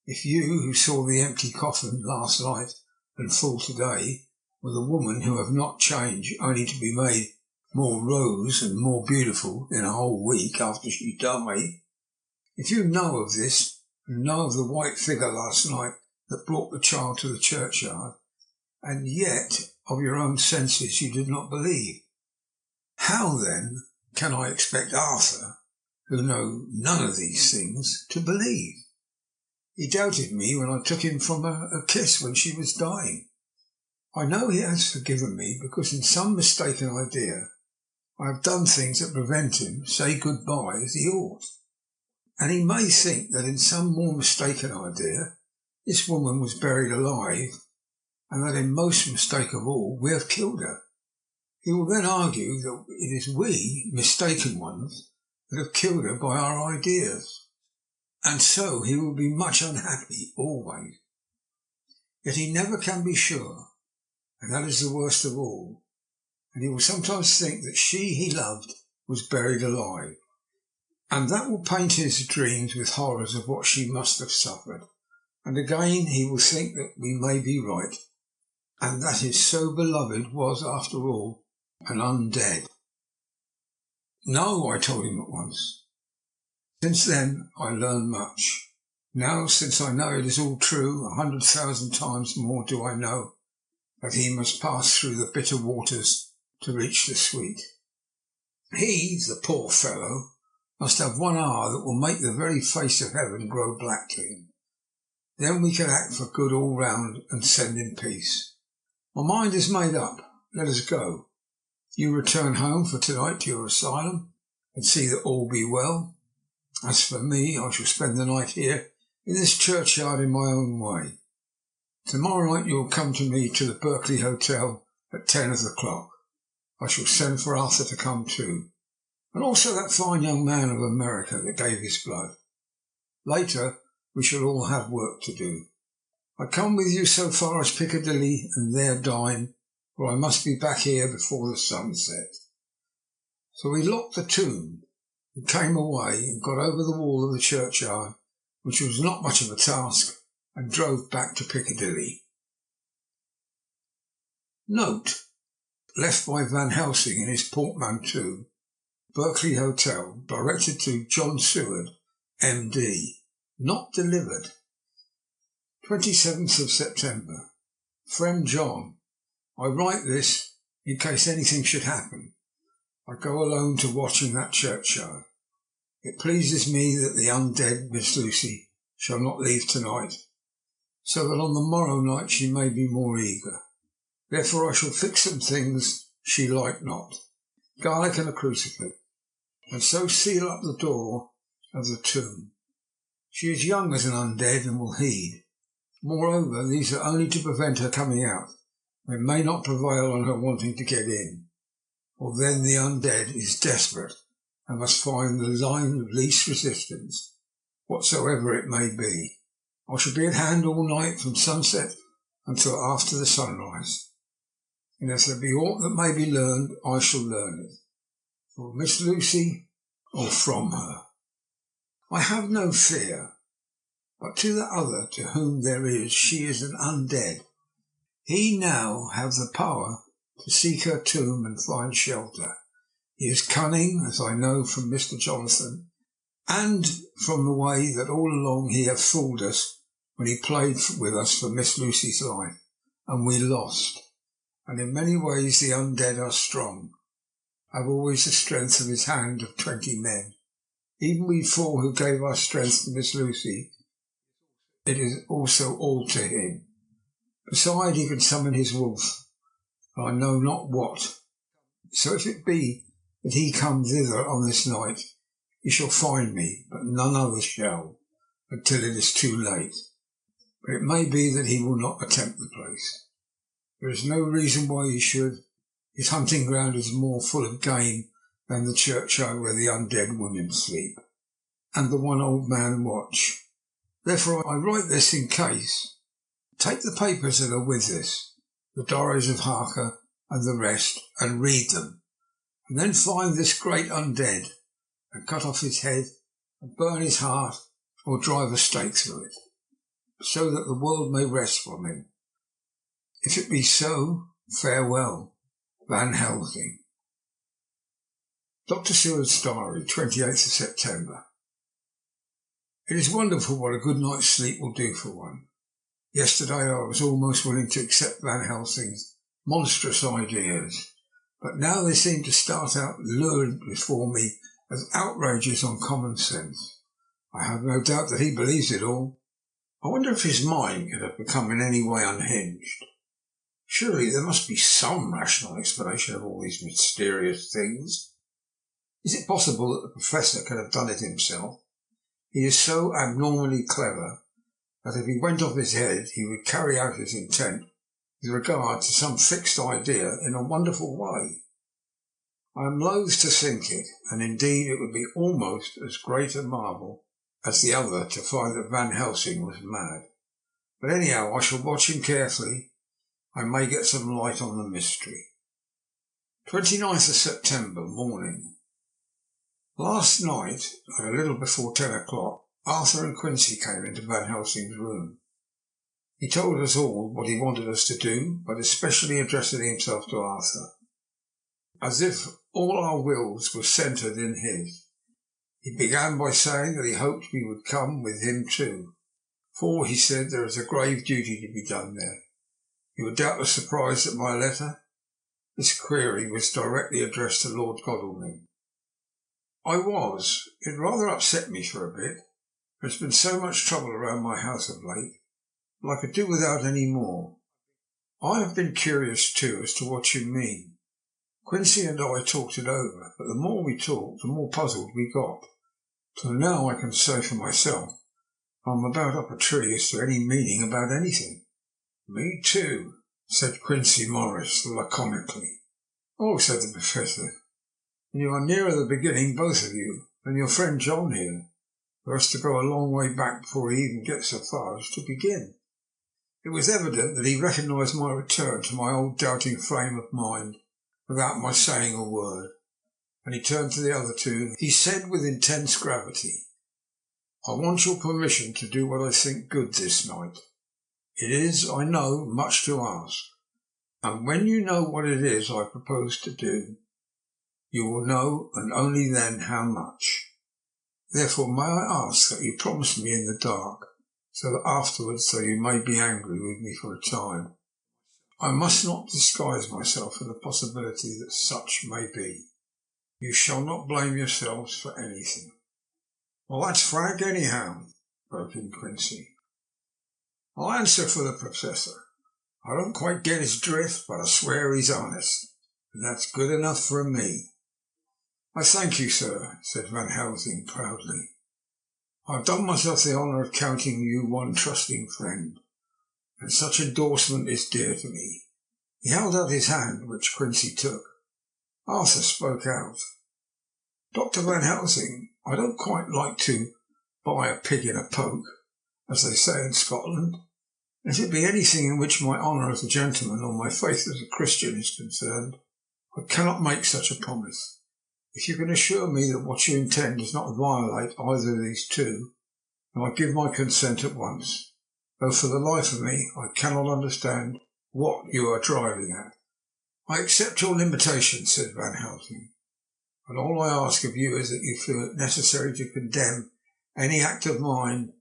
if you, who saw the empty coffin last night and full today, with a woman who have not changed only to be made more rose and more beautiful in a whole week after she died, if you know of this, and know of the white figure last night that brought the child to the churchyard, and yet of your own senses you did not believe, how then can I expect Arthur, who know none of these things, to believe? He doubted me when I took him from a kiss when she was dying. I know he has forgiven me because in some mistaken idea I have done things that prevent him say good-bye as he ought. And he may think that in some more mistaken idea this woman was buried alive, and that in most mistake of all we have killed her. He will then argue that it is we, mistaken ones, that have killed her by our ideas. and so he will be much unhappy always. Yet he never can be sure, and that is the worst of all, and he will sometimes think that she he loved was buried alive, and that will paint his dreams with horrors of what she must have suffered, and again he will think that we may be right, and that his so beloved was, after all, an undead. No, I told him at once. Since then I learned much. Now, since I know it is all true, 100,000 times more do I know that he must pass through the bitter waters to reach the sweet. He, the poor fellow, must have 1 hour that will make the very face of heaven grow black to him. Then we can act for good all round and send him peace. My mind is made up. Let us go. You return home for tonight to your asylum and see that all be well. As for me, I shall spend the night here in this churchyard in my own way. Tomorrow night you will come to me to the Berkeley Hotel at 10 o'clock. I shall send for Arthur to come too, and also that fine young man of America that gave his blood. Later we shall all have work to do. I come with you so far as Piccadilly and there dine, for I must be back here before the sun sets. So we locked the tomb and came away and got over the wall of the churchyard, which was not much of a task, and drove back to Piccadilly. Note: left by Van Helsing in his portmanteau, Berkeley Hotel, directed to John Seward, M.D. Not delivered. 27th of September. Friend John, I write this in case anything should happen. I go alone to watch in that churchyard. It pleases me that the undead Miss Lucy shall not leave tonight, so that on the morrow night she may be more eager. Therefore I shall fix some things she like not, garlic and a crucifix, and so seal up the door of the tomb. She is young as an undead and will heed. Moreover, these are only to prevent her coming out. They may not prevail on her wanting to get in, for then the undead is desperate and must find the line of least resistance, whatsoever it may be. I shall be at hand all night from sunset until after the sunrise, and if there be aught that may be learned, I shall learn it, for Miss Lucy or from her. I have no fear, but to the other to whom there is, she is an undead. He now have the power to seek her tomb and find shelter. He is cunning, as I know from Mr. Jonathan, and from the way that all along he hath fooled us when he played with us for Miss Lucy's life, and we lost. And in many ways the undead are strong, have always the strength of his hand of 20 men. Even we 4 who gave our strength to Miss Lucy, it is also all to him. Beside, he can summon his wolf, I know not what. So if it be that he come thither on this night, he shall find me, but none other shall, until it is too late. But it may be that he will not attempt the place. There is no reason why he should. His hunting ground is more full of game than the churchyard where the undead women sleep, and the one old man watch. Therefore I write this in case. Take the papers that are with this, the diaries of Harker and the rest, and read them, and then find this great undead, and cut off his head, and burn his heart, or drive a stake through it, so that the world may rest from him. If it be so, farewell. Van Helsing. Dr. Seward's Diary, 28th of September. It is wonderful what a good night's sleep will do for one. Yesterday I was almost willing to accept Van Helsing's monstrous ideas, but now they seem to start out lurid before me as outrages on common sense. I have no doubt that he believes it all. I wonder if his mind could have become in any way unhinged. Surely there must be some rational explanation of all these mysterious things. Is it possible that the Professor could have done it himself? He is so abnormally clever that if he went off his head he would carry out his intent with regard to some fixed idea in a wonderful way. I am loath to think it, and indeed it would be almost as great a marvel as the other to find that Van Helsing was mad. But anyhow, I shall watch him carefully. I may get some light on the mystery. 29th of September, morning. Last night, at a little before 10 o'clock, Arthur and Quincy came into Van Helsing's room. He told us all what he wanted us to do, but especially addressing himself to Arthur, as if all our wills were centred in his. He began by saying that he hoped we would come with him too, for, he said, there is a grave duty to be done there. You were doubtless surprised at my letter? This query was directly addressed to Lord Godalming. I was. It rather upset me for a bit. There's been so much trouble around my house of late, but I could do without any more. I have been curious too as to what you mean. Quincy and I talked it over, but the more we talked, the more puzzled we got. Till now I can say for myself, I'm about up a tree as to any meaning about anything. Me too, said Quincy Morris laconically. Oh, said the Professor, and you are nearer the beginning, both of you, than your friend John here, who has to go a long way back before he even gets so far as to begin. It was evident that he recognised my return to my old doubting frame of mind without my saying a word, and he turned to the other two. He said with intense gravity, I want your permission to do what I think good this night. It is, I know, much to ask, and when you know what it is I propose to do, you will know, and only then, how much. Therefore may I ask that you promise me in the dark, so that afterwards, though you may be angry with me for a time, I must not disguise myself for the possibility that such may be. You shall not blame yourselves for anything. Well, that's frank anyhow, broke in Quincy. I'll answer for the Professor. I don't quite get his drift, but I swear he's honest, and that's good enough for me. I thank you, sir, said Van Helsing proudly. I've done myself the honour of counting you one trusting friend, and such endorsement is dear to me. He held out his hand, which Quincy took. Arthur spoke out. Dr. Van Helsing, I don't quite like to buy a pig in a poke, as they say in Scotland. If it be anything in which my honour as a gentleman or my faith as a Christian is concerned, I cannot make such a promise. If you can assure me that what you intend does not violate either of these two, then I give my consent at once, though for the life of me I cannot understand what you are driving at. I accept your limitation, said Van Helsing, and all I ask of you is that you feel it necessary to condemn any act of mine.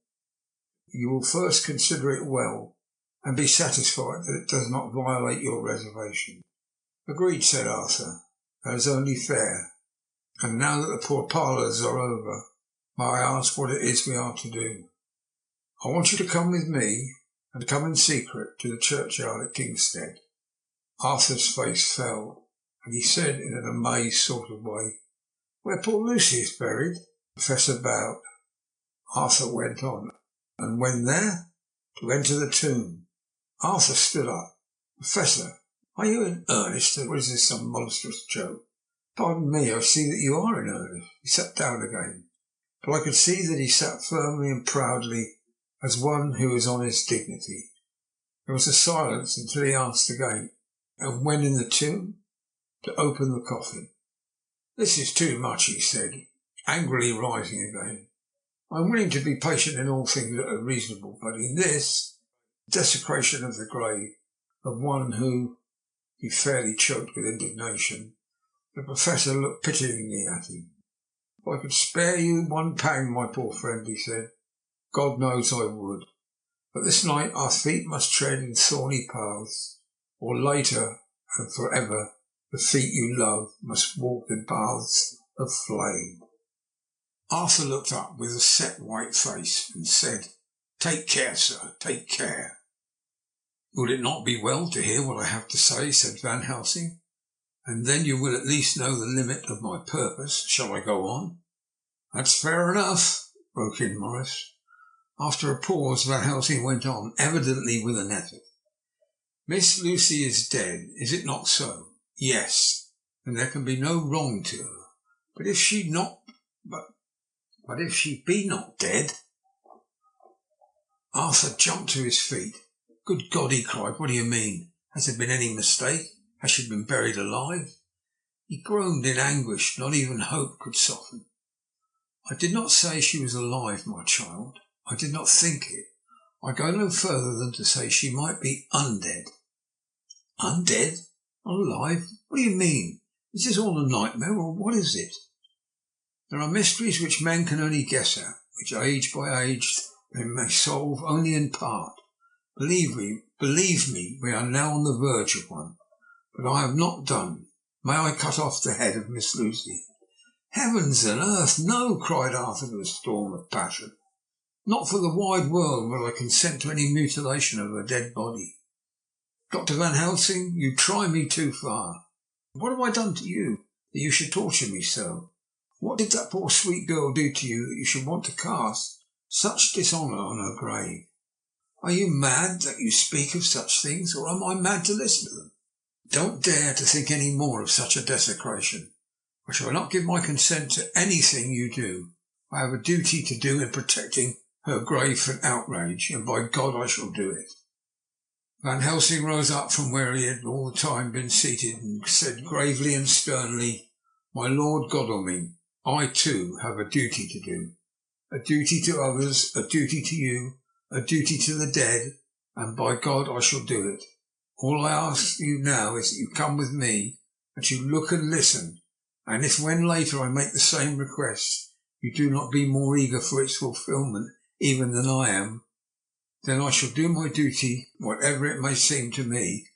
You will first consider it well, and be satisfied that it does not violate your reservation. Agreed, said Arthur. That is only fair. And now that the pourparlers are over, may I ask what it is we are to do? I want you to come with me, and come in secret to the churchyard at Kingstead. Arthur's face fell, and he said in an amazed sort of way, Where poor Lucy is buried? The Professor bowed. Arthur went on, And when there? To enter the tomb. Arthur stood up. Professor, are you in earnest, or is this some monstrous joke? Pardon me, I see that you are in earnest. He sat down again, but I could see that he sat firmly and proudly as one who was on his dignity. There was a silence until he asked again, And when in the tomb? To open the coffin. This is too much, he said, angrily rising again. I am willing to be patient in all things that are reasonable, but in this desecration of the grave of one who— he fairly choked with indignation. The Professor looked pityingly at him. If I could spare you one pang, my poor friend, he said, God knows I would. But this night our feet must tread in thorny paths, or later and forever the feet you love must walk in paths of flame. Arthur looked up with a set white face and said, Take care, sir, take care. Would it not be well to hear what I have to say, said Van Helsing, and then you will at least know the limit of my purpose. Shall I go on? That's fair enough, broke in Morris. After a pause, Van Helsing went on, evidently with an effort. Miss Lucy is dead, is it not so? Yes, and there can be no wrong to her. But if she not— But But if she be not dead... Arthur jumped to his feet. Good God, he cried, what do you mean? Has there been any mistake? Has she been buried alive? He groaned in anguish. Not even hope could soften. I did not say she was alive, my child. I did not think it. I go no further than to say she might be undead. Undead? Not alive? What do you mean? Is this all a nightmare, or what is it? There are mysteries which men can only guess at, which age by age they may solve only in part. Believe me, we are now on the verge of one. But I have not done. May I cut off the head of Miss Lucy? Heavens and earth, no, cried Arthur with a storm of passion. Not for the wide world will I consent to any mutilation of a dead body. Dr. Van Helsing, you try me too far. What have I done to you, that you should torture me so? What did that poor sweet girl do to you that you should want to cast such dishonour on her grave? Are you mad that you speak of such things, or am I mad to listen to them? Don't dare to think any more of such a desecration. I shall not give my consent to anything you do. I have a duty to do in protecting her grave from outrage, and by God I shall do it. Van Helsing rose up from where he had all the time been seated and said gravely and sternly, My Lord Godalming, I too have a duty to do. A duty to others, a duty to you, a duty to the dead, and by God I shall do it. All I ask you now is that you come with me, that you look and listen, and if when later I make the same request you do not be more eager for its fulfilment even than I am, then I shall do my duty, whatever it may seem to me,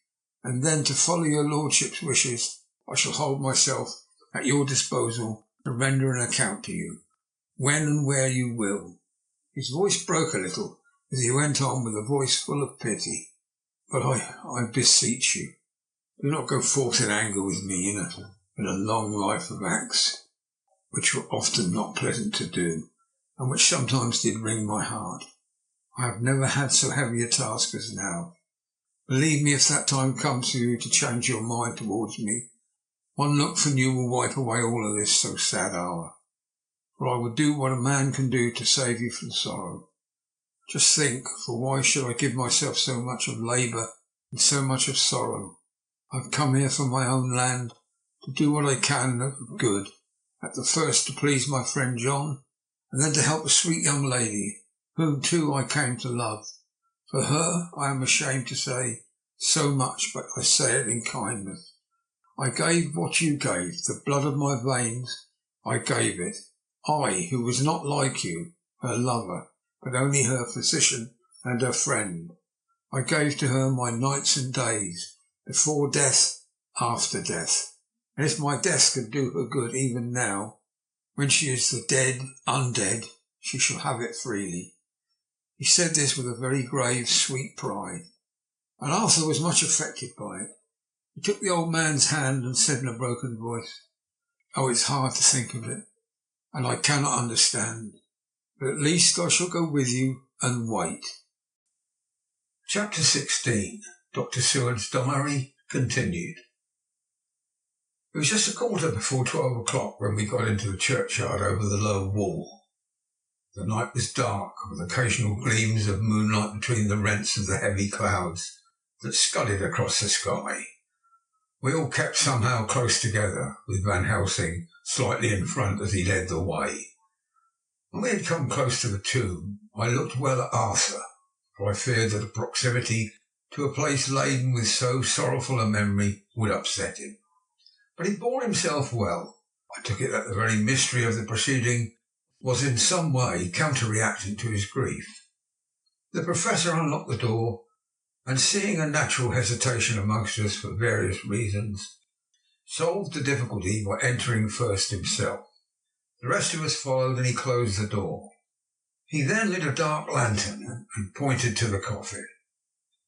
and then to follow your lordship's wishes I shall hold myself at your disposal to render an account to you, when and where you will. His voice broke a little as he went on with a voice full of pity. But I beseech you, do not go forth in anger with me in a long life of acts, which were often not pleasant to do, and which sometimes did wring my heart. I have never had so heavy a task as now. Believe me, if that time comes for you to change your mind towards me, one look from you will wipe away all of this so sad hour. For I will do what a man can do to save you from sorrow. Just think, for why should I give myself so much of labour and so much of sorrow? I've come here from my own land to do what I can of good, at the first to please my friend John, and then to help a sweet young lady, whom too I came to love. For her I am ashamed to say so much, but I say it in kindness. I gave what you gave, the blood of my veins, I gave it. I, who was not like you, her lover, but only her physician and her friend. I gave to her my nights and days, before death, after death. And if my death can do her good even now, when she is the dead, undead, she shall have it freely. He said this with a very grave, sweet pride, and Arthur was much affected by it. He took the old man's hand and said in a broken voice, Oh, it's hard to think of it, and I cannot understand, but at least I shall go with you and wait. Chapter 16. Dr. Seward's Diary continued. It was just a quarter before 12 o'clock when we got into the churchyard over the low wall. The night was dark, with occasional gleams of moonlight between the rents of the heavy clouds that scudded across the sky. We all kept somehow close together, with Van Helsing slightly in front as he led the way. When we had come close to the tomb, I looked well at Arthur, for I feared that a proximity to a place laden with so sorrowful a memory would upset him. But he bore himself well. I took it that the very mystery of the proceeding was in some way counterreacting to his grief. The professor unlocked the door, and seeing a natural hesitation amongst us for various reasons, solved the difficulty by entering first himself. The rest of us followed, and he closed the door. He then lit a dark lantern and pointed to the coffin.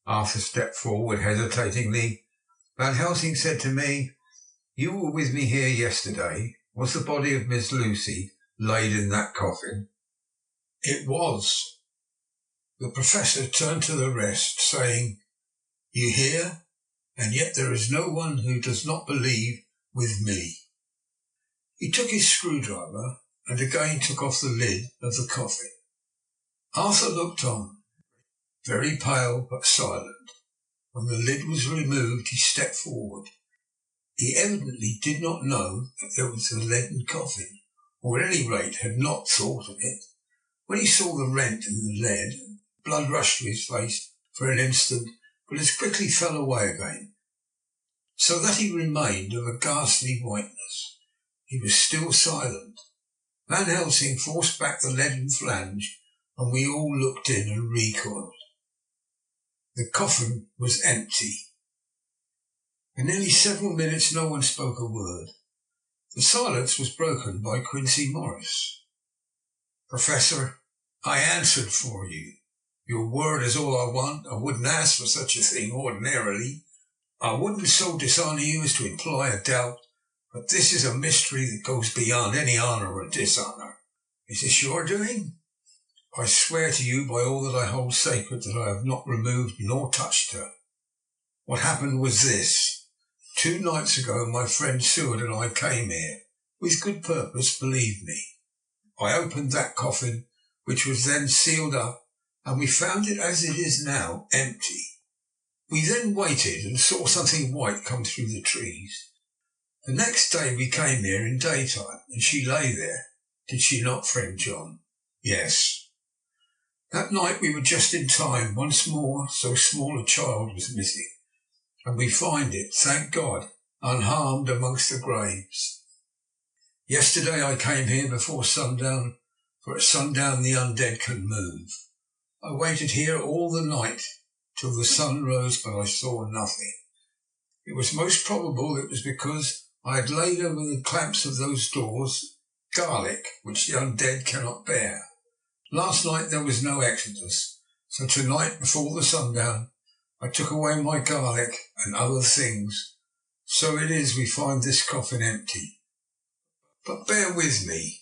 Arthur stepped forward hesitatingly. Van Helsing said to me, You were with me here yesterday. Was the body of Miss Lucy laid in that coffin? It was. The professor turned to the rest, saying, You hear? And yet there is no one who does not believe with me. He took his screwdriver and again took off the lid of the coffin. Arthur looked on, very pale but silent. When the lid was removed, he stepped forward. He evidently did not know that there was a leaden coffin, or at any rate had not thought of it. When he saw the rent in the lead, blood rushed to his face for an instant, but as quickly fell away again, so that he remained of a ghastly whiteness. He was still silent. Van Helsing forced back the leaden flange, and we all looked in and recoiled. The coffin was empty. For nearly several minutes no one spoke a word. The silence was broken by Quincy Morris. "Professor, I answered for you. Your word is all I want. I wouldn't ask for such a thing ordinarily. I wouldn't so dishonour you as to imply a doubt, but this is a mystery that goes beyond any honour or dishonour. Is this your doing? I swear to you by all that I hold sacred that I have not removed nor touched her. What happened was this. 2 nights ago my friend Seward and I came here, with good purpose, believe me. I opened that coffin, which was then sealed up, and we found it as it is now, empty. We then waited and saw something white come through the trees. The next day we came here in daytime, and she lay there. Did she not, friend John? Yes. That night we were just in time. Once more, so small a child was missing, and we find it, thank God, unharmed amongst the graves. Yesterday I came here before sundown, for at sundown the undead can move. I waited here all the night till the sun rose, but I saw nothing. It was most probable it was because I had laid over the clamps of those doors garlic, which the undead cannot bear. Last night there was no exodus, so tonight before the sundown I took away my garlic and other things. So it is we find this coffin empty. But bear with me.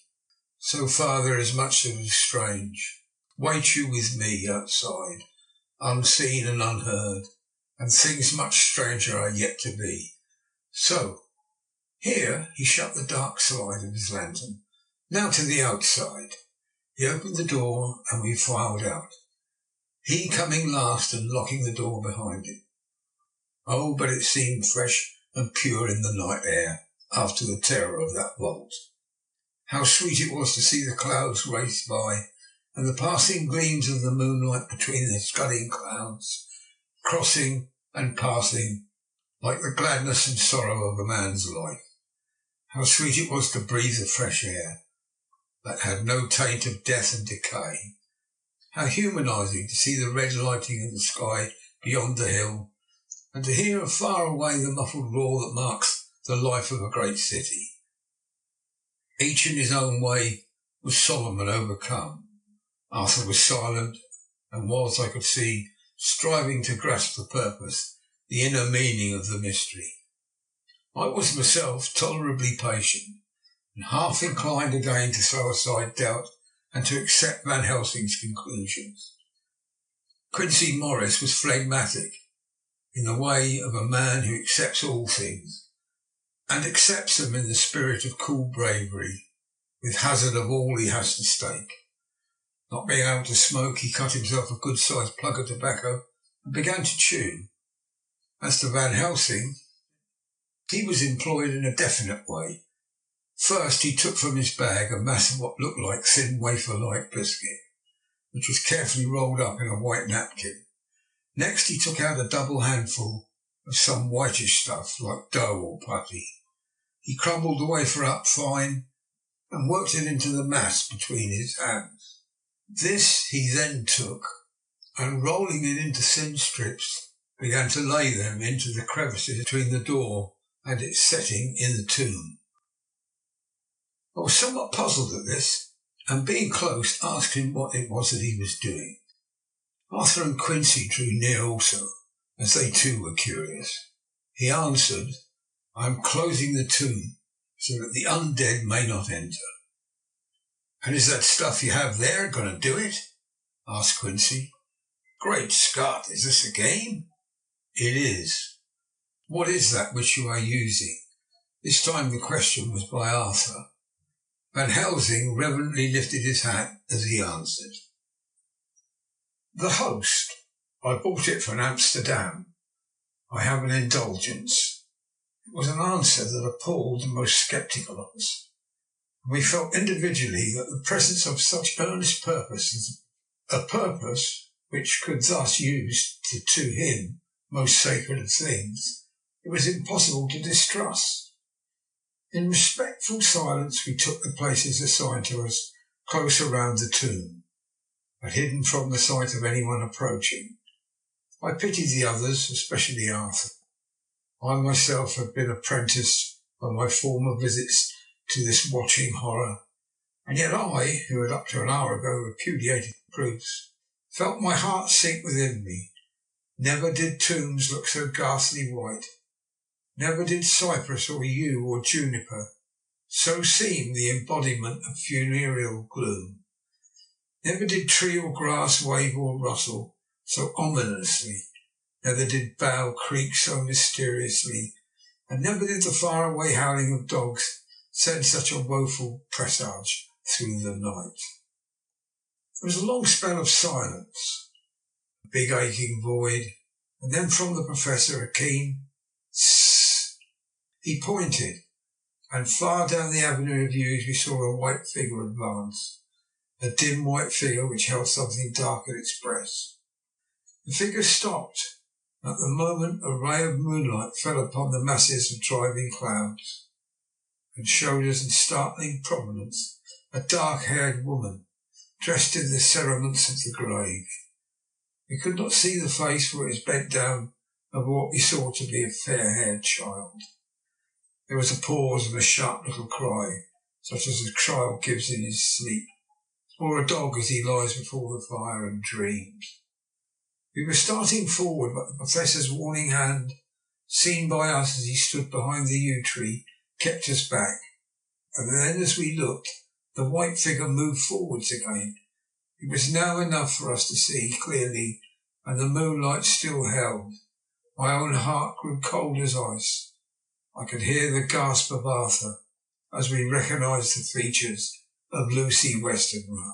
So far there is much that is strange. Wait you with me outside, unseen and unheard, and things much stranger are yet to be. So, here he shut the dark side of his lantern. Now to the outside. He opened the door, and we filed out, he coming last and locking the door behind him. Oh, but it seemed fresh and pure in the night air, after the terror of that vault. How sweet it was to see the clouds race by, and the passing gleams of the moonlight between the scudding clouds, crossing and passing, like the gladness and sorrow of a man's life. How sweet it was to breathe the fresh air, that had no taint of death and decay. How humanising to see the red lighting of the sky beyond the hill, and to hear far away the muffled roar that marks the life of a great city. Each in his own way was solemn and overcome. Arthur was silent, and was, I could see, striving to grasp the purpose, the inner meaning of the mystery. I was myself tolerably patient, and half inclined again to throw aside doubt and to accept Van Helsing's conclusions. Quincy Morris was phlegmatic, in the way of a man who accepts all things, and accepts them in the spirit of cool bravery, with hazard of all he has to stake. Not being able to smoke, he cut himself a good-sized plug of tobacco and began to chew. As to Van Helsing, he was employed in a definite way. First, he took from his bag a mass of what looked like thin wafer-like biscuit, which was carefully rolled up in a white napkin. Next, he took out a double handful of some whitish stuff like dough or putty. He crumbled the wafer up fine and worked it into the mass between his hands. This he then took, and rolling it into thin strips, began to lay them into the crevices between the door and its setting in the tomb. I was somewhat puzzled at this, and being close, asked him what it was that he was doing. Arthur and Quincy drew near also, as they too were curious. He answered, I am closing the tomb, so that the undead may not enter. And is that stuff you have there going to do it? Asked Quincy. Great Scott, is this a game? It is. What is that which you are using? This time the question was by Arthur. Van Helsing reverently lifted his hat as he answered. The host. I bought it from Amsterdam. I have an indulgence. It was an answer that appalled the most sceptical of us. We felt individually that the presence of such earnest purpose, a purpose which could thus use to him most sacred of things, it was impossible to distrust. In respectful silence we took the places assigned to us close around the tomb, but hidden from the sight of anyone approaching. I pitied the others, especially Arthur. I myself had been apprenticed by my former visits to this watching horror, and yet I, who had up to an hour ago repudiated the proofs, felt my heart sink within me. Never did tombs look so ghastly white. Never did cypress or yew or juniper so seem the embodiment of funereal gloom. Never did tree or grass wave or rustle so ominously. Never did bough creak so mysteriously, and never did the faraway howling of dogs send such a woeful presage through the night. There was a long spell of silence, a big aching void, and then from the Professor a keen "Sss." He pointed, and far down the avenue of yews we saw a white figure advance, a dim white figure which held something dark at its breast. The figure stopped, and at the moment a ray of moonlight fell upon the masses of driving clouds, and showed us in startling prominence a dark-haired woman, dressed in the cerements of the grave. We could not see the face, for it was bent down over what we saw to be a fair-haired child. There was a pause and a sharp little cry, such as a child gives in his sleep, or a dog as he lies before the fire and dreams. We were starting forward, but the Professor's warning hand, seen by us as he stood behind the yew tree, kept us back, and then as we looked, the white figure moved forwards again. It was now enough for us to see clearly, and the moonlight still held. My own heart grew cold as ice. I could hear the gasp of Arthur as we recognised the features of Lucy Westenra.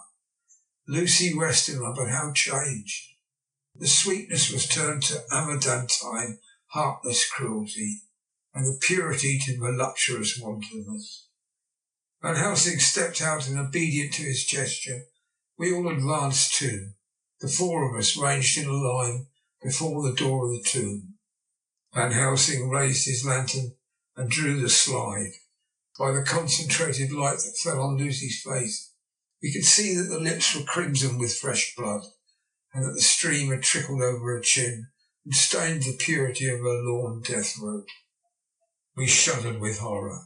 Lucy Westenra, but how changed! The sweetness was turned to amazantine, heartless cruelty, and the purity to voluptuous wantonness. Van Helsing stepped out, and obedient to his gesture, we all advanced too, the four of us ranged in a line before the door of the tomb. Van Helsing raised his lantern and drew the slide. By the concentrated light that fell on Lucy's face, we could see that the lips were crimson with fresh blood, and that the stream had trickled over her chin and stained the purity of her lawn death robe. We shuddered with horror.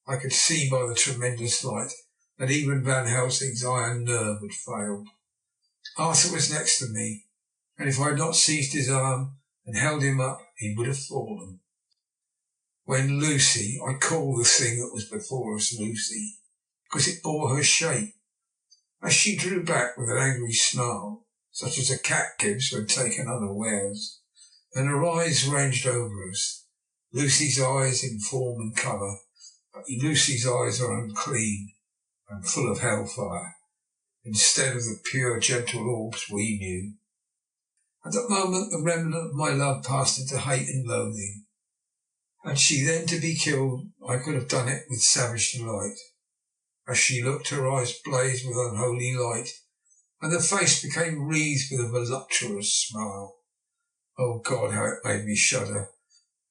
I could see by the tremendous light that even Van Helsing's iron nerve had failed. Arthur was next to me, and if I had not seized his arm and held him up, he would have fallen. When Lucy, I call the thing that was before us Lucy, because it bore her shape. As she drew back with an angry snarl, such as a cat gives when taken unawares, and her eyes ranged over us, Lucy's eyes in form and colour, but Lucy's eyes are unclean and full of hellfire, instead of the pure, gentle orbs we knew. At that moment the remnant of my love passed into hate and loathing. Had she then to be killed, I could have done it with savage delight. As she looked, her eyes blazed with unholy light, and the face became wreathed with a voluptuous smile. Oh God, how it made me shudder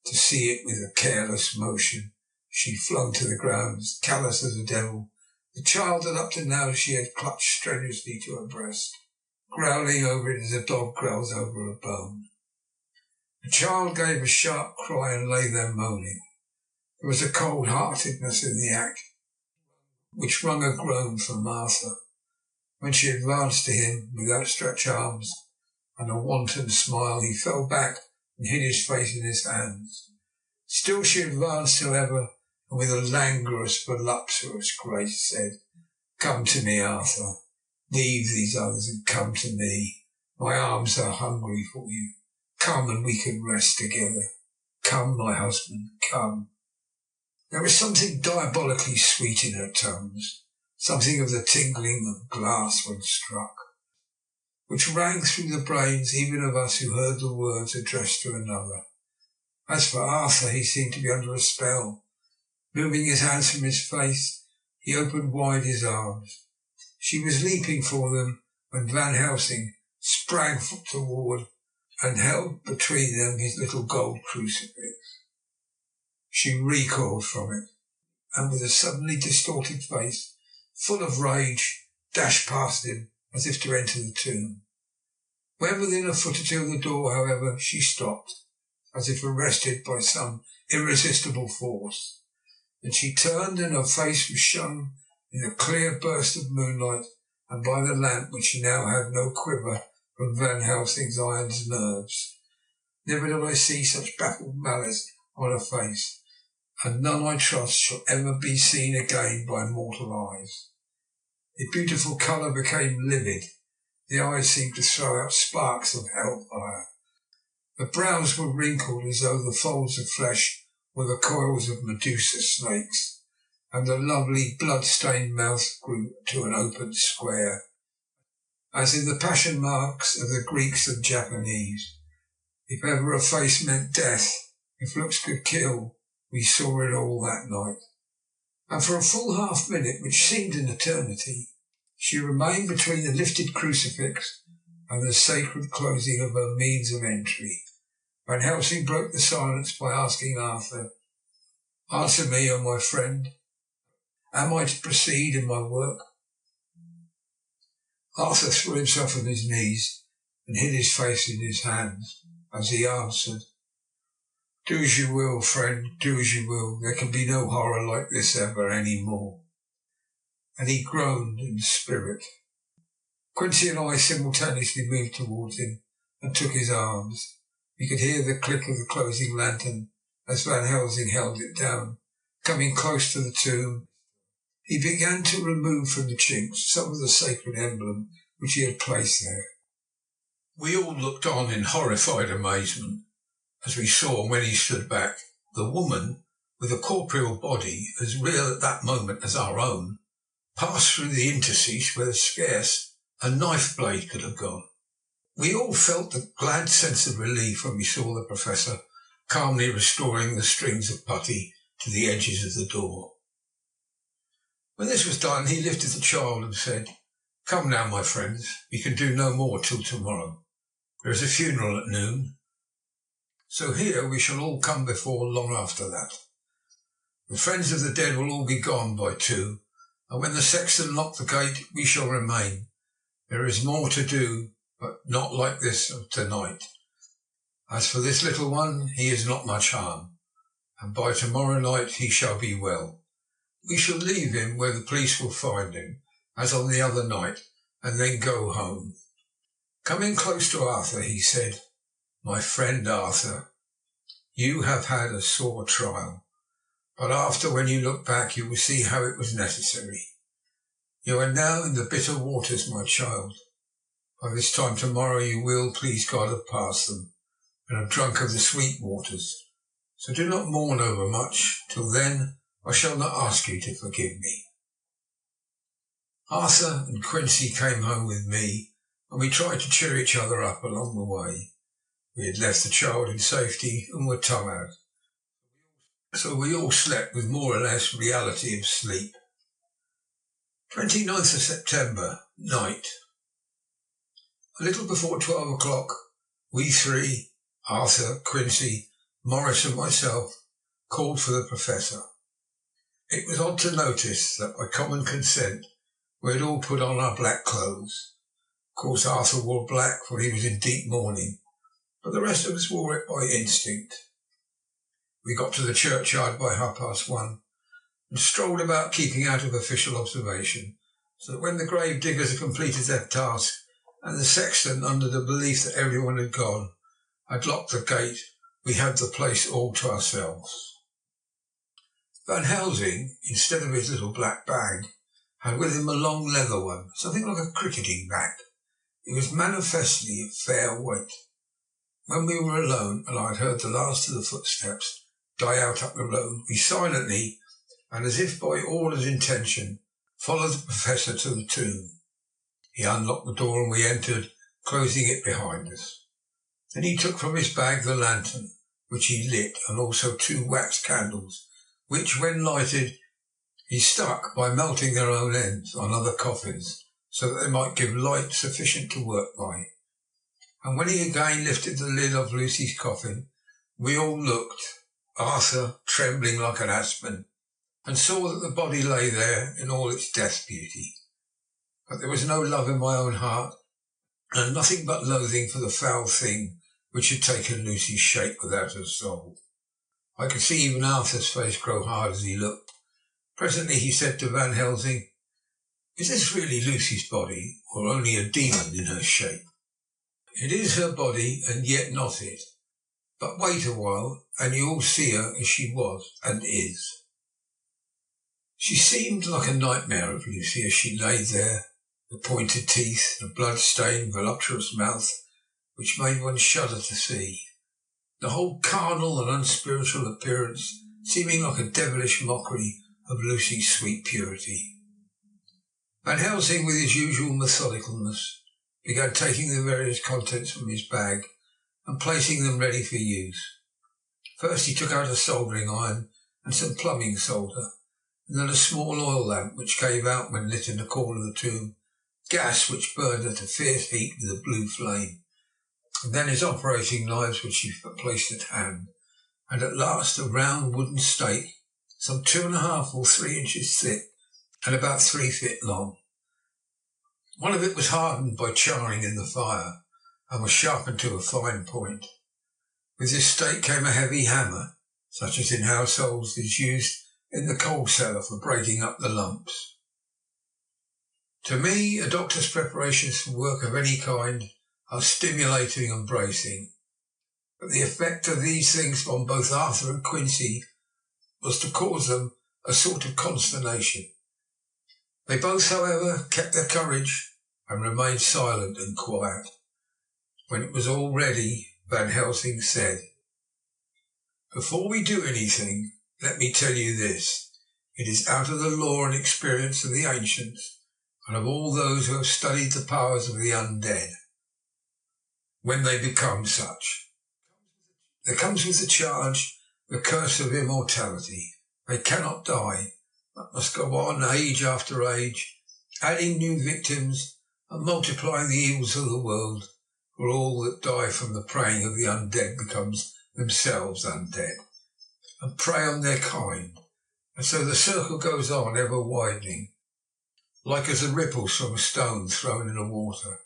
to see it with a careless motion. She flung to the ground, as callous as a devil, the child that up to now she had clutched strenuously to her breast, growling over it as a dog growls over a bone. The child gave a sharp cry and lay there moaning. There was a cold-heartedness in the act, which wrung a groan from Arthur. When she advanced to him with outstretched arms and a wanton smile, he fell back and hid his face in his hands. Still she advanced, however, and with a languorous, voluptuous grace said, "Come to me, Arthur. Leave these others and come to me. My arms are hungry for you. Come and we can rest together. Come, my husband, come." There was something diabolically sweet in her tones, something of the tingling of glass when struck, which rang through the brains even of us who heard the words addressed to another. As for Arthur, he seemed to be under a spell. Moving his hands from his face, he opened wide his arms. She was leaping for them when Van Helsing sprang toward and held between them his little gold crucifix. She recoiled from it, and with a suddenly distorted face, full of rage, dashed past him as if to enter the tomb. When within a foot or two of the door, however, she stopped, as if arrested by some irresistible force. Then she turned, and her face was shone in a clear burst of moonlight, and by the lamp which now had no quiver from Van Helsing's iron nerves. Never did I see such baffled malice on her face, and none, I trust, shall ever be seen again by mortal eyes. The beautiful colour became livid. The eyes seemed to throw out sparks of hellfire. The brows were wrinkled as though the folds of flesh were the coils of Medusa snakes, and the lovely blood-stained mouth grew to an open square, as in the passion marks of the Greeks and Japanese. If ever a face meant death, if looks could kill, we saw it all that night. And for a full half-minute, which seemed an eternity, she remained between the lifted crucifix and the sacred closing of her means of entry. Van Helsing broke the silence by asking Arthur, "Answer me, O my friend. Am I to proceed in my work?" Arthur threw himself on his knees and hid his face in his hands as he answered, "Do as you will, friend, do as you will. There can be no horror like this ever any more." And he groaned in spirit. Quincy and I simultaneously moved towards him and took his arms. We could hear the click of the closing lantern as Van Helsing held it down. Coming close to the tomb, he began to remove from the chinks some of the sacred emblem which he had placed there. We all looked on in horrified amazement as we saw, when he stood back, the woman, with a corporeal body as real at that moment as our own, pass through the interstice where scarce a knife blade could have gone. We all felt the glad sense of relief when we saw the Professor calmly restoring the strings of putty to the edges of the door. When this was done, he lifted the child and said, "Come now, my friends, we can do no more till tomorrow. There is a funeral at noon, so here we shall all come before long after that. The friends of the dead will all be gone by 2, and when the sexton lock the gate, we shall remain. There is more to do, but not like this of tonight. As for this little one, he is not much harm, and by tomorrow night he shall be well. We shall leave him where the police will find him, as on the other night, and then go home." Coming close to Arthur, he said, "My friend Arthur, you have had a sore trial, but after, when you look back, you will see how it was necessary. You are now in the bitter waters, my child. By this time tomorrow you will, please God, have passed them, and have drunk of the sweet waters. So do not mourn over much. Till then, I shall not ask you to forgive me." Arthur and Quincy came home with me, and we tried to cheer each other up along the way. We had left the child in safety and were tired, so we all slept with more or less reality of sleep. 29th of September, night. A little before 12 o'clock, we three, Arthur, Quincy, Morris and myself, called for the Professor. It was odd to notice that by common consent we had all put on our black clothes. Of course Arthur wore black, for he was in deep mourning, but the rest of us wore it by instinct. We got to the churchyard by 1:30 and strolled about, keeping out of official observation, so that when the grave diggers had completed their task and the sexton, under the belief that everyone had gone, had locked the gate, we had the place all to ourselves. Van Helsing, instead of his little black bag, had with him a long leather one, something like a cricketing bag. It was manifestly of fair weight. When we were alone, and I had heard the last of the footsteps die out up the road, we silently, and as if by ordered intention, followed the professor to the tomb. He unlocked the door and we entered, closing it behind us. Then he took from his bag the lantern, which he lit, and also 2 wax candles, which, when lighted, he stuck by melting their own ends on other coffins, so that they might give light sufficient to work by. And when he again lifted the lid of Lucy's coffin, we all looked, Arthur trembling like an aspen, and saw that the body lay there in all its death beauty. But there was no love in my own heart, and nothing but loathing for the foul thing which had taken Lucy's shape without her soul. I could see even Arthur's face grow hard as he looked. Presently he said to Van Helsing, "Is this really Lucy's body, or only a demon in her shape?" "It is her body, and yet not it. But wait a while, and you will see her as she was and is." She seemed like a nightmare of Lucy as she lay there, the pointed teeth, the blood-stained, voluptuous mouth, which made one shudder to see, the whole carnal and unspiritual appearance seeming like a devilish mockery of Lucy's sweet purity. Van Helsing, with his usual methodicalness, began taking the various contents from his bag and placing them ready for use. First he took out a soldering iron and some plumbing solder, and then a small oil lamp which gave out, when lit in the corner of the tomb, gas which burned at a fierce heat with a blue flame, and then his operating knives which he placed at hand, and at last a round wooden stake, some 2.5 or 3 inches thick and about 3 feet long. One of it was hardened by charring in the fire, and was sharpened to a fine point. With this stake came a heavy hammer, such as in households is used in the coal cellar for breaking up the lumps. To me, a doctor's preparations for work of any kind are stimulating and bracing, but the effect of these things on both Arthur and Quincy was to cause them a sort of consternation. They both, however, kept their courage and remained silent and quiet. When it was all ready, Van Helsing said, "Before we do anything, let me tell you this. It is out of the law and experience of the ancients, and of all those who have studied the powers of the undead, when they become such. There comes with the charge the curse of immortality. They cannot die, but must go on age after age, adding new victims and multiplying the evils of the world, for all that die from the preying of the undead becomes themselves undead, and prey on their kind, and so the circle goes on ever widening, like as the ripples from a stone thrown in the water.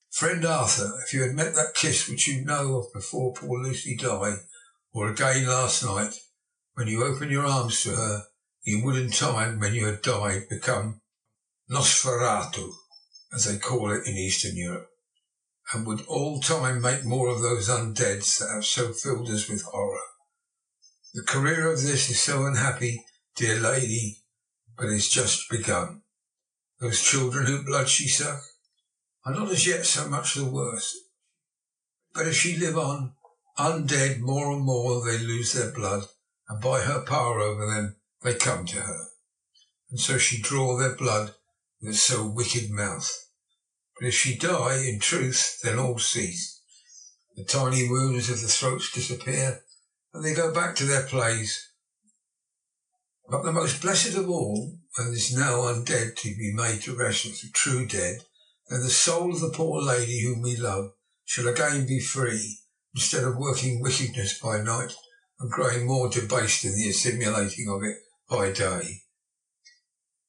Friend Arthur, if you had met that kiss which you know of before poor Lucy died, or again last night, when you opened your arms to her, you would in time, when you had died, become Nosferatu, as they call it in Eastern Europe, and would all time make more of those undeads that have so filled us with horror. The career of this is so unhappy, dear lady, but is just begun. Those children whose blood she sucked are not as yet so much the worse, but if she live on, undead, more and more they lose their blood, and by her power over them they come to her, and so she draw their blood with so wicked mouth. But if she die, in truth, then all cease. The tiny wounds of the throats disappear, and they go back to their place. But the most blessed of all, and is now undead to be made to rest as a true dead, then the soul of the poor lady whom we love shall again be free, instead of working wickedness by night and growing more debased in the assimilating of it by day.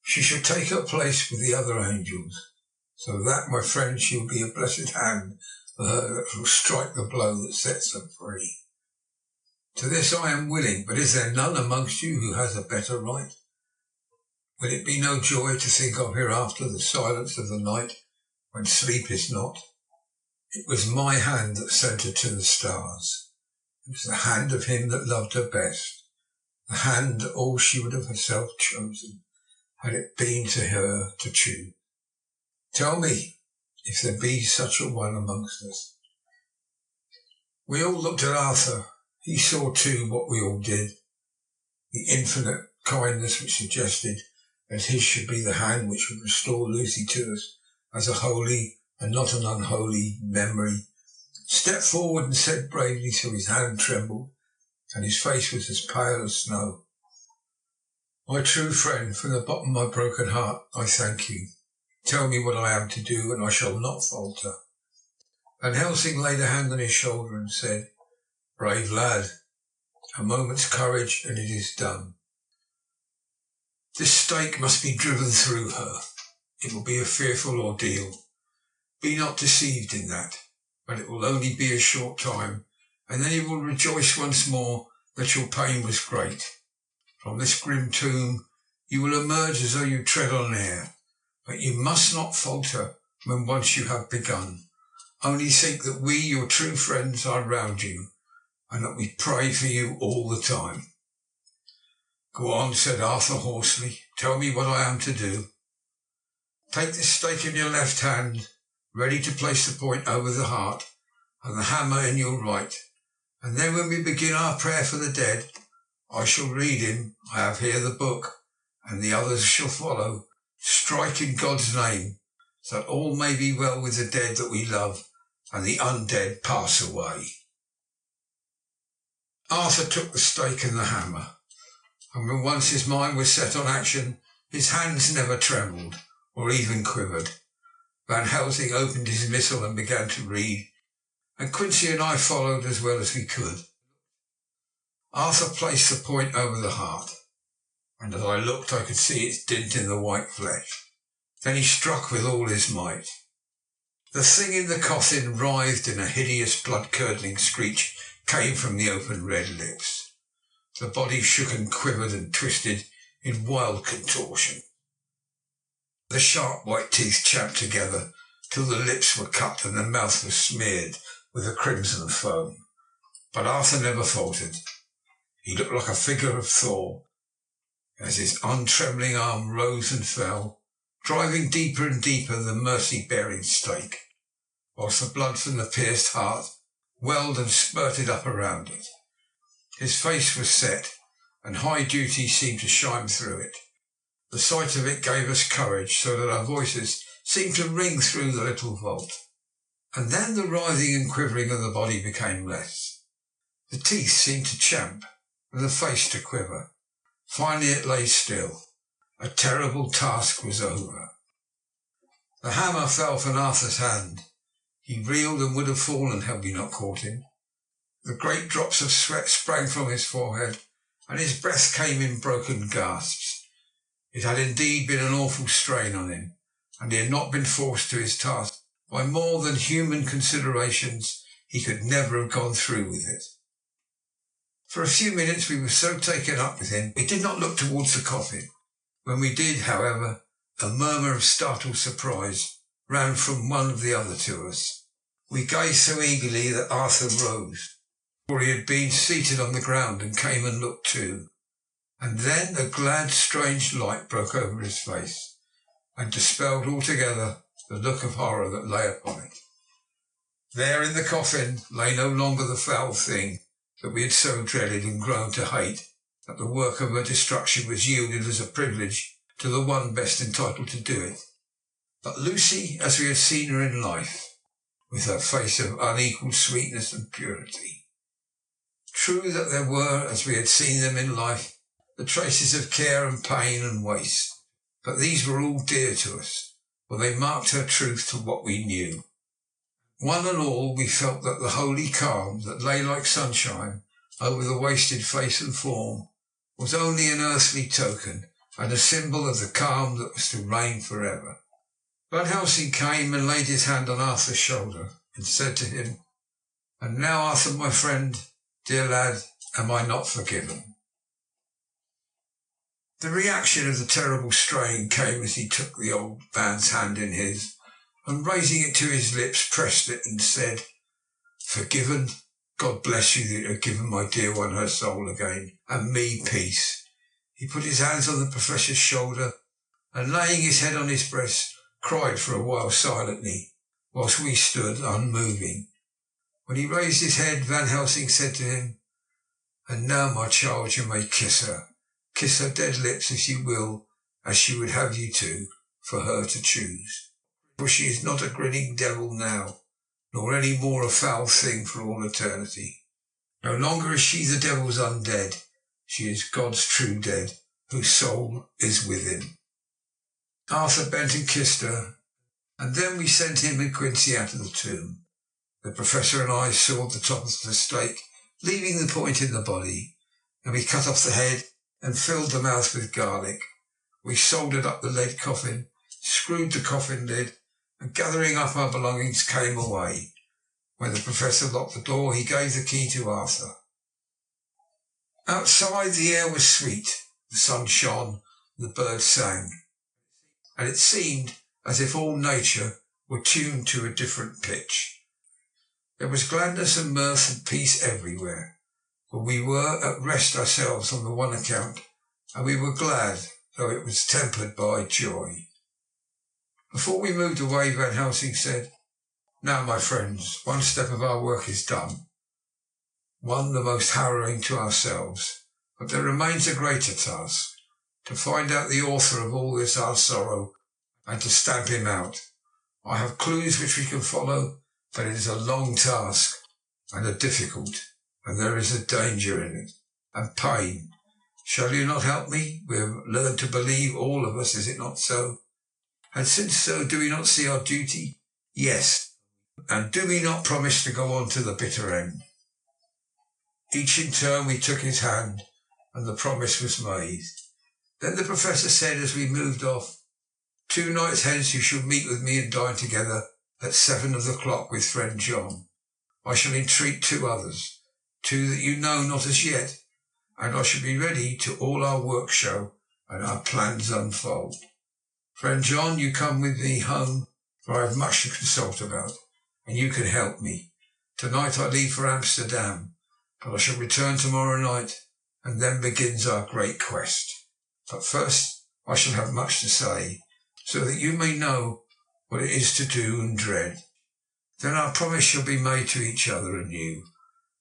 She shall take her place with the other angels, so that, my friend, she will be a blessed hand for her that shall strike the blow that sets her free. To this I am willing, but is there none amongst you who has a better right? Will it be no joy to think of hereafter the silence of the night, when sleep is not? It was my hand that sent her to the stars. It was the hand of him that loved her best, the hand that all she would have herself chosen, had it been to her to choose. Tell me, if there be such a one amongst us. We all looked at Arthur. He saw too what we all did, the infinite kindness which suggested that his should be the hand which would restore Lucy to us as a holy and not an unholy memory, stepped forward and said bravely, so his hand trembled and his face was as pale as snow, "My true friend, from the bottom of my broken heart, I thank you. Tell me what I am to do, and I shall not falter." Van Helsing laid a hand on his shoulder and said, "Brave lad, a moment's courage and it is done. This stake must be driven through her. It will be a fearful ordeal. Be not deceived in that, but it will only be a short time, and then you will rejoice once more that your pain was great. From this grim tomb you will emerge as though you tread on air, but you must not falter when once you have begun. Only think that we, your true friends, are round you, and that we pray for you all the time." "Go on," said Arthur hoarsely. "Tell me what I am to do." "Take this stake in your left hand, ready to place the point over the heart, and the hammer in your right. And then when we begin our prayer for the dead, I shall read him, I have here the book, and the others shall follow. Strike in God's name, so that all may be well with the dead that we love, and the undead pass away." Arthur took the stake and the hammer, and when once his mind was set on action, his hands never trembled or even quivered. Van Helsing opened his missal and began to read, and Quincy and I followed as well as we could. Arthur placed the point over the heart, and as I looked I could see its dint in the white flesh. Then he struck with all his might. The thing in the coffin writhed, and a hideous blood-curdling screech came from the open red lips. The body shook and quivered and twisted in wild contortion. The sharp white teeth champed together till the lips were cut and the mouth was smeared with a crimson foam. But Arthur never faltered. He looked like a figure of Thor as his untrembling arm rose and fell, driving deeper and deeper the mercy-bearing stake, whilst the blood from the pierced heart welled and spurted up around it. His face was set, and high duty seemed to shine through it. The sight of it gave us courage, so that our voices seemed to ring through the little vault. And then the writhing and quivering of the body became less. The teeth seemed to champ, and the face to quiver. Finally it lay still. A terrible task was over. The hammer fell from Arthur's hand. He reeled and would have fallen had we not caught him. The great drops of sweat sprang from his forehead, and his breath came in broken gasps. It had indeed been an awful strain on him, and he had not been forced to his task by more than human considerations. He could never have gone through with it. For a few minutes we were so taken up with him we did not look towards the coffin. When we did, however, a murmur of startled surprise ran from one of the other to us. We gazed so eagerly that Arthur rose, for he had been seated on the ground, and came and looked too. And then a glad, strange light broke over his face, and dispelled altogether the look of horror that lay upon it. There in the coffin lay no longer the foul thing that we had so dreaded and grown to hate, that the work of her destruction was yielded as a privilege to the one best entitled to do it, but Lucy as we had seen her in life, with her face of unequalled sweetness and purity. True that there were, as we had seen them in life, the traces of care and pain and waste, but these were all dear to us, for they marked her truth to what we knew. One and all we felt that the holy calm that lay like sunshine over the wasted face and form was only an earthly token and a symbol of the calm that was to reign forever. Van Helsing came and laid his hand on Arthur's shoulder and said to him, "And now, Arthur, my friend, dear lad, am I not forgiven?" The reaction of the terrible strain came as he took the old man's hand in his, and raising it to his lips, pressed it and said, "Forgiven? God bless you that you have given my dear one her soul again, and me peace." He put his hands on the professor's shoulder, and laying his head on his breast, cried for a while silently, whilst we stood unmoving. When he raised his head, Van Helsing said to him, "And now, my child, you may kiss her, Kiss her dead lips if you will, as she would have you to, for her to choose. For she is not a grinning devil now, nor any more a foul thing for all eternity. No longer is she the devil's undead, she is God's true dead, whose soul is within. Arthur bent and kissed her, and then we sent him and Quincy out of the tomb. The professor and I sawed the top of the stake, leaving the point in the body, and we cut off the head and filled the mouth with garlic. We soldered up the lead coffin, screwed the coffin lid, and gathering up our belongings came away. When the professor locked the door, he gave the key to Arthur. Outside the air was sweet, the sun shone, the birds sang, and it seemed as if all nature were tuned to a different pitch. There was gladness and mirth and peace everywhere, for we were at rest ourselves on the one account, and we were glad, though it was tempered by joy. Before we moved away, Van Helsing said, "Now, my friends, one step of our work is done, one the most harrowing to ourselves, but there remains a greater task, to find out the author of all this our sorrow and to stamp him out. I have clues which we can follow, but it is a long task and a difficult, and there is a danger in it, and pain. Shall you not help me? We have learned to believe, all of us, is it not so? And since so, do we not see our duty? Yes. And do we not promise to go on to the bitter end?" Each in turn we took his hand, and the promise was made. Then the professor said as we moved off, "2 nights hence you shall meet with me and dine together at 7 of the clock with friend John. I shall entreat 2 others, 2 that you know not as yet, and I shall be ready to all our work show and our plans unfold. Friend John, you come with me home, for I have much to consult about, and you can help me. Tonight I leave for Amsterdam, but I shall return tomorrow night, and then begins our great quest. But first I shall have much to say, so that you may know what it is to do and dread. Then our promise shall be made to each other and you,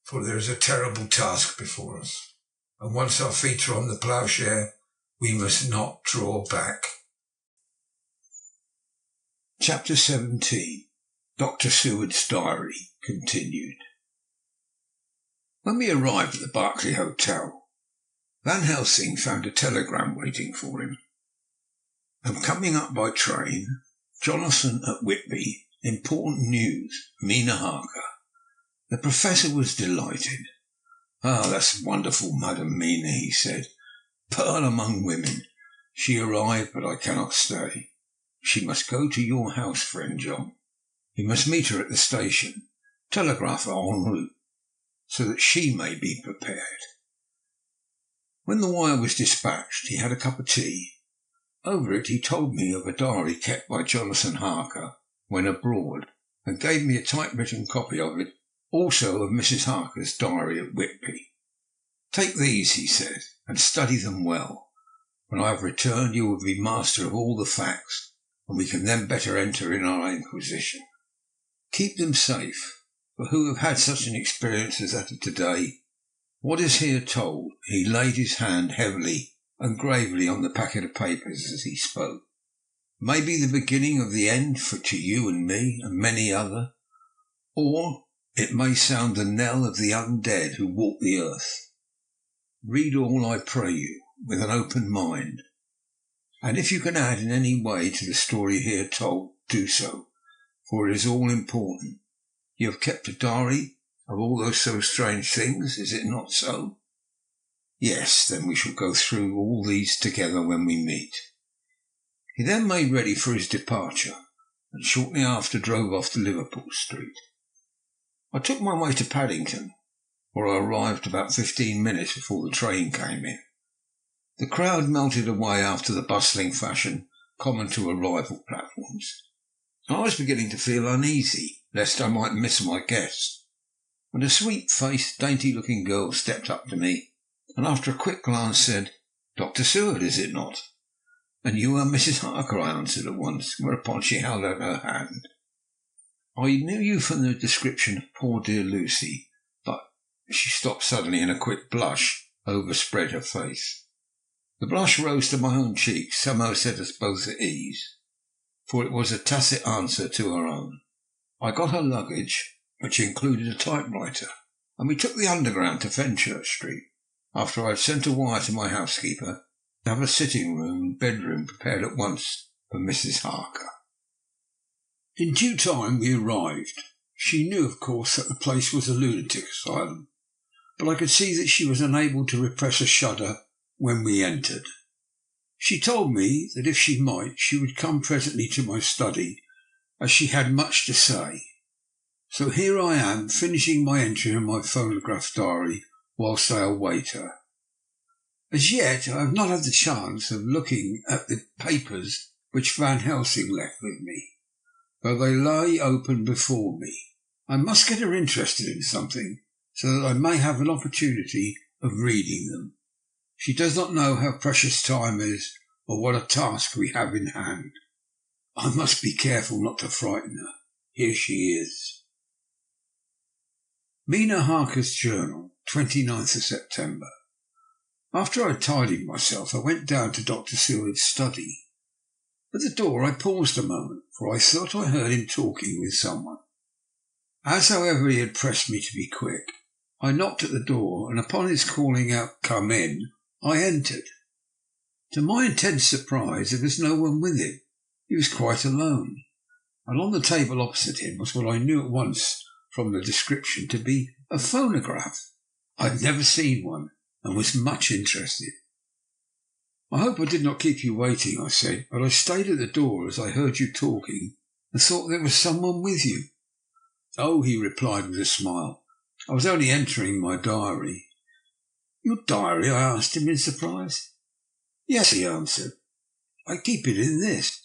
for there is a terrible task before us, and once our feet are on the ploughshare, we must not draw back." Chapter 17. Dr. Seward's Diary continued. When we arrived at the Berkeley Hotel, Van Helsing found a telegram waiting for him. "I'm coming up by train. Jonathan at Whitby. Important news. Mina Harker." The professor was delighted. "Ah, that's wonderful, Madam Mina," he said. "Pearl among women. She arrived, but I cannot stay. She must go to your house, friend John. You must meet her at the station. Telegraph her en route, so that she may be prepared." When the wire was dispatched, he had a cup of tea. Over it he told me of a diary kept by Jonathan Harker when abroad, and gave me a typewritten copy of it, also of Mrs. Harker's diary at Whitby. "Take these," he said, "and study them well. When I have returned you will be master of all the facts, and we can then better enter in our inquisition. Keep them safe, for who have had such an experience as that of today? What is here told?" He laid his hand heavily and gravely on the packet of papers as he spoke. "May be the beginning of the end to you and me and many other, or it may sound the knell of the undead who walk the earth. Read all, I pray you, with an open mind, and if you can add in any way to the story here told, do so, for it is all important. You have kept a diary of all those so strange things, is it not so?" "Yes, then we shall go through all these together when we meet." He then made ready for his departure, and shortly after drove off to Liverpool Street. I took my way to Paddington, where I arrived about 15 minutes before the train came in. The crowd melted away after the bustling fashion common to arrival platforms, and I was beginning to feel uneasy lest I might miss my guest, when a sweet-faced, dainty-looking girl stepped up to me, and after a quick glance said, "Dr. Seward, is it not?" "And you are Mrs. Harker," I answered at once, whereupon she held out her hand. "I knew you from the description of poor dear Lucy, but—" She stopped suddenly, and a quick blush overspread her face. The blush rose to my own cheeks, somehow set us both at ease, for it was a tacit answer to her own. I got her luggage, which included a typewriter, and we took the Underground to Fenchurch Street, after I had sent a wire to my housekeeper to have a sitting room and bedroom prepared at once for Mrs. Harker. In due time we arrived. She knew, of course, that the place was a lunatic asylum, but I could see that she was unable to repress a shudder when we entered. She told me that if she might, she would come presently to my study, as she had much to say. So here I am, finishing my entry in my phonograph diary whilst I await her. As yet I have not had the chance of looking at the papers which Van Helsing left with me, though they lay open before me. I must get her interested in something, so that I may have an opportunity of reading them. She does not know how precious time is, or what a task we have in hand. I must be careful not to frighten her. Here she is. Mina Harker's Journal, 29th of September. After I had tidied myself, I went down to Dr. Seward's study. At the door I paused a moment, for I thought I heard him talking with someone. As, however, he had pressed me to be quick, I knocked at the door, and upon his calling out, "Come in," I entered. To my intense surprise, there was no one with him. He was quite alone, and on the table opposite him was what I knew at once from the description to be a phonograph. I had never seen one, and was much interested. "I hope I did not keep you waiting," I said, "but I stayed at the door as I heard you talking and thought there was someone with you." "Oh," he replied with a smile, "I was only entering my diary." "Your diary?" I asked him in surprise. "Yes," he answered. "I keep it in this."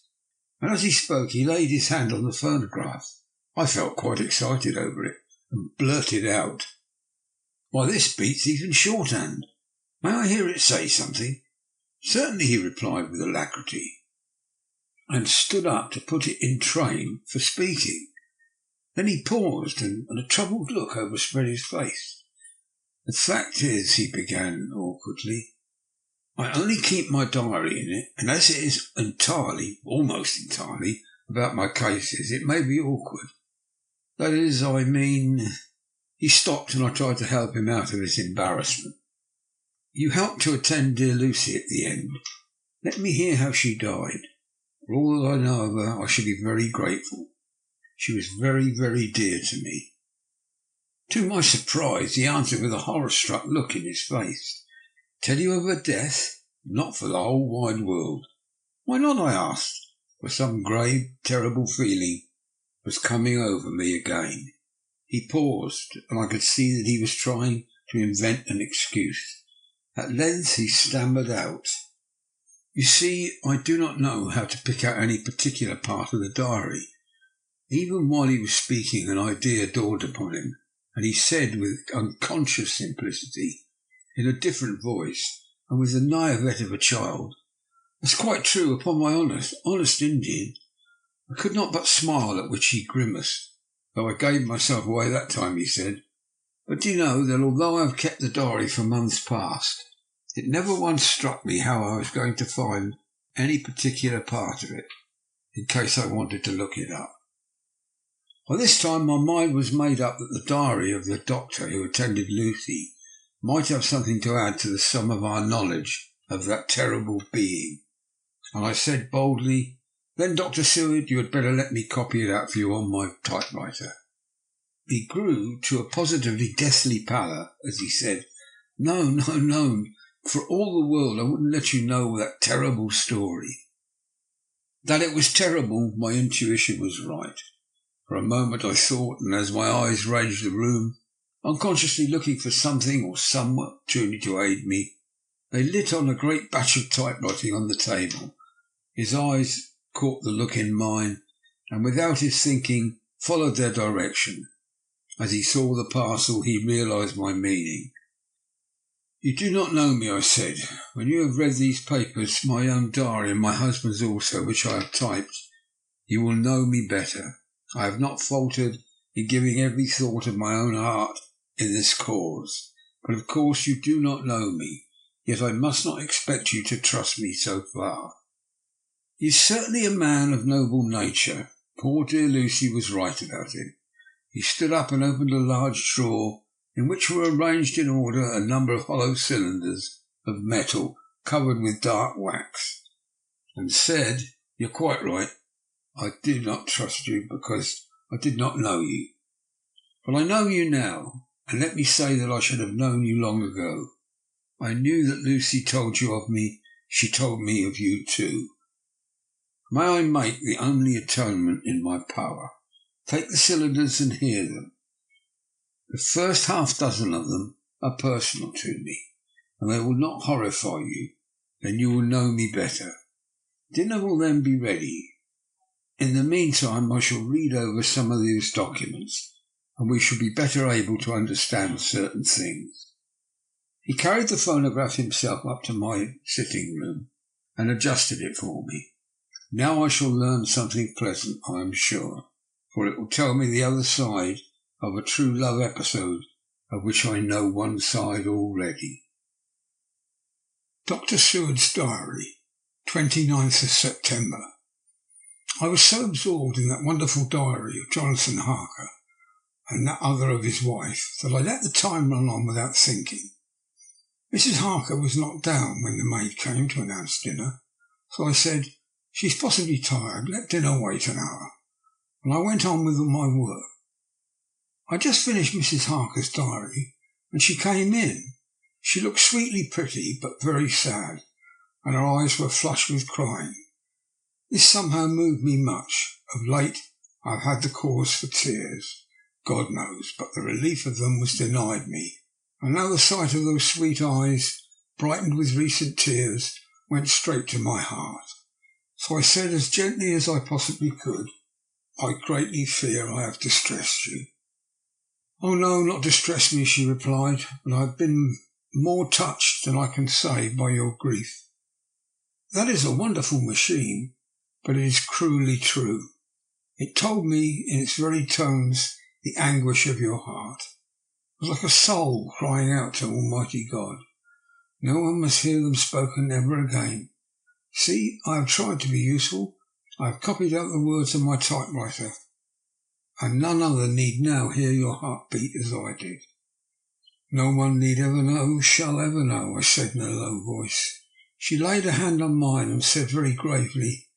And as he spoke he laid his hand on the phonograph. I felt quite excited over it, and blurted out, "Why, this beats even shorthand. May I hear it say something?" "Certainly," he replied with alacrity, and stood up to put it in train for speaking. Then he paused, and a troubled look overspread his face. "The fact is," he began awkwardly, "I only keep my diary in it, and as it is entirely, almost entirely, about my cases, it may be awkward. That is, I mean—" He stopped, and I tried to help him out of his embarrassment. "You helped to attend dear Lucy at the end. Let me hear how she died. For all that I know of her, I should be very grateful. She was very, very dear to me." To my surprise, he answered with a horror-struck look in his face. "Tell you of her death? Not for the whole wide world." "Why not?" I asked, for some grave, terrible feeling was coming over me again. He paused, and I could see that he was trying to invent an excuse. At length he stammered out, "You see, I do not know how to pick out any particular part of the diary." Even while he was speaking, an idea dawned upon him, and he said with unconscious simplicity, in a different voice, and with the naivete of a child, "That's quite true, upon my honest Indian." I could not but smile, at which he grimaced. "Though I gave myself away that time," he said. "But do you know that although I have kept the diary for months past, it never once struck me how I was going to find any particular part of it, in case I wanted to look it up." By this time my mind was made up that the diary of the doctor who attended Lucy might have something to add to the sum of our knowledge of that terrible being, and I said boldly, "Then, Dr. Seward, you had better let me copy it out for you on my typewriter." He grew to a positively deathly pallor as he said, "No, no, no. For all the world I wouldn't let you know that terrible story." That it was terrible, my intuition was right. For a moment I thought, and as my eyes ranged the room, unconsciously looking for something or someone truly to aid me, they lit on a great batch of typewriting on the table. His eyes caught the look in mine, and without his thinking followed their direction. As he saw the parcel he realized my meaning. "You do not know me," I said. "When you have read these papers, my own diary and my husband's also, which I have typed, you will know me better. I have not faltered in giving every thought of my own heart in this cause. But of course you do not know me. yet I must not expect you to trust me so far. He's certainly a man of noble nature. Poor dear Lucy was right about him. He stood up and opened a large drawer in which were arranged in order a number of hollow cylinders of metal covered with dark wax, and said, "You're quite right. I did not trust you because I did not know you. But I know you now, and let me say that I should have known you long ago. I knew that Lucy told you of me. She told me of you too. May I make the only atonement in my power? Take the cylinders and hear them. The first half dozen of them are personal to me, and they will not horrify you. Then you will know me better. Dinner will then be ready. In the meantime, I shall read over some of these documents, and we shall be better able to understand certain things." He carried the phonograph himself up to my sitting room and adjusted it for me. Now I shall learn something pleasant, I am sure, for it will tell me the other side of a true love episode of which I know one side already. Dr. Seward's Diary, 29th of September. I was so absorbed in that wonderful diary of Jonathan Harker and that other of his wife that I let the time run on without thinking. Mrs. Harker was knocked down when the maid came to announce dinner, so I said, "She's possibly tired, let dinner wait an hour," and I went on with my work. I just finished Mrs. Harker's diary, and she came in. She looked sweetly pretty, but very sad, and her eyes were flushed with crying. This somehow moved me much. Of late I have had the cause for tears, God knows, but the relief of them was denied me. And now the sight of those sweet eyes, brightened with recent tears, went straight to my heart. So I said as gently as I possibly could, "I greatly fear I have distressed you." "Oh no, not distressed me," she replied, "but I have been more touched than I can say by your grief. That is a wonderful machine, but it is cruelly true. It told me in its very tones the anguish of your heart. It was like a soul crying out to Almighty God. No one must hear them spoken ever again. See, I have tried to be useful. I have copied out the words on my typewriter, and none other need now hear your heart beat as I did." "No one need ever know, shall ever know," I said in a low voice. She laid a hand on mine and said very gravely,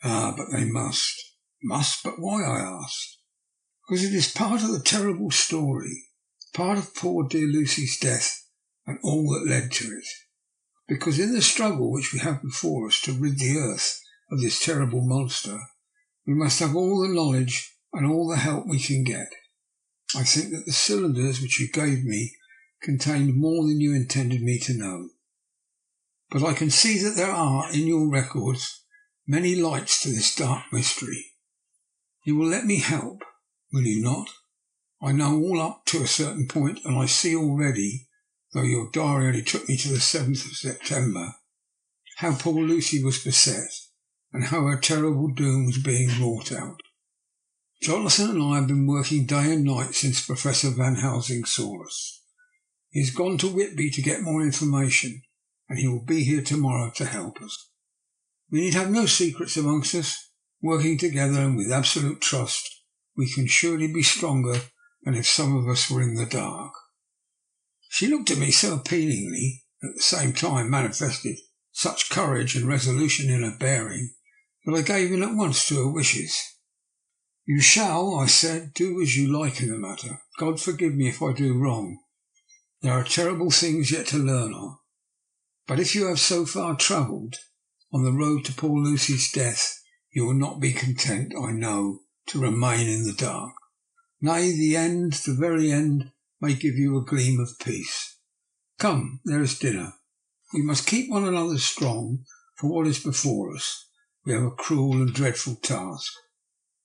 "Ah, but they must." "Must? But why?" I asked. "Because it is part of the terrible story, part of poor dear Lucy's death and all that led to it. Because in the struggle which we have before us to rid the earth of this terrible monster, we must have all the knowledge and all the help we can get. I think that the cylinders which you gave me contained more than you intended me to know. But I can see that there are, in your records, many lights to this dark mystery. You will let me help, will you not? I know all up to a certain point, and I see already, though your diary only took me to the 7th of September, how poor Lucy was beset, and how her terrible doom was being wrought out. Jonathan and I have been working day and night since Professor Van Helsing saw us. He has gone to Whitby to get more information, and he will be here tomorrow to help us. We need have no secrets amongst us. Working together and with absolute trust, we can surely be stronger than if some of us were in the dark." She looked at me so appealingly, at the same time manifested such courage and resolution in her bearing, that I gave in at once to her wishes. "You shall," I said, "do as you like in the matter. God forgive me if I do wrong. There are terrible things yet to learn on. But if you have so far travelled on the road to poor Lucy's death, you will not be content, I know, to remain in the dark. Nay, the end, the very end, may give you a gleam of peace. Come, there is dinner. We must keep one another strong for what is before us. We have a cruel and dreadful task.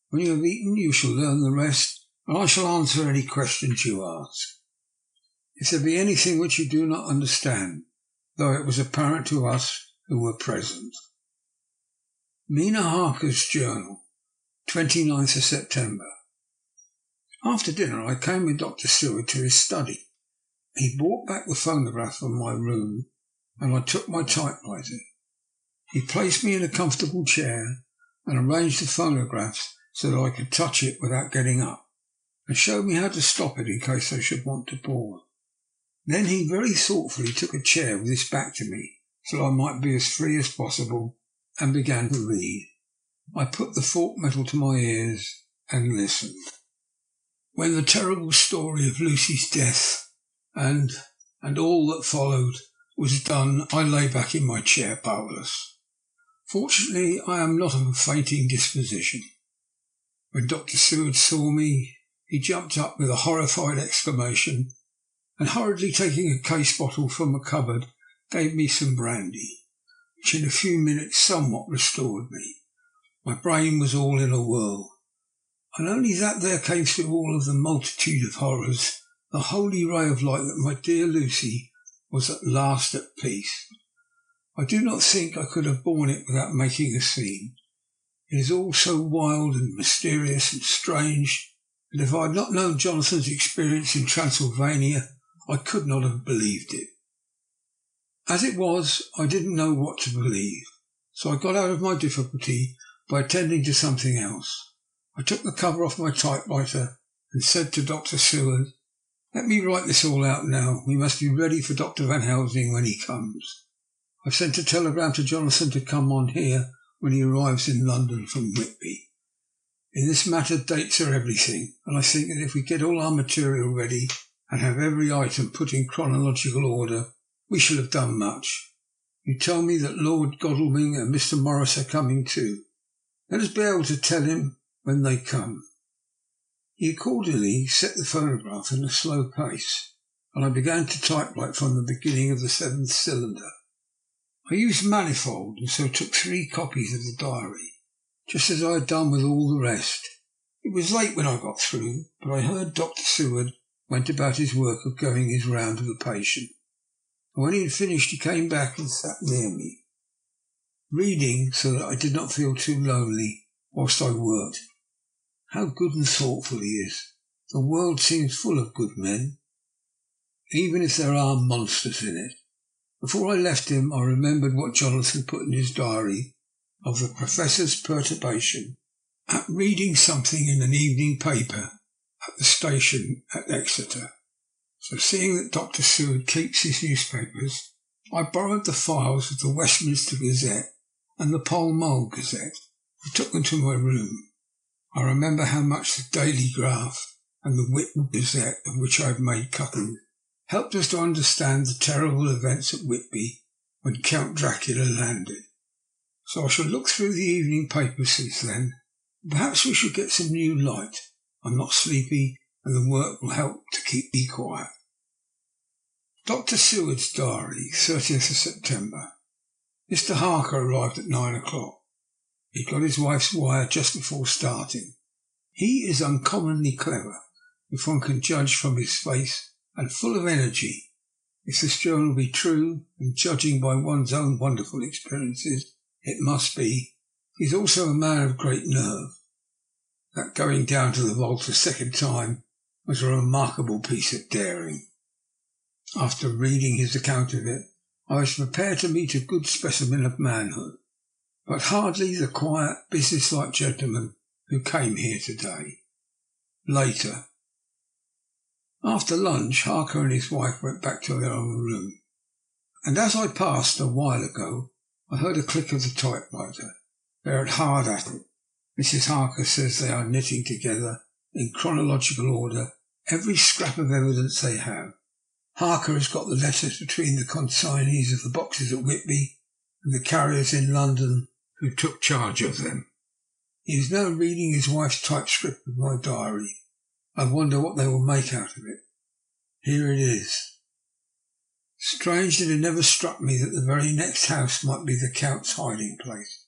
When you have eaten, you shall learn the rest, and I shall answer any questions you ask. If there be anything which you do not understand, though it was apparent to us who were present." Mina Harker's Journal, 29th of September. After dinner I came with Dr. Seward to his study. He brought back the phonograph from my room and I took my typewriter. He placed me in a comfortable chair and arranged the phonographs so that I could touch it without getting up, and showed me how to stop it in case I should want to pause. Then he very thoughtfully took a chair with his back to me so I might be as free as possible, and began to read. I put the forked metal to my ears and listened. When the terrible story of Lucy's death and all that followed was done, I lay back in my chair powerless. Fortunately, I am not of a fainting disposition. When Dr. Seward saw me, he jumped up with a horrified exclamation, and hurriedly taking a case bottle from a cupboard, gave me some brandy, which in a few minutes somewhat restored me. My brain was all in a whirl, and only that there came through all of the multitude of horrors the holy ray of light that my dear Lucy was at last at peace. I do not think I could have borne it without making a scene. It is all so wild and mysterious and strange that if I had not known Jonathan's experience in Transylvania, I could not have believed it. As it was, I didn't know what to believe, so I got out of my difficulty by attending to something else. I took the cover off my typewriter and said to Dr. Seward, "Let me write this all out now. We must be ready for Dr. Van Helsing when he comes. I've sent a telegram to Jonathan to come on here when he arrives in London from Whitby. In this matter, dates are everything, and I think that if we get all our material ready and have every item put in chronological order, we shall have done much. You tell me that Lord Godalming and Mr. Morris are coming too. Let us be able to tell him when they come." He accordingly set the phonograph in a slow pace, and I began to typewrite from the beginning of the 7th cylinder. I used manifold, and so took 3 copies of the diary, just as I had done with all the rest. It was late when I got through, but I heard Dr. Seward went about his work of going his round of the patient, and when he had finished he came back and sat near me, reading so that I did not feel too lonely whilst I worked. How good and thoughtful he is. The world seems full of good men, even if there are monsters in it. Before I left him, I remembered what Jonathan put in his diary of the Professor's perturbation at reading something in an evening paper at the station at Exeter. So seeing that Dr. Seward keeps his newspapers, I borrowed the files of the Westminster Gazette and the Pall Mall Gazette and took them to my room. I remember how much the Daily Graph and the Whitby Gazette, of which I had made cuttings, helped us to understand the terrible events at Whitby when Count Dracula landed. So I shall look through the evening papers since then. Perhaps we shall get some new light. I'm not sleepy, and the work will help to keep me quiet. Dr. Seward's diary, 30th of September. Mr. Harker arrived at 9 o'clock. He got his wife's wire just before starting. He is uncommonly clever, if one can judge from his face, and full of energy. If this journal be true, and judging by one's own wonderful experiences, it must be, he is also a man of great nerve. That going down to the vault a second time was a remarkable piece of daring. After reading his account of it, I was prepared to meet a good specimen of manhood, but hardly the quiet, businesslike gentleman who came here today. Later. After lunch, Harker and his wife went back to their own room, and as I passed a while ago, I heard a click of the typewriter. They are hard at it. Mrs. Harker says they are knitting together, in chronological order, every scrap of evidence they have. Harker has got the letters between the consignees of the boxes at Whitby and the carriers in London who took charge of them. He is now reading his wife's typescript of my diary. I wonder what they will make out of it. Here it is. Strange that it never struck me that the very next house might be the Count's hiding place.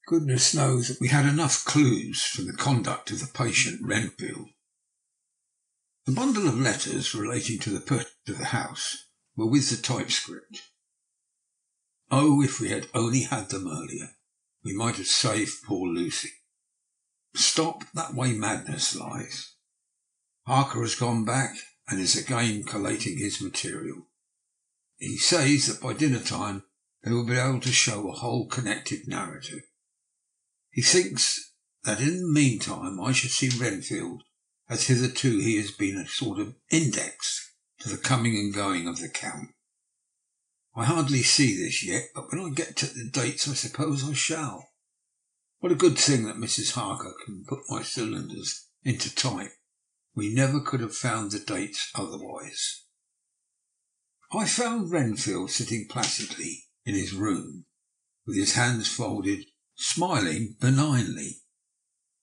Goodness knows that we had enough clues from the conduct of the patient Renfield. The bundle of letters relating to the purchase of the house were with the typescript. Oh, if we had only had them earlier, we might have saved poor Lucy. Stop, that way madness lies. Harker has gone back and is again collating his material. He says that by dinner time they will be able to show a whole connected narrative. He thinks that in the meantime I should see Renfield, as hitherto he has been a sort of index to the coming and going of the Count. I hardly see this yet, but when I get to the dates I suppose I shall. What a good thing that Mrs. Harker can put my cylinders into type. We never could have found the dates otherwise. I found Renfield sitting placidly in his room, with his hands folded, smiling benignly.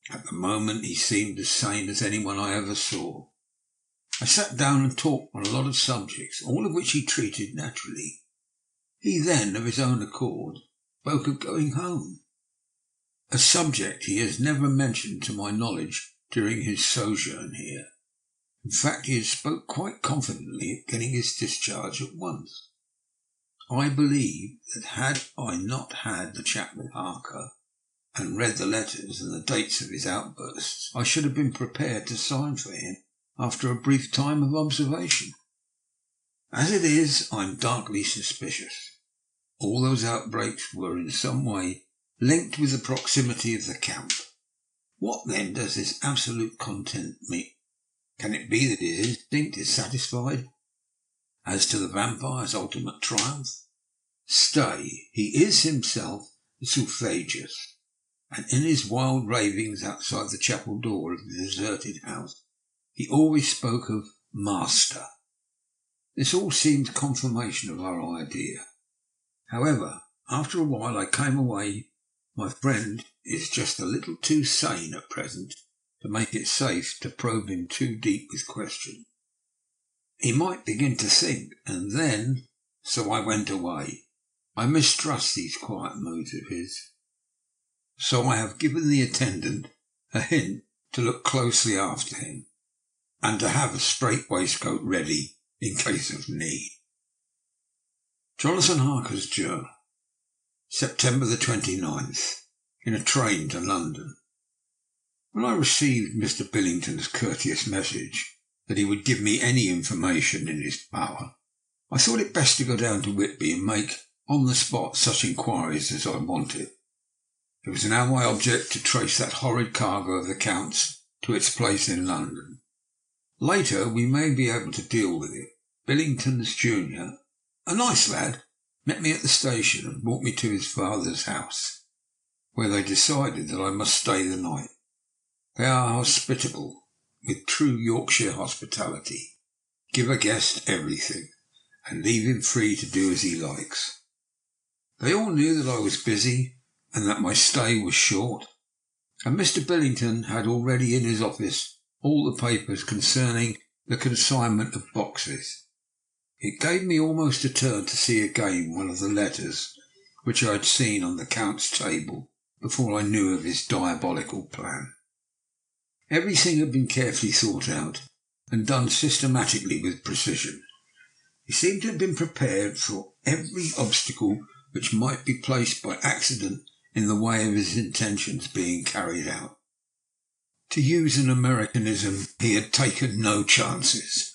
At the moment he seemed as sane as anyone I ever saw. I sat down and talked on a lot of subjects, all of which he treated naturally. He then, of his own accord, spoke of going home, a subject he has never mentioned to my knowledge during his sojourn here. In fact, he had spoke quite confidently of getting his discharge at once. I believe that had I not had the chat with Harker and read the letters and the dates of his outbursts, I should have been prepared to sign for him after a brief time of observation. As it is, I'm darkly suspicious. All those outbreaks were in some way linked with the proximity of the Count. What then does this absolute content mean? Can it be that his instinct is satisfied as to the vampire's ultimate triumph? Stay, he is himself Sulphagus, and in his wild ravings outside the chapel door of the deserted house, he always spoke of Master. This all seemed confirmation of our idea. However, after a while I came away. My friend is just a little too sane at present to make it safe to probe him too deep with questions. He might begin to think, and then... So I went away. I mistrust these quiet moods of his. So I have given the attendant a hint to look closely after him, and to have a strait waistcoat ready in case of need. Jonathan Harker's Journal, September the 29th, in a train to London. When I received Mr. Billington's courteous message that he would give me any information in his power, I thought it best to go down to Whitby and make on the spot such inquiries as I wanted. It was now my object to trace that horrid cargo of the Count's to its place in London. Later we may be able to deal with it. Billington's junior, a nice lad, met me at the station and brought me to his father's house, where they decided that I must stay the night. They are hospitable, with true Yorkshire hospitality. Give a guest everything, and leave him free to do as he likes. They all knew that I was busy, and that my stay was short, and Mr. Billington had already in his office all the papers concerning the consignment of boxes. It gave me almost a turn to see again one of the letters which I had seen on the Count's table before I knew of his diabolical plan. Everything had been carefully thought out and done systematically with precision. He seemed to have been prepared for every obstacle which might be placed by accident in the way of his intentions being carried out. To use an Americanism, he had taken no chances,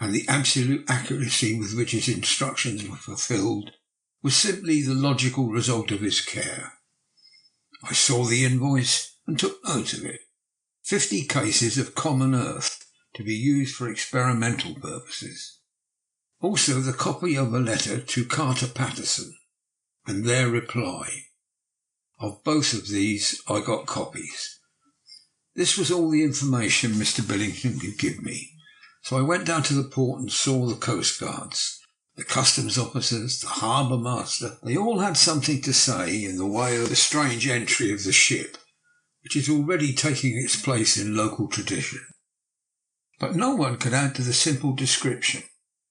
and the absolute accuracy with which his instructions were fulfilled was simply the logical result of his care. I saw the invoice and took note of it. 50 cases of common earth to be used for experimental purposes. Also the copy of a letter to Carter Patterson and their reply. Of both of these I got copies. This was all the information Mr. Billington could give me, so I went down to the port and saw the coastguards, the customs officers, the harbour master. They all had something to say in the way of the strange entry of the ship, which is already taking its place in local tradition. But no one could add to the simple description,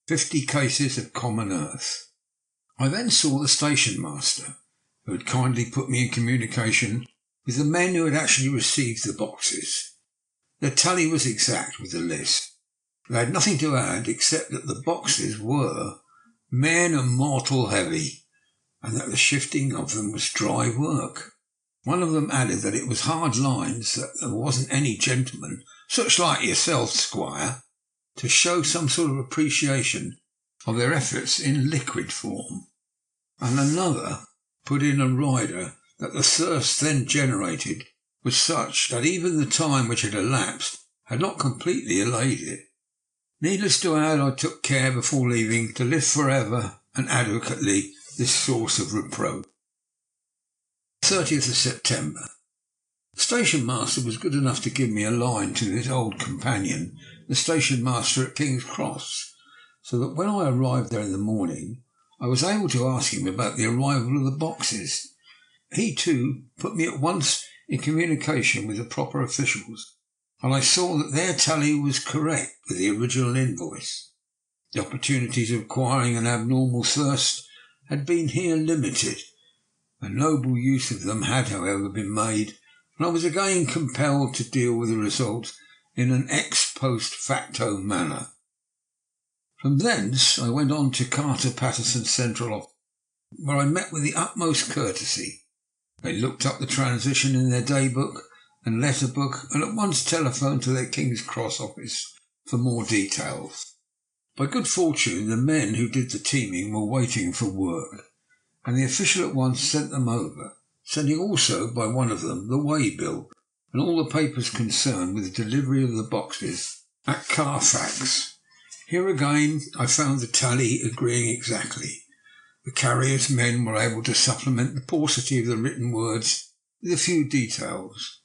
50 cases of common earth. I then saw the station master, who had kindly put me in communication with the men who had actually received the boxes. Their tally was exact with the list. They had nothing to add except that the boxes were men and mortal heavy, and that the shifting of them was dry work. One of them added that it was hard lines, that there wasn't any gentleman, such like yourself, squire, to show some sort of appreciation of their efforts in liquid form, and another put in a rider that the thirst then generated was such that even the time which had elapsed had not completely allayed it. Needless to add, I took care before leaving to lift forever and adequately this source of reproach. 30th of September. The station master was good enough to give me a line to his old companion, the station master at King's Cross, so that when I arrived there in the morning, I was able to ask him about the arrival of the boxes. He, too, put me at once in communication with the proper officials, and I saw that their tally was correct with the original invoice. The opportunities of acquiring an abnormal thirst had been here limited. A noble use of them had, however, been made, and I was again compelled to deal with the result in an ex post facto manner. From thence I went on to Carter Patterson's central office, where I met with the utmost courtesy. They looked up the transition in their day book and letter book, and at once telephoned to their King's Cross office for more details. By good fortune, the men who did the teaming were waiting for work, and the official at once sent them over, sending also by one of them the way-bill and all the papers concerned with the delivery of the boxes at Carfax. Here again I found the tally agreeing exactly. The carrier's men were able to supplement the paucity of the written words with a few details.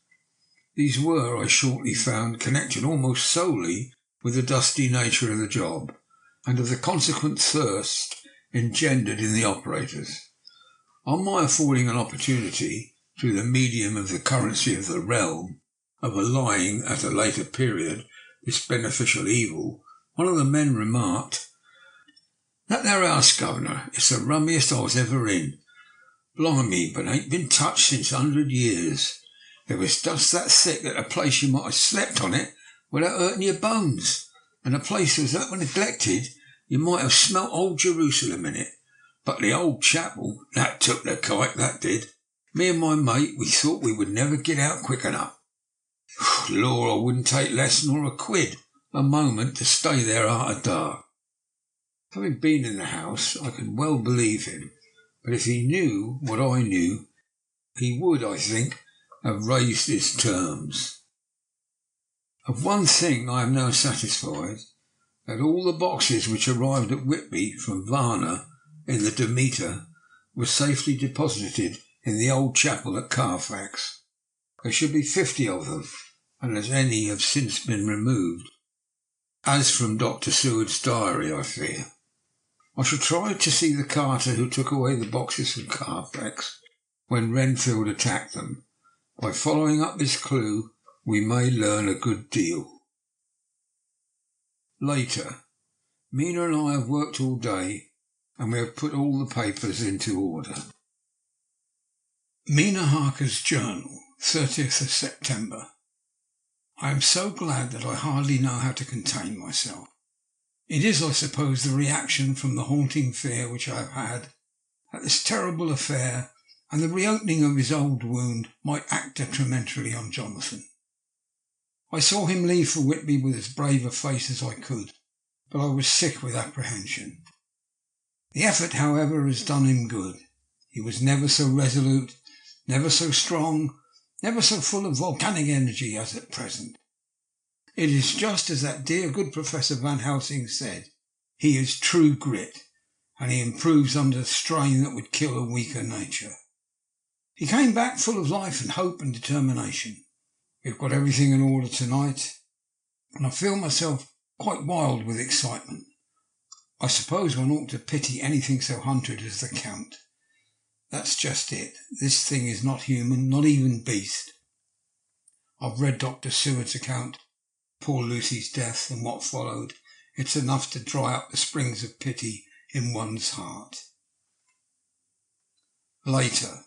These were, I shortly found, connected almost solely with the dusty nature of the job, and of the consequent thirst engendered in the operators. On my affording an opportunity, through the medium of the currency of the realm, of allaying at a later period this beneficial evil, one of the men remarked, "That there house, governor, is the rummiest I was ever in. Blimey, but ain't been touched since 100 years. There was dust that thick that a place you might have slept on it without hurting your bones, and the place was that neglected you might have smelt old Jerusalem in it. But the old chapel, that took the kite, that did. Me and my mate, we thought we would never get out quick enough. Lord, I wouldn't take less nor a quid a moment to stay there after dark." Having been in the house, I could well believe him, but if he knew what I knew, he would, I think, have raised his terms. Of one thing I am now satisfied, that all the boxes which arrived at Whitby from Varna in the Demeter were safely deposited in the old chapel at Carfax. There should be 50 of them, and as any have since been removed, as from Dr. Seward's diary, I fear. I shall try to see the carter who took away the boxes from Carfax when Renfield attacked them. By following up this clue, we may learn a good deal. Later, Mina and I have worked all day, and we have put all the papers into order. Mina Harker's journal, 30th of September. I am so glad that I hardly know how to contain myself. It is, I suppose, the reaction from the haunting fear which I have had that this terrible affair and the reopening of his old wound might act detrimentally on Jonathan. I saw him leave for Whitby with as brave a face as I could, but I was sick with apprehension. The effort, however, has done him good. He was never so resolute, never so strong, never so full of volcanic energy as at present. It is just as that dear good Professor Van Helsing said. He is true grit, and he improves under a strain that would kill a weaker nature. He came back full of life and hope and determination. We've got everything in order tonight, and I feel myself quite wild with excitement. I suppose one ought to pity anything so hunted as the Count. That's just it. This thing is not human, not even beast. I've read Dr. Seward's account, poor Lucy's death and what followed. It's enough to dry up the springs of pity in one's heart. Later.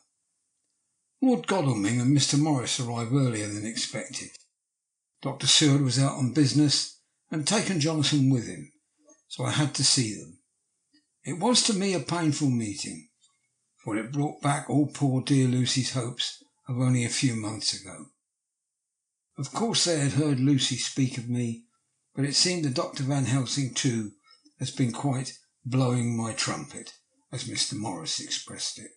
Lord Godalming and Mr. Morris arrived earlier than expected. Dr. Seward was out on business and had taken Jonathan with him, so I had to see them. It was to me a painful meeting, for it brought back all poor dear Lucy's hopes of only a few months ago. Of course they had heard Lucy speak of me, but it seemed that Dr. Van Helsing too has been quite blowing my trumpet, as Mr. Morris expressed it.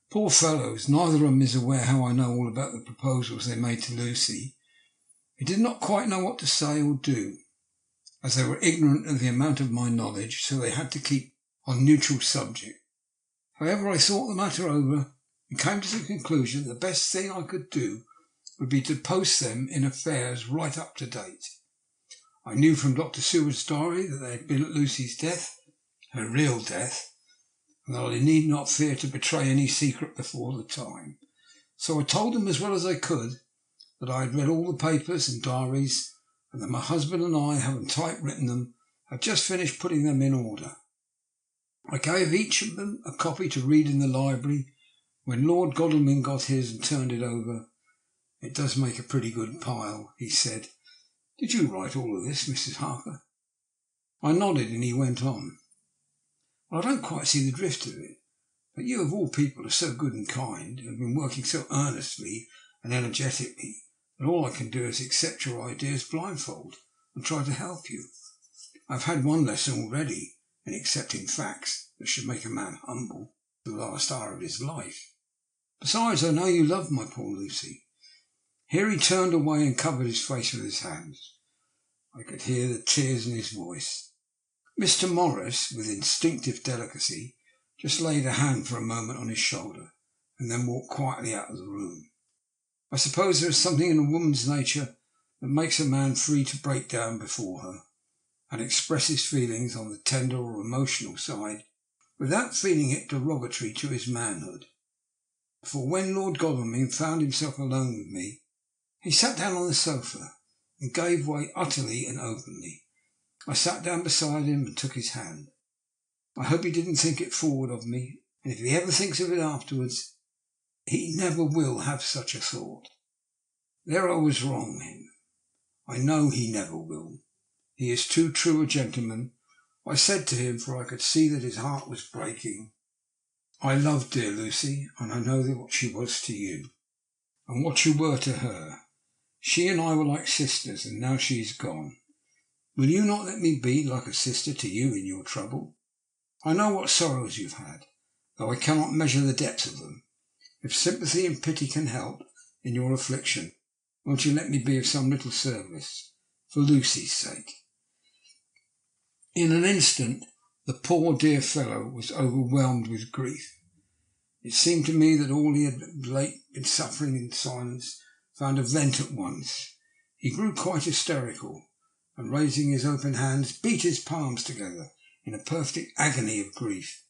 Poor fellows, neither of them is aware how I know all about the proposals they made to Lucy. They did not quite know what to say or do, as they were ignorant of the amount of my knowledge, so they had to keep on neutral subject. However, I thought the matter over and came to the conclusion that the best thing I could do would be to post them in affairs right up to date. I knew from Dr. Seward's diary that they had been at Lucy's death, her real death, and that I need not fear to betray any secret before the time. So I told them as well as I could that I had read all the papers and diaries, and that my husband and I, having typewritten them, had just finished putting them in order. I gave each of them a copy to read in the library. When Lord Godalming got his and turned it over, "It does make a pretty good pile," he said. "Did you write all of this, Mrs. Harker?" I nodded, and he went on. "Well, I don't quite see the drift of it, but you of all people are so good and kind, and have been working so earnestly and energetically, that all I can do is accept your ideas blindfold and try to help you. I've had one lesson already in accepting facts that should make a man humble to the last hour of his life. Besides, I know you love my poor Lucy." Here he turned away and covered his face with his hands. I could hear the tears in his voice. Mr. Morris, with instinctive delicacy, just laid a hand for a moment on his shoulder and then walked quietly out of the room. I suppose there is something in a woman's nature that makes a man free to break down before her and express his feelings on the tender or emotional side without feeling it derogatory to his manhood. For when Lord Godalming found himself alone with me, he sat down on the sofa and gave way utterly and openly. I sat down beside him and took his hand. I hope he didn't think it forward of me, and if he ever thinks of it afterwards, he never will have such a thought. There I was wrong him. I know he never will. He is too true a gentleman. I said to him, for I could see that his heart was breaking, "I love dear Lucy, and I know what she was to you, and what you were to her. She and I were like sisters, and now she is gone. Will you not let me be like a sister to you in your trouble? I know what sorrows you've had, though I cannot measure the depth of them. If sympathy and pity can help in your affliction, won't you let me be of some little service, for Lucy's sake?" In an instant the poor dear fellow was overwhelmed with grief. It seemed to me that all he had late been suffering in silence found a vent at once. He grew quite hysterical, and raising his open hands, beat his palms together in a perfect agony of grief.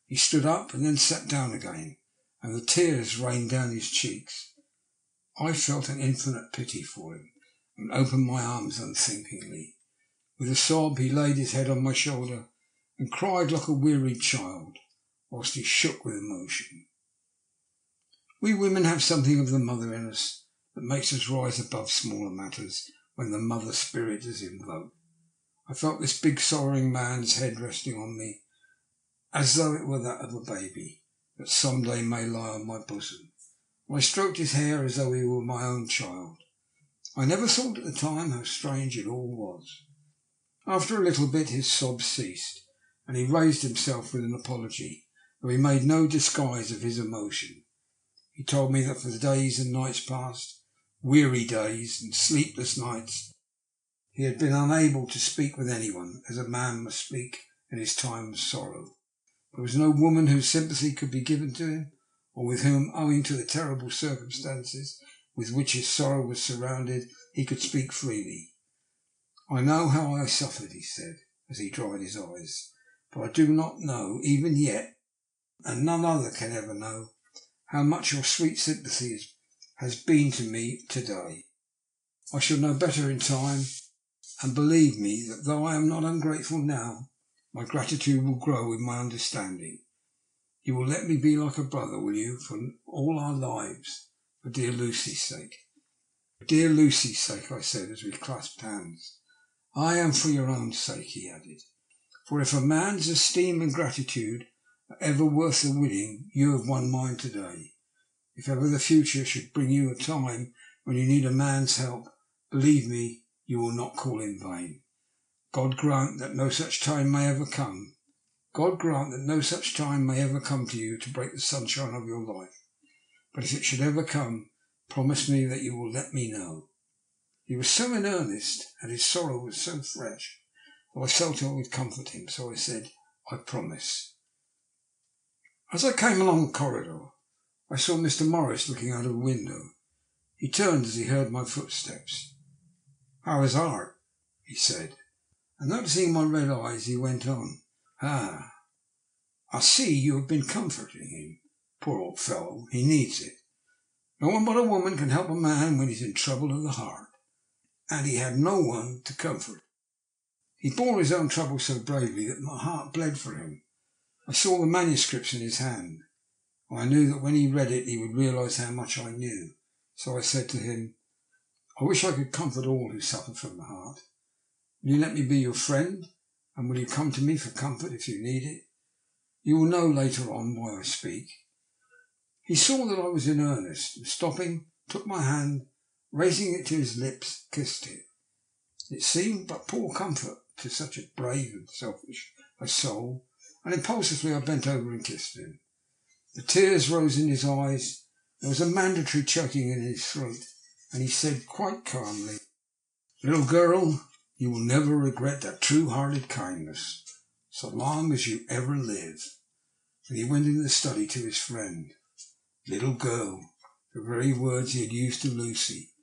He stood up and then sat down again, and the tears rained down his cheeks. I felt an infinite pity for him, and opened my arms unthinkingly. With a sob he laid his head on my shoulder and cried like a wearied child, whilst he shook with emotion. We women have something of the mother in us that makes us rise above smaller matters when the mother spirit is invoked. I felt this big sorrowing man's head resting on me, as though it were that of a baby that some day may lie on my bosom. I stroked his hair as though he were my own child. I never thought at the time how strange it all was. After a little bit his sobs ceased, and he raised himself with an apology, though he made no disguise of his emotion. He told me that for the days and nights past, weary days and sleepless nights, he had been unable to speak with anyone as a man must speak in his time of sorrow. There was no woman whose sympathy could be given to him, or with whom, owing to the terrible circumstances with which his sorrow was surrounded, he could speak freely. "I know how I suffered," he said, as he dried his eyes, "but I do not know, even yet, and none other can ever know, how much your sweet sympathy has been to me today. I shall know better in time, and believe me that though I am not ungrateful now, my gratitude will grow with my understanding. You will let me be like a brother, will you, for all our lives, for dear Lucy's sake?" "For dear Lucy's sake," I said, as we clasped hands. "I am for your own sake," he added, "for if a man's esteem and gratitude are ever worth the winning, you have won mine today. If ever the future should bring you a time when you need a man's help, believe me, you will not call in vain. God grant that no such time may ever come. God grant that no such time may ever come to you to break the sunshine of your life. But if it should ever come, promise me that you will let me know." He was so in earnest, and his sorrow was so fresh, that I felt I would comfort him, so I said, "I promise." As I came along the corridor, I saw Mr. Morris looking out of a window. He turned as he heard my footsteps. "How is Art?" he said, and noticing my red eyes, he went on, "Ah, I see you have been comforting him. Poor old fellow, he needs it. No one but a woman can help a man when he's in trouble of the heart, and he had no one to comfort. He bore his own trouble so bravely that my heart bled for him. I saw the manuscripts in his hand. I knew that when he read it he would realise how much I knew. So I said to him, 'I wish I could comfort all who suffer from the heart. Will you let me be your friend, and will you come to me for comfort if you need it? You will know later on why I speak.' He saw that I was in earnest, and stopping, took my hand, raising it to his lips, kissed it. It seemed but poor comfort to such a brave and selfish a soul, and impulsively I bent over and kissed him. The tears rose in his eyes, there was a mandatory choking in his throat, and he said quite calmly, 'Little girl, you will never regret that true-hearted kindness, so long as you ever live.' And he went into the study to his friend. Little girl, the very words he had used to Lucy,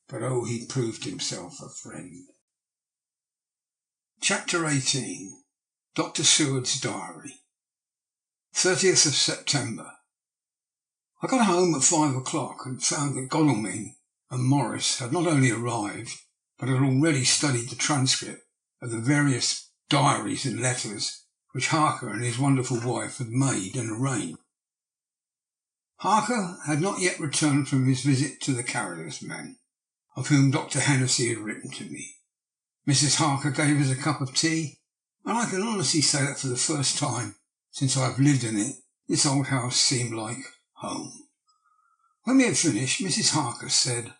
but oh, he proved himself a friend. Chapter 18. Dr. Seward's Diary. 30th of September. I got home at 5 o'clock and found that Godalming and Morris had not only arrived, but had already studied the transcript of the various diaries and letters which Harker and his wonderful wife had made and arranged. Harker had not yet returned from his visit to the Carriers men, of whom Dr. Hennessy had written to me. Mrs. Harker gave us a cup of tea, and I can honestly say that for the first time since I have lived in it, this old house seemed like home. When we had finished, Mrs. Harker said,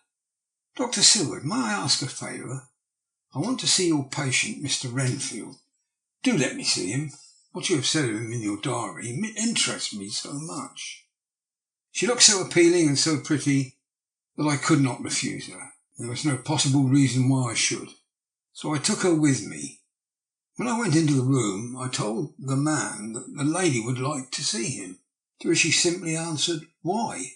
"Dr. Seward, may I ask a favour? I want to see your patient, Mr. Renfield. Do let me see him. What you have said of him in your diary interests me so much." She looked so appealing and so pretty that I could not refuse her. There was no possible reason why I should, so I took her with me. When I went into the room, I told the man that the lady would like to see him, to which he simply answered, "Why?"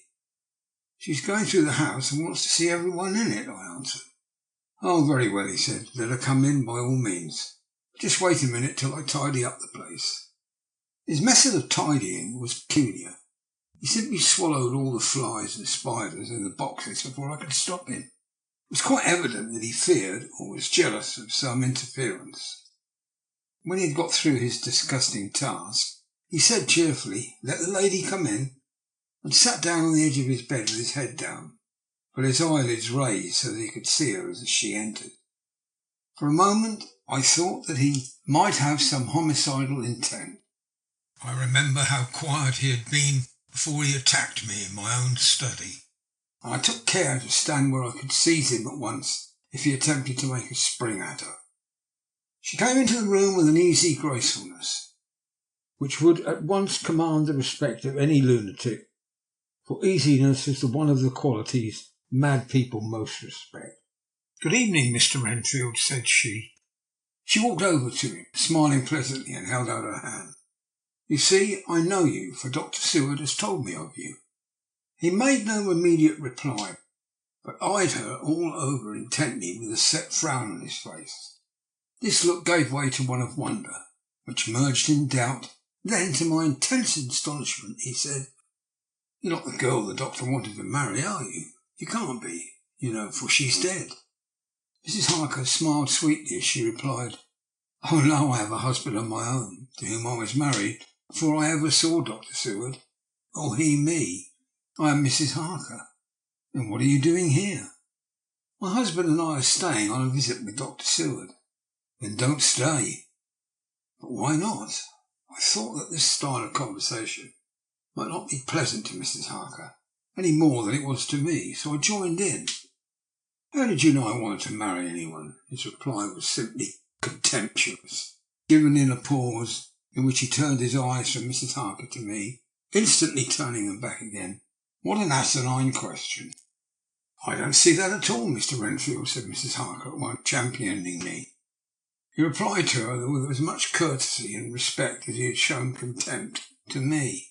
"She's going through the house and wants to see everyone in it," I answered. "Oh, very well," he said. "Let her come in by all means. Just wait a minute till I tidy up the place." His method of tidying was peculiar. He simply swallowed all the flies and spiders in the boxes before I could stop him. It was quite evident that he feared or was jealous of some interference. When he had got through his disgusting task, he said cheerfully, "Let the lady come in," and sat down on the edge of his bed with his head down, but his eyelids raised so that he could see her as she entered. For a moment I thought that he might have some homicidal intent. I remember how quiet he had been before he attacked me in my own study, and I took care to stand where I could seize him at once if he attempted to make a spring at her. She came into the room with an easy gracefulness, which would at once command the respect of any lunatic, for easiness is one of the qualities mad people most respect. "Good evening, Mr. Renfield," said she. She walked over to him, smiling pleasantly, and held out her hand. "You see, I know you, for Dr. Seward has told me of you." He made no immediate reply, but eyed her all over intently with a set frown on his face. This look gave way to one of wonder, which merged in doubt. Then, to my intense astonishment, he said, "You're not the girl the doctor wanted to marry, are you? You can't be, you know, for she's dead." Mrs. Harker smiled sweetly as she replied, "Oh no, I have a husband of my own, to whom I was married before I ever saw Dr. Seward, or he me. I am Mrs. Harker." "And what are you doing here?" "My husband and I are staying on a visit with Dr. Seward." "Then don't stay." "But why not?" I thought that this style of conversation might not be pleasant to Mrs. Harker any more than it was to me, so I joined in. "How did you know I wanted to marry anyone?" His reply was simply contemptuous, given in a pause in which he turned his eyes from Mrs. Harker to me, instantly turning them back again. What an asinine question. I don't see that at all, Mr. Renfield, said Mrs. Harker, while championing me. He replied to her with as much courtesy and respect as he had shown contempt to me.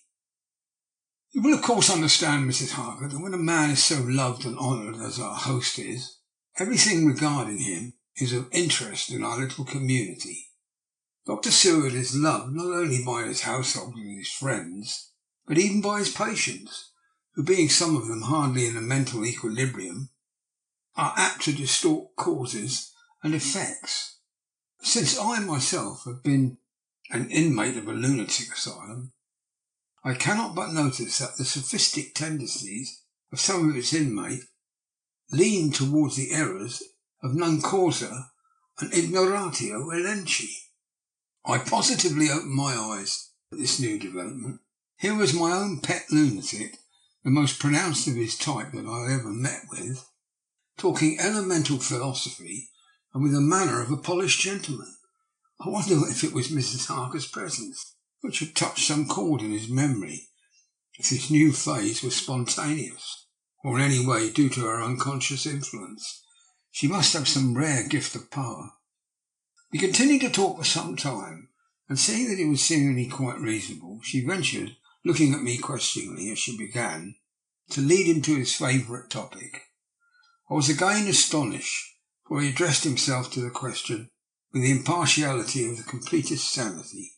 You will of course understand, Mrs. Harker, that when a man is so loved and honoured as our host is, everything regarding him is of interest in our little community. Dr. Seward is loved not only by his household and his friends, but even by his patients, who, being some of them hardly in a mental equilibrium, are apt to distort causes and effects. Since I myself have been an inmate of a lunatic asylum, I cannot but notice that the sophistic tendencies of some of its inmates lean towards the errors of non causa and ignoratio elenchi. I positively opened my eyes at this new development. Here was my own pet lunatic, the most pronounced of his type that I ever met with, talking elemental philosophy and with the manner of a polished gentleman. I wonder if it was Mrs. Harker's presence which had touched some chord in his memory, if this new phase was spontaneous, or in any way due to her unconscious influence. She must have some rare gift of power. We continued to talk for some time, and seeing that he was seemingly quite reasonable, she ventured, looking at me questioningly as she began, to lead him to his favourite topic. I was again astonished, for he addressed himself to the question with the impartiality of the completest sanity.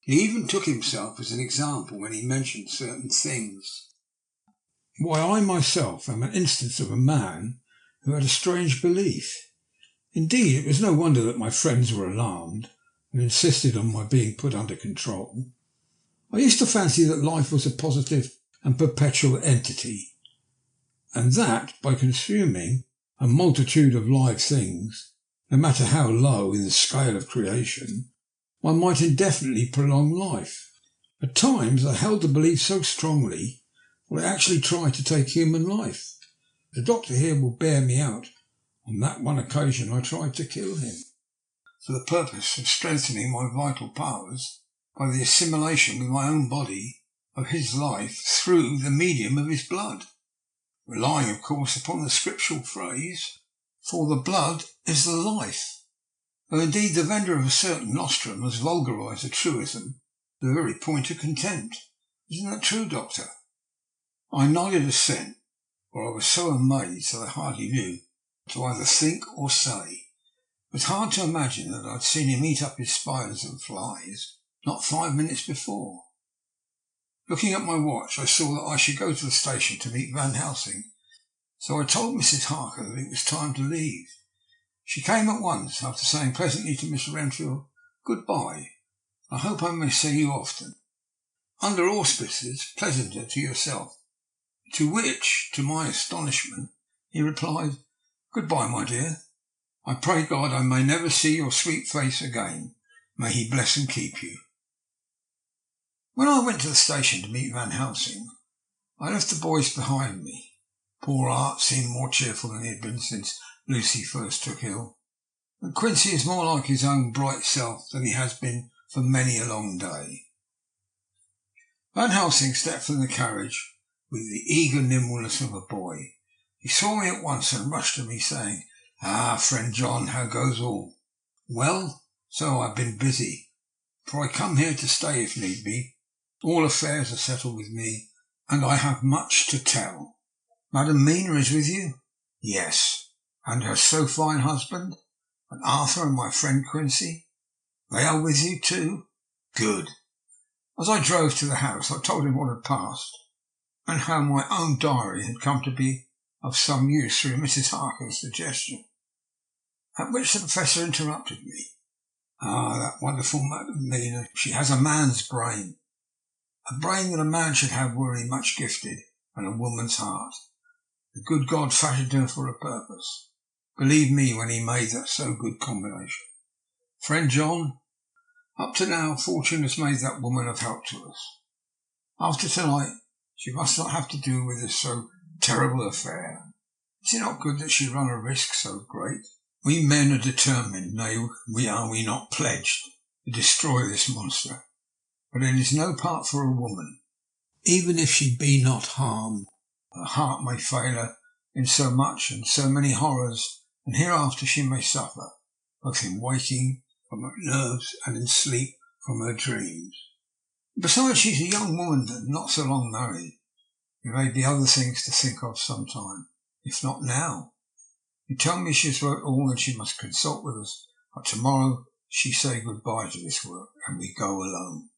He even took himself as an example when he mentioned certain things. Why, I myself am an instance of a man who had a strange belief. Indeed, it was no wonder that my friends were alarmed and insisted on my being put under control. I used to fancy that life was a positive and perpetual entity, and that by consuming a multitude of live things, no matter how low in the scale of creation, one might indefinitely prolong life. At times I held the belief so strongly that I actually tried to take human life. The doctor here will bear me out. On that one occasion I tried to kill him, for the purpose of strengthening my vital powers by the assimilation with my own body of his life through the medium of his blood, relying of course upon the scriptural phrase, for the blood is the life. Though indeed the vendor of a certain nostrum has vulgarised a truism to the very point of contempt. Isn't that true, Doctor? I nodded assent, for I was so amazed that I hardly knew to either think or say. It was hard to imagine that I'd seen him eat up his spiders and flies not 5 minutes before. Looking at my watch, I saw that I should go to the station to meet Van Helsing, so I told Mrs. Harker that it was time to leave. She came at once, after saying pleasantly to Mr. Renfield, "Goodbye. I hope I may see you often, under auspices pleasanter to yourself." To which, to my astonishment, he replied, "Goodbye, my dear. I pray God I may never see your sweet face again. May he bless and keep you." When I went to the station to meet Van Helsing, I left the boys behind me. Poor Art seemed more cheerful than he had been since Lucy first took ill, and Quincy is more like his own bright self than he has been for many a long day. Van Helsing stepped from the carriage with the eager nimbleness of a boy. He saw me at once and rushed to me, saying, "Ah, friend John, how goes all?" "Well, so I've been busy, for I come here to stay if need be. All affairs are settled with me, and I have much to tell." "Madam Mina is with you?" "Yes." "And her so fine husband? And Arthur and my friend Quincy? They are with you too? Good." As I drove to the house, I told him what had passed, and how my own diary had come to be of some use through Mrs. Harker's suggestion. At which the Professor interrupted me. "Ah, that wonderful Madam Mina, she has a man's brain. A brain that a man should have were he much gifted, and a woman's heart. The good God fashioned her for a purpose. Believe me when he made that so good combination. Friend John, up to now fortune has made that woman of help to us. After tonight she must not have to do with this so terrible affair. Is it not good that she run a risk so great? We men are determined, nay, we not pledged, to destroy this monster. but it is no part for a woman. Even if she be not harmed, her heart may fail her in so much and so many horrors, and hereafter she may suffer, both in waking from her nerves and in sleep from her dreams. Besides, she's a young woman and not so long married. There may be other things to think of sometime, if not now. You tell me she has wrote all and she must consult with us, but tomorrow she say goodbye to this work and we go alone.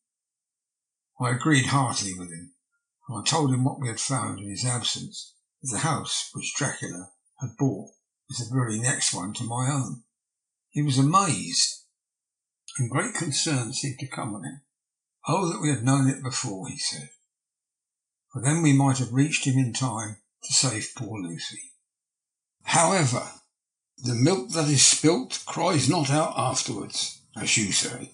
I agreed heartily with him, and I told him what we had found in his absence, that the house which Dracula had bought was the very next one to my own. He was amazed, and great concern seemed to come on him. Oh, that we had known it before, he said, for then we might have reached him in time to save poor Lucy. However, the milk that is spilt cries not out afterwards, as you say.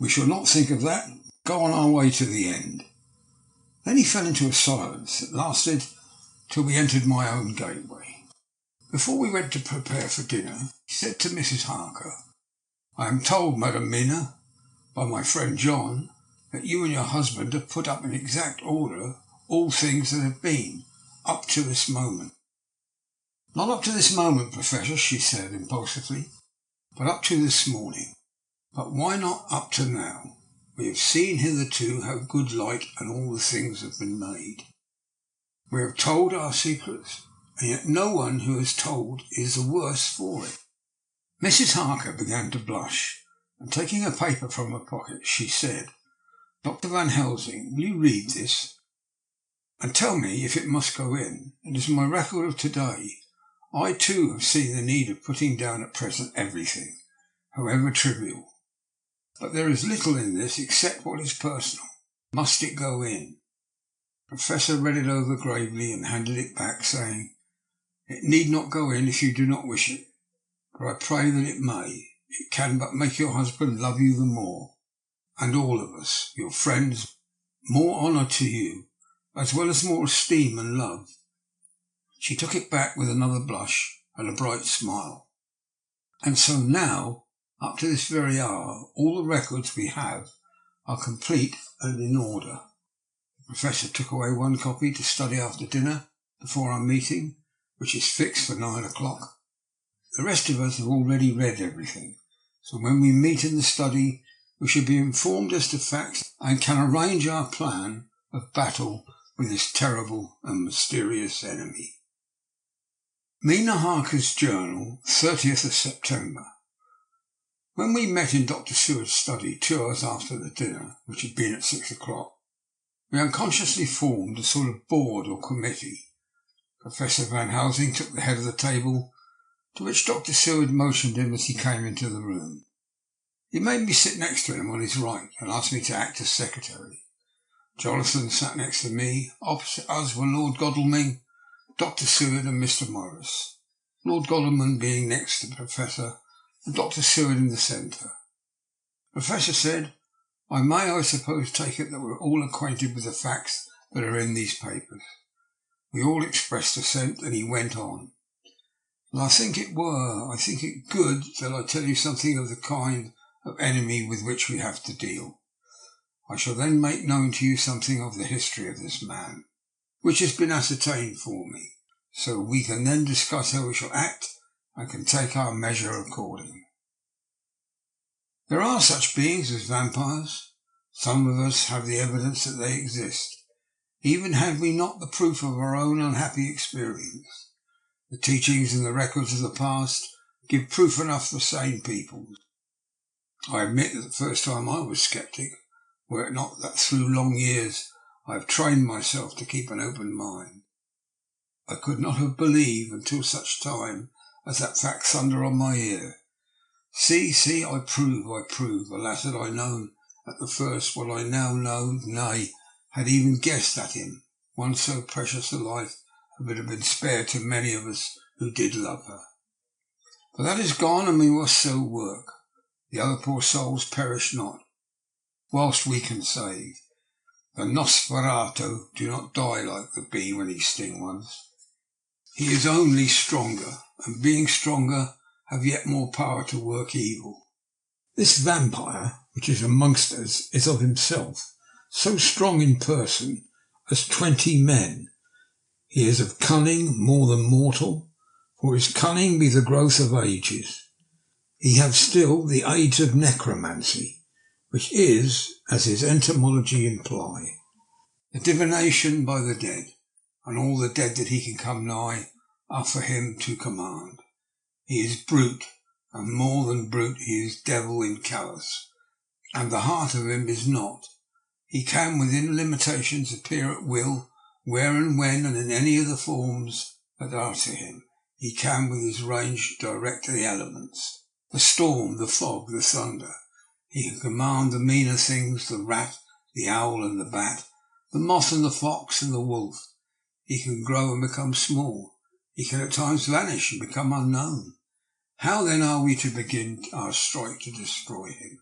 We shall not think of that, go on our way to the end. Then he fell into a silence that lasted till we entered my own gateway. Before we went to prepare for dinner, he said to Mrs. Harker, I am told, Madam Mina, by my friend John, that you and your husband have put up in exact order all things that have been, up to this moment. Not up to this moment, Professor, she said impulsively, but up to this morning. But why not up to now? We have seen hitherto how good light and all the things have been made. We have told our secrets, and yet no one who has told is the worse for it. Mrs. Harker began to blush, and taking a paper from her pocket, she said, Dr. Van Helsing, will you read this? And tell me if it must go in. It is my record of today. I too have seen the need of putting down at present everything, however trivial. But there is little in this except what is personal. Must it go in? The Professor read it over gravely and handed it back, saying, It need not go in if you do not wish it, but I pray that it may. It can but make your husband love you the more, and all of us, your friends, more honour to you, as well as more esteem and love. She took it back with another blush and a bright smile. And so now, up to this very hour, all the records we have are complete and in order. The Professor took away one copy to study after dinner before our meeting, which is fixed for 9 o'clock. The rest of us have already read everything, so when we meet in the study we shall be informed as to facts and can arrange our plan of battle with this terrible and mysterious enemy. Mina Harker's Journal, 30th of September. When we met in Dr. Seward's study 2 hours after the dinner, which had been at 6 o'clock, we unconsciously formed a sort of board or committee. Professor Van Helsing took the head of the table, to which Dr. Seward motioned him as he came into the room. He made me sit next to him on his right and asked me to act as secretary. Jonathan sat next to me. Opposite us were Lord Godalming, Dr. Seward and Mr. Morris, Lord Godalming being next to the Professor and Dr. Seward in the centre. The Professor said, I may, I suppose, take it that we're all acquainted with the facts that are in these papers. We all expressed assent, and he went on. And I think it good that I tell you something of the kind of enemy with which we have to deal. I shall then make known to you something of the history of this man, which has been ascertained for me, so we can then discuss how we shall act and can take our measure according. There are such beings as vampires. Some of us have the evidence that they exist, even had we not the proof of our own unhappy experience. The teachings and the records of the past give proof enough for sane people. I admit that the first time I was sceptic, were it not that through long years I have trained myself to keep an open mind. I could not have believed until such time as that fact thundered on my ear. See, I prove, alas, had I known at the first what I now know, nay, had even guessed at him, one so precious a life would have been spared to many of us who did love her. But that is gone, and we must so work. The other poor souls perish not, whilst we can save. The Nosferatu do not die like the bee when he sting once. He is only stronger, and being stronger, have yet more power to work evil. This vampire which is amongst us is of himself, so strong in person as 20 men. He is of cunning more than mortal, for his cunning be the growth of ages. He have still the aids of necromancy, which is, as his etymology imply, the divination by the dead, and all the dead that he can come nigh are for him to command. He is brute, and more than brute he is devil in callous, and the heart of him is not. He can within limitations appear at will, where and when and in any of the forms that are to him. He can with his range direct the elements, the storm, the fog, the thunder. He can command the meaner things, the rat, the owl and the bat, the moth and the fox and the wolf. He can grow and become small. He can at times vanish and become unknown. How then are we to begin our strike to destroy him?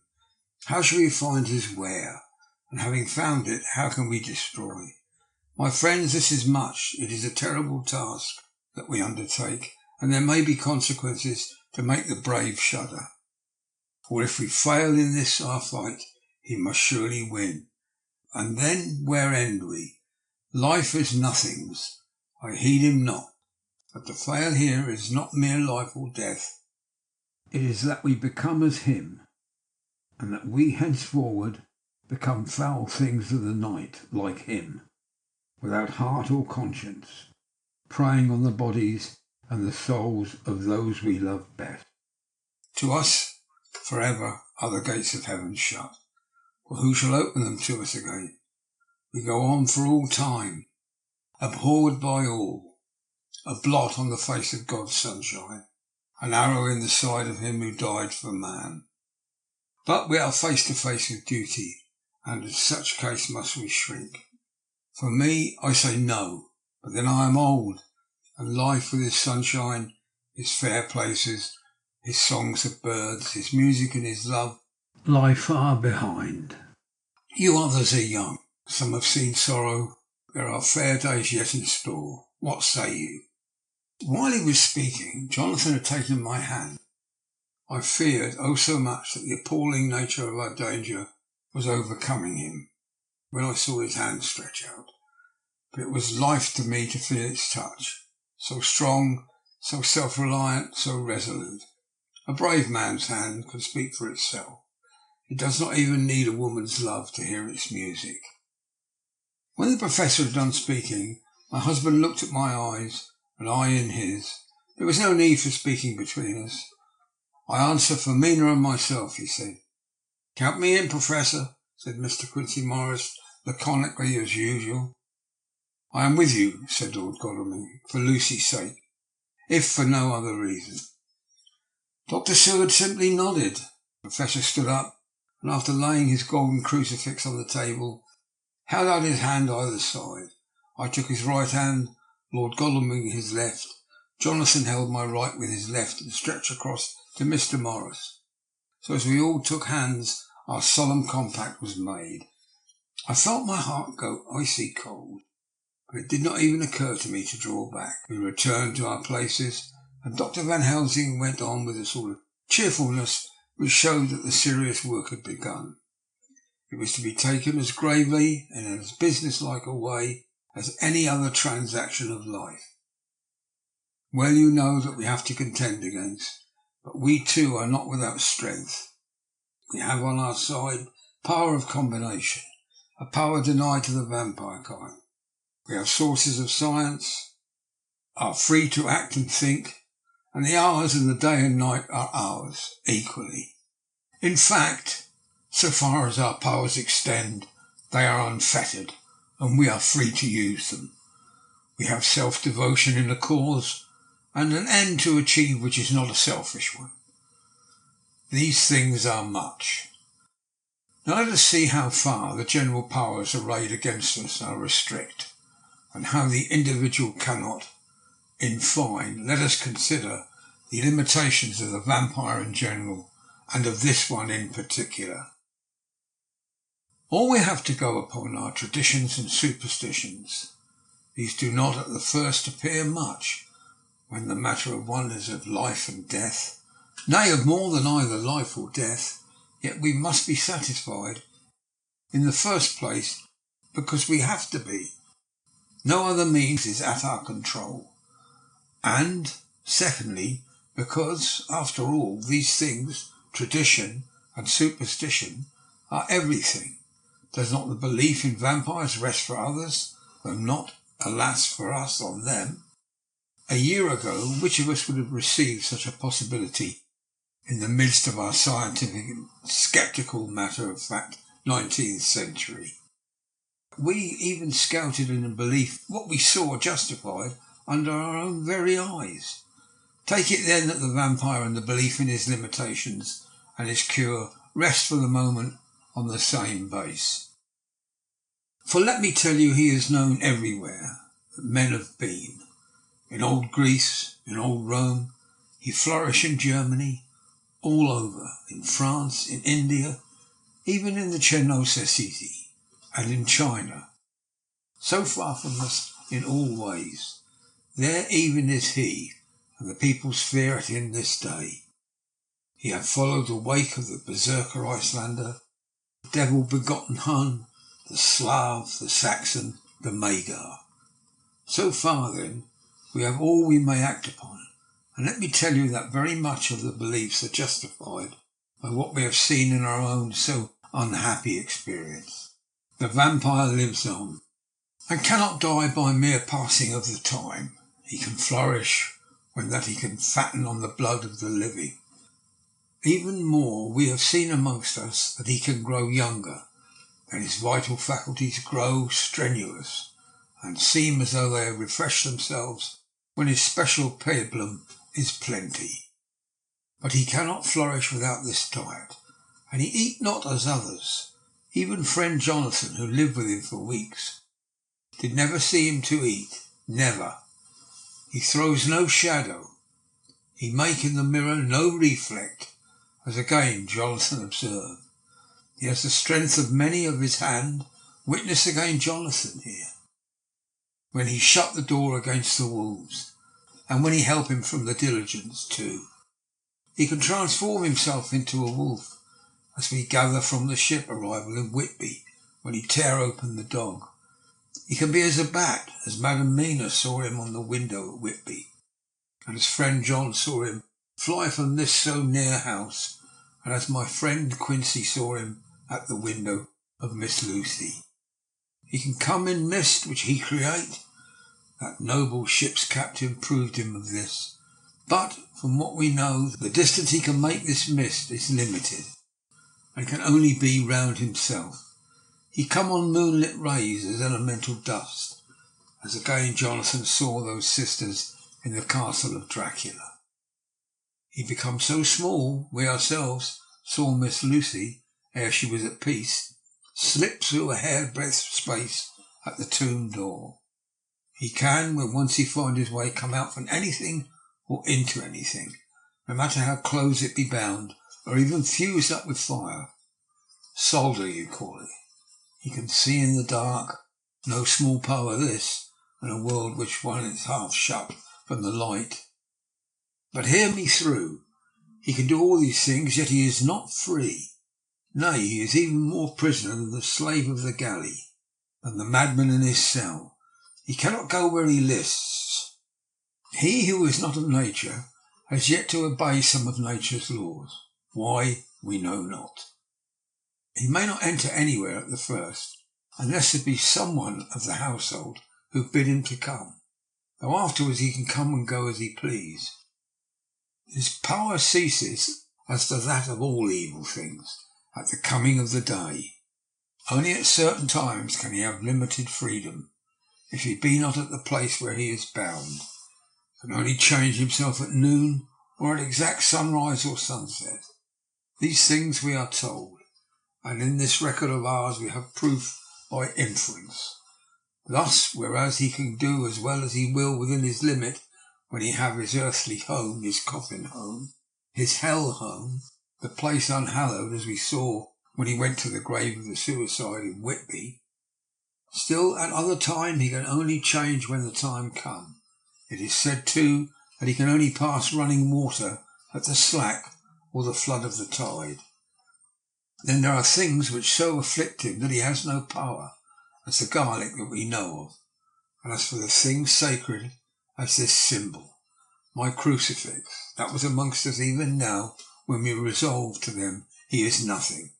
How shall we find his where? And having found it, how can we destroy? My friends, this is much. It is a terrible task that we undertake, and there may be consequences to make the brave shudder. For if we fail in this our fight, he must surely win. And then where end we? Life is nothings. I heed him not. But to fail here is not mere life or death. It is that we become as him, and that we henceforward become foul things of the night, like him, without heart or conscience, preying on the bodies and the souls of those we love best. To us forever are the gates of heaven shut, for who shall open them to us again? We go on for all time, abhorred by all, a blot on the face of God's sunshine, an arrow in the side of him who died for man. But we are face to face with duty, and in such case must we shrink. For me, I say no, but then I am old, and life with his sunshine, his fair places, his songs of birds, his music and his love lie far behind. You others are young. Some have seen sorrow. There are fair days yet in store. What say you? While he was speaking, Jonathan had taken my hand. I feared, oh so much, that the appalling nature of our danger was overcoming him when I saw his hand stretch out. But it was life to me to feel its touch, so strong, so self-reliant, so resolute. A brave man's hand can speak for itself. It does not even need a woman's love to hear its music. When the professor had done speaking, my husband looked at my eyes, and I in his. There was no need for speaking between us. I answer for Mina and myself, he said. Count me in, Professor, said Mr. Quincy Morris, laconically as usual. I am with you, said Lord Godalming, for Lucy's sake, if for no other reason. Dr. Seward simply nodded. The Professor stood up, and after laying his golden crucifix on the table, held out his hand either side. I took his right hand, Lord Godalming his left. Jonathan held my right with his left and stretched across to Mr. Morris. So as we all took hands, our solemn compact was made. I felt my heart go icy cold, but it did not even occur to me to draw back. We returned to our places, and Dr. Van Helsing went on with a sort of cheerfulness which showed that the serious work had begun. It was to be taken as gravely and in as businesslike a way as any other transaction of life. Well, you know that we have to contend against, but we too are not without strength. We have on our side power of combination, a power denied to the vampire kind. We have sources of science, are free to act and think, and the hours and the day and night are ours equally. In fact, so far as our powers extend, they are unfettered, and we are free to use them. We have self-devotion in the cause, and an end to achieve which is not a selfish one. These things are much. Now let us see how far the general powers arrayed against us are restrict, and how the individual cannot. In fine, let us consider the limitations of the vampire in general, and of this one in particular. All we have to go upon are traditions and superstitions. These do not at the first appear much, when the matter of one is of life and death, nay, of more than either life or death. Yet we must be satisfied in the first place because we have to be. No other means is at our control. And secondly, because, after all, these things, tradition and superstition, are everything. Does not the belief in vampires rest for others, though not, alas, for us on them? A year ago, which of us would have received such a possibility in the midst of our scientific and sceptical matter-of-fact 19th century? We even scouted in a belief what we saw justified under our own very eyes. Take it then that the vampire and the belief in his limitations and his cure rest for the moment on the same base. For let me tell you, he is known everywhere that men have been. In old Greece, in old Rome, he flourished in Germany, all over, in France, in India, even in the Chernobyl city, and in China. So far from us in all ways. There even is he, and the peoples fear at him this day. He had followed the wake of the berserker Icelander, the devil-begotten Hun, the Slav, the Saxon, the Magyar. So far, then, we have all we may act upon, and let me tell you that very much of the beliefs are justified by what we have seen in our own so unhappy experience. The vampire lives on, and cannot die by mere passing of the time. He can flourish when that he can fatten on the blood of the living. Even more, we have seen amongst us that he can grow younger, and his vital faculties grow strenuous, and seem as though they have refreshed themselves when his special pabulum is plenty. But he cannot flourish without this diet, and he eat not as others. Even friend Jonathan, who lived with him for weeks, did never see him to eat, never. He throws no shadow. He make in the mirror no reflect, as again Jonathan observed. He has the strength of many of his hand. Witness again Jonathan here, when he shut the door against the wolves, and when he help him from the diligence too. He can transform himself into a wolf, as we gather from the ship arrival in Whitby, when he tear open the dog. He can be as a bat, as Madam Mina saw him on the window at Whitby, and as friend John saw him fly from this so near house, and as my friend Quincy saw him at the window of Miss Lucy. He can come in mist which he create. That noble ship's captain proved him of this. But, from what we know, the distance he can make this mist is limited, and can only be round himself. He come on moonlit rays as elemental dust, as again Jonathan saw those sisters in the castle of Dracula. He becomes so small, we ourselves saw Miss Lucy, ere she was at peace, slip through a hairbreadth space at the tomb door. He can, when once he find his way, come out from anything or into anything, no matter how close it be bound, or even fused up with fire. Solder, you call it. He can see in the dark, no small power this, in a world which one is half shut from the light. But hear me through. He can do all these things, yet he is not free. Nay, he is even more prisoner than the slave of the galley, than the madman in his cell. He cannot go where he lists. He who is not of nature has yet to obey some of nature's laws. Why, we know not. He may not enter anywhere at the first, unless there be someone of the household who bid him to come, though afterwards he can come and go as he please. His power ceases, as does that of all evil things, at the coming of the day. Only at certain times can he have limited freedom, if he be not at the place where he is bound. Can only change himself at noon, or at exact sunrise or sunset. These things we are told, and in this record of ours we have proof by inference. Thus, whereas he can do as well as he will within his limit, when he have his earthly home, his coffin home, his hell home, the place unhallowed, as we saw when he went to the grave of the suicide in Whitby, still at other time he can only change when the time come. It is said too that he can only pass running water at the slack or the flood of the tide. Then there are things which so afflict him that he has no power, as the garlic that we know of. And as for the things sacred, as this symbol, my crucifix, that was amongst us even now, when we resolve to them, he is nothing.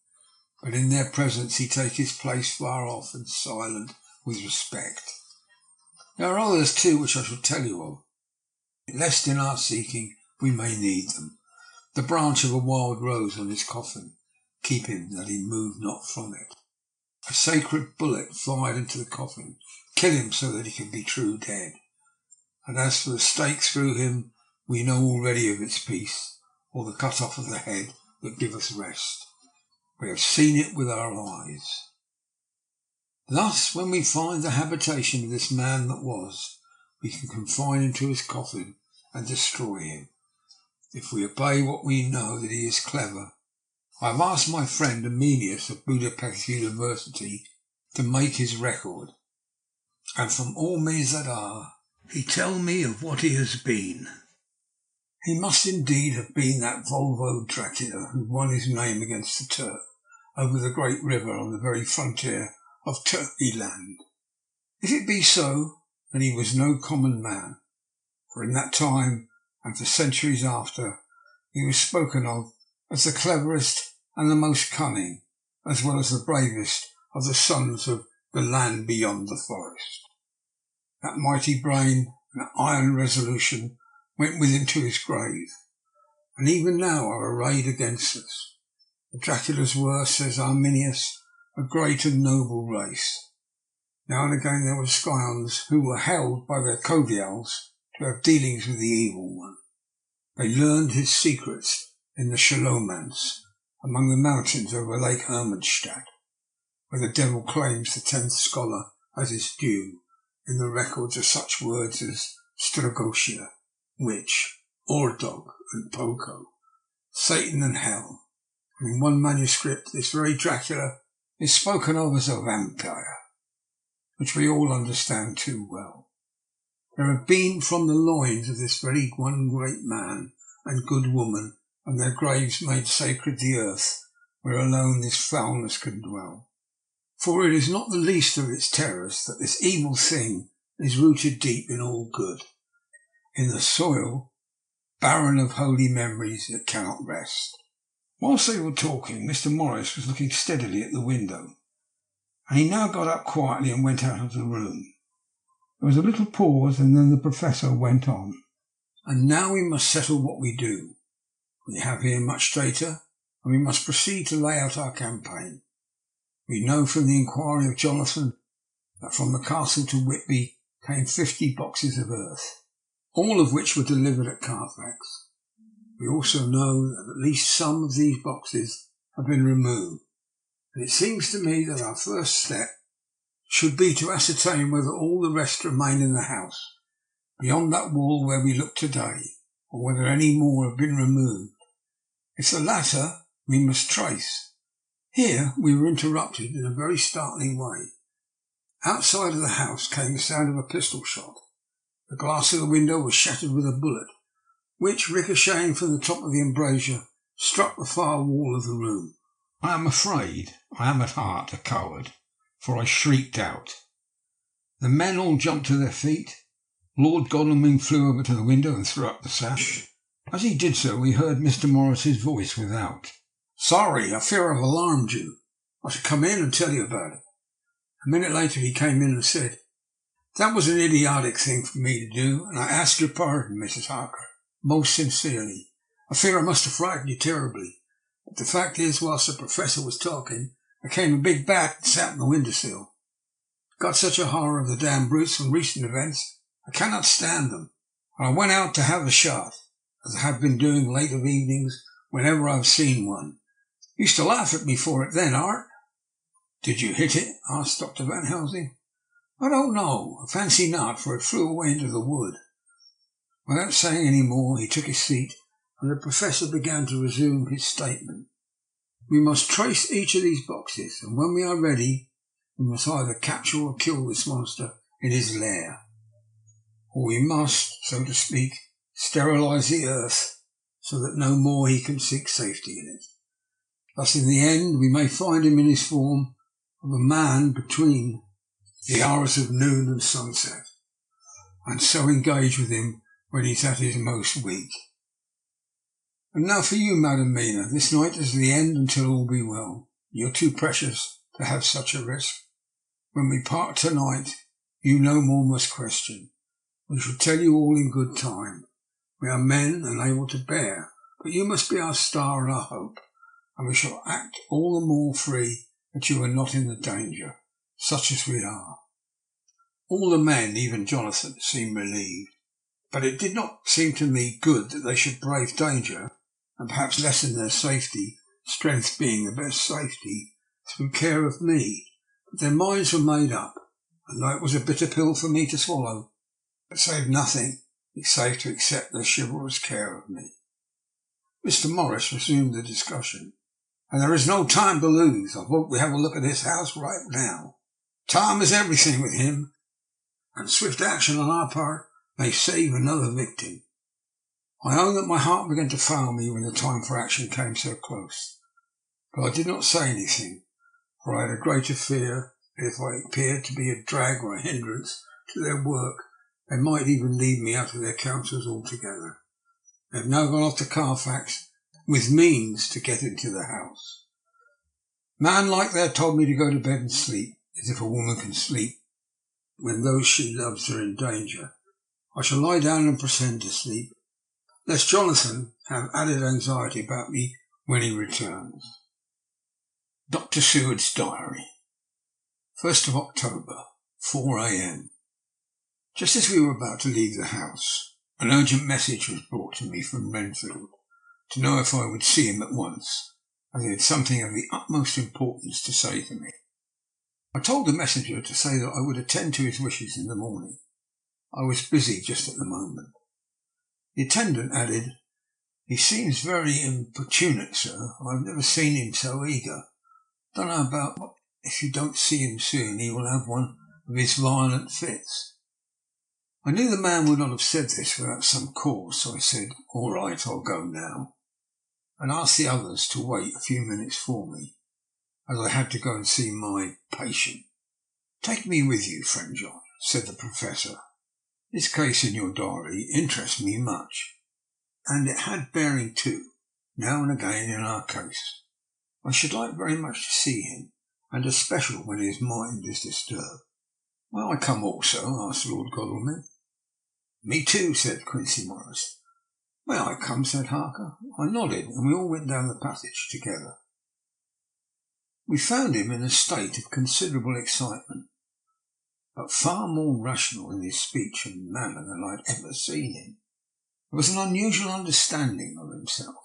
But in their presence he take his place far off and silent with respect. There are others too which I shall tell you of, lest in our seeking we may need them. The branch of a wild rose on his coffin, keep him that he move not from it. A sacred bullet fired into the coffin, kill him so that he can be true dead. And as for the stake through him, we know already of its peace, or the cut off of the head that give us rest. We have seen it with our eyes. Thus, when we find the habitation of this man that was, we can confine him to his coffin and destroy him. If we obey what we know that he is clever. I have asked my friend Emilius of Budapest University to make his record, and from all means that are, he tell me of what he has been. He must indeed have been that Volvo Dracula who won his name against the Turk over the great river on the very frontier of Turkey land. If it be so, then he was no common man, for in that time and for centuries after, he was spoken of as the cleverest and the most cunning, as well as the bravest of the sons of the land beyond the forest. That mighty brain and that iron resolution went with him to his grave, and even now are arrayed against us. The Draculas were, says Arminius, a great and noble race. Now and again there were scions who were held by their covials to have dealings with the evil one. They learned his secrets in the Shalomance, among the mountains over Lake Hermannstadt, where the devil claims the 10th scholar as his due in the records of such words as Stragotia, witch, Ordog and Poco, Satan and hell. And in one manuscript this very Dracula is spoken of as a vampire, which we all understand too well. There have been from the loins of this very one great man and good woman, and their graves made sacred the earth, where alone this foulness can dwell. For it is not the least of its terrors that this evil thing is rooted deep in all good, in the soil barren of holy memories that cannot rest. Whilst they were talking, Mr. Morris was looking steadily at the window, and he now got up quietly and went out of the room. There was a little pause, and then the Professor went on. And now we must settle what we do. We have here much data, and we must proceed to lay out our campaign. We know from the inquiry of Jonathan that from the castle to Whitby came 50 boxes of earth, all of which were delivered at Carfax. We also know that at least some of these boxes have been removed, and it seems to me that our first step should be to ascertain whether all the rest remain in the house, beyond that wall where we look today, or whether any more have been removed. If the latter, we must trace. Here we were interrupted in a very startling way. Outside of the house came the sound of a pistol shot. The glass of the window was shattered with a bullet, which, ricocheting from the top of the embrasure, struck the far wall of the room. I am afraid I am at heart a coward, for I shrieked out. The men all jumped to their feet. Lord Godalming flew over to the window and threw up the sash. As he did so, we heard Mr. Morris's voice without. "Sorry, I fear I've alarmed you. I should come in and tell you about it." A minute later he came in and said, "That was an idiotic thing for me to do, and I ask your pardon, Mrs. Harker, most sincerely. I fear I must have frightened you terribly. But the fact is, whilst the Professor was talking, there came a big bat and sat on the windowsill. Got such a horror of the damn brutes from recent events, I cannot stand them, and I went out to have a shot, as I have been doing late of evenings whenever I have seen one. Used to laugh at me for it then, Art." "Did you hit it?" asked Dr. Van Helsing. "I don't know. I fancy not, for it flew away into the wood." Without saying any more, he took his seat, and the Professor began to resume his statement. "We must trace each of these boxes, and when we are ready, we must either capture or kill this monster in his lair, or we must, so to speak, sterilise the earth so that no more he can seek safety in it. Thus in the end we may find him in his form of a man between the hours of noon and sunset, and so engage with him when he's at his most weak. And now for you, Madam Mina, this night is the end until all be well. You're too precious to have such a risk. When we part tonight, you no more must question. We shall tell you all in good time. We are men and able to bear, but you must be our star and our hope, and we shall act all the more free that you are not in the danger, such as we are. All the men, even Jonathan, seemed relieved, but it did not seem to me good that they should brave danger and perhaps lessen their safety, strength being the best safety, through care of me. But their minds were made up, and though it was a bitter pill for me to swallow, it saved nothing except to accept their chivalrous care of me. Mr. Morris resumed the discussion. And there is no time to lose. I vote we have a look at his house right now. Time is everything with him, and swift action on our part may save another victim. I own that my heart began to fail me when the time for action came so close, but I did not say anything, for I had a greater fear that if I appeared to be a drag or a hindrance to their work, they might even leave me out of their counsels altogether. They have now gone off to Carfax with means to get into the house. Man like they told me to go to bed and sleep, as if a woman can sleep when those she loves are in danger. I shall lie down and pretend to sleep, lest Jonathan have added anxiety about me when he returns. Dr. Seward's Diary. 1st of October, 4 a.m. Just as we were about to leave the house, an urgent message was brought to me from Renfield to know if I would see him at once, as he had something of the utmost importance to say to me. I told the messenger to say that I would attend to his wishes in the morning. I was busy just at the moment. The attendant added, "He seems very importunate, sir. I've never seen him so eager. Don't know about what. If you don't see him soon, he will have one of his violent fits." I knew the man would not have said this without some cause, so I said, "All right, I'll go now," and asked the others to wait a few minutes for me, as I had to go and see my patient. "Take me with you, friend John," said the professor. "This case in your diary interests me much, and it had bearing too, now and again in our case. I should like very much to see him, and especially when his mind is disturbed." "May I come also?" asked Lord Godalming. "Me too," said Quincy Morris. "May I come?" said Harker. I nodded, and we all went down the passage together. We found him in a state of considerable excitement, but far more rational in his speech and manner than I had ever seen him. There was an unusual understanding of himself,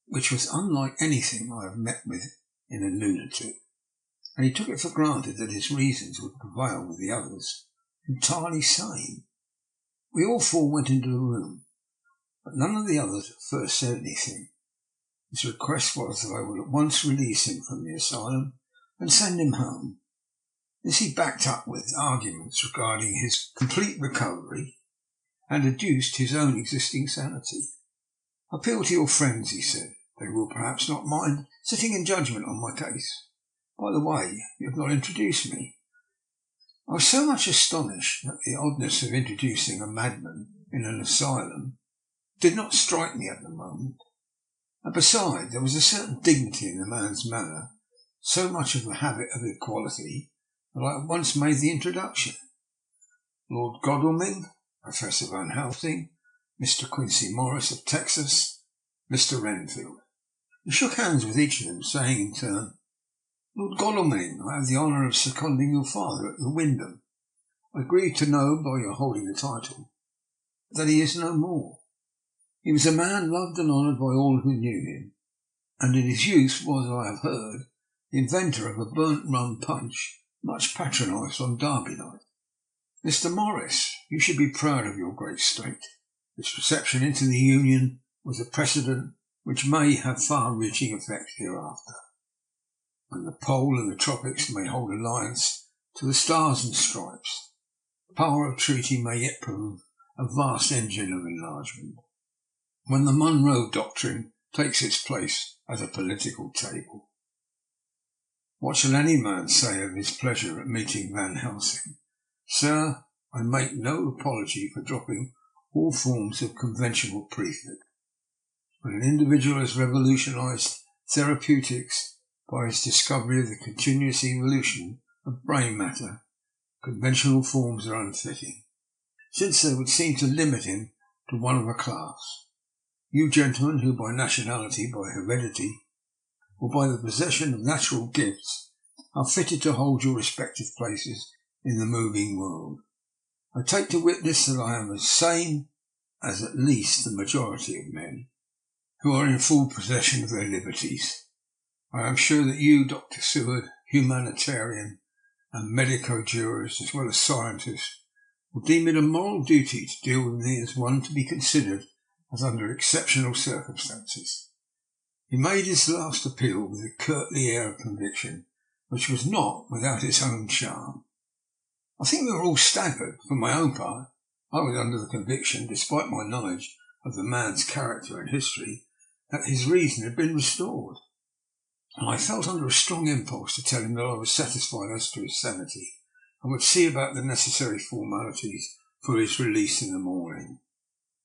which was unlike anything I have met with in a lunatic, and he took it for granted that his reasons would prevail with the others, entirely sane. We all four went into the room, but none of the others at first said anything. His request was that I would at once release him from the asylum and send him home. This he backed up with arguments regarding his complete recovery and adduced his own existing sanity. "Appeal to your friends," he said. "They will perhaps not mind sitting in judgment on my case. By the way, you have not introduced me." I was so much astonished that the oddness of introducing a madman in an asylum did not strike me at the moment. And besides, there was a certain dignity in the man's manner, so much of the habit of equality, that I at once made the introduction. Lord Godalming, Professor Van Helsing, Mr. Quincy Morris of Texas, Mr. Renfield. He shook hands with each of them, saying in turn, "Lord Godalming, I have the honour of seconding your father at the Wyndham. I grieve to know, by your holding the title, that he is no more. He was a man loved and honoured by all who knew him, and in his youth was, I have heard, the inventor of a burnt rum punch much patronised on Derby night. Mr. Morris, you should be proud of your great state. Its reception into the Union was a precedent which may have far-reaching effects hereafter, when the pole and the tropics may hold alliance to the stars and stripes. The power of treaty may yet prove a vast engine of enlargement. When the Monroe Doctrine takes its place at a political table. What shall any man say of his pleasure at meeting Van Helsing? Sir, I make no apology for dropping all forms of conventional prefix. When an individual has revolutionized therapeutics by his discovery of the continuous evolution of brain matter, conventional forms are unfitting, since they would seem to limit him to one of a class. You gentlemen who by nationality, by heredity, or by the possession of natural gifts are fitted to hold your respective places in the moving world. I take to witness that I am as sane as at least the majority of men who are in full possession of their liberties. I am sure that you, Dr. Seward, humanitarian and medico-jurist as well as scientist, will deem it a moral duty to deal with me as one to be considered as under exceptional circumstances. He made his last appeal with a courtly air of conviction, which was not without its own charm. I think we were all staggered. For my own part, I was under the conviction, despite my knowledge of the man's character and history, that his reason had been restored, and I felt under a strong impulse to tell him that I was satisfied as to his sanity, and would see about the necessary formalities for his release in the morning.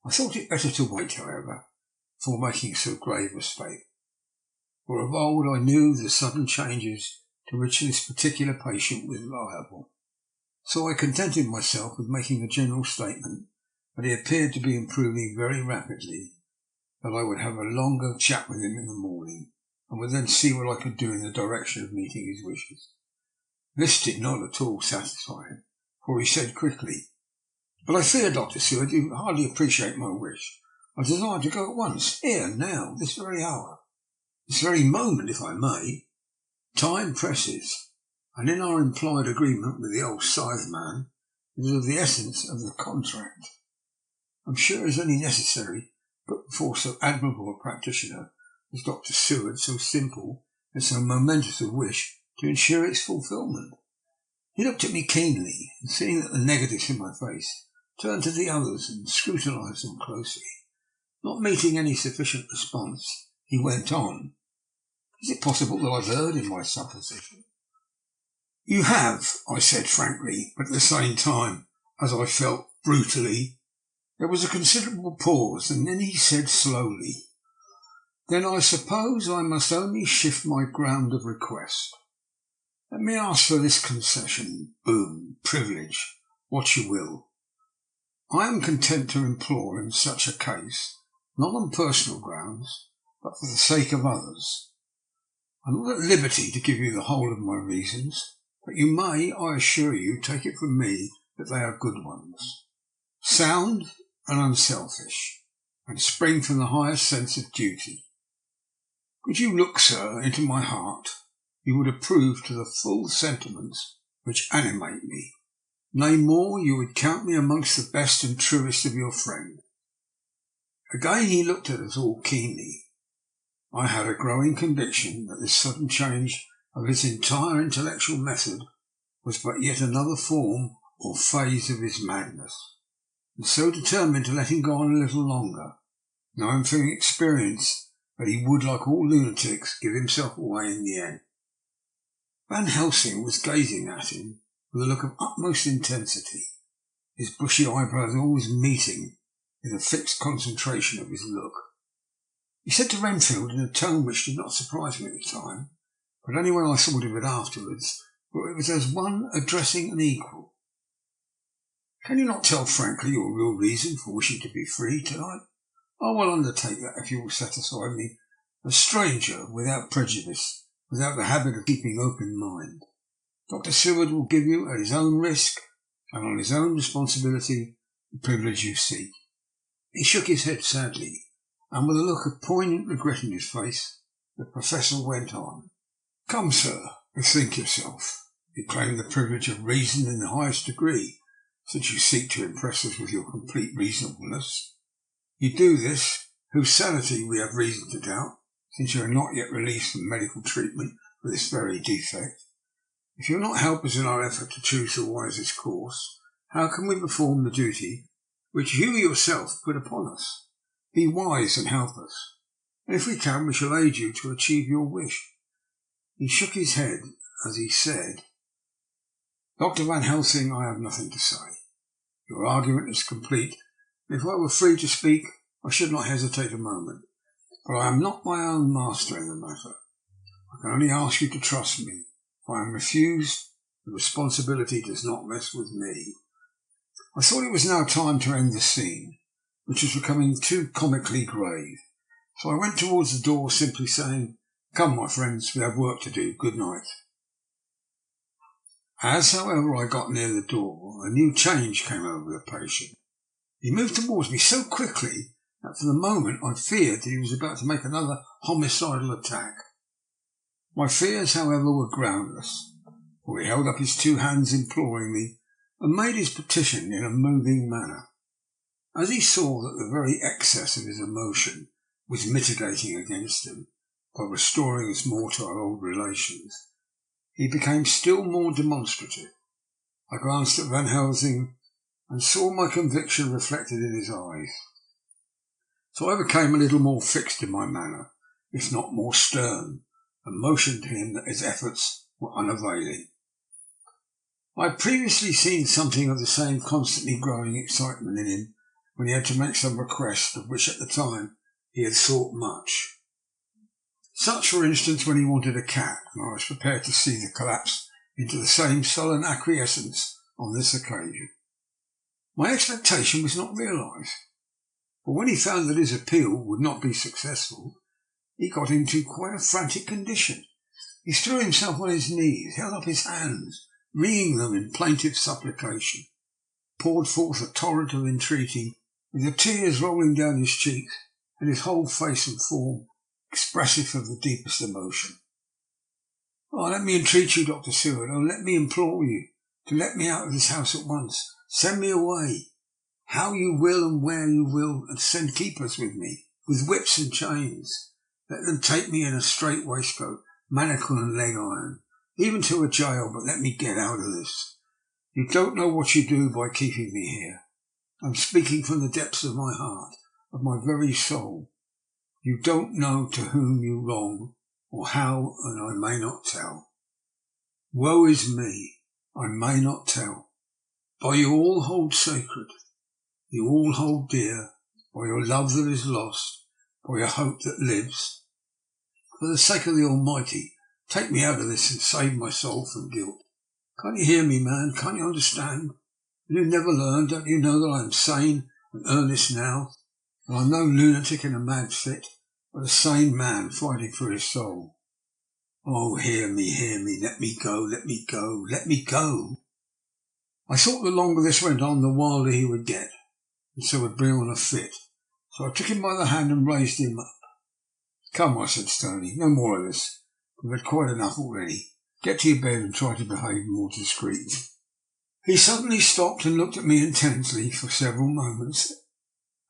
I thought it better to wait, however, before making so grave a statement, for of old I knew the sudden changes to which this particular patient was liable. So I contented myself with making a general statement that he appeared to be improving very rapidly, that I would have a longer chat with him in the morning, and would then see what I could do in the direction of meeting his wishes. This did not at all satisfy him, for he said quickly, "But I fear, Dr. Seward, you hardly appreciate my wish. I desire to go at once, here, now, this very hour, this very moment, if I may. Time presses, and in our implied agreement with the old scythe man, it is of the essence of the contract. I'm sure it is only necessary, but before so admirable a practitioner as Dr. Seward, so simple and so momentous a wish, to ensure its fulfilment." He looked at me keenly, and seeing that the negatives in my face, turned to the others and scrutinized them closely. Not meeting any sufficient response, he went on, "Is it possible that I've erred in my supposition?" "You have," I said frankly, but at the same time, as I felt, brutally. There was a considerable pause, and then he said slowly, "Then I suppose I must only shift my ground of request. Let me ask for this concession, boon, privilege, what you will. I am content to implore in such a case, not on personal grounds, but for the sake of others. I am not at liberty to give you the whole of my reasons, but you may, I assure you, take it from me that they are good ones, sound and unselfish, and spring from the highest sense of duty. Could you look, sir, into my heart, you would approve to the full sentiments which animate me. Nay, more, you would count me amongst the best and truest of your friends." Again he looked at us all keenly. I had a growing conviction that this sudden change of his entire intellectual method was but yet another form or phase of his madness, and so determined to let him go on a little longer, knowing from experience that he would, like all lunatics, give himself away in the end. Van Helsing was gazing at him with a look of utmost intensity, his bushy eyebrows always meeting in the fixed concentration of his look. He said to Renfield in a tone which did not surprise me at the time, but only when I thought of it afterwards, for it was as one addressing an equal, "Can you not tell frankly your real reason for wishing to be free tonight? I will undertake that if you will satisfy me, a stranger, without prejudice, without the habit of keeping open mind. Dr. Seward will give you, at his own risk and on his own responsibility, the privilege you seek." He shook his head sadly, and with a look of poignant regret in his face, the Professor went on, "Come, sir, bethink yourself. You claim the privilege of reason in the highest degree, since you seek to impress us with your complete reasonableness. You do this, whose sanity we have reason to doubt, since you are not yet released from medical treatment for this very defect. If you will not help us in our effort to choose the wisest course, how can we perform the duty which you yourself put upon us? Be wise and help us. and if we can, we shall aid you to achieve your wish." He shook his head as he said, "Dr. Van Helsing, I have nothing to say. Your argument is complete, and if I were free to speak, I should not hesitate a moment. But I am not my own master in the matter. I can only ask you to trust me. If I am refused, the responsibility does not rest with me." I thought it was now time to end the scene, which was becoming too comically grave. So I went towards the door, simply saying, "Come, my friends, we have work to do. Good night." As, however, I got near the door, a new change came over the patient. He moved towards me so quickly that for the moment I feared that he was about to make another homicidal attack. My fears, however, were groundless, for he held up his two hands imploringly and made his petition in a moving manner. As he saw that the very excess of his emotion was mitigating against him by restoring us more to our old relations, he became still more demonstrative. I glanced at Van Helsing and saw my conviction reflected in his eyes. So I became a little more fixed in my manner, if not more stern, and motioned to him that his efforts were unavailing. I had previously seen something of the same constantly growing excitement in him when he had to make some request of which at the time he had thought much. Such, for instance, when he wanted a cat, and I was prepared to see the collapse into the same sullen acquiescence on this occasion. My expectation was not realised, for when he found that his appeal would not be successful, he got into quite a frantic condition. He threw himself on his knees, held up his hands, wringing them in plaintive supplication, poured forth a torrent of entreaty, with the tears rolling down his cheeks, and his whole face and form expressive of the deepest emotion. "Oh, let me entreat you, Dr. Seward. Oh, let me implore you to let me out of this house at once. Send me away, how you will and where you will, and send keepers with me, with whips and chains. Let them take me in a strait waistcoat, manacle and leg iron, even to a jail, but let me get out of this. You don't know what you do by keeping me here. I'm speaking from the depths of my heart, of my very soul. You don't know to whom you wrong, or how, and I may not tell. Woe is me, I may not tell. By you all hold sacred, you all hold dear, by your love that is lost, by your hope that lives. For the sake of the Almighty, take me out of this and save my soul from guilt. Can't you hear me, man? Can't you understand? You never learned. Don't you know that I am sane and earnest now? And I'm no lunatic in a mad fit, but a sane man fighting for his soul. Oh, hear me, let me go, let me go, let me go." I thought the longer this went on, the wilder he would get, and so would bring on a fit. So I took him by the hand and raised him up. "Come," I said sternly, "no more of this. We've had quite enough already. Get to your bed and try to behave more discreetly." He suddenly stopped and looked at me intensely for several moments,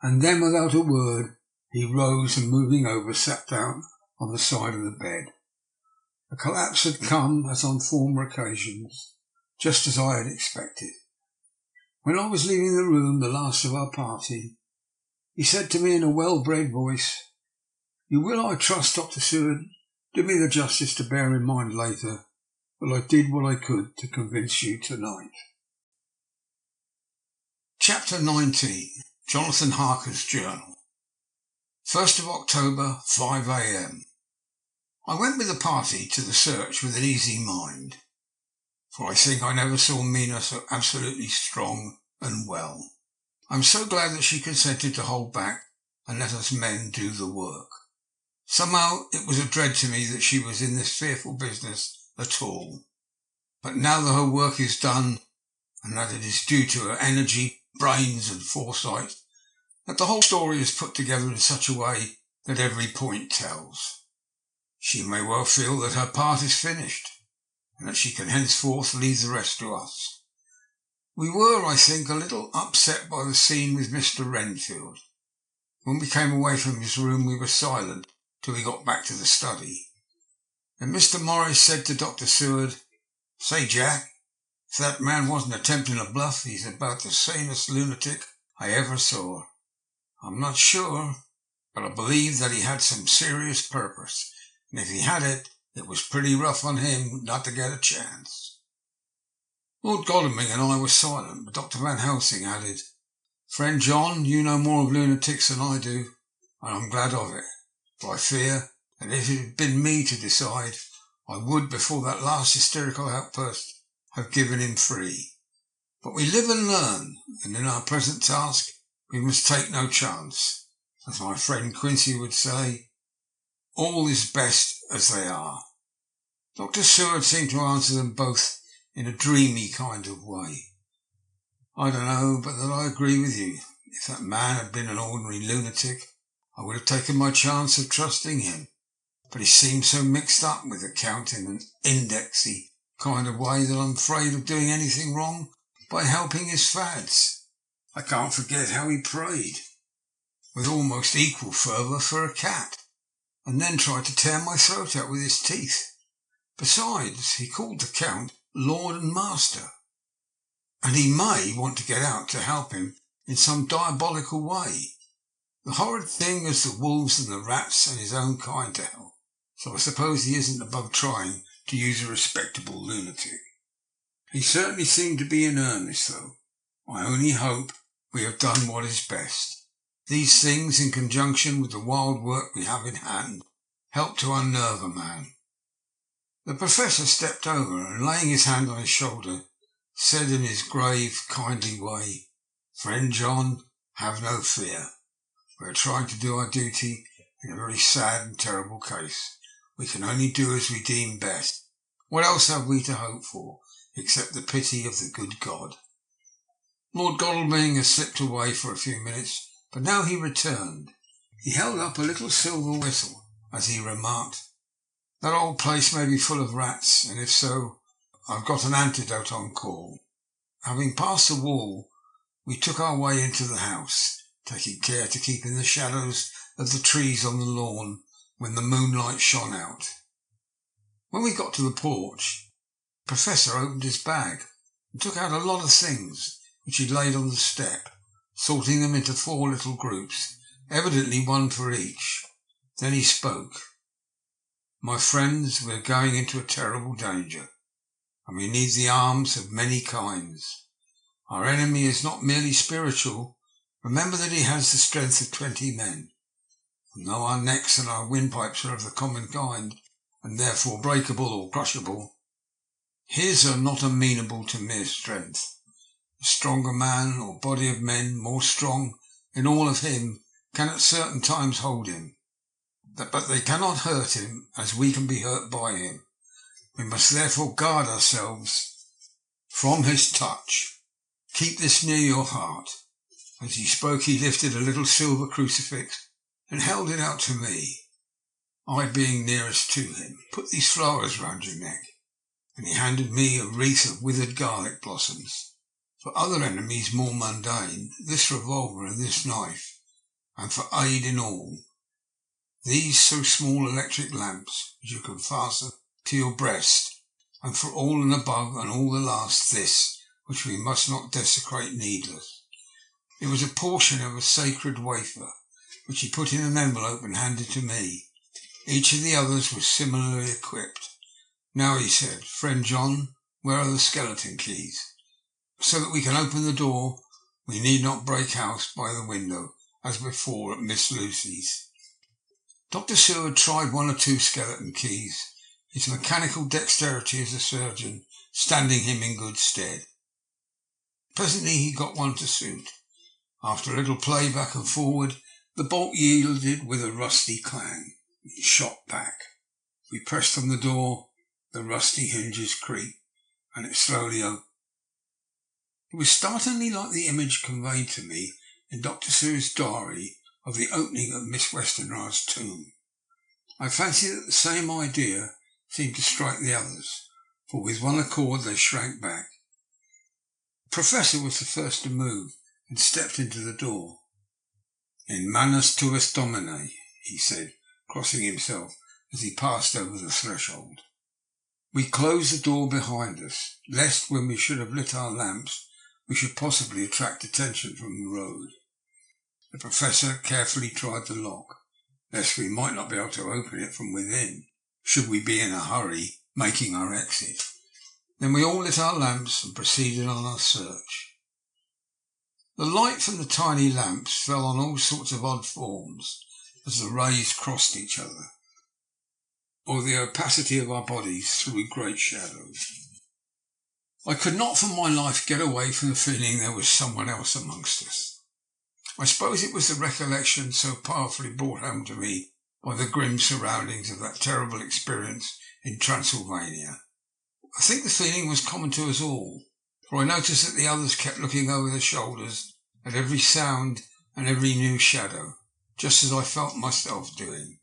and then without a word he rose and, moving over, sat down on the side of the bed. The collapse had come, as on former occasions, just as I had expected. When I was leaving the room, the last of our party, he said to me in a well-bred voice, "You will, I trust, Dr. Seward, do me the justice to bear in mind later that I did what I could to convince you tonight." Chapter 19. Jonathan Harker's Journal. 1st of October, 5 a.m. I went with the party to the search with an easy mind, for I think I never saw Mina so absolutely strong and well. I'm so glad that she consented to hold back and let us men do the work. Somehow it was a dread to me that she was in this fearful business at all. But now that her work is done, and that it is due to her energy, brains and foresight, that the whole story is put together in such a way that every point tells, she may well feel that her part is finished, and that she can henceforth leave the rest to us. We were, I think, a little upset by the scene with Mr. Renfield. When we came away from his room we were silent till we got back to the study. Then Mr. Morris said to Dr. Seward, "Say, Jack, if that man wasn't attempting a bluff, he's about the sanest lunatic I ever saw. I'm not sure, but I believe that he had some serious purpose, and if he had it, it was pretty rough on him not to get a chance. Lord Godalming and I were silent, but Dr. Van Helsing added, "Friend John, you know more of lunatics than I do, and I'm glad of it, for I fear that if it had been me to decide, I would, before that last hysterical outburst, have given him free. But we live and learn, and in our present task we must take no chance. As my friend Quincy would say, all is best as they are." Dr. Seward seemed to answer them both in a dreamy kind of way. "I don't know but that I agree with you. If that man had been an ordinary lunatic, I would have taken my chance of trusting him. But he seemed so mixed up with the Count in an indexy kind of way that I'm afraid of doing anything wrong by helping his fads. I can't forget how he prayed, with almost equal fervour, for a cat, and then tried to tear my throat out with his teeth. Besides, he called the Count Lord and Master, and he may want to get out to help him in some diabolical way. The horrid thing is the wolves and the rats and his own kind to help, so I suppose he isn't above trying to use a respectable lunatic. He certainly seemed to be in earnest, though. I only hope we have done what is best. These things, in conjunction with the wild work we have in hand, help to unnerve a man." The Professor stepped over and, laying his hand on his shoulder, said in his grave, kindly way, "Friend John, have no fear. We are trying to do our duty in a very sad and terrible case. We can only do as we deem best. What else have we to hope for, except the pity of the good God?" Lord Godalming had slipped away for a few minutes, but now he returned. He held up a little silver whistle as he remarked, "That old place may be full of rats, and if so, I've got an antidote on call." Having passed the wall, we took our way into the house, taking care to keep in the shadows of the trees on the lawn when the moonlight shone out. When we got to the porch, the Professor opened his bag and took out a lot of things which he laid on the step, sorting them into 4 little groups, evidently one for each. Then he spoke. "My friends, we are going into a terrible danger, and we need the arms of many kinds. Our enemy is not merely spiritual. Remember that he has the strength of 20 men. And though our necks and our windpipes are of the common kind, and therefore breakable or crushable, his are not amenable to mere strength. A stronger man, or body of men more strong in all of him, can at certain times hold him, but they cannot hurt him as we can be hurt by him. We must therefore guard ourselves from his touch. Keep this near your heart." As he spoke, he lifted a little silver crucifix and held it out to me, I being nearest to him. "Put these flowers round your neck," and he handed me a wreath of withered garlic blossoms. For other enemies more mundane, this revolver and this knife, and for aid in all, these so small electric lamps which you can fasten to your breast, and for all and above and all the last, this which we must not desecrate needless. It was a portion of a sacred wafer, which he put in an envelope and handed to me. Each of the others was similarly equipped. "Now," he said, "Friend John, where are the skeleton keys? So that we can open the door, we need not break house by the window, as before at Miss Lucy's." Dr. Seward tried 1 or 2 skeleton keys, his mechanical dexterity as a surgeon standing him in good stead. Presently he got one to suit. After a little play back and forward, the bolt yielded with a rusty clang. It shot back. We pressed on the door, the rusty hinges creaked, and it slowly opened. It was startlingly like the image conveyed to me in Dr. Seward's diary of the opening of Miss Westenra's tomb. I fancy that the same idea seemed to strike the others, for with one accord they shrank back. The Professor was the first to move and stepped into the door. "In manus tuus domine," he said, crossing himself as he passed over the threshold. We closed the door behind us, lest when we should have lit our lamps we should possibly attract attention from the road. The Professor carefully tried the lock, lest we might not be able to open it from within, should we be in a hurry making our exit. Then we all lit our lamps and proceeded on our search. The light from the tiny lamps fell on all sorts of odd forms as the rays crossed each other, or the opacity of our bodies threw great shadows. I could not for my life get away from the feeling there was someone else amongst us. I suppose it was the recollection so powerfully brought home to me by the grim surroundings of that terrible experience in Transylvania. I think the feeling was common to us all, for I noticed that the others kept looking over their shoulders at every sound and every new shadow, just as I felt myself doing.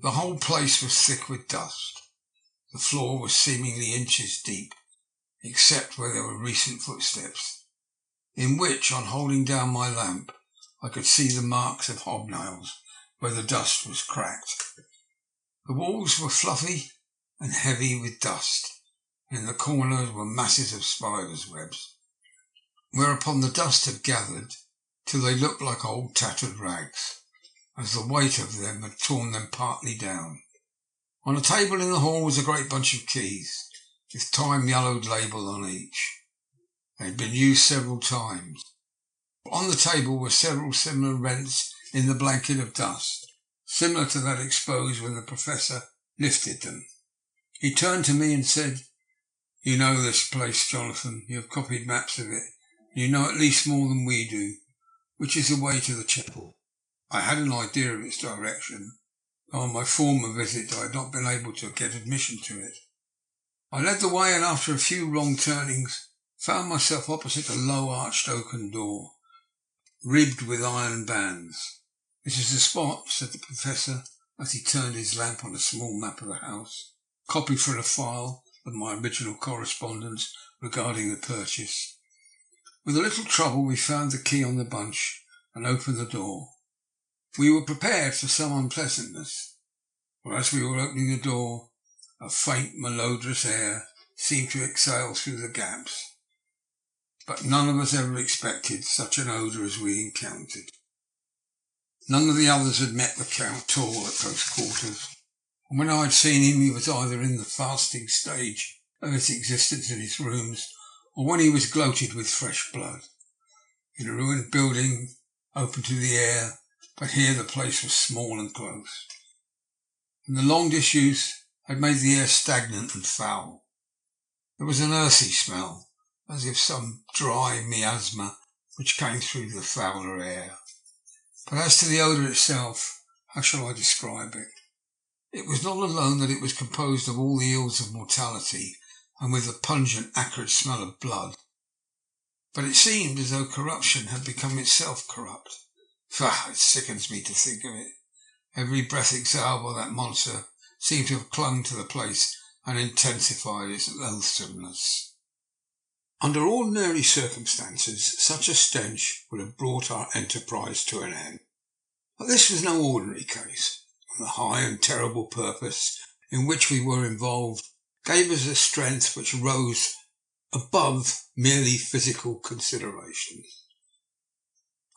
The whole place was thick with dust. The floor was seemingly inches deep, except where there were recent footsteps, in which, on holding down my lamp, I could see the marks of hobnails where the dust was cracked. The walls were fluffy and heavy with dust, and in the corners were masses of spiders' webs, whereupon the dust had gathered till they looked like old tattered rags, as the weight of them had torn them partly down. On a table in the hall was a great bunch of keys, with time-yellowed label on each. They had been used several times. On the table were several similar rents in the blanket of dust, similar to that exposed when the Professor lifted them. He turned to me and said, "You know this place, Jonathan. You have copied maps of it. You know at least more than we do. Which is the way to the chapel?" I had an idea of its direction, though on my former visit I had not been able to get admission to it. I led the way, and after a few wrong turnings found myself opposite a low arched oaken door, ribbed with iron bands. "This is the spot," said the Professor as he turned his lamp on a small map of the house, copied from a file of my original correspondence regarding the purchase. With a little trouble we found the key on the bunch and opened the door. We were prepared for some unpleasantness, for as we were opening the door, a faint, malodorous air seemed to exhale through the gaps, but none of us ever expected such an odour as we encountered. None of the others had met the Count at all at close quarters, and when I had seen him he was either in the fasting stage of his existence in his rooms, or when he was gloated with fresh blood. In a ruined building, open to the air, but here the place was small and close, and the long disuse had made the air stagnant and foul. There was an earthy smell, as if some dry miasma which came through the fouler air. But as to the odour itself, how shall I describe it? It was not alone that it was composed of all the ills of mortality, and with the pungent, acrid smell of blood, but it seemed as though corruption had become itself corrupt. Faugh! It sickens me to think of it. Every breath exhaled by that monster seemed to have clung to the place and intensified its loathsomeness. Under ordinary circumstances, such a stench would have brought our enterprise to an end. But this was no ordinary case, and the high and terrible purpose in which we were involved gave us a strength which rose above merely physical considerations.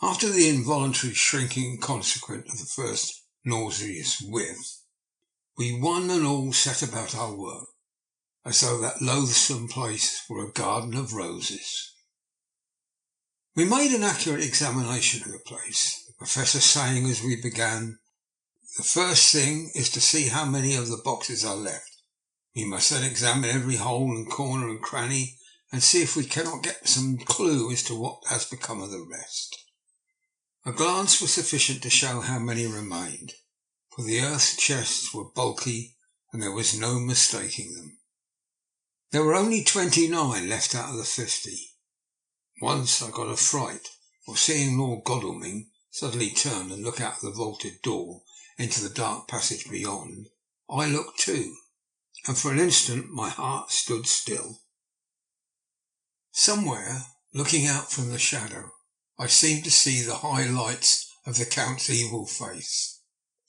After the involuntary shrinking consequent of the first nauseous whiff, we one and all set about our work, as though that loathsome place were a garden of roses. We made an accurate examination of the place, the Professor saying as we began, "The first thing is to see how many of the boxes are left. We must then examine every hole and corner and cranny and see if we cannot get some clue as to what has become of the rest." A glance was sufficient to show how many remained, for the earth chests were bulky and there was no mistaking them. There were only 29 left out of the 50. Once I got a fright, for seeing Lord Godalming suddenly turn and look out of the vaulted door into the dark passage beyond, I looked too, and for an instant my heart stood still. Somewhere, looking out from the shadow, I seemed to see the high lights of the Count's evil face,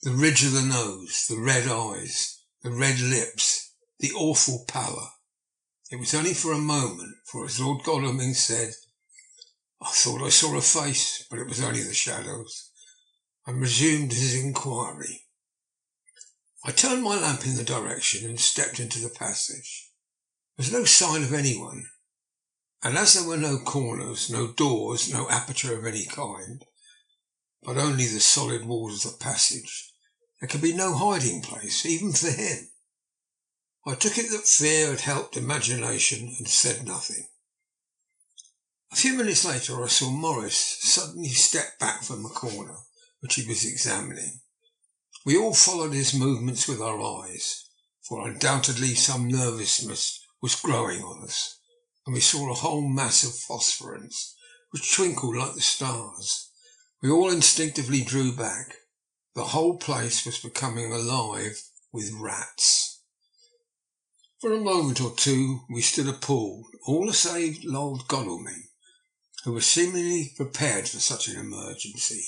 the ridge of the nose, the red eyes, the red lips, the awful pallor. It was only for a moment, for as Lord Godalming said, "I thought I saw a face, but it was only the shadows." and resumed his inquiry. I turned my lamp in the direction and stepped into the passage. There was no sign of anyone, and as there were no corners, no doors, no aperture of any kind, but only the solid walls of the passage, there could be no hiding place, even for him. I took it that fear had helped imagination and said nothing. A few minutes later I saw Morris suddenly step back from a corner which he was examining. We all followed his movements with our eyes, for undoubtedly some nervousness was growing on us, and we saw a whole mass of phosphorescence which twinkled like the stars. We all instinctively drew back. The whole place was becoming alive with rats. For a moment or two we stood appalled, all save Lord Godalming, who was seemingly prepared for such an emergency.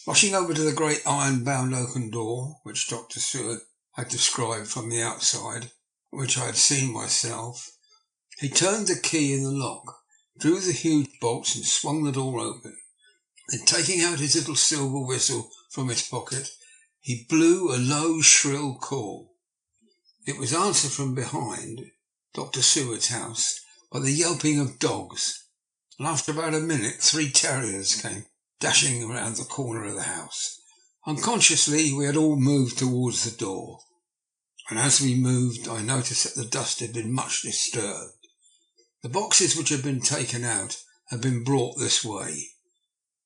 Rushing over to the great iron-bound oaken door, which Dr. Seward had described from the outside, which I had seen myself, he turned the key in the lock, drew the huge bolts and swung the door open. Then, taking out his little silver whistle from his pocket, he blew a low, shrill call. It was answered from behind Dr. Seward's house by the yelping of dogs, and after about a minute 3 terriers came dashing around the corner of the house. Unconsciously we had all moved towards the door, and as we moved I noticed that the dust had been much disturbed. The boxes which had been taken out had been brought this way,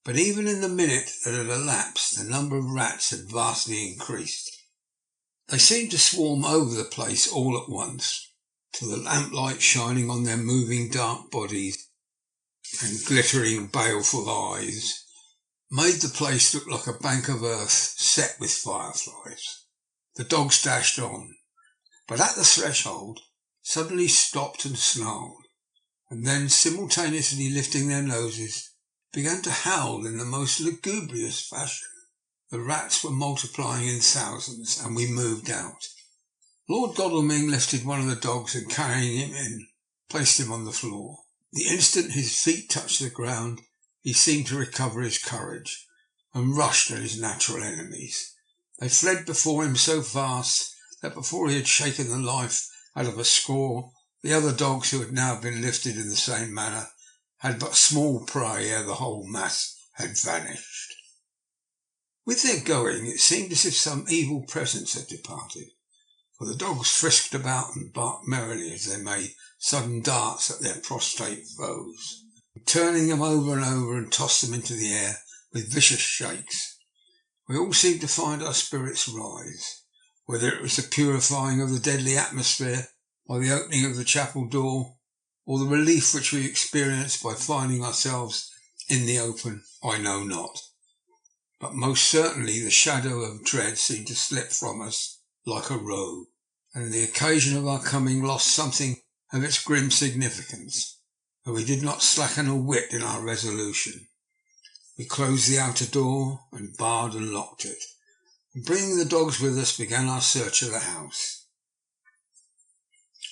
but even in the minute that had elapsed the number of rats had vastly increased. They seemed to swarm over the place all at once, till the lamplight shining on their moving dark bodies and glittering baleful eyes made the place look like a bank of earth set with fireflies. The dogs dashed on, but at the threshold suddenly stopped and snarled, and then, simultaneously lifting their noses, began to howl in the most lugubrious fashion. The rats were multiplying in thousands, and we moved out. Lord Godalming lifted one of the dogs and, carrying him in, placed him on the floor. The instant his feet touched the ground, he seemed to recover his courage and rushed at his natural enemies. They fled before him so fast that before he had shaken the life out of a score, the other dogs, who had now been lifted in the same manner, had but small prey ere the whole mass had vanished. With their going, it seemed as if some evil presence had departed, for the dogs frisked about and barked merrily as they made sudden darts at their prostrate foes, turning them over and over and tossed them into the air with vicious shakes. We all seemed to find our spirits rise, whether it was the purifying of the deadly atmosphere by the opening of the chapel door, or the relief which we experienced by finding ourselves in the open, I know not. But most certainly the shadow of dread seemed to slip from us like a robe, and the occasion of our coming lost something of its grim significance, but we did not slacken a whit in our resolution. We closed the outer door and barred and locked it, and bringing the dogs with us began our search of the house.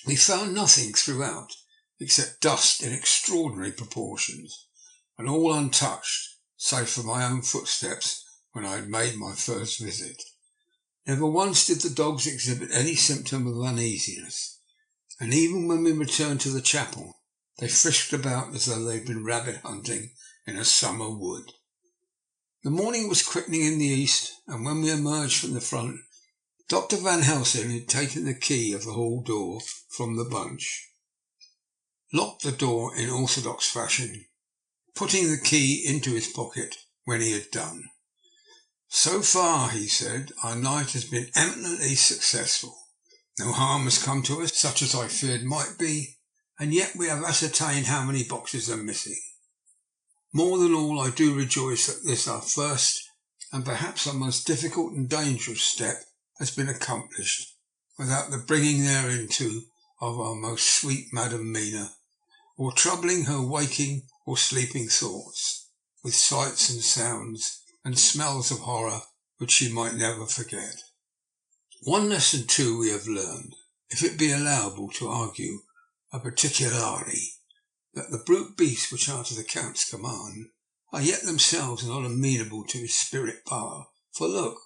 We found nothing throughout except dust in extraordinary proportions, and all untouched, save for my own footsteps when I had made my first visit. Never once did the dogs exhibit any symptom of uneasiness, and even when we returned to the chapel, they frisked about as though they had been rabbit hunting in a summer wood. The morning was quickening in the east, and when we emerged from the front, Dr. Van Helsing had taken the key of the hall door from the bunch, locked the door in orthodox fashion, putting the key into his pocket when he had done. So far, he said, our night has been eminently successful. No harm has come to us, such as I feared might be, and yet we have ascertained how many boxes are missing. More than all, I do rejoice that this, our first and perhaps our most difficult and dangerous step, has been accomplished without the bringing thereinto of our most sweet Madam Mina, or troubling her waking or sleeping thoughts with sights and sounds and smells of horror which she might never forget. One lesson too we have learned, if it be allowable to argue a particulari, that the brute beasts which are to the Count's command are yet themselves not amenable to his spirit power. For look,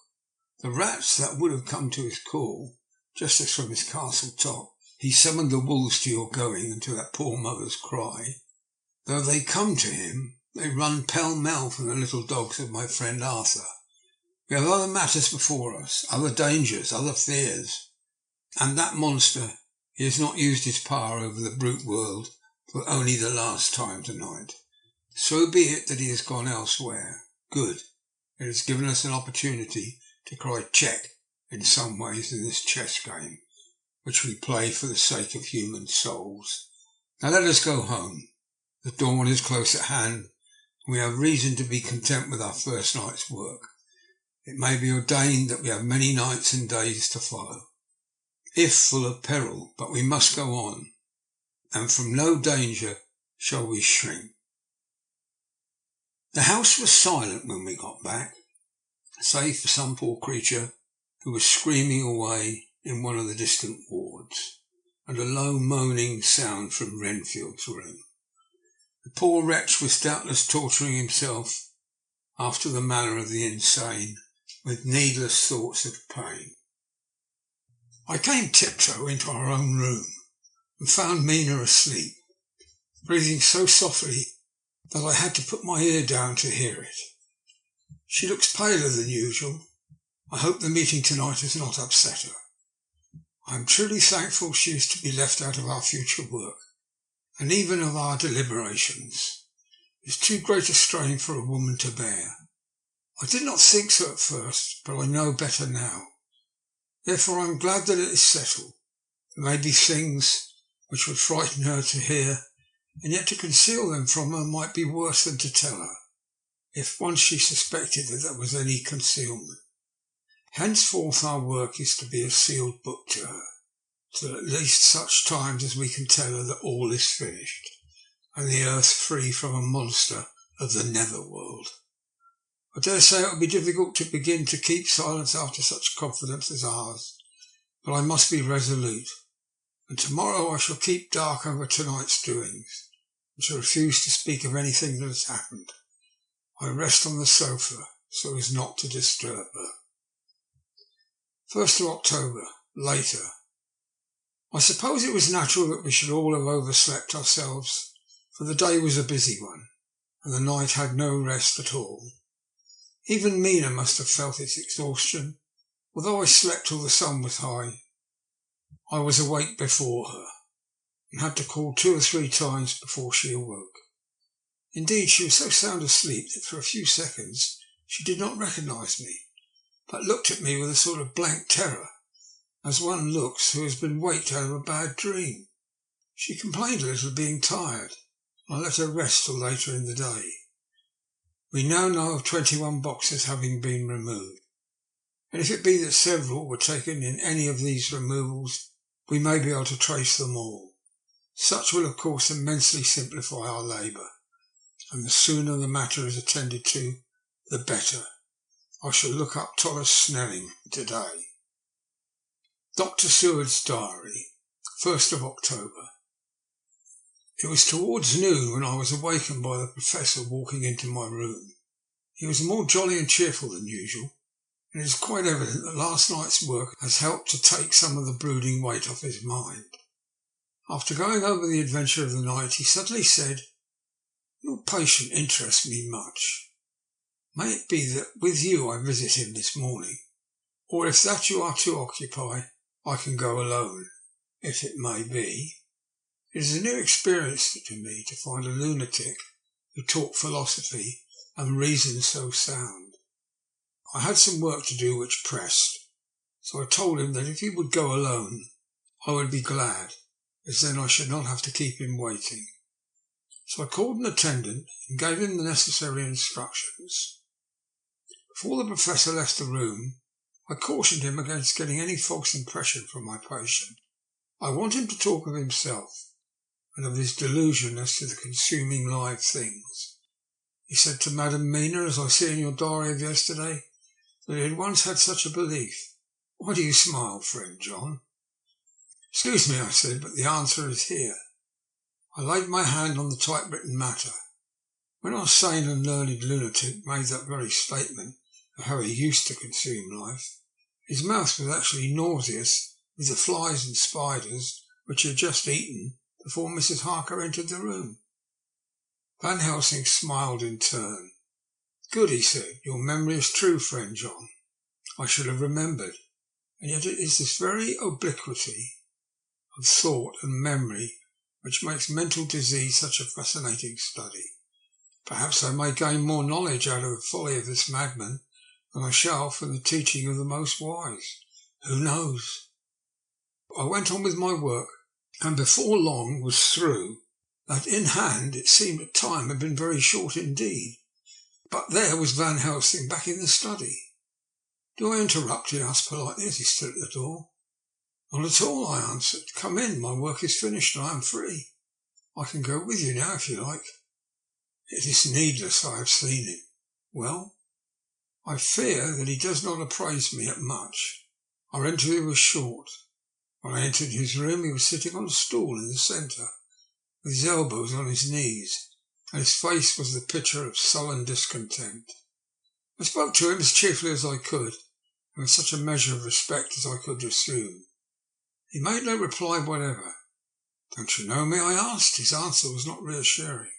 the rats that would have come to his call, just as from his castle top he summoned the wolves to your going and to that poor mother's cry, though they come to him, they run pell-mell from the little dogs of my friend Arthur. We have other matters before us, other dangers, other fears, and that monster, he has not used his power over the brute world for only the last time tonight. So be it that he has gone elsewhere. Good. It has given us an opportunity to cry check in some ways in this chess game, which we play for the sake of human souls. Now let us go home. The dawn is close at hand, and we have reason to be content with our first night's work. It may be ordained that we have many nights and days to follow, if full of peril, but we must go on, and from no danger shall we shrink. The house was silent when we got back, save for some poor creature who was screaming away in one of the distant wards, and a low moaning sound from Renfield's room. The poor wretch was doubtless torturing himself, after the manner of the insane, with needless thoughts of pain. I came tiptoe into our own room and found Mina asleep, breathing so softly that I had to put my ear down to hear it. She looks paler than usual. I hope the meeting tonight has not upset her. I am truly thankful she is to be left out of our future work, and even of our deliberations. It is too great a strain for a woman to bear. I did not think so at first, but I know better now. Therefore I am glad that it is settled. There may be things which would frighten her to hear, and yet to conceal them from her might be worse than to tell her, if once she suspected that there was any concealment. Henceforth our work is to be a sealed book to her, till at least such times as we can tell her that all is finished, and the earth free from a monster of the netherworld. I dare say it would be difficult to begin to keep silence after such confidence as ours, but I must be resolute, and tomorrow I shall keep dark over tonight's doings, and shall refuse to speak of anything that has happened. I rest on the sofa so as not to disturb her. 1st of October, later. I suppose it was natural that we should all have overslept ourselves, for the day was a busy one, and the night had no rest at all. Even Mina must have felt its exhaustion. Although I slept till the sun was high, I was awake before her, and had to call 2 or 3 times before she awoke. Indeed, she was so sound asleep that for a few seconds she did not recognise me, but looked at me with a sort of blank terror, as one looks who has been waked out of a bad dream. She complained a little of being tired, and I let her rest till later in the day. We now know of 21 boxes having been removed, and if it be that several were taken in any of these removals, we may be able to trace them all. Such will of course immensely simplify our labour, and the sooner the matter is attended to, the better. I shall look up Thomas Snelling today. Dr. Seward's Diary, 1st of October. It was towards noon when I was awakened by the Professor walking into my room. He was more jolly and cheerful than usual, and it is quite evident that last night's work has helped to take some of the brooding weight off his mind. After going over the adventure of the night, he suddenly said, "Your patient interests me much. May it be that with you I visit him this morning, or if that you are too occupied, I can go alone, if it may be. It is a new experience to me to find a lunatic who talked philosophy and reasoned so sound. I had some work to do which pressed, so I told him that if he would go alone, I would be glad, as then I should not have to keep him waiting. So I called an attendant and gave him the necessary instructions. Before the Professor left the room, I cautioned him against getting any false impression from my patient. I want him to talk of himself, and of his delusion as to the consuming live things. He said to Madame Mina, as I see in your diary of yesterday, that he had once had such a belief. Why do you smile, friend John? Excuse me, I said, but the answer is here. I laid my hand on the typewritten matter. When our sane and learned lunatic made that very statement of how he used to consume life, his mouth was actually nauseous with the flies and spiders which he had just eaten before Mrs. Harker entered the room. Van Helsing smiled in turn. "Good," he said. "Your memory is true, friend John. I should have remembered. And yet it is this very obliquity of thought and memory which makes mental disease such a fascinating study. Perhaps I may gain more knowledge out of the folly of this madman than I shall from the teaching of the most wise. Who knows?" I went on with my work, and before long was through. That in hand it seemed at time had been very short indeed. But there was Van Helsing back in the study. "Do I interrupt?" he asked politely as he stood at the door. "Not at all," I answered. "Come in. My work is finished and I am free. I can go with you now if you like." "It is needless. I have seen him." "Well?" "I fear that he does not appraise me at much. Our interview was short. When I entered his room he was sitting on a stool in the centre, with his elbows on his knees, and his face was the picture of sullen discontent. I spoke to him as cheerfully as I could, and with such a measure of respect as I could assume. He made no reply whatever. "Don't you know me?" I asked. His answer was not reassuring.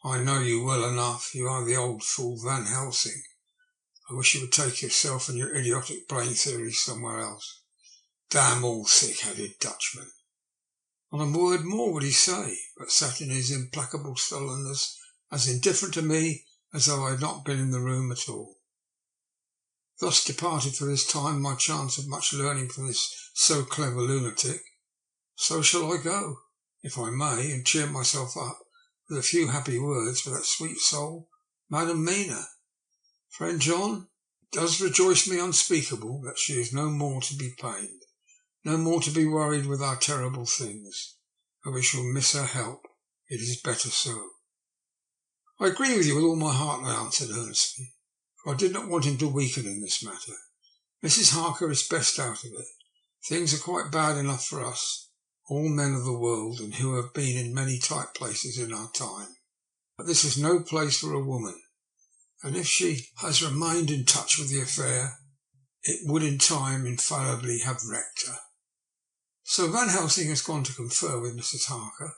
"I know you well enough. You are the old fool Van Helsing. I wish you would take yourself and your idiotic brain theories somewhere else. Damn all thick-headed Dutchmen." Not a word more would he say, but sat in his implacable sullenness, as indifferent to me as though I had not been in the room at all. Thus departed for this time my chance of much learning from this so clever lunatic. So shall I go, if I may, and cheer myself up with a few happy words for that sweet soul, Madam Mina. Friend John, it does rejoice me unspeakable that she is no more to be pained, no more to be worried with our terrible things. And we shall miss her help. It is better so. "I agree with you with all my heart," I answered earnestly, for I did not want him to weaken in this matter. "Mrs. Harker is best out of it. Things are quite bad enough for us, all men of the world, and who have been in many tight places in our time. But this is no place for a woman, and if she has remained in touch with the affair, it would in time infallibly have wrecked her. So Van Helsing has gone to confer with Mrs. Harker,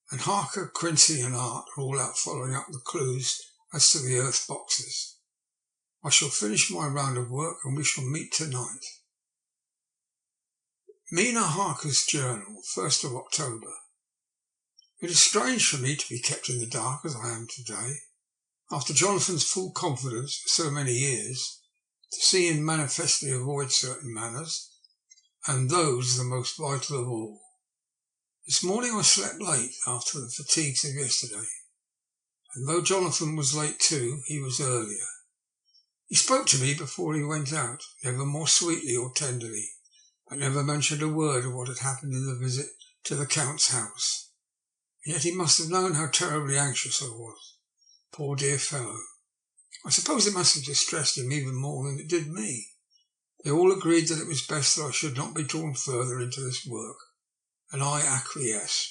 and Harker, Quincy and Art are all out following up the clues as to the earth boxes. I shall finish my round of work and we shall meet tonight." Mina Harker's Journal, 1st of October. It is strange for me to be kept in the dark as I am today. After Jonathan's full confidence for so many years, to see him manifestly avoid certain matters, and those the most vital of all. This morning I slept late after the fatigues of yesterday, and though Jonathan was late too, he was earlier. He spoke to me before he went out, never more sweetly or tenderly, but never mentioned a word of what had happened in the visit to the Count's house. And yet he must have known how terribly anxious I was. Poor dear fellow. I suppose it must have distressed him even more than it did me. They all agreed that it was best that I should not be drawn further into this work, and I acquiesced.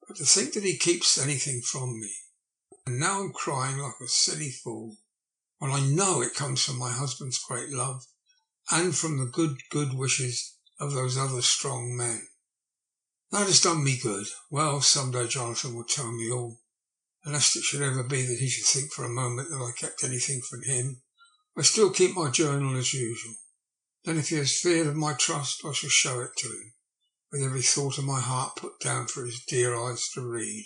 But to think that he keeps anything from me, and now I'm crying like a silly fool, when I know it comes from my husband's great love, and from the good wishes of those other strong men. That has done me good. Well, some day Jonathan will tell me all, and lest it should ever be that he should think for a moment that I kept anything from him, I still keep my journal as usual. Then if he has feared of my trust, I shall show it to him, with every thought of my heart put down for his dear eyes to read.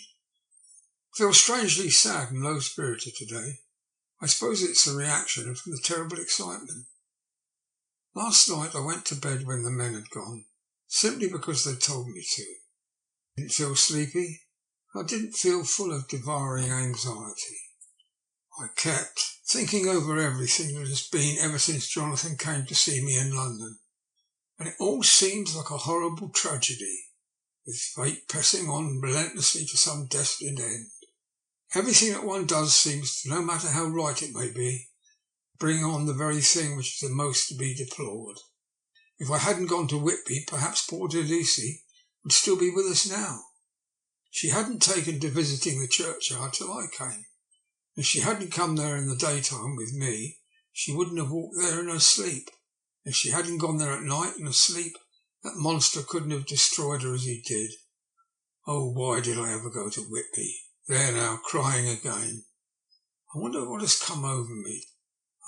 I feel strangely sad and low-spirited today. I suppose it's a reaction from the terrible excitement. Last night I went to bed when the men had gone, simply because they told me to. I didn't feel sleepy. I didn't feel full of devouring anxiety. I kept thinking over everything that has been ever since Jonathan came to see me in London, and it all seems like a horrible tragedy, with fate pressing on relentlessly to some destined end. Everything that one does seems, no matter how right it may be, bring on the very thing which is the most to be deplored. If I hadn't gone to Whitby, perhaps poor dear Lucy would still be with us now. She hadn't taken to visiting the churchyard till I came, If she hadn't come there in the daytime with me, she wouldn't have walked there in her sleep. If she hadn't gone there at night in her sleep, that monster couldn't have destroyed her as he did. Oh, why did I ever go to Whitby? There now, crying again. I wonder what has come over me.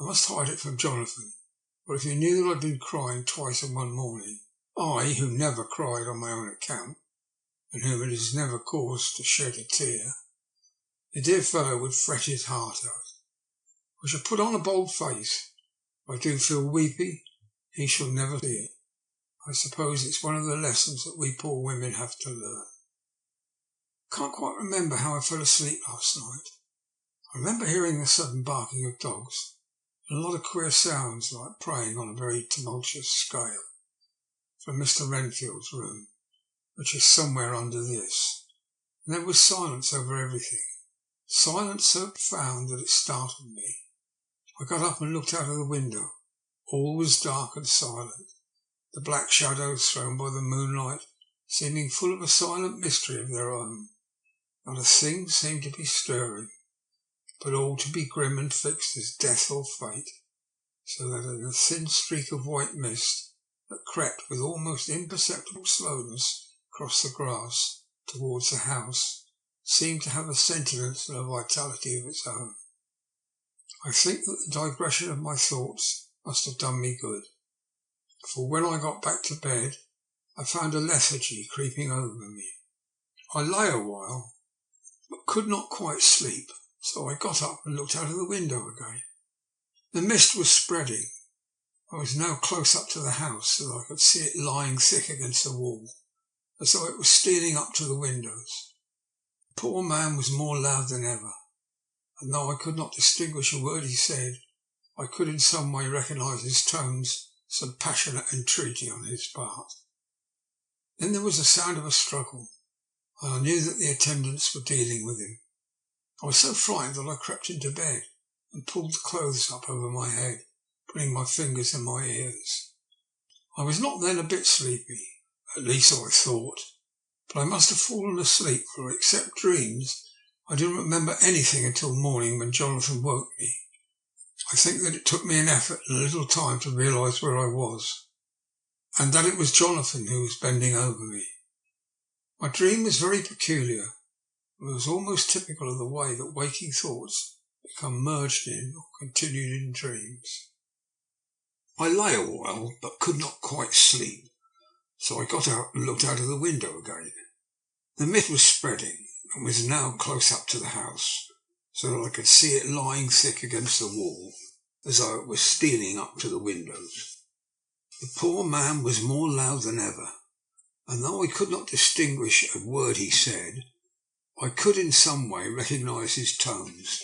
I must hide it from Jonathan, for if he knew that I'd been crying twice in one morning, I, who never cried on my own account, and whom it has never caused to shed a tear, the dear fellow would fret his heart out. I shall put on a bold face. If I do feel weepy, he shall never see it. I suppose it's one of the lessons that we poor women have to learn. I can't quite remember how I fell asleep last night. I remember hearing the sudden barking of dogs and a lot of queer sounds like praying on a very tumultuous scale from Mr. Renfield's room, which is somewhere under this. And there was silence over everything, silence so profound that it startled me. I got up and looked out of the window. All was dark and silent, the black shadows thrown by the moonlight seeming full of a silent mystery of their own. Not a thing seemed to be stirring, but all to be grim and fixed as death or fate, so that in a thin streak of white mist that crept with almost imperceptible slowness across the grass towards the house seemed to have a sentience and a vitality of its own. I think that the digression of my thoughts must have done me good, for when I got back to bed I found a lethargy creeping over me. I lay a while, but could not quite sleep, so I got up and looked out of the window again. The mist was spreading. I was now close up to the house, so that I could see it lying thick against the wall, as though it was stealing up to the windows. The poor man was more loud than ever, and though I could not distinguish a word he said, I could in some way recognise his tones, some passionate entreaty on his part. Then there was the sound of a struggle, and I knew that the attendants were dealing with him. I was so frightened that I crept into bed and pulled the clothes up over my head, putting my fingers in my ears. I was not then a bit sleepy, at least I thought, but I must have fallen asleep, for except dreams, I didn't remember anything until morning when Jonathan woke me. I think that it took me an effort and a little time to realise where I was, and that it was Jonathan who was bending over me. My dream was very peculiar. It was almost typical of the way that waking thoughts become merged in or continued in dreams. I lay a while, but could not quite sleep, so I got out and looked out of the window again. The mist was spreading and was now close up to the house, so that I could see it lying thick against the wall, as though it was stealing up to the windows. The poor man was more loud than ever, and though I could not distinguish a word he said, I could in some way recognise his tones,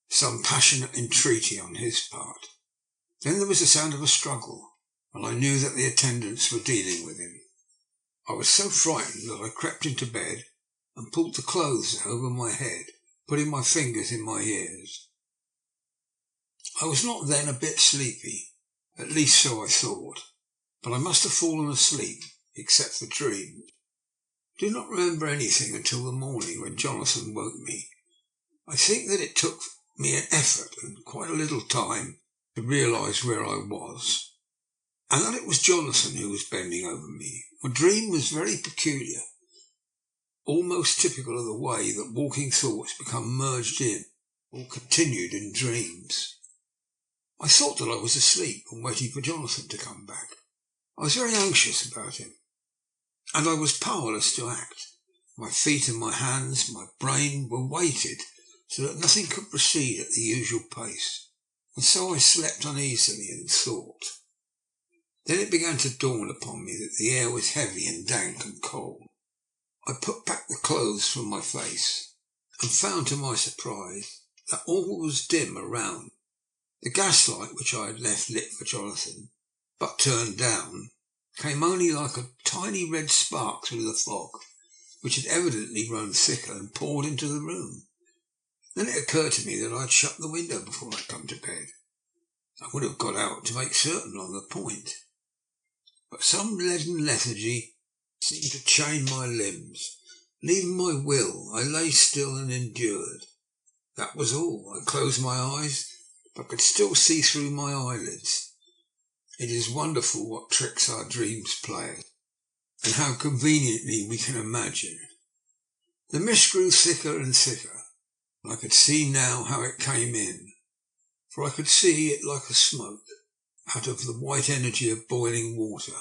some passionate entreaty on his part. Then there was the sound of a struggle, and I knew that the attendants were dealing with him. I was so frightened that I crept into bed and pulled the clothes over my head, putting my fingers in my ears. I was not then a bit sleepy, at least so I thought, but I must have fallen asleep, except for dreams. I do not remember anything until the morning when Jonathan woke me. I think that it took me an effort and quite a little time to realise where I was, and that it was Jonathan who was bending over me. My dream was very peculiar, almost typical of the way that waking thoughts become merged in or continued in dreams. I thought that I was asleep and waiting for Jonathan to come back. I was very anxious about him, and I was powerless to act. My feet and my hands, my brain were weighted so that nothing could proceed at the usual pace, and so I slept uneasily and thought. Then it began to dawn upon me that the air was heavy and dank and cold. I put back the clothes from my face and found to my surprise that all was dim around. The gaslight which I had left lit for Jonathan, but turned down, came only like a tiny red spark through the fog, which had evidently grown thicker and poured into the room. Then it occurred to me that I had shut the window before I had come to bed. I would have got out to make certain on the point, but some leaden lethargy seemed to chain my limbs, and even my will. I lay still and endured. That was all. I closed my eyes, but could still see through my eyelids. It is wonderful what tricks our dreams play us, and how conveniently we can imagine. The mist grew thicker and thicker, and I could see now how it came in, for I could see it like a smoke out of the white energy of boiling water,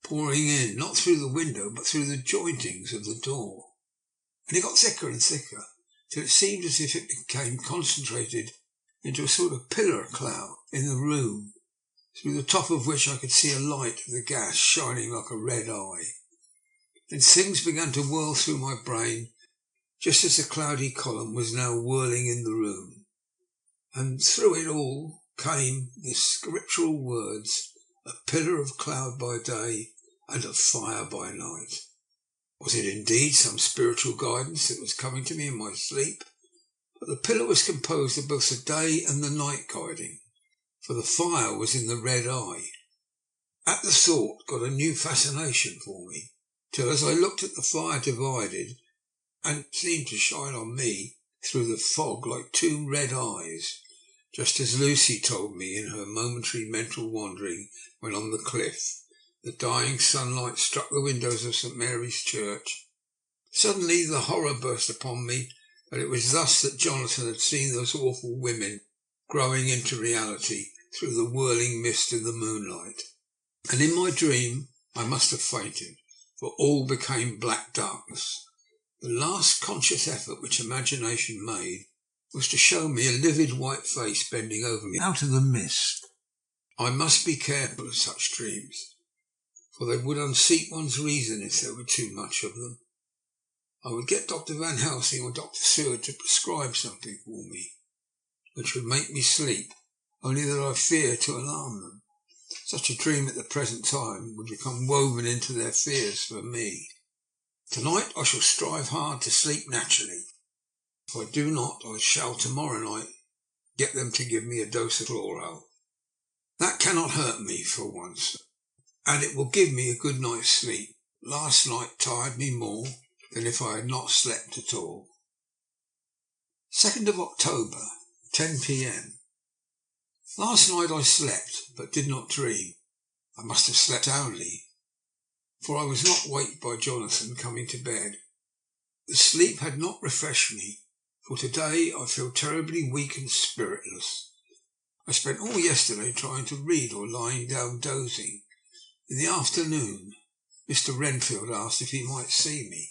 pouring in, not through the window, but through the jointings of the door. And it got thicker and thicker, till it seemed as if it became concentrated into a sort of pillar cloud in the room, through the top of which I could see a light of the gas shining like a red eye. Then things began to whirl through my brain, just as the cloudy column was now whirling in the room. And through it all came the scriptural words, a pillar of cloud by day and of fire by night. Was it indeed some spiritual guidance that was coming to me in my sleep? But the pillar was composed of both the day and the night guiding, for the fire was in the red eye. At the thought got a new fascination for me, till as I looked at the fire divided and seemed to shine on me through the fog like two red eyes, just as Lucy told me in her momentary mental wandering when on the cliff the dying sunlight struck the windows of St Mary's Church. Suddenly the horror burst upon me that it was thus that Jonathan had seen those awful women growing into reality through the whirling mist in the moonlight. And in my dream I must have fainted, for all became black darkness. The last conscious effort which imagination made was to show me a livid white face bending over me out of the mist. I must be careful of such dreams, for they would unseat one's reason if there were too much of them. I would get Dr. Van Helsing or Dr. Seward to prescribe something for me, which would make me sleep, only that I fear to alarm them. Such a dream at the present time would become woven into their fears for me. Tonight I shall strive hard to sleep naturally. If I do not, I shall tomorrow night get them to give me a dose of chloral. That cannot hurt me for once, and it will give me a good night's sleep. Last night tired me more than if I had not slept at all. 2nd of October, 10 p.m. Last night I slept, but did not dream. I must have slept soundly, for I was not waked by Jonathan coming to bed. The sleep had not refreshed me, for today I feel terribly weak and spiritless. I spent all yesterday trying to read or lying down dozing. In the afternoon, Mr. Renfield asked if he might see me.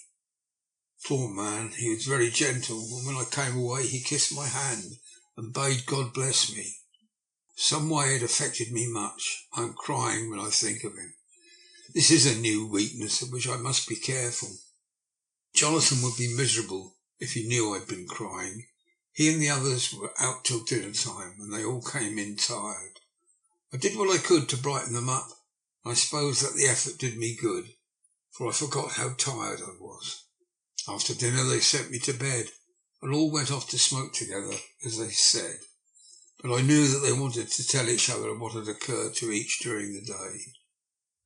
Poor man, he was very gentle, and when I came away he kissed my hand and bade God bless me. Some way it affected me much. I am crying when I think of him. This is a new weakness of which I must be careful. Jonathan would be miserable if he knew I'd been crying. He and the others were out till dinner time, and they all came in tired. I did what I could to brighten them up, and I suppose that the effort did me good, for I forgot how tired I was. After dinner they sent me to bed, and all went off to smoke together, as they said. But I knew that they wanted to tell each other what had occurred to each during the day.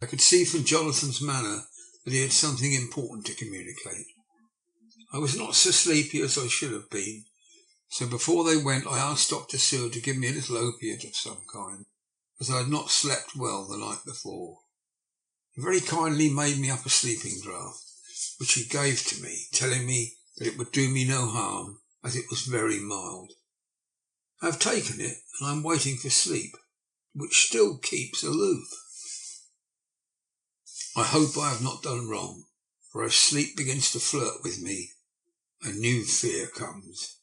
I could see from Jonathan's manner that he had something important to communicate. I was not so sleepy as I should have been, so before they went I asked Dr. Seward to give me a little opiate of some kind, as I had not slept well the night before. He very kindly made me up a sleeping draught, which he gave to me, telling me that it would do me no harm, as it was very mild. I have taken it, and I am waiting for sleep, which still keeps aloof. I hope I have not done wrong, for as sleep begins to flirt with me, a new fear comes,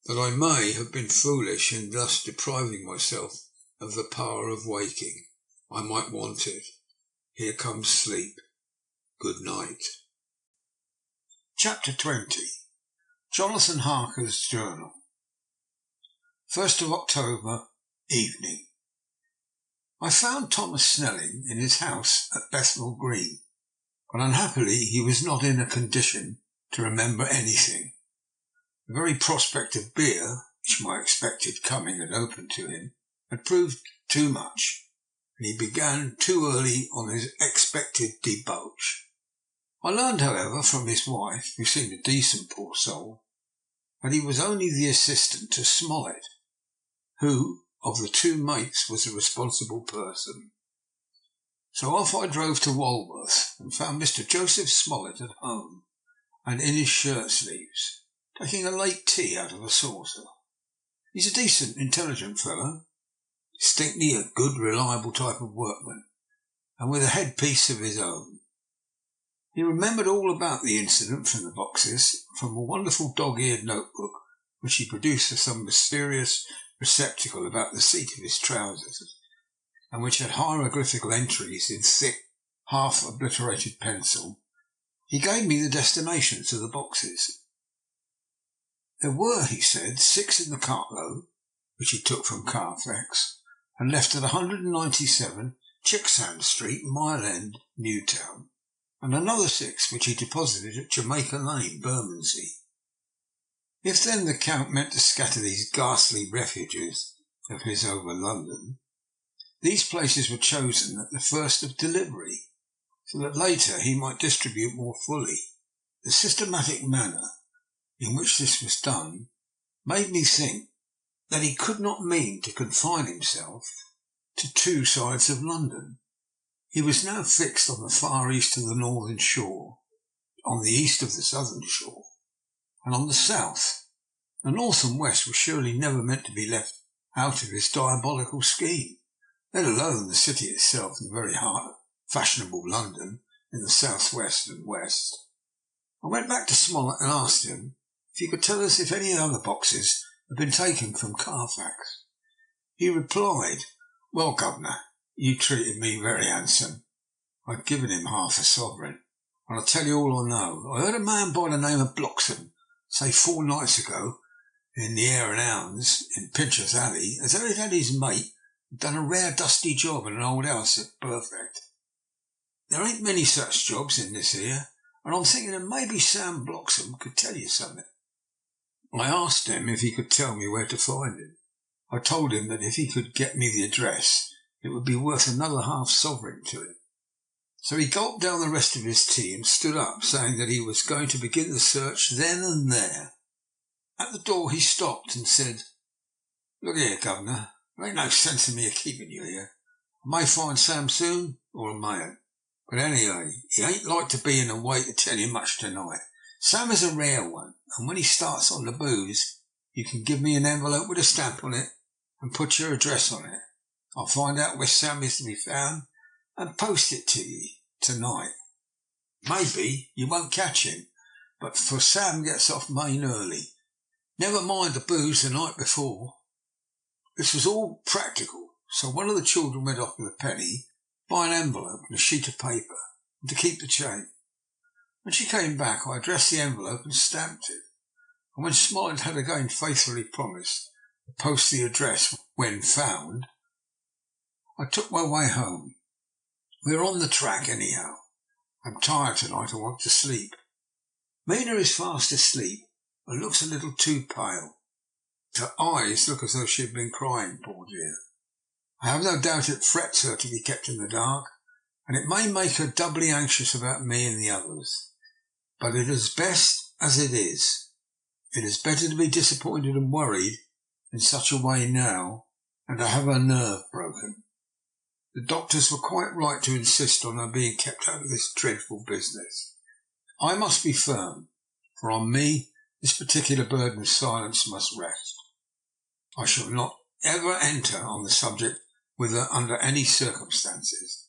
that I may have been foolish in thus depriving myself of the power of waking. I might want it. Here comes sleep. Good night. Chapter 20. Jonathan Harker's Journal. 1st of October, evening. I found Thomas Snelling in his house at Bethnal Green, but unhappily he was not in a condition to remember anything. The very prospect of beer, which my expected coming had opened to him, had proved too much, and he began too early on his expected debauch. I learned, however, from his wife, who seemed a decent poor soul, but he was only the assistant to Smollett, who, of the two mates, was the responsible person. So off I drove to Walworth and found Mr. Joseph Smollett at home and in his shirt sleeves, taking a late tea out of a saucer. He's a decent, intelligent fellow, distinctly a good, reliable type of workman, and with a headpiece of his own. He remembered all about the incident from the boxes, from a wonderful dog-eared notebook which he produced of some mysterious receptacle about the seat of his trousers, and which had hieroglyphical entries in thick, half-obliterated pencil. He gave me the destinations of the boxes. There were, he said, 6 in the cartload, which he took from Carfax, and left at 197 Chicksand Street, Mile End, Newtown, and another 6 which he deposited at Jamaica Lane, Bermondsey. If then the Count meant to scatter these ghastly refuges of his over London, these places were chosen at the first of delivery, so that later he might distribute more fully. The systematic manner in which this was done made me think that he could not mean to confine himself to 2 sides of London. He was now fixed on the far east of the northern shore, on the east of the southern shore, and on the south. The north and west were surely never meant to be left out of his diabolical scheme, let alone the city itself in the very heart of fashionable London in the south-west and west. I went back to Smollett and asked him if he could tell us if any other boxes had been taken from Carfax. He replied, "Well, governor, you treated me very handsome. I'd given him half a sovereign, and I'll tell you all I know. I heard a man by the name of Bloxham say 4 nights ago in the Hare and Hounds in Pincher's Alley as though he'd had his mate and done a rare dusty job in an old house at Perfect. There ain't many such jobs in this here, and I'm thinking that maybe Sam Bloxham could tell you something." I asked him if he could tell me where to find him. I told him that if he could get me the address, it would be worth another half sovereign to him. So he gulped down the rest of his tea and stood up, saying that he was going to begin the search then and there. At the door he stopped and said, "Look here, governor, there ain't no sense in me keeping you here. I may find Sam soon, or I mayn't. But anyway, he ain't like to be in a way to tell you much tonight. Sam is a rare one, and when he starts on the booze, you can give me an envelope with a stamp on it and put your address on it. I'll find out where Sam is to be found and post it to you tonight. Maybe you won't catch him, but for Sam gets off main early. Never mind the booze the night before." This was all practical, so one of the children went off with a penny, buy an envelope and a sheet of paper, and to keep the change. When she came back, I addressed the envelope and stamped it, and when Smollett had again faithfully promised to post the address when found, I took my way home. We are on the track anyhow. I'm tired tonight, I want to sleep. Mina is fast asleep and looks a little too pale. Her eyes look as though she had been crying, poor dear. I have no doubt it frets her to be kept in the dark, and it may make her doubly anxious about me and the others. But it is best as it is. It is better to be disappointed and worried in such a way now than to have her nerve broken. The doctors were quite right to insist on her being kept out of this dreadful business. I must be firm, for on me this particular burden of silence must rest. I shall not ever enter on the subject with her under any circumstances.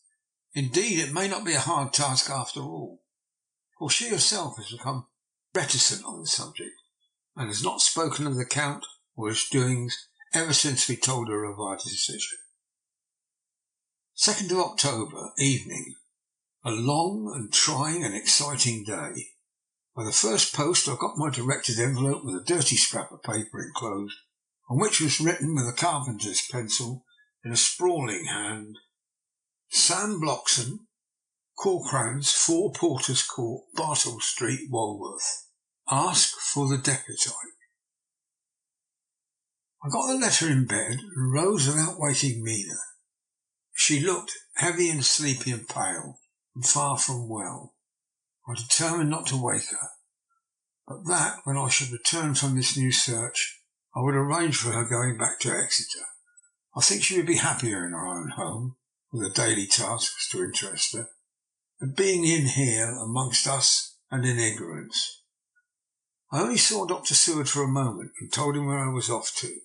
Indeed, it may not be a hard task after all, for she herself has become reticent on the subject, and has not spoken of the Count or his doings ever since we told her of our decision. 2nd of October, evening. A long and trying and exciting day. By the first post I got my director's envelope with a dirty scrap of paper enclosed, on which was written with a carpenter's pencil in a sprawling hand, "Sam Bloxham, Corcran's 4 Porters Court, Bartle Street, Walworth. Ask for the deputy." I got the letter in bed and rose without waking Mina. She looked heavy and sleepy and pale, and far from well. I determined not to wake her, but that, when I should return from this new search, I would arrange for her going back to Exeter. I think she would be happier in her own home, with her daily tasks to interest her, than being in here amongst us and in ignorance. I only saw Dr. Seward for a moment and told him where I was off to,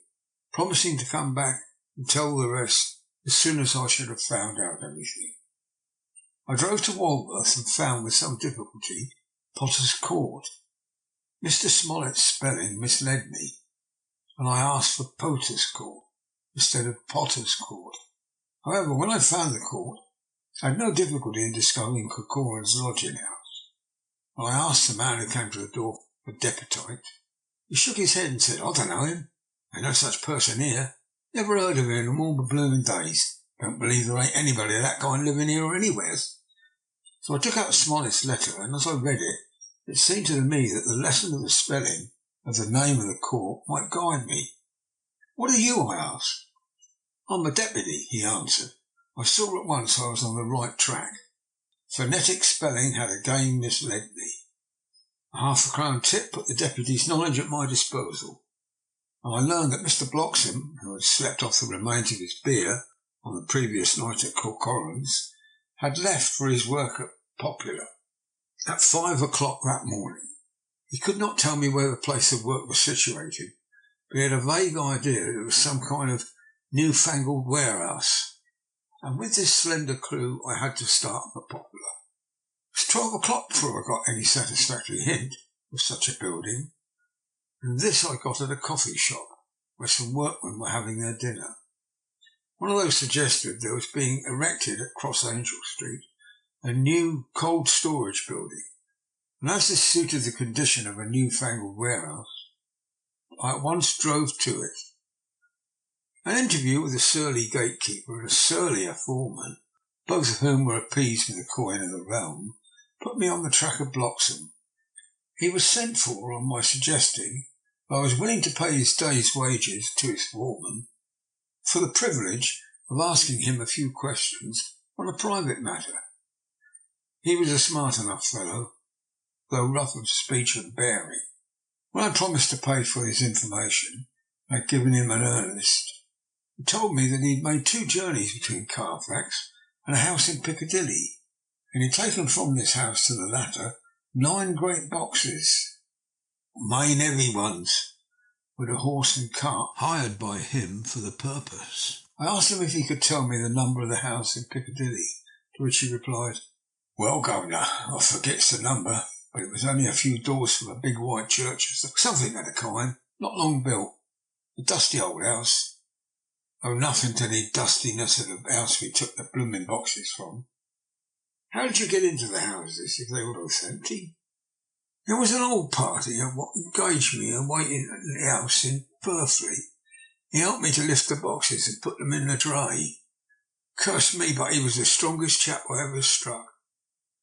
promising to come back and tell the rest as soon as I should have found out everything. I drove to Walworth and found with some difficulty Potter's Court. Mr. Smollett's spelling misled me, and I asked for Potter's Court instead of Potter's Court. However, when I found the court, I had no difficulty in discovering Corcoran's lodging house. When I asked the man who came to the door for Deputite, he shook his head and said, "I don't know him. Ain't no such person here. Never heard of him in all my blooming days. Don't believe there ain't anybody of that kind living here or anywheres." So I took out Smollett's letter, and as I read it, it seemed to me that the lesson of the spelling of the name of the court might guide me. "What are you?" I asked. "I'm a deputy," he answered. I saw at once I was on the right track. Phonetic spelling had again misled me. A half-a-crown tip put the deputy's knowledge at my disposal, and I learned that Mr. Bloxham, who had slept off the remains of his beer on the previous night at Corcoran's, had left for his work at Popular at 5 o'clock that morning. He could not tell me where the place of work was situated, but he had a vague idea that it was some kind of new-fangled warehouse, and with this slender clue I had to start for Popular. It was 12 o'clock before I got any satisfactory hint of such a building, and this I got at a coffee shop where some workmen were having their dinner. One of those suggested there was being erected at Cross Angel Street a new cold storage building, and as this suited the condition of a new-fangled warehouse, I at once drove to it. An interview with a surly gatekeeper and a surlier foreman, both of whom were appeased with the coin of the realm, put me on the track of Bloxham. He was sent for on my suggesting that I was willing to pay his day's wages to his foreman for the privilege of asking him a few questions on a private matter. He was a smart enough fellow, though rough of speech and bearing. When I promised to pay for his information, I had given him an earnest. He told me that he had made 2 journeys between Carfax and a house in Piccadilly, and he had taken from this house to the latter 9 great boxes, main heavy ones, with a horse and cart hired by him for the purpose. I asked him if he could tell me the number of the house in Piccadilly, to which he replied, "Well, governor, I forgets the number, but it was only a few doors from a big white church, or something of the kind, not long built. A dusty old house. Oh, nothing to the dustiness of the house we took the blooming boxes from." "How did you get into the houses if they were both empty?" "There was an old party what engaged me and waiting at the house in Purfleet. He helped me to lift the boxes and put them in the dray. Curse me, but he was the strongest chap I ever struck.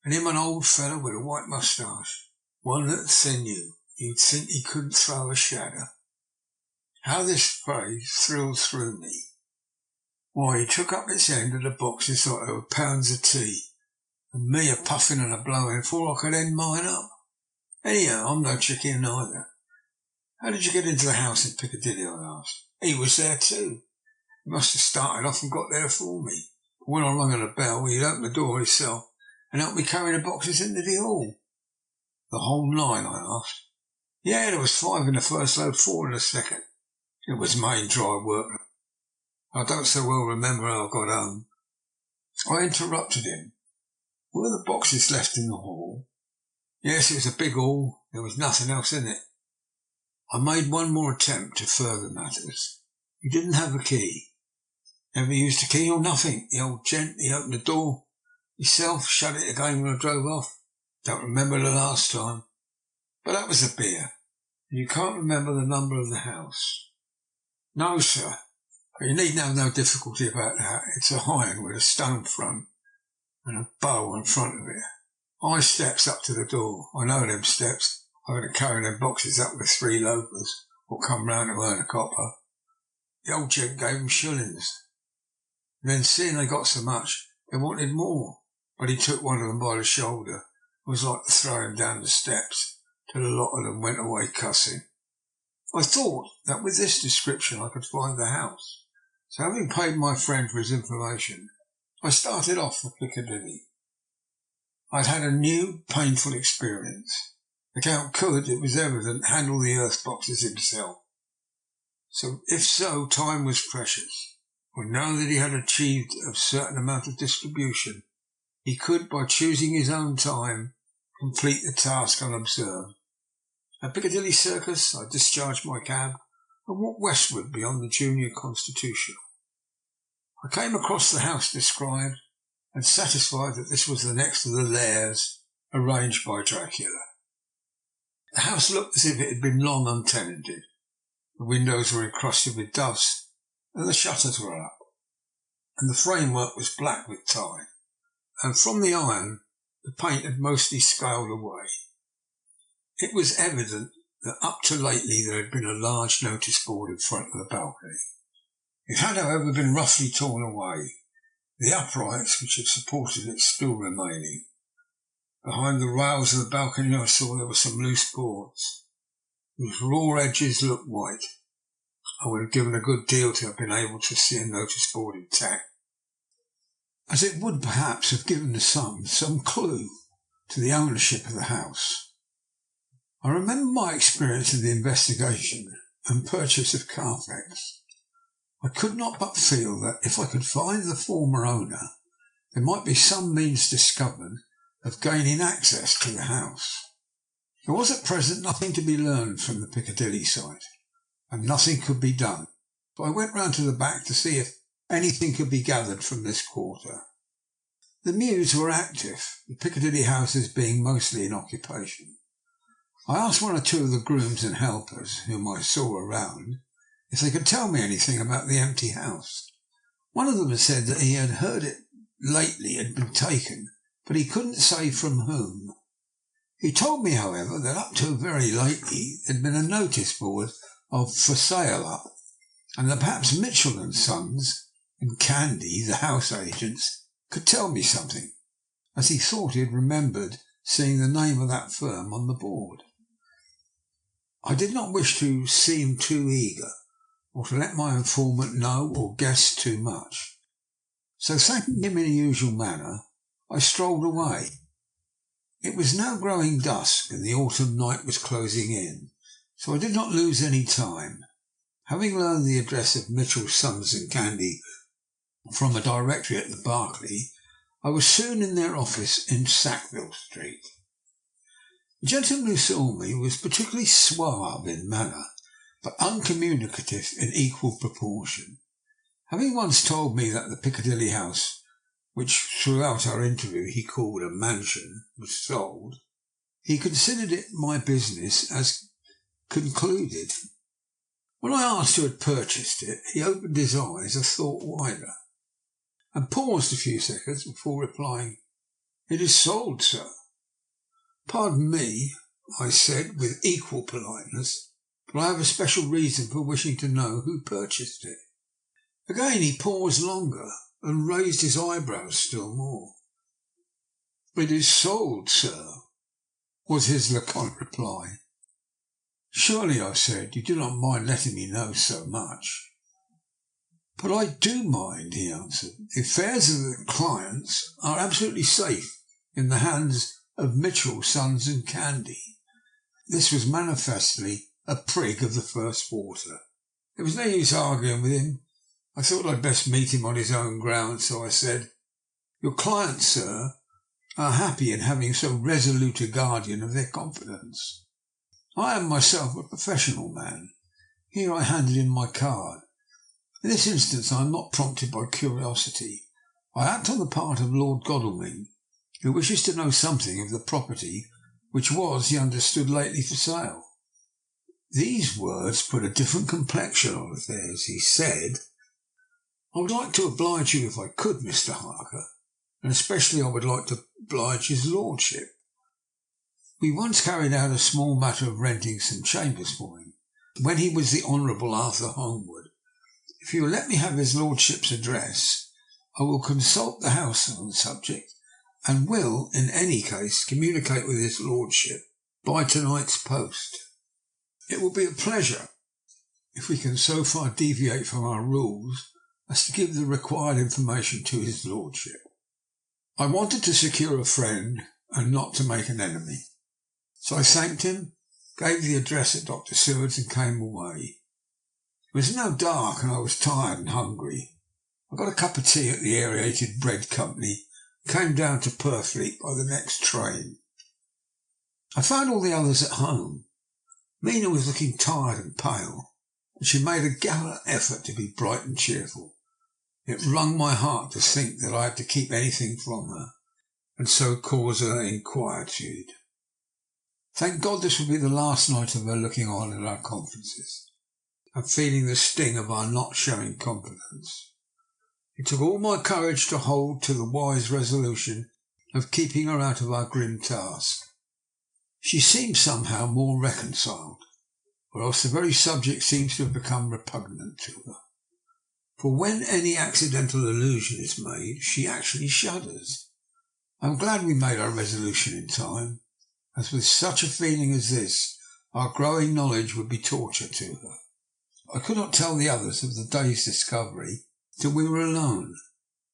And him an old fellow with a white moustache, one that sinew, you'd think he couldn't throw a shadow." How this phrase thrilled through me. Why, he took up its end of the boxes like they were pounds of tea, and me a puffing and a blowing before I could end mine up. Anyhow, I'm no chicken either. "How did you get into the house in Piccadilly?" I asked. "He was there too. He must have started off and got there for me. But when I rung at the bell, he'd opened the door himself and helped me carry the boxes into the hall." "The whole 9, I asked. "Yeah, there was 5 in the first load, 4 in the second. It was main dry work. I don't so well remember how I got home." I interrupted him. "Were the boxes left in the hall?" "Yes, it was a big hall. There was nothing else in it." I made one more attempt to further matters. "You didn't have a key?" "Never used a key or nothing. The old gent, he opened the door himself, shut it again when I drove off. Don't remember the last time. But that was the beer. And you can't remember the number of the house?" "No, sir. But you needn't have no difficulty about that. It's a iron with a stone front and a bow in front of it. High steps up to the door. I know them steps. I'm going to carry them boxes up with 3 loafers who'll come round to earn a copper. The old gent gave them shillings. And then, seeing they got so much, they wanted more. But he took one of them by the shoulder. It was like to throw him down the steps, till a lot of them went away cussing. I thought that with this description I could find the house. So having paid my friend for his information, I started off for Piccadilly. I'd had a new, painful experience. The Count could, it was evident, handle the earth boxes himself. So if so, time was precious. For now that he had achieved a certain amount of distribution, he could, by choosing his own time, complete the task unobserved. At Piccadilly Circus, I discharged my cab and walked westward beyond the Junior Constitutional. I came across the house described and satisfied that this was the next of the lairs arranged by Dracula. The house looked as if it had been long untenanted. The windows were encrusted with dust and the shutters were up, and the framework was black with time, and from the iron the paint had mostly scaled away. It was evident that up to lately there had been a large notice board in front of the balcony. It had, however, been roughly torn away, the uprights which had supported it still remaining. Behind the rails of the balcony I saw there were some loose boards, whose raw edges looked white. I would have given a good deal to have been able to see a notice board intact, as it would perhaps have given some clue to the ownership of the house. I remember my experience of the investigation and purchase of Carfax. I could not but feel that if I could find the former owner, there might be some means discovered of gaining access to the house. There was at present nothing to be learned from the Piccadilly site, and nothing could be done, so I went round to the back to see if anything could be gathered from this quarter. The mews were active, the Piccadilly houses being mostly in occupation. I asked one or two of the grooms and helpers, whom I saw around, if they could tell me anything about the empty house. One of them said that he had heard it lately had been taken, but he couldn't say from whom. He told me, however, that up to very lately there had been a notice board of for sale up, and that perhaps Mitchell and Sons and Candy, the house agents, could tell me something, as he thought he had remembered seeing the name of that firm on the board. I did not wish to seem too eager, or to let my informant know or guess too much. So thanking him in the usual manner, I strolled away. It was now growing dusk and the autumn night was closing in, so I did not lose any time. Having learned the address of Mitchell, Sons and Candy from a directory at the Berkeley, I was soon in their office in Sackville Street. The gentleman who saw me was particularly suave in manner, but uncommunicative in equal proportion. Having once told me that the Piccadilly house, which throughout our interview he called a mansion, was sold, he considered it my business as concluded. When I asked who had purchased it, he opened his eyes a thought wider, and paused a few seconds before replying, "It is sold, sir." "Pardon me," I said with equal politeness, "but I have a special reason for wishing to know who purchased it." Again he paused longer and raised his eyebrows still more. "It is sold, sir," was his laconic reply. "Surely," I said, "you do not mind letting me know so much?" "But I do mind," he answered. "The affairs of the clients are absolutely safe in the hands of Mitchell, Sons and Candy." This was manifestly a prig of the first water. There was no use arguing with him. I thought I'd best meet him on his own ground, so I said, "Your clients, sir, are happy in having so resolute a guardian of their confidence. I am myself a professional man." Here I handed him my card. "In this instance I am not prompted by curiosity. I act on the part of Lord Godalming, who wishes to know something of the property which was, he understood, lately for sale." These words put a different complexion on affairs. He said, "I would like to oblige you if I could, Mr. Harker, and especially I would like to oblige his lordship. We once carried out a small matter of renting some chambers for him, when he was the Honourable Arthur Holmwood. If you will let me have his lordship's address, I will consult the house on the subject, and will, in any case, communicate with his lordship by tonight's post. It will be a pleasure if we can so far deviate from our rules as to give the required information to his lordship. I wanted to secure a friend and not to make an enemy. So I thanked him, gave the address at Dr. Seward's and came away. It was now dark and I was tired and hungry. I got a cup of tea at the Aerated Bread Company and came down to Purfleet by the next train. I found all the others at home. Mina was looking tired and pale, and she made a gallant effort to be bright and cheerful. It wrung my heart to think that I had to keep anything from her, and so cause her inquietude. Thank God this would be the last night of her looking on at our conferences, and feeling the sting of our not showing confidence. It took all my courage to hold to the wise resolution of keeping her out of our grim task. She seemed somehow more reconciled, or else the very subject seems to have become repugnant to her. For when any accidental allusion is made, she actually shudders. I am glad we made our resolution in time, as with such a feeling as this, our growing knowledge would be torture to her. I could not tell the others of the day's discovery till we were alone.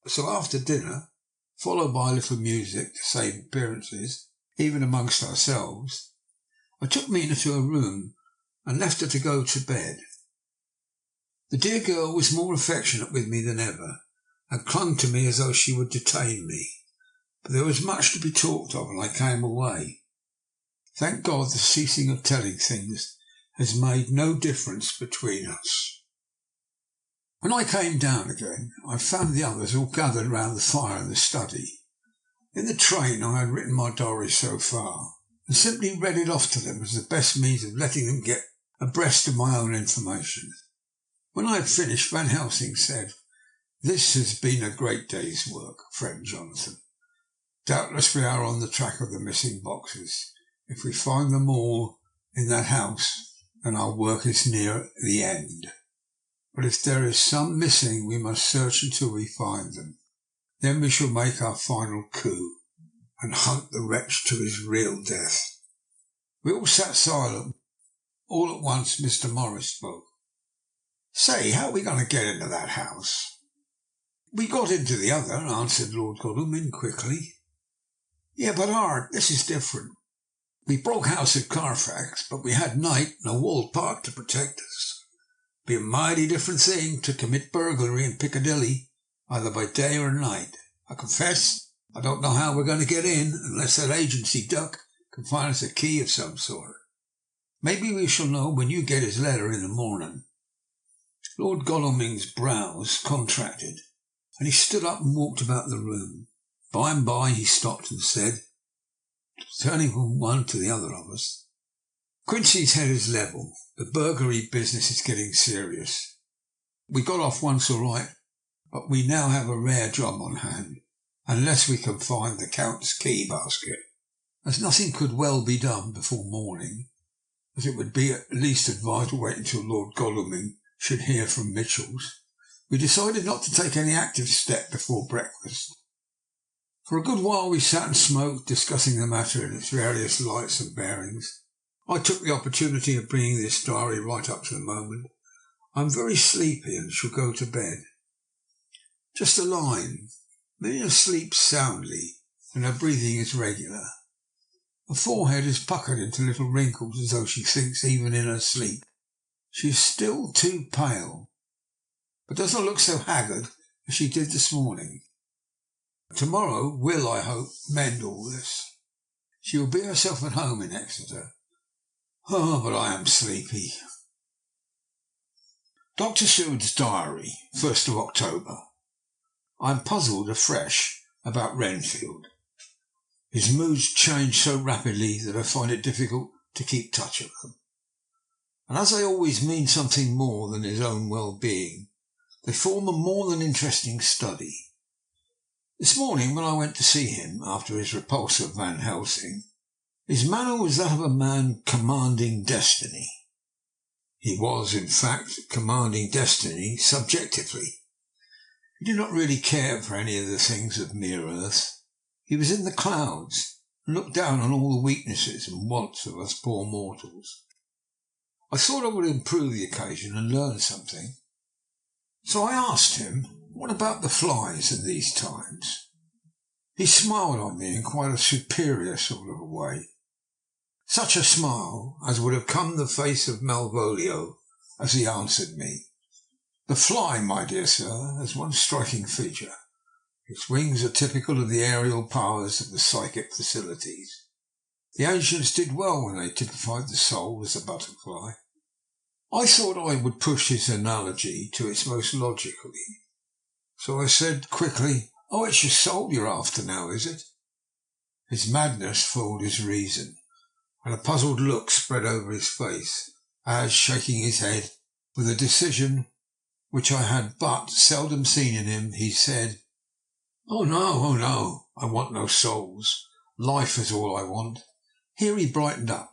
So after dinner, followed by a little music to save appearances, even amongst ourselves, I took Mina to her room and left her to go to bed. The dear girl was more affectionate with me than ever, and clung to me as though she would detain me. But there was much to be talked of, and I came away. Thank God the ceasing of telling things has made no difference between us. When I came down again, I found the others all gathered round the fire in the study. In the train I had written my diary so far, and simply read it off to them as the best means of letting them get abreast of my own information. When I had finished, Van Helsing said, "This has been a great day's work, friend Jonathan. Doubtless we are on the track of the missing boxes. If we find them all in that house, then our work is near the end. But if there is some missing, we must search until we find them. Then we shall make our final coup and hunt the wretch to his real death." We all sat silent. All at once Mr. Morris spoke. "Say, how are we going to get into that house?" "We got into the other," answered Lord Godalming quickly. "Yeah, but Art, this is different. We broke house at Carfax, but we had night and a walled park to protect us. Be a mighty different thing to commit burglary in Piccadilly, either by day or night. I confess I don't know how we're going to get in, unless that agency duck can find us a key of some sort. Maybe we shall know when you get his letter in the morning." Lord Godalming's brows contracted, and he stood up and walked about the room. By and by he stopped and said, turning from one to the other of us, "Quincy's head is level. The burglary business is getting serious. We got off once all right, but we now have a rare job on hand, unless we can find the Count's key basket. As nothing could well be done before morning, as it would be at least advised to wait until Lord Godalming should hear from Mitchell's, we decided not to take any active step before breakfast. For a good while we sat and smoked, discussing the matter in its various lights and bearings. I took the opportunity of bringing this diary right up to the moment. I am very sleepy and shall go to bed. Just a line. Mina sleeps soundly, and her breathing is regular. Her forehead is puckered into little wrinkles as though she thinks even in her sleep. She is still too pale, but does not look so haggard as she did this morning. Tomorrow will, I hope, mend all this. She will be herself at home in Exeter. Oh, but I am sleepy. Dr. Seward's diary, 1st of October. I am puzzled afresh about Renfield. His moods change so rapidly that I find it difficult to keep touch of them. And as they always mean something more than his own well-being, they form a more than interesting study. This morning, when I went to see him after his repulse of Van Helsing, his manner was that of a man commanding destiny. He was, in fact, commanding destiny subjectively. He did not really care for any of the things of mere earth. He was in the clouds, and looked down on all the weaknesses and wants of us poor mortals. I thought I would improve the occasion and learn something. So I asked him, what about the flies in these times? He smiled on me in quite a superior sort of a way. Such a smile as would have come the face of Malvolio as he answered me. The fly, my dear sir, has one striking feature. Its wings are typical of the aerial powers of the psychic facilities. The ancients did well when they typified the soul as a butterfly. I thought I would push his analogy to its most logically. So I said quickly, "Oh, it's your soul you're after now, is it?" His madness fooled his reason, and a puzzled look spread over his face as, shaking his head with a decision which I had but seldom seen in him, he said, oh no, I want no souls. Life is all I want." Here he brightened up.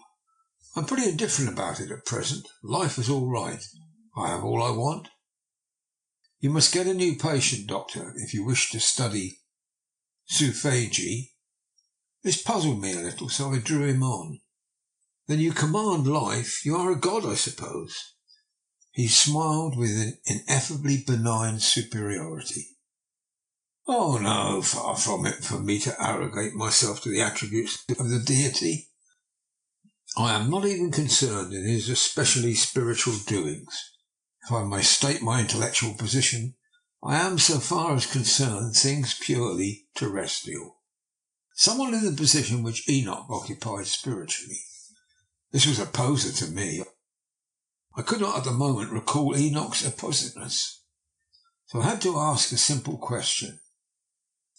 "I'm pretty indifferent about it at present. Life is all right. I have all I want. You must get a new patient, doctor, if you wish to study zoophagy." This puzzled me a little, so I drew him on. "Then you command life. You are a god, I suppose?" He smiled with an ineffably benign superiority. "Oh no, far from it for me to arrogate myself to the attributes of the deity. I am not even concerned in his especially spiritual doings. If I may state my intellectual position, I am, so far as concerned things purely terrestrial. Someone in the position which Enoch occupied spiritually. This was a poser to me. I could not at the moment recall Enoch's appositeness, so I had to ask a simple question.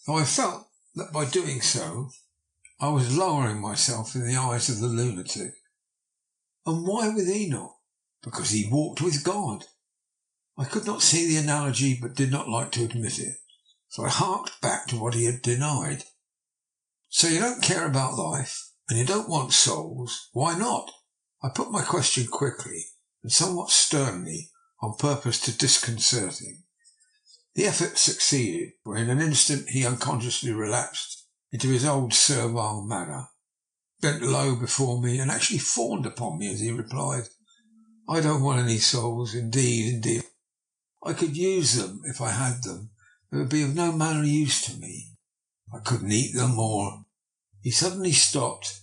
Though I felt that by doing so I was lowering myself in the eyes of the lunatic. And why with Enoch? Because he walked with God. I could not see the analogy, but did not like to admit it, so I harked back to what he had denied. "So you don't care about life, and you don't want souls. Why not?" I put my question quickly and somewhat sternly, on purpose to disconcert him. The effort succeeded, for in an instant he unconsciously relapsed into his old servile manner, bent low before me, and actually fawned upon me as he replied, "I don't want any souls. Indeed. I could use them if I had them. They would be of no manner of use to me. I couldn't eat them or—" He suddenly stopped,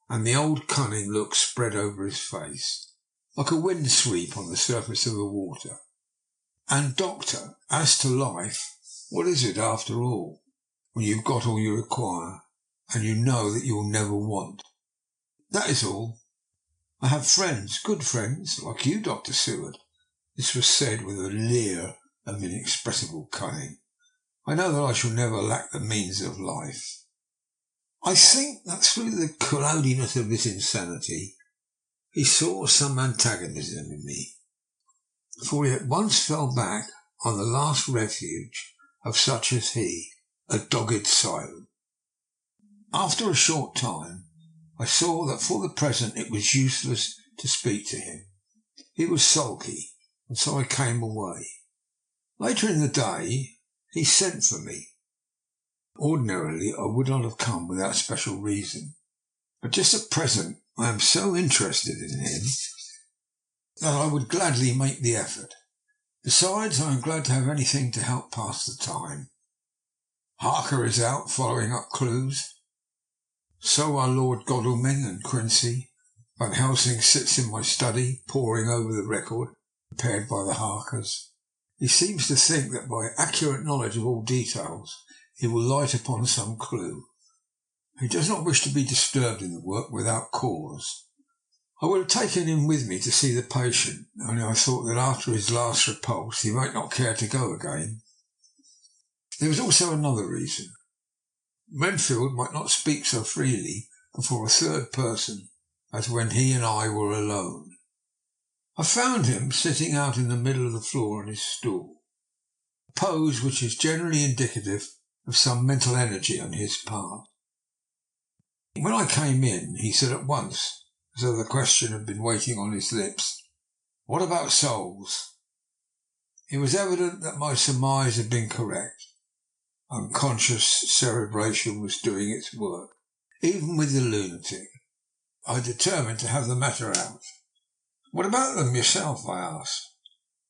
and the old cunning look spread over his face, like a wind sweep on the surface of the water. "And, doctor, as to life, what is it after all, when you've got all you require, and you know that you'll never want?" "That is all. I have friends, good friends, like you, Dr. Seward." This was said with a leer of inexpressible cunning. "I know that I shall never lack the means of life." I think that through the cloudiness of his insanity he saw some antagonism in me, for he at once fell back on the last refuge of such as he, a dogged silence. After a short time I saw that for the present it was useless to speak to him. He was sulky, and so I came away. Later in the day he sent for me. Ordinarily I would not have come without special reason, but just at present I am so interested in him that I would gladly make the effort. Besides, I am glad to have anything to help pass the time. Harker is out following up clues. So are Lord Godalming and Quincy. Van Helsing sits in my study, poring over the record prepared by the Harkers. He seems to think that by accurate knowledge of all details he will light upon some clue. He does not wish to be disturbed in the work without cause. I would have taken him with me to see the patient, only I thought that after his last repulse he might not care to go again. There was also another reason. Renfield might not speak so freely before a third person as when he and I were alone. I found him sitting out in the middle of the floor on his stool, a pose which is generally indicative of some mental energy on his part. When I came in, he said at once, as though the question had been waiting on his lips, "What about souls?" It was evident that my surmise had been correct. Unconscious cerebration was doing its work. even with the lunatic. I determined to have the matter out. "What about them yourself?" I asked.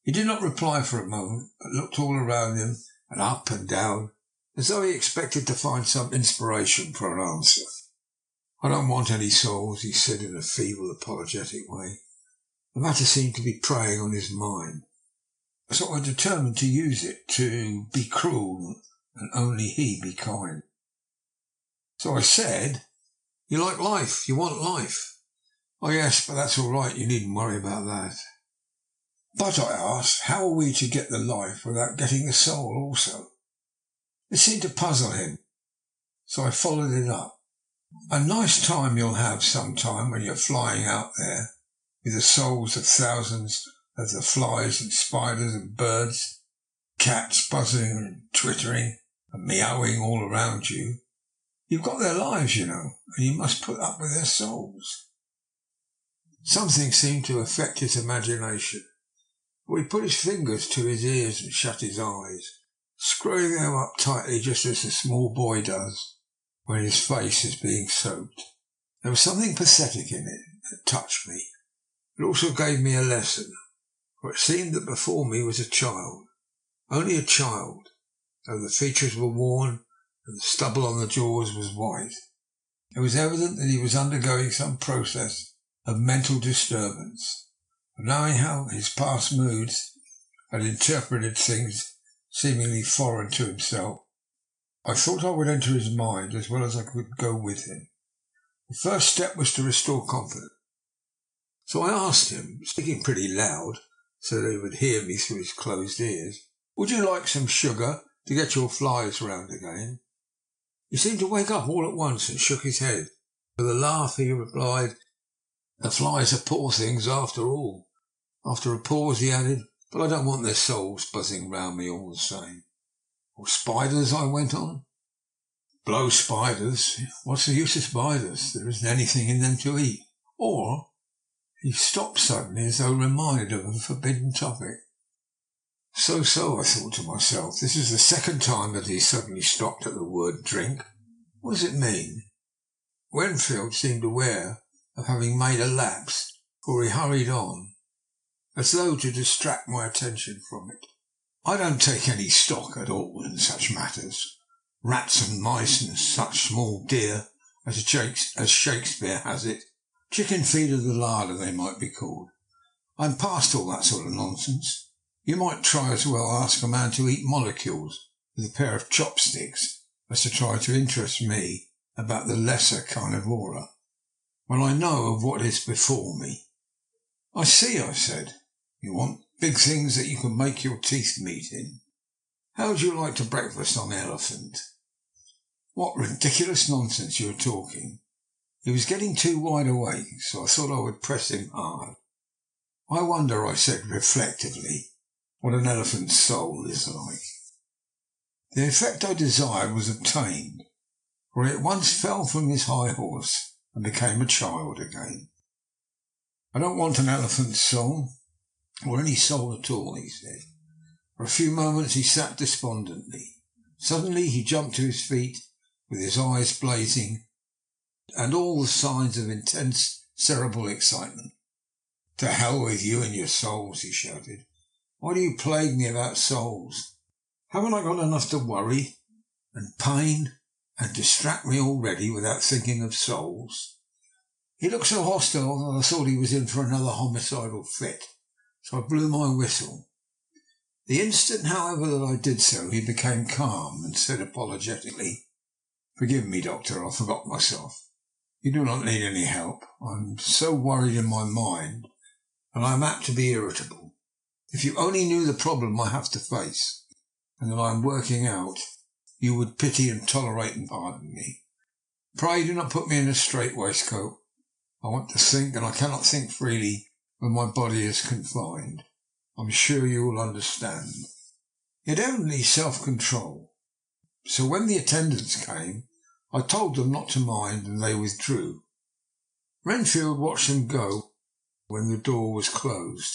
He did not reply for a moment, but looked all around him and up and down, as though he expected to find some inspiration for an answer. "I don't want any souls," he said in a feeble, apologetic way. The matter seemed to be preying on his mind, so I determined to use it to be cruel and only he be kind. So I said, "You like life, you want life." "Oh yes, but that's all right, you needn't worry about that." "But," I asked, "how are we to get the life without getting the soul also?" It seemed to puzzle him, so I followed it up. "A nice time you'll have some time when you're flying out there, with the souls of thousands of the flies and spiders and birds, cats buzzing and twittering and meowing all around you. You've got their lives, you know, and you must put up with their souls." Something seemed to affect his imagination, for he put his fingers to his ears and shut his eyes, screwing them up tightly just as a small boy does when his face is being soaped. There was something pathetic in it that touched me. It also gave me a lesson, for it seemed that before me was a child, only a child, though the features were worn and the stubble on the jaws was white. It was evident that he was undergoing some process of mental disturbance, and knowing how his past moods had interpreted things seemingly foreign to himself, I thought I would enter his mind as well as I could go with him. The first step was to restore confidence. So I asked him, speaking pretty loud so that he would hear me through his closed ears, "Would you like some sugar to get your flies round again?" He seemed to wake up all at once and shook his head. With a laugh he replied, "The flies are poor things after all." After a pause he added, "But I don't want their souls buzzing round me all the same." "Or spiders?" I went on. "Blow spiders. What's the use of spiders? There isn't anything in them to eat." Or he stopped suddenly as though reminded of a forbidden topic. So, I thought to myself, this is the second time that he suddenly stopped at the word drink. What does it mean? Wenfield seemed aware of having made a lapse, for he hurried on, as though to distract my attention from it. "I don't take any stock at all in such matters. Rats and mice and such small deer, as Shakespeare has it. Chicken feed of the larder they might be called. I'm past all that sort of nonsense. You might try as well ask a man to eat molecules with a pair of chopsticks as to try to interest me about the lesser carnivora, when I know of what is before me." "I see," I said. "You want big things that you can make your teeth meet in. How would you like to breakfast on elephant?" What ridiculous nonsense you are talking. He was getting too wide awake, so I thought I would press him hard. "I wonder," I said reflectively, "what an elephant's soul is like." The effect I desired was obtained, for he at once fell from his high horse and became a child again. "I don't want an elephant's soul, or any soul at all," he said. For a few moments he sat despondently. Suddenly he jumped to his feet, with his eyes blazing, and all the signs of intense cerebral excitement. "To hell with you and your souls," he shouted. "Why do you plague me about souls? Haven't I got enough to worry and pain and distract me already without thinking of souls?" He looked so hostile that I thought he was in for another homicidal fit, so I blew my whistle. The instant, however, that I did so, he became calm and said apologetically, "Forgive me, Doctor, I forgot myself. You do not need any help. I am so worried in my mind, and I am apt to be irritable. If you only knew the problem I have to face, and that I am working out, you would pity and tolerate and pardon me. Pray do not put me in a strait waistcoat. I want to think, and I cannot think freely when my body is confined. I'm sure you will understand." He had evidently self-control, so when the attendants came, I told them not to mind, and they withdrew. Renfield watched them go when the door was closed,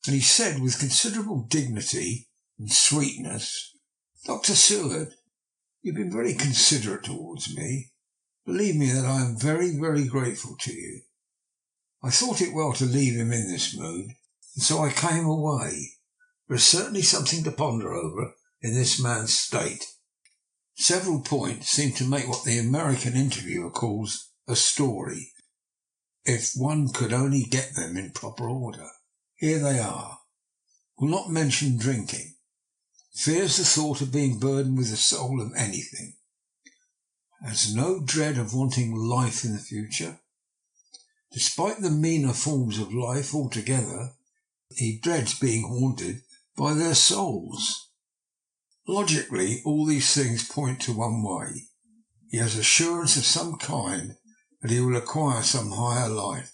and he said with considerable dignity and sweetness, "Dr. Seward, you've been very considerate towards me, Believe me that I am very, very grateful to you. I thought it well to leave him in this mood, and so I came away. There is certainly something to ponder over in this man's state. Several points seem to make what the American interviewer calls a story, if one could only get them in proper order. Here they are. Will not mention drinking. Fears the thought of being burdened with the soul of anything. Has no dread of wanting life in the future. Despite the meaner forms of life altogether, he dreads being haunted by their souls. Logically, all these things point to one way. He has assurance of some kind that he will acquire some higher life.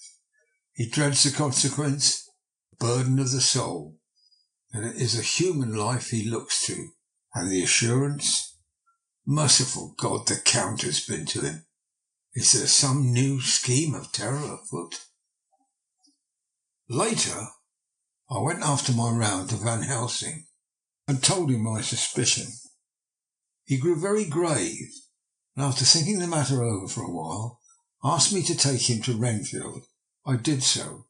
He dreads the consequence, burden of the soul, and it is a human life he looks to, and the assurance, merciful God, the Count has been to him. Is there some new scheme of terror afoot? Later, I went after my round to Van Helsing and told him my suspicion. He grew very grave, and after thinking the matter over for a while, asked me to take him to Renfield. I did so.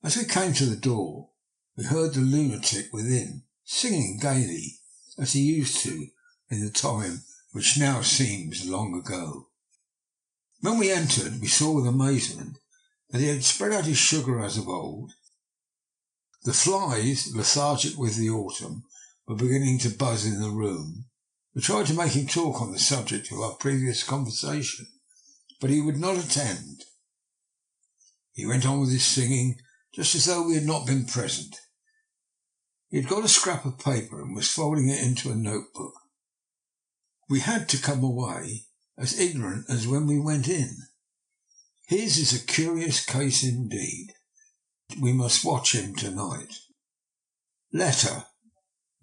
As we came to the door, we heard the lunatic within singing gaily, as he used to in the time which now seems long ago. When we entered, we saw with amazement that he had spread out his sugar as of old. The flies, lethargic with the autumn, were beginning to buzz in the room. We tried to make him talk on the subject of our previous conversation, but he would not attend. He went on with his singing, just as though we had not been present. He had got a scrap of paper and was folding it into a notebook. We had to come away as ignorant as when we went in. His is a curious case indeed. We must watch him tonight. Letter.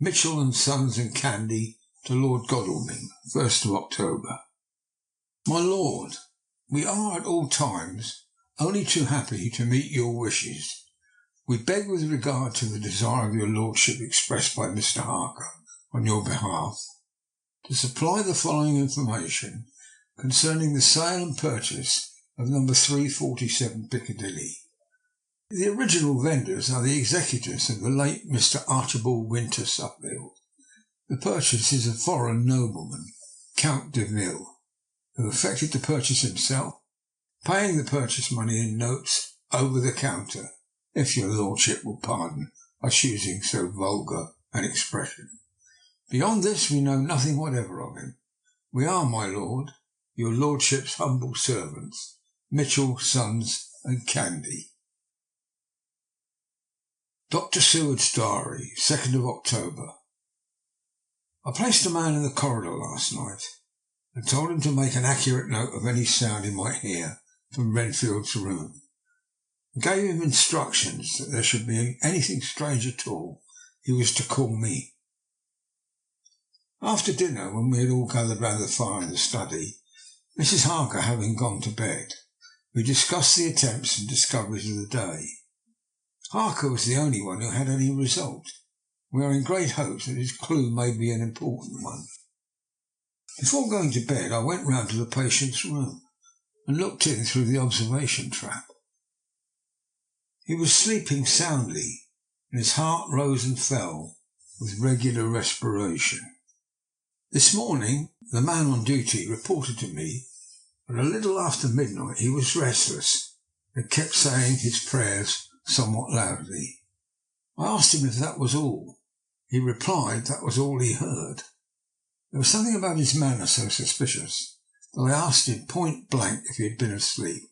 Mitchell and Sons and Candy to Lord Godalming, 1st of October. My Lord, we are at all times only too happy to meet your wishes. We beg with regard to the desire of your Lordship expressed by Mr. Harker on your behalf to supply the following information concerning the sale and purchase of number 347 Piccadilly. The original vendors are the executors of the late Mr. Archibald Winter Suffield. The purchase is a foreign nobleman, Count Dracula, who effected the purchase himself, paying the purchase money in notes over the counter, if your Lordship will pardon us using so vulgar an expression. Beyond this we know nothing whatever of him. We are, my Lord, your Lordship's humble servants, Mitchell, Sons and Candy. Dr. Seward's Diary, 2nd of October. I placed a man in the corridor last night and told him to make an accurate note of any sound he might hear from Renfield's room, and gave him instructions that there should be anything strange at all, he was to call me. After dinner, when we had all gathered round the fire in the study, Mrs. Harker having gone to bed, we discussed the attempts and discoveries of the day. Harker was the only one who had any result. We are in great hopes that his clue may be an important one. Before going to bed, I went round to the patient's room and looked in through the observation trap. He was sleeping soundly, and his heart rose and fell with regular respiration. This morning, the man on duty reported to me that a little after midnight he was restless and kept saying his prayers somewhat loudly. I asked him if that was all. He replied that was all he heard. There was something about his manner so suspicious that I asked him point blank if he had been asleep.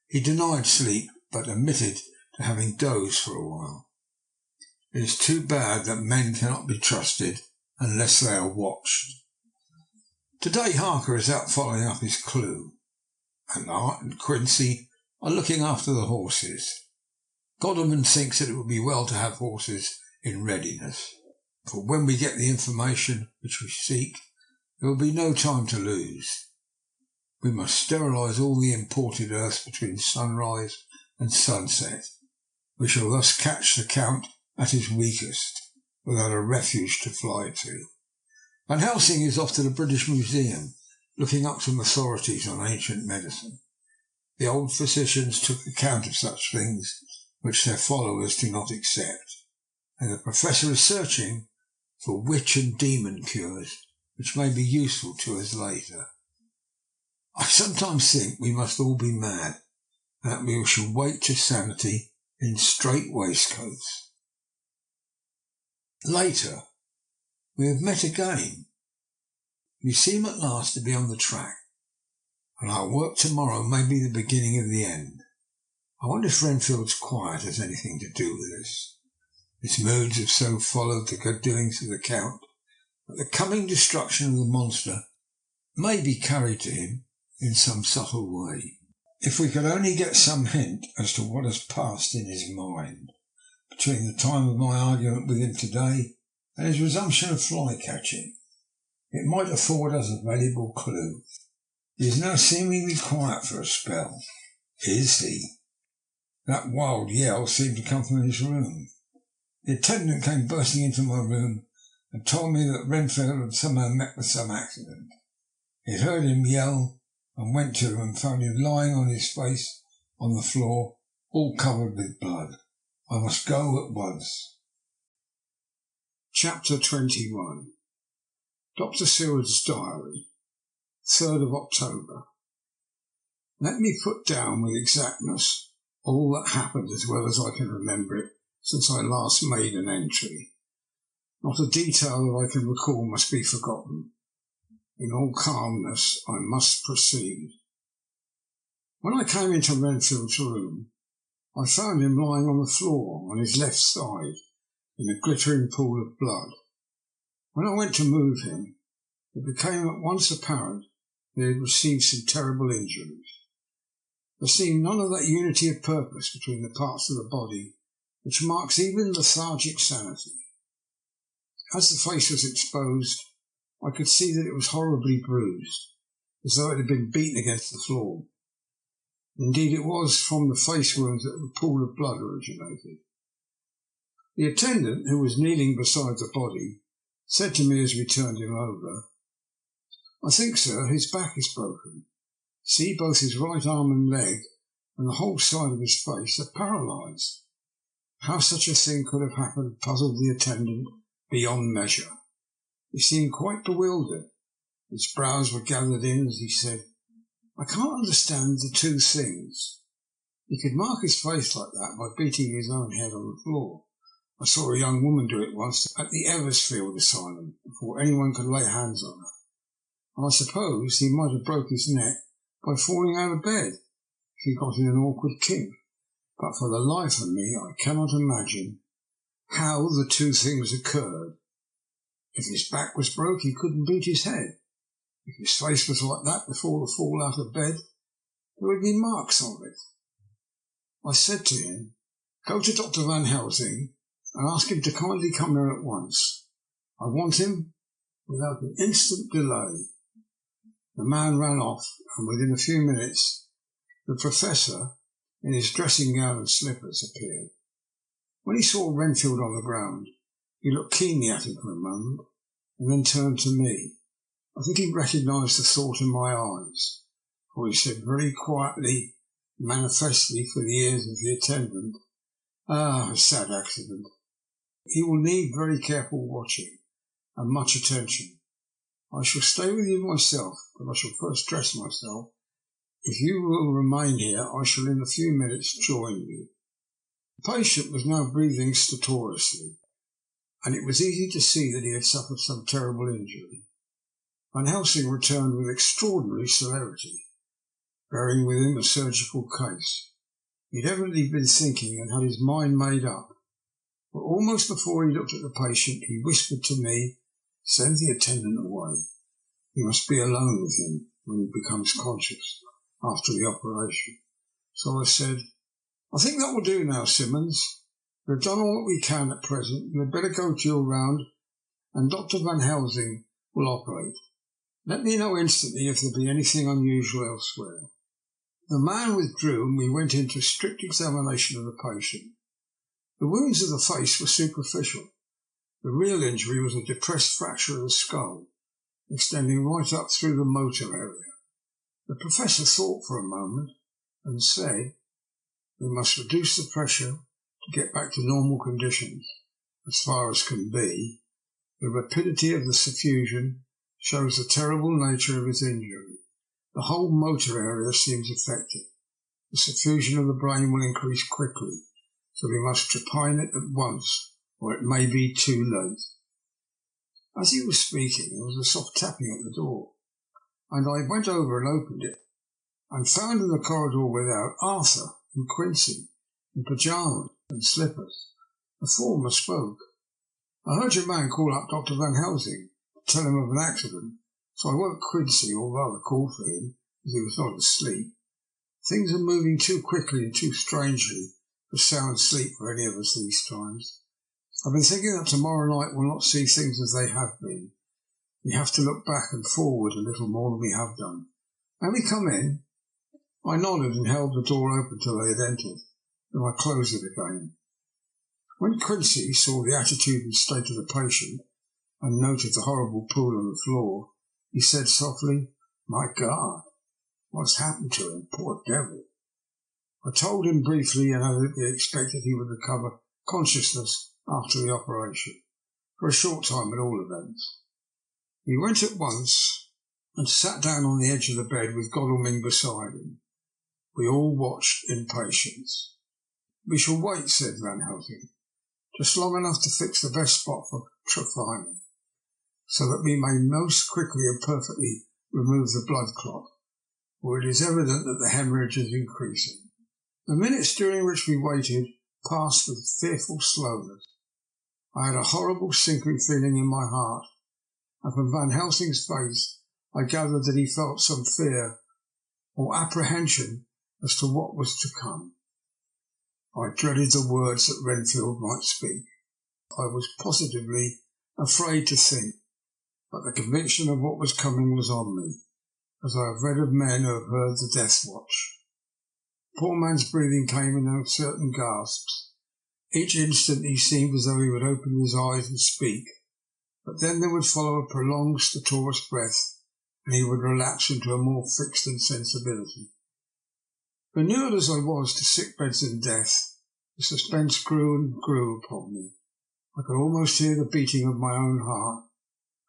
He denied sleep, but admitted to having dozed for a while. It is too bad that men cannot be trusted unless they are watched. Today Harker is out following up his clue, and Art and Quincy are looking after the horses. Godalming thinks that it would be well to have horses in readiness, for when we get the information which we seek, there will be no time to lose. We must sterilise all the imported earths between sunrise and sunset. We shall thus catch the Count at his weakest, without a refuge to fly to. Van Helsing is off to the British Museum looking up some authorities on ancient medicine. The old physicians took account of such things which their followers do not accept, and the professor is searching for witch and demon cures which may be useful to us later. I sometimes think we must all be mad, and that we shall wait to sanity in strait waistcoats. Later, we have met again. You seem at last to be on the track, and our work tomorrow may be the beginning of the end. I wonder if Renfield's quiet has anything to do with this. His moods have so followed the good doings of the Count that the coming destruction of the monster may be carried to him in some subtle way. If we could only get some hint as to what has passed in his mind between the time of my argument with him today and his resumption of fly-catching, it might afford us a valuable clue. He is now seemingly quiet for a spell. Is he? That wild yell seemed to come from his room. The attendant came bursting into my room and told me that Renfield had somehow met with some accident. He had heard him yell and went to him and found him lying on his face on the floor, all covered with blood. I must go at once. Chapter 21. Dr. Seward's Diary, 3rd of October. Let me put down with exactness all that happened as well as I can remember it since I last made an entry. Not a detail that I can recall must be forgotten. In all calmness, I must proceed. When I came into Renfield's room, I found him lying on the floor on his left side in a glittering pool of blood. When I went to move him, it became at once apparent that he had received some terrible injuries. There seemed none of that unity of purpose between the parts of the body which marks even lethargic sanity. As the face was exposed, I could see that it was horribly bruised, as though it had been beaten against the floor. Indeed, it was from the face wounds that the pool of blood originated. The attendant, who was kneeling beside the body, said to me as we turned him over, "I think, sir, his back is broken. See, both his right arm and leg and the whole side of his face are paralysed." How such a thing could have happened puzzled the attendant beyond measure. He seemed quite bewildered. His brows were gathered in as he said, "I can't understand the two things. He could mark his face like that by beating his own head on the floor. I saw a young woman do it once at the Eversfield Asylum before anyone could lay hands on her. And I suppose he might have broke his neck by falling out of bed if he got in an awkward kink. But for the life of me, I cannot imagine how the two things occurred. If his back was broke, he couldn't beat his head. If his face was like that before the fall out of bed, there would be marks of it." I said to him, "Go to Dr. Van Helsing and ask him to kindly come here at once. I want him without an instant delay." The man ran off, and within a few minutes the professor, in his dressing gown and slippers, appeared. When he saw Renfield on the ground, he looked keenly at him for a moment, and then turned to me. I think he recognised the thought in my eyes, for he said very quietly, manifestly for the ears of the attendant, "Ah, a sad accident. He will need very careful watching and much attention. I shall stay with you myself, but I shall first dress myself. If you will remain here, I shall in a few minutes join you." The patient was now breathing stertorously, and it was easy to see that he had suffered some terrible injury. Van Helsing returned with extraordinary celerity, bearing with him a surgical case. He had evidently been thinking and had his mind made up, but almost before he looked at the patient he whispered to me, "Send the attendant away. You must be alone with him when he becomes conscious after the operation." So I said, "I think that will do now, Simmons. We have done all that we can at present. You had better go to your round, and Dr. Van Helsing will operate. Let me know instantly if there be anything unusual elsewhere." The man withdrew, and we went into strict examination of the patient. The wounds of the face were superficial. The real injury was a depressed fracture of the skull, extending right up through the motor area. The professor thought for a moment and said, "We must reduce the pressure to get back to normal conditions, as far as can be. The rapidity of the suffusion shows the terrible nature of his injury. The whole motor area seems affected. The suffusion of the brain will increase quickly, so we must trepine it at once, or it may be too late." As he was speaking, there was a soft tapping at the door, and I went over and opened it, and found in the corridor without Arthur and Quincy in pyjamas and slippers. The former spoke. "I heard your man call up Dr. Van Helsing to tell him of an accident, so I woke Quincy, or rather called for him, as he was not asleep. Things are moving too quickly and too strangely for sound sleep for any of us these times. I've been thinking that tomorrow night we'll not see things as they have been. We have to look back and forward a little more than we have done. May we come in?" I nodded and held the door open till they had entered, then I closed it again. When Quincy saw the attitude and state of the patient, and noted the horrible pool on the floor, he said softly, "My God, what's happened to him, poor devil?" I told him briefly and added that we expected he would recover consciousness after the operation, for a short time at all events. He went at once and sat down on the edge of the bed with Godalming beside him. We all watched in patience. "We shall wait," said Van Helsing, "just long enough to fix the best spot for trepining, so that we may most quickly and perfectly remove the blood clot, for it is evident that the hemorrhage is increasing." The minutes during which we waited passed with fearful slowness. I had a horrible sinking feeling in my heart, and from Van Helsing's face I gathered that he felt some fear or apprehension as to what was to come. I dreaded the words that Renfield might speak. I was positively afraid to think, but the conviction of what was coming was on me, as I have read of men who have heard the death watch. The poor man's breathing came in uncertain gasps. Each instant he seemed as though he would open his eyes and speak, but then there would follow a prolonged stertorous breath, and he would relapse into a more fixed insensibility. Inured as I was to sick beds and death, the suspense grew and grew upon me. I could almost hear the beating of my own heart,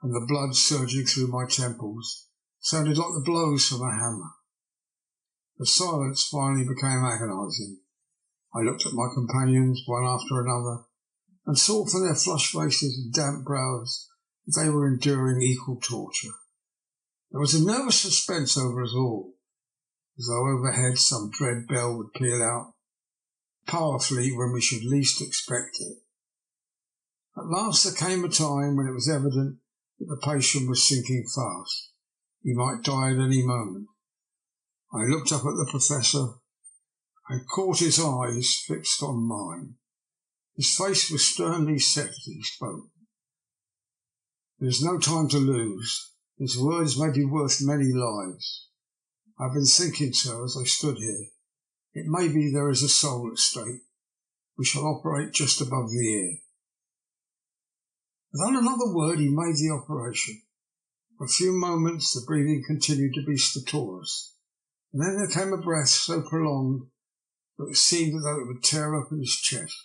and the blood surging through my temples sounded like the blows from a hammer. The silence finally became agonizing. I looked at my companions, one after another, and saw from their flushed faces and damp brows that they were enduring equal torture. There was a nervous suspense over us all, as though overhead some dread bell would peal out powerfully when we should least expect it. At last there came a time when it was evident that the patient was sinking fast. He might die at any moment. I looked up at the professor and caught his eyes fixed on mine. His face was sternly set as he spoke. "There is no time to lose. His words may be worth many lives. I have been thinking so as I stood here. It may be there is a soul at stake. We shall operate just above the ear." Without another word he made the operation. For a few moments the breathing continued to be stertorous, and then there came a breath so prolonged that it seemed as though it would tear open his chest.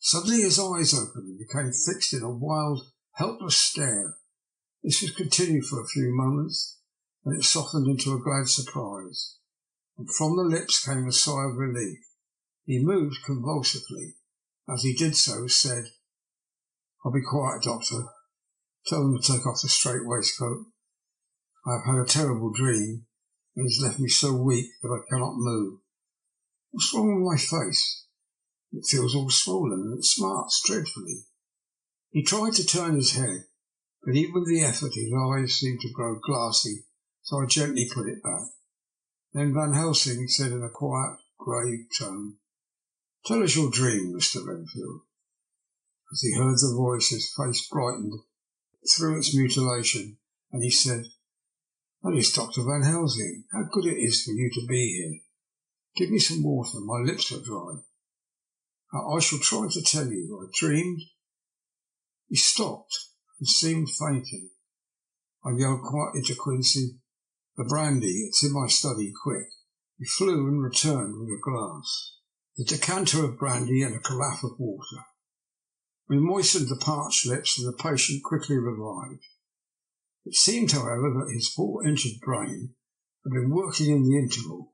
Suddenly his eyes opened and became fixed in a wild, helpless stare. This was continued for a few moments, then it softened into a glad surprise, and from the lips came a sigh of relief. He moved convulsively. As he did so, said, "I'll be quiet, Doctor. Tell them to take off the strait waistcoat. I have had a terrible dream, and it has left me so weak that I cannot move. What's wrong with my face? It feels all swollen, and it smarts dreadfully." He tried to turn his head, but even with the effort his eyes seemed to grow glassy, so I gently put it back. Then Van Helsing said in a quiet, grave tone, "Tell us your dream, Mr. Renfield." As he heard the voice, his face brightened through its mutilation, and he said, "That is Dr. Van Helsing. How good it is for you to be here. Give me some water. My lips are dry. I shall try to tell you. I dreamed—" He stopped and seemed fainting. I yelled quietly to Quincy. The brandy, it's in my study, quick. He flew and returned with a glass, a decanter of brandy and a carafe of water. We moistened the parched lips and the patient quickly revived. It seemed, however, that his 4-inch brain had been working in the interval.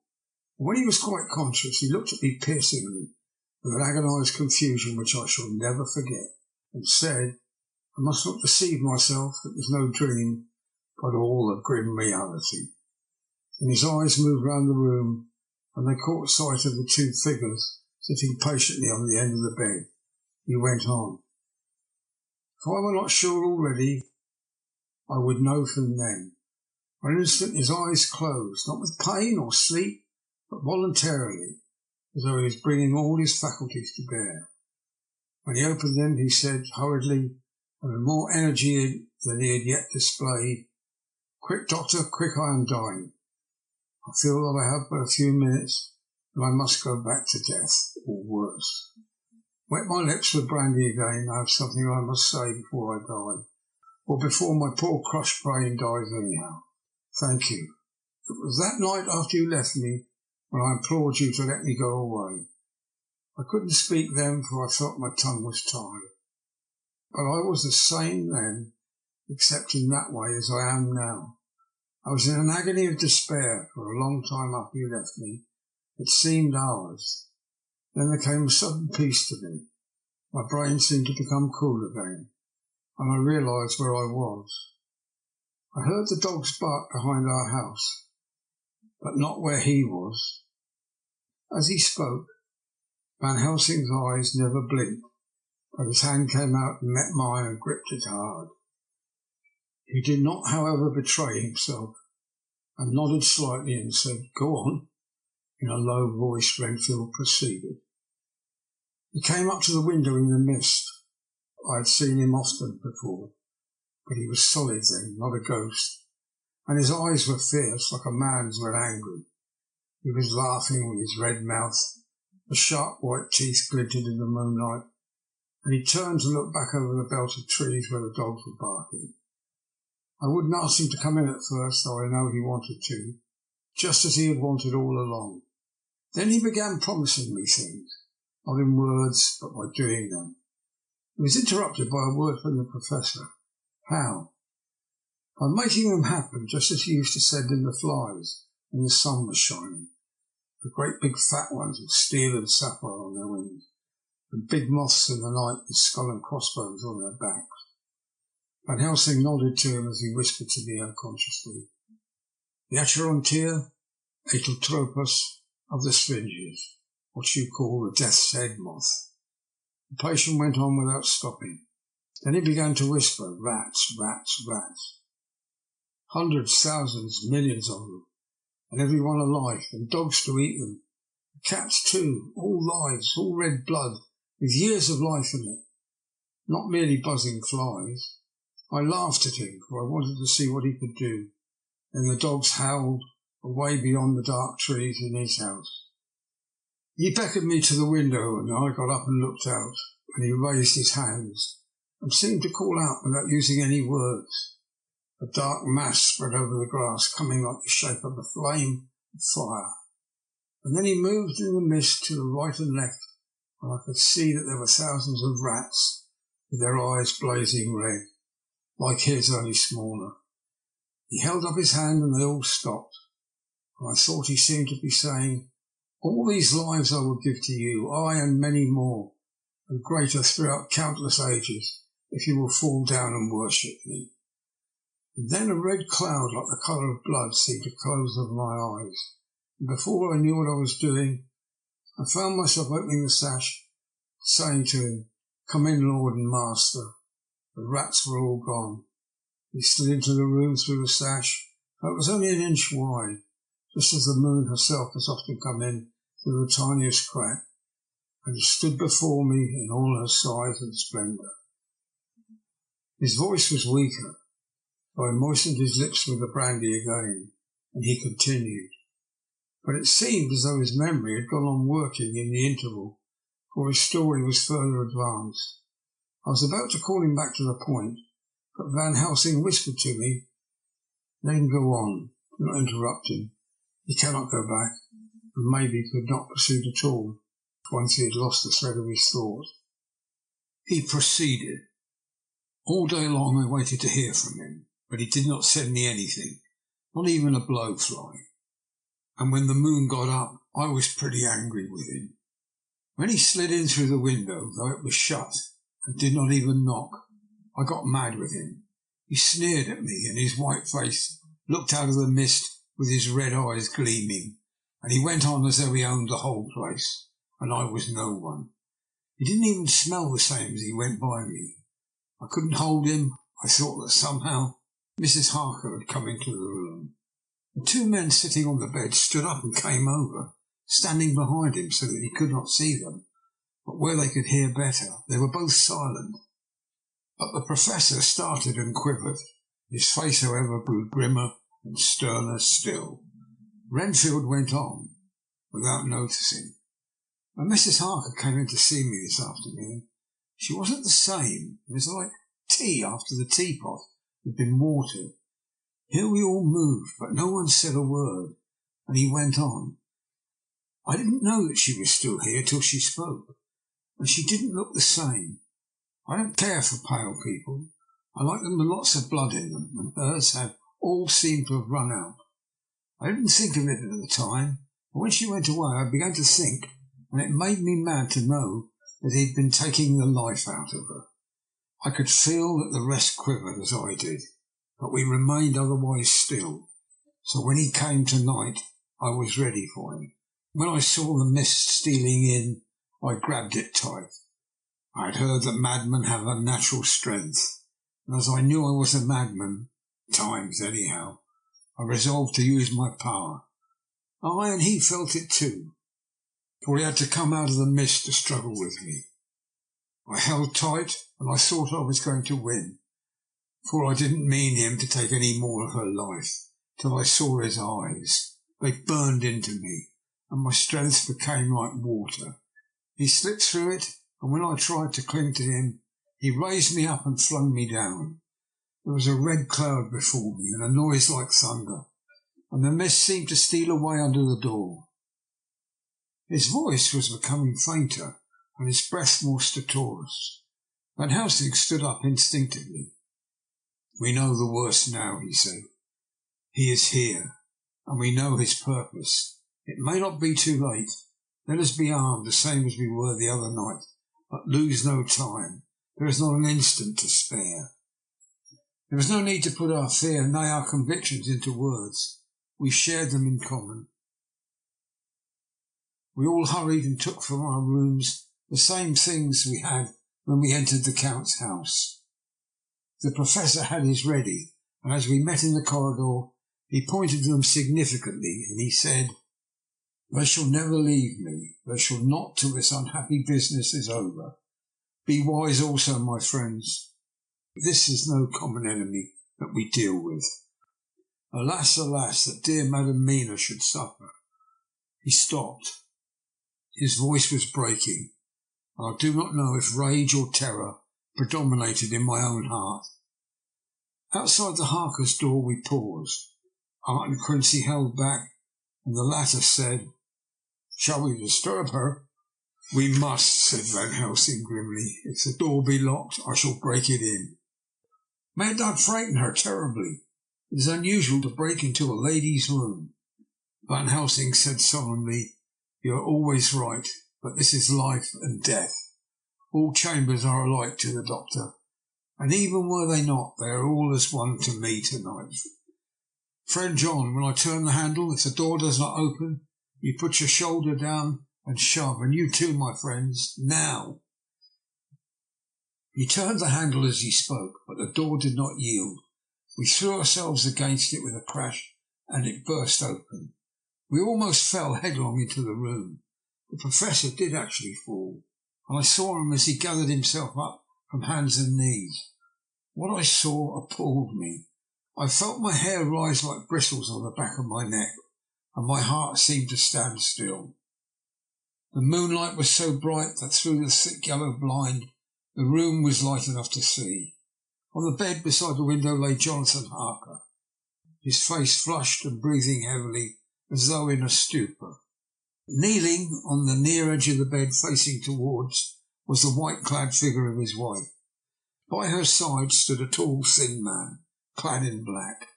When he was quite conscious, he looked at me piercingly with an agonised confusion which I shall never forget, and said, I must not deceive myself, it was no dream, but all a grim reality. And his eyes moved round the room, and they caught sight of the 2 figures sitting patiently on the end of the bed. He went on. If I were not sure already, I would know from them. For an instant his eyes closed, not with pain or sleep, but voluntarily, as though he was bringing all his faculties to bear. When he opened them, he said hurriedly, and with more energy than he had yet displayed, Quick, doctor, quick, I am dying. I feel that I have but a few minutes, and I must go back to death, or worse. Wet my lips with brandy again. I have something I must say before I die, or before my poor crushed brain dies anyhow. Thank you. It was that night after you left me when I implored you to let me go away. I couldn't speak then, for I felt my tongue was tied. But I was the same then, except in that way as I am now. I was in an agony of despair for a long time after you left me. It seemed hours. Then there came a sudden peace to me. My brain seemed to become cool again, and I realised where I was. I heard the dogs bark behind our house, but not where he was. As he spoke, Van Helsing's eyes never blinked, but his hand came out and met mine and gripped it hard. He did not, however, betray himself, and nodded slightly and said, Go on. In a low voice, Renfield proceeded. He came up to the window in the mist. I had seen him often before, but he was solid then, not a ghost, and his eyes were fierce, like a man's when angry. He was laughing with his red mouth, the sharp white teeth glinted in the moonlight, and he turned to look back over the belt of trees where the dogs were barking. I wouldn't ask him to come in at first, though I know he wanted to, just as he had wanted all along. Then he began promising me things, not in words, but by doing them. He was interrupted by a word from the professor. How? By making them happen, just as he used to send in the flies when the sun was shining. The great big fat ones with steel and sapphire on their wings, and big moths in the night with skull and crossbones on their backs. Van Helsing nodded to him as he whispered to me unconsciously. The Acherontia Aeteltropus of the Sphinges, what you call the death's head moth. The patient went on without stopping. Then he began to whisper, rats, rats, rats. Hundreds, thousands, millions of them, and every one alive, and dogs to eat them. Cats too, all lives, all red blood, with years of life in it. Not merely buzzing flies. I laughed at him, for I wanted to see what he could do. Then the dogs howled away beyond the dark trees in his house. He beckoned me to the window, and I got up and looked out, and he raised his hands and seemed to call out without using any words. A dark mass spread over the grass, coming like the shape of a flame of fire. And then he moved in the mist to the right and left, and I could see that there were thousands of rats with their eyes blazing red, like his, only smaller. He held up his hand and they all stopped, and I thought he seemed to be saying, all these lives I will give to you, I and many more, and greater throughout countless ages, if you will fall down and worship me. And then a red cloud like the colour of blood seemed to close over my eyes, and before I knew what I was doing, I found myself opening the sash, saying to him, Come in, Lord and Master. The rats were all gone. He slid into the room through the sash, though it was only an inch wide, just as the moon herself has often come in through the tiniest crack, and stood before me in all her size and splendour. His voice was weaker, so I moistened his lips with the brandy again, and he continued. But it seemed as though his memory had gone on working in the interval, for his story was further advanced. I was about to call him back to the point, but Van Helsing whispered to me Let him go on. Do not interrupt him. He cannot go back, and maybe could not proceed at all, once he had lost the thread of his thought. He proceeded. All day long I waited to hear from him, but he did not send me anything, not even a blowfly. And when the moon got up, I was pretty angry with him. When he slid in through the window, though it was shut, and did not even knock, I got mad with him. He sneered at me, and his white face looked out of the mist with his red eyes gleaming, and he went on as though he owned the whole place, and I was no one. He didn't even smell the same as he went by me. I couldn't hold him. I thought that somehow Mrs. Harker had come into the room. The two men sitting on the bed stood up and came over, standing behind him so that he could not see them, but where they could hear better. They were both silent. But the Professor started and quivered. His face, however, grew grimmer and sterner still. Renfield went on, without noticing. When Mrs. Harker came in to see me this afternoon, she wasn't the same. It was like tea after the teapot had been watered. Here we all moved, but no one said a word, and he went on. I didn't know that she was still here till she spoke, and she didn't look the same. I don't care for pale people. I like them with lots of blood in them, and hers had all seemed to have run out. I didn't think of it at the time, but when she went away I began to think, and it made me mad to know that he'd been taking the life out of her. I could feel that the rest quivered as I did, but we remained otherwise still. So when he came tonight, I was ready for him. When I saw the mist stealing in, I grabbed it tight. I had heard that madmen have unnatural strength, and as I knew I was a madman, times anyhow, I resolved to use my power. I and he felt it too, for he had to come out of the mist to struggle with me. I held tight, and I thought I was going to win, for I didn't mean him to take any more of her life, till I saw his eyes. They burned into me, and my strength became like water. He slipped through it, and when I tried to cling to him, he raised me up and flung me down. There was a red cloud before me, and a noise like thunder, and the mist seemed to steal away under the door. His voice was becoming fainter, and his breath more stertorous. Van Helsing stood up instinctively. We know the worst now, he said. He is here, and we know his purpose. It may not be too late. Let us be armed the same as we were the other night, but lose no time. There is not an instant to spare. There is no need to put our fear, nay, our convictions into words. We shared them in common. We all hurried and took from our rooms the same things we had when we entered the Count's house. The Professor had his ready, and as we met in the corridor, he pointed to them significantly, and he said, They shall never leave me. They shall not till this unhappy business is over. Be wise also, my friends. This is no common enemy that we deal with. Alas, alas, that dear Madam Mina should suffer. He stopped. His voice was breaking, and I do not know if rage or terror predominated in my own heart. Outside the Harker's door we paused. Martin Quincy held back, and the latter said, Shall we disturb her? We must, said Van Helsing grimly. If the door be locked, I shall break it in. May it not frighten her terribly. It is unusual to break into a lady's room. Van Helsing said solemnly, You are always right, but this is life and death. All chambers are alike to the doctor, and even were they not, they are all as one to me tonight. Friend John, when I turn the handle, if the door does not open, you put your shoulder down and shove, and you too, my friends, now. He turned the handle as he spoke, but the door did not yield. We threw ourselves against it with a crash, and it burst open. We almost fell headlong into the room. The Professor did actually fall, and I saw him as he gathered himself up from hands and knees. What I saw appalled me. I felt my hair rise like bristles on the back of my neck, and my heart seemed to stand still. The moonlight was so bright that through the thick yellow blind the room was light enough to see. On the bed beside the window lay Jonathan Harker. his face flushed and breathing heavily as though in a stupor. Kneeling on the near edge of the bed facing towards was the white-clad figure of his wife. By her side stood a tall, thin man, clad in black.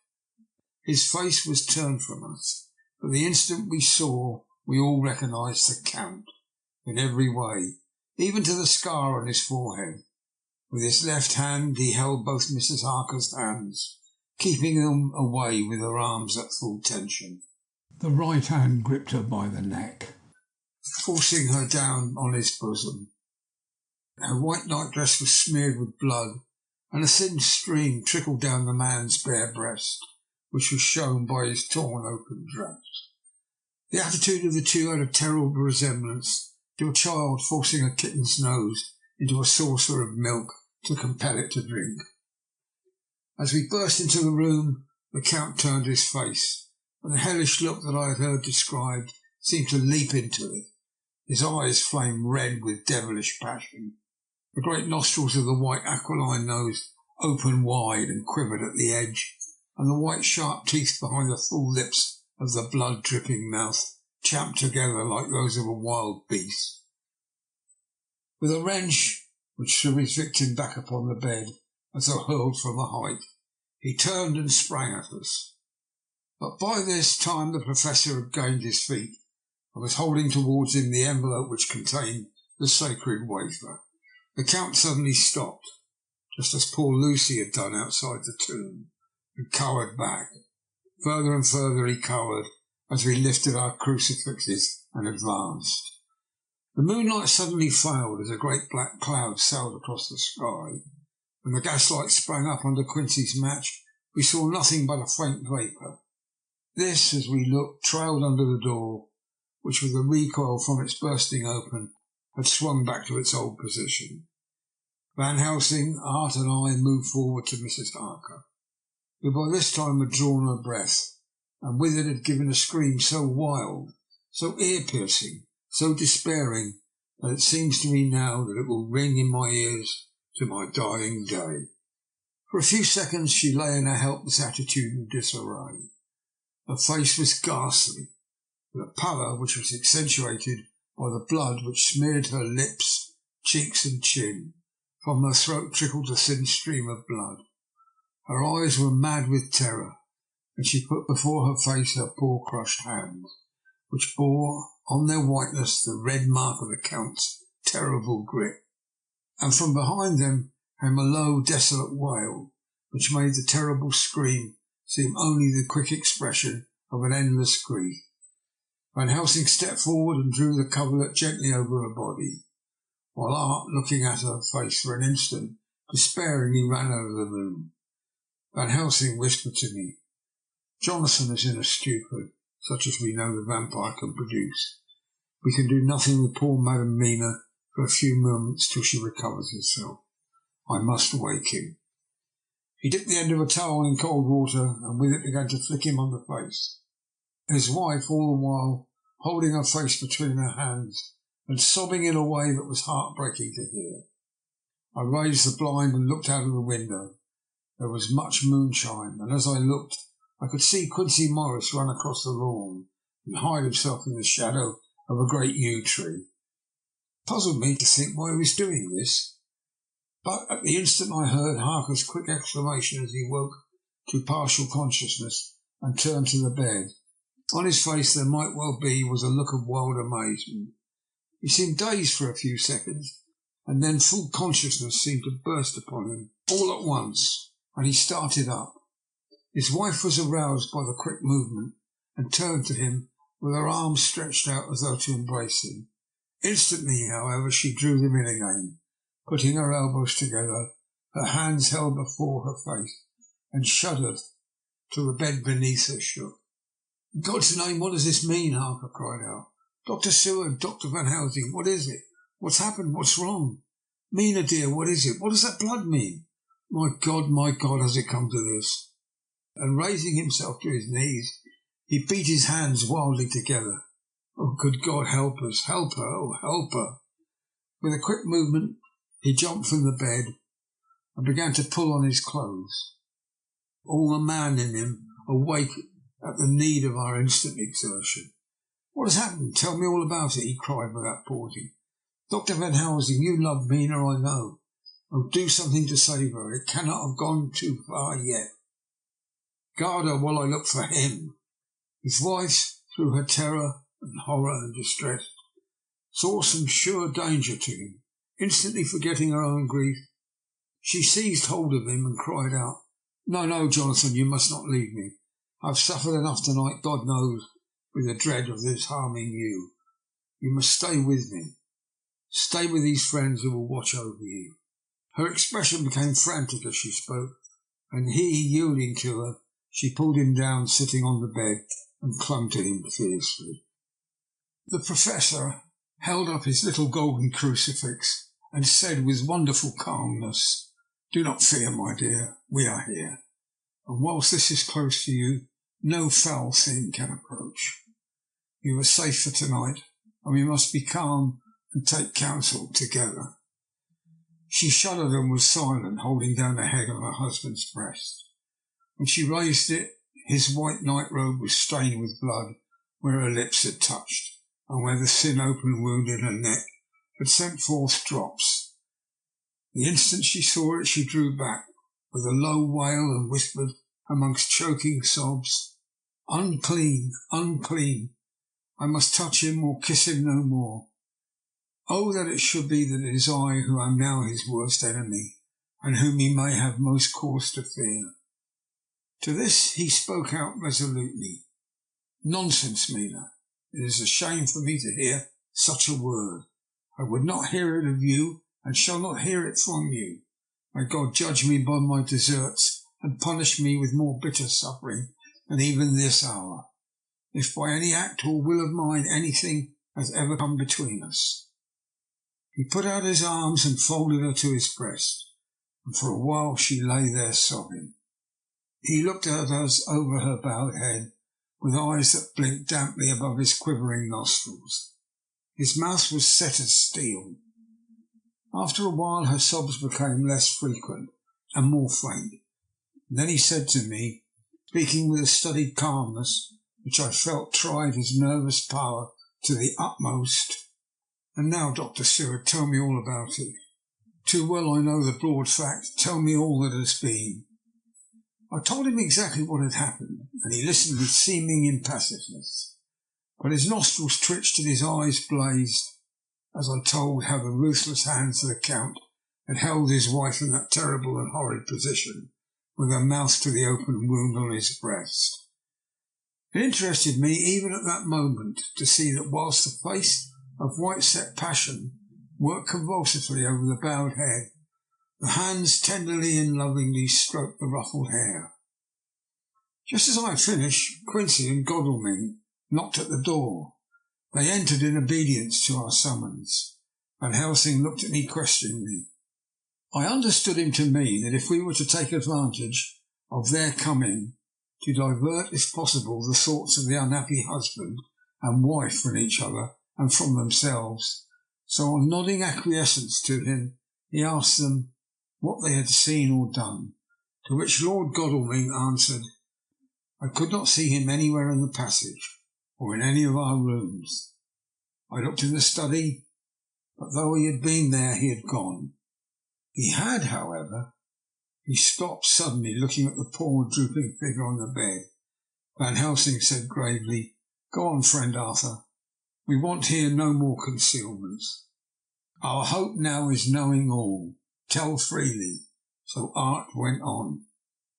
His face was turned from us, but the instant we saw, we all recognised the Count in every way, even to the scar on his forehead. With his left hand he held both Mrs. Harker's hands, keeping them away with her arms at full tension. The right hand gripped her by the neck, forcing her down on his bosom. Her white nightdress was smeared with blood, and a thin stream trickled down the man's bare breast, which was shown by his torn open dress. The attitude of the two had a terrible resemblance to a child forcing a kitten's nose into a saucer of milk to compel it to drink. As we burst into the room, the Count turned his face, and the hellish look that I had heard described seemed to leap into it. His eyes flamed red with devilish passion. The great nostrils of the white aquiline nose opened wide and quivered at the edge, and the white sharp teeth behind the full lips of the blood-dripping mouth champed together like those of a wild beast. With a wrench which threw his victim back upon the bed as though hurled from a height, he turned and sprang at us. But by this time the Professor had gained his feet and was holding towards him the envelope which contained the sacred wafer. The Count suddenly stopped, just as poor Lucy had done outside the tomb, and cowered back. Further and further he cowered as we lifted our crucifixes and advanced. The moonlight suddenly failed as a great black cloud sailed across the sky. When the gaslight sprang up under Quincy's match, we saw nothing but a faint vapour. This, as we looked, trailed under the door, which with the recoil from its bursting open had swung back to its old position. Van Helsing, Art and I moved forward to Mrs. Harker, who by this time had drawn her breath, and with it had given a scream so wild, so ear-piercing, so despairing, that it seems to me now that it will ring in my ears to my dying day. For a few seconds she lay in a helpless attitude of disarray. Her face was ghastly, with a pallor which was accentuated by the blood which smeared her lips, cheeks and chin. From her throat trickled a thin stream of blood. Her eyes were mad with terror, and she put before her face her poor crushed hands, which bore on their whiteness the red mark of the Count's terrible grip. And from behind them came a low, desolate wail, which made the terrible scream seem only the quick expression of an endless grief. Van Helsing stepped forward and drew the coverlet gently over her body, while Art, looking at her face for an instant, despairingly ran out of the room. Van Helsing whispered to me, "Jonathan is in a stupor, such as we know the vampire can produce. We can do nothing with poor Madame Mina for a few moments till she recovers herself. I must wake him." He dipped the end of a towel in cold water and with it began to flick him on the face. His wife, all the while, holding her face between her hands and sobbing in a way that was heartbreaking to hear. I raised the blind and looked out of the window. There was much moonshine, and as I looked, I could see Quincy Morris run across the lawn and hide himself in the shadow of a great yew tree. It puzzled me to think why he was doing this, but at the instant I heard Harker's quick exclamation as he woke to partial consciousness and turned to the bed. On his face there might well be was a look of wild amazement. He seemed dazed for a few seconds, and then full consciousness seemed to burst upon him all at once, and he started up. His wife was aroused by the quick movement and turned to him with her arms stretched out as though to embrace him. Instantly, however, she drew them in again, putting her elbows together, her hands held before her face, and shuddered till the bed beneath her shook. "In God's name, what does this mean?" Harker cried out. "Dr. Seward, Dr. Van Helsing, what is it? What's happened? What's wrong? Mina, dear, what is it? What does that blood mean? My God, has it come to this?" And raising himself to his knees, he beat his hands wildly together. "Oh, good God, help us! Help her! Oh, help her!" With a quick movement, he jumped from the bed and began to pull on his clothes. All the man in him awake at the need of our instant exertion. "What has happened? Tell me all about it," he cried without pausing. "Dr. Van Helsing, you love Mina, I know. Oh, do something to save her. It cannot have gone too far yet. Guard her while I look for him." His wife, through her terror and horror and distress, saw some sure danger to him. Instantly forgetting her own grief, she seized hold of him and cried out, "No, no, Jonathan, you must not leave me. I've suffered enough tonight, God knows, with the dread of this harming you. You must stay with me. Stay with these friends who will watch over you." Her expression became frantic as she spoke, and he, yielding to her, she pulled him down, sitting on the bed, and clung to him fiercely. The Professor held up his little golden crucifix and said with wonderful calmness, "Do not fear, my dear, we are here, and whilst this is close to you, no foul thing can approach. You are safe for tonight, and we must be calm and take counsel together." She shuddered and was silent, holding down the head on her husband's breast. When she raised it, his white night-robe was stained with blood where her lips had touched, and where the thin open wound in her neck had sent forth drops. The instant she saw it, she drew back with a low wail and whispered amongst choking sobs, "Unclean, unclean! I must touch him or kiss him no more. Oh, that it should be that it is I who am now his worst enemy, and whom he may have most cause to fear." To this he spoke out resolutely, "Nonsense, Mina. It is a shame for me to hear such a word. I would not hear it of you, and shall not hear it from you. May God judge me by my deserts, and punish me with more bitter suffering than even this hour, if by any act or will of mine anything has ever come between us." He put out his arms and folded her to his breast, and for a while she lay there sobbing. He looked at us over her bowed head, with eyes that blinked damply above his quivering nostrils. His mouth was set as steel. After a while her sobs became less frequent and more faint, and then he said to me, speaking with a studied calmness which I felt tried his nervous power to the utmost, "And now, Dr. Seward, tell me all about it. Too well I know the broad fact. Tell me all that has been." I told him exactly what had happened, and he listened with seeming impassiveness, but his nostrils twitched and his eyes blazed as I told how the ruthless hands of the Count had held his wife in that terrible and horrid position, with her mouth to the open wound on his breast. It interested me even at that moment to see that whilst the face of white-set passion worked convulsively over the bowed head, the hands tenderly and lovingly stroked the ruffled hair. Just as I had finished, Quincy and Godalming knocked at the door. They entered in obedience to our summons. Van Helsing looked at me questioningly. I understood him to mean that if we were to take advantage of their coming to divert, if possible, the thoughts of the unhappy husband and wife from each other and from themselves. So on nodding acquiescence to him, he asked them what they had seen or done, to which Lord Godalming answered, "I could not see him anywhere in the passage or in any of our rooms. I looked in the study, but though he had been there, he had gone. He had, however—" He stopped suddenly, looking at the poor drooping figure on the bed. Van Helsing said gravely, "Go on, friend Arthur. We want here no more concealments. Our hope now is knowing all. Tell freely." So Art went on.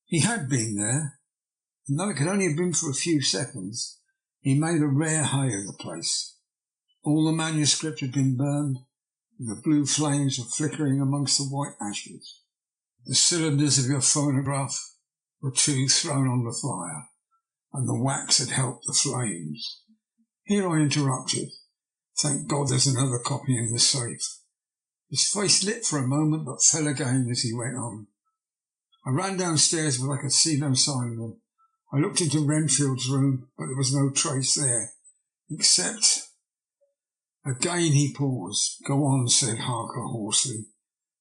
He had been there, and though it could only have been for a few seconds, he made a rare hay of the place. All the manuscript had been burned, and the blue flames were flickering amongst the white ashes. The cylinders of your phonograph were too thrown on the fire, and the wax had helped the flames. Here I interrupted. Thank God there's another copy in the safe. His face lit for a moment, but fell again as he went on. I ran downstairs, but I could see no sign of him. I looked into Renfield's room, but there was no trace there, except... Again he paused. "Go on," said Harker hoarsely.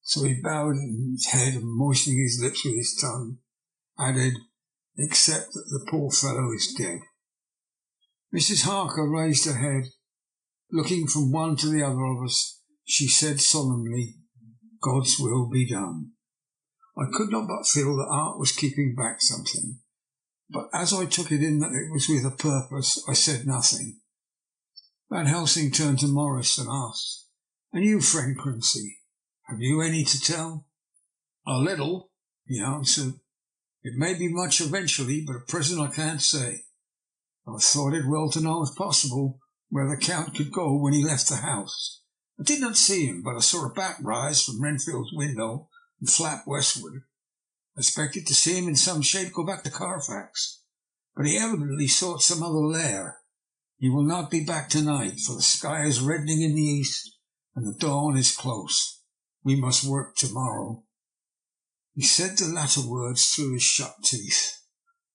So he bowed his head and, moistening his lips with his tongue, added, except that the poor fellow is dead." Mrs. Harker raised her head. Looking from one to the other of us, she said solemnly, "God's will be done." I could not but feel that Art was keeping back something, but as I took it in that it was with a purpose, I said nothing. Van Helsing turned to Morris and asked, "And you, friend Quincy, have you any to tell?" "A little," he answered. "It may be much eventually, but at present I can't say. I thought it well to know, if possible, where the Count could go when he left the house. I did not see him, but I saw a bat rise from Renfield's window and flap westward. I expected to see him in some shape go back to Carfax, but he evidently sought some other lair. He will not be back tonight, for the sky is reddening in the east and the dawn is close. We must work tomorrow." He said the latter words through his shut teeth.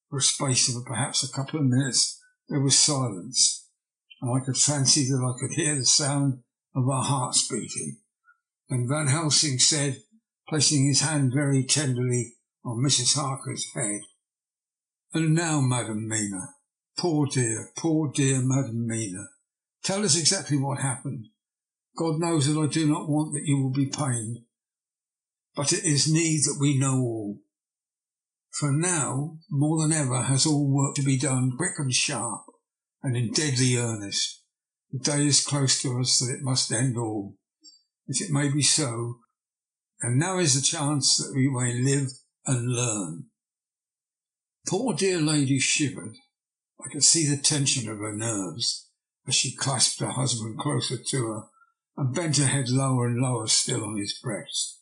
For a space of perhaps a couple of minutes there was silence, and I could fancy that I could hear the sound of our hearts beating. Then Van Helsing said, placing his hand very tenderly on Mrs. Harker's head, "And now, Madam Mina, poor dear Madam Mina, tell us exactly what happened. God knows that I do not want that you will be pained, but it is need that we know all. For now, more than ever, has all work to be done quick and sharp, and in deadly earnest. The day is close to us that it must end all, if it may be so, and now is the chance that we may live and learn." Poor dear lady shivered. I could see the tension of her nerves as she clasped her husband closer to her and bent her head lower and lower still on his breast.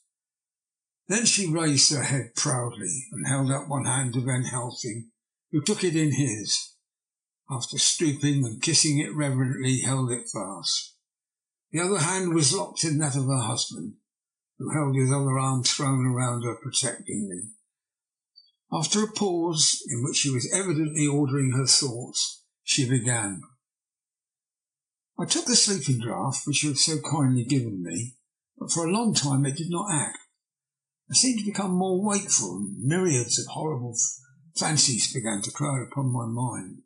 Then she raised her head proudly and held out one hand to Van Helsing, who took it in his. After stooping and kissing it reverently, held it fast. The other hand was locked in that of her husband, who held his other arm thrown around her protectingly. After a pause, in which she was evidently ordering her thoughts, she began. "I took the sleeping draught which you had so kindly given me, but for a long time it did not act. I seemed to become more wakeful, and myriads of horrible fancies began to crowd upon my mind,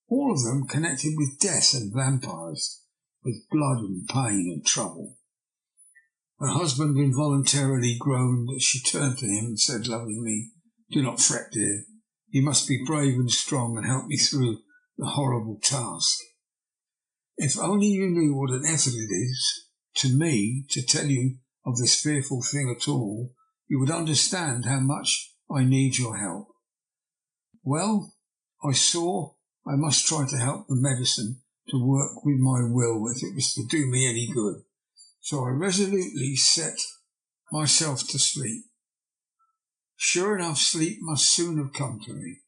all of them connected with death and vampires, with blood and pain and trouble." Her husband involuntarily groaned as she turned to him and said lovingly, "Do not fret, dear. You must be brave and strong and help me through the horrible task. If only you knew what an effort it is to me to tell you of this fearful thing at all, you would understand how much I need your help." Well, I saw I must try to help the medicine to work with my will if it was to do me any good, so I resolutely set myself to sleep. Sure enough, sleep must soon have come to me,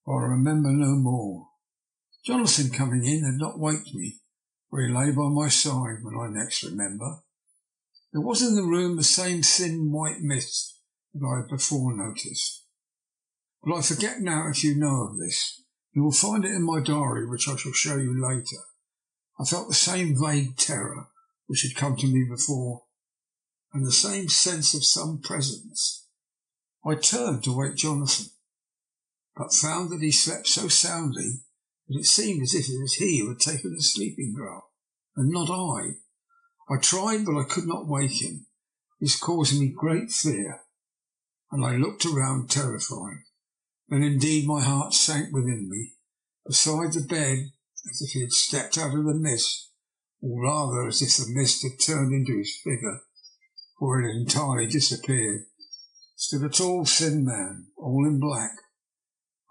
for I remember no more. Jonathan coming in had not waked me, for he lay by my side when I next remember. There was in the room the same thin white mist that I had before noticed. But I forget now if you know of this. You will find it in my diary, which I shall show you later. I felt the same vague terror which had come to me before, and the same sense of some presence. I turned to wake Jonathan, but found that he slept so soundly that it seemed as if it was he who had taken the sleeping draught, and not I. I tried, but I could not wake him. This caused me great fear, and I looked around terrified. Then indeed my heart sank within me. Beside the bed, as if he had stepped out of the mist, or rather as if the mist had turned into his figure, for it had entirely disappeared, stood a tall, thin man, all in black.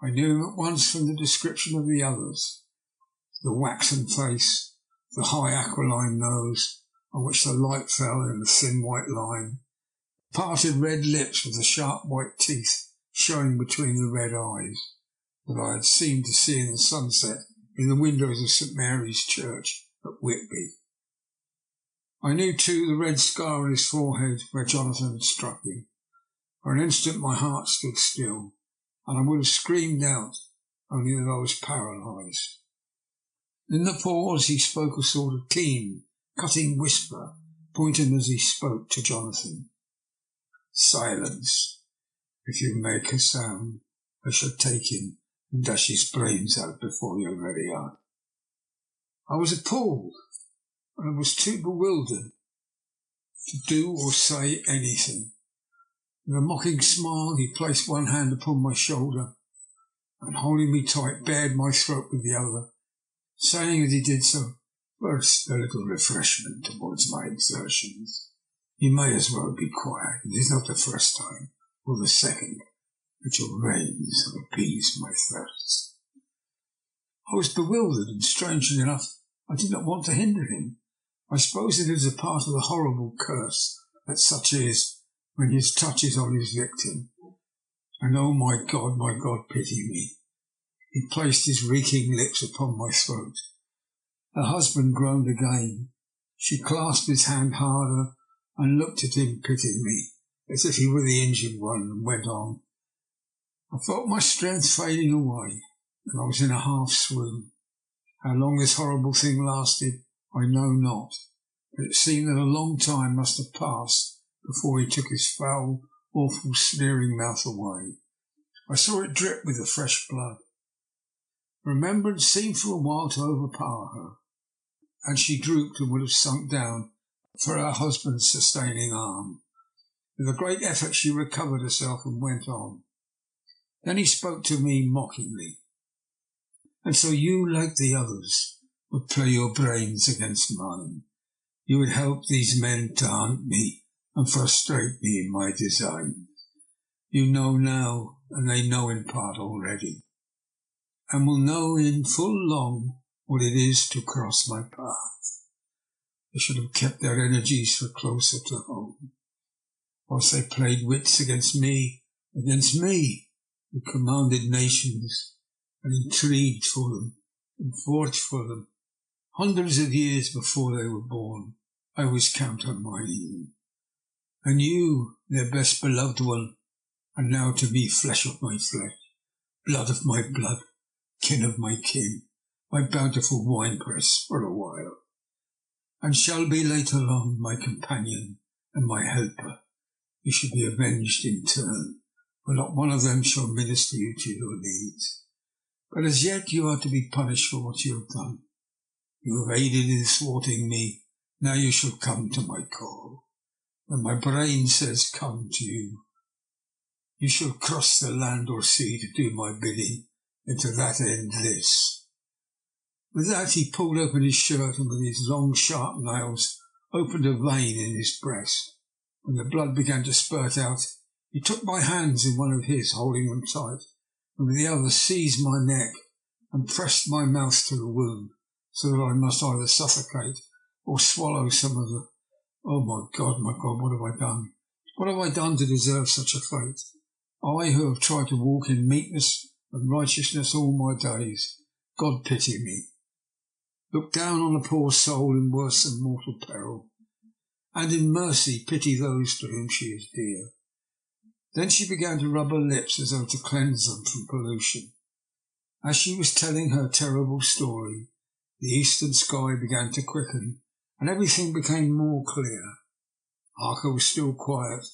I knew him at once from the description of the others. The waxen face, the high aquiline nose, on which the light fell in a thin white line, parted red lips with the sharp white teeth showing between the red eyes that I had seemed to see in the sunset in the windows of St. Mary's Church at Whitby. I knew too the red scar on his forehead where Jonathan had struck him. For an instant my heart stood still, and I would have screamed out, only that I was paralysed. In the pause he spoke a sort of keen, cutting whisper, pointing as he spoke to Jonathan. "Silence, if you make a sound, I shall take him and dash his brains out before your very eye. I was appalled, and I was too bewildered to do or say anything. With a mocking smile, he placed one hand upon my shoulder and, holding me tight, bared my throat with the other, saying as he did so, "First, a little refreshment towards my exertions. You may as well be quiet. It is not the first time, or the second, that your rains have appeased my thirst." I was bewildered, and strangely enough, I did not want to hinder him. I suppose it is a part of the horrible curse that such is when his touch is on his victim. And oh my God, pity me. He placed his reeking lips upon my throat. Her husband groaned again. She clasped his hand harder and looked at him pityingly, as if he were the injured one, and went on. I felt my strength fading away, and I was in a half swoon. How long this horrible thing lasted, I know not, but it seemed that a long time must have passed before he took his foul, awful, sneering mouth away. I saw it drip with the fresh blood. Remembrance seemed for a while to overpower her, and she drooped and would have sunk down for her husband's sustaining arm. With a great effort she recovered herself and went on. Then he spoke to me mockingly. "And so you, like the others, would play your brains against mine. You would help these men to hunt me and frustrate me in my design. You know now, and they know in part already, and will know in full long what it is to cross my path. They should have kept their energies for closer to home, whilst they played wits against me, who commanded nations and intrigued for them and fought for them. Hundreds of years before they were born, I was countermining them. And you, their best beloved one, are now to be flesh of my flesh, blood of my blood, kin of my kin, my bountiful winepress for a while, and shall be later on my companion and my helper. You shall be avenged in turn, for not one of them shall minister you to your needs. But as yet you are to be punished for what you have done. You have aided in thwarting me. Now you shall come to my call. When my brain says come to you, you shall cross the land or sea to do my bidding, and to that end this." With that he pulled open his shirt, and with his long sharp nails opened a vein in his breast. When the blood began to spurt out, he took my hands in one of his, holding them tight, and with the other seized my neck and pressed my mouth to the wound, so that I must either suffocate or swallow some of the... Oh, my God, what have I done? What have I done to deserve such a fate? I, who have tried to walk in meekness and righteousness all my days. God pity me. Look down on a poor soul in worse than mortal peril, and in mercy pity those to whom she is dear. Then she began to rub her lips as though to cleanse them from pollution. As she was telling her terrible story, the eastern sky began to quicken, and everything became more clear. Harker was still quiet,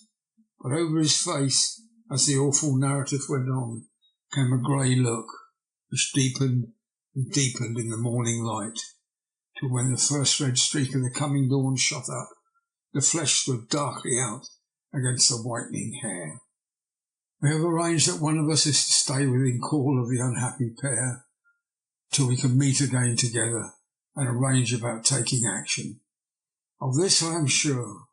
but over his face, as the awful narrative went on, came a grey look, which deepened and deepened in the morning light, till when the first red streak of the coming dawn shot up, the flesh stood darkly out against the whitening hair. "We have arranged that one of us is to stay within call of the unhappy pair till we can meet again together and arrange about taking action. Of this I am sure.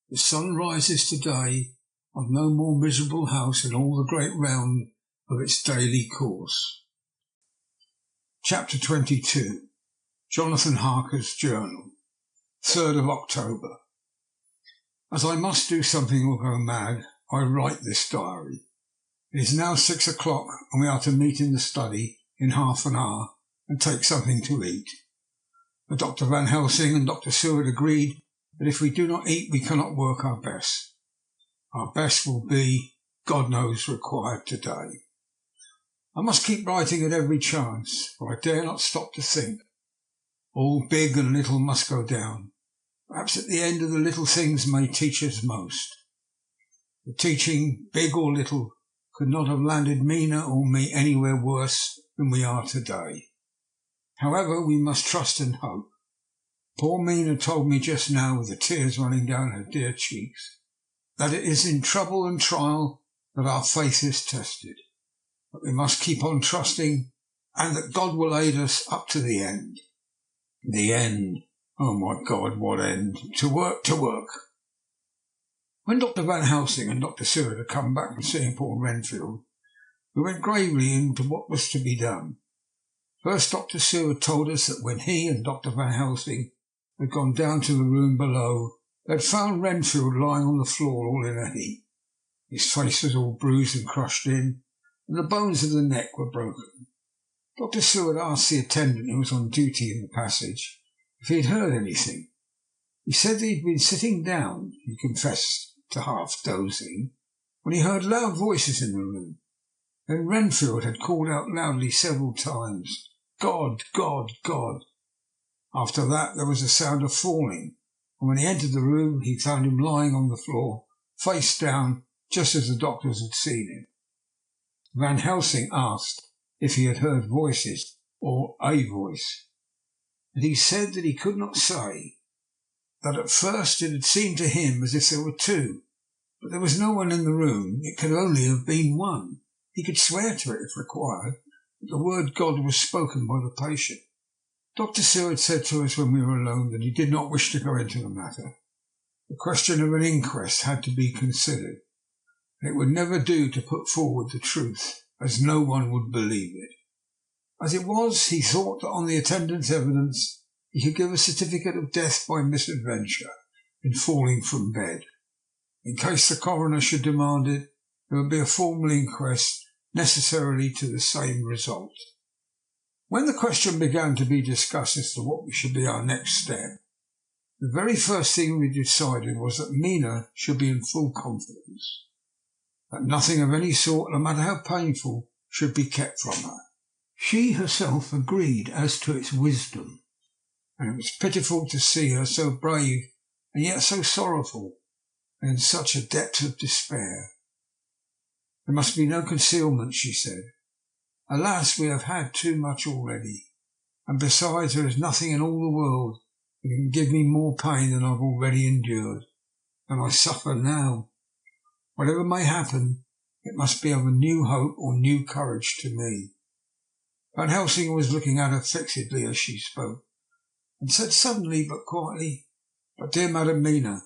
The sun rises today on no more miserable house in all the great round of its daily course." Chapter 22. Jonathan Harker's Journal. 3rd of October. As I must do something or go mad, I write this diary. It is now 6 o'clock, and we are to meet in the study in half an hour and take something to eat. But Dr. Van Helsing and Dr. Seward agreed that if we do not eat, we cannot work our best. Our best will be, God knows, required today. I must keep writing at every chance, for I dare not stop to think. All big and little must go down. Perhaps at the end of the little things may teach us most. The teaching, big or little, could not have landed Mina or me anywhere worse than we are today. However, we must trust and hope. Poor Mina told me just now, with the tears running down her dear cheeks, that it is in trouble and trial that our faith is tested, but we must keep on trusting, and that God will aid us up to the end. The end. Oh my God, what end? To work, to work. When Dr. Van Helsing and Dr. Seward had come back from seeing poor Renfield, we went gravely into what was to be done. First, Dr. Seward told us that when he and Dr. Van Helsing had gone down to the room below, they had found Renfield lying on the floor all in a heap. His face was all bruised and crushed in, and the bones of the neck were broken. Dr. Seward asked the attendant who was on duty in the passage if he had heard anything. He said that he had been sitting down, he confessed to half dozing, when he heard loud voices in the room. Then Renfield had called out loudly several times, "God, God, God." After that there was a sound of falling, and when he entered the room he found him lying on the floor, face down, just as the doctors had seen him. Van Helsing asked if he had heard voices, or a voice, and he said that he could not say, that at first it had seemed to him as if there were two, but there was no one in the room. It could only have been one. He could swear to it if required, that the word God was spoken by the patient. Dr. Seward said to us when we were alone that he did not wish to go into the matter. The question of an inquest had to be considered, and it would never do to put forward the truth, as no one would believe it. As it was, he thought that on the attendant's evidence he could give a certificate of death by misadventure in falling from bed. In case the coroner should demand it, there would be a formal inquest, necessarily to the same result. When the question began to be discussed as to what should be our next step, the very first thing we decided was that Mina should be in full confidence, that nothing of any sort, no matter how painful, should be kept from her. She herself agreed as to its wisdom, and it was pitiful to see her so brave and yet so sorrowful, and in such a depth of despair. There must be no concealment, she said. Alas, we have had too much already, and besides there is nothing in all the world that can give me more pain than I have already endured, and I suffer now. Whatever may happen, it must be of a new hope or new courage to me. Van Helsing was looking at her fixedly as she spoke, and said suddenly but quietly, "But dear Madam Mina,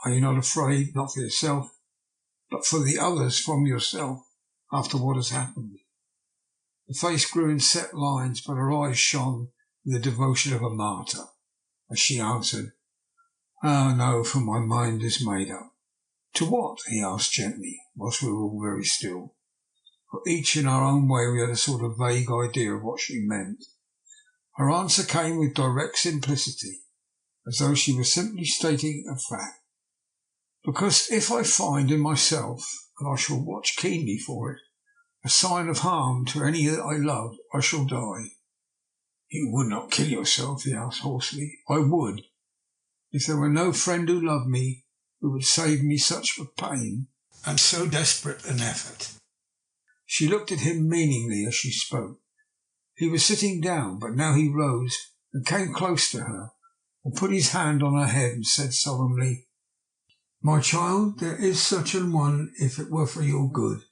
are you not afraid, not for yourself, but for the others from yourself, after what has happened?" The face grew in set lines, but her eyes shone with the devotion of a martyr, as she answered, "Ah, no, for my mind is made up." "To what?" he asked gently, whilst we were all very still, for each in our own way we had a sort of vague idea of what she meant. Her answer came with direct simplicity, as though she were simply stating a fact. "Because if I find in myself, and I shall watch keenly for it, a sign of harm to any that I love, I shall die." "You would not kill yourself?" he asked hoarsely. "I would, if there were no friend who loved me, who would save me such a pain and so desperate an effort." She looked at him meaningly as she spoke. He was sitting down, but now he rose and came close to her and put his hand on her head and said solemnly, "My child, there is such an one if it were for your good.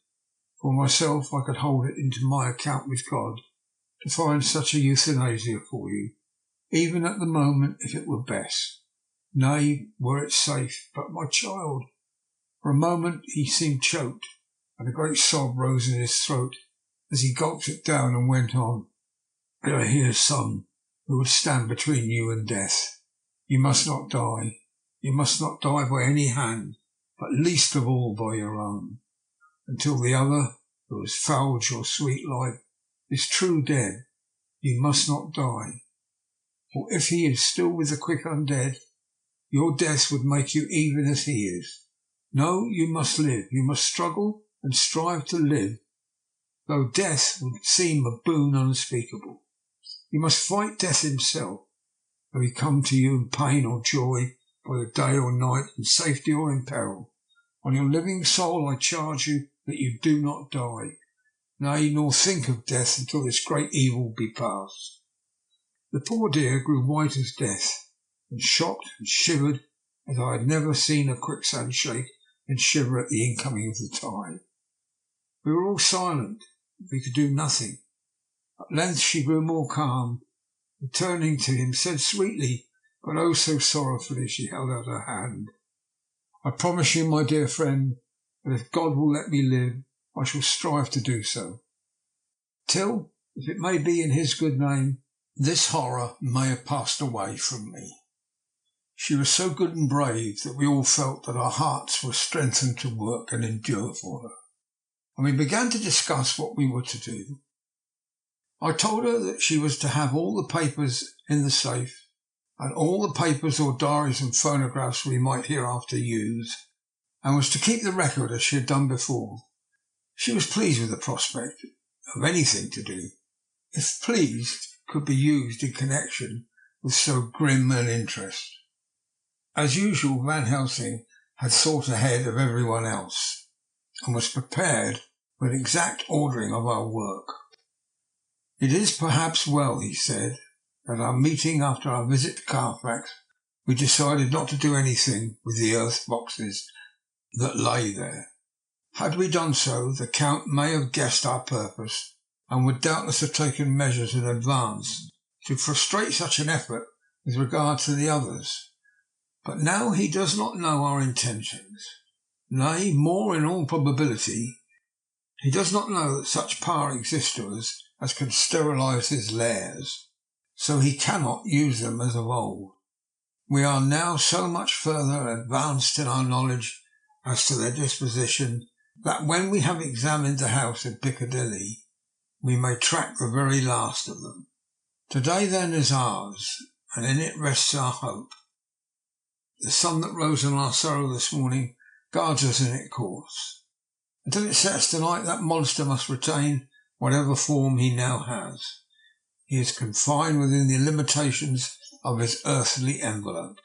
For myself, I could hold it into my account with God to find such a euthanasia for you, even at the moment, if it were best. Nay, were it safe. But my child—" For a moment he seemed choked, and a great sob rose in his throat as he gulped it down and went on, "There are here some who would stand between you and death. You must not die. You must not die by any hand, but least of all by your own, until the other, who has fouled your sweet life, is true dead. You must not die. For if he is still with the quick undead, your death would make you even as he is. No, you must live. You must struggle and strive to live, though death would seem a boon unspeakable. You must fight death himself, though he come to you in pain or joy, by the day or night, in safety or in peril. On your living soul I charge you that you do not die, nay, nor think of death until this great evil be past. The poor dear grew white as death, and shocked and shivered as I had never seen a quicksand shake and shiver at the incoming of the tide. We were all silent. We could do nothing. At length she grew more calm, and turning to him, said sweetly, but oh so sorrowfully, as she held out her hand, "I promise you, my dear friend, that if God will let me live, I shall strive to do so, till, if it may be in his good name, this horror may have passed away from me." She was so good and brave that we all felt that our hearts were strengthened to work and endure for her, and we began to discuss what we were to do. I told her that she was to have all the papers in the safe, and all the papers or diaries and phonographs we might hereafter use, and was to keep the record as she had done before. She was pleased with the prospect of anything to do, if pleased could be used in connection with so grim an interest. As usual, Van Helsing had thought ahead of everyone else, and was prepared with exact ordering of our work. "It is perhaps well," he said, "that our meeting after our visit to Carfax, we decided not to do anything with the earth boxes that lay there. Had we done so, the Count may have guessed our purpose, and would doubtless have taken measures in advance to frustrate such an effort with regard to the others. But now he does not know our intentions. Nay, more in all probability, he does not know that such power exists to us as can sterilize his lairs, so he cannot use them as of old. We are now so much further advanced in our knowledge as to their disposition, that when we have examined the house in Piccadilly, we may track the very last of them. Today then is ours, and in it rests our hope. The sun that rose on our sorrow this morning guards us in its course. Until it sets tonight, that monster must retain whatever form he now has. He is confined within the limitations of his earthly envelope.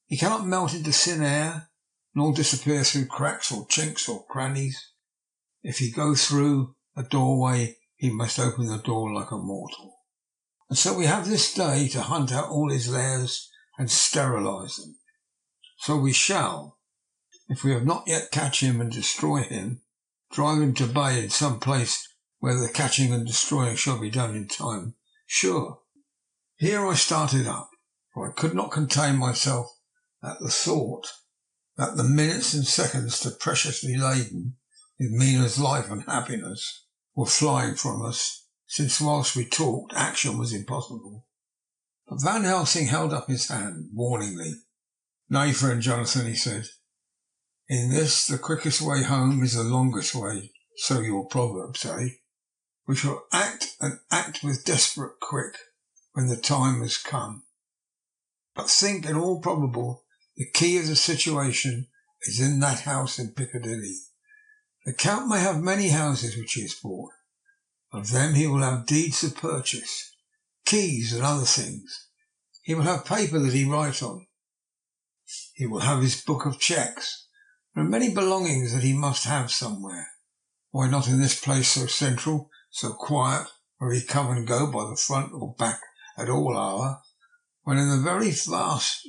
He cannot melt into thin air, nor disappear through cracks or chinks or crannies. If he go through a doorway, he must open the door like a mortal. And so we have this day to hunt out all his lairs and sterilize them. So we shall, if we have not yet catch him and destroy him, drive him to bay in some place where the catching and destroying shall be done in time. Sure. Here I started up, for I could not contain myself at the thought that the minutes and seconds too preciously laden with Mina's life and happiness were flying from us, since whilst we talked action was impossible. But Van Helsing held up his hand warningly. "Nay, friend Jonathan," he said, "in this the quickest way home is the longest way, so your proverbs say. We shall act, and act with desperate quick, when the time has come. But think, in all probable, the key of the situation is in that house in Piccadilly. The Count may have many houses which he has bought. Of them he will have deeds of purchase, keys and other things. He will have paper that he write on. He will have his book of cheques. There are many belongings that he must have somewhere. Why not in this place so central, so quiet, where he come and go by the front or back at all hour, when in the very vast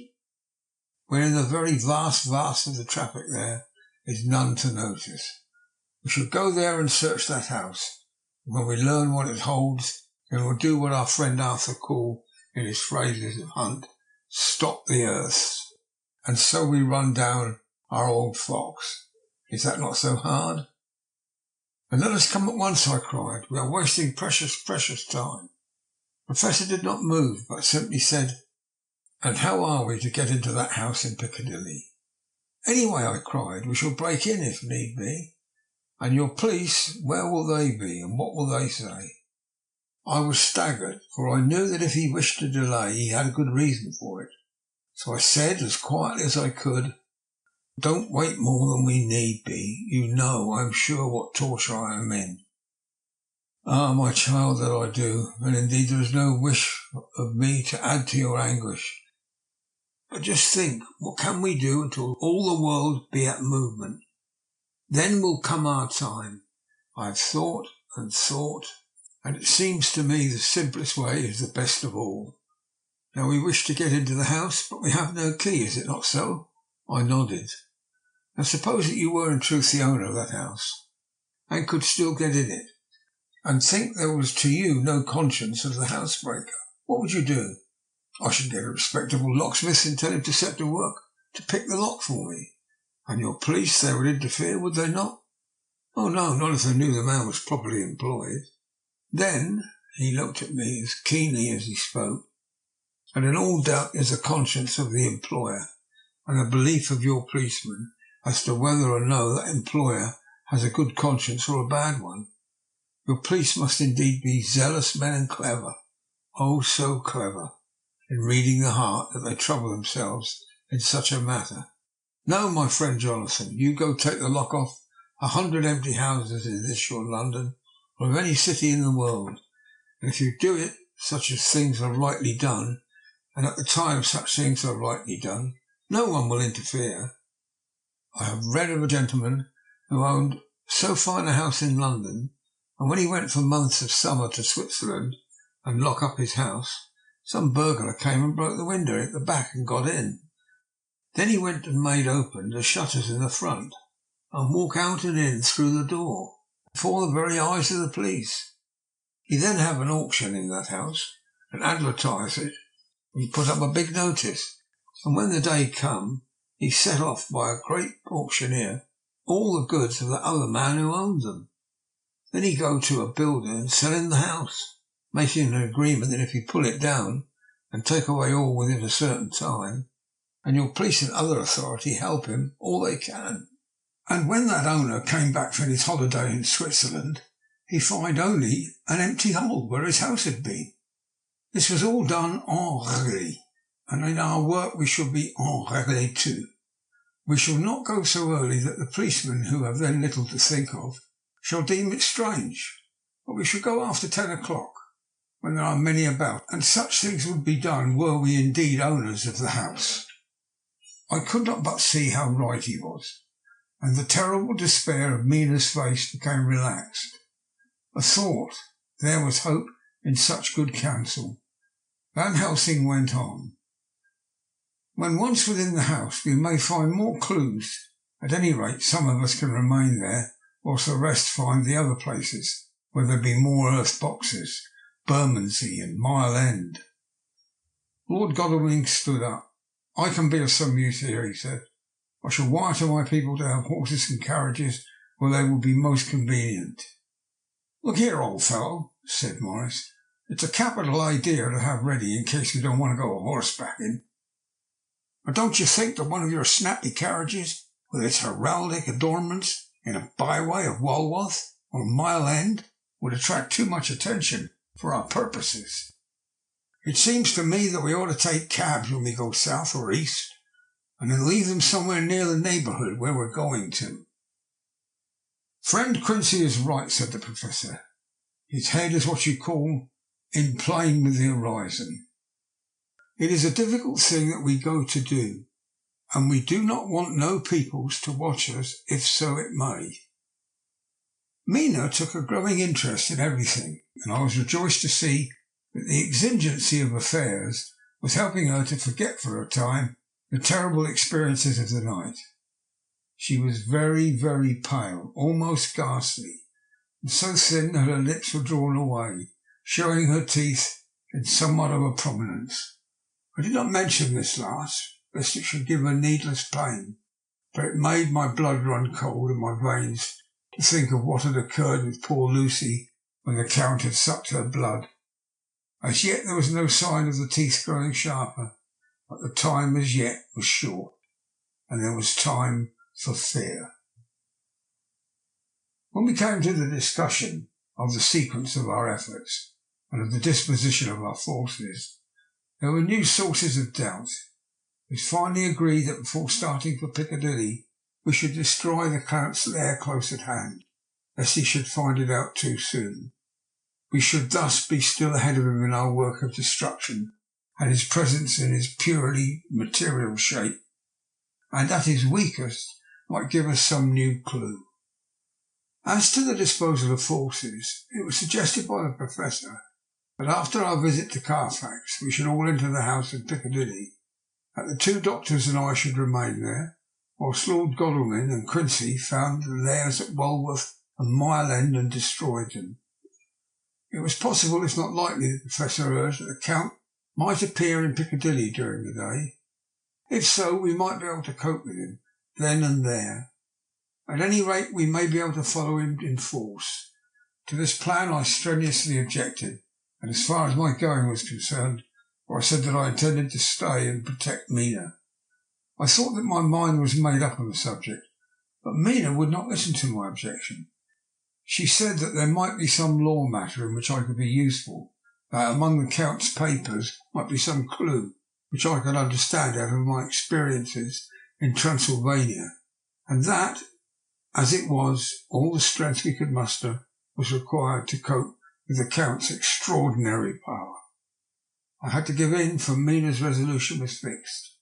of the traffic there is none to notice. We shall go there and search that house, and when we learn what it holds, then we'll do what our friend Arthur called, in his phrases of hunt, stop the earths. And so we run down our old fox. Is that not so hard?" "And let us come at once," I cried. "We are wasting precious, precious time." The Professor did not move, but simply said, "And how are we to get into that house in Piccadilly?" "Anyway," I cried, "we shall break in if need be. And your police, where will they be, and what will they say?" I was staggered, for I knew that if he wished to delay he had a good reason for it. So I said, as quietly as I could, "Don't wait more than we need be. You know, I am sure, what torture I am in." "Ah, my child, that I do, and indeed there is no wish of me to add to your anguish. But just think, what can we do until all the world be at movement? Then will come our time. I have thought and thought, and it seems to me the simplest way is the best of all. Now we wish to get into the house, but we have no key, is it not so?" I nodded. "Now suppose that you were in truth the owner of that house, and could still get in it, and think there was to you no conscience as the housebreaker. What would you do?" "I should get a respectable locksmith and tell him to set to work to pick the lock for me." "And your police, they would interfere, would they not?" "Oh no, not if they knew the man was properly employed." Then he looked at me as keenly as he spoke. "And in all doubt is the conscience of the employer, and the belief of your policeman as to whether or no that employer has a good conscience or a bad one. Your police must indeed be zealous men and clever, oh so clever, in reading the heart that they trouble themselves in such a matter. No, my friend Jonathan, you go take the lock off 100 empty houses in this your London, or of any city in the world, and if you do it such as things are rightly done, and at the time such things are rightly done, no one will interfere. I have read of a gentleman who owned so fine a house in London, and when he went for months of summer to Switzerland and lock up his house, some burglar came and broke the window at the back and got in. Then he went and made open the shutters in the front and walk out and in through the door before the very eyes of the police. He then have an auction in that house and advertise it and put up a big notice, and when the day come, he set off by a great auctioneer all the goods of the other man who owned them. Then he go to a builder and sell him the house, making an agreement that if he pull it down and take away all within a certain time, and your police and other authority help him all they can. And when that owner came back from his holiday in Switzerland, he find only an empty hole where his house had been. This was all done en règle, and in our work we shall be en règle too. We shall not go so early that the policemen, who have then little to think of, shall deem it strange, but we shall go after 10 o'clock, when there are many about, and such things would be done were we indeed owners of the house." I could not but see how right he was, and the terrible despair of Mina's face became relaxed. I thought there was hope in such good counsel. Van Helsing went on. "When once within the house we may find more clues. At any rate, some of us can remain there, whilst the rest find the other places, where there be more earth boxes, Bermondsey and Mile End." Lord Godalming stood up. "I can be of some use here," he said. "I shall wire to my people to have horses and carriages where they will be most convenient." "Look here, old fellow," said Morris, "it's a capital idea to have ready in case we don't want to go a horsebacking. But don't you think that one of your snappy carriages, with its heraldic adornments, in a byway of Walworth or Mile End, would attract too much attention for our purposes? It seems to me that we ought to take cabs when we go south or east, and then leave them somewhere near the neighbourhood where we're going to." "Friend Quincy is right," said the Professor. "His head is what you call in plane with the horizon. It is a difficult thing that we go to do, and we do not want no peoples to watch us if so it may." Mina took a growing interest in everything, and I was rejoiced to see that the exigency of affairs was helping her to forget for a time the terrible experiences of the night. She was very, very pale, almost ghastly, and so thin that her lips were drawn away, showing her teeth in somewhat of a prominence. I did not mention this last, lest it should give her needless pain, but it made my blood run cold in my veins to think of what had occurred with poor Lucy when the Count had sucked her blood. As yet there was no sign of the teeth growing sharper, but the time as yet was short, and there was time for fear. When we came to the discussion of the sequence of our efforts and of the disposition of our forces, there were new sources of doubt. It was finally agreed that before starting for Piccadilly we should destroy the Count's lair close at hand, lest he should find it out too soon. We should thus be still ahead of him in our work of destruction, and his presence in his purely material shape, and at his weakest, might give us some new clue. As to the disposal of forces, it was suggested by the Professor that after our visit to Carfax we should all enter the house in Piccadilly, that the two doctors and I should remain there, whilst Lord Godalming and Quincy found the lairs at Walworth and Mile End and destroyed them. It was possible, if not likely, the Professor urged, that the Count might appear in Piccadilly during the day. If so, we might be able to cope with him then and there. At any rate, we may be able to follow him in force. To this plan I strenuously objected, and as far as my going was concerned, I said that I intended to stay and protect Mina. I thought that my mind was made up on the subject, but Mina would not listen to my objection. She said that there might be some law matter in which I could be useful, that among the Count's papers might be some clue which I could understand out of my experiences in Transylvania, and that, as it was, all the strength we could muster was required to cope with the Count's extraordinary power. I had to give in, for Mina's resolution was fixed,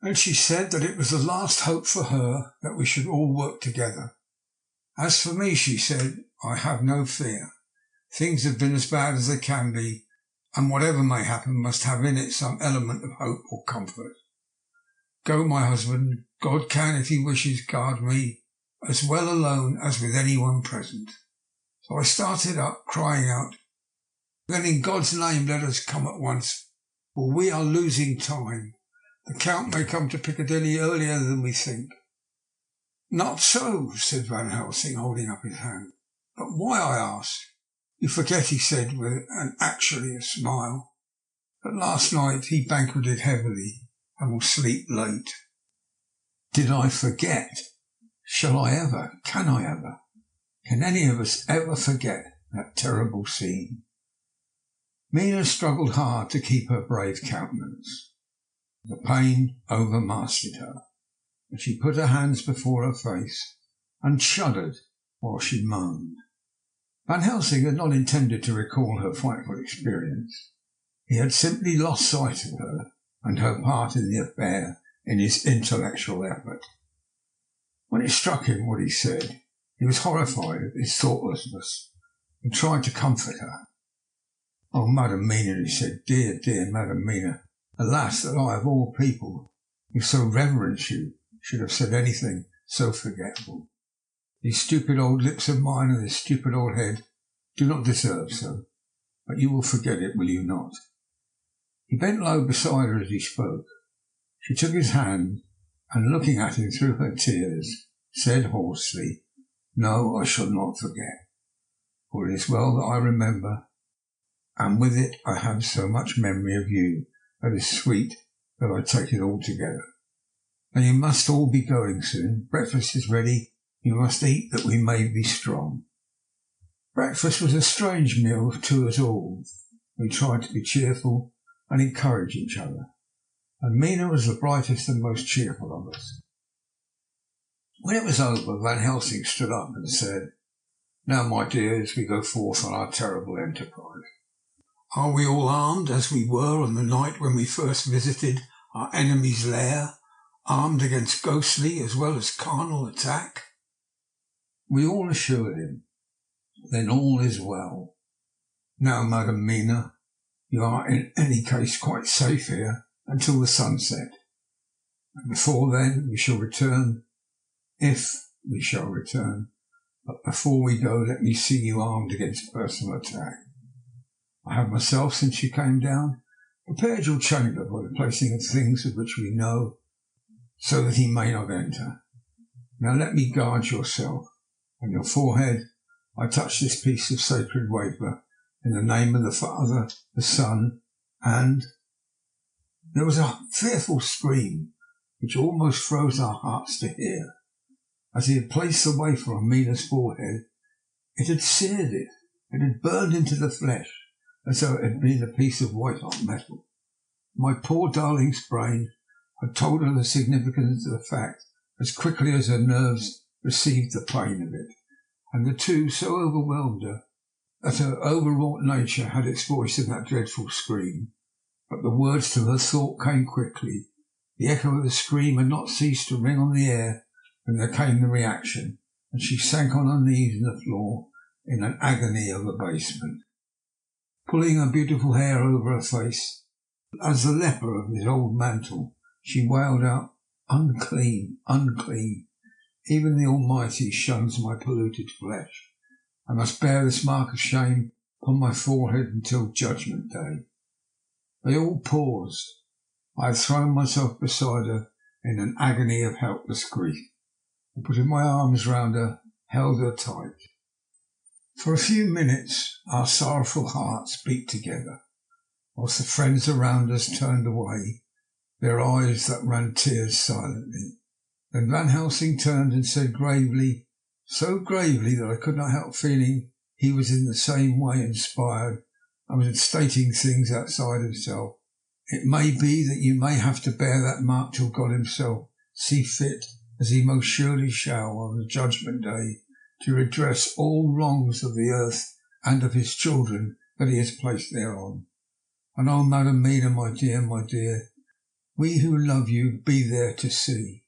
and she said that it was the last hope for her that we should all work together. As for me, she said, I have no fear. Things have been as bad as they can be, and whatever may happen must have in it some element of hope or comfort. Go, my husband. God can, if he wishes, guard me as well alone as with anyone present. So I started up, crying out, then in God's name let us come at once, for we are losing time. The Count may come to Piccadilly earlier than we think. Not so, said Van Helsing, holding up his hand. But why, I asked. You forget, he said, with actually a smile, that last night he banqueted heavily and will sleep late. Did I forget? Shall I ever? Can I ever? Can any of us ever forget that terrible scene? Mina struggled hard to keep her brave countenance. The pain overmastered her, and she put her hands before her face and shuddered while she moaned. Van Helsing had not intended to recall her frightful experience. He had simply lost sight of her and her part in the affair in his intellectual effort. When it struck him what he said, he was horrified at his thoughtlessness and tried to comfort her. Oh, Madam Mina, he said, dear, dear Madam Mina, alas that I, of all people, who so reverence you, should have said anything so forgetful. These stupid old lips of mine and this stupid old head do not deserve so, but you will forget it, will you not? He bent low beside her as he spoke. She took his hand, and looking at him through her tears, said hoarsely, No, I shall not forget, for it is well that I remember, and with it I have so much memory of you that is sweet that I take it all together. And you must all be going soon. Breakfast is ready. You must eat that we may be strong. Breakfast was a strange meal to us all. We tried to be cheerful and encourage each other, and Mina was the brightest and most cheerful of us. When it was over, Van Helsing stood up and said, Now, my dears, we go forth on our terrible enterprise. Are we all armed as we were on the night when we first visited our enemy's lair, armed against ghostly as well as carnal attack? We all assured him. Then all is well. Now, Madam Mina, you are in any case quite safe here until the sunset, and before then we shall return, if we shall return. But before we go, let me see you armed against personal attack. I have myself, since you came down, prepared your chamber by the placing of things of which we know, so that he may not enter. Now let me guard yourself. On your forehead I touch this piece of sacred wafer, in the name of the Father, the Son, and... There was a fearful scream, which almost froze our hearts to hear. As he had placed the wafer on Mina's forehead, it had seared it. It had burned into the flesh, as though it had been a piece of white-hot metal. My poor darling's brain had told her the significance of the fact as quickly as her nerves received the pain of it, and the two so overwhelmed her that her overwrought nature had its voice in that dreadful scream. But the words to her thought came quickly. The echo of the scream had not ceased to ring on the air when there came the reaction, and she sank on her knees on the floor in an agony of abasement. Pulling her beautiful hair over her face, as the leper of his old mantle, she wailed out, "Unclean, unclean. Even the Almighty shuns my polluted flesh. I must bear this mark of shame upon my forehead until Judgment Day." They all paused. I had thrown myself beside her in an agony of helpless grief, and putting my arms round her, held her tight. For a few minutes our sorrowful hearts beat together, whilst the friends around us turned away, their eyes that ran tears silently. Then Van Helsing turned and said gravely, so gravely that I could not help feeling he was in the same way inspired and was stating things outside himself, "It may be that you may have to bear that mark till God himself see fit, as he most surely shall on the Judgment Day, to redress all wrongs of the earth and of his children that he has placed thereon. And oh, Madam Mina, my dear, we who love you be there to see,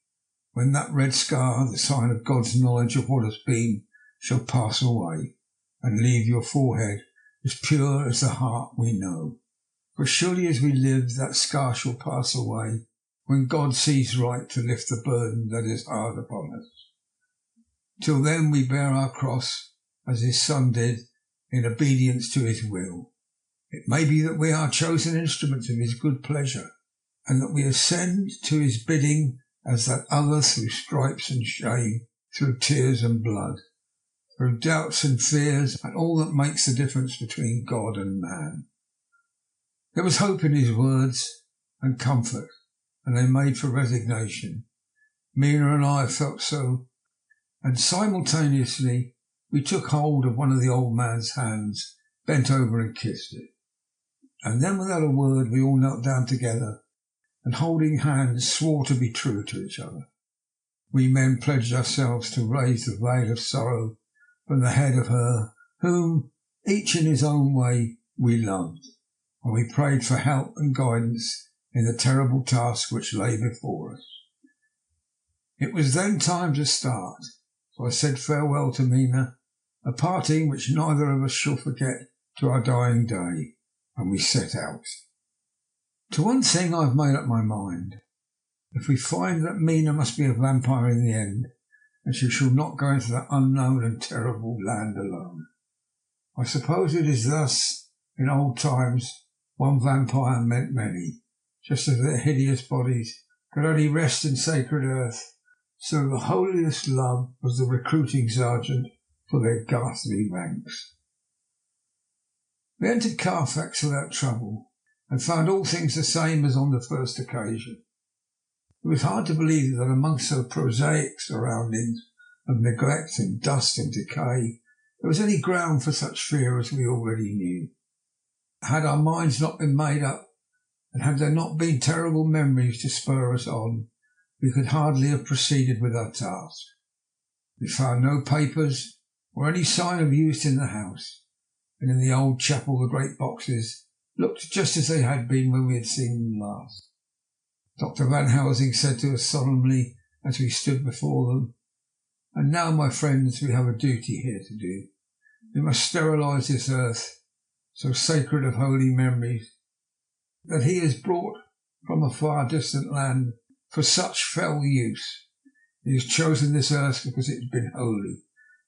when that red scar, the sign of God's knowledge of what has been, shall pass away, and leave your forehead as pure as the heart we know. For surely as we live, that scar shall pass away, when God sees right to lift the burden that is hard upon us. Till then we bear our cross, as his Son did, in obedience to his will. It may be that we are chosen instruments of his good pleasure, and that we ascend to his bidding as that other through stripes and shame, through tears and blood, through doubts and fears, and all that makes the difference between God and man. There was hope in his words and comfort, and they made for resignation. Mina and I felt so, and simultaneously we took hold of one of the old man's hands, bent over and kissed it. And then without a word we all knelt down together and holding hands swore to be true to each other. We men pledged ourselves to raise the veil of sorrow from the head of her whom, each in his own way, we loved, and we prayed for help and guidance in the terrible task which lay before us. It was then time to start, so I said farewell to Mina, a parting which neither of us shall forget to our dying day, and we set out. To one thing I have made up my mind. If we find that Mina must be a vampire in the end, and she shall not go into that unknown and terrible land alone. I suppose it is thus, in old times, one vampire meant many, just as their hideous bodies could only rest in sacred earth, so the holiest love was the recruiting sergeant for their ghastly ranks. We entered Carfax without trouble, and found all things the same as on the first occasion. It was hard to believe that amongst so prosaic surroundings of neglect and dust and decay, there was any ground for such fear as we already knew. Had our minds not been made up, and had there not been terrible memories to spur us on, we could hardly have proceeded with our task. We found no papers or any sign of use in the house, and in the old chapel the great boxes looked just as they had been when we had seen them last. Dr. Van Helsing said to us solemnly as we stood before them, "And now, my friends, we have a duty here to do. We must sterilise this earth, so sacred of holy memories, that he has brought from a far distant land for such fell use. He has chosen this earth because it has been holy.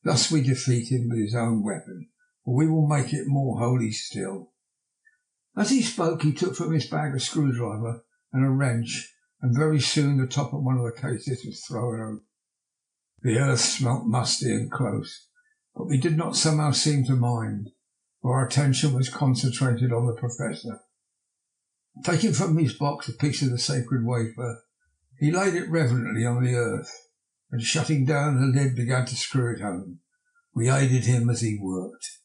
Thus we defeat him with his own weapon, for we will make it more holy still." As he spoke, he took from his bag a screwdriver and a wrench, and very soon the top of one of the cases was thrown open. The earth smelt musty and close, but we did not somehow seem to mind, for our attention was concentrated on the Professor. Taking from his box a piece of the sacred wafer, he laid it reverently on the earth, and shutting down the lid began to screw it home. We aided him as he worked.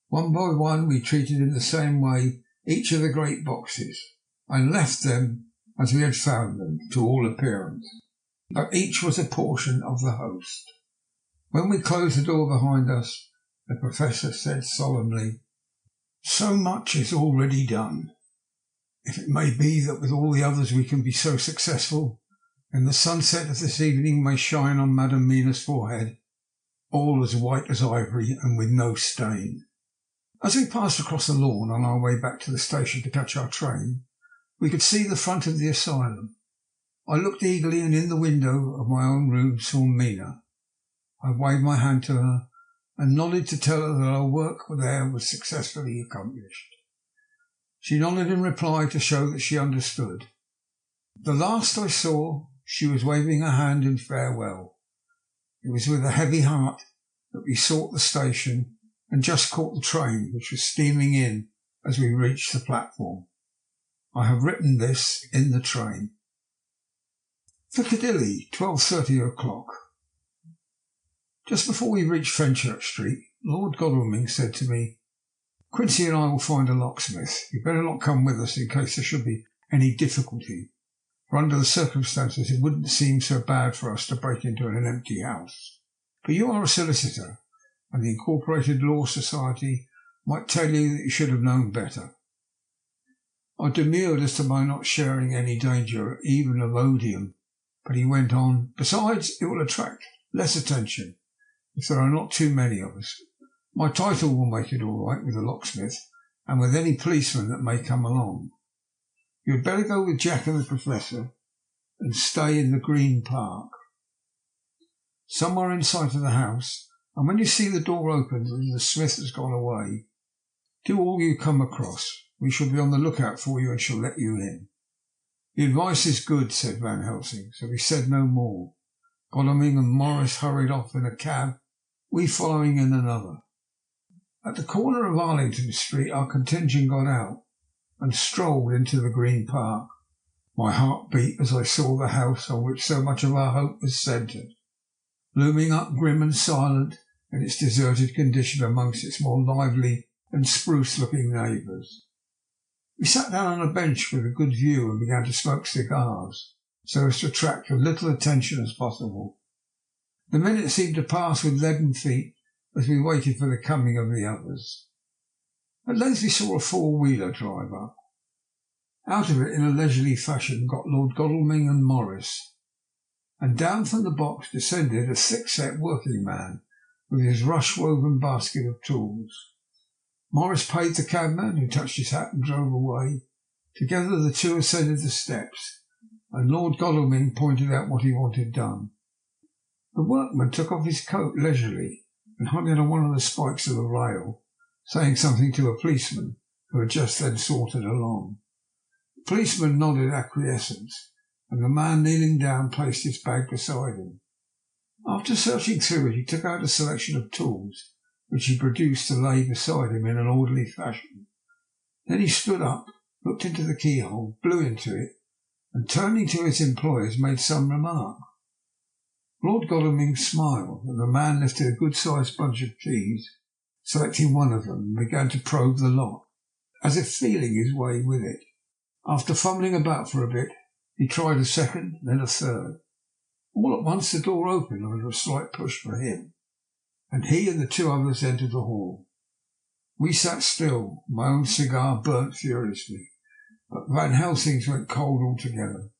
One by one we treated in the same way each of the great boxes, and left them as we had found them, to all appearance. But each was a portion of the host. When we closed the door behind us, the Professor said solemnly, "So much is already done. If it may be that with all the others we can be so successful, then the sunset of this evening may shine on Madam Mina's forehead, all as white as ivory and with no stain. As we passed across the lawn on our way back to the station to catch our train, we could see the front of the asylum. I looked eagerly, and in the window of my own room saw Mina. I waved my hand to her and nodded to tell her that our work there was successfully accomplished. She nodded in reply to show that she understood. The last I saw, she was waving her hand in farewell. It was with a heavy heart that we sought the station and just caught the train, which was steaming in as we reached the platform. I have written this in the train. Piccadilly, 12:30 o'clock. Just before we reached Fenchurch Street, Lord Godalming said to me, "Quincy and I will find a locksmith. You'd better not come with us in case there should be any difficulty, for under the circumstances it wouldn't seem so bad for us to break into an empty house. But you are a solicitor, and the Incorporated Law Society might tell you that you should have known better." I demurred as to my not sharing any danger even of odium, but he went on, "Besides, it will attract less attention if there are not too many of us. My title will make it all right with the locksmith and with any policeman that may come along. You had better go with Jack and the Professor and stay in the Green Park, somewhere in sight of the house, and when you see the door open and the smith has gone away, do all you come across. We shall be on the lookout for you and shall let you in." "The advice is good," said Van Helsing, so we said no more. Godalming and Morris hurried off in a cab, we following in another. At the corner of Arlington Street our contingent got out and strolled into the Green Park. My heart beat as I saw the house on which so much of our hope was centred, looming up grim and silent in its deserted condition amongst its more lively and spruce-looking neighbours. We sat down on a bench with a good view and began to smoke cigars, so as to attract as little attention as possible. The minutes seemed to pass with leaden feet as we waited for the coming of the others. At length we saw a four-wheeler drive up. Out of it in a leisurely fashion got Lord Godalming and Morris, and down from the box descended a thick-set working man with his rush-woven basket of tools. Morris paid the cabman, who touched his hat and drove away. Together the two ascended the steps, and Lord Godalming pointed out what he wanted done. The workman took off his coat leisurely and hung it on one of the spikes of the rail, saying something to a policeman who had just then sauntered along. The policeman nodded acquiescence, and the man kneeling down placed his bag beside him. After searching through it, he took out a selection of tools, which he produced to lay beside him in an orderly fashion. Then he stood up, looked into the keyhole, blew into it, and turning to his employers made some remark. Lord Godalming smiled, and the man lifted a good-sized bunch of keys, selecting one of them, and began to probe the lock, as if feeling his way with it. After fumbling about for a bit, he tried a second, then a third. All at once the door opened under a slight push for him, and he and the two others entered the hall. We sat still. My own cigar burnt furiously, but Van Helsing's went cold altogether.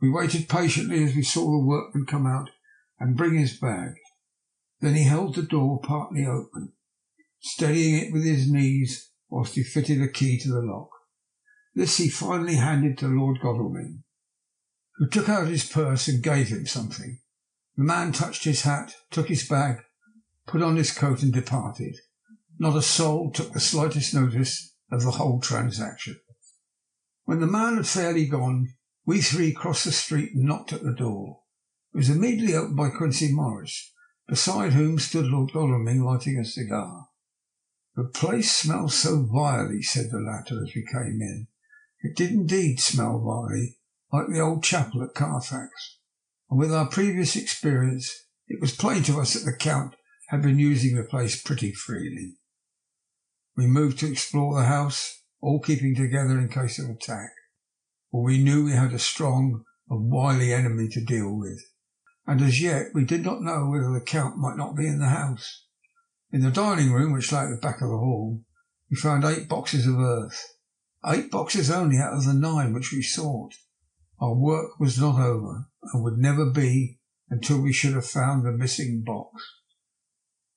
We waited patiently as we saw the workman come out and bring his bag. Then he held the door partly open, steadying it with his knees whilst he fitted a key to the lock. This he finally handed to Lord Godalming, who took out his purse and gave him something. The man touched his hat, took his bag, put on his coat and departed. Not a soul took the slightest notice of the whole transaction. When the man had fairly gone, we three crossed the street and knocked at the door. It was immediately opened by Quincy Morris, beside whom stood Lord Godalming lighting a cigar. "The place smells so vilely," said the latter as we came in. It did indeed smell vilely, like the old chapel at Carfax, and with our previous experience it was plain to us that the Count had been using the place pretty freely. We moved to explore the house, all keeping together in case of attack, for we knew we had a strong and wily enemy to deal with, and as yet we did not know whether the Count might not be in the house. In the dining room, which lay at the back of the hall, we found 8 boxes of earth. 8 boxes only out of the 9 which we sought. Our work was not over, and would never be until we should have found the missing box.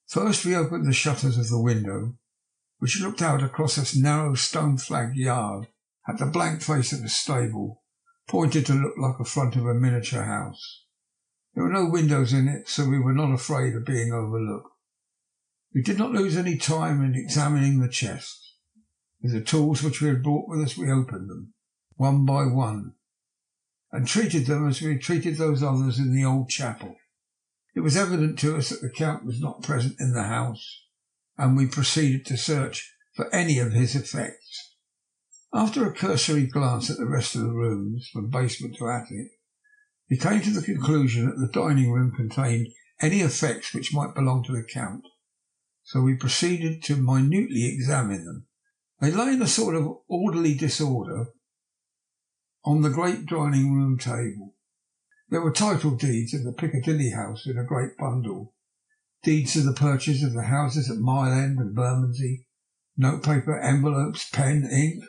First we opened the shutters of the window, which looked out across this narrow stone-flagged yard at the blank face of a stable, pointed to look like the front of a miniature house. There were no windows in it, so we were not afraid of being overlooked. We did not lose any time in examining the chests. With the tools which we had brought with us, we opened them, one by one, and treated them as we had treated those others in the old chapel. It was evident to us that the Count was not present in the house, and we proceeded to search for any of his effects. After a cursory glance at the rest of the rooms, from basement to attic, we came to the conclusion that the dining room contained any effects which might belong to the Count, so we proceeded to minutely examine them. They lay in a sort of orderly disorder on the great dining room table. There were title deeds of the Piccadilly house in a great bundle, deeds of the purchase of the houses at Mile End and Bermondsey, notepaper, envelopes, pen, ink.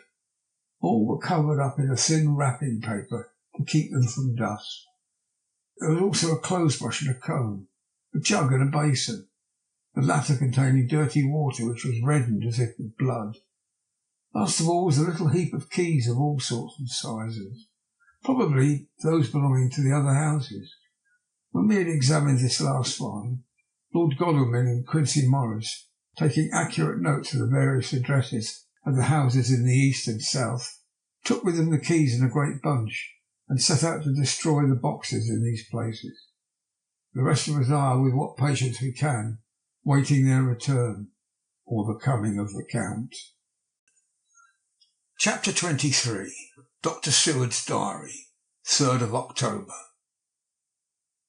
All were covered up in a thin wrapping paper to keep them from dust. There was also a clothes brush and a comb, a jug and a basin, the latter containing dirty water which was reddened as if with blood. Last of all was a little heap of keys of all sorts and sizes, probably those belonging to the other houses. When we had examined this last find, Lord Godalming and Quincy Morris, taking accurate notes of the various addresses of the houses in the east and south, took with them the keys in a great bunch and set out to destroy the boxes in these places. The rest of us are, with what patience we can, waiting their return or the coming of the Count. Chapter 23. Dr. Seward's Diary, 3rd of October.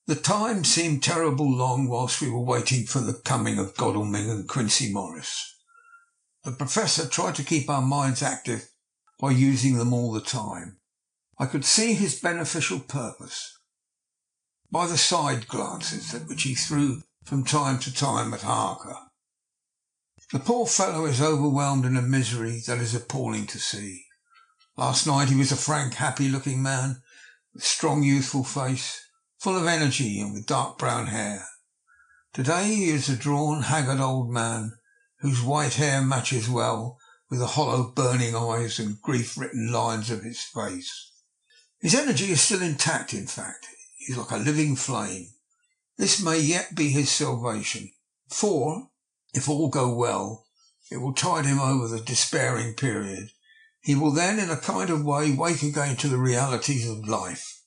The time seemed terrible long whilst we were waiting for the coming of Godalming and Quincy Morris. The Professor tried to keep our minds active by using them all the time. I could see his beneficial purpose by the side glances which he threw from time to time at Harker. The poor fellow is overwhelmed in a misery that is appalling to see. Last night he was a frank, happy-looking man, with a strong, youthful face, full of energy and with dark brown hair. Today he is a drawn, haggard old man, whose white hair matches well with the hollow, burning eyes and grief-written lines of his face. His energy is still intact, in fact. He is like a living flame. This may yet be his salvation, for, if all go well, it will tide him over the despairing period. He will then, in a kind of way, wake again to the realities of life.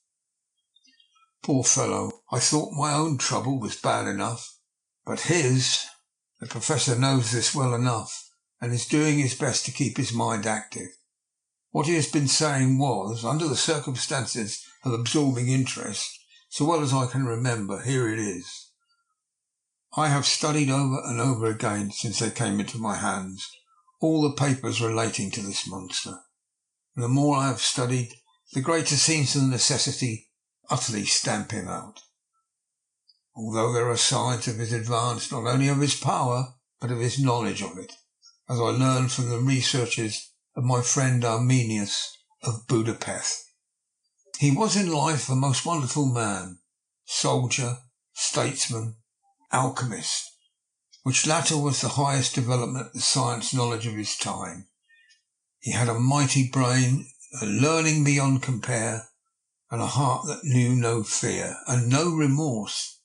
Poor fellow, I thought my own trouble was bad enough, but his, the Professor knows this well enough, and is doing his best to keep his mind active. What he has been saying was, under the circumstances of absorbing interest, so well as I can remember, here it is. I have studied over and over again, since they came into my hands, all the papers relating to this monster. And the more I have studied, the greater seems the necessity utterly stamp him out. Although there are signs of his advance, not only of his power, but of his knowledge of it, as I learned from the researches of my friend Arminius of Budapest. He was in life a most wonderful man, soldier, statesman, alchemist, which latter was the highest development of the science knowledge of his time. He had a mighty brain, a learning beyond compare, and a heart that knew no fear and no remorse.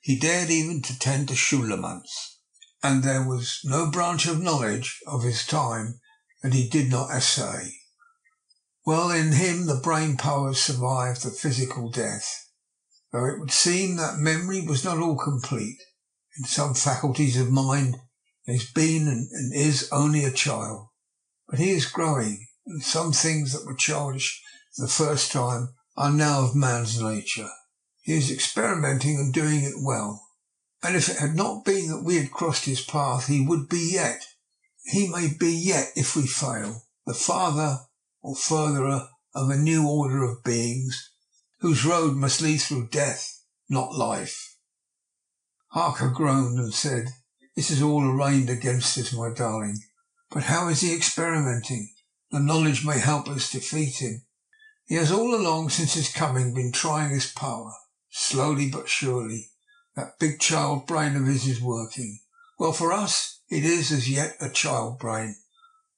He dared even to tend to Schulemans, and there was no branch of knowledge of his time that he did not essay. Well, in him the brain powers survived the physical death, though it would seem that memory was not all complete. In some faculties of mind he has been and is only a child, but he is growing, and some things that were childish the first time are now of man's nature. He is experimenting and doing it well, and if it had not been that we had crossed his path, he would be yet. He may be yet, if we fail, the father or furtherer of a new order of beings, whose road must lead through death, not life. Harker groaned and said, "This is all arraigned against us, my darling. But how is he experimenting? The knowledge may help us defeat him. He has all along since his coming been trying his power, slowly but surely, That big child brain of his is working. Well, for us, it is as yet a child brain.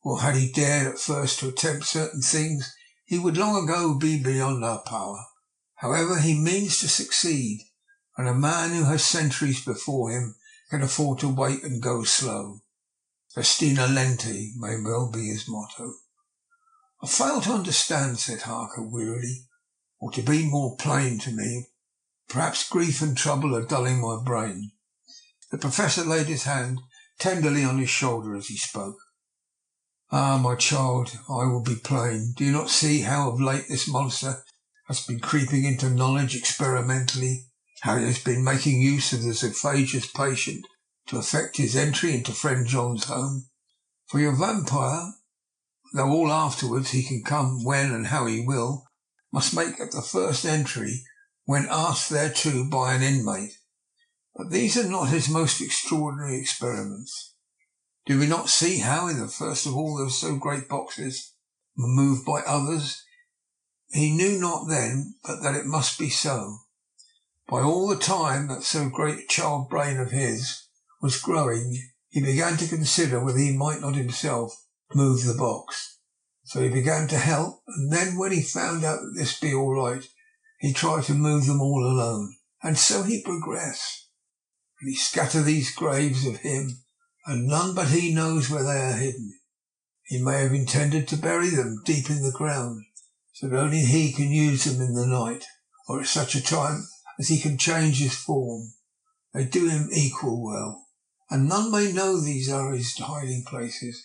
For had he dared at first to attempt certain things, he would long ago be beyond our power. However, he means to succeed, and a man who has centuries before him can afford to wait and go slow. Festina lente may well be his motto. I fail to understand, said Harker wearily, or to be more plain to me. Perhaps grief and trouble are dulling my brain. The professor laid his hand tenderly on his shoulder as he spoke. Ah, my child, I will be plain. Do you not see how of late this monster has been creeping into knowledge experimentally, how he has been making use of the zoophagous patient to effect his entry into friend John's home? For your vampire, though all afterwards he can come when and how he will, must make at the first entry when asked thereto by an inmate. But these are not his most extraordinary experiments. Do we not see how in the first of all those so great boxes were moved by others? He knew not then but that it must be so. By all the time that so great a child brain of his was growing, he began to consider whether he might not himself move the box. So he began to help, and then when he found out that this be all right, he tried to move them all alone. And so he progressed. And he scattered these graves of him, and none but he knows where they are hidden. He may have intended to bury them deep in the ground, so that only he can use them in the night, or at such a time as he can change his form. They do him equal well, and none may know these are his hiding places.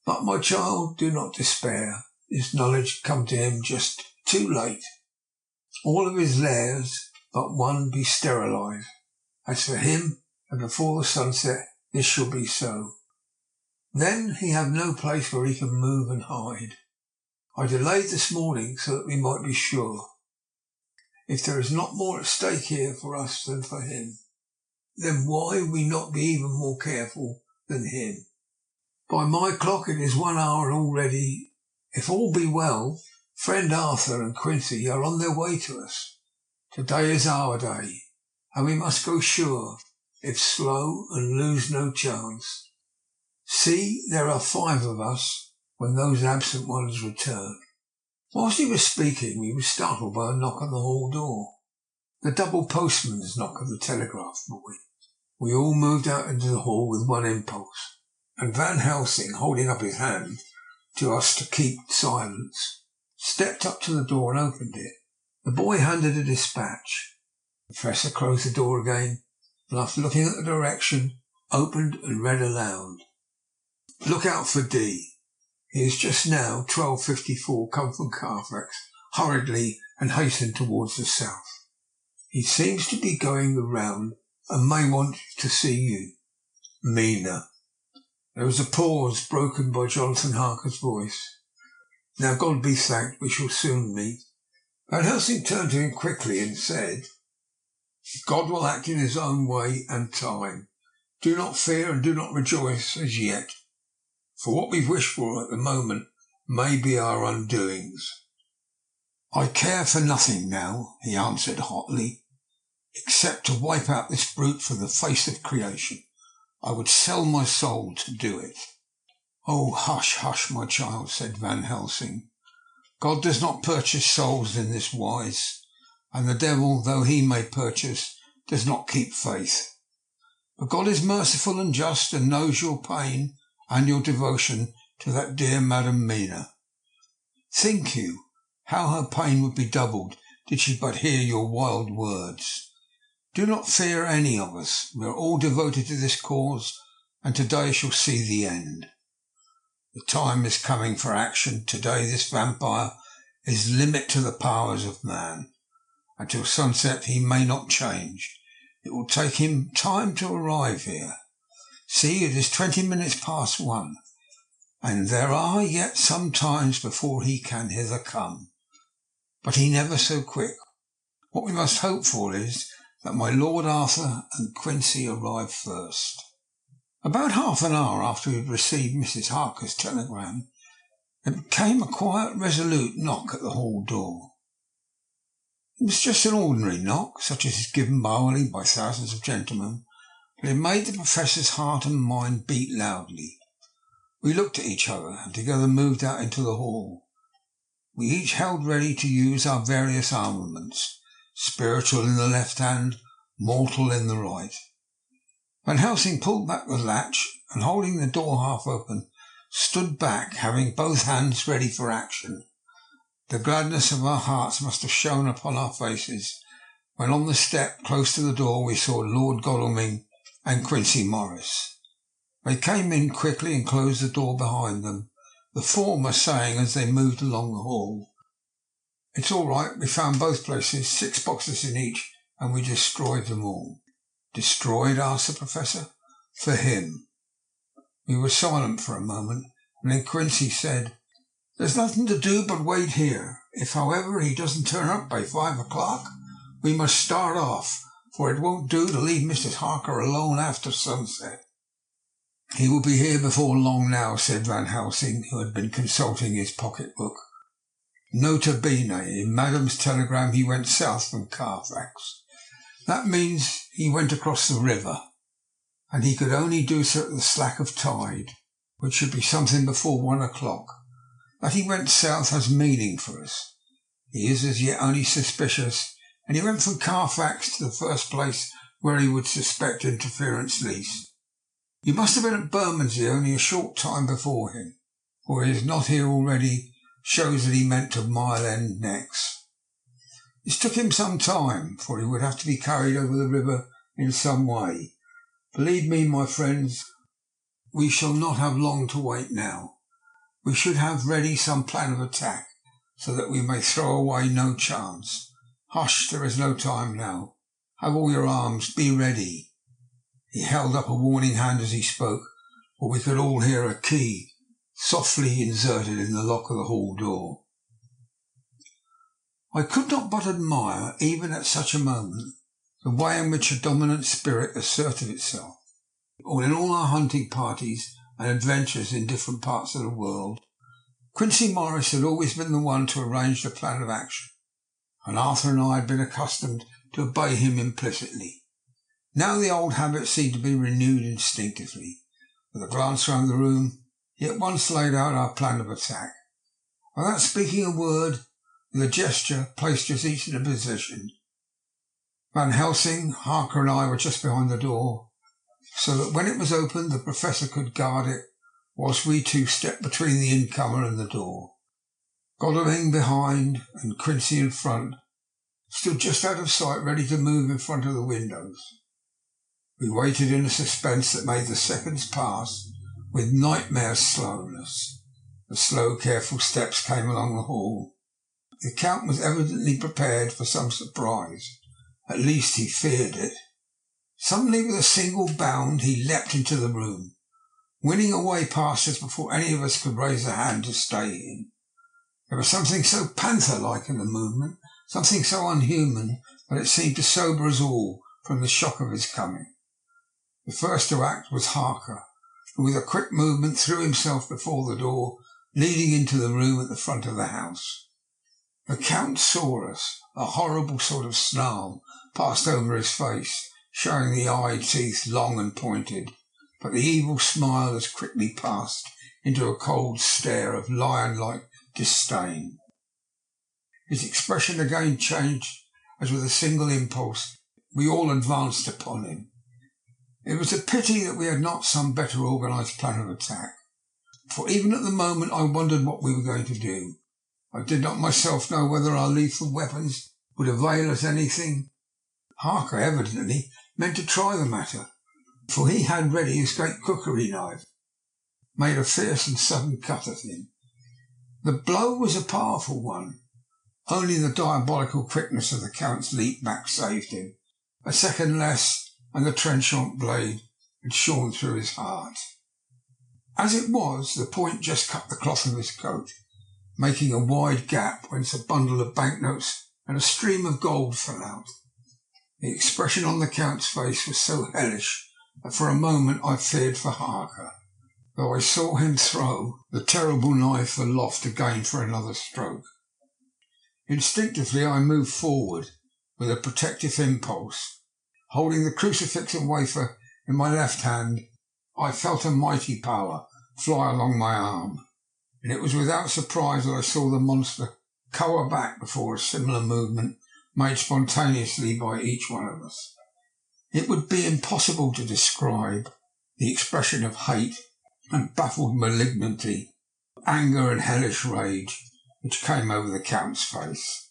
But, my child, do not despair. This knowledge come to him just too late. All of his lairs but one be sterilized. As for him, and before the sunset, this shall be so. Then he have no place where he can move and hide. I delayed this morning so that we might be sure. If there is not more at stake here for us than for him, then why we not be even more careful than him? By my clock it is 1 hour already. If all be well, friend Arthur and Quincy are on their way to us. Today is our day, and we must go sure, if slow, and lose no chance. See, there are 5 of us when those absent ones return. Whilst he was speaking, we were startled by a knock on the hall door. The double postman's knock of the telegraph boy. We all moved out into the hall with one impulse, and Van Helsing, holding up his hand to us to keep silence, stepped up to the door and opened it. The boy handed a dispatch. The professor closed the door again, and after looking at the direction, opened and read aloud. Look out for D. He is just now 12:54 come from Carfax, hurriedly, and hastened towards the south. He seems to be going the round and may want to see you. Mina. There was a pause broken by Jonathan Harker's voice. Now God be thanked, we shall soon meet. Van Helsing turned to him quickly and said, God will act in his own way and time. Do not fear and do not rejoice as yet, for what we wish for at the moment may be our undoings. I care for nothing now, he answered hotly, except to wipe out this brute from the face of creation. I would sell my soul to do it. Oh, hush, hush, my child, said Van Helsing. God does not purchase souls in this wise, and the devil, though he may purchase, does not keep faith. But God is merciful and just, and knows your pain and your devotion to that dear Madam Mina. Think you how her pain would be doubled did she but hear your wild words. Do not fear any of us. We are all devoted to this cause, and today shall see the end. The time is coming for action. Today this vampire is limit to the powers of man. Until sunset he may not change. It will take him time to arrive here. See, it is 20 minutes past 1, and there are yet some times before he can hither come. But he never so quick. What we must hope for is that my Lord Arthur and Quincy arrive first. About half an hour after we had received Mrs. Harker's telegram, there came a quiet, resolute knock at the hall door. It was just an ordinary knock, such as is given hourly by thousands of gentlemen, but it made the Professor's heart and mind beat loudly. We looked at each other and together moved out into the hall. We each held ready to use our various armaments, spiritual in the left hand, mortal in the right. Van Helsing pulled back the latch and, holding the door half open, stood back, having both hands ready for action. The gladness of our hearts must have shone upon our faces when on the step close to the door we saw Lord Godalming and Quincy Morris. They came in quickly and closed the door behind them, the former saying as they moved along the hall, "It's all right, we found both places, 6 boxes in each, and we destroyed them all." "Destroyed?" asked the Professor. "For him." We were silent for a moment, and then Quincy said, "There's nothing to do but wait here. If, however, he doesn't turn up by 5 o'clock, we must start off, for it won't do to leave Mrs. Harker alone after sunset." "He will be here before long now," said Van Helsing, who had been consulting his pocket-book. "Nota bene, in Madame's telegram he went south from Carfax. That means he went across the river, and he could only do so at the slack of tide, which should be something before 1 o'clock. That he went south has meaning for us. He is as yet only suspicious, and he went from Carfax to the first place where he would suspect interference least. You must have been at Bermondsey only a short time before him, for he is not here already shows that he meant to Mile End next. This took him some time, for he would have to be carried over the river in some way. Believe me, my friends, we shall not have long to wait now. We should have ready some plan of attack, so that we may throw away no chance. Hush, there is no time now. Have all your arms, be ready." He held up a warning hand as he spoke, for we could all hear a key softly inserted in the lock of the hall door. I could not but admire, even at such a moment, the way in which a dominant spirit asserted itself. In all our hunting parties and adventures in different parts of the world, Quincy Morris had always been the one to arrange the plan of action, and Arthur and I had been accustomed to obey him implicitly. Now the old habit seemed to be renewed instinctively. With a glance round the room, he at once laid out our plan of attack. Without speaking a word, with a gesture, placed us each in a position. Van Helsing, Harker and I were just behind the door, so that when it was opened the Professor could guard it, whilst we two stepped between the incomer and the door. Godalming behind and Quincy in front stood just out of sight, ready to move in front of the windows. We waited in a suspense that made the seconds pass with nightmare slowness. The slow, careful steps came along the hall. The Count was evidently prepared for some surprise. At least he feared it. Suddenly, with a single bound, he leapt into the room, winning a way past us before any of us could raise a hand to stay him. There was something so panther-like in the movement, something so unhuman, that it seemed to sober us all from the shock of his coming. The first to act was Harker, who with a quick movement threw himself before the door leading into the room at the front of the house. The Count saw us. A horrible sort of snarl passed over his face, showing the eye teeth long and pointed, but the evil smile as quickly passed into a cold stare of lion-like disdain. His expression again changed, as with a single impulse we all advanced upon him. It was a pity that we had not some better organised plan of attack, for even at the moment I wondered what we were going to do. I did not myself know whether our lethal weapons would avail us anything. Harker evidently meant to try the matter, for he had ready his great cookery knife, made a fierce and sudden cut at him. The blow was a powerful one. Only the diabolical quickness of the Count's leap back saved him. A second less, and the trenchant blade had shorn through his heart. As it was, the point just cut the cloth of his coat, making a wide gap whence a bundle of banknotes and a stream of gold fell out. The expression on the Count's face was so hellish that for a moment I feared for Harker, though I saw him throw the terrible knife aloft again for another stroke. Instinctively I moved forward with a protective impulse. Holding the crucifix and wafer in my left hand, I felt a mighty power fly along my arm, and it was without surprise that I saw the monster cower back before a similar movement made spontaneously by each one of us. It would be impossible to describe the expression of hate and baffled malignity, anger and hellish rage which came over the Count's face.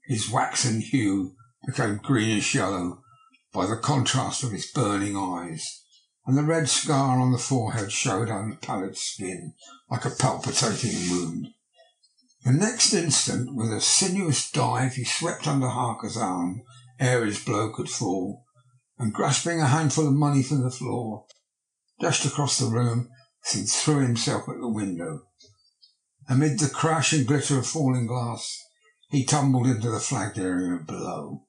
His waxen hue became greenish-yellow by the contrast of his burning eyes, and the red scar on the forehead showed on the pallid skin like a palpitating wound. The next instant, with a sinuous dive, he swept under Harker's arm ere his blow could fall, and grasping a handful of money from the floor, dashed across the room and threw himself at the window. Amid the crash and glitter of falling glass, he tumbled into the flagged area below.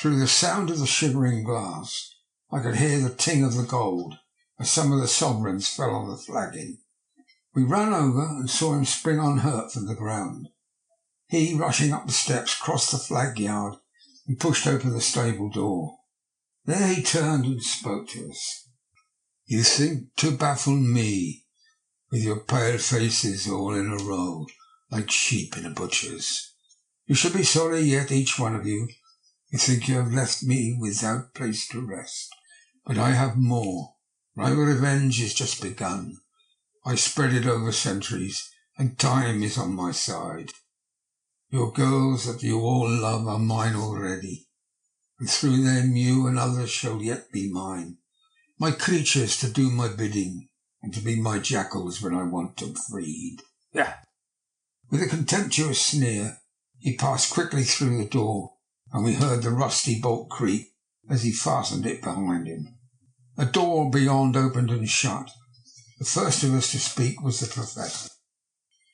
Through the sound of the shivering glass, I could hear the ting of the gold as some of the sovereigns fell on the flagging. We ran over and saw him spring unhurt from the ground. He, rushing up the steps, crossed the flag yard and pushed open the stable door. There he turned and spoke to us. "You think to baffle me, with your pale faces all in a row, like sheep in a butcher's. You should be sorry yet, each one of you. You think you have left me without place to rest. But I have more. My revenge is just begun. I spread it over centuries, and time is on my side. Your girls that you all love are mine already, and through them you and others shall yet be mine. My creatures to do my bidding, and to be my jackals when I want them freed." Yeah. With a contemptuous sneer, he passed quickly through the door, and we heard the rusty bolt creak as he fastened it behind him. A door beyond opened and shut. The first of us to speak was the Professor.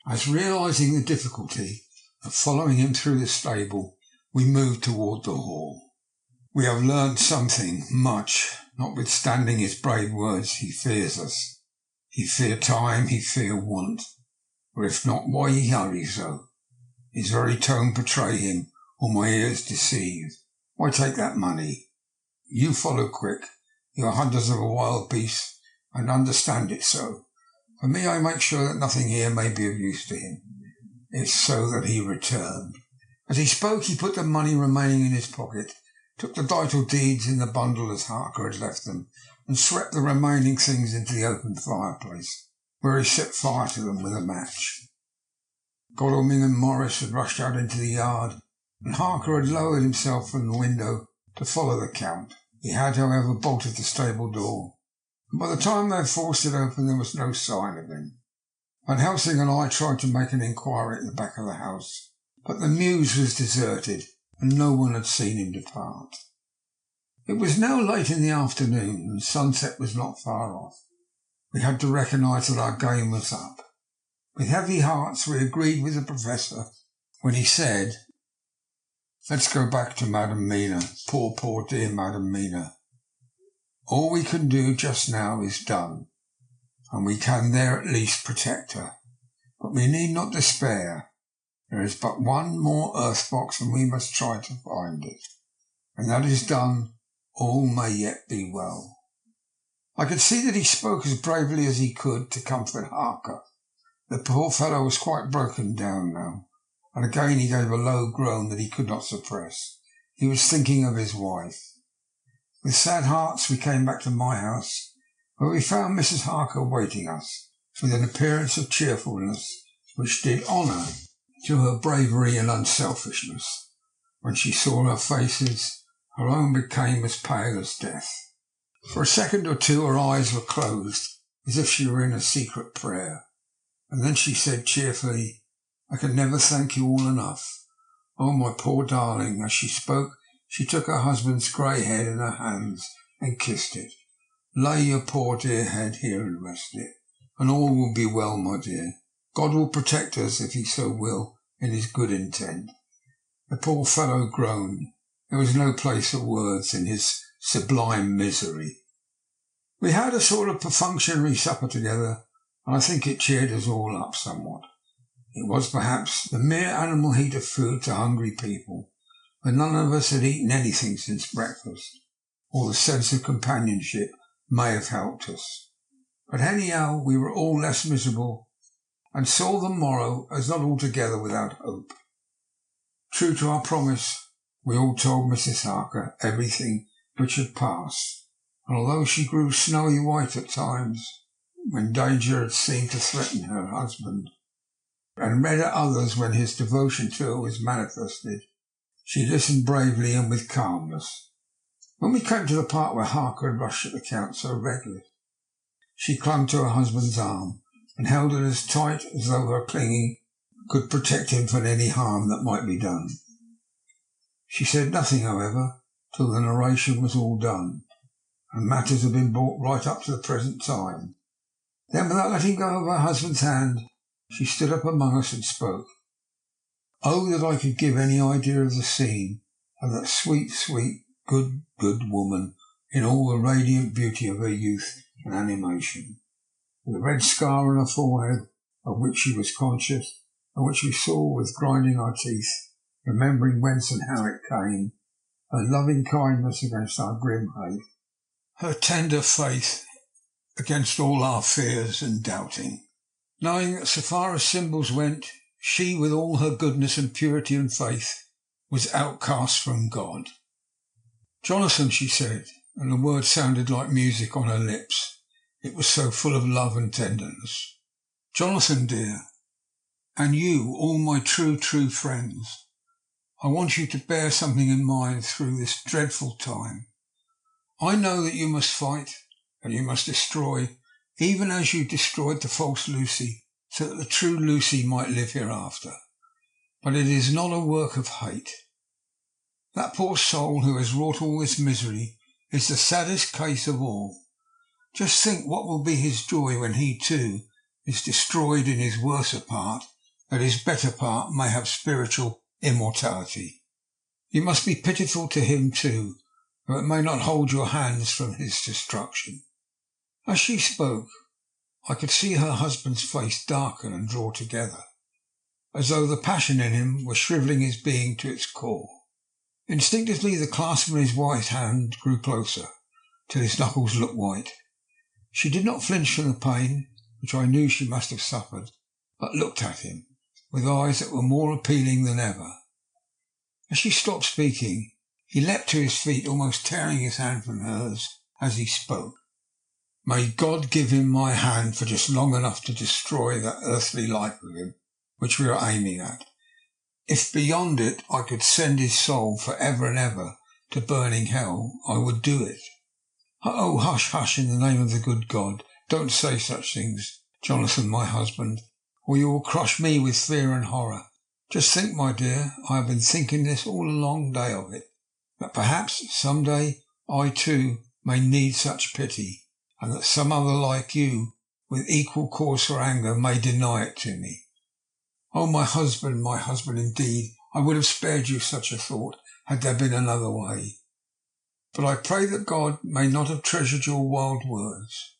As realizing the difficulty of following him through the stable, we moved toward the hall. "We have learned something, much. Notwithstanding his brave words, he fears us. He fear time, he fear want. Or if not, why he hurry so? His very tone betray him, or my ears deceive. Why take that money? You follow quick. You are hunters of a wild beast, and understand it so. For me, I make sure that nothing here may be of use to him. It's so that he returned." As he spoke, he put the money remaining in his pocket, took the title deeds in the bundle as Harker had left them, and swept the remaining things into the open fireplace, where he set fire to them with a match. Godalming and Morris had rushed out into the yard, and Harker had lowered himself from the window to follow the Count. He had, however, bolted the stable door, and by the time they had forced it open there was no sign of him. Van Helsing and I tried to make an inquiry at the back of the house, but the mews was deserted, and no one had seen him depart. It was now late in the afternoon, and sunset was not far off. We had to recognise that our game was up. With heavy hearts we agreed with the Professor when he said, "Let's go back to Madame Mina. Poor dear Madame Mina. All we can do just now is done, and we can there at least protect her. But we need not despair. There is but one more earth box, and we must try to find it. When that is done, all may yet be well." I could see that he spoke as bravely as he could to comfort Harker. The poor fellow was quite broken down now, and again he gave a low groan that he could not suppress. He was thinking of his wife. With sad hearts we came back to my house, where we found Mrs. Harker waiting us, with an appearance of cheerfulness which did honour to her bravery and unselfishness. When she saw our faces, her own became as pale as death. For a second or two her eyes were closed, as if she were in a secret prayer, and then she said cheerfully, "I can never thank you all enough. Oh, my poor darling." As she spoke, she took her husband's grey head in her hands and kissed it. "Lay your poor dear head here and rest it, and all will be well, my dear. God will protect us if he so will in his good intent." The poor fellow groaned. There was no place for words in his sublime misery. We had a sort of perfunctory supper together, and I think it cheered us all up somewhat. It was perhaps the mere animal heat of food to hungry people, but none of us had eaten anything since breakfast, or the sense of companionship may have helped us. But anyhow, we were all less miserable and saw the morrow as not altogether without hope. True to our promise, we all told Mrs. Harker everything which had passed, and although she grew snowy white at times, when danger had seemed to threaten her husband, and red at others when his devotion to her was manifested, she listened bravely and with calmness. When we came to the part where Harker had rushed at the Count so reckless, she clung to her husband's arm and held it as tight as though her clinging could protect him from any harm that might be done. She said nothing, however, till the narration was all done, and matters had been brought right up to the present time. Then, without letting go of her husband's hand, she stood up among us and spoke. Oh, that I could give any idea of the scene, of that sweet, sweet, good woman in all the radiant beauty of her youth and animation, with a red scar on her forehead of which she was conscious, and which we saw with grinding our teeth, remembering whence and how it came, her loving kindness against our grim hate, her tender faith against all our fears and doubting, knowing that so far as symbols went, she, with all her goodness and purity and faith, was outcast from God. Jonathan, she said, and the word sounded like music on her lips. It was so full of love and tenderness. Jonathan, dear, and you, all my true friends, I want you to bear something in mind through this dreadful time. I know that you must fight, and you must destroy, even as you destroyed the false Lucy, so that the true Lucy might live hereafter. But it is not a work of hate. That poor soul who has wrought all this misery is the saddest case of all. Just think what will be his joy when he, too, is destroyed in his worser part, that his better part may have spiritual immortality. You must be pitiful to him, too, though it may not hold your hands from his destruction. As she spoke, I could see her husband's face darken and draw together, as though the passion in him were shrivelling his being to its core. Instinctively the clasp in his white hand grew closer, till his knuckles looked white. She did not flinch from the pain, which I knew she must have suffered, but looked at him, with eyes that were more appealing than ever. As she stopped speaking, he leapt to his feet, almost tearing his hand from hers as he spoke. May God give him my hand for just long enough to destroy that earthly life of him, which we are aiming at. If beyond it I could send his soul for ever and ever to burning hell, I would do it. Oh, hush, hush, in the name of the good God. Don't say such things, Jonathan, my husband, or you will crush me with fear and horror. Just think, my dear, I have been thinking this all a long day of it, that perhaps some day I too may need such pity, and that some other like you, with equal cause for anger, may deny it to me. Oh, my husband, indeed, I would have spared you such a thought had there been another way. But I pray that God may not have treasured your wild words,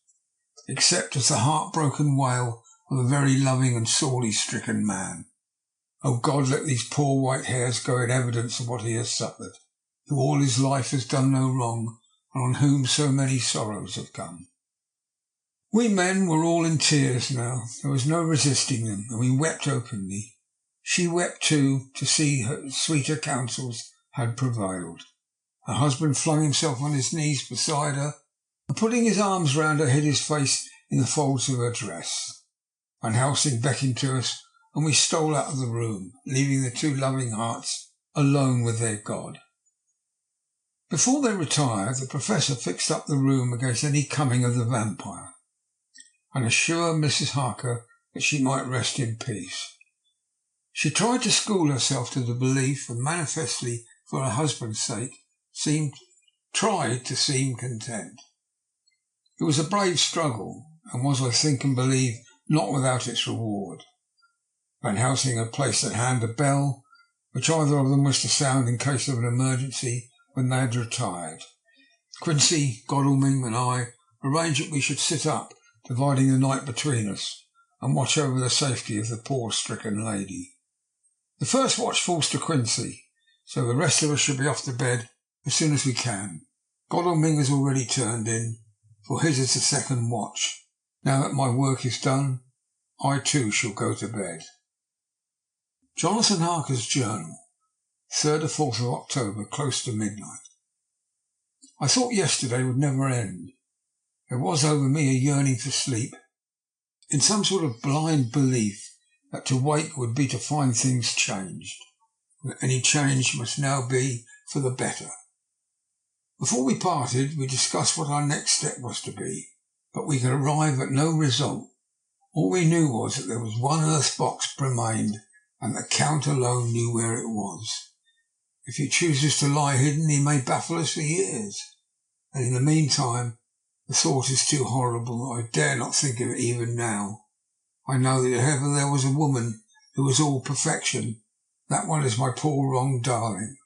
except as the heartbroken wail of a very loving and sorely stricken man. Oh God, let these poor white hairs go in evidence of what he has suffered, who all his life has done no wrong, and on whom so many sorrows have come. We men were all in tears now. There was no resisting them, and we wept openly. She wept too, to see her sweeter counsels had prevailed. Her husband flung himself on his knees beside her, and putting his arms round her, hid his face in the folds of her dress. Van Helsing beckoned to us, and we stole out of the room, leaving the two loving hearts alone with their God. Before they retired, the Professor fixed up the room against any coming of the vampire, and assured Mrs. Harker that she might rest in peace. She tried to school herself to the belief, and manifestly for her husband's sake, tried to seem content. It was a brave struggle, and was, I think and believe, not without its reward. Van Helsing had placed at hand a bell, which either of them was to sound in case of an emergency when they had retired. Quincy, Godalming, and I arranged that we should sit up, dividing the night between us, and watch over the safety of the poor stricken lady. The first watch falls to Quincy, so the rest of us should be off to bed as soon as we can. Godalming has already turned in, for his is the second watch. Now that my work is done, I too shall go to bed. Jonathan Harker's Journal, 3rd or 4th of October, close to midnight. I thought yesterday would never end. There was over me a yearning for sleep, in some sort of blind belief that to wake would be to find things changed. Any change must now be for the better. Before we parted, we discussed what our next step was to be, but we could arrive at no result. All we knew was that there was one earth box remained, and the Count alone knew where it was. If he chooses to lie hidden, he may baffle us for years. And in the meantime, the thought is too horrible. I dare not think of it even now. I know that if ever there was a woman who was all perfection, that one is my poor wronged darling.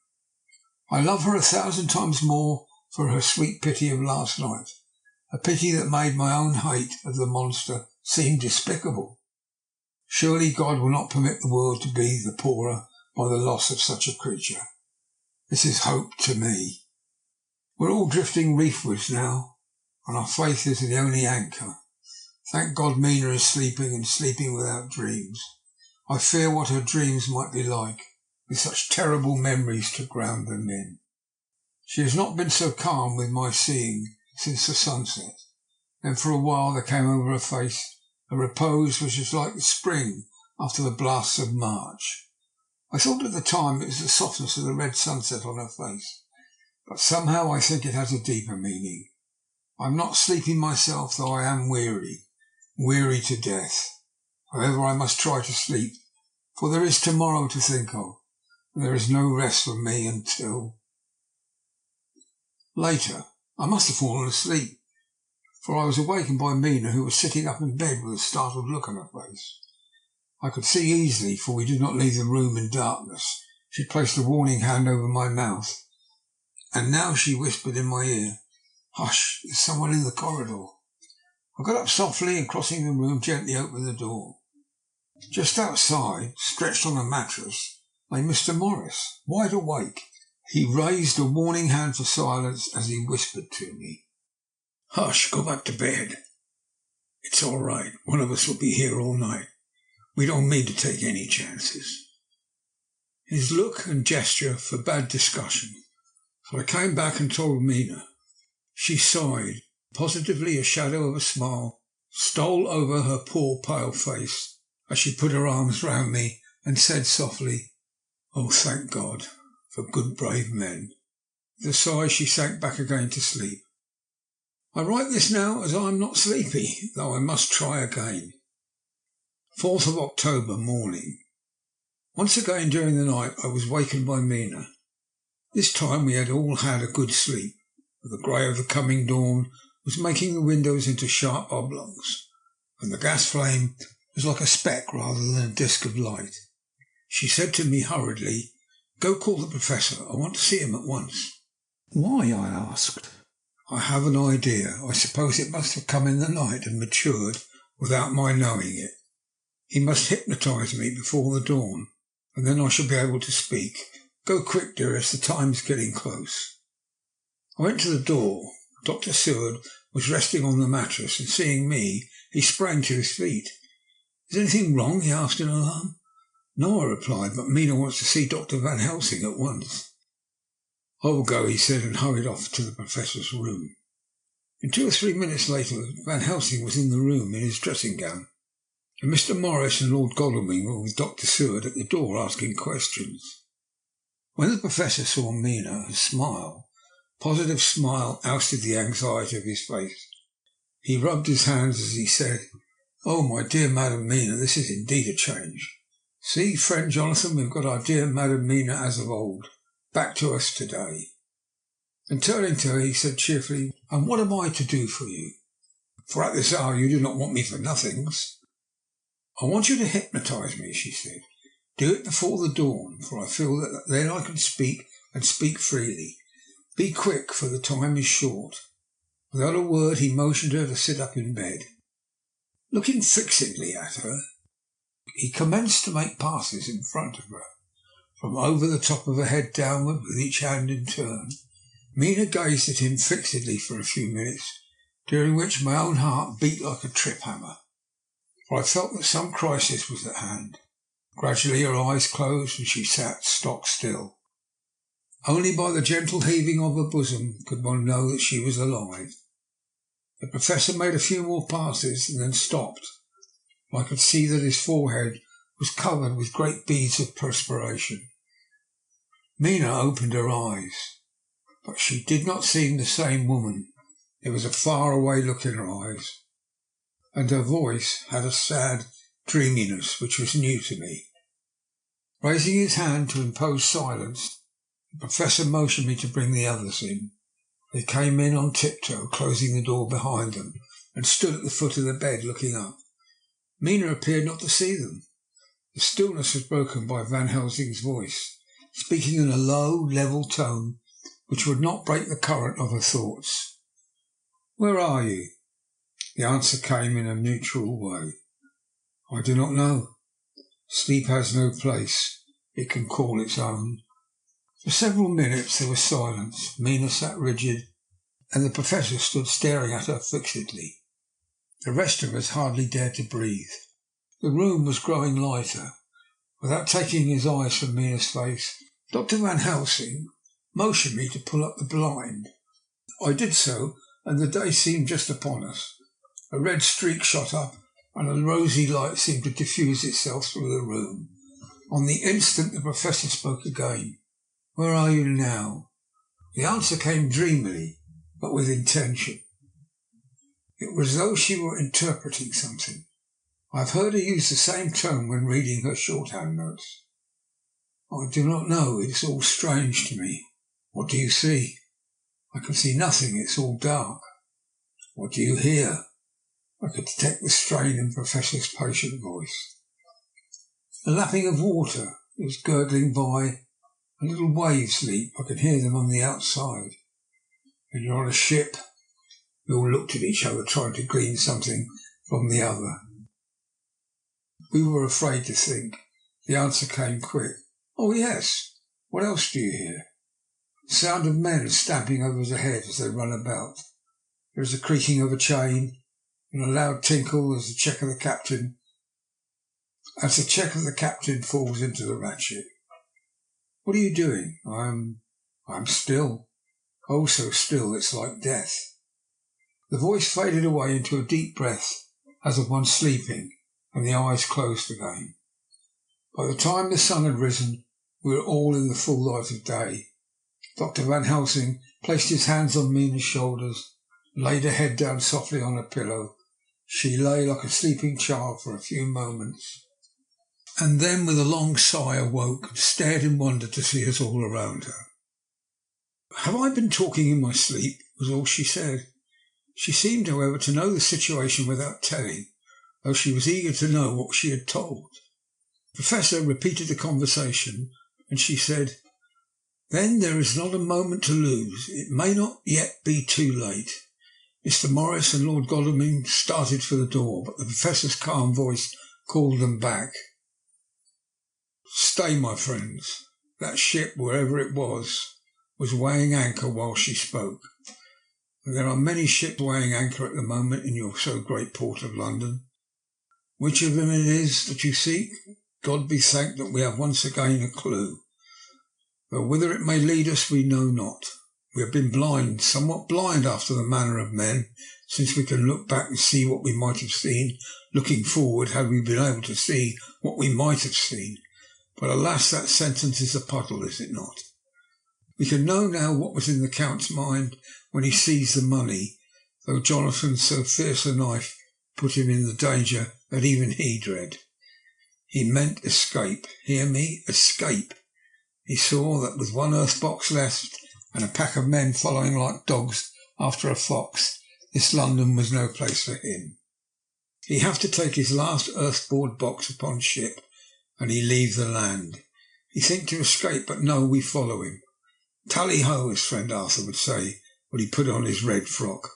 I love her 1,000 times more for her sweet pity of last night, a pity that made my own hate of the monster seem despicable. Surely God will not permit the world to be the poorer by the loss of such a creature. This is hope to me. We're all drifting reefwards now, and our faith is the only anchor. Thank God Mina is sleeping, and sleeping without dreams. I fear what her dreams might be like, with such terrible memories to ground them in. She has not been so calm with my seeing since the sunset. Then for a while there came over her face a repose which was like the spring after the blasts of March. I thought at the time it was the softness of the red sunset on her face, but somehow I think it has a deeper meaning. I am not sleepy myself, though I am weary to death. However, I must try to sleep, for there is tomorrow to think of, and there is no rest for me until... Later, I must have fallen asleep, for I was awakened by Mina, who was sitting up in bed with a startled look on her face. I could see easily, for we did not leave the room in darkness. She placed a warning hand over my mouth, and now she whispered in my ear, "Hush, there's someone in the corridor." I got up softly and, crossing the room, gently opened the door. Just outside, stretched on a mattress, lay Mr. Morris, wide awake. He raised a warning hand for silence as he whispered to me, "Hush, go back to bed. It's all right. One of us will be here all night. We don't mean to take any chances." His look and gesture forbade discussion, so I came back and told Mina. She sighed. Positively a shadow of a smile stole over her poor pale face as she put her arms round me and said softly, "Oh, thank God for good brave men." With a sigh she sank back again to sleep. I write this now as I am not sleepy, though I must try again. 4th of October morning. Once again during the night I was wakened by Mina. This time we had all had a good sleep, for the grey of the coming dawn was making the windows into sharp oblongs, and the gas flame was like a speck rather than a disc of light. She said to me hurriedly, "Go call the Professor. I want to see him at once." "Why?" I asked. "I have an idea. I suppose it must have come in the night and matured without my knowing it. He must hypnotise me before the dawn, and then I shall be able to speak. Go quick, dearest, the time's getting close." I went to the door. Dr. Seward was resting on the mattress, and seeing me, he sprang to his feet. "Is anything wrong?" he asked in alarm. "No," I replied, "but Mina wants to see Dr. Van Helsing at once." "I will go," he said, and hurried off to the Professor's room. In 2 or 3 minutes later Van Helsing was in the room in his dressing gown, and Mr. Morris and Lord Godalming were with Dr. Seward at the door asking questions. When the Professor saw Mina, a positive smile, ousted the anxiety of his face. He rubbed his hands as he said, "Oh, my dear Madam Mina, this is indeed a change. See, friend Jonathan, we've got our dear Madam Mina as of old, back to us today." And turning to her, he said cheerfully, "And what am I to do for you? For at this hour you do not want me for nothings." "I want you to hypnotise me," she said. "Do it before the dawn, for I feel that then I can speak, and speak freely. Be quick, for the time is short." Without a word he motioned her to sit up in bed. Looking fixedly at her, he commenced to make passes in front of her, from over the top of her head downward, with each hand in turn. Mina gazed at him fixedly for a few minutes, during which my own heart beat like a trip hammer, for I felt that some crisis was at hand. Gradually her eyes closed and she sat stock still. Only by the gentle heaving of her bosom could one know that she was alive. The Professor made a few more passes and then stopped. I could see that his forehead was covered with great beads of perspiration. Mina opened her eyes, but she did not seem the same woman. There was a far-away look in her eyes, and her voice had a sad dreaminess which was new to me. Raising his hand to impose silence, the Professor motioned me to bring the others in. They came in on tiptoe, closing the door behind them, and stood at the foot of the bed looking up. Mina appeared not to see them. The stillness was broken by Van Helsing's voice, speaking in a low, level tone which would not break the current of her thoughts. "Where are you?" The answer came in a neutral way. "I do not know. Sleep has no place it can call its own." For several minutes there was silence. Mina sat rigid, and the Professor stood staring at her fixedly. The rest of us hardly dared to breathe. The room was growing lighter. Without taking his eyes from Mina's face, Dr. Van Helsing motioned me to pull up the blind. I did so, and the day seemed just upon us. A red streak shot up, and a rosy light seemed to diffuse itself through the room. On the instant the Professor spoke again. "Where are you now?" The answer came dreamily, but with intention. It was as though she were interpreting something. I have heard her use the same tone when reading her shorthand notes. "I do not know. It is all strange to me." "What do you see?" "I can see nothing. It's all dark." "What do you hear?" I could detect the strain in the Professor's patient voice. The lapping of water. It was gurgling by. And little waves leap. I could hear them on the outside. "And you're on a ship?" We all looked at each other, trying to glean something from the other. We were afraid to think. The answer came quick. "Oh, yes. What else do you hear?" The sound of men stamping over their heads as they run about. There is a creaking of a chain, and a loud tinkle as the check of the captain falls into the ratchet. "What are you doing?" I am still. Oh, so still, it's like death." The voice faded away into a deep breath, as of one sleeping, and the eyes closed again. By the time the sun had risen, we were all in the full light of day. Dr. Van Helsing placed his hands on Mina's shoulders, and laid her head down softly on a pillow. She lay like a sleeping child for a few moments, and then with a long sigh awoke and stared in wonder to see us all around her. "Have I been talking in my sleep?" was all she said. She seemed, however, to know the situation without telling, though she was eager to know what she had told. The Professor repeated the conversation, and she said, "Then there is not a moment to lose. It may not yet be too late." Mr. Morris and Lord Godalming started for the door, but the Professor's calm voice called them back. "Stay, my friends." That ship, wherever it was weighing anchor while she spoke. And there are many ships weighing anchor at the moment in your so great port of London. Which of them it is that you seek, God be thanked that we have once again a clue. Though whither it may lead us we know not. We have been blind, somewhat blind after the manner of men, since we can look back and see what we might have seen. Looking forward, had we been able to see what we might have seen. But alas, that sentence is a puddle, is it not? We can know now what was in the Count's mind when he seized the money, though Jonathan's so fierce a knife put him in the danger that even he dread. He meant escape. Hear me, escape. He saw that with one earth box left and a pack of men following like dogs after a fox, this London was no place for him. He'd have to take his last earth-board box upon ship, and he leave the land. He think to escape, but no, we follow him. Tally-ho, as friend Arthur would say when he put on his red frock.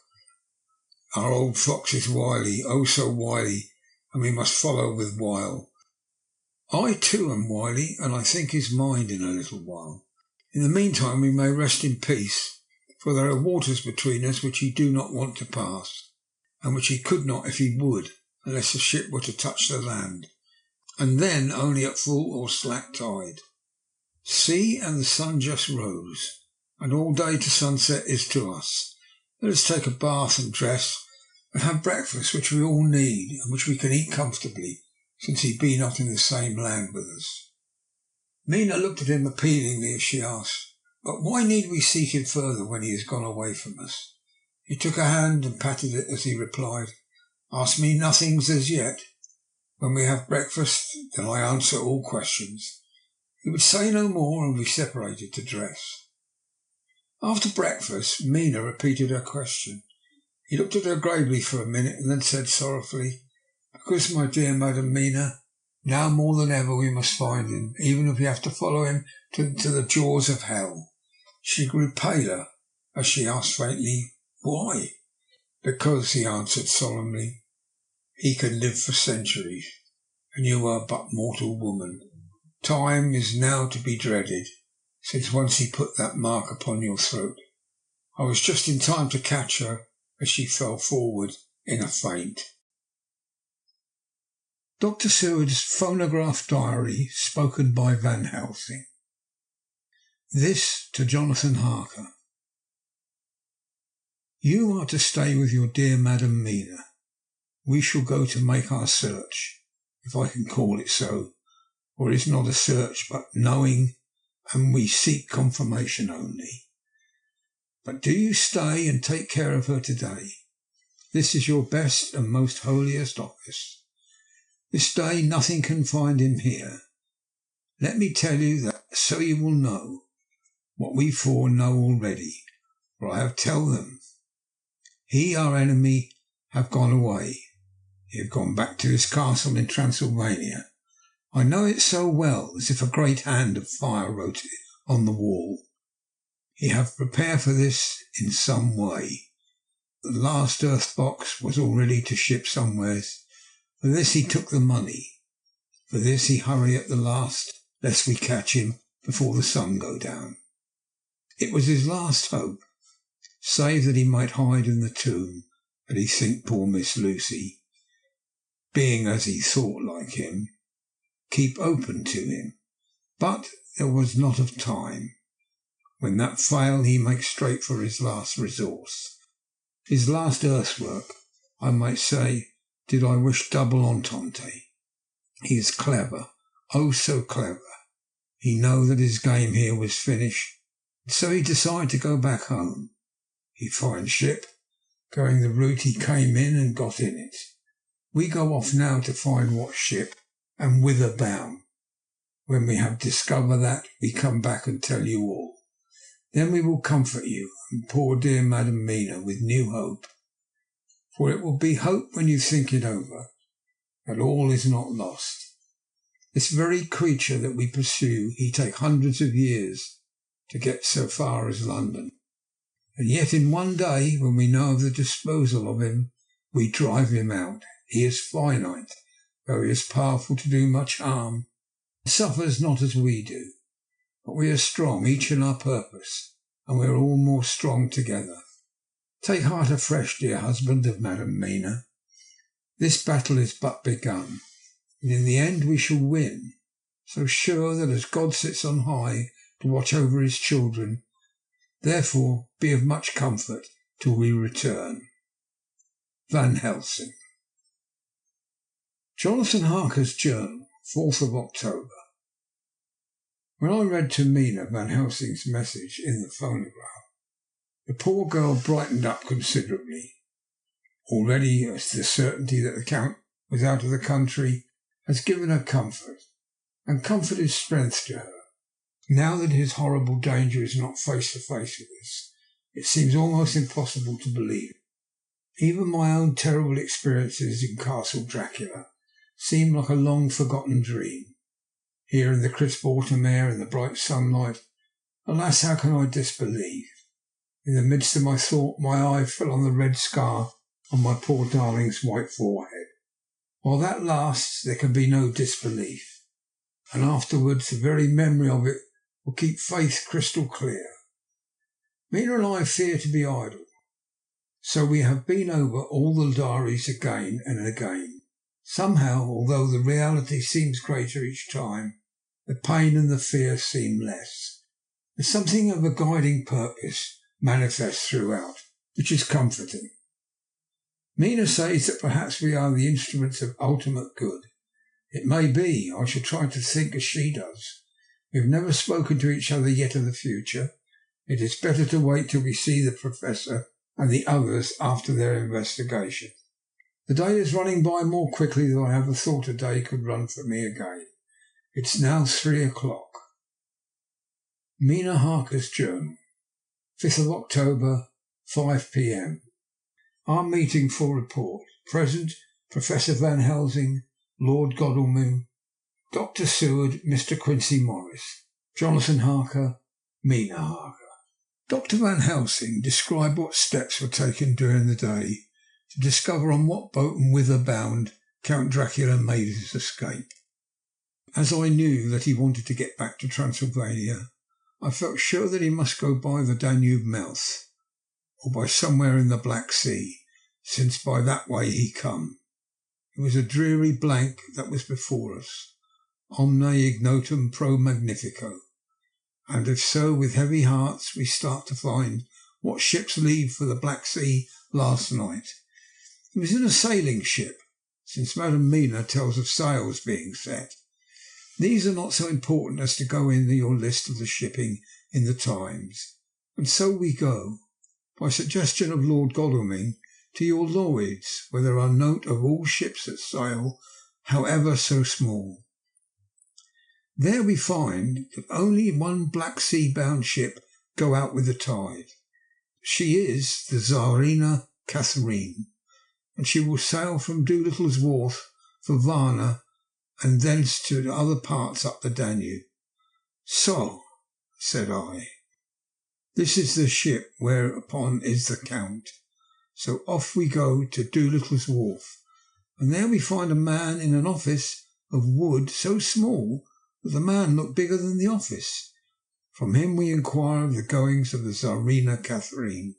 Our old fox is wily, oh so wily, and we must follow with wile. I too am wily, and I think his mind in a little while. In the meantime we may rest in peace, for there are waters between us which he do not want to pass, and which he could not if he would, unless the ship were to touch the land, and then only at full or slack tide. See, and the sun just rose, and all day to sunset is to us. Let us take a bath and dress, and have breakfast, which we all need, and which we can eat comfortably, since he be not in the same land with us. Mina looked at him appealingly as she asked, "But why need we seek him further when he has gone away from us?" He took her hand and patted it as he replied, "Ask me nothings as yet. When we have breakfast, then I answer all questions." He would say no more, and we separated to dress. After breakfast, Mina repeated her question. He looked at her gravely for a minute, and then said sorrowfully, "Because, my dear Madam Mina, now more than ever we must find him, even if we have to follow him to the jaws of hell." She grew paler as she asked faintly, "Why?" "Because," he answered solemnly, "he can live for centuries, and you are but mortal woman. Time is now to be dreaded, since once he put that mark upon your throat. I was just in time to catch her as she fell forward in a faint." Dr. Seward's phonograph diary spoken by Van Helsing. This to Jonathan Harker. You are to stay with your dear Madam Mina. We shall go to make our search, if I can call it so, for it is not a search but knowing, and we seek confirmation only. But do you stay and take care of her today. This is your best and most holiest office. This day nothing can find him here. Let me tell you that so you will know what we four know already, for I have tell them. He, our enemy, have gone away. He have gone back to his castle in Transylvania. I know it so well, as if a great hand of fire wrote it on the wall. He have prepared for this in some way. The last earth box was already to ship somewheres. For this he took the money. For this he hurry at the last, lest we catch him before the sun go down. It was his last hope, save that he might hide in the tomb. But he think poor Miss Lucy, being as he thought like him, keep open to him. But there was not of time. When that fail, he makes straight for his last resource. His last earthwork, I might say, did I wish double entente. He is clever, oh so clever. He know that his game here was finished, and so he decide to go back home. He find ship, going the route he came in and got in it. We go off now to find what ship and whither bound. When we have discovered that, we come back and tell you all. Then we will comfort you and poor dear Madam Mina with new hope. For it will be hope when you think it over, that all is not lost. This very creature that we pursue, he take hundreds of years to get so far as London. And yet in one day, when we know of the disposal of him, we drive him out. He is finite, though he is powerful to do much harm, and suffers not as we do. But we are strong, each in our purpose, and we are all more strong together. Take heart afresh, dear husband of Madam Mina. This battle is but begun, and in the end we shall win, so sure that as God sits on high to watch over his children, therefore be of much comfort till we return. Van Helsing. Jonathan Harker's Journal, 4th of October. When I read to Mina Van Helsing's message in the phonograph, the poor girl brightened up considerably. Already the certainty that the Count was out of the country has given her comfort, and comfort is strength to her. Now that his horrible danger is not face to face with us, it seems almost impossible to believe. Even my own terrible experiences in Castle Dracula seem like a long-forgotten dream. Here in the crisp autumn air and the bright sunlight, alas, how can I disbelieve? In the midst of my thought, my eye fell on the red scar on my poor darling's white forehead. While that lasts, there can be no disbelief, and afterwards the very memory of it will keep faith crystal clear. Mina and I fear to be idle, so we have been over all the diaries again and again. Somehow, although the reality seems greater each time, the pain and the fear seem less. There's something of a guiding purpose manifest throughout, which is comforting. Mina says that perhaps we are the instruments of ultimate good. It may be. I shall try to think as she does. We have never spoken to each other yet of the future. It is better to wait till we see the Professor and the others after their investigation. The day is running by more quickly than I ever thought a day could run for me again. It's now 3 o'clock. Mina Harker's Journal, 5th of October, 5 p.m. Our meeting for report. Present, Professor Van Helsing, Lord Godalming, Dr. Seward, Mr. Quincy Morris, Jonathan Harker, Mina Harker. Dr. Van Helsing described what steps were taken during the day to discover on what boat and whither bound Count Dracula made his escape. As I knew that he wanted to get back to Transylvania, I felt sure that he must go by the Danube mouth, or by somewhere in the Black Sea, since by that way he come. It was a dreary blank that was before us, omne ignotum pro magnifico, and if so, with heavy hearts we start to find what ships leave for the Black Sea last night. It was in a sailing ship, since Madam Mina tells of sails being set. These are not so important as to go in your list of the shipping in the Times, and so we go, by suggestion of Lord Godalming, to your Lloyd's, where there are note of all ships that sail, however so small. There we find that only one Black Sea-bound ship go out with the tide. She is the Tsarina Catherine, and she will sail from Doolittle's Wharf for Varna and thence to other parts up the Danube. So, said I, this is the ship whereupon is the Count. So off we go to Doolittle's Wharf, and there we find a man in an office of wood so small that the man looked bigger than the office. From him we inquire of the goings of the Tsarina Catherine.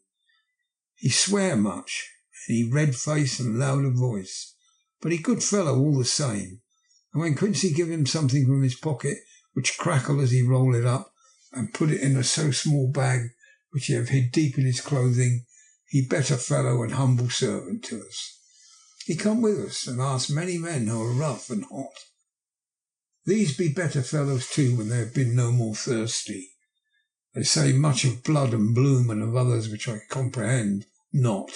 He sware much, and he red face and loud of voice, but he good fellow all the same. And when Quincy give him something from his pocket, which crackle as he roll it up, and put it in a so small bag which he have hid deep in his clothing, he better fellow and humble servant to us. He come with us, and ask many men who are rough and hot. These be better fellows too when they have been no more thirsty. They say much of blood and bloom, and of others which I comprehend not,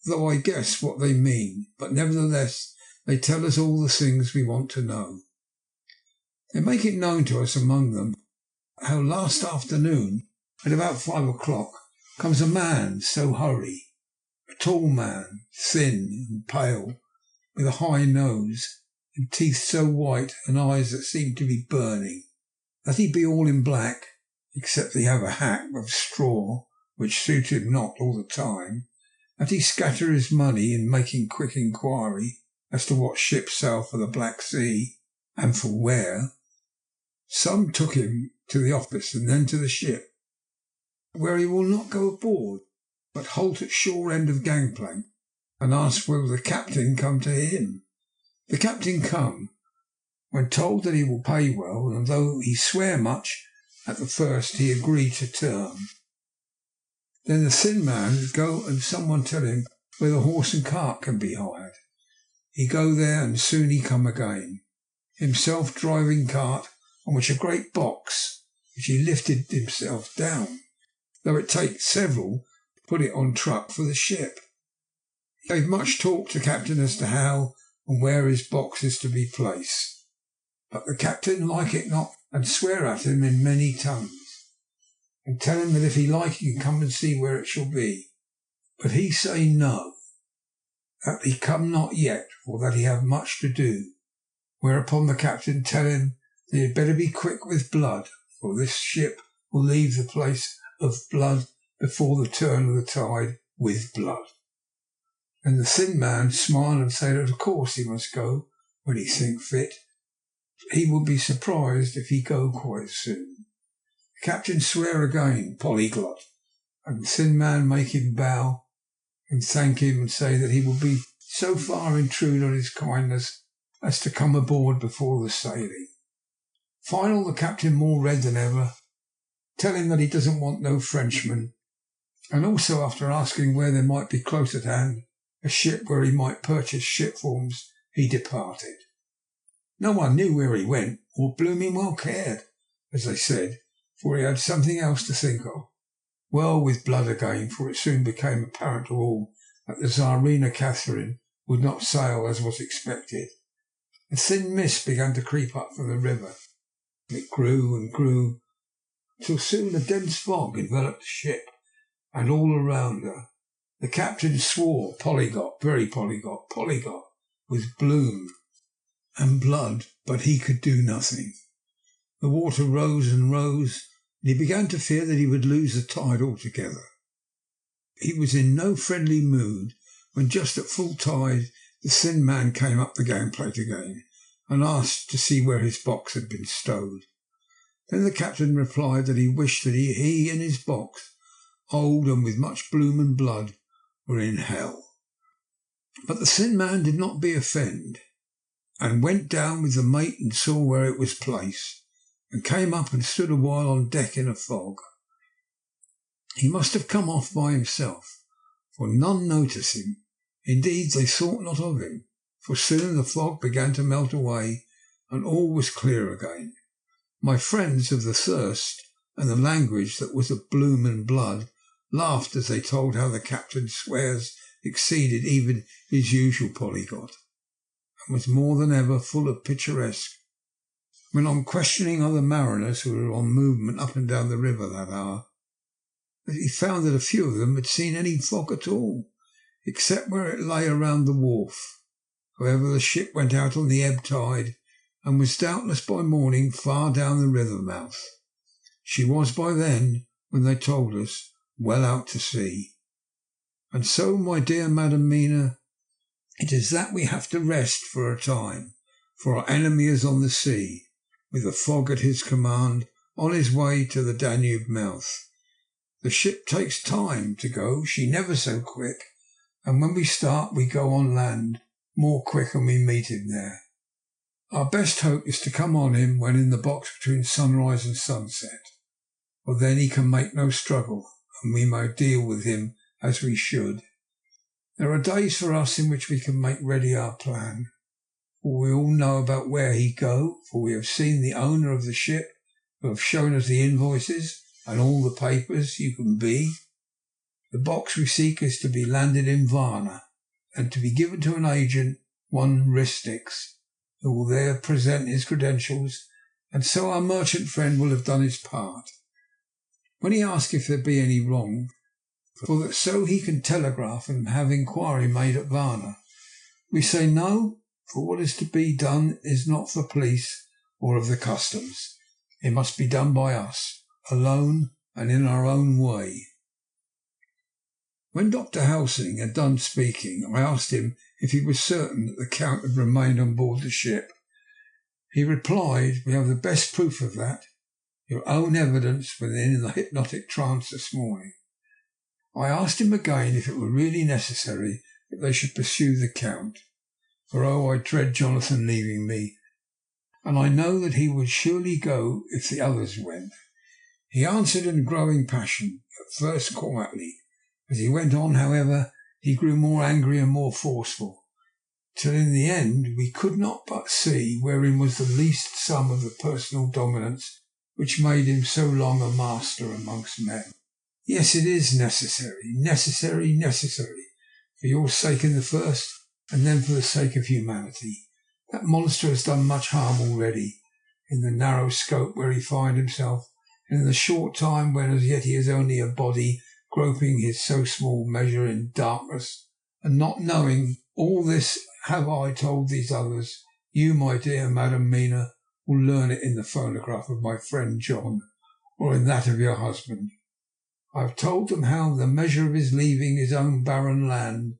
though I guess what they mean, but nevertheless they tell us all the things we want to know. They make it known to us among them how last afternoon, at about 5 o'clock, comes a man so hurry, a tall man, thin and pale, with a high nose, and teeth so white, and eyes that seem to be burning, that he be all in black, except he have a hat of straw, which suit him not all the time, that he scatter his money in making quick inquiry as to what ships sail for the Black Sea, and for where. Some took him to the office and then to the ship, where he will not go aboard, but halt at shore end of gangplank, and ask whether the captain come to him. The captain come, when told that he will pay well, and though he swear much at the first, he agree to term. Then the thin man go and someone tell him where the horse and cart can be hired. He go there, and soon he come again, himself driving cart, on which a great box, which he lifted himself down, though it take several to put it on truck for the ship. He gave much talk to captain as to how and where his box is to be placed, but the captain like it not, and swear at him in many tongues, and tell him that if he like he can come and see where it shall be. But he say no, that he come not yet, for that he have much to do. Whereupon the captain tell him that he had better be quick with blood, for this ship will leave the place of blood before the turn of the tide with blood. And the thin man smiled and said that of course he must go when he think fit. He would be surprised if he go quite soon. The captain swear again, polyglot, and the thin man make him bow and thank him and say that he will be so far intrude on his kindness as to come aboard before the sailing. Final, the captain more red than ever, tell him that he doesn't want no Frenchman, and also after asking where there might be close at hand a ship where he might purchase ship forms, he departed. No one knew where he went, or blooming well cared, as they said, for he had something else to think of. Well, with blood again, for it soon became apparent to all that the Tsarina Catherine would not sail as was expected. A thin mist began to creep up from the river. It grew and grew, till soon a dense fog enveloped the ship, and all around her. The captain swore, polyglot, very polyglot, with bloom and blood, but he could do nothing. The water rose and rose, and he began to fear that he would lose the tide altogether. He was in no friendly mood when just at full tide the thin man came up the gangplank again and asked to see where his box had been stowed. Then the captain replied that he wished that he and his box, old and with much bloom and blood, were in hell. But the thin man did not be offended, and went down with the mate and saw where it was placed, and came up and stood a while on deck in a fog. He must have come off by himself, for none noticed him. Indeed, they thought not of him, for soon the fog began to melt away, and all was clear again. My friends of the thirst and the language that was of bloom and blood laughed as they told how the captain's swears exceeded even his usual polyglot, and was more than ever full of picturesque. When on questioning other mariners who were on movement up and down the river that hour, he found that a few of them had seen any fog at all, except where it lay around the wharf. However, the ship went out on the ebb tide, and was doubtless by morning far down the river mouth. She was by then, when they told us, well out to sea. And so, my dear Madam Mina, it is that we have to rest for a time, for our enemy is on the sea, with the fog at his command, on his way to the Danube mouth. The ship takes time to go, she never so quick, and when we start we go on land more quick and we meet him there. Our best hope is to come on him when in the box between sunrise and sunset, for then he can make no struggle, and we may deal with him as we should. There are days for us in which we can make ready our plan, for we all know about where he go, for we have seen the owner of the ship, who have shown us the invoices and all the papers you can be. The box we seek is to be landed in Varna, and to be given to an agent, one Ristix, who will there present his credentials, and so our merchant friend will have done his part. When he asks if there be any wrong, for that so he can telegraph and have inquiry made at Varna, we say no, for what is to be done is not for police or of the customs. It must be done by us, alone and in our own way. When Dr. Helsing had done speaking, I asked him if he was certain that the Count had remained on board the ship. He replied, "We have the best proof of that. Your own evidence when in the hypnotic trance this morning." I asked him again if it were really necessary that they should pursue the Count, for oh, I dread Jonathan leaving me, and I know that he would surely go if the others went. He answered in growing passion, at first quietly. As he went on, however, he grew more angry and more forceful, till in the end we could not but see wherein was the least sum of the personal dominance which made him so long a master amongst men. Yes, it is necessary, for your sake in the first, and then for the sake of humanity. That monster has done much harm already, in the narrow scope where he finds himself, and in the short time when as yet he is only a body groping his so small measure in darkness, and not knowing. All this have I told these others. You, my dear Madam Mina, will learn it in the phonograph of my friend John, or in that of your husband. I have told them how the measure of his leaving his own barren land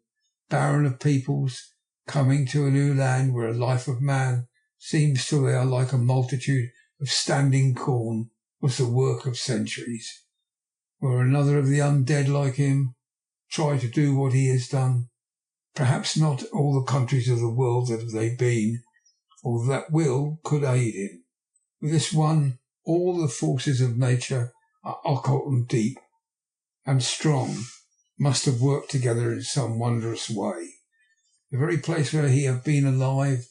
barren of peoples, coming to a new land where a life of man seems to there like a multitude of standing corn, was the work of centuries. Where another of the undead like him try to do what he has done, perhaps not all the countries of the world that they've been, or that will, could aid him. With this one, all the forces of nature are occult and deep and strong, must have worked together in some wondrous way. The very place where he have been alive,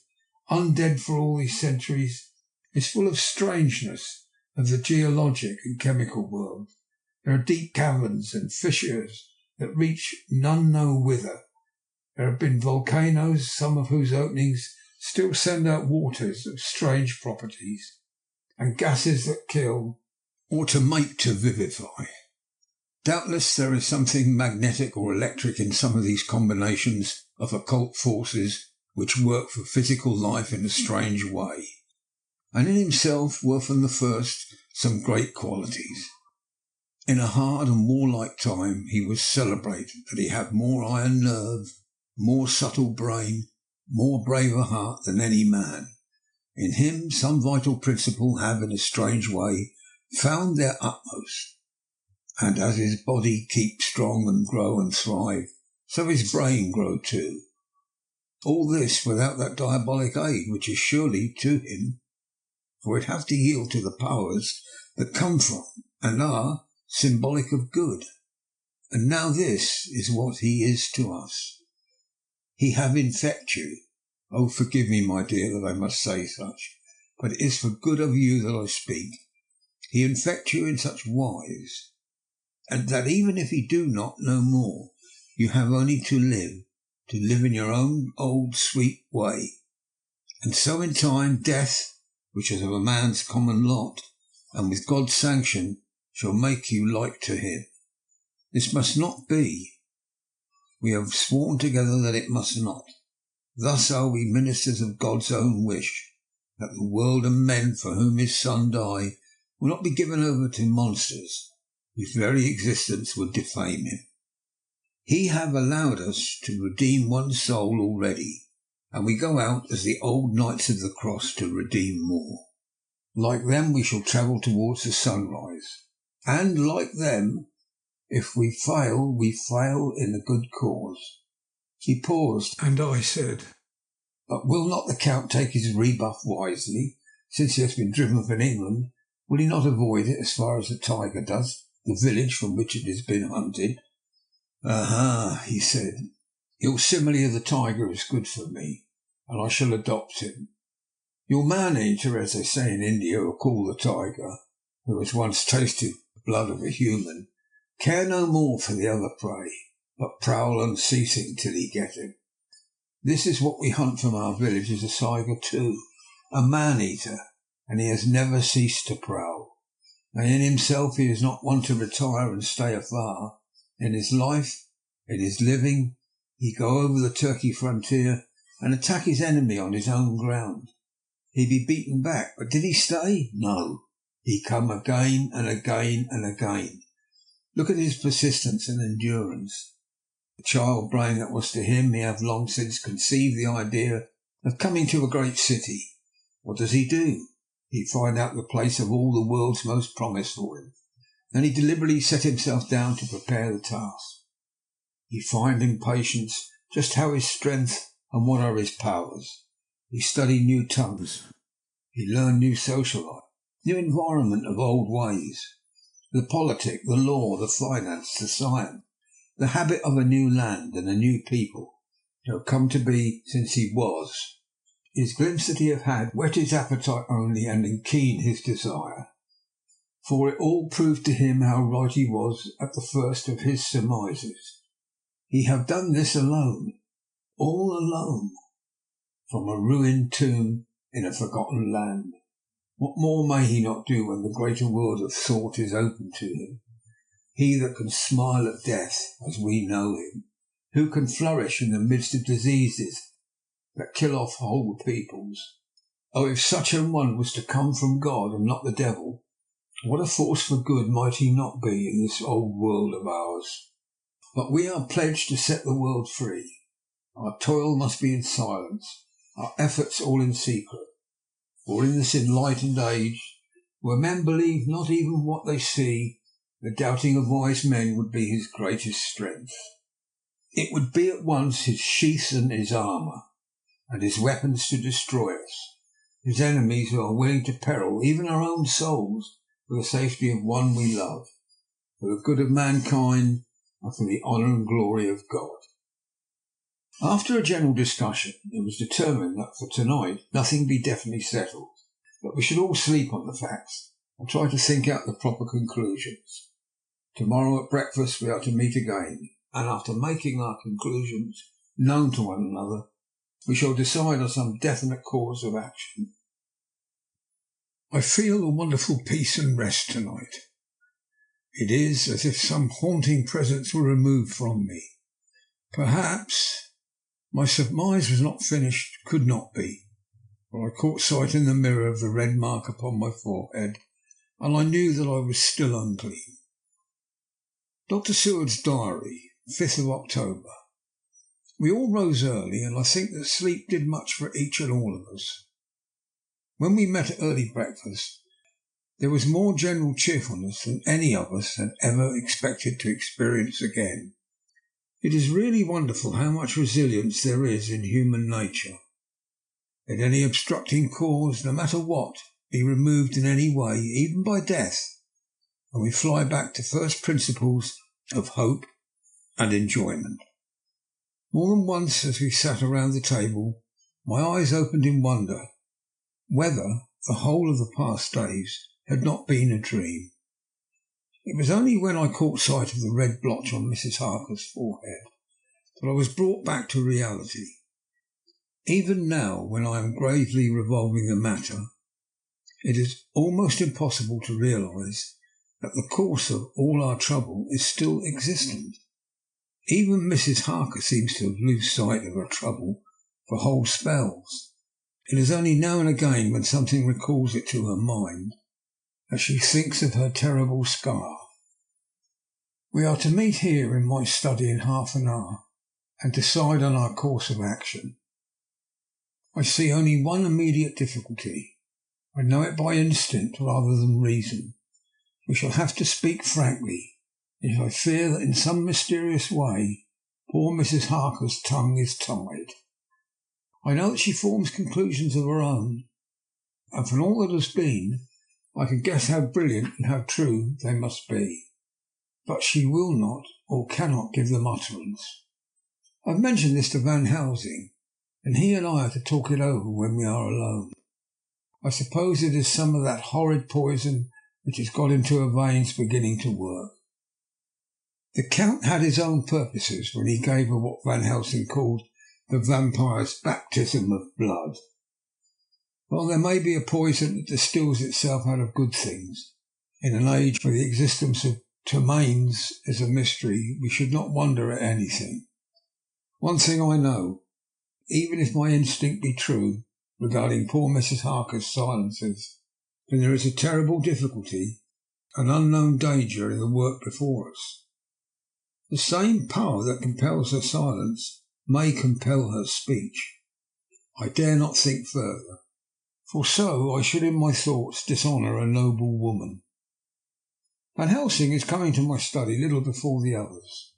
undead for all these centuries, is full of strangeness of the geologic and chemical world. There are deep caverns and fissures that reach none know whither. There have been volcanoes, some of whose openings still send out waters of strange properties, and gases that kill, or to make to vivify. Doubtless there is something magnetic or electric in some of these combinations of occult forces which work for physical life in a strange way, and in himself were from the first some great qualities. In a hard and warlike time he was celebrated that he had more iron nerve, more subtle brain, more braver heart than any man. In him some vital principle have in a strange way found their utmost, and as his body keep strong and grow and thrive, so his brain grow too. All this without that diabolic aid which is surely to him, for it have to yield to the powers that come from and are symbolic of good. And now this is what he is to us. He have infect you. Oh, forgive me, my dear, that I must say such, but it is for good of you that I speak. He infect you in such wise, and that even if he do not know more, you have only to live in your own old sweet way. And so in time, death, which is of a man's common lot, and with God's sanction, shall make you like to him. This must not be. We have sworn together that it must not. Thus are we ministers of God's own wish, that the world and men for whom his Son died will not be given over to monsters, whose very existence would defame him. He have allowed us to redeem one soul already, and we go out as the old knights of the cross to redeem more. Like them we shall travel towards the sunrise, and like them, if we fail in a good cause. He paused, and I said, but will not the Count take his rebuff wisely? Since he has been driven from England, will he not avoid it as far as the tiger does, the village from which it has been hunted? Aha, he said, your simile of the tiger is good for me, and I shall adopt him. Your man-eater, as they say in India, or call the tiger, who has once tasted the blood of a human, care no more for the other prey, but prowl unceasing till he get him. This is what we hunt from our village as a tiger too, a man-eater, and he has never ceased to prowl. And in himself he is not one to retire and stay afar. In his life, in his living, he go over the Turkey frontier and attack his enemy on his own ground. He be beaten back, but did he stay? No. He come again and again and again. Look at his persistence and endurance. The child brain that was to him, he have long since conceived the idea of coming to a great city. What does he do? He find out the place of all the world's most promise for him. Then he deliberately set himself down to prepare the task. He find in patience just how his strength and what are his powers. He study new tongues. He learn new social life, new environment of old ways, the politic, the law, the finance, the science, the habit of a new land and a new people that have come to be since he was. His glimpse that he have had whet his appetite only and keen his desire. For it all proved to him how right he was at the first of his surmises. He have done this alone, all alone, from a ruined tomb in a forgotten land. What more may he not do when the greater world of thought is open to him? He that can smile at death as we know him, who can flourish in the midst of diseases that kill off whole peoples. Oh, if such an one was to come from God and not the devil, what a force for good might he not be in this old world of ours? But we are pledged to set the world free. Our toil must be in silence, our efforts all in secret. For in this enlightened age, where men believe not even what they see, the doubting of wise men would be his greatest strength. It would be at once his sheath and his armour, and his weapons to destroy us, his enemies who are willing to peril even our own souls for the safety of one we love, for the good of mankind, and for the honour and glory of God. After a general discussion, it was determined that for tonight nothing be definitely settled, but we should all sleep on the facts and try to think out the proper conclusions. Tomorrow at breakfast we are to meet again, and after making our conclusions known to one another, we shall decide on some definite course of action. I feel a wonderful peace and rest tonight. It is as if some haunting presence were removed from me. Perhaps my surmise was not finished, could not be, for I caught sight in the mirror of the red mark upon my forehead, and I knew that I was still unclean. Dr. Seward's diary, 5th of October. We all rose early, and I think that sleep did much for each and all of us. When we met at early breakfast, there was more general cheerfulness than any of us had ever expected to experience again. It is really wonderful how much resilience there is in human nature. Let any obstructing cause, no matter what, be removed in any way, even by death, and we fly back to first principles of hope and enjoyment. More than once as we sat around the table, my eyes opened in wonder whether the whole of the past days had not been a dream. It was only when I caught sight of the red blotch on Mrs. Harker's forehead that I was brought back to reality. Even now, when I am gravely revolving the matter, it is almost impossible to realise that the cause of all our trouble is still existent. Even Mrs. Harker seems to have lost sight of her trouble for whole spells. It is only now and again, when something recalls it to her mind, that she thinks of her terrible scar. We are to meet here in my study in half an hour and decide on our course of action. I see only one immediate difficulty. I know it by instinct rather than reason. We shall have to speak frankly, if I fear that in some mysterious way poor Mrs. Harker's tongue is tied. I know that she forms conclusions of her own, and from all that has been, I can guess how brilliant and how true they must be. But she will not or cannot give them utterance. I have mentioned this to Van Helsing, and he and I are to talk it over when we are alone. I suppose it is some of that horrid poison which has got into her veins beginning to work. The Count had his own purposes when he gave her what Van Helsing called the vampire's baptism of blood. While there may be a poison that distills itself out of good things, in an age where the existence of ptomaines is a mystery, we should not wonder at anything. One thing I know, even if my instinct be true regarding poor Mrs. Harker's silences, then there is a terrible difficulty, an unknown danger in the work before us. The same power that compels her silence may compel her speech. I dare not think further, for so I should in my thoughts dishonour a noble woman. Van Helsing is coming to my study little before the others.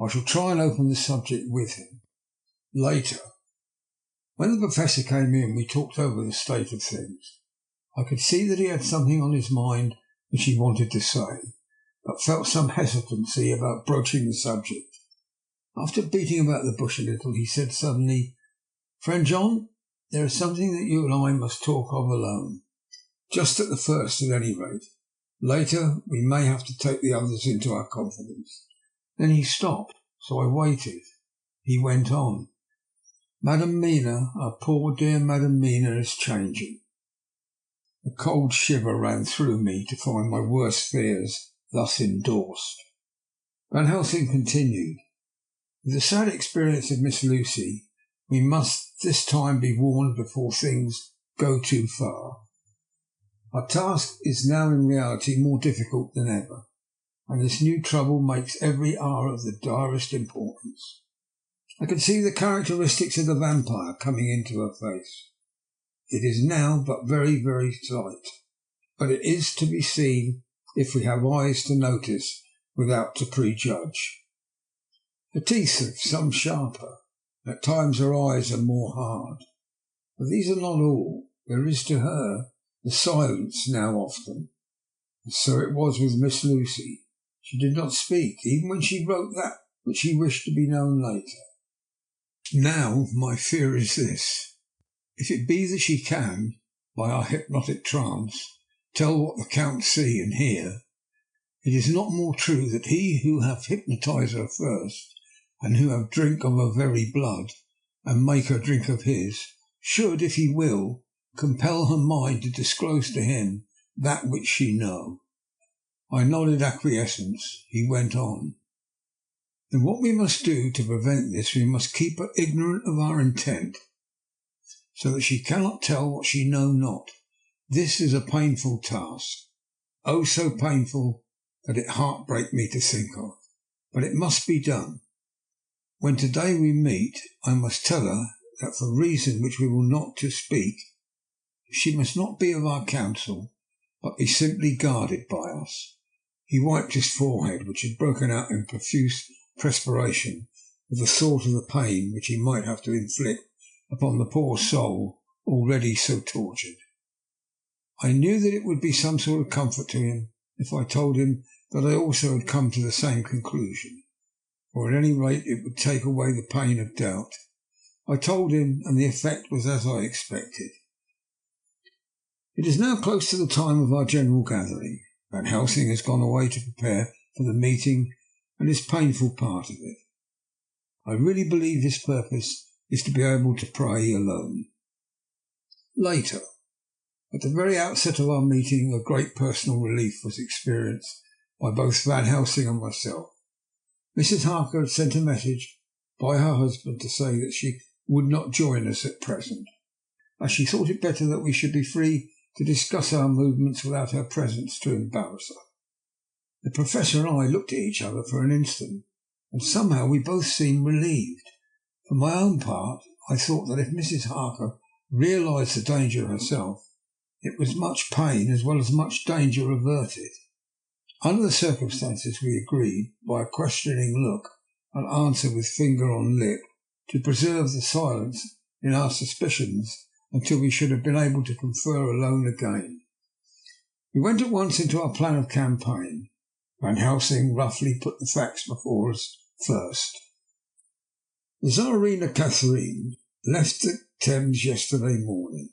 I shall try and open the subject with him. Later, when the Professor came in, we talked over the state of things. I could see that he had something on his mind which he wanted to say, but felt some hesitancy about broaching the subject. After beating about the bush a little, he said suddenly, "Friend John, there is something that you and I must talk of alone. Just at the first, at any rate. Later, we may have to take the others into our confidence." Then he stopped, so I waited. He went on. "Madam Mina, our poor dear Madam Mina is changing." A cold shiver ran through me to find my worst fears thus endorsed. Van Helsing continued, "With the sad experience of Miss Lucy, we must this time be warned before things go too far. Our task is now in reality more difficult than ever, and this new trouble makes every hour of the direst importance. I could see the characteristics of the vampire coming into her face. It is now but very, very slight, but it is to be seen if we have eyes to notice without to prejudge. Her teeth are some sharper, at times her eyes are more hard. But these are not all. There is to her the silence now often. And so it was with Miss Lucy. She did not speak, even when she wrote that which she wished to be known later. Now my fear is this. If it be that she can, by our hypnotic trance, tell what the Count see and hear, it is not more true that he who hath hypnotized her first, and who have drink of her very blood, and make her drink of his, should, if he will, compel her mind to disclose to him that which she know. I nodded acquiescence. He went on. Then what we must do to prevent this, we must keep her ignorant of our intent, so that she cannot tell what she know not. This is a painful task, oh so painful that it heartbreak me to think of, but it must be done. When today we meet, I must tell her that for reason which we will not to speak, she must not be of our counsel, but be simply guarded by us. He wiped his forehead, which had broken out in profuse perspiration, with the thought of the pain which he might have to inflict upon the poor soul already so tortured. I knew that it would be some sort of comfort to him if I told him that I also had come to the same conclusion, or at any rate it would take away the pain of doubt. I told him, and the effect was as I expected. It is now close to the time of our general gathering. Van Helsing has gone away to prepare for the meeting and is painful part of it. I really believe his purpose is to be able to pray alone. Later, at the very outset of our meeting, a great personal relief was experienced by both Van Helsing and myself. Mrs. Harker had sent a message by her husband to say that she would not join us at present, as she thought it better that we should be free to discuss our movements without her presence to embarrass her. The Professor and I looked at each other for an instant, and somehow we both seemed relieved. For my own part, I thought that if Mrs. Harker realized the danger herself, it was much pain as well as much danger averted. Under the circumstances, we agreed, by a questioning look and answer with finger on lip, to preserve the silence in our suspicions until we should have been able to confer alone again. We went at once into our plan of campaign. Van Helsing roughly put the facts before us first. The Tsarina Catherine left the Thames yesterday morning.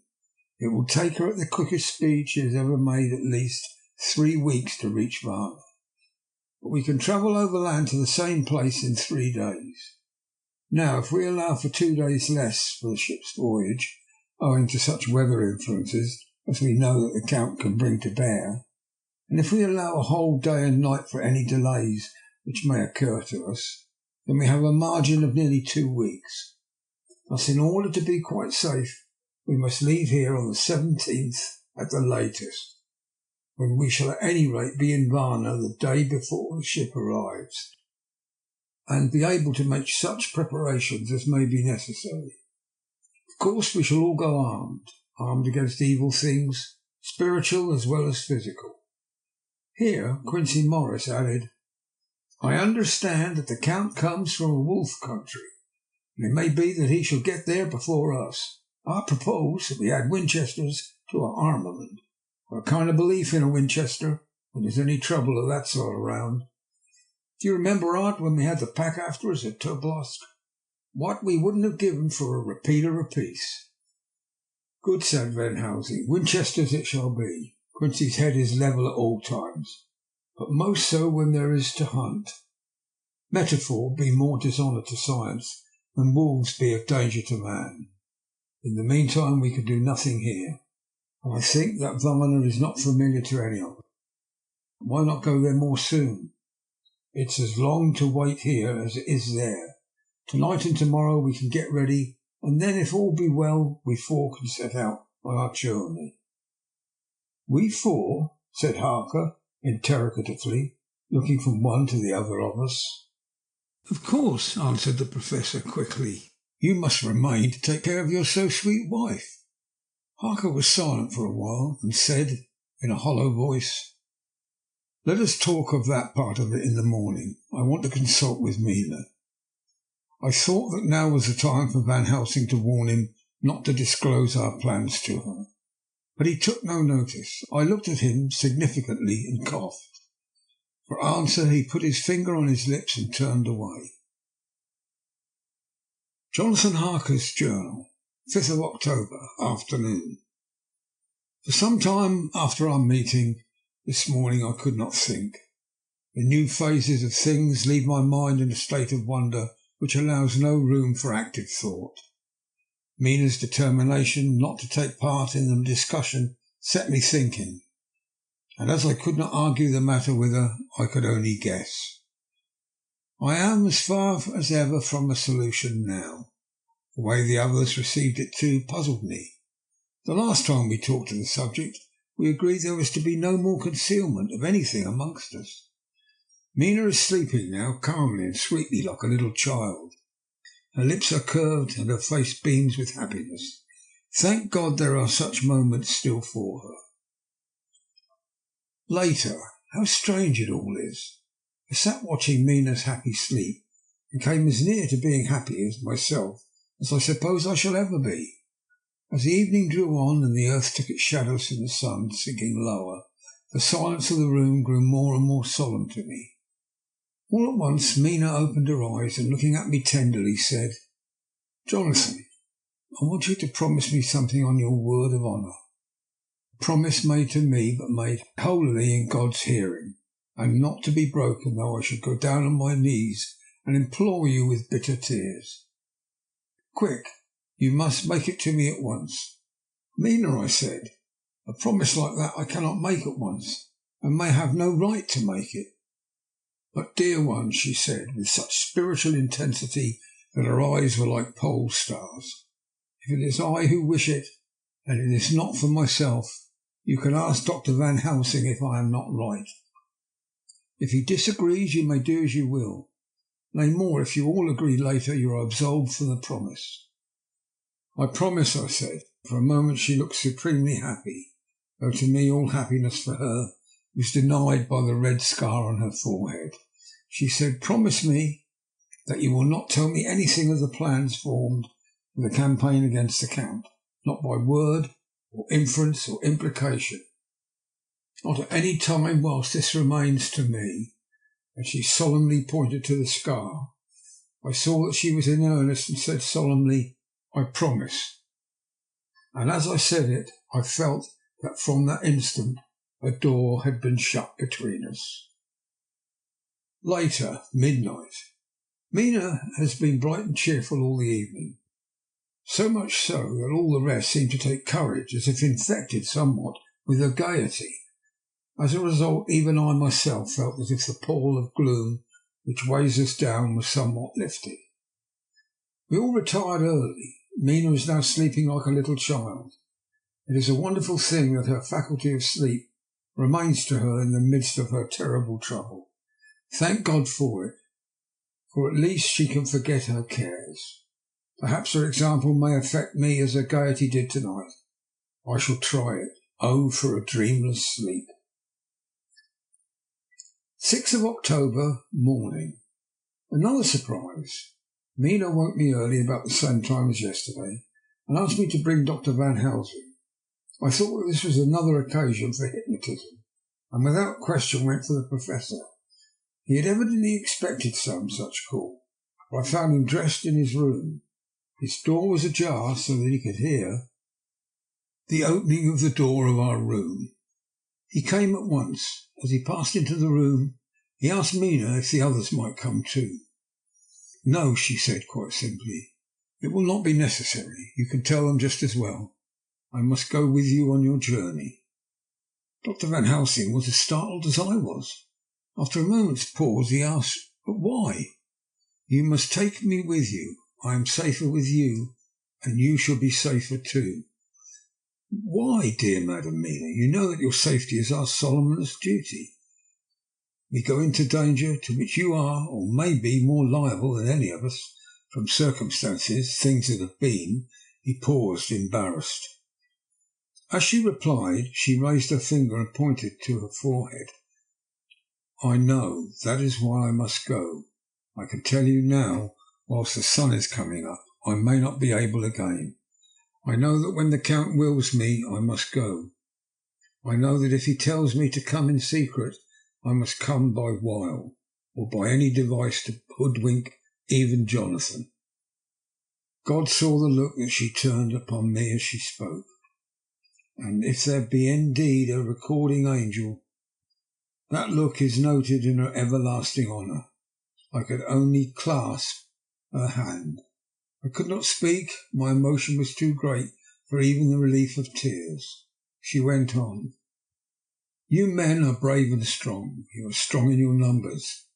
It will take her at the quickest speed she has ever made at least 3 weeks to reach Varna. But we can travel overland to the same place in 3 days. Now, if we allow for 2 days less for the ship's voyage, owing to such weather influences as we know that the Count can bring to bear, and if we allow a whole day and night for any delays which may occur to us, then we have a margin of nearly 2 weeks. Thus, in order to be quite safe, we must leave here on the 17th at the latest, when we shall at any rate be in Varna the day before the ship arrives, and be able to make such preparations as may be necessary. Of course, we shall all go armed against evil things, spiritual as well as physical. Here Quincy Morris added, I understand that the Count comes from a wolf country, and it may be that he shall get there before us. I propose that we add Winchesters to our armament. I've a kind of belief in a Winchester when there's any trouble of that sort around. Do you remember, Aunt, when we had the pack after us at Tobolsk? What we wouldn't have given for a repeater apiece. Good, said Van Helsing. Winchesters it shall be. Quincy's head is level at all times, but most so when there is to hunt. Metaphor be more dishonour to science than wolves be of danger to man. In the meantime we can do nothing here, and I think that Varna is not familiar to any of us. Why not go there more soon? It's as long to wait here as it is there. Tonight and tomorrow we can get ready, and then, if all be well, we 4 can set out on our journey. We 4? Said Harker interrogatively, looking from one to the other of us. Of course, answered the Professor quickly. You must remain to take care of your so sweet wife. Harker was silent for a while and said in a hollow voice, let us talk of that part of it in the morning. I want to consult with Mina. I thought that now was the time for Van Helsing to warn him not to disclose our plans to her. But he took no notice. I looked at him significantly and coughed. For answer he put his finger on his lips and turned away. Jonathan Harker's Journal, 5th of October, afternoon. For some time after our meeting this morning I could not think. The new phases of things leave my mind in a state of wonder which allows no room for active thought. Mina's determination not to take part in the discussion set me thinking, and as I could not argue the matter with her, I could only guess. I am as far as ever from a solution now. The way the others received it too puzzled me. The last time we talked of the subject, we agreed there was to be no more concealment of anything amongst us. Mina is sleeping now, calmly and sweetly like a little child. Her lips are curved and her face beams with happiness. Thank God there are such moments still for her. Later, how strange it all is. I sat watching Mina's happy sleep and came as near to being happy as myself as I suppose I shall ever be. As the evening drew on and the earth took its shadows from the sun, sinking lower, the silence of the room grew more and more solemn to me. All at once Mina opened her eyes and, looking at me tenderly, said, Jonathan, I want you to promise me something on your word of honour. A promise made to me, but made wholly in God's hearing, and not to be broken, though I should go down on my knees and implore you with bitter tears. Quick, you must make it to me at once. Mina, I said, a promise like that I cannot make at once, and may have no right to make it. But, dear one, she said, with such spiritual intensity that her eyes were like pole stars, if it is I who wish it, and it is not for myself, you can ask Dr. Van Helsing if I am not right. If he disagrees, you may do as you will. Nay, more, if you all agree later, you are absolved from the promise. I promise, I said. For a moment she looked supremely happy, though to me all happiness for her was denied by the red scar on her forehead. She said, promise me that you will not tell me anything of the plans formed for the campaign against the Count, not by word or inference or implication, not at any time whilst this remains to me. And she solemnly pointed to the scar. I saw that she was in earnest and said solemnly, I promise. And as I said it, I felt that from that instant a door had been shut between us. Later, midnight. Mina has been bright and cheerful all the evening, so much so that all the rest seemed to take courage, as if infected somewhat with her gaiety. As a result, even I myself felt as if the pall of gloom which weighs us down was somewhat lifted. We all retired early. Mina is now sleeping like a little child. It is a wonderful thing that her faculty of sleep remains to her in the midst of her terrible trouble. Thank God for it, for at least she can forget her cares. Perhaps her example may affect me as her gaiety did tonight. I shall try it. Oh, for a dreamless sleep. 6th of October, morning. Another surprise. Mina woke me early, about the same time as yesterday, and asked me to bring Dr. Van Helsing. I thought that this was another occasion for hypnotism, and without question went for the Professor. He had evidently expected some such call, for I found him dressed in his room. His door was ajar so that he could hear the opening of the door of our room. He came at once. As he passed into the room, he asked Mina if the others might come too. No, she said quite simply. It will not be necessary. You can tell them just as well. I must go with you on your journey. Dr. Van Helsing was as startled as I was. After a moment's pause, he asked, but why? You must take me with you. I am safer with you, and you shall be safer too. Why, dear Madam Mina? You know that your safety is our solemnest duty. We go into danger to which you are, or may be, more liable than any of us, from circumstances, things that have been." He paused, embarrassed. As she replied, she raised her finger and pointed to her forehead. "I know. That is why I must go. I can tell you now, whilst the sun is coming up, I may not be able again. I know that when the Count wills me, I must go. I know that if he tells me to come in secret, I must come by wile, or by any device to hoodwink even Jonathan." God saw the look that she turned upon me as she spoke, and if there be indeed a recording angel, that look is noted in her everlasting honour. I could only clasp her hand. I could not speak. My emotion was too great for even the relief of tears. She went on. "You men are brave and strong. You are strong in your numbers,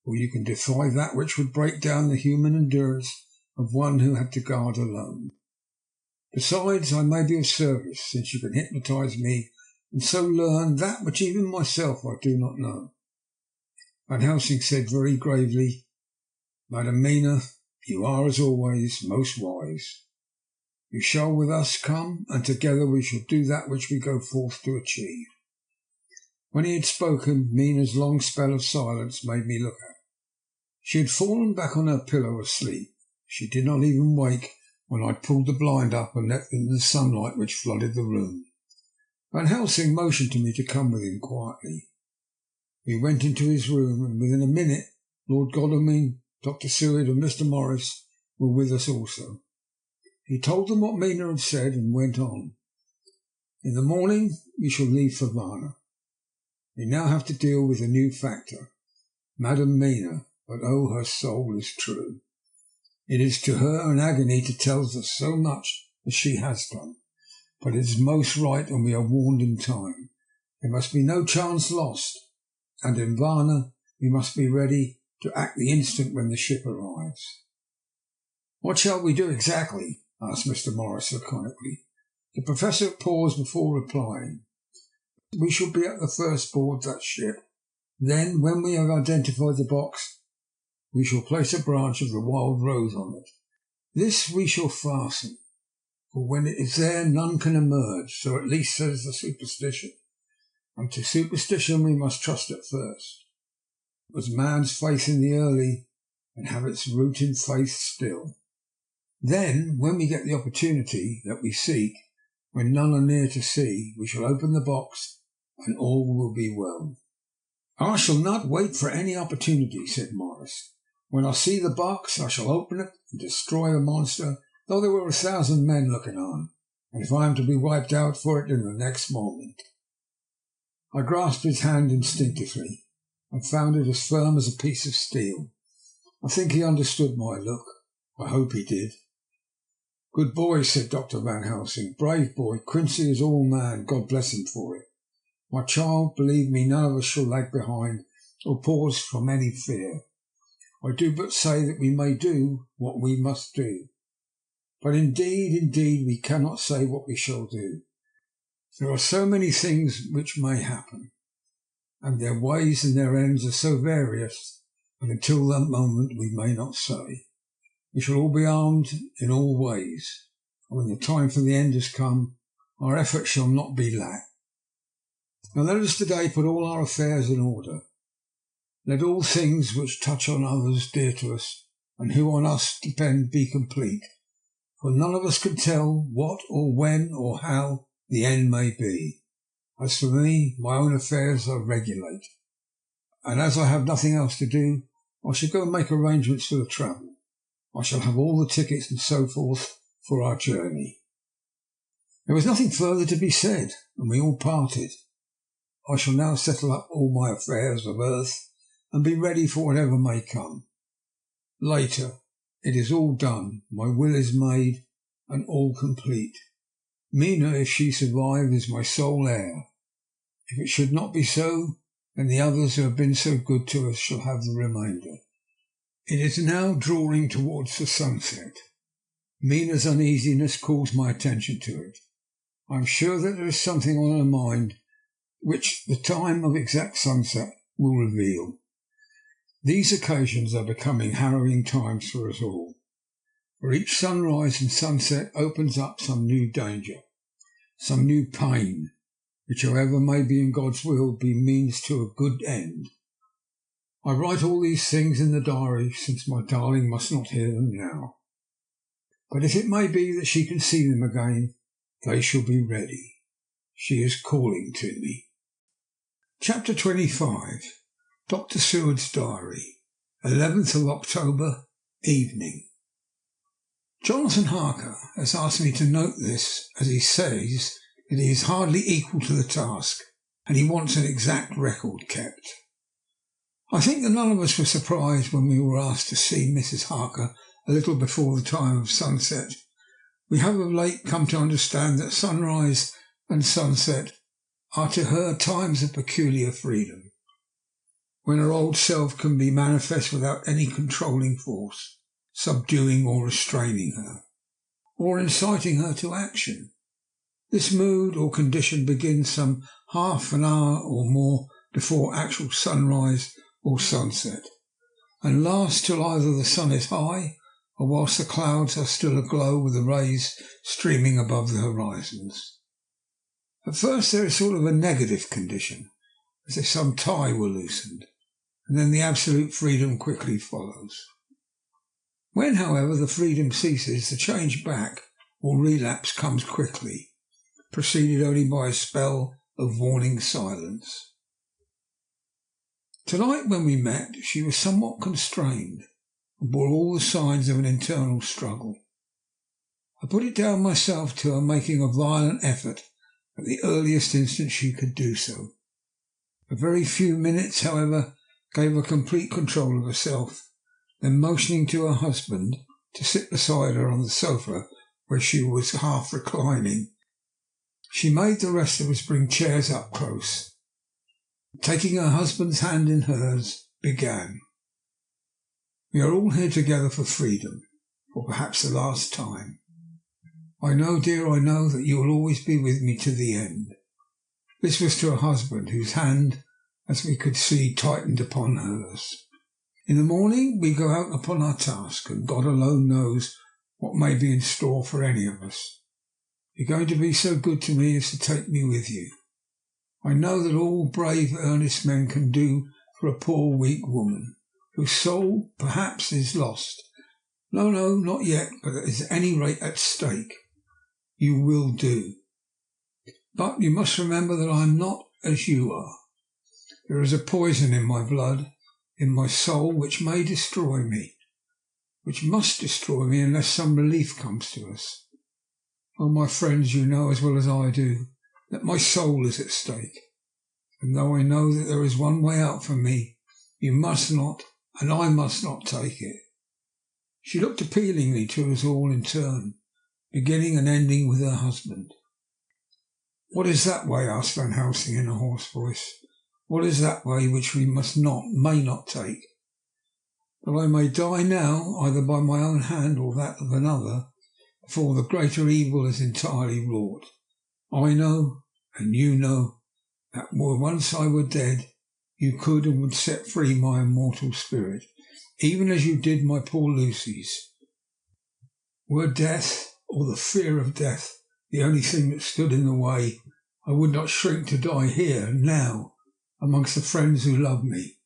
for you can defy that which would break down the human endurance of one who had to guard alone. Besides, I may be of service, since you can hypnotize me and so learn that which even myself I do not know." Van Helsing said very gravely, "Madam Mina, you are, as always, most wise. You shall with us come, and together we shall do that which we go forth to achieve." When he had spoken, Mina's long spell of silence made me look at her. She had fallen back on her pillow asleep. She did not even wake when I pulled the blind up and let in the sunlight which flooded the room. Van Helsing motioned to me to come with him quietly. We went into his room, and within a minute Lord Godalming, Dr. Seward and Mr. Morris were with us also. He told them what Mina had said and went on. "In the morning we shall leave for Varna. We now have to deal with a new factor, Madam Mina, but oh, her soul is true. It is to her an agony to tell us so much as she has done, but it is most right, and we are warned in time. There must be no chance lost, and in Varna we must be ready to act the instant when the ship arrives." "What shall we do exactly?" asked Mr. Morris laconically. The Professor paused before replying. "We shall be at the first board that ship. Then, when we have identified the box, we shall place a branch of the wild rose on it. This we shall fasten, for when it is there none can emerge, so at least says the superstition. And to superstition we must trust at first. It was man's faith in the early, and have its root in faith still. Then, when we get the opportunity that we seek, when none are near to see, we shall open the box, and all will be well." "I shall not wait for any opportunity," said Morris. "When I see the box I shall open it and destroy the monster, though there were 1,000 men looking on, and if I am to be wiped out for it in the next moment." I grasped his hand instinctively, and found it as firm as a piece of steel. I think he understood my look. I hope he did. "Good boy," said Dr. Van Helsing. "Brave boy. Quincy is all man. God bless him for it. My child, believe me, none of us shall lag behind or pause from any fear. I do but say that we may do what we must do. But indeed, we cannot say what we shall do. There are so many things which may happen, and their ways and their ends are so various that until that moment we may not say. We shall all be armed in all ways, and when the time for the end has come, our efforts shall not be lack. Now let us today put all our affairs in order. Let all things which touch on others dear to us, and who on us depend, be complete, for none of us can tell what or when or how the end may be. As for me, my own affairs are regulate, and as I have nothing else to do, I shall go and make arrangements for the travel. I shall have all the tickets and so forth for our journey." There was nothing further to be said, and we all parted. I shall now settle up all my affairs of earth and be ready for whatever may come. Later, it is all done. My will is made and all complete. Mina, if she survive, is my sole heir. If it should not be so, then the others who have been so good to us shall have the remainder. It is now drawing towards the sunset. Mina's uneasiness calls my attention to it. I am sure that there is something on her mind which the time of exact sunset will reveal. These occasions are becoming harrowing times for us all, for each sunrise and sunset opens up some new danger, some new pain, which, however may be in God's will, be means to a good end. I write all these things in the diary, since my darling must not hear them now. But if it may be that she can see them again, they shall be ready. She is calling to me. Chapter 25. Dr. Seward's Diary. 11th of October, evening. Jonathan Harker has asked me to note this, as he says that he is hardly equal to the task, and he wants an exact record kept. I think that none of us were surprised when we were asked to see Mrs. Harker a little before the time of sunset. We have of late come to understand that sunrise and sunset are to her times of peculiar freedom, when her old self can be manifest without any controlling force, subduing or restraining her, or inciting her to action. This mood or condition begins some half an hour or more before actual sunrise or sunset, and lasts till either the sun is high or whilst the clouds are still aglow with the rays streaming above the horizons. At first there is sort of a negative condition, as if some tie were loosened, and then the absolute freedom quickly follows. When, however, the freedom ceases, the change back or relapse comes quickly, preceded only by a spell of warning silence. Tonight, when we met, she was somewhat constrained, and bore all the signs of an internal struggle. I put it down myself to her making a violent effort at the earliest instant she could do so. A very few minutes, however, gave her complete control of herself. Then, motioning to her husband to sit beside her on the sofa where she was half reclining, she made the rest of us bring chairs up close. Taking her husband's hand in hers, began. We are all here together for freedom, for perhaps the last time. I know, dear, I know that you will always be with me to the end. This was to her husband, whose hand, as we could see, tightened upon hers. In the morning we go out upon our task, and God alone knows what may be in store for any of us. You're going to be so good to me as to take me with you. I know that all brave, earnest men can do for a poor, weak woman, whose soul, perhaps, is lost. No, not yet, but at any rate at stake. You will do. But you must remember that I am not as you are. There is a poison in my blood, in my soul, which may destroy me, which must destroy me unless some relief comes to us. Oh, my friends, you know as well as I do that my soul is at stake, and though I know that there is one way out for me, you must not, and I must not take it. She looked appealingly to us all in turn, beginning and ending with her husband. What is that way? Asked Van Helsing in a hoarse voice. What is that way which we may not take? That I may die now, either by my own hand or that of another, before the greater evil is entirely wrought. I know, and you know, that once I were dead, you could and would set free my immortal spirit, even as you did my poor Lucy's. Were death, or the fear of death, the only thing that stood in the way, I would not shrink to die here, now, amongst the friends who love me.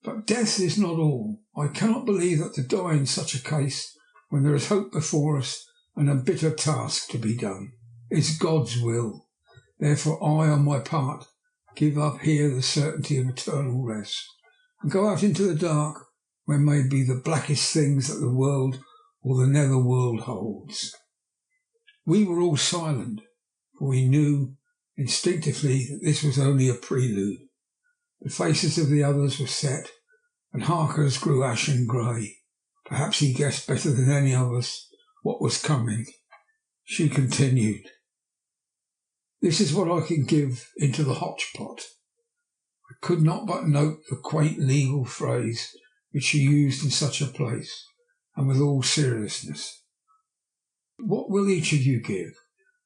But death is not all. I cannot believe that to die in such a case, when there is hope before us and a bitter task to be done, is God's will. Therefore I, on my part, give up here the certainty of eternal rest, and go out into the dark, where may be the blackest things that the world or the nether world holds. We were all silent, for we knew instinctively that this was only a prelude. The faces of the others were set, and Harker's grew ashen grey. Perhaps he guessed better than any of us what was coming. She continued, "This is what I can give into the hotchpot." I could not but note the quaint legal phrase which she used in such a place, and with all seriousness. "What will each of you give?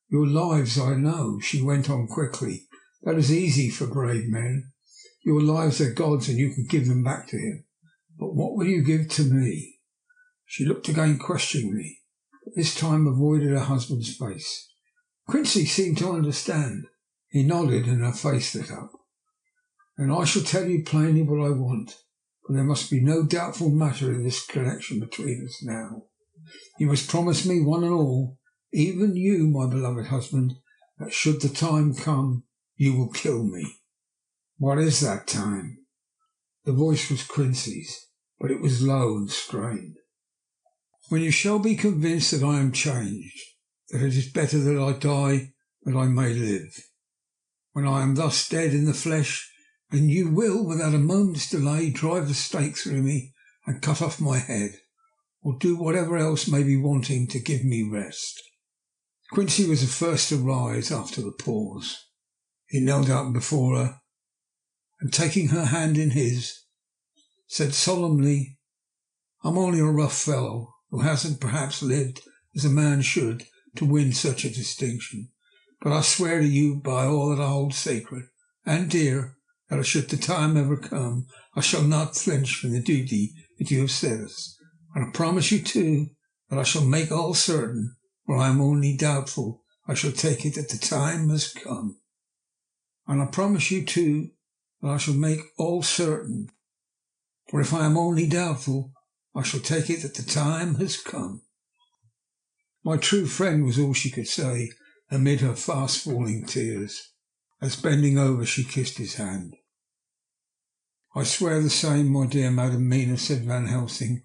Your lives, I know," she went on quickly. "That is easy for brave men. Your lives are God's and you can give them back to him. But what will you give to me? She looked again questioningly, but this time avoided her husband's face. Quincy seemed to understand. He nodded and her face lit up. And I shall tell you plainly what I want, for there must be no doubtful matter in this connection between us now. You must promise me, one and all, even you, my beloved husband, that should the time come, you will kill me. What is that time? The voice was Quincy's, but it was low and strained. When you shall be convinced that I am changed, that it is better that I die, that I may live. When I am thus dead in the flesh, then you will, without a moment's delay, drive a stake through me and cut off my head, or do whatever else may be wanting to give me rest. Quincy was the first to rise after the pause. He knelt out before her, and taking her hand in his, said solemnly, I'm only a rough fellow who hasn't perhaps lived as a man should to win such a distinction, but I swear to you by all that I hold sacred and dear, that should the time ever come, I shall not flinch from the duty that you have set us. And I promise you, too, that I shall make all certain, for I am only doubtful, I shall take it that the time has come. And I promise you, too, that I shall make all certain, for if I am only doubtful, I shall take it that the time has come. My true friend was all she could say amid her fast-falling tears, as bending over she kissed his hand. I swear the same, my dear Madam Mina, said Van Helsing.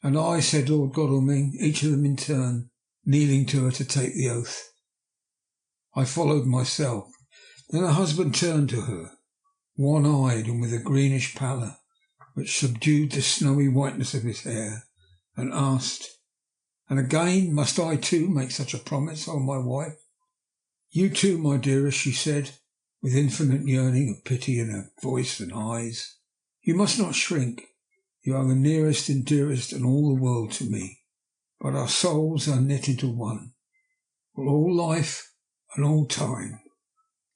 And I, said Lord Godalming, each of them in turn, kneeling to her to take the oath. I followed myself. Then her husband turned to her, one-eyed and with a greenish pallor, which subdued the snowy whiteness of his hair, and asked, And again, must I too make such a promise, O my wife? You too, my dearest, she said, with infinite yearning of pity in her voice and eyes. You must not shrink. You are the nearest and dearest in all the world to me, but our souls are knit into one, for all life and all time.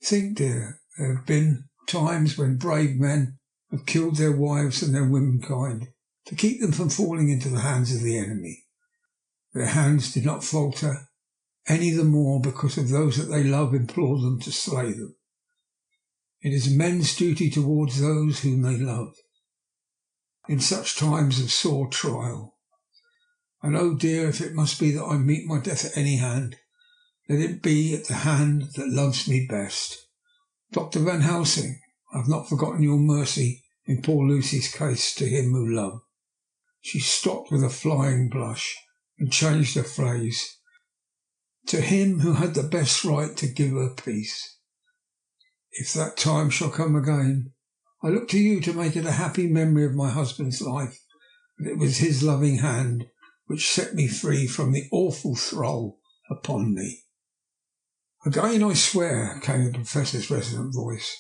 Think, dear, there have been times when brave men have killed their wives and their womenkind to keep them from falling into the hands of the enemy. Their hands did not falter any the more because of those that they love implored them to slay them. It is men's duty towards those whom they love in such times of sore trial. And oh dear, if it must be that I meet my death at any hand, let it be at the hand that loves me best. Dr. Van Helsing, I have not forgotten your mercy in poor Lucy's case to him who loved. She stopped with a flying blush and changed her phrase. To him who had the best right to give her peace. If that time shall come again, I look to you to make it a happy memory of my husband's life, that it was his loving hand which set me free from the awful thrall upon me. Again I swear, came the Professor's resonant voice.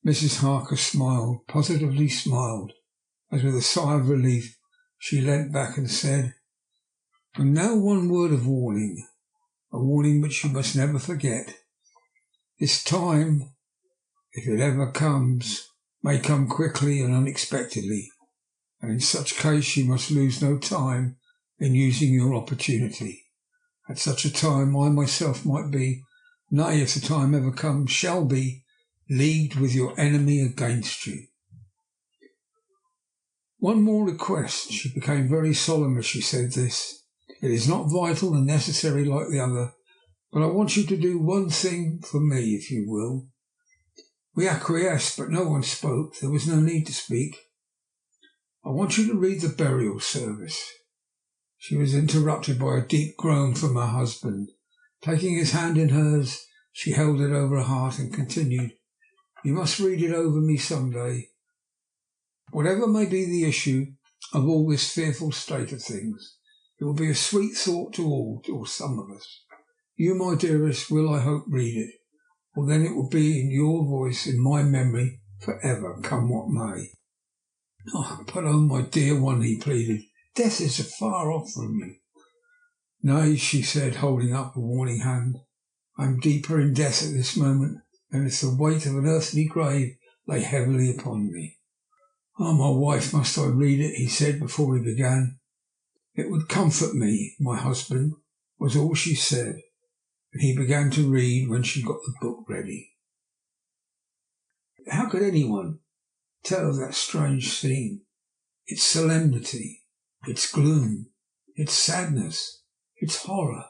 Mrs. Harker smiled, positively smiled, as with a sigh of relief she leant back and said, And now one word of warning, a warning which you must never forget. This time, if it ever comes, may come quickly and unexpectedly, and in such case you must lose no time in using your opportunity. At such a time I myself might be, nay, if the time ever comes, shall be, leagued with your enemy against you. One more request. She became very solemn as she said this. It is not vital and necessary like the other, but I want you to do one thing for me, if you will. We acquiesced, but no one spoke. There was no need to speak. I want you to read the burial service. She was interrupted by a deep groan from her husband. Taking his hand in hers, she held it over her heart and continued, You must read it over me some day. Whatever may be the issue of all this fearful state of things, it will be a sweet thought to all, or some of us. You, my dearest, will, I hope, read it, for then it will be in your voice, in my memory, forever, come what may. Oh, but oh, my dear one, he pleaded, death is far off from me. Nay, she said, holding up a warning hand, I am deeper in death at this moment than if the weight of an earthly grave lay heavily upon me. "Oh, my wife, must I read it?" he said before he began. "It would comfort me, my husband," was all she said, and he began to read when she got the book ready. How could anyone tell of that strange scene, its solemnity, its gloom, its sadness, its horror,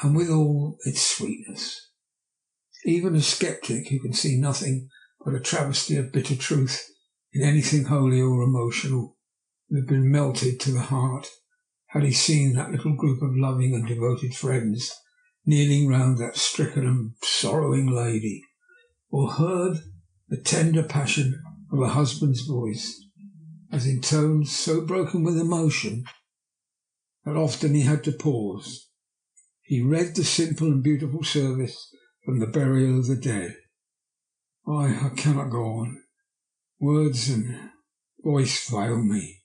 and withal its sweetness? Even a sceptic who can see nothing but a travesty of bitter truth in anything holy or emotional would have been melted to the heart had he seen that little group of loving and devoted friends kneeling round that stricken and sorrowing lady, or heard the tender passion of a husband's voice, as in tones so broken with emotion that often he had to pause, he read the simple and beautiful service from the burial of the dead. I cannot go on. Words and voice fail me.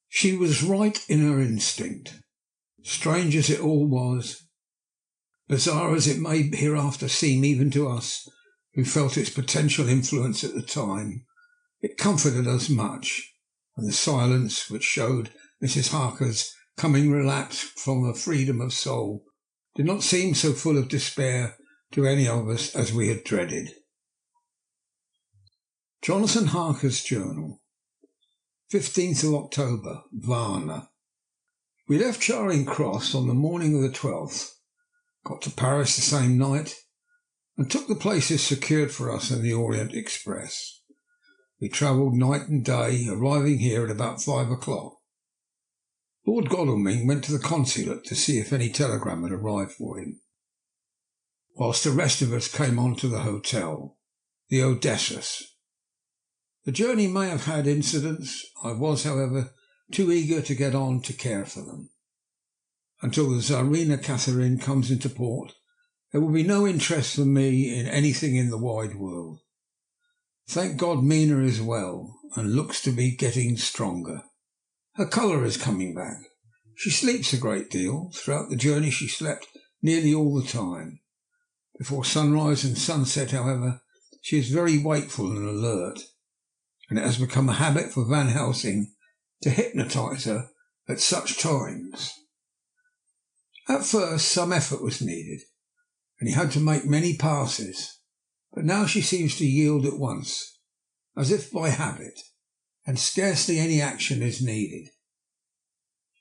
She was right in her instinct. Strange as it all was, bizarre as it may hereafter seem even to us who felt its potential influence at the time, it comforted us much, and the silence which showed Mrs. Harker's coming relapse from a freedom of soul did not seem so full of despair to any of us as we had dreaded. Jonathan Harker's journal. 15th of October, Varna. We left Charing Cross on the morning of the 12th, got to Paris the same night, and took the places secured for us in the Orient Express. We travelled night and day, arriving here at about 5 o'clock. Lord Godalming went to the consulate to see if any telegram had arrived for him, whilst the rest of us came on to the hotel, the Odysseus. The journey may have had incidents. I was, however, too eager to get on to care for them. Until the Tsarina Catherine comes into port, there will be no interest for me in anything in the wide world. Thank God Mina is well and looks to be getting stronger. Her colour is coming back. She sleeps a great deal. Throughout the journey she slept nearly all the time. Before sunrise and sunset, however, she is very wakeful and alert, and it has become a habit for Van Helsing to hypnotise her at such times. At first some effort was needed, and he had to make many passes, but now she seems to yield at once, as if by habit, and scarcely any action is needed.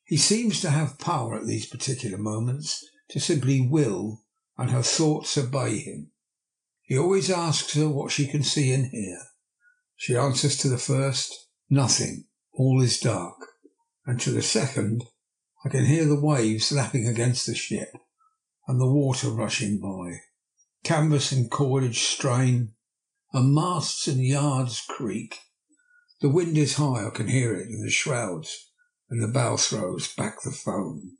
He seems to have power at these particular moments to simply will, and her thoughts obey him. He always asks her what she can see and hear. She answers to the first, "Nothing, all is dark," and to the second, "I can hear the waves lapping against the ship, and the water rushing by. Canvas and cordage strain, and masts and yards creak. The wind is high, I can hear it in the shrouds, and the bow throws back the foam."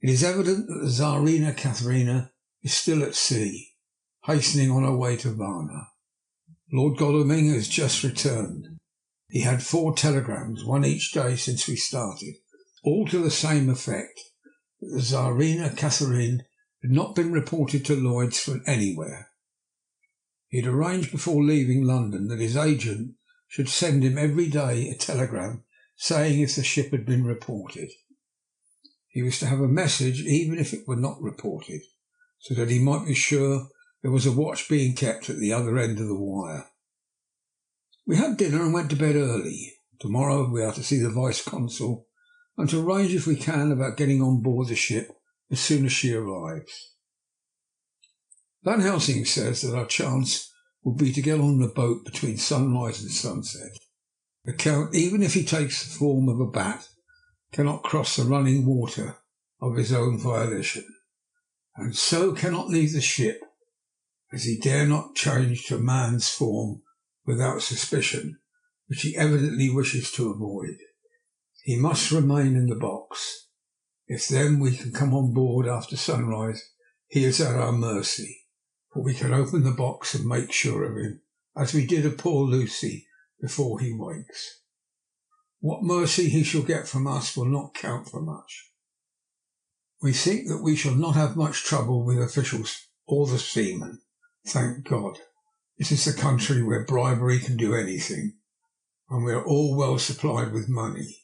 It is evident that the Tsarina Catherina is still at sea, hastening on her way to Varna. Lord Godalming has just returned. He had 4 telegrams, one each day since we started, all to the same effect, that the Tsarina Catherine had not been reported to Lloyd's from anywhere. He had arranged before leaving London that his agent should send him every day a telegram saying if the ship had been reported. He was to have a message even if it were not reported, so that he might be sure there was a watch being kept at the other end of the wire. We had dinner and went to bed early. Tomorrow we are to see the Vice-Consul and to arrange if we can about getting on board the ship as soon as she arrives. Van Helsing says that our chance will be to get on the boat between sunrise and sunset. The Count, even if he takes the form of a bat, cannot cross the running water of his own volition, and so cannot leave the ship, as he dare not change to man's form without suspicion, which he evidently wishes to avoid. He must remain in the box. If then we can come on board after sunrise, he is at our mercy, for we can open the box and make sure of him, as we did of poor Lucy before he wakes. What mercy he shall get from us will not count for much. We think that we shall not have much trouble with officials or the seamen, thank God. This is a country where bribery can do anything, and we are all well supplied with money.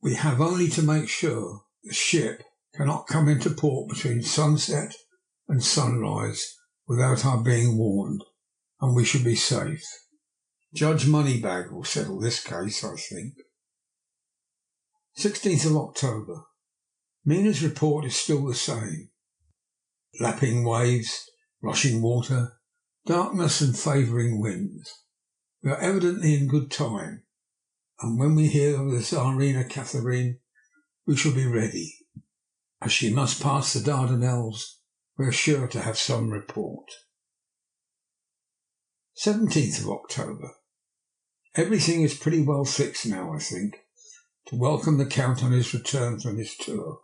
We have only to make sure the ship cannot come into port between sunset and sunrise without our being warned, and we should be safe. Judge Moneybag will settle this case, I think. 16th of October. Mina's report is still the same. Lapping waves, rushing water, darkness and favouring winds. We are evidently in good time, and when we hear of the Tsarina Catherine, we shall be ready. As she must pass the Dardanelles, we are sure to have some report. 17th of October. Everything is pretty well fixed now, I think, to welcome the Count on his return from his tour.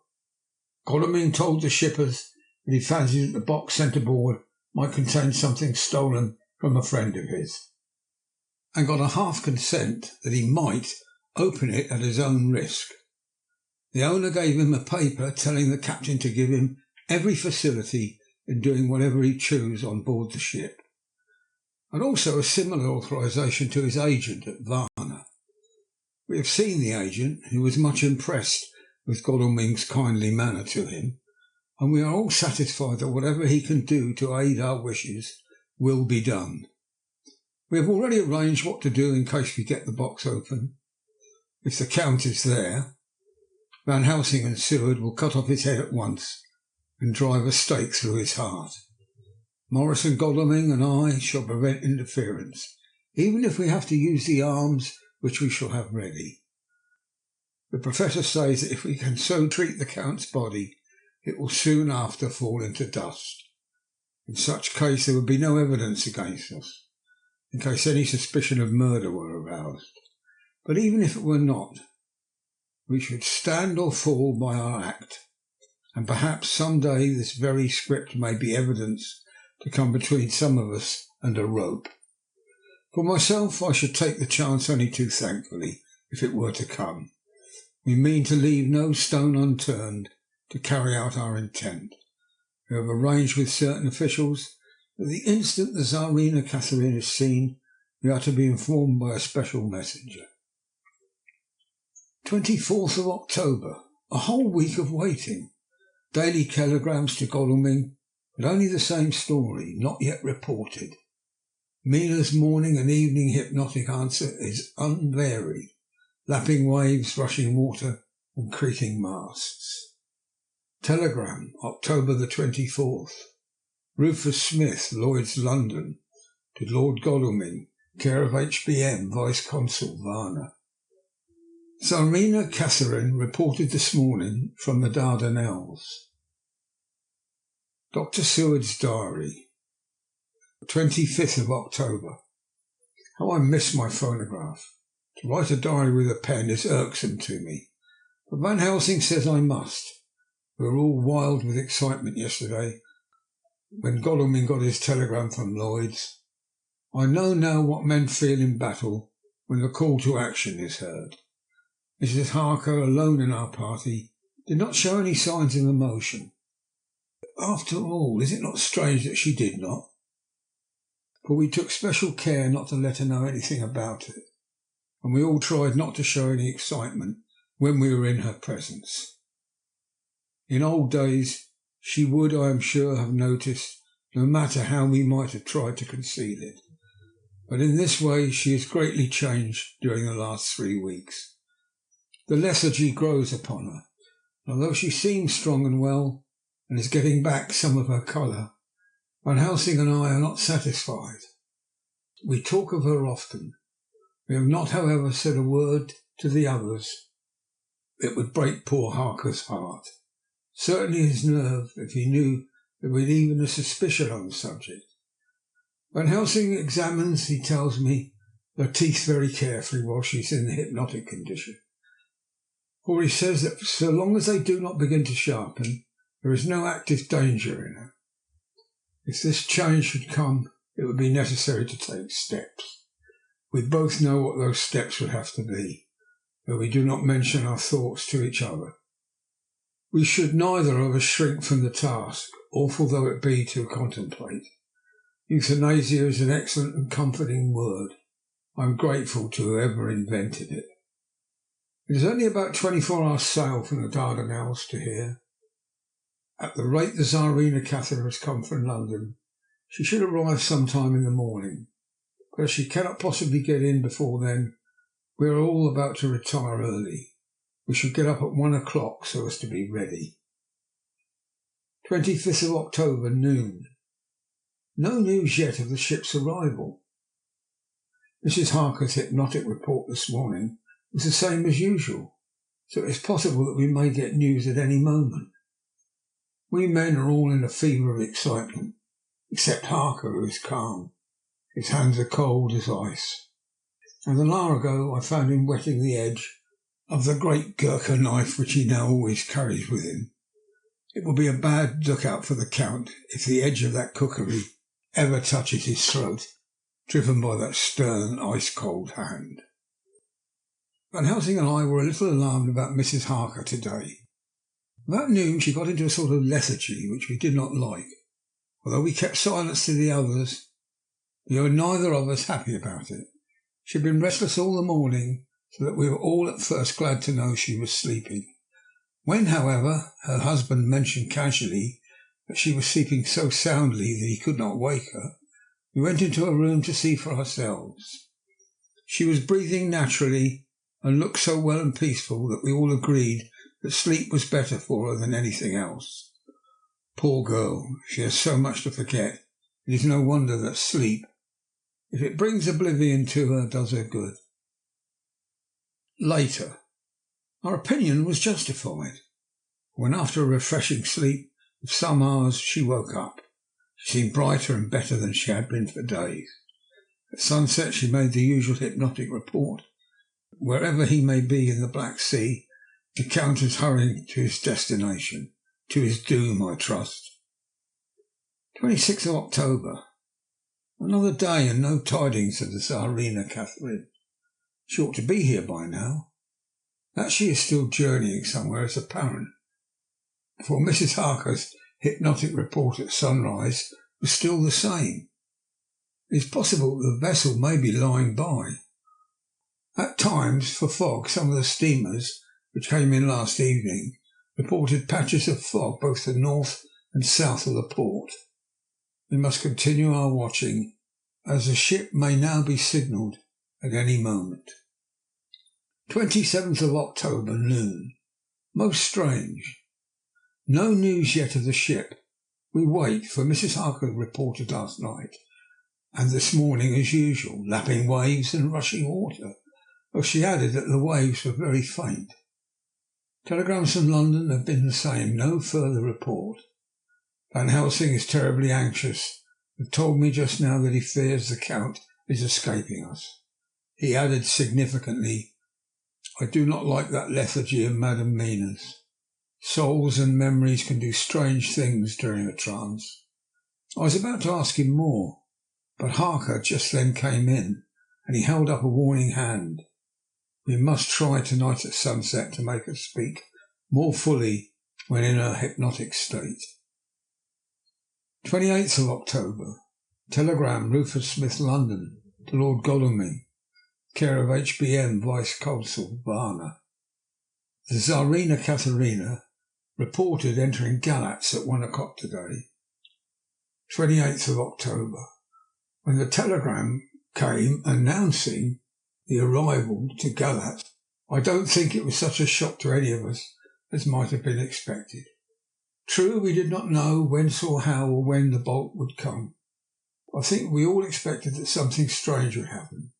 Godalming told the shippers that he fancied that the box sent aboard might contain something stolen from a friend of his, and got a half consent that he might open it at his own risk. The owner gave him a paper telling the captain to give him every facility in doing whatever he chose on board the ship, and also a similar authorization to his agent at Varna. We have seen the agent, who was much impressed with Godalming's kindly manner to him, and we are all satisfied that whatever he can do to aid our wishes will be done. We have already arranged what to do in case we get the box open. If the Count is there, Van Helsing and Seward will cut off his head at once and drive a stake through his heart. Morris and Godalming and I shall prevent interference, even if we have to use the arms which we shall have ready. The Professor says that if we can so treat the Count's body, it will soon after fall into dust. In such case there would be no evidence against us, in case any suspicion of murder were aroused. But even if it were not, we should stand or fall by our act, and perhaps some day this very script may be evidence to come between some of us and a rope. For myself, I should take the chance only too thankfully, if it were to come. We mean to leave no stone unturned to carry out our intent. We have arranged with certain officials that the instant the Tsarina Catherine is seen, we are to be informed by a special messenger. 24th of October. A whole week of waiting. Daily telegrams to Godalming, but only the same story, not yet reported. Mina's morning and evening hypnotic answer is unvaried. Lapping waves, rushing water, and creaking masts. Telegram, October the 24th. Rufus Smith, Lloyd's, London, to Lord Godalming, care of HBM, Vice-Consul, Varna. Tsarina Catherine reported this morning from the Dardanelles. Dr. Seward's diary. 25th of October. How I miss my phonograph. To write a diary with a pen is irksome to me, but Van Helsing says I must. We were all wild with excitement yesterday when Godalming got his telegram from Lloyd's. I know now what men feel in battle when the call to action is heard. Mrs. Harker, alone in our party, did not show any signs of emotion. After all, is it not strange that she did not? For we took special care not to let her know anything about it, and we all tried not to show any excitement when we were in her presence. In old days she would, I am sure, have noticed, no matter how we might have tried to conceal it. But in this way she has greatly changed during the last 3 weeks. The lethargy grows upon her, and although she seems strong and well, and is getting back some of her colour, Van Helsing and I are not satisfied. We talk of her often. We have not, however, said a word to the others. It would break poor Harker's heart, certainly his nerve, if he knew that we had even a suspicion on the subject. Van Helsing examines, he tells me, her teeth very carefully while she is in the hypnotic condition, for he says that so long as they do not begin to sharpen, there is no active danger in her. If this change should come, it would be necessary to take steps. We both know what those steps would have to be, though we do not mention our thoughts to each other. We should neither of us shrink from the task, awful though it be to contemplate. Euthanasia is an excellent and comforting word. I'm grateful to whoever invented it. It is only about 24 hours sail from the Dardanelles to here. At the rate the Tsarina Catherine has come from London, she should arrive sometime in the morning. But as she cannot possibly get in before then, we are all about to retire early. We shall get up at 1 o'clock so as to be ready. 25th of October, noon. No news yet of the ship's arrival. Mrs. Harker's hypnotic report this morning was the same as usual, so it is possible that we may get news at any moment. We men are all in a fever of excitement, except Harker, who is calm. His hands are cold as ice. And an hour ago I found him wetting the edge of the great Gurkha knife which he now always carries with him. It will be a bad lookout for the Count if the edge of that cookery ever touches his throat, driven by that stern, ice-cold hand. Van Helsing and I were a little alarmed about Mrs. Harker today. About noon she got into a sort of lethargy which we did not like. Although we kept silence to the others, we were neither of us happy about it. She had been restless all the morning, so that we were all at first glad to know she was sleeping. When, however, her husband mentioned casually that she was sleeping so soundly that he could not wake her, we went into her room to see for ourselves. She was breathing naturally and looked so well and peaceful that we all agreed that sleep was better for her than anything else. Poor girl, she has so much to forget. It is no wonder that sleep, if it brings oblivion to her, does her good. Later. Our opinion was justified. When after a refreshing sleep of some hours she woke up, she seemed brighter and better than she had been for days. At sunset she made the usual hypnotic report. Wherever he may be in the Black Sea, the Count is hurrying to his destination, to his doom, I trust. 26th of October. Another day and no tidings of the Tsarina Catherine. She ought to be here by now. That she is still journeying somewhere is apparent, for Mrs. Harker's hypnotic report at sunrise was still the same. It is possible that the vessel may be lying by. At times, for fog, some of the steamers which came in last evening reported patches of fog both to north and south of the port. We must continue our watching, as the ship may now be signalled at any moment. 27th of October, noon. Most strange. No news yet of the ship. We wait, for Mrs. Harker reported last night, and this morning as usual, lapping waves and rushing water, though she added that the waves were very faint. Telegrams from London have been the same, no further report. Van Helsing is terribly anxious and told me just now that he fears the Count is escaping us. He added significantly, I do not like that lethargy of Madame Mina's. Souls and memories can do strange things during a trance. I was about to ask him more, but Harker just then came in, and he held up a warning hand. We must try tonight at sunset to make her speak more fully when in her hypnotic state. 28th of October. Telegram, Rufus Smith, London, to Lord Godalming, care of HBM Vice Consul, Varna. The Tsarina Catharina reported entering Galatz at 1 o'clock today. 28th of October. When the telegram came announcing the arrival to Galatz, I don't think it was such a shock to any of us as might have been expected. True, we did not know whence or how or when the bolt would come. I think we all expected that something strange would happen.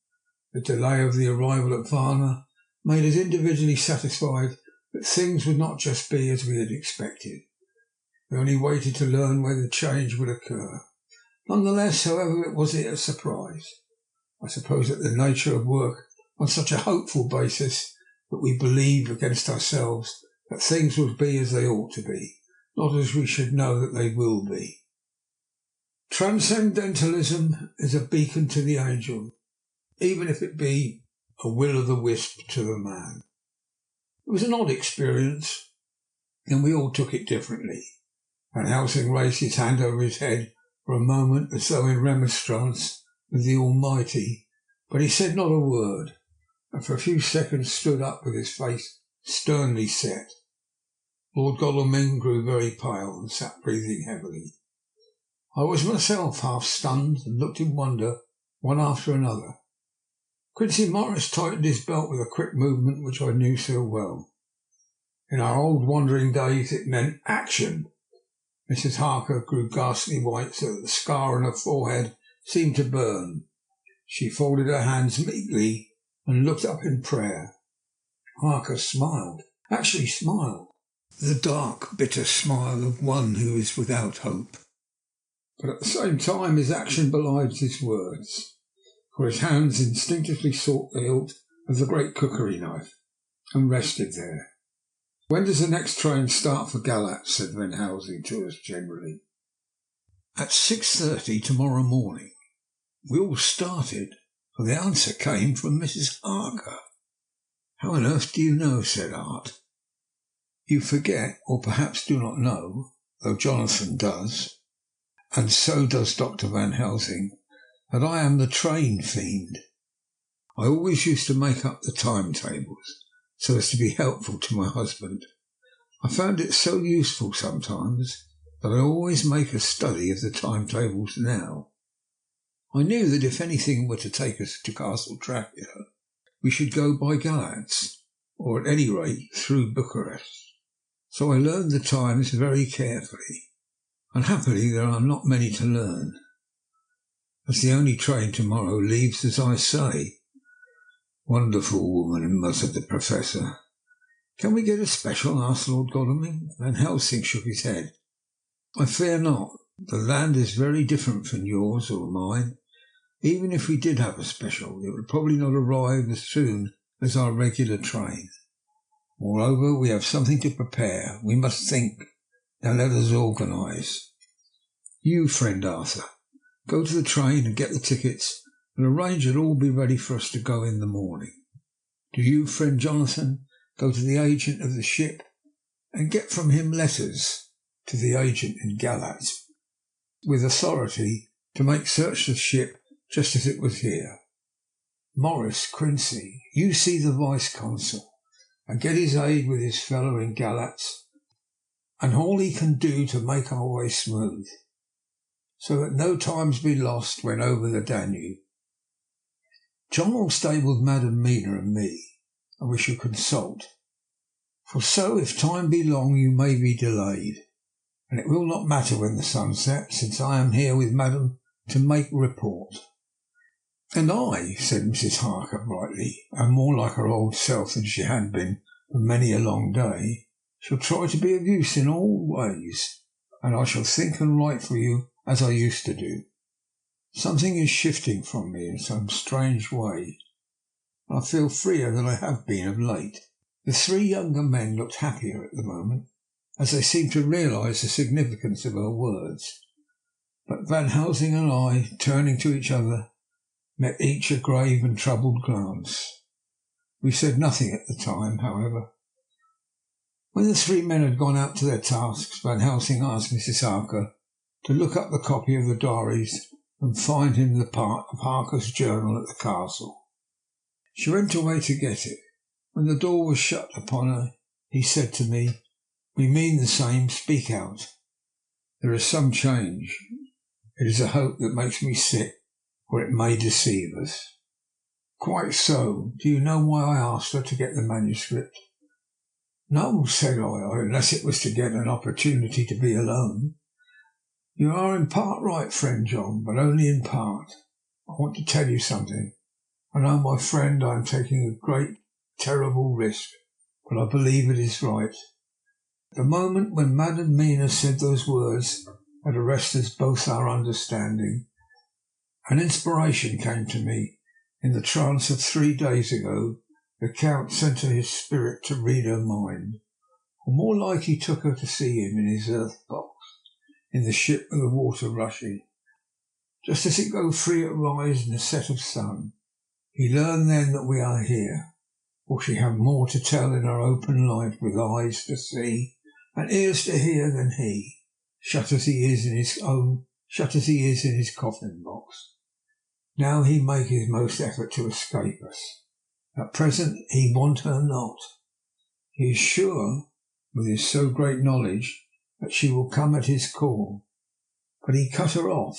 The delay of the arrival at Varna made us individually satisfied that things would not just be as we had expected. We only waited to learn where the change would occur. Nonetheless, however, it was a surprise. I suppose that the nature of work on such a hopeful basis that we believe against ourselves that things will be as they ought to be, not as we should know that they will be. Transcendentalism is a beacon to the angel, even if it be a will-o'-the-wisp to the man. It was an odd experience, and we all took it differently. Van Helsing raised his hand over his head for a moment as though in remonstrance with the Almighty, but he said not a word, and for a few seconds stood up with his face sternly set. Lord Godalming grew very pale and sat breathing heavily. I was myself half stunned and looked in wonder one after another. Quincy Morris tightened his belt with a quick movement which I knew so well. In our old wandering days it meant action. Mrs. Harker grew ghastly white so that the scar on her forehead seemed to burn. She folded her hands meekly and looked up in prayer. Harker smiled, actually smiled, the dark, bitter smile of one who is without hope. But at the same time his action belied his words, for his hands instinctively sought the hilt of the great cookery knife and rested there. "When does the next train start for Galatz?" said Van Helsing to us generally. "At 6:30 tomorrow morning." We all started, for the answer came from Mrs. Harker. "How on earth do you know?" said Art. "You forget, or perhaps do not know, though Jonathan does, and so does Dr. Van Helsing, that I am the train fiend. I always used to make up the timetables, so as to be helpful to my husband. I found it so useful sometimes that I always make a study of the timetables now. I knew that if anything were to take us to Castle Dracula, we should go by Galatz, or at any rate through Bucharest. So I learned the times very carefully, and happily there are not many to learn, as the only train tomorrow leaves as I say." "Wonderful woman," muttered the Professor. "Can we get a special?" asked Lord Godalming. Van Helsing shook his head. "I fear not. The land is very different from yours or mine. Even if we did have a special, it would probably not arrive as soon as our regular train. Moreover, we have something to prepare. We must think. Now let us organise. You, friend Arthur, go to the train and get the tickets, and arrange that all be ready for us to go in the morning. Do you, friend Jonathan, go to the agent of the ship and get from him letters to the agent in Galatz, with authority to make search of the ship just as it was here. Morris, Quincy, you see the vice-consul and get his aid with his fellow in Galatz, and all he can do to make our way smooth, so that no times be lost when over the Danube. John will stay with Madam Mina and me, and we shall consult. For so, if time be long, you may be delayed, and it will not matter when the sun sets, since I am here with Madam to make report." "And I," said Mrs. Harker brightly, and more like her old self than she had been for many a long day, "shall try to be of use in all ways, and I shall think and write for you as I used to do. Something is shifting from me in some strange way, and I feel freer than I have been of late." The three younger men looked happier at the moment, as they seemed to realise the significance of her words. But Van Helsing and I, turning to each other, met each a grave and troubled glance. We said nothing at the time, however. When the three men had gone out to their tasks, Van Helsing asked Mrs. Harker to look up the copy of the diaries and find him the part of Harker's journal at the castle. She went away to get it. When the door was shut upon her, he said to me, "We mean the same. Speak out. There is some change. It is a hope that makes me sick, for it may deceive us." "Quite so. Do you know why I asked her to get the manuscript?" "No," said I, "unless it was to get an opportunity to be alone." "You are in part right, friend John, but only in part. I want to tell you something. I know, my friend, I am taking a great, terrible risk, but I believe it is right. The moment when Madam Mina said those words had arrested both our understanding, an inspiration came to me. In the trance of 3 days ago, the Count sent her his spirit to read her mind, or more like he took her to see him in his earth box, in the ship with the water rushing, just as it go free at rise in the set of sun. He learned then that we are here, for she have more to tell in her open life, with eyes to see and ears to hear than he, shut as he is in his own shut as he is in his coffin box. Now he make his most effort to escape us. At present he want her not. He is sure, with his so great knowledge, that she will come at his call. But he cut her off,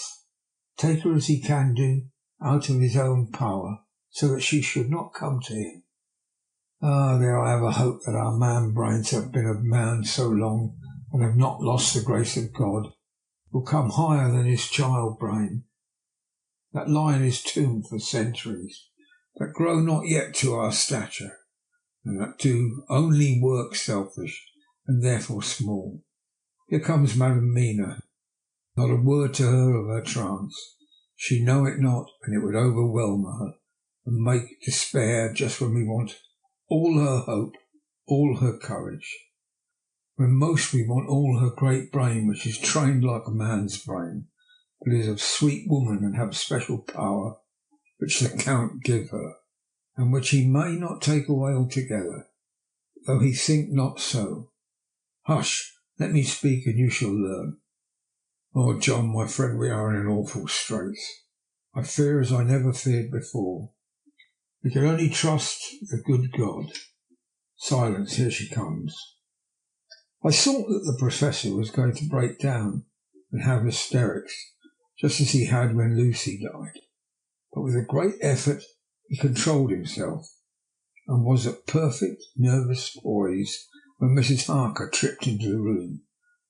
take her as he can do, out of his own power, so that she should not come to him. Ah, there I have a hope that our man brains have been of man so long and have not lost the grace of God, will come higher than his child brain, that lie in his tomb for centuries, that grow not yet to our stature, and that do only work selfish and therefore small. Here comes Madam Mina. Not a word to her of her trance. She know it not, and it would overwhelm her and make despair just when we want all her hope, all her courage. When most we want all her great brain, which is trained like a man's brain, but is of sweet woman and have special power, which the Count give her, and which he may not take away altogether, though he think not so. Hush, let me speak, and you shall learn. Oh, John, my friend, we are in an awful straits. I fear as I never feared before. We can only trust the good God. Silence, here she comes. I thought that the Professor was going to break down and have hysterics, just as he had when Lucy died. But with a great effort he controlled himself, and was at perfect nervous poise when Mrs. Harker tripped into the room,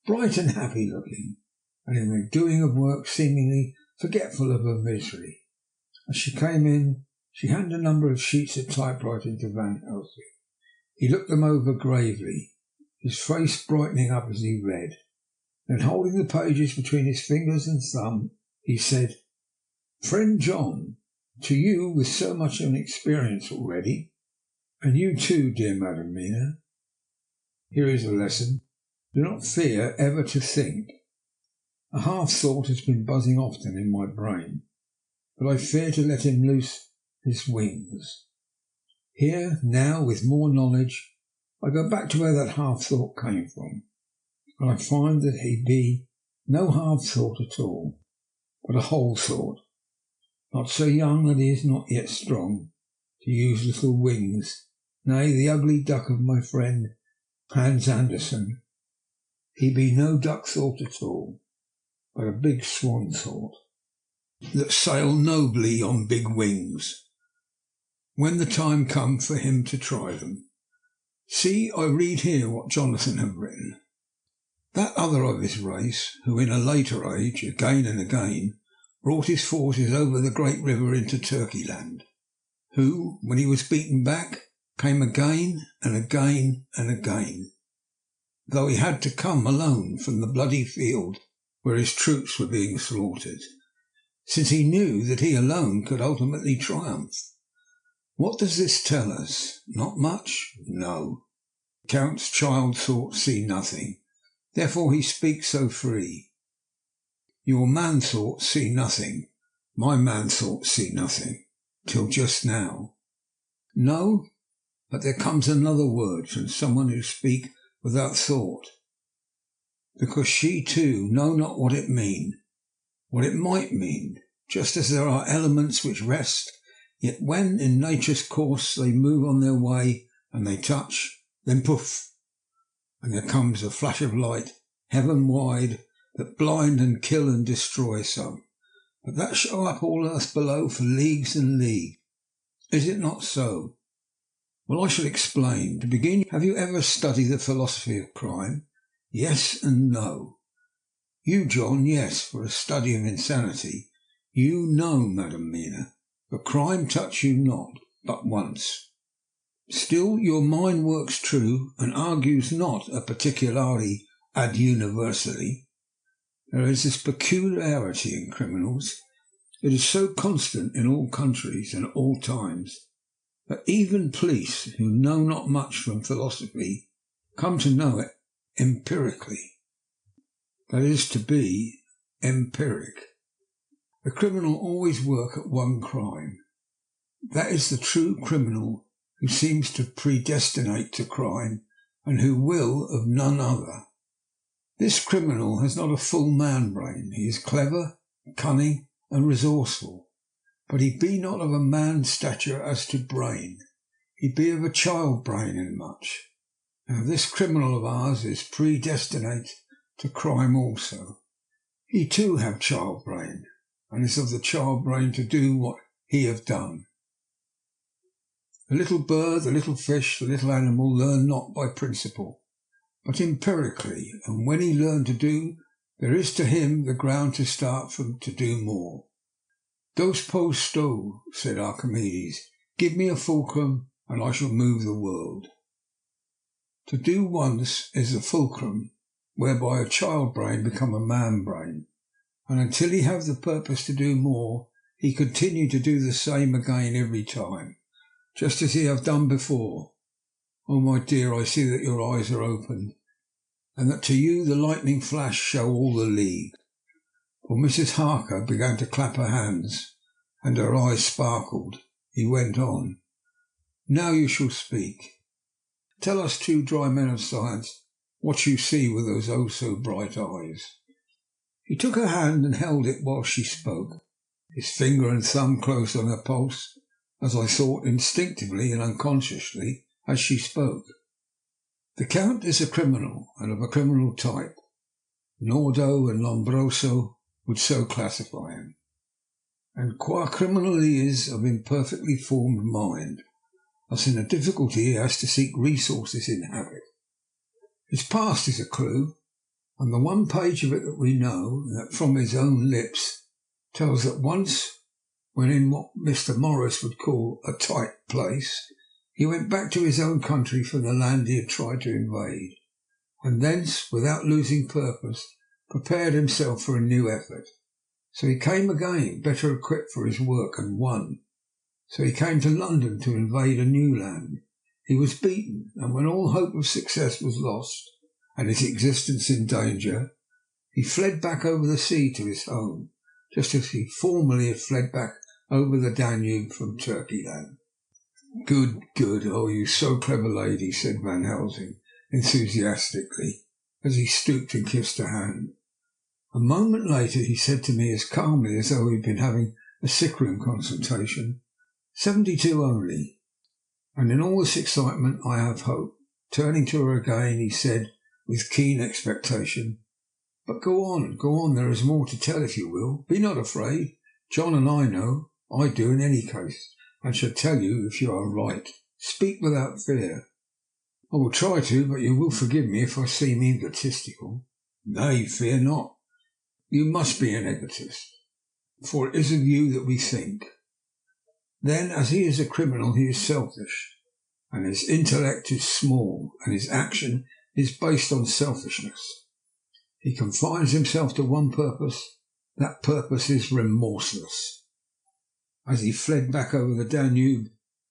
bright and happy looking, and in the doing of work seemingly forgetful of her misery. As she came in, she handed a number of sheets of typewriting to Van Helsing. He looked them over gravely, his face brightening up as he read. Then, holding the pages between his fingers and thumb, he said, "Friend John, to you with so much an experience already, and you too, dear Madam Mina, here is a lesson. Do not fear ever to think. A half thought has been buzzing often in my brain, but I fear to let him loose his wings. Here, now, with more knowledge, I go back to where that half thought came from, and I find that he be no half thought at all, but a whole thought, not so young that he is not yet strong, to use little wings, nay, the ugly duck of my friend Hans Andersen. He be no duck thought at all, but a big swan thought, that sail nobly on big wings, when the time come for him to try them. See, I read here what Jonathan have written. That other of his race, who in a later age, again and again, brought his forces over the great river into Turkeyland, who, when he was beaten back, came again and again and again, though he had to come alone from the bloody field where his troops were being slaughtered, since he knew that he alone could ultimately triumph. What does this tell us? Not much? No. Count's child thoughts see nothing, therefore he speaks so free. Your man thoughts see nothing, my man thoughts see nothing, till just now. No, but there comes another word from someone who speak without thought, because she too know not what it mean, what it might mean, just as there are elements which rest, yet when in nature's course they move on their way and they touch, then poof, and there comes a flash of light heaven wide that blind and kill and destroy some, but that show up all earth below for leagues and leagues. Is it not so? Well, I shall explain. To begin, have you ever studied the philosophy of crime? Yes and no. You, John, yes, for a study of insanity. You know, Madam Mina, but crime touch you not, but once. Still your mind works true, and argues not a particularly ad universally. There is this peculiarity in criminals. It is so constant in all countries and all times, that even police, who know not much from philosophy, come to know it empirically. That is to be empiric. The criminal always work at one crime. That is the true criminal who seems to predestinate to crime and who will of none other. This criminal has not a full man brain. He is clever, cunning, and resourceful, but he be not of a man's stature as to brain. He be of a child brain in much. Now this criminal of ours is predestinate to crime also. He too have child brain, and is of the child brain to do what he have done. The little bird, the little fish, the little animal learn not by principle, but empirically, and when he learn to do, there is to him the ground to start from to do more. Dos post sto, said Archimedes, give me a fulcrum, and I shall move the world. To do once is the fulcrum, whereby a child brain become a man brain, and until he have the purpose to do more, he continue to do the same again every time, just as he have done before. Oh, my dear, I see that your eyes are opened, and that to you the lightning flash show all the league. For Mrs. Harker began to clap her hands, and her eyes sparkled. He went on. Now you shall speak. Tell us two dry men of science what you see with those oh so bright eyes. He took her hand and held it while she spoke, his finger and thumb close on her pulse, as I thought instinctively and unconsciously as she spoke. The Count is a criminal, and of a criminal type. Nordo and Lombroso would so classify him. And qua criminal he is of imperfectly formed mind, thus in a difficulty he has to seek resources in habit. His past is a clue, and the one page of it that we know, that from his own lips, tells that once, when in what Mr. Morris would call a tight place, he went back to his own country from the land he had tried to invade, and thence, without losing purpose, prepared himself for a new effort. So he came again, better equipped for his work, and won. So he came to London to invade a new land. He was beaten, and when all hope of success was lost, and his existence in danger, he fled back over the sea to his home, just as he formerly had fled back over the Danube from Turkeyland. Good, good, oh, you so clever lady, said Van Helsing enthusiastically, as he stooped and kissed her hand. A moment later he said to me as calmly as though he had been having a sick-room consultation, 72 only, and in all this excitement I have hope. Turning to her again, he said with keen expectation, but go on, there is more to tell if you will. Be not afraid. John and I know, I do in any case, and shall tell you if you are right. Speak without fear. I will try to, but you will forgive me if I seem egotistical. Nay, fear not. You must be an egotist, for it is of you that we think. Then, as he is a criminal, he is selfish, and his intellect is small, and his action is based on selfishness. He confines himself to one purpose. That purpose is remorseless. As he fled back over the Danube,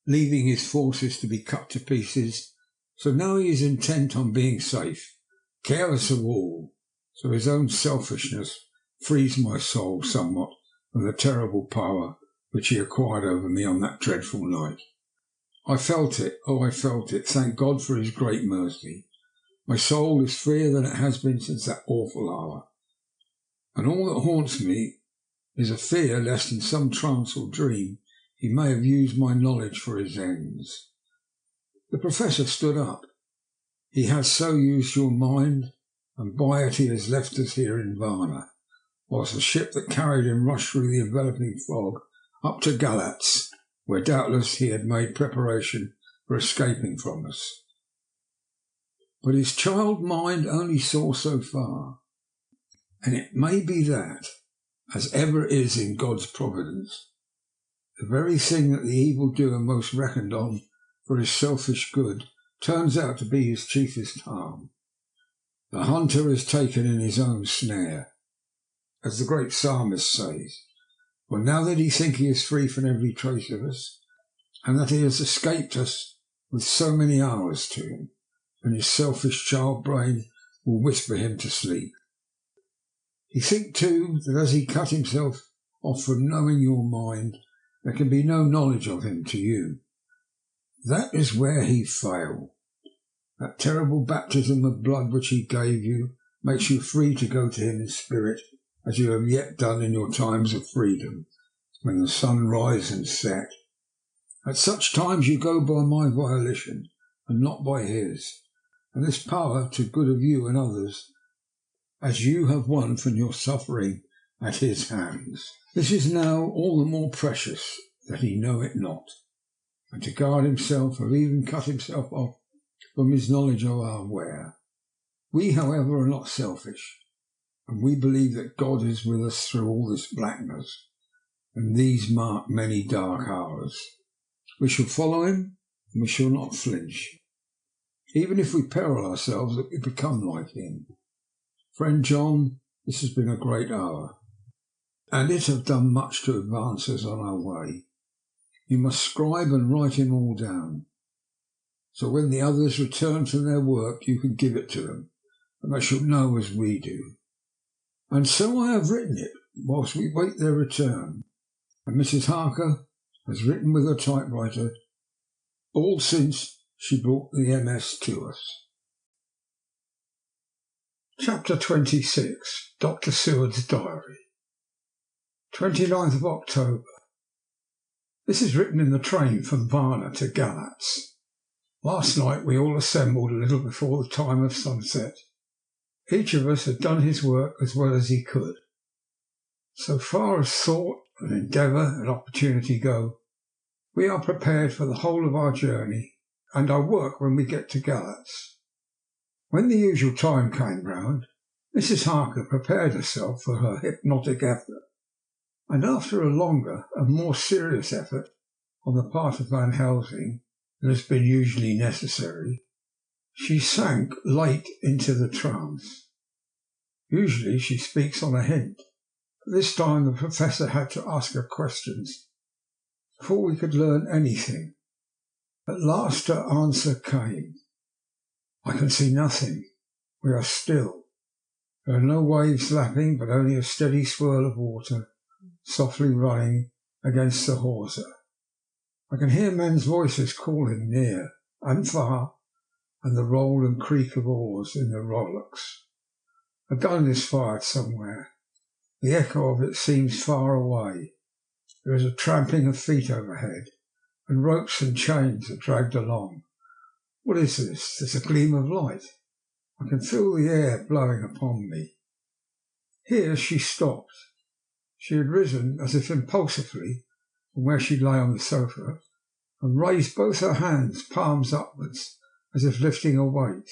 leaving his forces to be cut to pieces, so now he is intent on being safe, careless of all. So his own selfishness frees my soul somewhat from the terrible power which he acquired over me on that dreadful night. I felt it, oh, I felt it. Thank God for his great mercy. My soul is freer than it has been since that awful hour, and all that haunts me is a fear lest in some trance or dream he may have used my knowledge for his ends. The Professor stood up. He has so used your mind, and by it he has left us here in Varna, whilst the ship that carried him rushed through the enveloping fog up to Galatz, where doubtless he had made preparation for escaping from us. But his child mind only saw so far, and it may be that, as ever is in God's providence, the very thing that the evildoer most reckoned on for his selfish good turns out to be his chiefest harm. The hunter is taken in his own snare, as the great psalmist says, for now that he thinks he is free from every trace of us, and that he has escaped us with so many hours to him, and his selfish child brain will whisper him to sleep. He thinks, too, that as he cut himself off from knowing your mind, there can be no knowledge of him to you. That is where he failed. That terrible baptism of blood which he gave you makes you free to go to him in spirit, as you have yet done in your times of freedom, when the sun rise and set. At such times you go by my volition, and not by his, and this power to good of you and others, as you have won from your suffering at his hands. This is now all the more precious that he know it not, and to guard himself, or even cut himself off from his knowledge of our wear. We, however, are not selfish, and we believe that God is with us through all this blackness, and these mark many dark hours. We shall follow him, and we shall not flinch. Even if we peril ourselves, that we become like him. Friend John, this has been a great hour, and it have done much to advance us on our way. You must scribe and write him all down, so when the others return from their work you can give it to them, and they shall know as we do. And so I have written it whilst we wait their return, and Mrs. Harker has written with her typewriter all since she brought the MS to us. Chapter 26. Dr. Seward's Diary. 29th of October. This is written in the train from Varna to Galatz. Last night we all assembled a little before the time of sunset. Each of us had done his work as well as he could. So far as thought and endeavour and opportunity go, we are prepared for the whole of our journey and our work when we get to Galatz. When the usual time came round, Mrs. Harker prepared herself for her hypnotic effort, and after a longer and more serious effort on the part of Van Helsing than has been usually necessary, she sank late into the trance. Usually she speaks on a hint, but this time the Professor had to ask her questions before we could learn anything. At last her answer came. I can see nothing. We are still. There are no waves lapping, but only a steady swirl of water softly running against the hawser. I can hear men's voices calling near and far, and the roll and creak of oars in the rowlocks. A gun is fired somewhere. The echo of it seems far away. There is a tramping of feet overhead, and ropes and chains are dragged along. What is this? There's a gleam of light. I can feel the air blowing upon me. Here she stopped. She had risen as if impulsively from where she lay on the sofa, and raised both her hands, palms upwards, as if lifting a weight.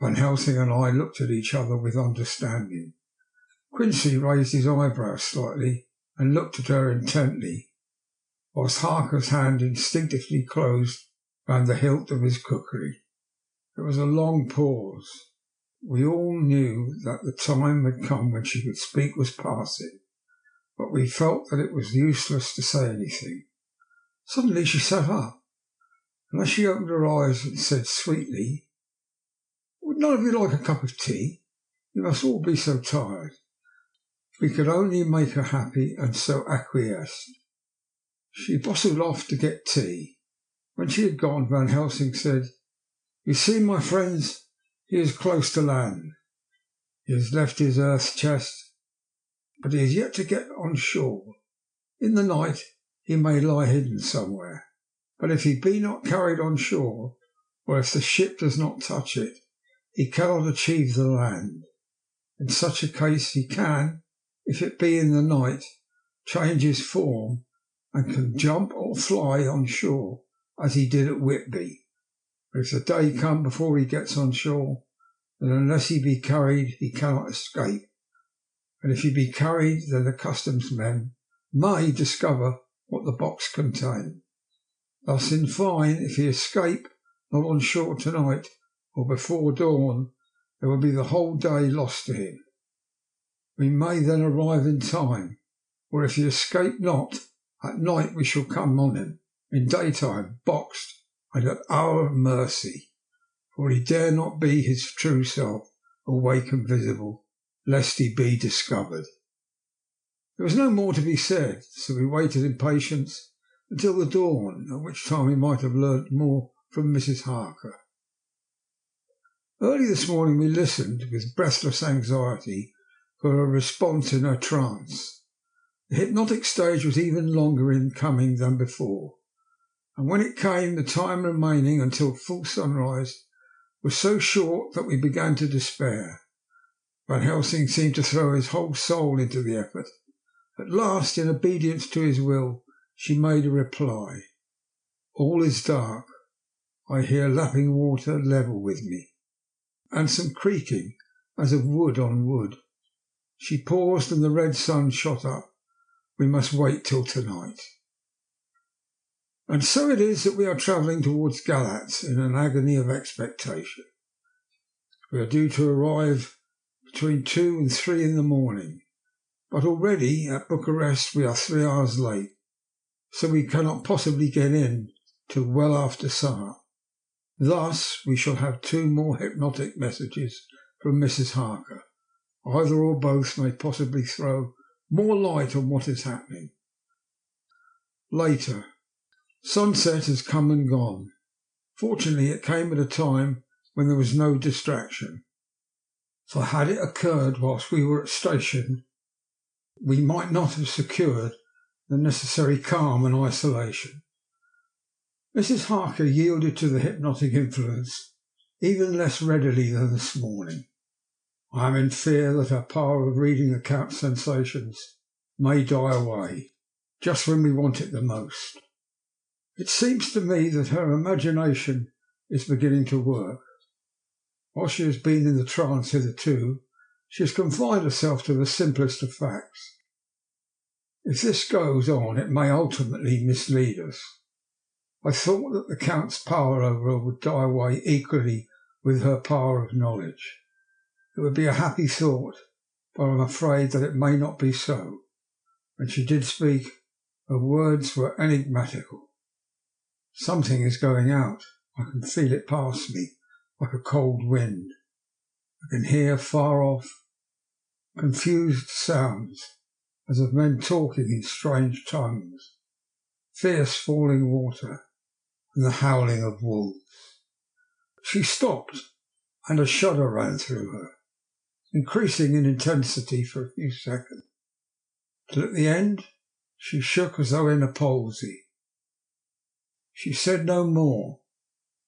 Van Helsing and I looked at each other with understanding. Quincy raised his eyebrows slightly and looked at her intently, whilst Harker's hand instinctively closed round the hilt of his kukri. There was a long pause. We all knew that the time had come when she could speak was passing, but we felt that it was useless to say anything. Suddenly she sat up, and as she opened her eyes and said sweetly, "Would none of you like a cup of tea? You must all be so tired." We could only make her happy, and so acquiesced. She bustled off to get tea. When she had gone, Van Helsing said, "You see, my friends, he is close to land. He has left his earth chest, but he has yet to get on shore. In the night he may lie hidden somewhere, but if he be not carried on shore, or if the ship does not touch it, he cannot achieve the land. In such a case he can, if it be in the night, change his form, and can jump or fly on shore, as he did at Whitby. But if the day come before he gets on shore, then unless he be carried, he cannot escape. And if he be carried, then the customs men may discover what the box contained. Thus, in fine, if he escape not on shore tonight or before dawn, there will be the whole day lost to him. We may then arrive in time, or if he escape not, at night we shall come on him, in daytime, boxed, and at our mercy, for he dare not be his true self, awake and visible, lest he be discovered." There was no more to be said, so we waited in patience until the dawn, at which time we might have learnt more from Mrs. Harker. Early this morning we listened with breathless anxiety for a response in her trance. The hypnotic stage was even longer in coming than before, and when it came, the time remaining until full sunrise was so short that we began to despair. Van Helsing seemed to throw his whole soul into the effort. At last, in obedience to his will, she made a reply. All is dark. I hear lapping water level with me, and some creaking as of wood on wood. She paused, and the red sun shot up. We must wait till tonight. And so it is that we are travelling towards Galatz in an agony of expectation. We are due to arrive between 2 and 3 in the morning, but already at Bucharest we are 3 hours late, so we cannot possibly get in till well after sun-up. Thus we shall have 2 more hypnotic messages from Mrs. Harker. Either or both may possibly throw more light on what is happening. Later. Sunset has come and gone. Fortunately, it came at a time when there was no distraction, for had it occurred whilst we were at station, we might not have secured the necessary calm and isolation. Mrs. Harker yielded to the hypnotic influence even less readily than this morning. I am in fear that her power of reading the Count's sensations may die away just when we want it the most. It seems to me that her imagination is beginning to work. While she has been in the trance hitherto, she has confined herself to the simplest of facts. If this goes on, it may ultimately mislead us. I thought that the Count's power over her would die away equally with her power of knowledge. It would be a happy thought, but I am afraid that it may not be so. When she did speak, her words were enigmatical. Something is going out. I can feel it past me, like a cold wind. I can hear far off confused sounds, as of men talking in strange tongues, fierce falling water, and the howling of wolves. She stopped, and a shudder ran through her, increasing in intensity for a few seconds, till at the end she shook as though in a palsy. She said no more,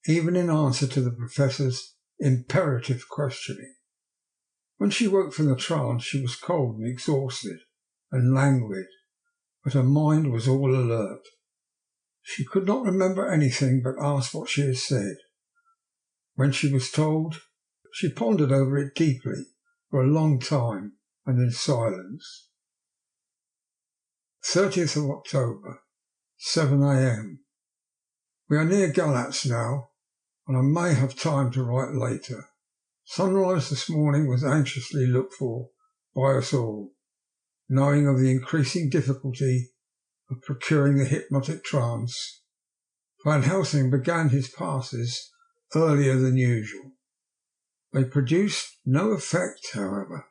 even in answer to the Professor's imperative questioning. When she woke from the trance, she was cold and exhausted and languid, but her mind was all alert. She could not remember anything, but asked what she had said. When she was told, she pondered over it deeply for a long time and in silence. 30th of October, 7 a.m. We are near Galatz now, and I may have time to write later. Sunrise this morning was anxiously looked for by us all. Knowing of the increasing difficulty of procuring the hypnotic trance, Van Helsing began his passes earlier than usual. They produced no effect, however,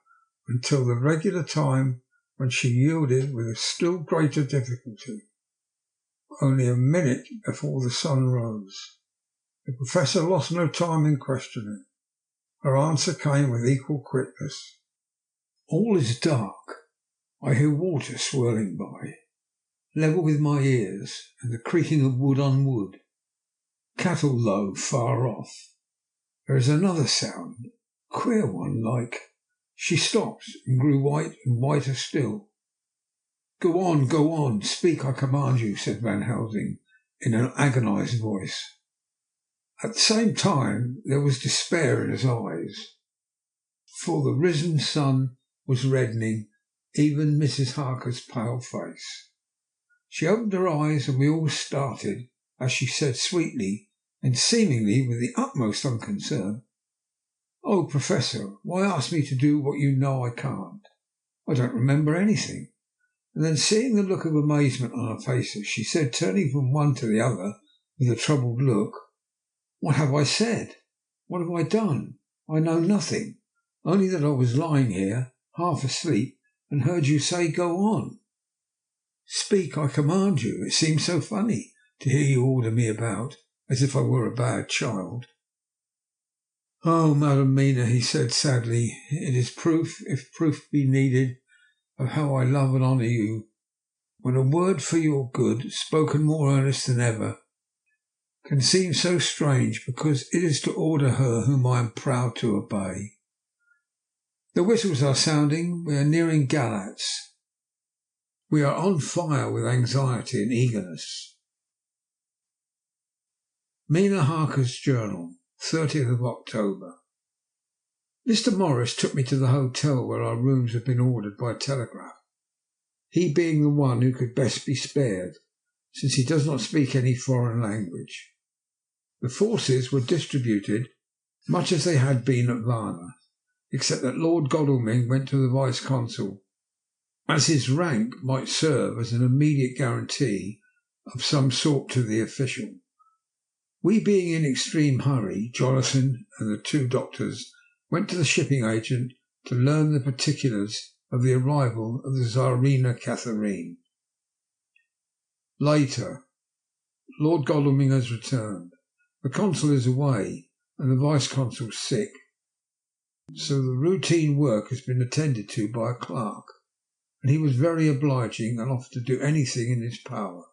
until the regular time, when she yielded with a still greater difficulty. Only a minute before the sun rose. The Professor lost no time in questioning. Her answer came with equal quickness. All is dark. I hear water swirling by, level with my ears, and the creaking of wood on wood. Cattle low far off. There is another sound, a queer one, like... She stopped and grew white and whiter still. Go on, speak, I command you, said Van Helsing in an agonized voice. At the same time there was despair in his eyes, for the risen sun was reddening even Mrs. Harker's pale face. She opened her eyes, and we all started as she said sweetly and seemingly with the utmost unconcern, "Oh, Professor, why ask me to do what you know I can't? I don't remember anything." And then, seeing the look of amazement on our faces, she said, turning from one to the other with a troubled look, "What have I said? What have I done? I know nothing, only that I was lying here, half asleep, and heard you say, 'Go on.' Speak, I command you. It seems so funny to hear you order me about, as if I were a bad child." "Oh, Madam Mina," he said sadly, "it is proof, if proof be needed, of how I love and honour you, when a word for your good, spoken more earnest than ever, can seem so strange, because it is to order her whom I am proud to obey. The whistles are sounding. We are nearing Galatz. We are on fire with anxiety and eagerness." Mina Harker's Journal, 30th of October. Mr. Morris took me to the hotel where our rooms had been ordered by telegraph, he being the one who could best be spared, since he does not speak any foreign language. The forces were distributed much as they had been at Varna, except that Lord Godalming went to the Vice-Consul, as his rank might serve as an immediate guarantee of some sort to the official. We being in extreme hurry, Jonathan and the two doctors went to the shipping agent to learn the particulars of the arrival of the Tsarina Catherine. Later. Lord Godalming has returned. The consul is away and the vice-consul sick, so the routine work has been attended to by a clerk, and he was very obliging and offered to do anything in his power.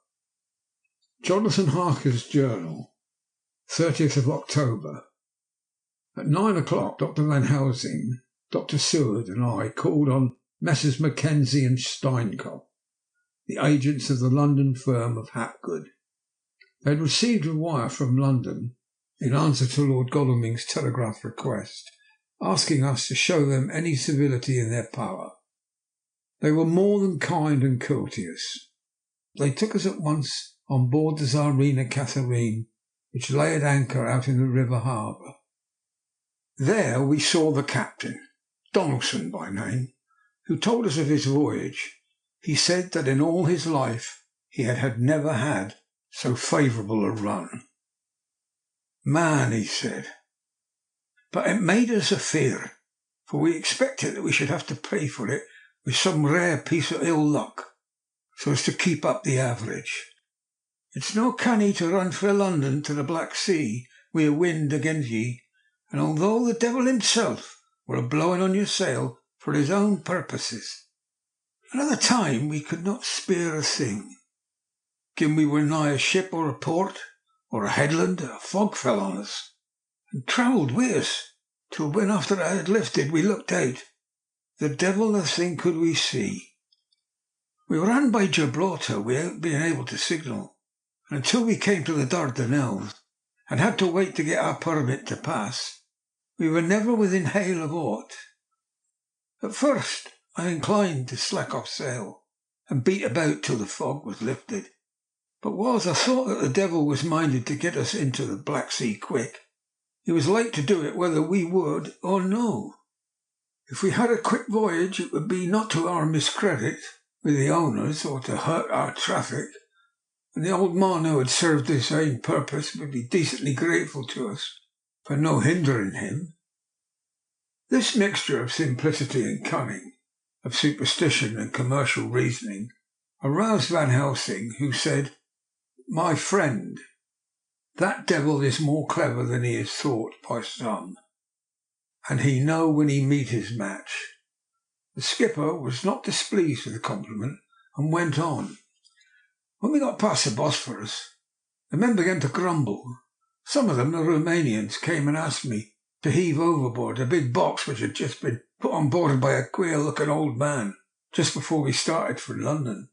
Jonathan Harker's Journal, 30th of October. At 9 o'clock, Dr. Van Helsing, Dr. Seward and I called on Messrs. Mackenzie and Steinkopf, the agents of the London firm of Hapgood. They had received a wire from London in answer to Lord Godalming's telegraph request, asking us to show them any civility in their power. They were more than kind and courteous. They took us at once on board the Tsarina Catherine, which lay at anchor out in the river harbour. There we saw the captain, Donaldson by name, who told us of his voyage. He said that in all his life he had never had so favourable a run. "Man," he said, "but it made us afeard, for we expected that we should have to pay for it with some rare piece of ill luck, so as to keep up the average. It's no canny to run frae London to the Black Sea wi' a wind against ye, and although the devil himself were a blowing on your sail for his own purposes, and at the time we could not speir a thing. Gin we were nigh a ship or a port or a headland, a fog fell on us, and travelled wi' us, till when after it had lifted we looked out, the devil a thing could we see. We ran by Gibraltar without being able to signal, and until we came to the Dardanelles, and had to wait to get our permit to pass, we were never within hail of aught. At first I inclined to slack off sail and beat about till the fog was lifted, but whiles I thought that the devil was minded to get us into the Black Sea quick, he was like to do it whether we would or no. If we had a quick voyage, it would be not to our miscredit with the owners or to hurt our traffic, and the old man who had served this same purpose would be decently grateful to us for no hindering him." This mixture of simplicity and cunning, of superstition and commercial reasoning, aroused Van Helsing, who said, "My friend, that devil is more clever than he is thought by some, and he know when he meet his match." The skipper was not displeased with the compliment, and went on. "When we got past the Bosphorus, the men began to grumble. Some of them, the Romanians, came and asked me to heave overboard a big box which had just been put on board by a queer-looking old man just before we started for London.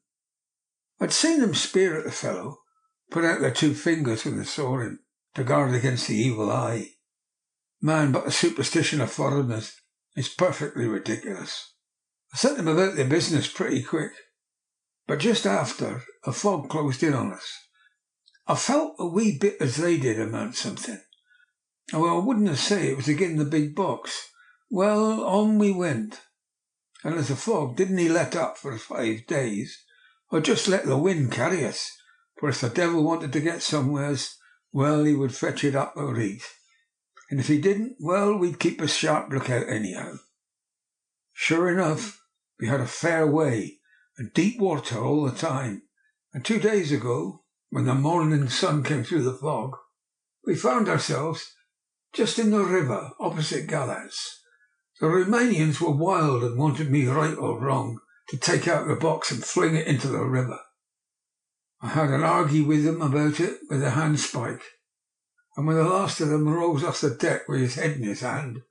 I'd seen them speer at the fellow, put out their 2 fingers when they saw him, to guard against the evil eye. Man, but the superstition of foreigners is perfectly ridiculous. I sent them about their business pretty quick, but just after, a fog closed in on us. I felt a wee bit as they did about something. Oh, I wouldn't say it was agin the big box. Well, on we went, and as the fog didn't let up for 5 days, I just let the wind carry us, for if the devil wanted to get somewheres, well, he would fetch it up a reef, and if he didn't, well, we'd keep a sharp lookout anyhow. Sure enough, we had a fair way, and deep water all the time, and 2 days ago, when the morning sun came through the fog, we found ourselves just in the river opposite Galatz. The Romanians were wild and wanted me, right or wrong, to take out the box and fling it into the river. I had an argy with them about it with a handspike, and when the last of them rose off the deck with his head in his hand,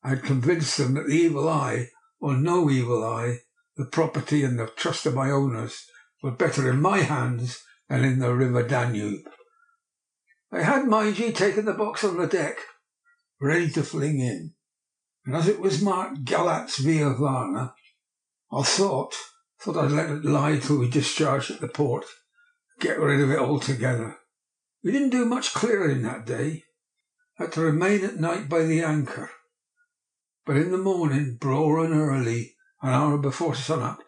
I had convinced them that the evil eye, or no evil eye, the property and the trust of my owners, were better in my hands than in the river Danube. I had, mind ye, taken the box on the deck, ready to fling in, and as it was marked Galatz via Varna, I thought I'd let it lie till we discharged at the port, get rid of it altogether. We didn't do much clearing that day, had to remain at night by the anchor. But in the morning, braw and early, an hour before sun-up,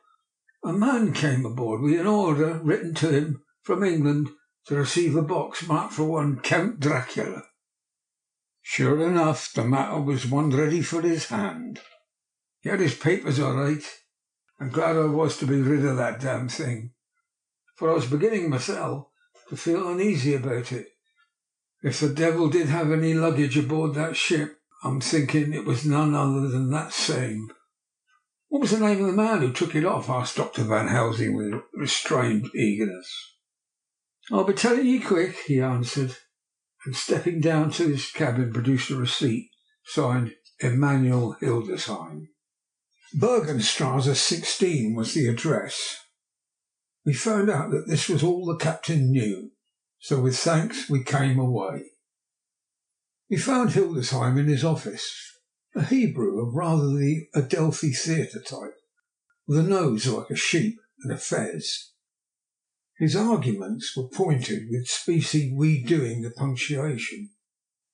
a man came aboard with an order written to him from England to receive a box marked for one Count Dracula. Sure enough, the matter was one ready for his hand. He had his papers all right, and glad I was to be rid of that damn thing, for I was beginning myself to feel uneasy about it. If the devil did have any luggage aboard that ship, I'm thinking it was none other than that same. What was the name of the man who took it off? Asked Dr. Van Helsing with restrained eagerness. I'll be telling ye quick, he answered, and stepping down to his cabin produced a receipt signed Emanuel Hildesheim. Bergenstrasse 16 was the address. We found out that this was all the captain knew, so with thanks we came away. We found Hildesheim in his office, a Hebrew of rather the Adelphi theatre type, with a nose like a sheep and a fez. His arguments were pointed with specie we doing the punctuation,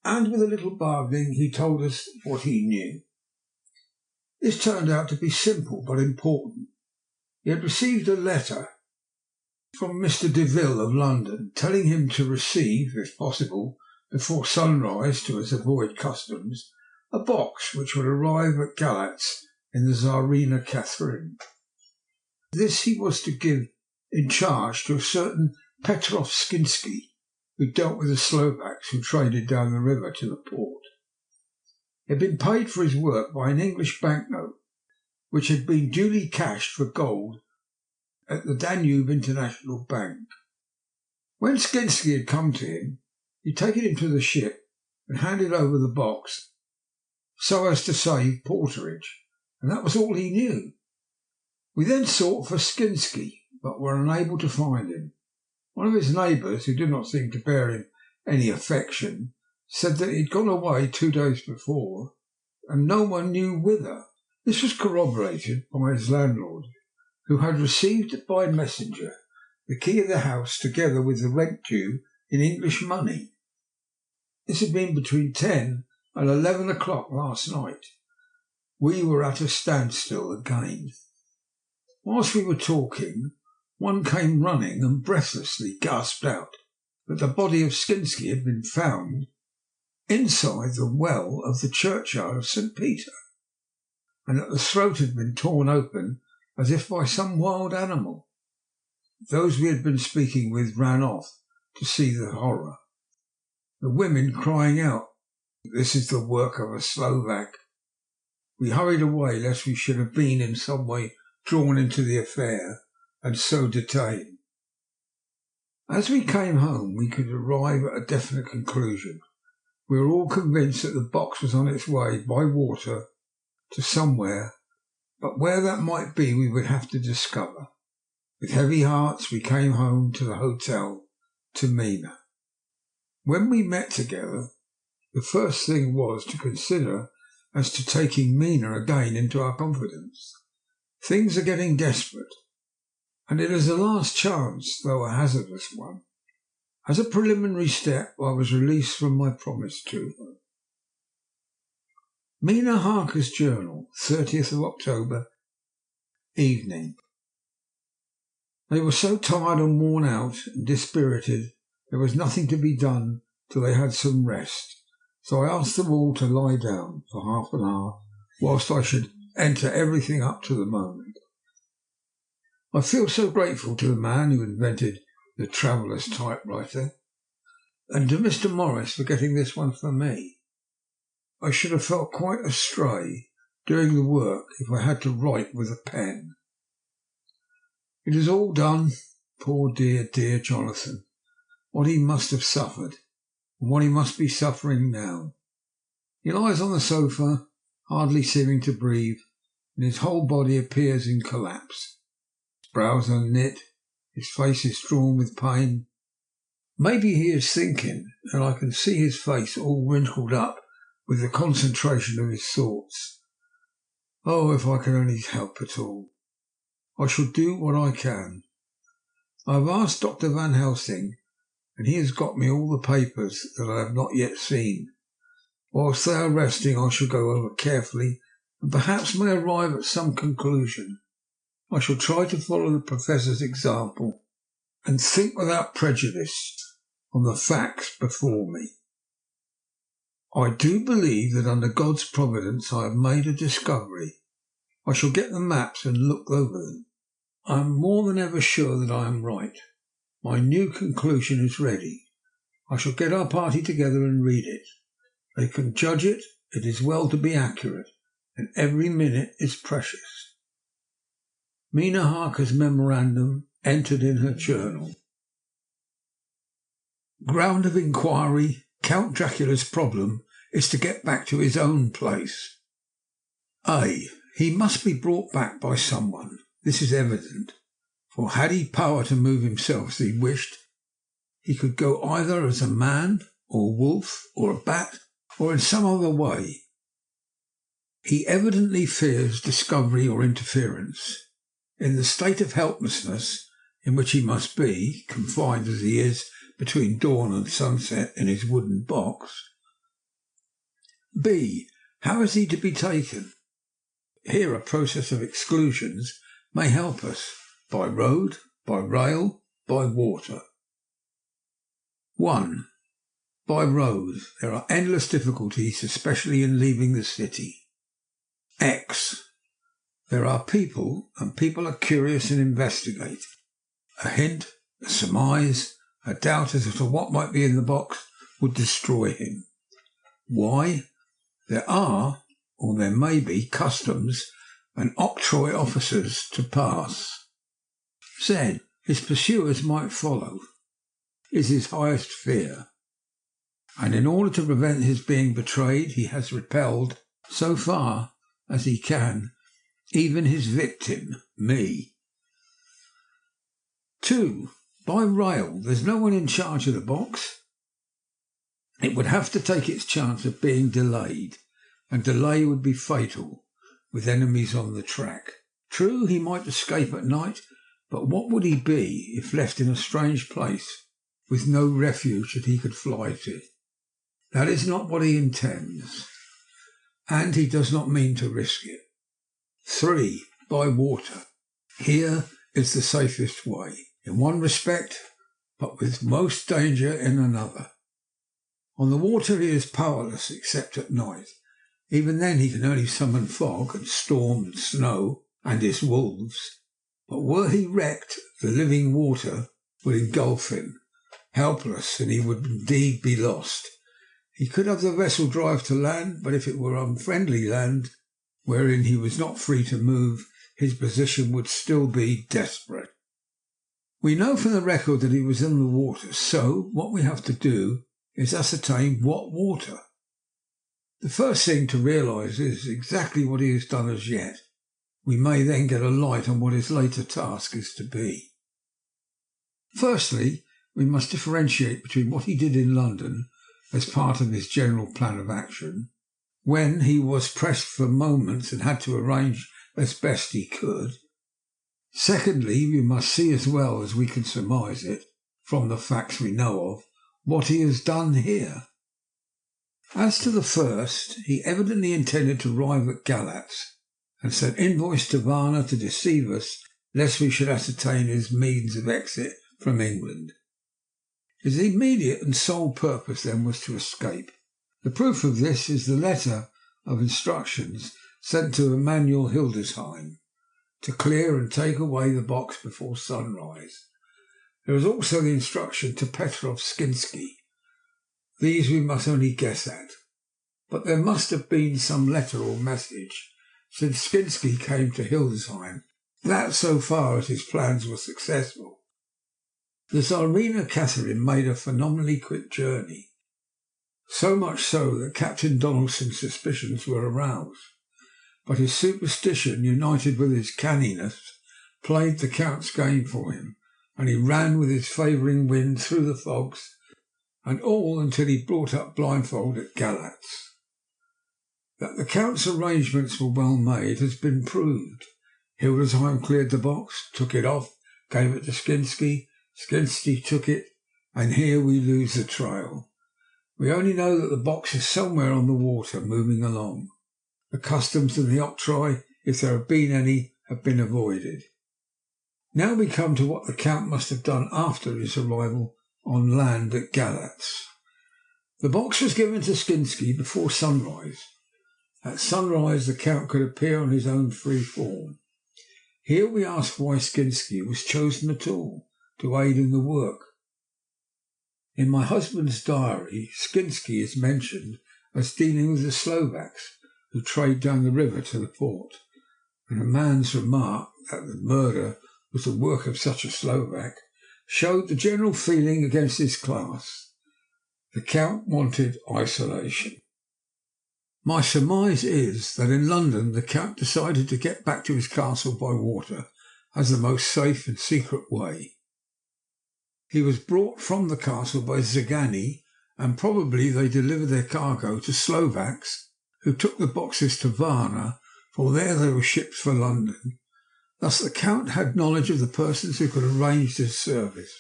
and with a little bargaining he told us what he knew. This turned out to be simple but important. He had received a letter from Mr. Deville of London, telling him to receive, if possible, before sunrise to avoid customs, a box which would arrive at Galatz in the Tsarina Catherine. This he was to give in charge to a certain Petrov Skinsky, who dealt with the Slovaks who traded down the river to the port. He had been paid for his work by an English banknote, which had been duly cashed for gold at the Danube International Bank. When Skinsky had come to him, he'd taken him to the ship and handed over the box so as to save porterage, and that was all he knew. We then sought for Skinsky, but were unable to find him. One of his neighbours, who did not seem to bear him any affection, said that he had gone away 2 days before, and no one knew whither. This was corroborated by his landlord, who had received by messenger the key of the house together with the rent due in English money. This had been between 10 and 11 o'clock last night. We were at a standstill again. Whilst we were talking, one came running and breathlessly gasped out that the body of Skinsky had been found inside the well of the churchyard of St. Peter, and that the throat had been torn open as if by some wild animal. Those we had been speaking with ran off to see the horror, the women crying out, "This is the work of a Slovak." We hurried away lest we should have been in some way drawn into the affair and so detained. As we came home we could arrive at a definite conclusion. We were all convinced that the box was on its way by water to somewhere, but where that might be we would have to discover. With heavy hearts we came home to the hotel to Mina. When we met together, the first thing was to consider as to taking Mina again into our confidence. Things are getting desperate, and it is a last chance, though a hazardous one. As a preliminary step, I was released from my promise to her. Mina Harker's journal, 30th of October, evening. They were so tired and worn out and dispirited, there was nothing to be done till they had some rest, so I asked them all to lie down for half an hour, whilst I should enter everything up to the moment. I feel so grateful to the man who invented the traveller's typewriter, and to Mr. Morris for getting this one for me. I should have felt quite astray doing the work if I had to write with a pen. It is all done. Poor dear, dear Jonathan. What he must have suffered, and what he must be suffering now. He lies on the sofa, hardly seeming to breathe, and his whole body appears in collapse. His brows are knit, his face is drawn with pain. Maybe he is thinking, and I can see his face all wrinkled up with the concentration of his thoughts. Oh, if I can only help at all. I shall do what I can. I have asked Dr. Van Helsing, and he has got me all the papers that I have not yet seen. Whilst they are resting, I shall go over carefully and perhaps may arrive at some conclusion. I shall try to follow the Professor's example and think without prejudice on the facts before me. I do believe that under God's providence I have made a discovery. I shall get the maps and look over them. I am more than ever sure that I am right. My new conclusion is ready. I shall get our party together and read it. They can judge it. It is well to be accurate, and every minute is precious. Mina Harker's memorandum entered in her journal. Ground of inquiry: Count Dracula's problem is to get back to his own place. A. He must be brought back by someone. This is evident, for had he power to move himself as he wished, he could go either as a man, or wolf, or a bat, or in some other way. He evidently fears discovery or interference. In the state of helplessness in which he must be, confined as he is between dawn and sunset in his wooden box. B. How is he to be taken? Here a process of exclusions may help us, by road, by rail, by water. 1. By road. There are endless difficulties, especially in leaving the city. X. There are people, and people are curious and investigate. A hint, a surmise, a doubt as to what might be in the box would destroy him. Y. There are, or there may be, customs and octroi officers to pass. Z. His pursuers might follow, is his highest fear, and in order to prevent his being betrayed, he has repelled, so far as he can, even his victim, me. 2. By rail. There's no one in charge of the box. It would have to take its chance of being delayed, and delay would be fatal, with enemies on the track. True, he might escape at night, but what would he be if left in a strange place, with no refuge that he could fly to? That is not what he intends, and he does not mean to risk it. 3. By water. Here is the safest way, in one respect, but with most danger in another. On the water he is powerless except at night. Even then he can only summon fog and storm and snow and his wolves. But were he wrecked, the living water would engulf him, helpless, and he would indeed be lost. He could have the vessel drive to land, but if it were unfriendly land, wherein he was not free to move, his position would still be desperate. We know from the record that he was in the water, so what we have to do is ascertain what water. The first thing to realise is exactly what he has done as yet. We may then get a light on what his later task is to be. Firstly, we must differentiate between what he did in London as part of his general plan of action, when he was pressed for moments and had to arrange as best he could. Secondly, we must see as well as we can surmise it, from the facts we know of, what he has done here. As to the first, he evidently intended to arrive at Galatz and sent invoice to Varna to deceive us, lest we should ascertain his means of exit from England. His immediate and sole purpose then was to escape. The proof of this is the letter of instructions sent to Emanuel Hildesheim to clear and take away the box before sunrise. There is also the instruction to Petrov Skinsky. These we must only guess at. but there must have been some letter or message since Skinsky came to Hildesheim. That, so far as his plans were successful. The Tsarina Catherine made a phenomenally quick journey, so much so that Captain Donaldson's suspicions were aroused. But his superstition, united with his canniness, played the Count's game for him, and he ran with his favouring wind through the fogs, and all until he brought up blindfold at Galatz. That the Count's arrangements were well made has been proved. Hildesheim cleared the box, took it off, gave it to Skinsky. Skinsky took it, and here we lose the trail. We only know that the box is somewhere on the water, moving along. The customs and the octroi, if there have been any, have been avoided. Now we come to what the Count must have done after his arrival on land at Galatz. The box was given to Skinsky before sunrise. At sunrise the Count could appear on his own free form. Here we ask why Skinsky was chosen at all to aid in the work. In my husband's diary, Skinsky is mentioned as dealing with the Slovaks who trade down the river to the port, and a man's remark that the murder was the work of such a Slovak showed the general feeling against his class. The Count wanted isolation. My surmise is that in London the Count decided to get back to his castle by water as the most safe and secret way. He was brought from the castle by Zagani, and probably they delivered their cargo to Slovaks, who took the boxes to Varna, for there they were shipped for London. Thus the Count had knowledge of the persons who could arrange this service.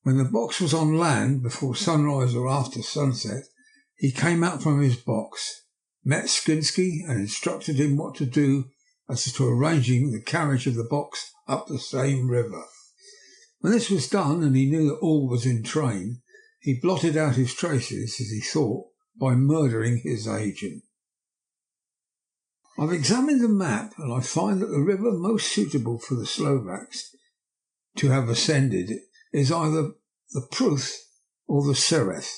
When the box was on land, before sunrise or after sunset, he came out from his box, met Skinsky, and instructed him what to do as to arranging the carriage of the box up the same river. When this was done, and he knew that all was in train, he blotted out his traces, as he thought, by murdering his agent. I've examined the map, and I find that the river most suitable for the Slovaks to have ascended is either the Pruth or the Sereth.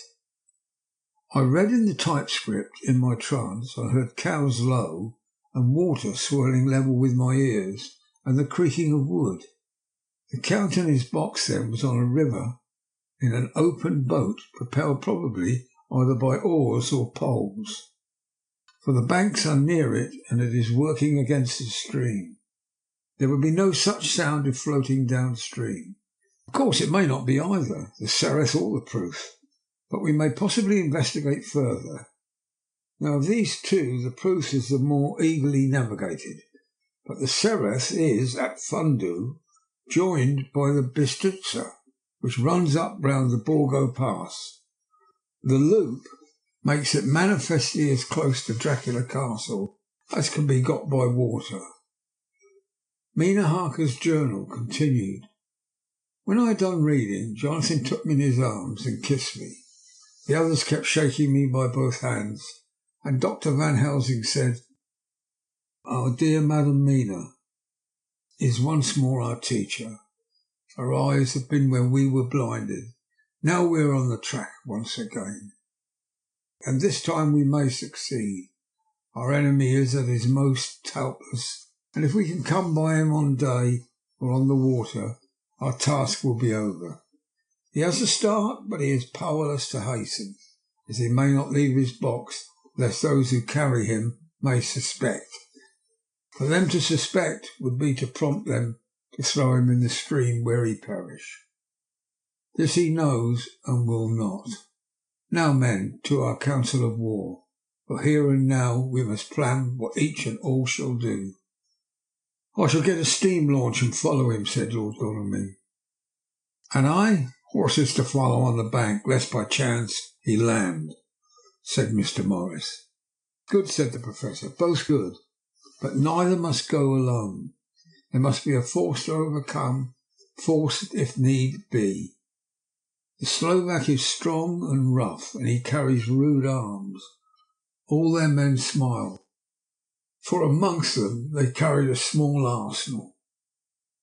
I read in the typescript in my trance. I heard cows low and water swirling level with my ears and the creaking of wood. The Count in his box then was on a river in an open boat, propelled probably either by oars or poles, for the banks are near it and it is working against the stream. There would be no such sound if floating downstream. Of course it may not be either the Sereth or the Pruth, but we may possibly investigate further. Now of these two, the Pruth is the more eagerly navigated, but the Sereth is, at Fundu, joined by the Bistritza, which runs up round the Borgo Pass. The loop makes it manifestly as close to Dracula Castle as can be got by water. Mina Harker's journal continued. When I had done reading, Jonathan took me in his arms and kissed me. The others kept shaking me by both hands, and Dr. Van Helsing said, "Our dear Madam Mina is once more our teacher. Her eyes have been where we were blinded. Now we're on the track once again. And this time we may succeed. Our enemy is at his most helpless, and if we can come by him on day or on the water, our task will be over. He has a start, but he is powerless to hasten, as he may not leave his box, lest those who carry him may suspect. For them to suspect would be to prompt them to throw him in the stream where he perish. This he knows and will not. Now, men, to our council of war, for here and now we must plan what each and all shall do." "I shall get a steam launch and follow him," said Lord Godalming. "And I, horses to follow on the bank, lest by chance he land," said Mr. Morris. "Good," said the Professor, "both good. But neither must go alone. There must be a force to overcome, force if need be. The Slovak is strong and rough, and he carries rude arms. All their men smile, for amongst them they carried a small arsenal."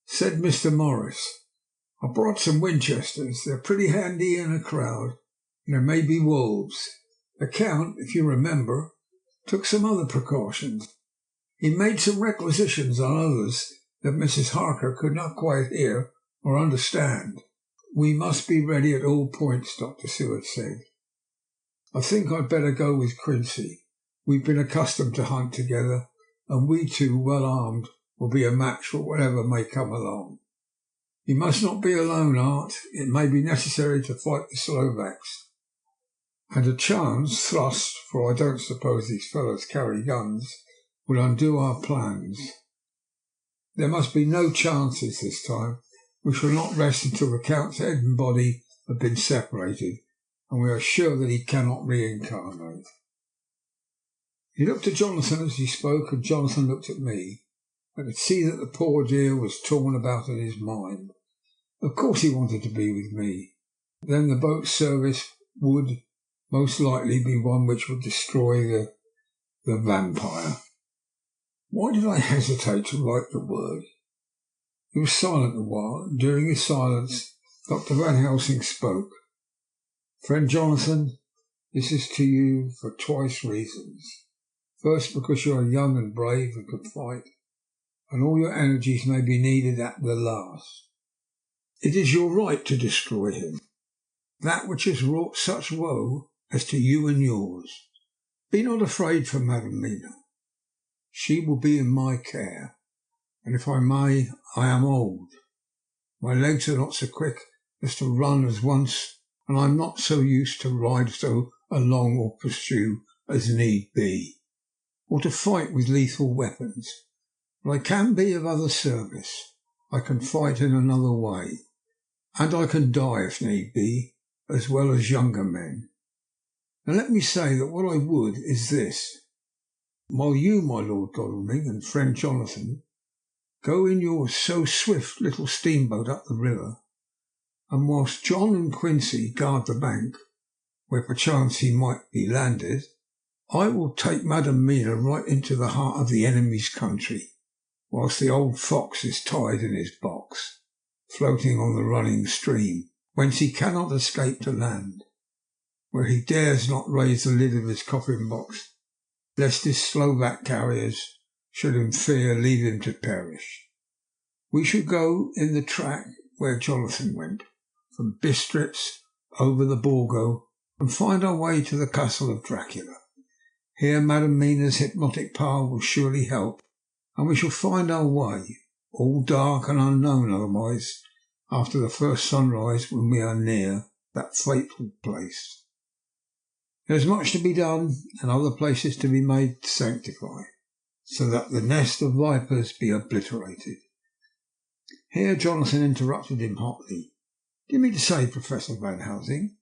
Said Mr. Morris, "I brought some Winchesters. They're pretty handy in a crowd, and there may be wolves. The Count, if you remember, took some other precautions. He made some requisitions on others that Mrs. Harker could not quite hear or understand. We must be ready at all points, Dr. Seward said. I think I'd better go with Quincy. We've been accustomed to hunt together, and we two, well armed, will be a match for whatever may come along. You must not be alone, Art. It may be necessary to fight the Slovaks. And a chance thrust, for I don't suppose these fellows carry guns, would undo our plans. There must be no chances this time. We shall not rest until the Count's head and body have been separated, and we are sure that he cannot reincarnate. He looked at Jonathan as he spoke, and Jonathan looked at me. I could see that the poor dear was torn about in his mind. Of course he wanted to be with me. Then the boat's service would most likely be one which would destroy the vampire. Why did I hesitate to write the word? He was silent a while, and during his silence Dr. Van Helsing spoke. Friend Jonathan, this is to you for twice reasons. First, because you are young and brave and can fight, and all your energies may be needed at the last. It is your right to destroy him, that which has wrought such woe as to you and yours. Be not afraid for Madam Mina. She will be in my care, and if I may, I am old. My legs are not so quick as to run as once, and I am not so used to ride so along or pursue as need be, or to fight with lethal weapons. But I can be of other service. I can fight in another way, and I can die if need be, as well as younger men. Now let me say that what I would is this. While you, my Lord Godalming, and friend Jonathan, go in your so swift little steamboat up the river, and whilst John and Quincy guard the bank, where perchance he might be landed, I will take Madam Mina right into the heart of the enemy's country, whilst the old fox is tied in his box, floating on the running stream, whence he cannot escape to land, where he dares not raise the lid of his coffin box, lest his Slovak carriers should in fear leave him to perish. We shall go in the track where Jonathan went, from Bistritz over the Borgo, and find our way to the castle of Dracula. Here Madam Mina's hypnotic power will surely help, and we shall find our way, all dark and unknown otherwise, after the first sunrise when we are near that fateful place. There is much to be done, and other places to be made to sanctify, so that the nest of vipers be obliterated. Here Jonathan interrupted him hotly. Do you mean to say, Professor Van Helsing,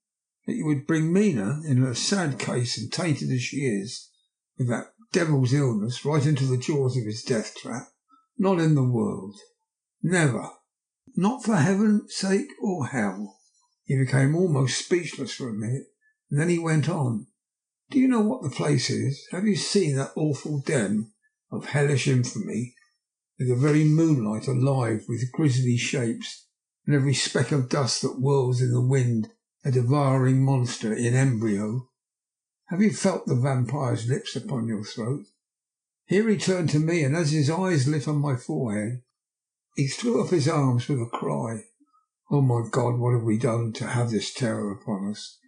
that you would bring Mina, in her sad case and tainted as she is, with that devil's illness, right into the jaws of his death trap? Not in the world. Never. Not for heaven's sake or hell. He became almost speechless for a minute, and then he went on. Do you know what the place is? Have you seen that awful den of hellish infamy, with the very moonlight alive with grisly shapes, and every speck of dust that whirls in the wind a devouring monster in embryo? Have you felt the vampire's lips upon your throat? Here he turned to me, and as his eyes lit on my forehead, he threw up his arms with a cry. Oh, my God, what have we done to have this terror upon us?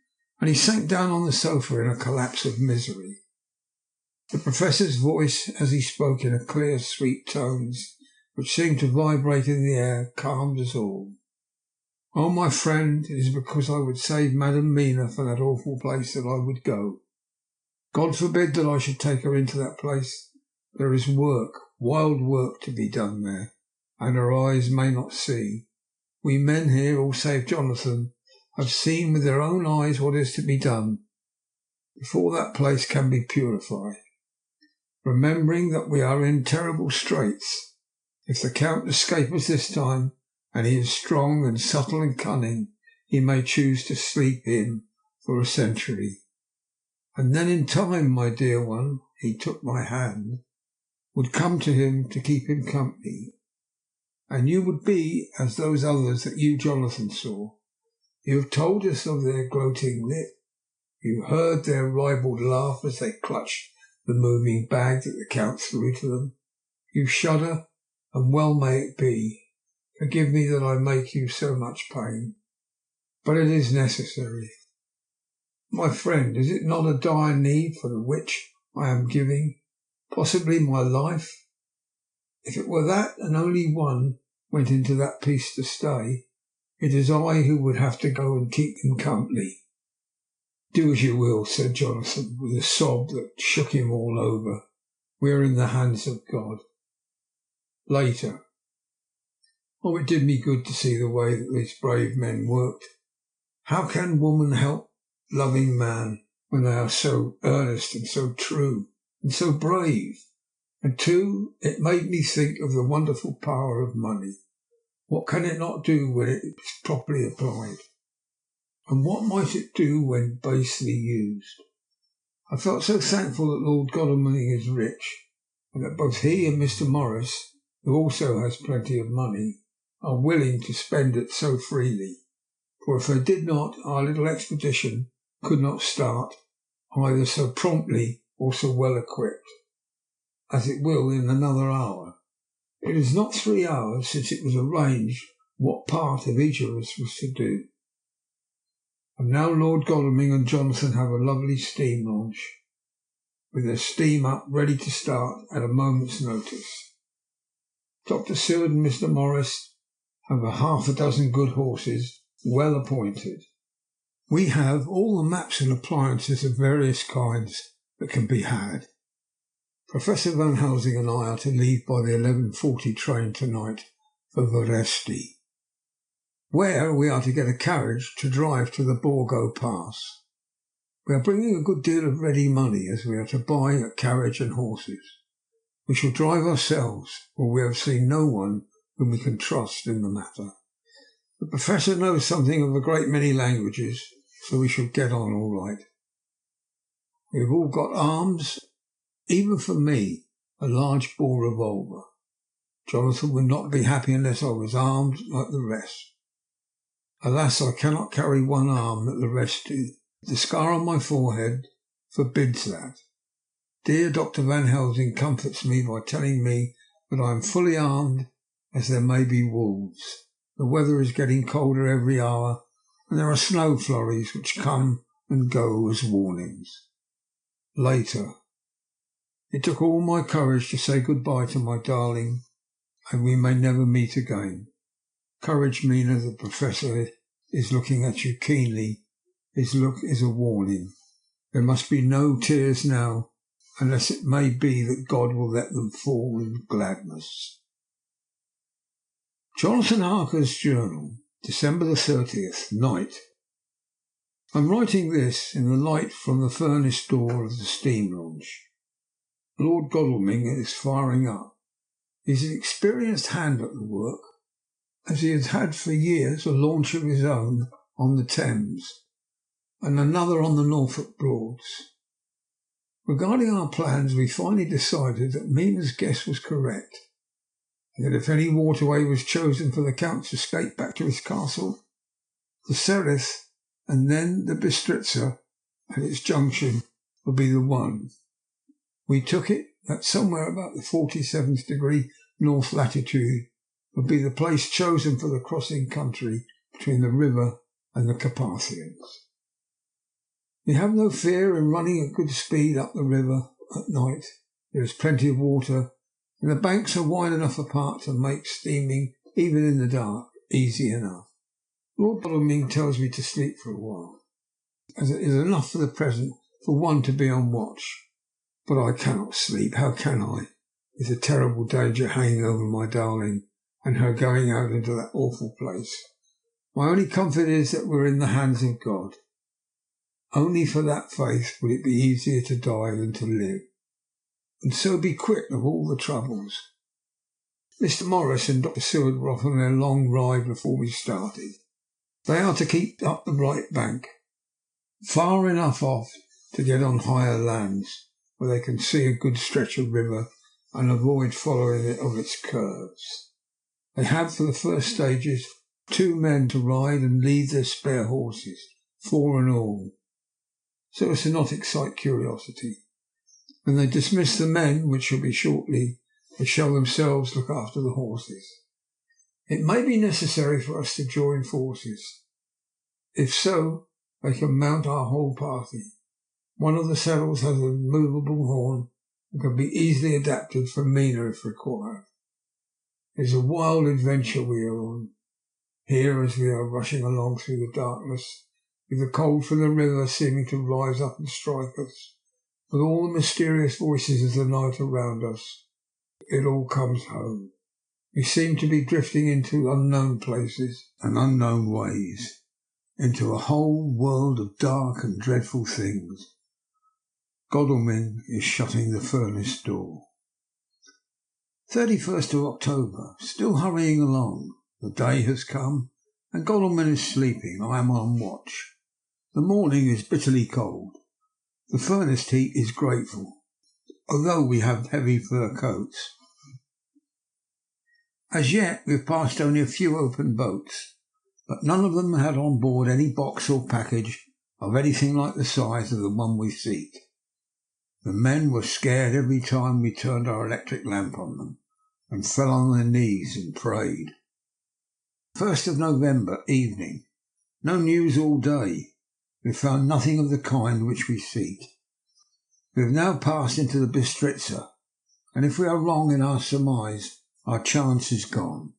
And he sank down on the sofa in a collapse of misery. The Professor's voice, as he spoke in clear, sweet tones, which seemed to vibrate in the air, calmed us all. Oh, my friend, it is because I would save Madam Mina for that awful place that I would go. God forbid that I should take her into that place. There is work, wild work to be done there, and her eyes may not see. We men here, all save Jonathan, have seen with their own eyes what is to be done before that place can be purified. Remembering that we are in terrible straits, if the Count escape us this time, and he is strong and subtle and cunning, he may choose to sleep in for a century. And then in time, my dear one, he took my hand, would come to him to keep him company, and you would be as those others that you, Jonathan, saw. You have told us of their gloating lip, You heard their ribald laugh as they clutched the moving bag that the Count threw to them. You shudder, and well may it be. Forgive me that I make you so much pain, but it is necessary. My friend, is it not a dire need for the which I am giving, possibly my life? If it were that, and only one went into that piece to stay, it is I who would have to go and keep them company. Do as you will, said Jonathan, with a sob that shook him all over. We are in the hands of God. Later. Oh, it did me good to see the way that these brave men worked. How can woman help loving man when they are so earnest and so true and so brave? And too, it made me think of the wonderful power of money. What can it not do when it is properly applied? And what might it do when basely used? I felt so thankful that Lord Godalming is rich, and that both he and Mr. Morris, who also has plenty of money, are willing to spend it so freely. For if they did not, our little expedition could not start either so promptly or so well equipped as it will in another hour. It is not 3 hours since it was arranged what part of each of us was to do. And now Lord Godalming and Jonathan have a lovely steam launch, with their steam up ready to start at a moment's notice. Dr. Seward and Mr. Morris have half a dozen good horses, well appointed. We have all the maps and appliances of various kinds that can be had. Professor Van Helsing and I are to leave by the 11:40 train tonight for Veresti, where we are to get a carriage to drive to the Borgo Pass. We are bringing a good deal of ready money, as we are to buy a carriage and horses. We shall drive ourselves, for we have seen no one whom we can trust in the matter. The Professor knows something of a great many languages, so we shall get on all right. We have all got arms, even for me, a large bore revolver. Jonathan would not be happy unless I was armed like the rest. Alas, I cannot carry one arm that the rest do. The scar on my forehead forbids that. Dear Dr. Van Helsing comforts me by telling me that I am fully armed, as there may be wolves. The weather is getting colder every hour, and there are snow flurries which come and go as warnings. Later. It took all my courage to say good-bye to my darling, and we may never meet again. Courage, Mina, the Professor is looking at you keenly. His look is a warning. There must be no tears now, unless it may be that God will let them fall in gladness. Jonathan Harker's Journal, December the 30th, night. I am writing this in the light from the furnace door of the steam launch. Lord Godalming is firing up. He is an experienced hand at the work, as he has had for years a launch of his own on the Thames, and another on the Norfolk Broads. Regarding our plans, we finally decided that Mina's guess was correct, and that if any waterway was chosen for the Count's escape back to his castle, the Sereth and then the Bistritza at its junction would be the one. We took it that somewhere about the 47th degree north latitude would be the place chosen for the crossing country between the river and the Carpathians. We have no fear in running at good speed up the river at night. There is plenty of water, and the banks are wide enough apart to make steaming, even in the dark, easy enough. Lord Godalming tells me to sleep for a while, as it is enough for the present for one to be on watch. But I cannot sleep. How can I, with a terrible danger hanging over my darling and her going out into that awful place? My only comfort is that we're in the hands of God. Only for that faith would it be easier to die than to live, and so be quit of all the troubles. Mr. Morris and Dr. Seward were off on their long ride before we started. They are to keep up the right bank, far enough off to get on higher lands, where they can see a good stretch of river and avoid following it of its curves. They have, for the first stages, 2 men to ride and lead their spare horses, 4 in all. so as to not excite curiosity. When they dismiss the men, which shall be shortly, they shall themselves look after the horses. It may be necessary for us to join forces. If so, they can mount our whole party. One of the saddles has a movable horn and can be easily adapted for Mina if required. It is a wild adventure we are on, here as we are rushing along through the darkness, with the cold from the river seeming to rise up and strike us, with all the mysterious voices of the night around us. It all comes home. We seem to be drifting into unknown places and unknown ways, into a whole world of dark and dreadful things. Godalming is shutting the furnace door. 31st of October, still hurrying along. The day has come, and Godalming is sleeping. I am on watch. The morning is bitterly cold. The furnace heat is grateful, although we have heavy fur coats. As yet we have passed only a few open boats, but none of them had on board any box or package of anything like the size of the one we seek. The men were scared every time we turned our electric lamp on them, and fell on their knees and prayed. 1st of November, evening. No news all day. We have found nothing of the kind which we seek. We have now passed into the Bistritza, and if we are wrong in our surmise, our chance is gone.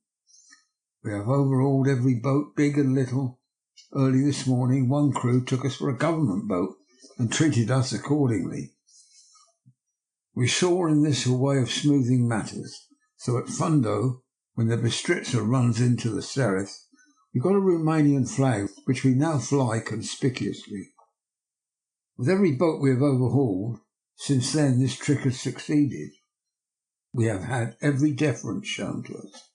We have overhauled every boat, big and little. Early this morning, one crew took us for a government boat and treated us accordingly. We saw in this a way of smoothing matters, so at Fundo, when the Bistritza runs into the Sereth, we've got a Romanian flag which we now fly conspicuously. With every boat we have overhauled, since then this trick has succeeded. We have had every deference shown to us,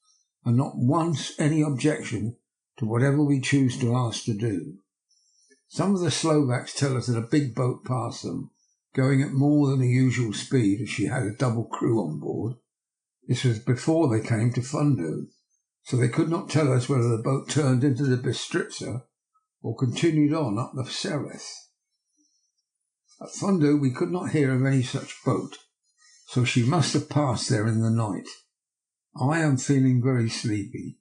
and not once any objection to whatever we choose to ask to do. Some of the Slovaks tell us that a big boat passed them, going at more than the usual speed, as she had a double crew on board. This was before they came to Fundu, so they could not tell us whether the boat turned into the Bistritza or continued on up the Sereth. At Fundu we could not hear of any such boat, so she must have passed there in the night. I am feeling very sleepy,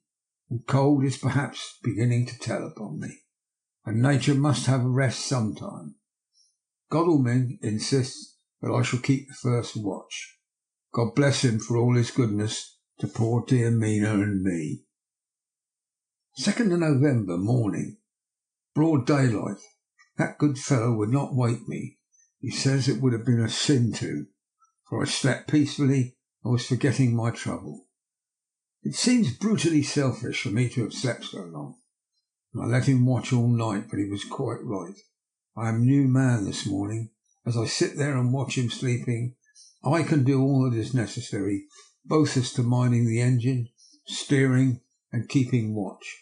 and cold is perhaps beginning to tell upon me, and nature must have a rest sometime. Godalming insists that I shall keep the first watch. God bless him for all his goodness to poor dear Mina and me. 2nd of November, morning. Broad daylight. That good fellow would not wake me. He says it would have been a sin to, for I slept peacefully and was forgetting my trouble. It seems brutally selfish for me to have slept so long, and I let him watch all night, but he was quite right. I am a new man this morning. As I sit there and watch him sleeping, I can do all that is necessary, both as to minding the engine, steering, and keeping watch.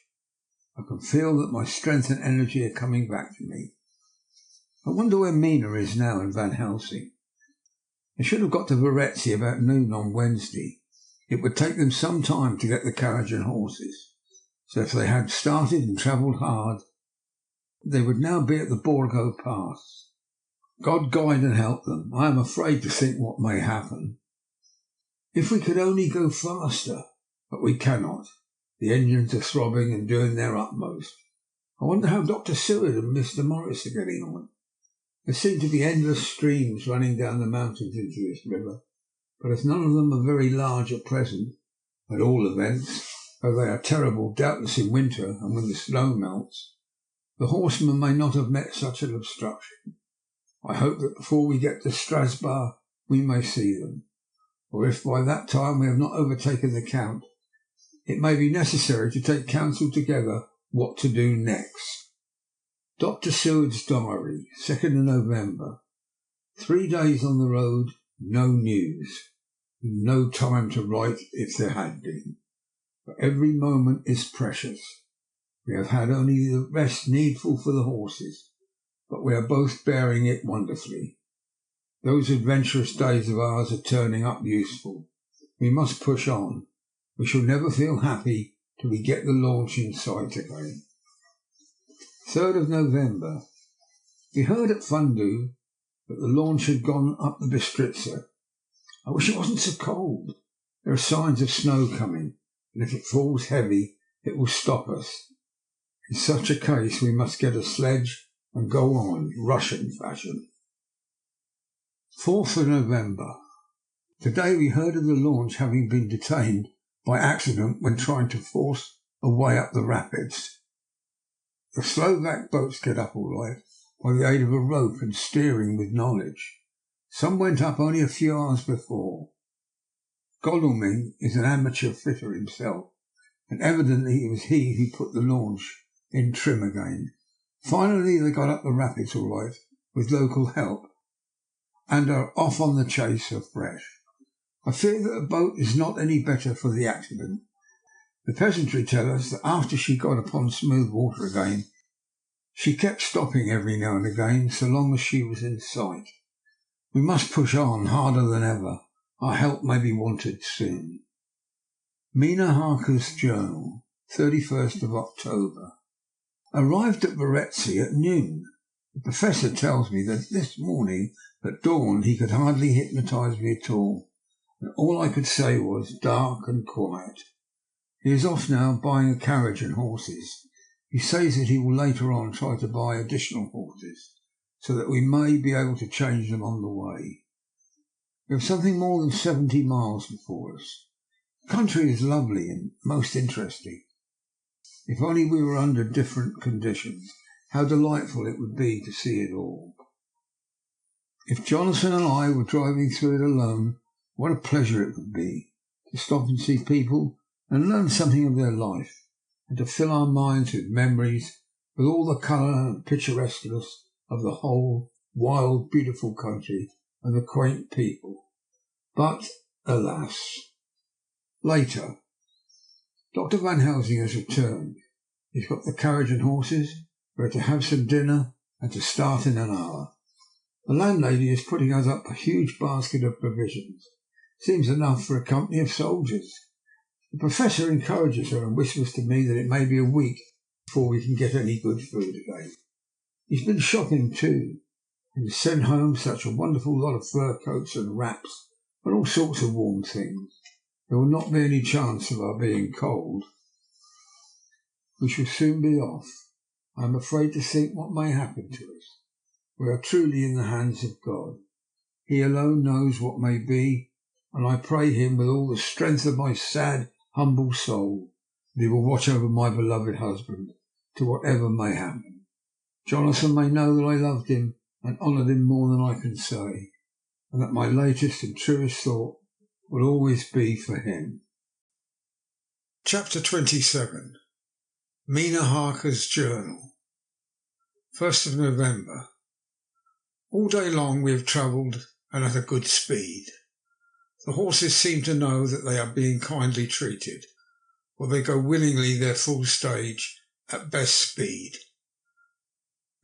I can feel that my strength and energy are coming back to me. I wonder where Mina is now in Van Helsing. They should have got to Varetzi about noon on Wednesday. It would take them some time to get the carriage and horses, so if they had started and travelled hard, they would now be at the Borgo Pass. God guide and help them. I am afraid to think what may happen. If we could only go faster, but we cannot. The engines are throbbing and doing their utmost. I wonder how Dr. Seward and Mr. Morris are getting on. There seem to be endless streams running down the mountains into this river, but as none of them are very large at present, at all events, though they are terrible doubtless in winter and when the snow melts, the horsemen may not have met such an obstruction. I hope that before we get to Strasbourg we may see them, or if by that time we have not overtaken the Count, it may be necessary to take counsel together what to do next. Dr. Seward's diary, 2nd of November. 3 days on the road, no news. No time to write if there had been. But every moment is precious. We have had only the rest needful for the horses, but we are both bearing it wonderfully. Those adventurous days of ours are turning up useful. We must push on. We shall never feel happy till we get the launch in sight again. 3rd of November. We heard at Fundu that the launch had gone up the Bistritza. I wish it wasn't so cold. There are signs of snow coming, and if it falls heavy, it will stop us. In such a case, we must get a sledge and go on, Russian fashion. 4th of November. Today we heard of the launch having been detained by accident when trying to force a way up the rapids. The Slovak boats get up all right by the aid of a rope and steering with knowledge. Some went up only a few hours before. Godalming is an amateur fitter himself, and evidently it was he who put the launch in trim again. Finally they got up the rapids all right with local help and are off on the chase afresh. I fear that the boat is not any better for the accident. The peasantry tell us that after she got upon smooth water again, she kept stopping every now and again so long as she was in sight. We must push on harder than ever. Our help may be wanted soon. Mina Harker's journal, 31st of October. Arrived at Varetzi at noon. The professor tells me that this morning at dawn he could hardly hypnotise me at all, and all I could say was dark and quiet. He is off now buying a carriage and horses. He says that he will later on try to buy additional horses, so that we may be able to change them on the way. We have something more than 70 miles before us. The country is lovely and most interesting. If only we were under different conditions, how delightful it would be to see it all. If Jonathan and I were driving through it alone, what a pleasure it would be to stop and see people and learn something of their life, and to fill our minds with memories, with all the colour and picturesqueness of the whole wild, beautiful country and the quaint people. But, alas. Later. Dr. Van Helsing has returned. He's got the carriage and horses. We're to have some dinner and to start in an hour. The landlady is putting us up a huge basket of provisions. Seems enough for a company of soldiers. The professor encourages her and whispers to me that it may be a week before we can get any good food again. He's been shopping too, and has sent home such a wonderful lot of fur coats and wraps and all sorts of warm things. There will not be any chance of our being cold. We shall soon be off. I am afraid to think what may happen to us. We are truly in the hands of God. He alone knows what may be, and I pray him with all the strength of my sad, humble soul that he will watch over my beloved husband to whatever may happen. Jonathan may know that I loved him and honoured him more than I can say, and that my latest and truest thought will always be for him. Chapter 27. Mina Harker's journal. 1st of November. All day long we have travelled and at a good speed. The horses seem to know that they are being kindly treated, for they go willingly their full stage at best speed.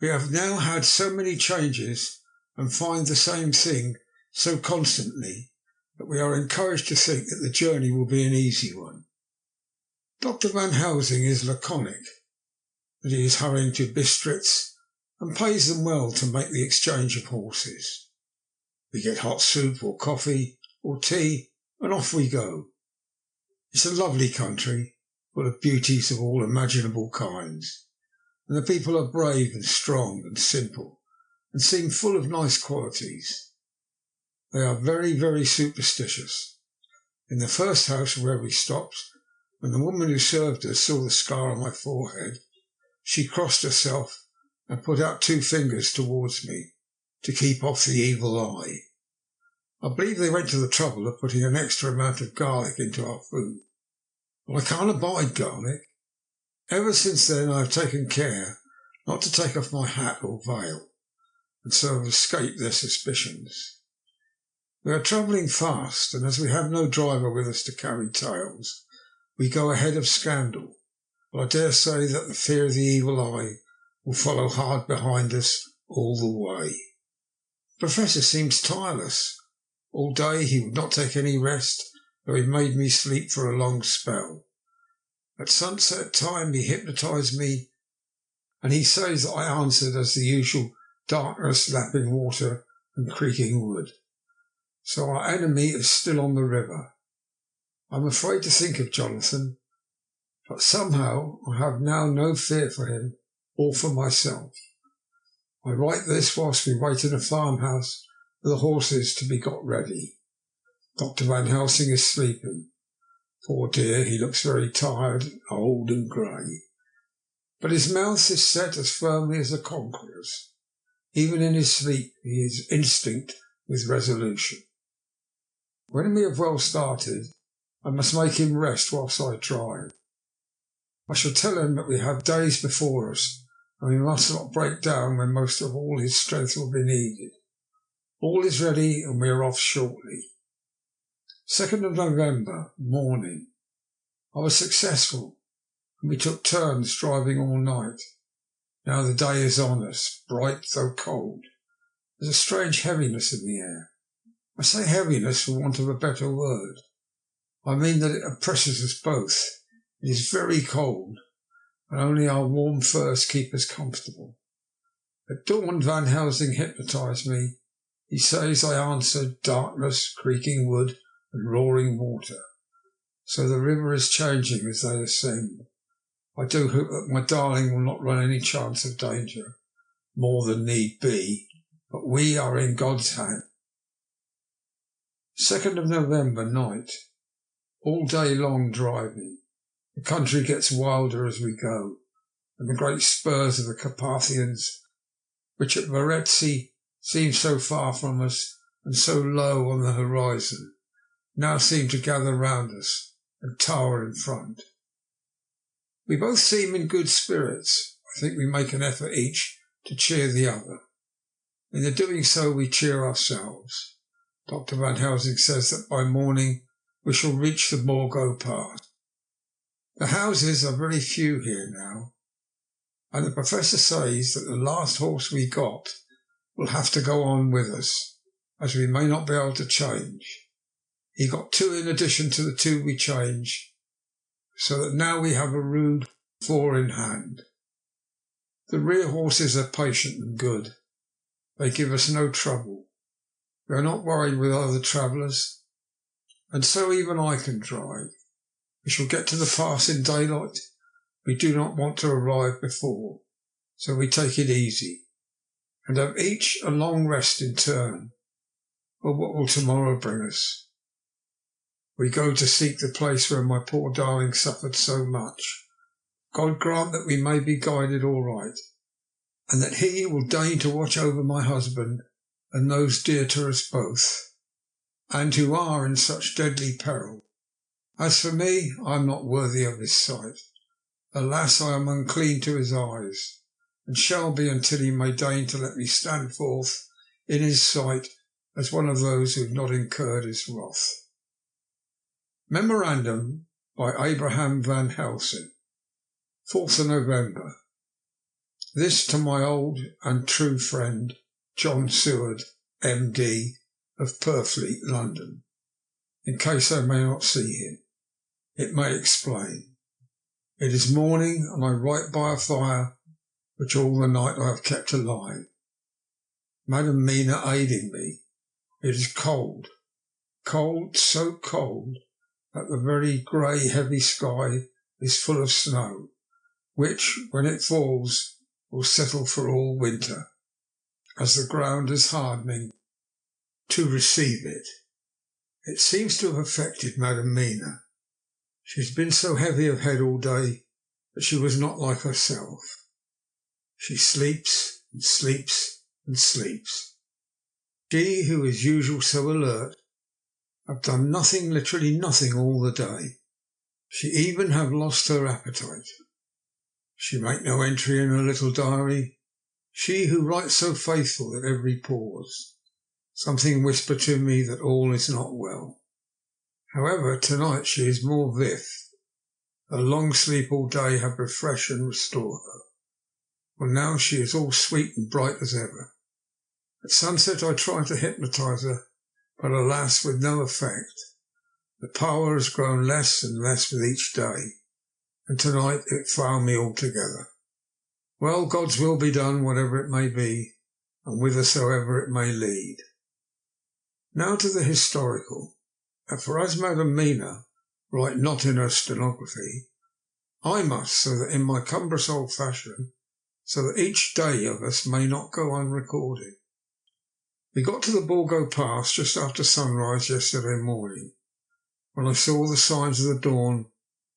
We have now had so many changes and find the same thing so constantly that we are encouraged to think that the journey will be an easy one. Dr. Van Helsing is laconic, that he is hurrying to Bistritz and pays them well to make the exchange of horses. We get hot soup or coffee or tea and off we go. It's a lovely country, full of beauties of all imaginable kinds, and the people are brave and strong and simple and seem full of nice qualities. They are very, very superstitious. In the first house where we stopped, when the woman who served us saw the scar on my forehead, she crossed herself and put out 2 fingers towards me to keep off the evil eye. I believe they went to the trouble of putting an extra amount of garlic into our food. But I can't abide garlic. Ever since then I have taken care not to take off my hat or veil, and so have escaped their suspicions. We are travelling fast, and as we have no driver with us to carry tales, we go ahead of scandal, but I dare say that the fear of the evil eye will follow hard behind us all the way. The professor seems tireless. All day he would not take any rest, though he made me sleep for a long spell. At sunset time he hypnotised me, and he says that I answered as the usual darkness, lapping water and creaking wood. So our enemy is still on the river. I'm afraid to think of Jonathan, but somehow I have now no fear for him or for myself. I write this whilst we wait in a farmhouse for the horses to be got ready. Dr. Van Helsing is sleeping. Poor dear, he looks very tired, old and grey. But his mouth is set as firmly as a conqueror's. Even in his sleep he is instinct with resolution. When we have well started, I must make him rest whilst I drive. I shall tell him that we have days before us, and we must not break down when most of all his strength will be needed. All is ready, and we are off shortly. 2nd of November, morning. I was successful, and we took turns driving all night. Now the day is on us, bright though cold. There's a strange heaviness in the air. I say heaviness for want of a better word. I mean that it oppresses us both. It is very cold, and only our warm furs keep us comfortable. At dawn Van Helsing hypnotised me. He says I answered darkness, creaking wood and roaring water. So the river is changing as they ascend. I do hope that my darling will not run any chance of danger, more than need be, but we are in God's hand. 2nd of November, night. All day long driving. The country gets wilder as we go, and the great spurs of the Carpathians, which at Varetzi seem so far from us and so low on the horizon, now seem to gather round us and tower in front. We both seem in good spirits. I think we make an effort each to cheer the other. In the doing so we cheer ourselves. Dr. Van Helsing says that by morning we shall reach the Borgo Pass. The houses are very few here now, and the professor says that the last horse we got will have to go on with us, as we may not be able to change. He got 2 in addition to the 2 we changed, so that now we have a rude 4 in hand. The rear horses are patient and good. They give us no trouble. We are not worried with other travellers, and so even I can drive. We shall get to the pass in daylight. We do not want to arrive before, so we take it easy, and have each a long rest in turn. But what will tomorrow bring us? We go to seek the place where my poor darling suffered so much. God grant that we may be guided all right, and that he will deign to watch over my husband and those dear to us both, and who are in such deadly peril. As for me, I am not worthy of his sight. Alas, I am unclean to his eyes, and shall be until he may deign to let me stand forth in his sight as one of those who have not incurred his wrath. Memorandum by Abraham Van Helsing. 4th of November. This to my old and true friend, John Seward, M.D., of Purfleet, London. In case I may not see him, it may explain. It is morning, and I write by a fire which all the night I have kept alive. Madam Mina aiding me. It is cold, cold, so cold that the very grey, heavy sky is full of snow, which, when it falls, will settle for all winter, as the ground is hardening to receive it. It seems to have affected Madam Mina. She has been so heavy of head all day that she was not like herself. She sleeps and sleeps and sleeps. She, who is usually so alert, have done nothing, literally nothing all the day. She even have lost her appetite. She make no entry in her little diary. She who writes so faithful at every pause. Something whisper to me that all is not well. However, tonight she is more vif. Her long sleep all day have refreshed and restored her. Well, now she is all sweet and bright as ever. At sunset I tried to hypnotise her, but alas, with no effect. The power has grown less and less with each day, and tonight it failed me altogether. Well, God's will be done, whatever it may be, and whithersoever it may lead. Now to the historical. For as Madam Mina write not in her stenography, I must, so that in my cumbrous old fashion, so that each day of us may not go unrecorded. We got to the Borgo Pass just after sunrise yesterday morning. When I saw the signs of the dawn,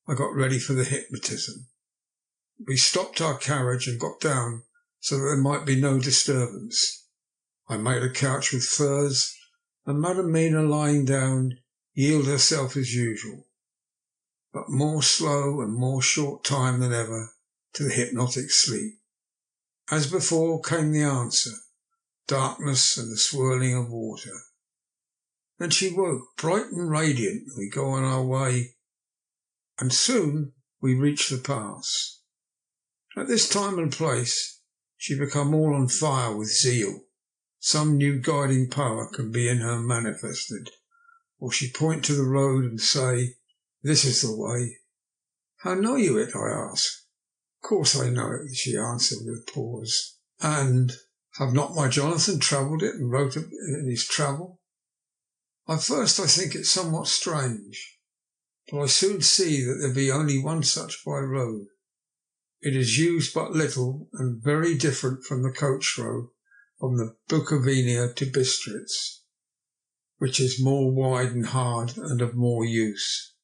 I got ready for the hypnotism. We stopped our carriage and got down so that there might be no disturbance. I made a couch with furs, and Madam Mina, lying down, yielded herself as usual, but more slow and more short time than ever, to the hypnotic sleep. As before came the answer, darkness and the swirling of water. Then she woke, bright and radiant. We go on our way, and soon we reach the pass. At this time and place she become all on fire with zeal. Some new guiding power can be in her manifested, or she point to the road and say, "This is the way." "How know you it?" I ask. "Of course I know it," she answered with a pause. "And have not my Jonathan travelled it and wrote it in his travel?" At first I think it somewhat strange, but I soon see that there be only one such by road. It is used but little and very different from the coach road from the Bukovina to Bistritz, which is more wide and hard and of more use.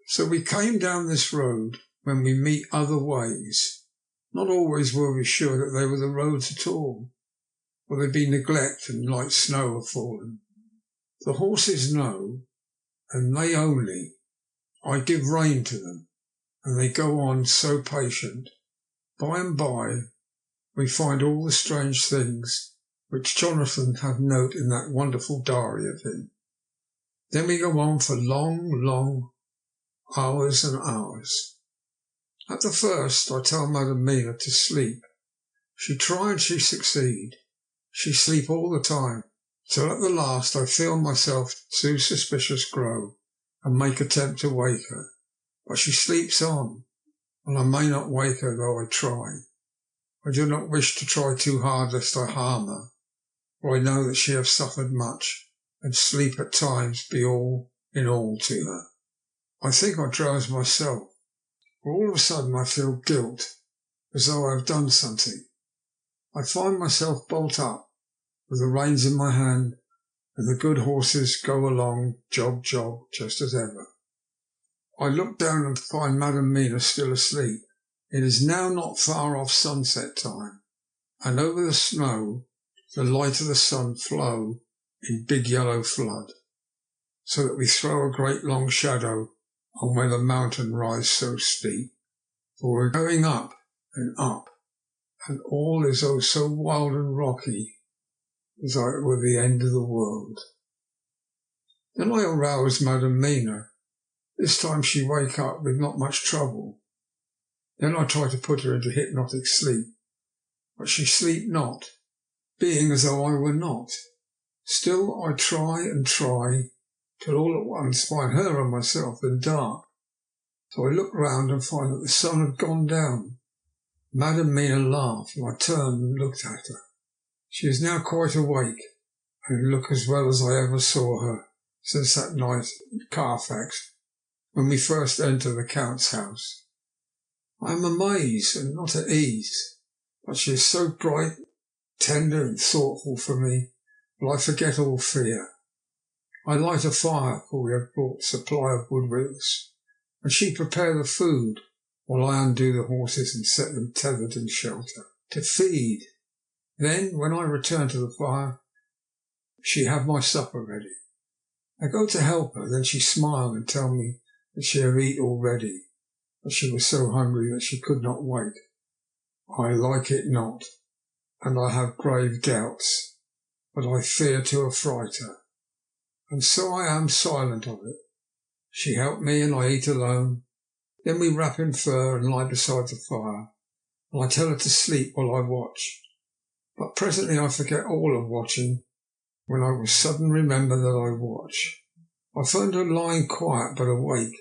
So we came down this road when we meet other ways. Not always were we sure that they were the roads at all, for there be neglect and light snow have fallen. The horses know, and they only. I give rein to them, and they go on so patient. By and by we find all the strange things which Jonathan had note in that wonderful diary of him. Then we go on for long, long hours and hours. At the first I tell Madam Mina to sleep. She try and she succeed. She sleep all the time, till at the last I feel myself too suspicious grow, and make attempt to wake her. But she sleeps on, and I may not wake her though I try. I do not wish to try too hard lest I harm her, for I know that she have suffered much, and sleep at times be all in all to her. I think I drowse myself, for all of a sudden I feel guilt, as though I have done something. I find myself bolt up, with the reins in my hand, and the good horses go along, jog, jog, just as ever. I look down and find Madam Mina still asleep. It is now not far off sunset time, and over the snow the light of the sun flow in big yellow flood, so that we throw a great long shadow on where the mountain rise so steep. For we're going up and up, and all is oh so wild and rocky, as though it were the end of the world. Then I arouse Madam Mina. This time she wake up with not much trouble. Then I try to put her into hypnotic sleep, but she sleep not, being as though I were not. Still I try and try, till all at once find her and myself in dark. So I look round and find that the sun had gone down. Madam Mina laughed, and I turned and looked at her. She is now quite awake, and look as well as I ever saw her since that night at Carfax, when we first entered the Count's house. I am amazed and not at ease, but she is so bright, tender and thoughtful for me that I forget all fear. I light a fire, for we have brought a supply of wood with us, and she prepare the food, while I undo the horses and set them tethered in shelter, to feed. Then, when I return to the fire, she have my supper ready. I go to help her, then she smile and tell me that she have eat already, but she was so hungry that she could not wait. I like it not, and I have grave doubts, but I fear to affright her, and so I am silent of it. She help me, and I eat alone. Then we wrap in fur and lie beside the fire, and I tell her to sleep while I watch. But presently I forget all of watching, when I will suddenly remember that I watch. I find her lying quiet but awake,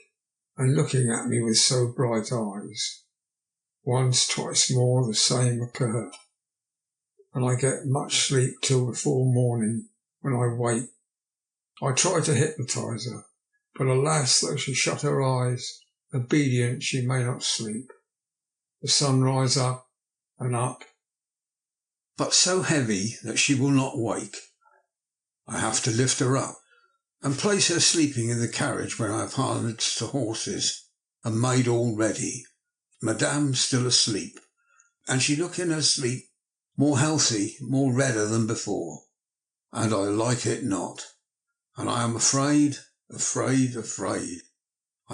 and looking at me with so bright eyes. Once, twice more, the same occur. and I get much sleep till before morning, when I wake. I try to hypnotise her, but alas, though she shut her eyes, obedient she may not sleep. The sun rise up and up, but so heavy that she will not wake. I have to lift her up and place her sleeping in the carriage when I have harnessed the horses and made all ready. Madame still asleep, and she look in her sleep more healthy, more redder than before, and I like it not. And I am afraid. I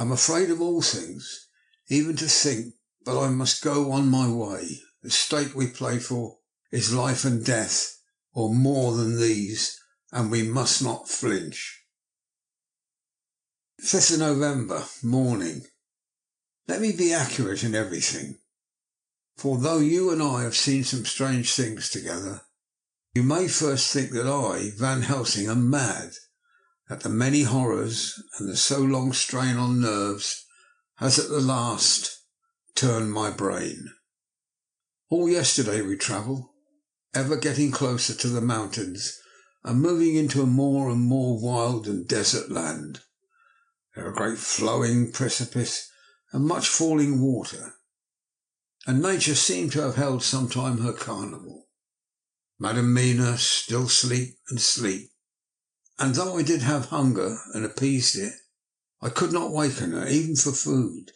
am afraid of all things, even to think, but I must go on my way. The stake we play for is life and death, or more than these, and we must not flinch. 5th of November, morning. Let me be accurate in everything, for though you and I have seen some strange things together, you may first think that I, Van Helsing, am mad, that the many horrors and the so long strain on nerves has at the last turned my brain. All yesterday we travelled, ever getting closer to the mountains and moving into a more and more wild and desert land. There are great flowing precipices and much falling water, and nature seemed to have held sometime her carnival. Madam Mina still sleep, and though I did have hunger and appeased it, I could not waken her, even for food.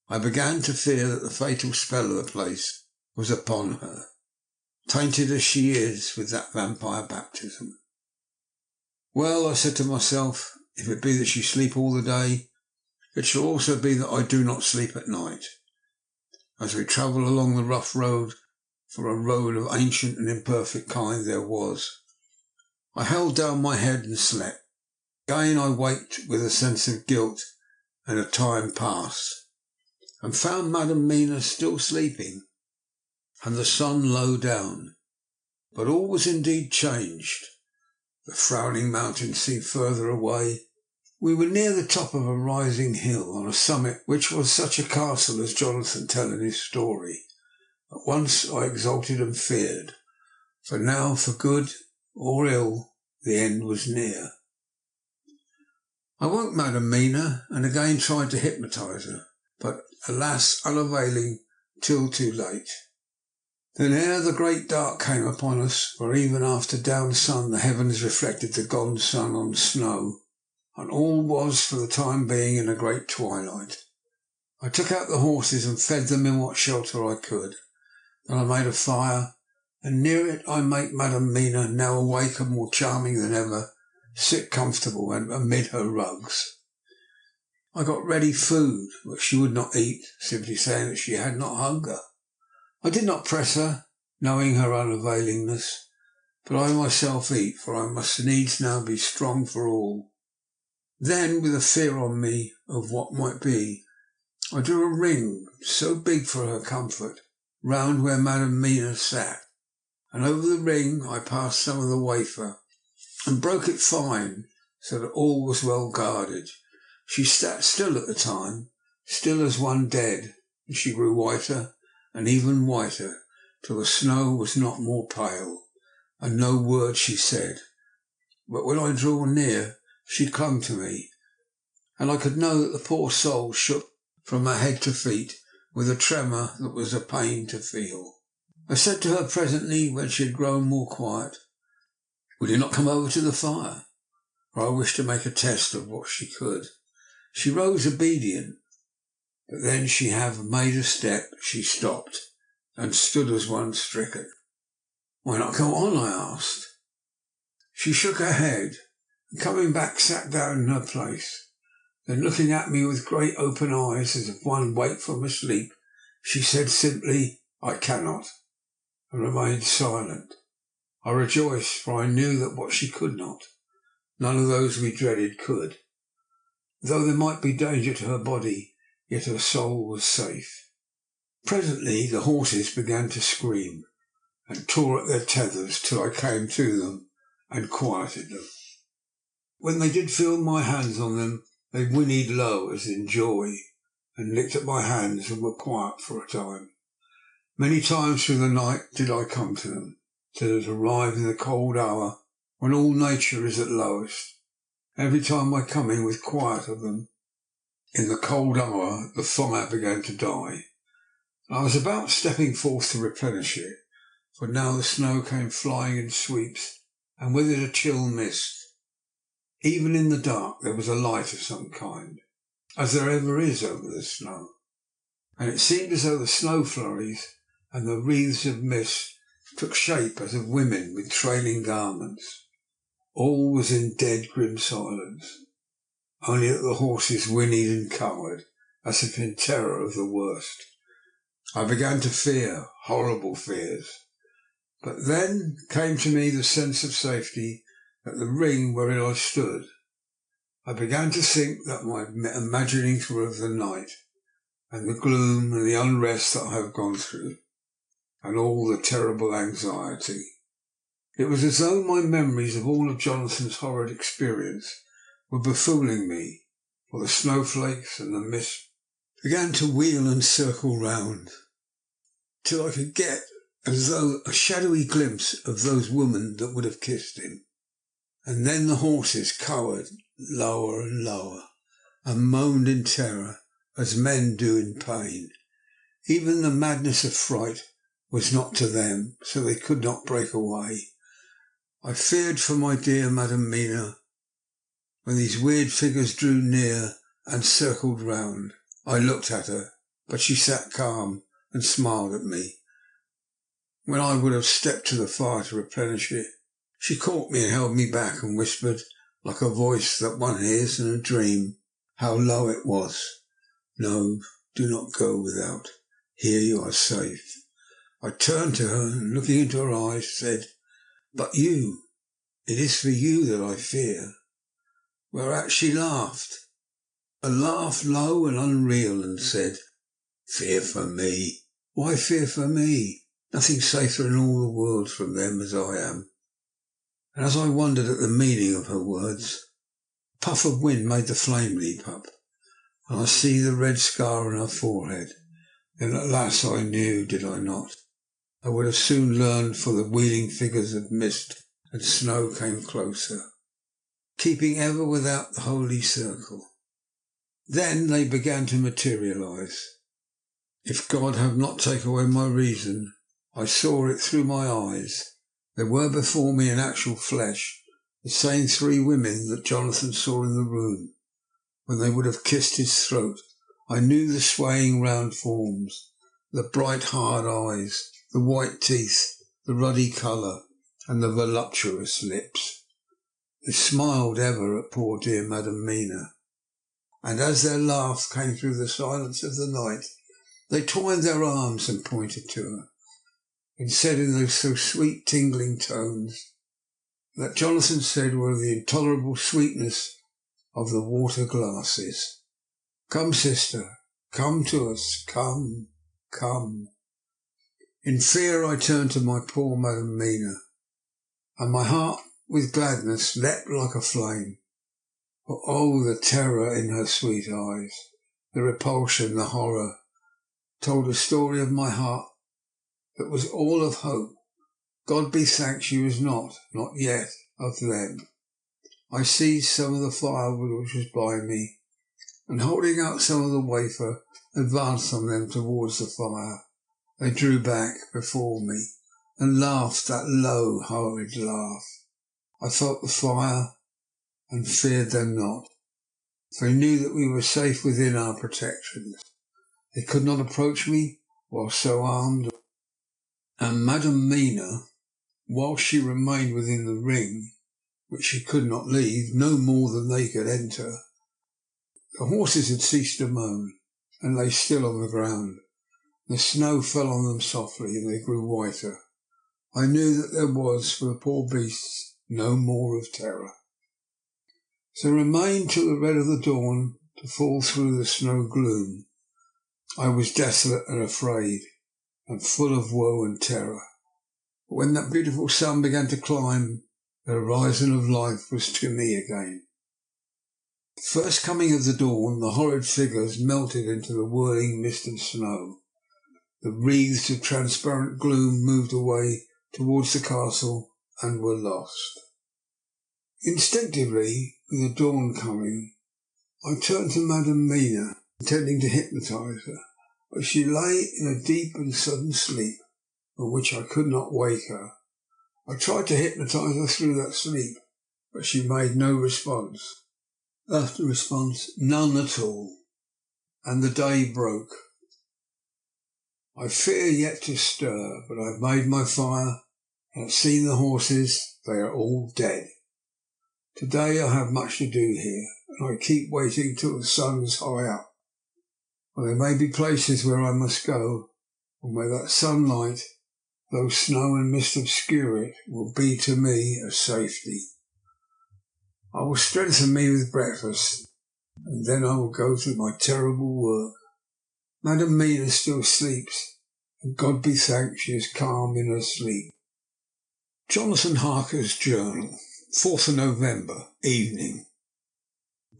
I began to fear that the fatal spell of the place was upon her, tainted as she is with that vampire baptism. Well, I said to myself, if it be that she sleep all the day, it shall also be that I do not sleep at night. As we travel along the rough road, for a road of ancient and imperfect kind there was, I held down my head and slept. Again I waked with a sense of guilt and of time past, and found Madam Mina still sleeping, and the sun low down. But all was indeed changed. The frowning mountains seemed further away. We were near the top of a rising hill, on a summit which was such a castle as Jonathan tell in his story. At once I exulted and feared, for now, for good or ill, the end was near. I woke Madam Mina and again tried to hypnotise her, but alas, unavailing till too late. Then ere the great dark came upon us, for even after down sun the heavens reflected the gone sun on snow, and all was for the time being in a great twilight. I took out the horses and fed them in what shelter I could. Then I made a fire, and near it I made Madam Mina, now awake and more charming than ever, sit comfortable and amid her rugs. I got ready food, which she would not eat, simply saying that she had not hunger. I did not press her, knowing her unavailingness, but I myself eat, for I must needs now be strong for all. Then, with a fear on me of what might be, I drew a ring, so big for her comfort, round where Madam Mina sat, and over the ring I passed some of the wafer, and broke it fine, so that all was well guarded. She sat still at the time, still as one dead, and she grew whiter and even whiter, till the snow was not more pale, and no word she said. But when I drew near, she clung to me, and I could know that the poor soul shook from her head to feet with a tremor that was a pain to feel. I said to her presently, when she had grown more quiet, "Will you not come over to the fire?" For I wished to make a test of what she could. She rose obedient, but then she have made a step, she stopped, and stood as one stricken. "Why not go on?" I asked. She shook her head, and coming back sat down in her place. Then looking at me with great open eyes, as if one waked from a sleep, she said simply, "I cannot," and remained silent. I rejoiced, for I knew that what she could not, none of those we dreaded could. Though there might be danger to her body, yet her soul was safe. Presently the horses began to scream, and tore at their tethers till I came to them and quieted them. When they did feel my hands on them, they whinnied low as in joy, and licked at my hands and were quiet for a time. Many times through the night did I come to them, to arrive in the cold hour when all nature is at lowest. Every time I come in with quiet of them, in the cold hour the fire began to die. I was about stepping forth to replenish it, for now the snow came flying in sweeps, and with it a chill mist. Even in the dark there was a light of some kind, as there ever is over the snow, and it seemed as though the snow flurries and the wreaths of mist took shape as of women with trailing garments. All was in dead grim silence, only that the horses whinnied and cowered, as if in terror of the worst. I began to fear, horrible fears. But then came to me the sense of safety at the ring wherein I stood. I began to think that my imaginings were of the night, and the gloom and the unrest that I have gone through, and all the terrible anxiety. It was as though my memories of all of Jonathan's horrid experience were befooling me, for the snowflakes and the mist began to wheel and circle round, till I could get as though a shadowy glimpse of those women that would have kissed him. And then the horses cowered lower and lower, and moaned in terror as men do in pain. Even the madness of fright was not to them, so they could not break away. I feared for my dear Madam Mina. When these weird figures drew near and circled round, I looked at her, but she sat calm and smiled at me. When I would have stepped to the fire to replenish it, she caught me and held me back and whispered, like a voice that one hears in a dream, how low it was. No, do not go without. Here you are safe. I turned to her and, looking into her eyes, said, but you, it is for you that I fear. Whereat she laughed, a laugh low and unreal, and said, fear for me? Why fear for me? Nothing safer in all the world from them as I am. And as I wondered at the meaning of her words, a puff of wind made the flame leap up, and I see the red scar on her forehead. Then at last I knew, did I not? I would have soon learned, for the wheeling figures of mist and snow came closer, keeping ever without the holy circle. Then they began to materialise. If God have not taken away my reason, I saw it through my eyes. There were before me in actual flesh the same three women that Jonathan saw in the room when they would have kissed his throat. I knew the swaying round forms, the bright hard eyes, the white teeth, the ruddy colour, and the voluptuous lips. They smiled ever at poor dear Madam Mina, and as their laugh came through the silence of the night, they twined their arms and pointed to her, and said in those so sweet tingling tones that Jonathan said were of the intolerable sweetness of the water glasses, come, sister, come to us, come, come. In fear I turned to my poor Madam Mina, and my heart with gladness leapt like a flame. For oh, the terror in her sweet eyes, the repulsion, the horror, told a story of my heart that was all of hope. God be thanked she was not yet, of them. I seized some of the firewood which was by me, and holding out some of the wafer, advanced on them towards the fire. They drew back before me, and laughed that low, horrid laugh. I felt the fire, and feared them not, for I knew that we were safe within our protections. They could not approach me while so armed, and Madam Mina, whilst she remained within the ring, which she could not leave, no more than they could enter. The horses had ceased to moan, and lay still on the ground. The snow fell on them softly, and they grew whiter. I knew that there was, for the poor beasts, no more of terror. So remained till the red of the dawn to fall through the snow gloom. I was desolate and afraid, and full of woe and terror. But when that beautiful sun began to climb, the horizon of life was to me again. The first coming of the dawn, the horrid figures melted into the whirling mist and snow. The wreaths of transparent gloom moved away towards the castle and were lost. Instinctively, with the dawn coming, I turned to Madame Mina, intending to hypnotise her, but she lay in a deep and sudden sleep, from which I could not wake her. I tried to hypnotise her through that sleep, but she made no response. After response, none at all, and the day broke. I fear yet to stir, but I've made my fire, and have seen the horses. They are all dead. Today I have much to do here, and I keep waiting till the sun is high up. For there may be places where I must go, and where that sunlight, though snow and mist obscure it, will be to me a safety. I will strengthen me with breakfast, and then I will go to my terrible work. Madame Mina still sleeps, and God be thanked she is calm in her sleep. Jonathan Harker's Journal, 4th of November, evening.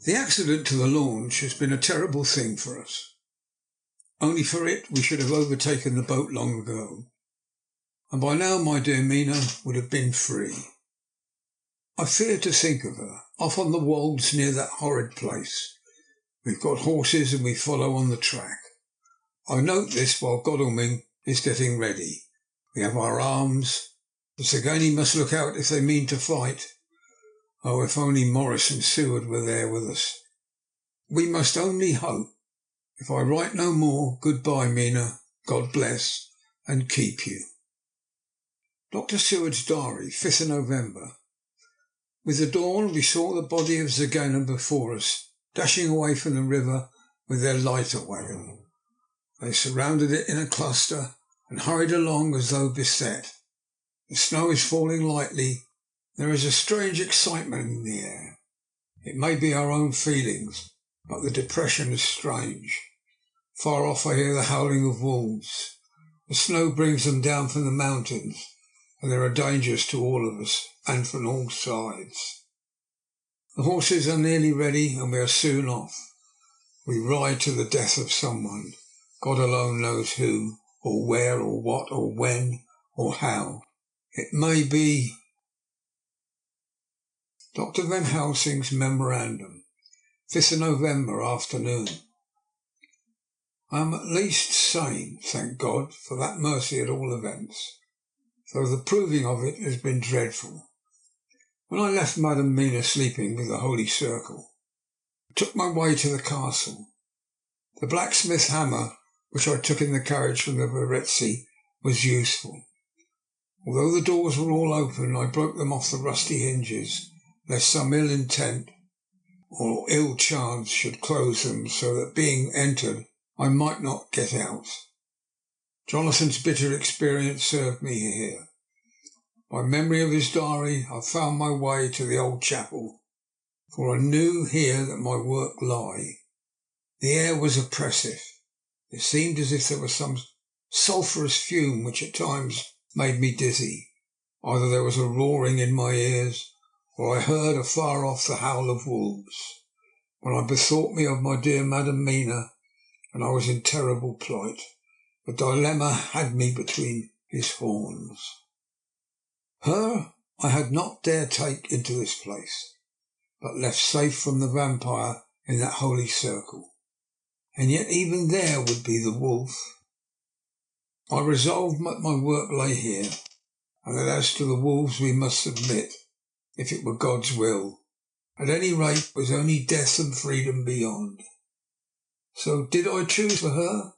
The accident to the launch has been a terrible thing for us. Only for it we should have overtaken the boat long ago, and by now my dear Mina would have been free. I fear to think of her, off on the wolds near that horrid place. We've got horses and we follow on the track. I note this while Godalming is getting ready. We have our arms. The Zagani must look out if they mean to fight. Oh, if only Morris and Seward were there with us. We must only hope. If I write no more, goodbye, Mina. God bless and keep you. Dr. Seward's Diary, 5th of November. With the dawn we saw the body of Zagana before us, dashing away from the river with their lighter wagon. They surrounded it in a cluster and hurried along as though beset. The snow is falling lightly. There is a strange excitement in the air. It may be our own feelings, but the depression is strange. Far off I hear the howling of wolves. The snow brings them down from the mountains, and there are dangers to all of us, and from all sides. The horses are nearly ready, and we are soon off. We ride to the death of someone. God alone knows who, or where, or what, or when, or how. It may be Dr. Van Helsing's Memorandum, 5th of November afternoon. I am at least sane, thank God, for that mercy at all events, though the proving of it has been dreadful. When I left Madame Mina sleeping with the Holy Circle, I took my way to the castle. The blacksmith's hammer, which I took in the carriage from the Verezzi, was useful. Although the doors were all open, I broke them off the rusty hinges, lest some ill intent or ill chance should close them, so that being entered I might not get out. Jonathan's bitter experience served me here. By memory of his diary, I found my way to the old chapel, for I knew here that my work lay. The air was oppressive. It seemed as if there was some sulphurous fume which at times made me dizzy. Either there was a roaring in my ears, or I heard afar off the howl of wolves. When I bethought me of my dear Madame Mina, and I was in terrible plight, the dilemma had me between his horns. Her I had not dared take into this place, but left safe from the vampire in that holy circle. And yet even there would be the wolf. I resolved that my work lay here, and that as to the wolves we must submit, if it were God's will. At any rate, was only death and freedom beyond. So did I choose for her?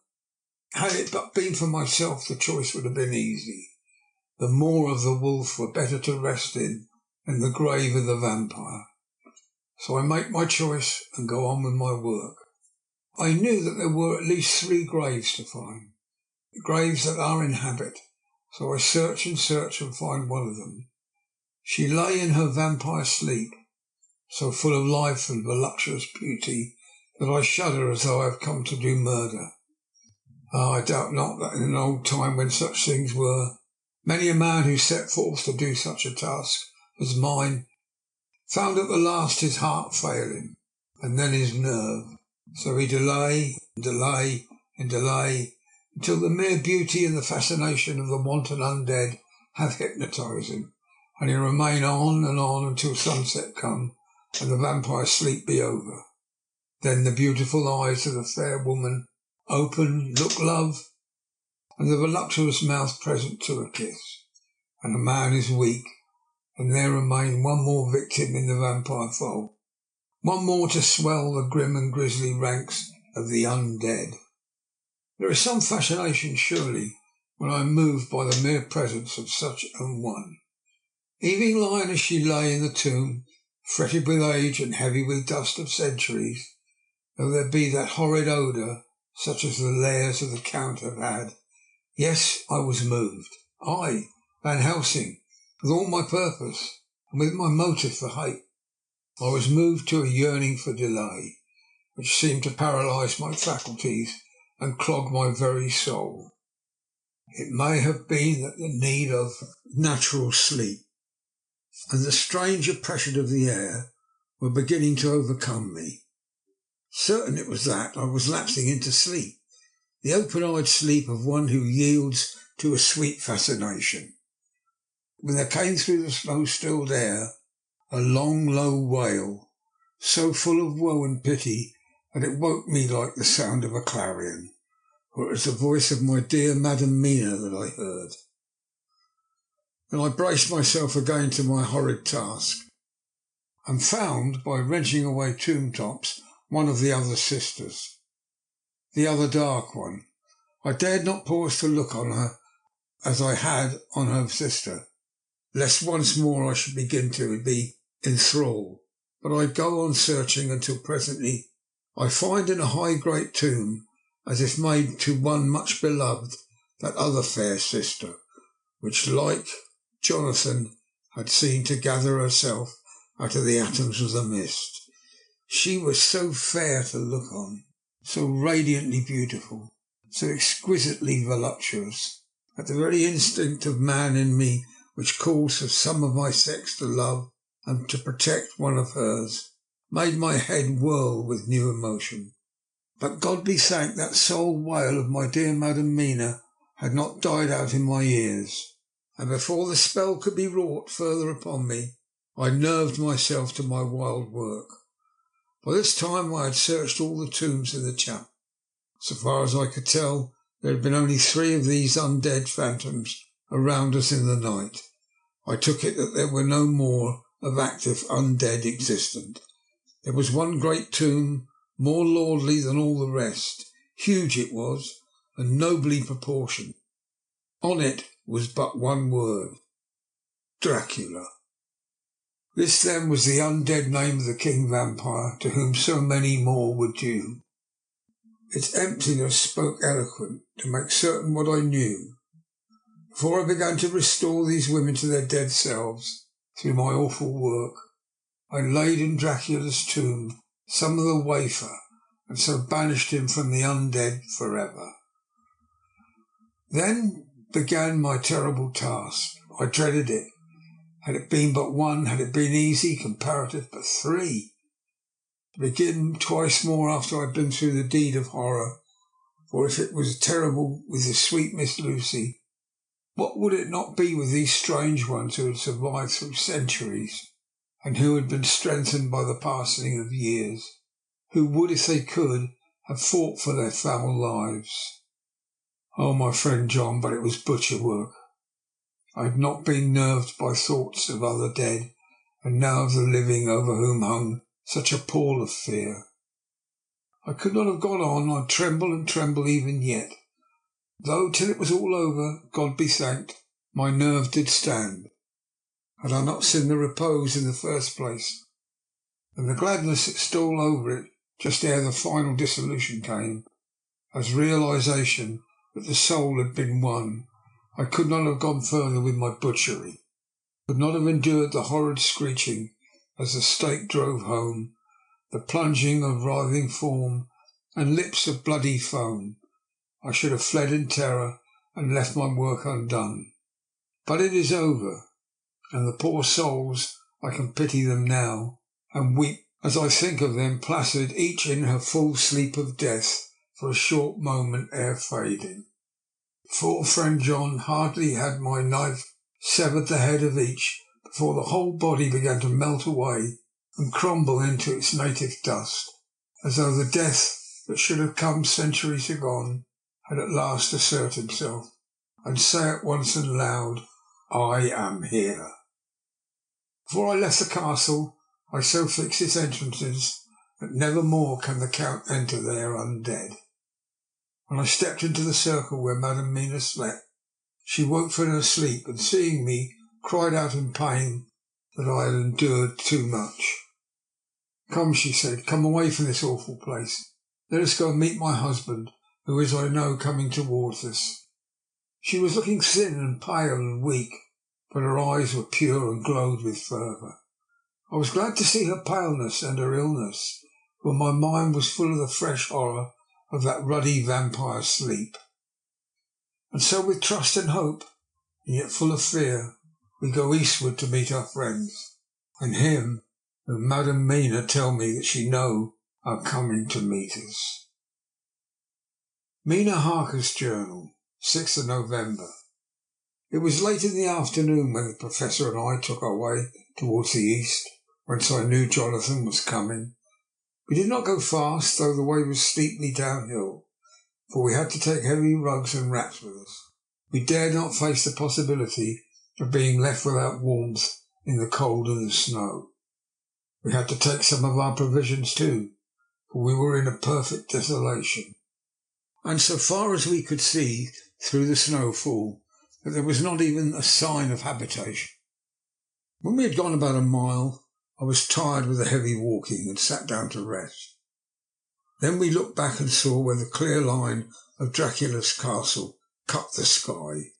Had it but been for myself, the choice would have been easy. The maw of the wolf were better to rest in than the grave of the vampire. So I make my choice and go on with my work. I knew that there were at least 3 graves to find, the graves that are in habit, so I search and find one of them. She lay in her vampire sleep, so full of life and voluptuous beauty that I shudder as though I have come to do murder. I doubt not that in an old time when such things were, many a man who set forth to do such a task as mine found at the last his heart fail him, and then his nerve. So he delay until the mere beauty and the fascination of the wanton undead have hypnotised him, and he'll remain on and on until sunset come and the vampire's sleep be over. Then the beautiful eyes of the fair woman open, look love, and the voluptuous mouth present to a kiss, and the man is weak, and there remain one more victim in the vampire fold, one more to swell the grim and grisly ranks of the undead. There is some fascination, surely, when I am moved by the mere presence of such an one. Even lying as she lay in the tomb, fretted with age and heavy with dust of centuries, though there be that horrid odour, such as the lairs of the Count have had, yes, I was moved. I, Van Helsing, with all my purpose, and with my motive for hate. I was moved to a yearning for delay, which seemed to paralyse my faculties and clog my very soul. It may have been that the need of natural sleep and the strange oppression of the air were beginning to overcome me. Certain it was that I was lapsing into sleep, the open-eyed sleep of one who yields to a sweet fascination, when there came through the snow-stilled air a long, low wail, so full of woe and pity that it woke me like the sound of a clarion, for it was the voice of my dear Madam Mina that I heard. Then I braced myself again to my horrid task, and found, by wrenching away tomb tops, one of the other sisters, the other dark one. I dared not pause to look on her as I had on her sister, lest once more I should begin to be enthralled. But I go on searching until presently I find in a high great tomb, as if made to one much beloved, that other fair sister, which, like Jonathan, had seemed to gather herself out of the atoms of the mist. She was so fair to look on, so radiantly beautiful, so exquisitely voluptuous, that the very instinct of man in me, which calls for some of my sex to love and to protect one of hers, made my head whirl with new emotion. But God be thanked, that soul wail of my dear Madam Mina had not died out in my ears, and before the spell could be wrought further upon me, I nerved myself to my wild work. By this time I had searched all the tombs in the chapel. So far as I could tell, there had been only 3 of these undead phantoms around us in the night. I took it that there were no more of active undead existent. There was one great tomb, more lordly than all the rest. Huge it was, and nobly proportioned. On it was but one word: Dracula. This then was the undead name of the king vampire, to whom so many more were due. Its emptiness spoke eloquent to make certain what I knew. Before I began to restore these women to their dead selves through my awful work, I laid in Dracula's tomb some of the wafer, and so banished him from the undead forever. Then began my terrible task. I dreaded it. Had it been but one, had it been easy, comparative, but 3. To begin twice more after I had been through the deed of horror, for if it was terrible with the sweet Miss Lucy, what would it not be with these strange ones who had survived through centuries, and who had been strengthened by the passing of years, who would, if they could, have fought for their foul lives? Oh, my friend John, but it was butcher work. I had not been nerved by thoughts of other dead, and now of the living over whom hung such a pall of fear. I could not have gone on. I tremble and tremble even yet, though till it was all over, God be thanked, my nerve did stand. Had I not seen the repose in the first place, and the gladness that stole over it just ere the final dissolution came, as realization that the soul had been won, I could not have gone further with my butchery, could not have endured the horrid screeching as the stake drove home, the plunging of writhing form and lips of bloody foam. I should have fled in terror and left my work undone. But it is over, and the poor souls, I can pity them now, and weep as I think of them placid, each in her full sleep of death for a short moment ere fading. For, friend John, hardly had my knife severed the head of each before the whole body began to melt away and crumble into its native dust, as though the death that should have come centuries agone had at last asserted himself, and say at once and loud, "I am here." Before I left the castle, I so fixed its entrances that never more can the Count enter there undead. When I stepped into the circle where Madame Mina slept, she woke from her sleep, and seeing me, cried out in pain that I had endured too much. "Come," she said, "come away from this awful place. Let us go and meet my husband, who is, I know, coming towards us." She was looking thin and pale and weak, but her eyes were pure and glowed with fervour. I was glad to see her paleness and her illness, for my mind was full of the fresh horror of that ruddy vampire sleep. And so, with trust and hope, and yet full of fear, we go eastward to meet our friends, and him whom Madame Mina tell me that she know are coming to meet us. Mina Harker's Journal, 6th of November. It was late in the afternoon when the Professor and I took our way towards the east, whence I knew Jonathan was coming. We did not go fast, though the way was steeply downhill, for we had to take heavy rugs and wraps with us. We dared not face the possibility of being left without warmth in the cold and the snow. We had to take some of our provisions too, for we were in a perfect desolation, and so far as we could see through the snowfall, that there was not even a sign of habitation. When we had gone about a mile, I was tired with the heavy walking and sat down to rest. Then we looked back and saw where the clear line of Dracula's castle cut the sky,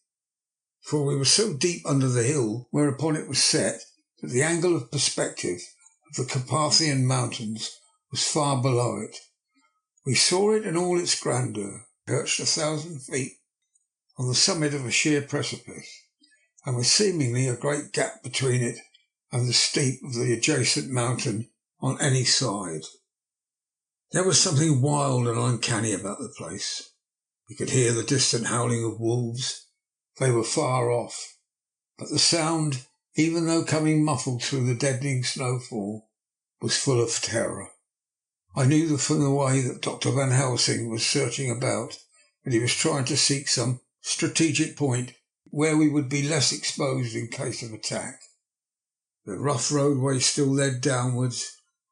for we were so deep under the hill whereupon it was set that the angle of perspective of the Carpathian mountains was far below it. We saw it in all its grandeur, perched 1,000 feet on the summit of a sheer precipice, and with seemingly a great gap between it and the steep of the adjacent mountain on any side. There was something wild and uncanny about the place. We could hear the distant howling of wolves. They were far off, but the sound, even though coming muffled through the deadening snowfall, was full of terror. I knew from the way that Dr. Van Helsing was searching about that he was trying to seek some strategic point where we would be less exposed in case of attack. The rough roadway still led downwards.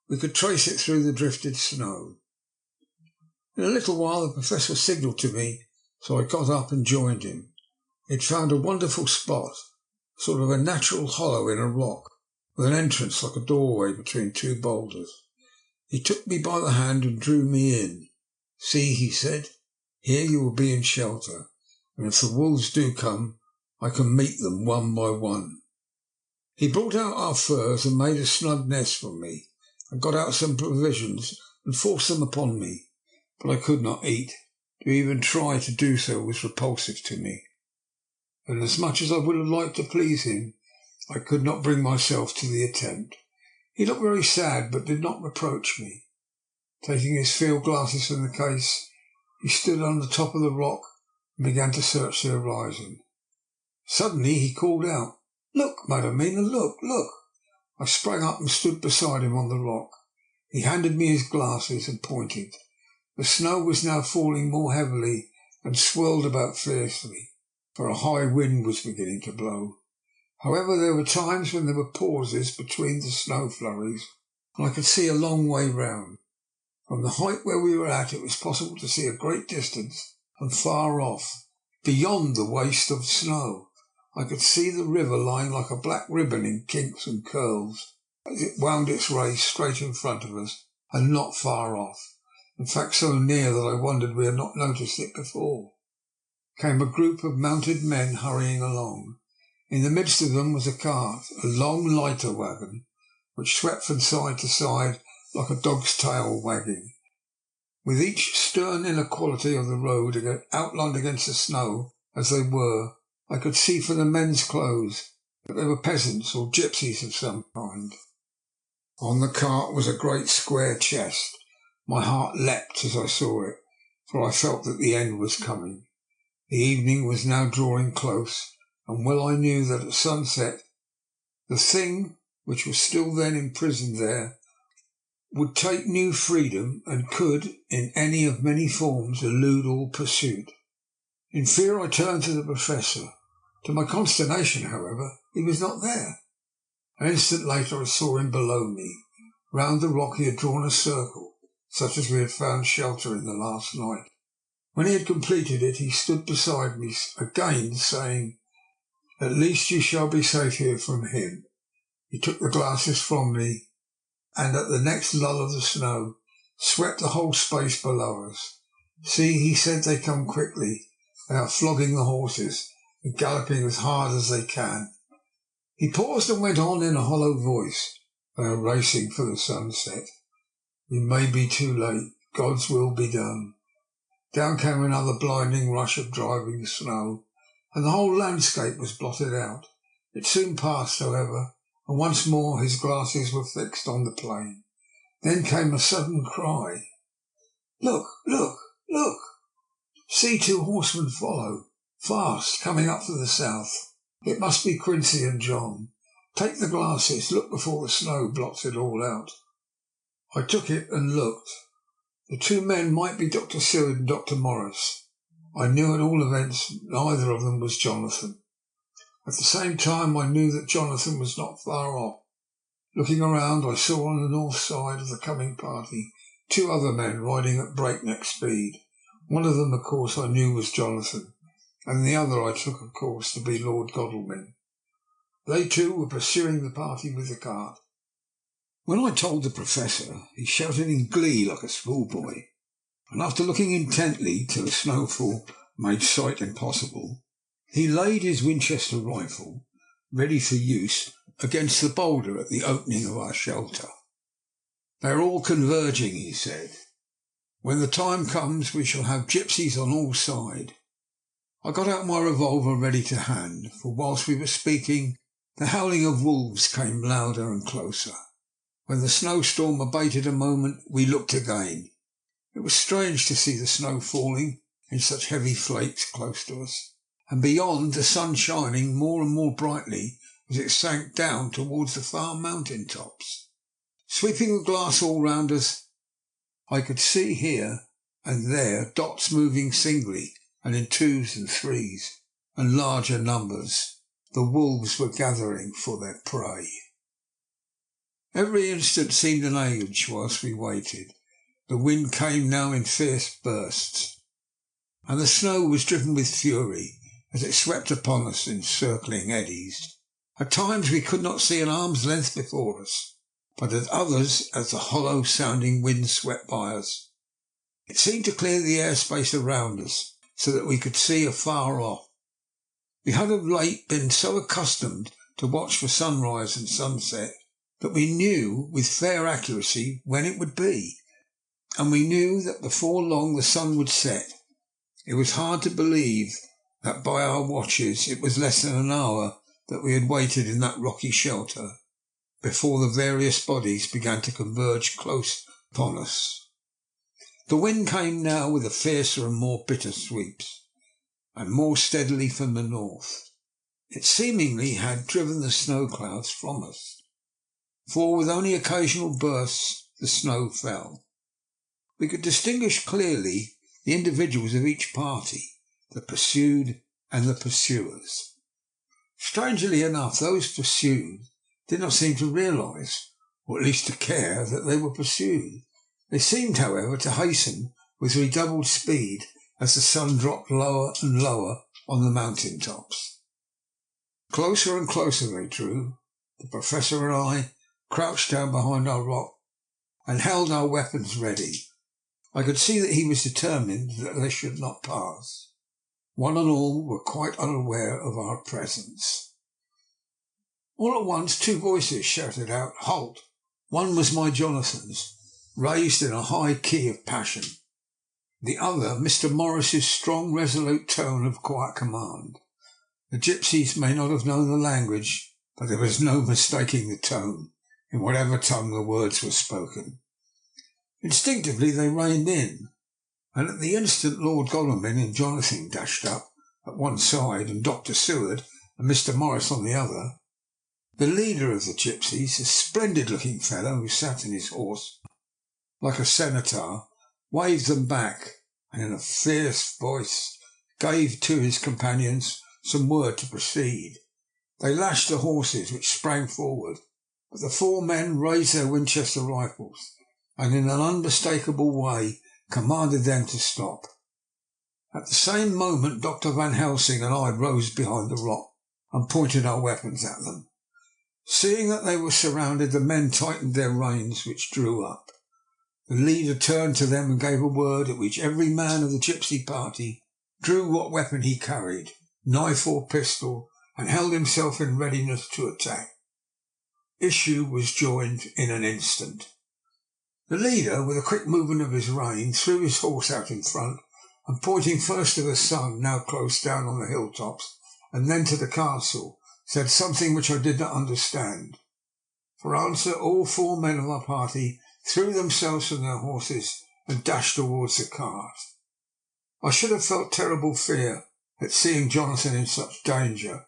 We could trace it through the drifted snow. In a little while the Professor signalled to me, so I got up and joined him. He had found a wonderful spot, sort of a natural hollow in a rock, with an entrance like a doorway between two boulders. He took me by the hand and drew me in. "See," he said, "here you will be in shelter, and if the wolves do come, I can meet them one by one." He brought out our furs and made a snug nest for me, and got out some provisions and forced them upon me, but I could not eat. To even try to do so was repulsive to me, and as much as I would have liked to please him, I could not bring myself to the attempt. He looked very sad, but did not reproach me. Taking his field glasses from the case, he stood on the top of the rock and began to search the horizon. Suddenly he called out, "Look, Madame Mina, look, look!" I sprang up and stood beside him on the rock. He handed me his glasses and pointed. The snow was now falling more heavily and swirled about fiercely, for a high wind was beginning to blow. However, there were times when there were pauses between the snow flurries, and I could see a long way round. From the height where we were at, it was possible to see a great distance, and far off, beyond the waste of snow, I could see the river lying like a black ribbon in kinks and curls, as it wound its race straight in front of us, and not far off. In fact, so near that I wondered we had not noticed it before. Came a group of mounted men hurrying along. In the midst of them was a cart, a long lighter wagon, which swept from side to side like a dog's tail wagging. With each stern inequality of the road outlined against the snow as they were, I could see from the men's clothes that they were peasants or gypsies of some kind. On the cart was a great square chest. My heart leapt as I saw it, for I felt that the end was coming. The evening was now drawing close, and well I knew that at sunset the thing which was still then imprisoned there would take new freedom and could, in any of many forms, elude all pursuit. In fear I turned to the Professor. To my consternation, however, he was not there. An instant later I saw him below me. Round the rock he had drawn a circle, such as we had found shelter in the last night. When he had completed it, he stood beside me again, saying, "At least you shall be safe here from him." He took the glasses from me, and at the next lull of the snow, swept the whole space below us. "See," he said, "they come quickly. They are flogging the horses and galloping as hard as they can." He paused and went on in a hollow voice, "They are racing for the sunset. We may be too late. God's will be done." Down came another blinding rush of driving snow, and the whole landscape was blotted out. It soon passed, however, and once more his glasses were fixed on the plain. Then came a sudden cry. "Look, look, look! See, 2 horsemen follow, fast, coming up from the south. It must be Quincy and John. Take the glasses, look before the snow blots it all out." I took it and looked. The 2 men might be Dr. Seward and Dr. Morris. I knew at all events neither of them was Jonathan. At the same time I knew that Jonathan was not far off. Looking around, I saw on the north side of the coming party 2 other men riding at breakneck speed. One of them, of course, I knew was Jonathan, and the other I took, of course, to be Lord Godalming. They too were pursuing the party with the cart. When I told the Professor, he shouted in glee like a schoolboy, and after looking intently till the snowfall made sight impossible, he laid his Winchester rifle ready for use against the boulder at the opening of our shelter. "They are all converging," he said. "When the time comes we shall have gypsies on all sides." I got out my revolver ready to hand, for whilst we were speaking the howling of wolves came louder and closer. When the snowstorm abated a moment we looked again. It was strange to see the snow falling in such heavy flakes close to us, and beyond the sun shining more and more brightly as it sank down towards the far mountain tops. Sweeping the glass all round us, I could see here and there dots moving singly and in 2s and 3s and larger numbers. The wolves were gathering for their prey. Every instant seemed an age whilst we waited. The wind came now in fierce bursts, and the snow was driven with fury as it swept upon us in circling eddies. At times we could not see an arm's length before us, but at others, as the hollow sounding wind swept by us, it seemed to clear the air space around us so that we could see afar off. We had of late been so accustomed to watch for sunrise and sunset that we knew with fair accuracy when it would be, and we knew that before long the sun would set. It was hard to believe that by our watches it was less than an hour that we had waited in that rocky shelter before the various bodies began to converge close upon us. The wind came now with a fiercer and more bitter sweeps, and more steadily from the north. It seemingly had driven the snow clouds from us, for with only occasional bursts the snow fell. We could distinguish clearly the individuals of each party, the pursued and the pursuers. Strangely enough, those pursued did not seem to realise, or at least to care, that they were pursued. They seemed, however, to hasten with redoubled speed as the sun dropped lower and lower on the mountain tops. Closer and closer they drew. The Professor and I crouched down behind our rock and held our weapons ready. I could see that he was determined that they should not pass. One and all were quite unaware of our presence. All at once 2 voices shouted out, "Halt!" One was my Jonathan's, raised in a high key of passion. The other, Mr. Morris's strong, resolute tone of quiet command. The gypsies may not have known the language, but there was no mistaking the tone, in whatever tongue the words were spoken. Instinctively they reined in, and at the instant Lord Godalming and Jonathan dashed up at one side, and Dr. Seward and Mr. Morris on the other, the leader of the gypsies, a splendid-looking fellow who sat on his horse like a centaur, waved them back, and in a fierce voice gave to his companions some word to proceed. They lashed the horses, which sprang forward, but the four men raised their Winchester rifles, and in an unmistakable way commanded them to stop. At the same moment Dr. Van Helsing and I rose behind the rock and pointed our weapons at them. Seeing that they were surrounded, the men tightened their reins, which drew up. The leader turned to them and gave a word, at which every man of the gypsy party drew what weapon he carried, knife or pistol, and held himself in readiness to attack. Issue was joined in an instant. The leader, with a quick movement of his rein, threw his horse out in front, and pointing first to the sun, now close down on the hilltops, and then to the castle, said something which I did not understand. For answer, all four men of our party threw themselves from their horses and dashed towards the cart. I should have felt terrible fear at seeing Jonathan in such danger,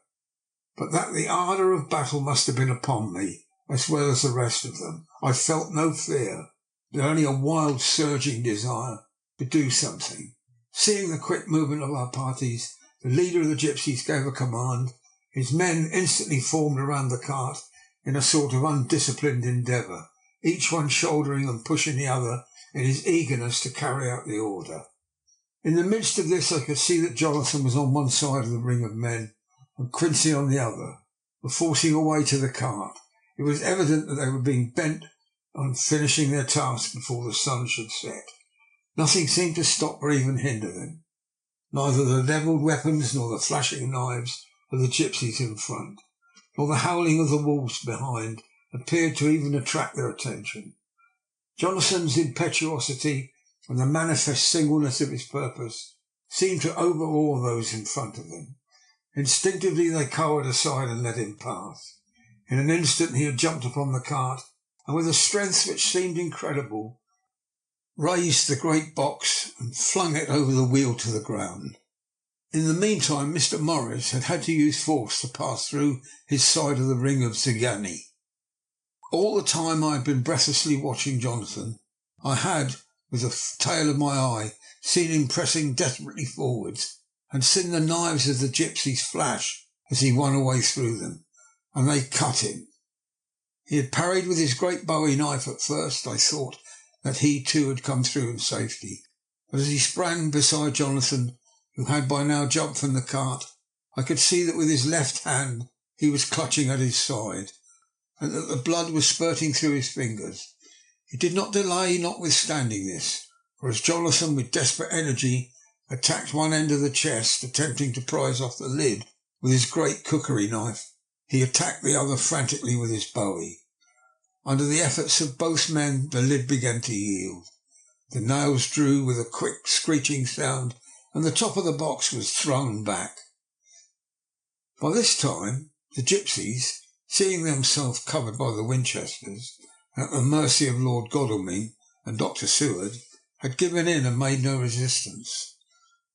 but that the ardour of battle must have been upon me, as well as the rest of them. I felt no fear, but only a wild surging desire to do something. Seeing the quick movement of our parties, the leader of the gypsies gave a command. His men instantly formed around the cart in a sort of undisciplined endeavour, each one shouldering and pushing the other in his eagerness to carry out the order. In the midst of this I could see that Jonathan was on one side of the ring of men and Quincy on the other, were forcing a way to the cart. It was evident that they were being bent on finishing their task before the sun should set. Nothing seemed to stop or even hinder them, neither the levelled weapons nor the flashing knives of the gypsies in front, nor the howling of the wolves behind appeared to even attract their attention. Jonathan's impetuosity and the manifest singleness of his purpose seemed to overawe those in front of them. Instinctively they cowered aside and let him pass. In an instant he had jumped upon the cart, and with a strength which seemed incredible, raised the great box and flung it over the wheel to the ground. In the meantime Mr. Morris had had to use force to pass through his side of the ring of Zingani. All the time I had been breathlessly watching Jonathan, I had, with the tail of my eye, seen him pressing desperately forwards, and seen the knives of the gypsies flash as he won a way through them, and they cut him. He had parried with his great bowie knife. At first I thought that he too had come through in safety, but as he sprang beside Jonathan, who had by now jumped from the cart, I could see that with his left hand he was clutching at his side, and that the blood was spurting through his fingers. He did not delay notwithstanding this, for as Jonathan with desperate energy attacked one end of the chest, attempting to prise off the lid with his great cookery knife, he attacked the other frantically with his bowie. Under the efforts of both men the lid began to yield. The nails drew with a quick screeching sound, and the top of the box was thrown back. By this time the gypsies, seeing themselves covered by the Winchesters and at the mercy of Lord Godalming and Dr. Seward, had given in and made no resistance.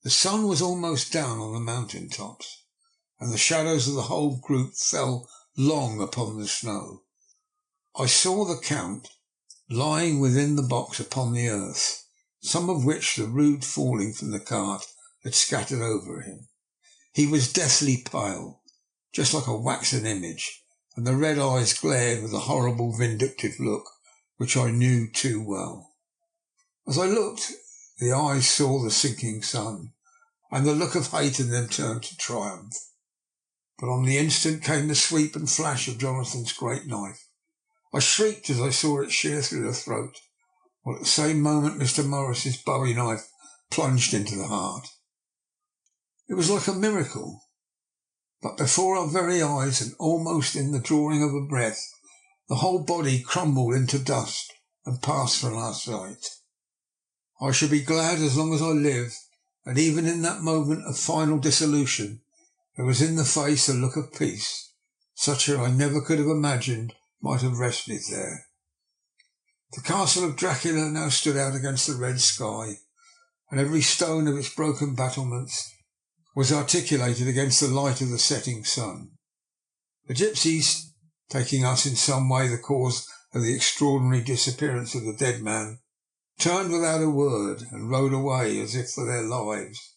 The sun was almost down on the mountain tops, and the shadows of the whole group fell long upon the snow. I saw the Count lying within the box upon the earth, some of which the rude falling from the cart had scattered over him. He was deathly pale, just like a waxen image, and the red eyes glared with a horrible vindictive look which I knew too well. As I looked, the eyes saw the sinking sun, and the look of hate in them turned to triumph. But on the instant came the sweep and flash of Jonathan's great knife. I shrieked as I saw it shear through the throat, while at the same moment Mr. Morris's bowie knife plunged into the heart. It was like a miracle, but before our very eyes, and almost in the drawing of a breath, the whole body crumbled into dust and passed from our sight. I shall be glad as long as I live, and even in that moment of final dissolution there was in the face a look of peace, such as I never could have imagined might have rested there. The castle of Dracula now stood out against the red sky, and every stone of its broken battlements was articulated against the light of the setting sun. The gypsies, taking us in some way the cause of the extraordinary disappearance of the dead man, turned without a word and rode away as if for their lives.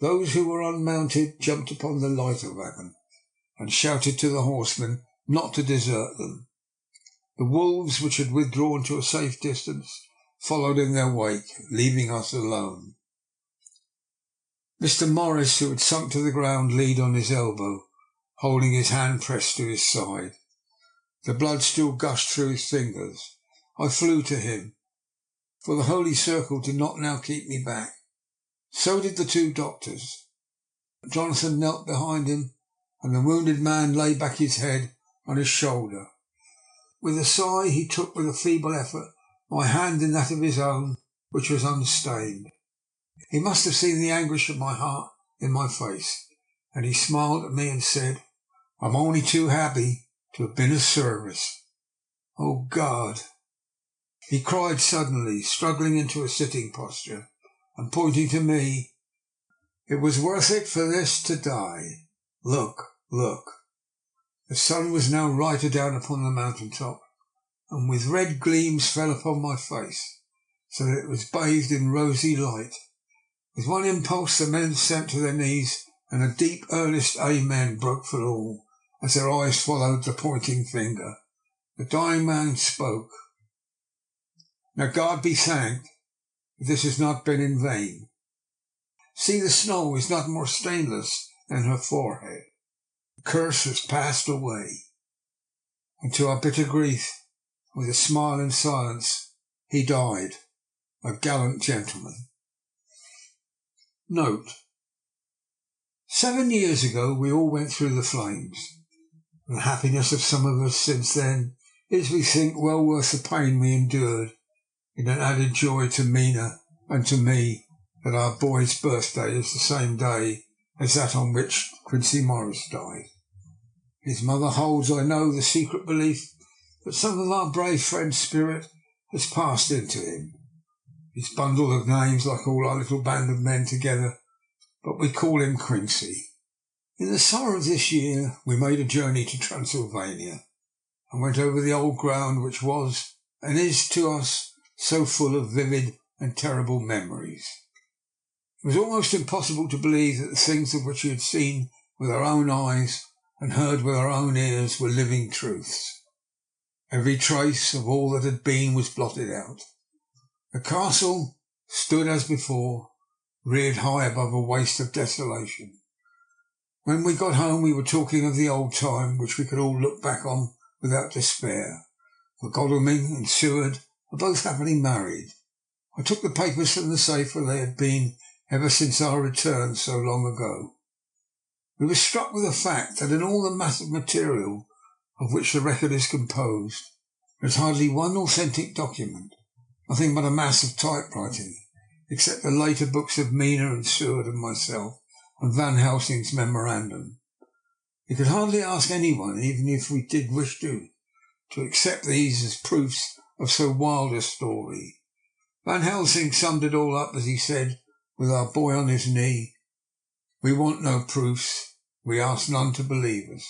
Those who were unmounted jumped upon the lighter wagon and shouted to the horsemen not to desert them. The wolves, which had withdrawn to a safe distance, followed in their wake, leaving us alone. Mr. Morris, who had sunk to the ground, leaned on his elbow, holding his hand pressed to his side. The blood still gushed through his fingers. I flew to him, for the holy circle did not now keep me back. So did the two doctors. Jonathan knelt behind him, and the wounded man lay back his head on his shoulder. With a sigh, he took with a feeble effort my hand in that of his own, which was unstained. He must have seen the anguish of my heart in my face, and he smiled at me and said, "I'm only too happy to have been of service." Oh, God! He cried suddenly, struggling into a sitting posture, and pointing to me, "It was worth it for this to die. Look, look." The sun was now right down upon the mountain top, and with red gleams fell upon my face, so that it was bathed in rosy light. With one impulse the men sank to their knees, and a deep, earnest amen broke from all, as their eyes followed the pointing finger. The dying man spoke. "Now God be thanked that this has not been in vain. See, the snow is not more stainless than her forehead. The curse has passed away." And to our bitter grief, with a smile and silence, he died, a gallant gentleman. Note: 7 years ago we all went through the flames. The happiness of some of us since then is, we think, well worth the pain we endured, in an added joy to Mina and to me that our boy's birthday is the same day as that on which Quincy Morris died. His mother holds, I know, the secret belief that some of our brave friend's spirit has passed into him. His bundle of names, like all our little band of men together, but we call him Quincy. In the summer of this year we made a journey to Transylvania, and went over the old ground which was, and is to us, so full of vivid and terrible memories. It was almost impossible to believe that the things of which we had seen with our own eyes and heard with our own ears were living truths. Every trace of all that had been was blotted out. The castle stood as before, reared high above a waste of desolation. When we got home we were talking of the old time which we could all look back on without despair, for Godalming and Seward are both happily married. I took the papers from the safe where they had been ever since our return so long ago. We were struck with the fact that in all the mass of material of which the record is composed, there is hardly one authentic document, nothing but a mass of typewriting, except the later books of Mina and Seward and myself, and Van Helsing's memorandum. We could hardly ask anyone, even if we did wish to accept these as proofs of so wild a story. Van Helsing summed it all up as he said, with our boy on his knee, "We want no proofs, we ask none to believe us.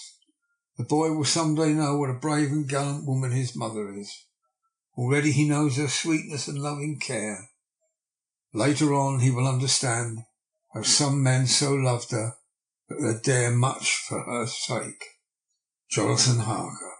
The boy will some day know what a brave and gallant woman his mother is. Already he knows her sweetness and loving care. Later on he will understand how some men so loved her that they dare much for her sake." Jonathan Harker.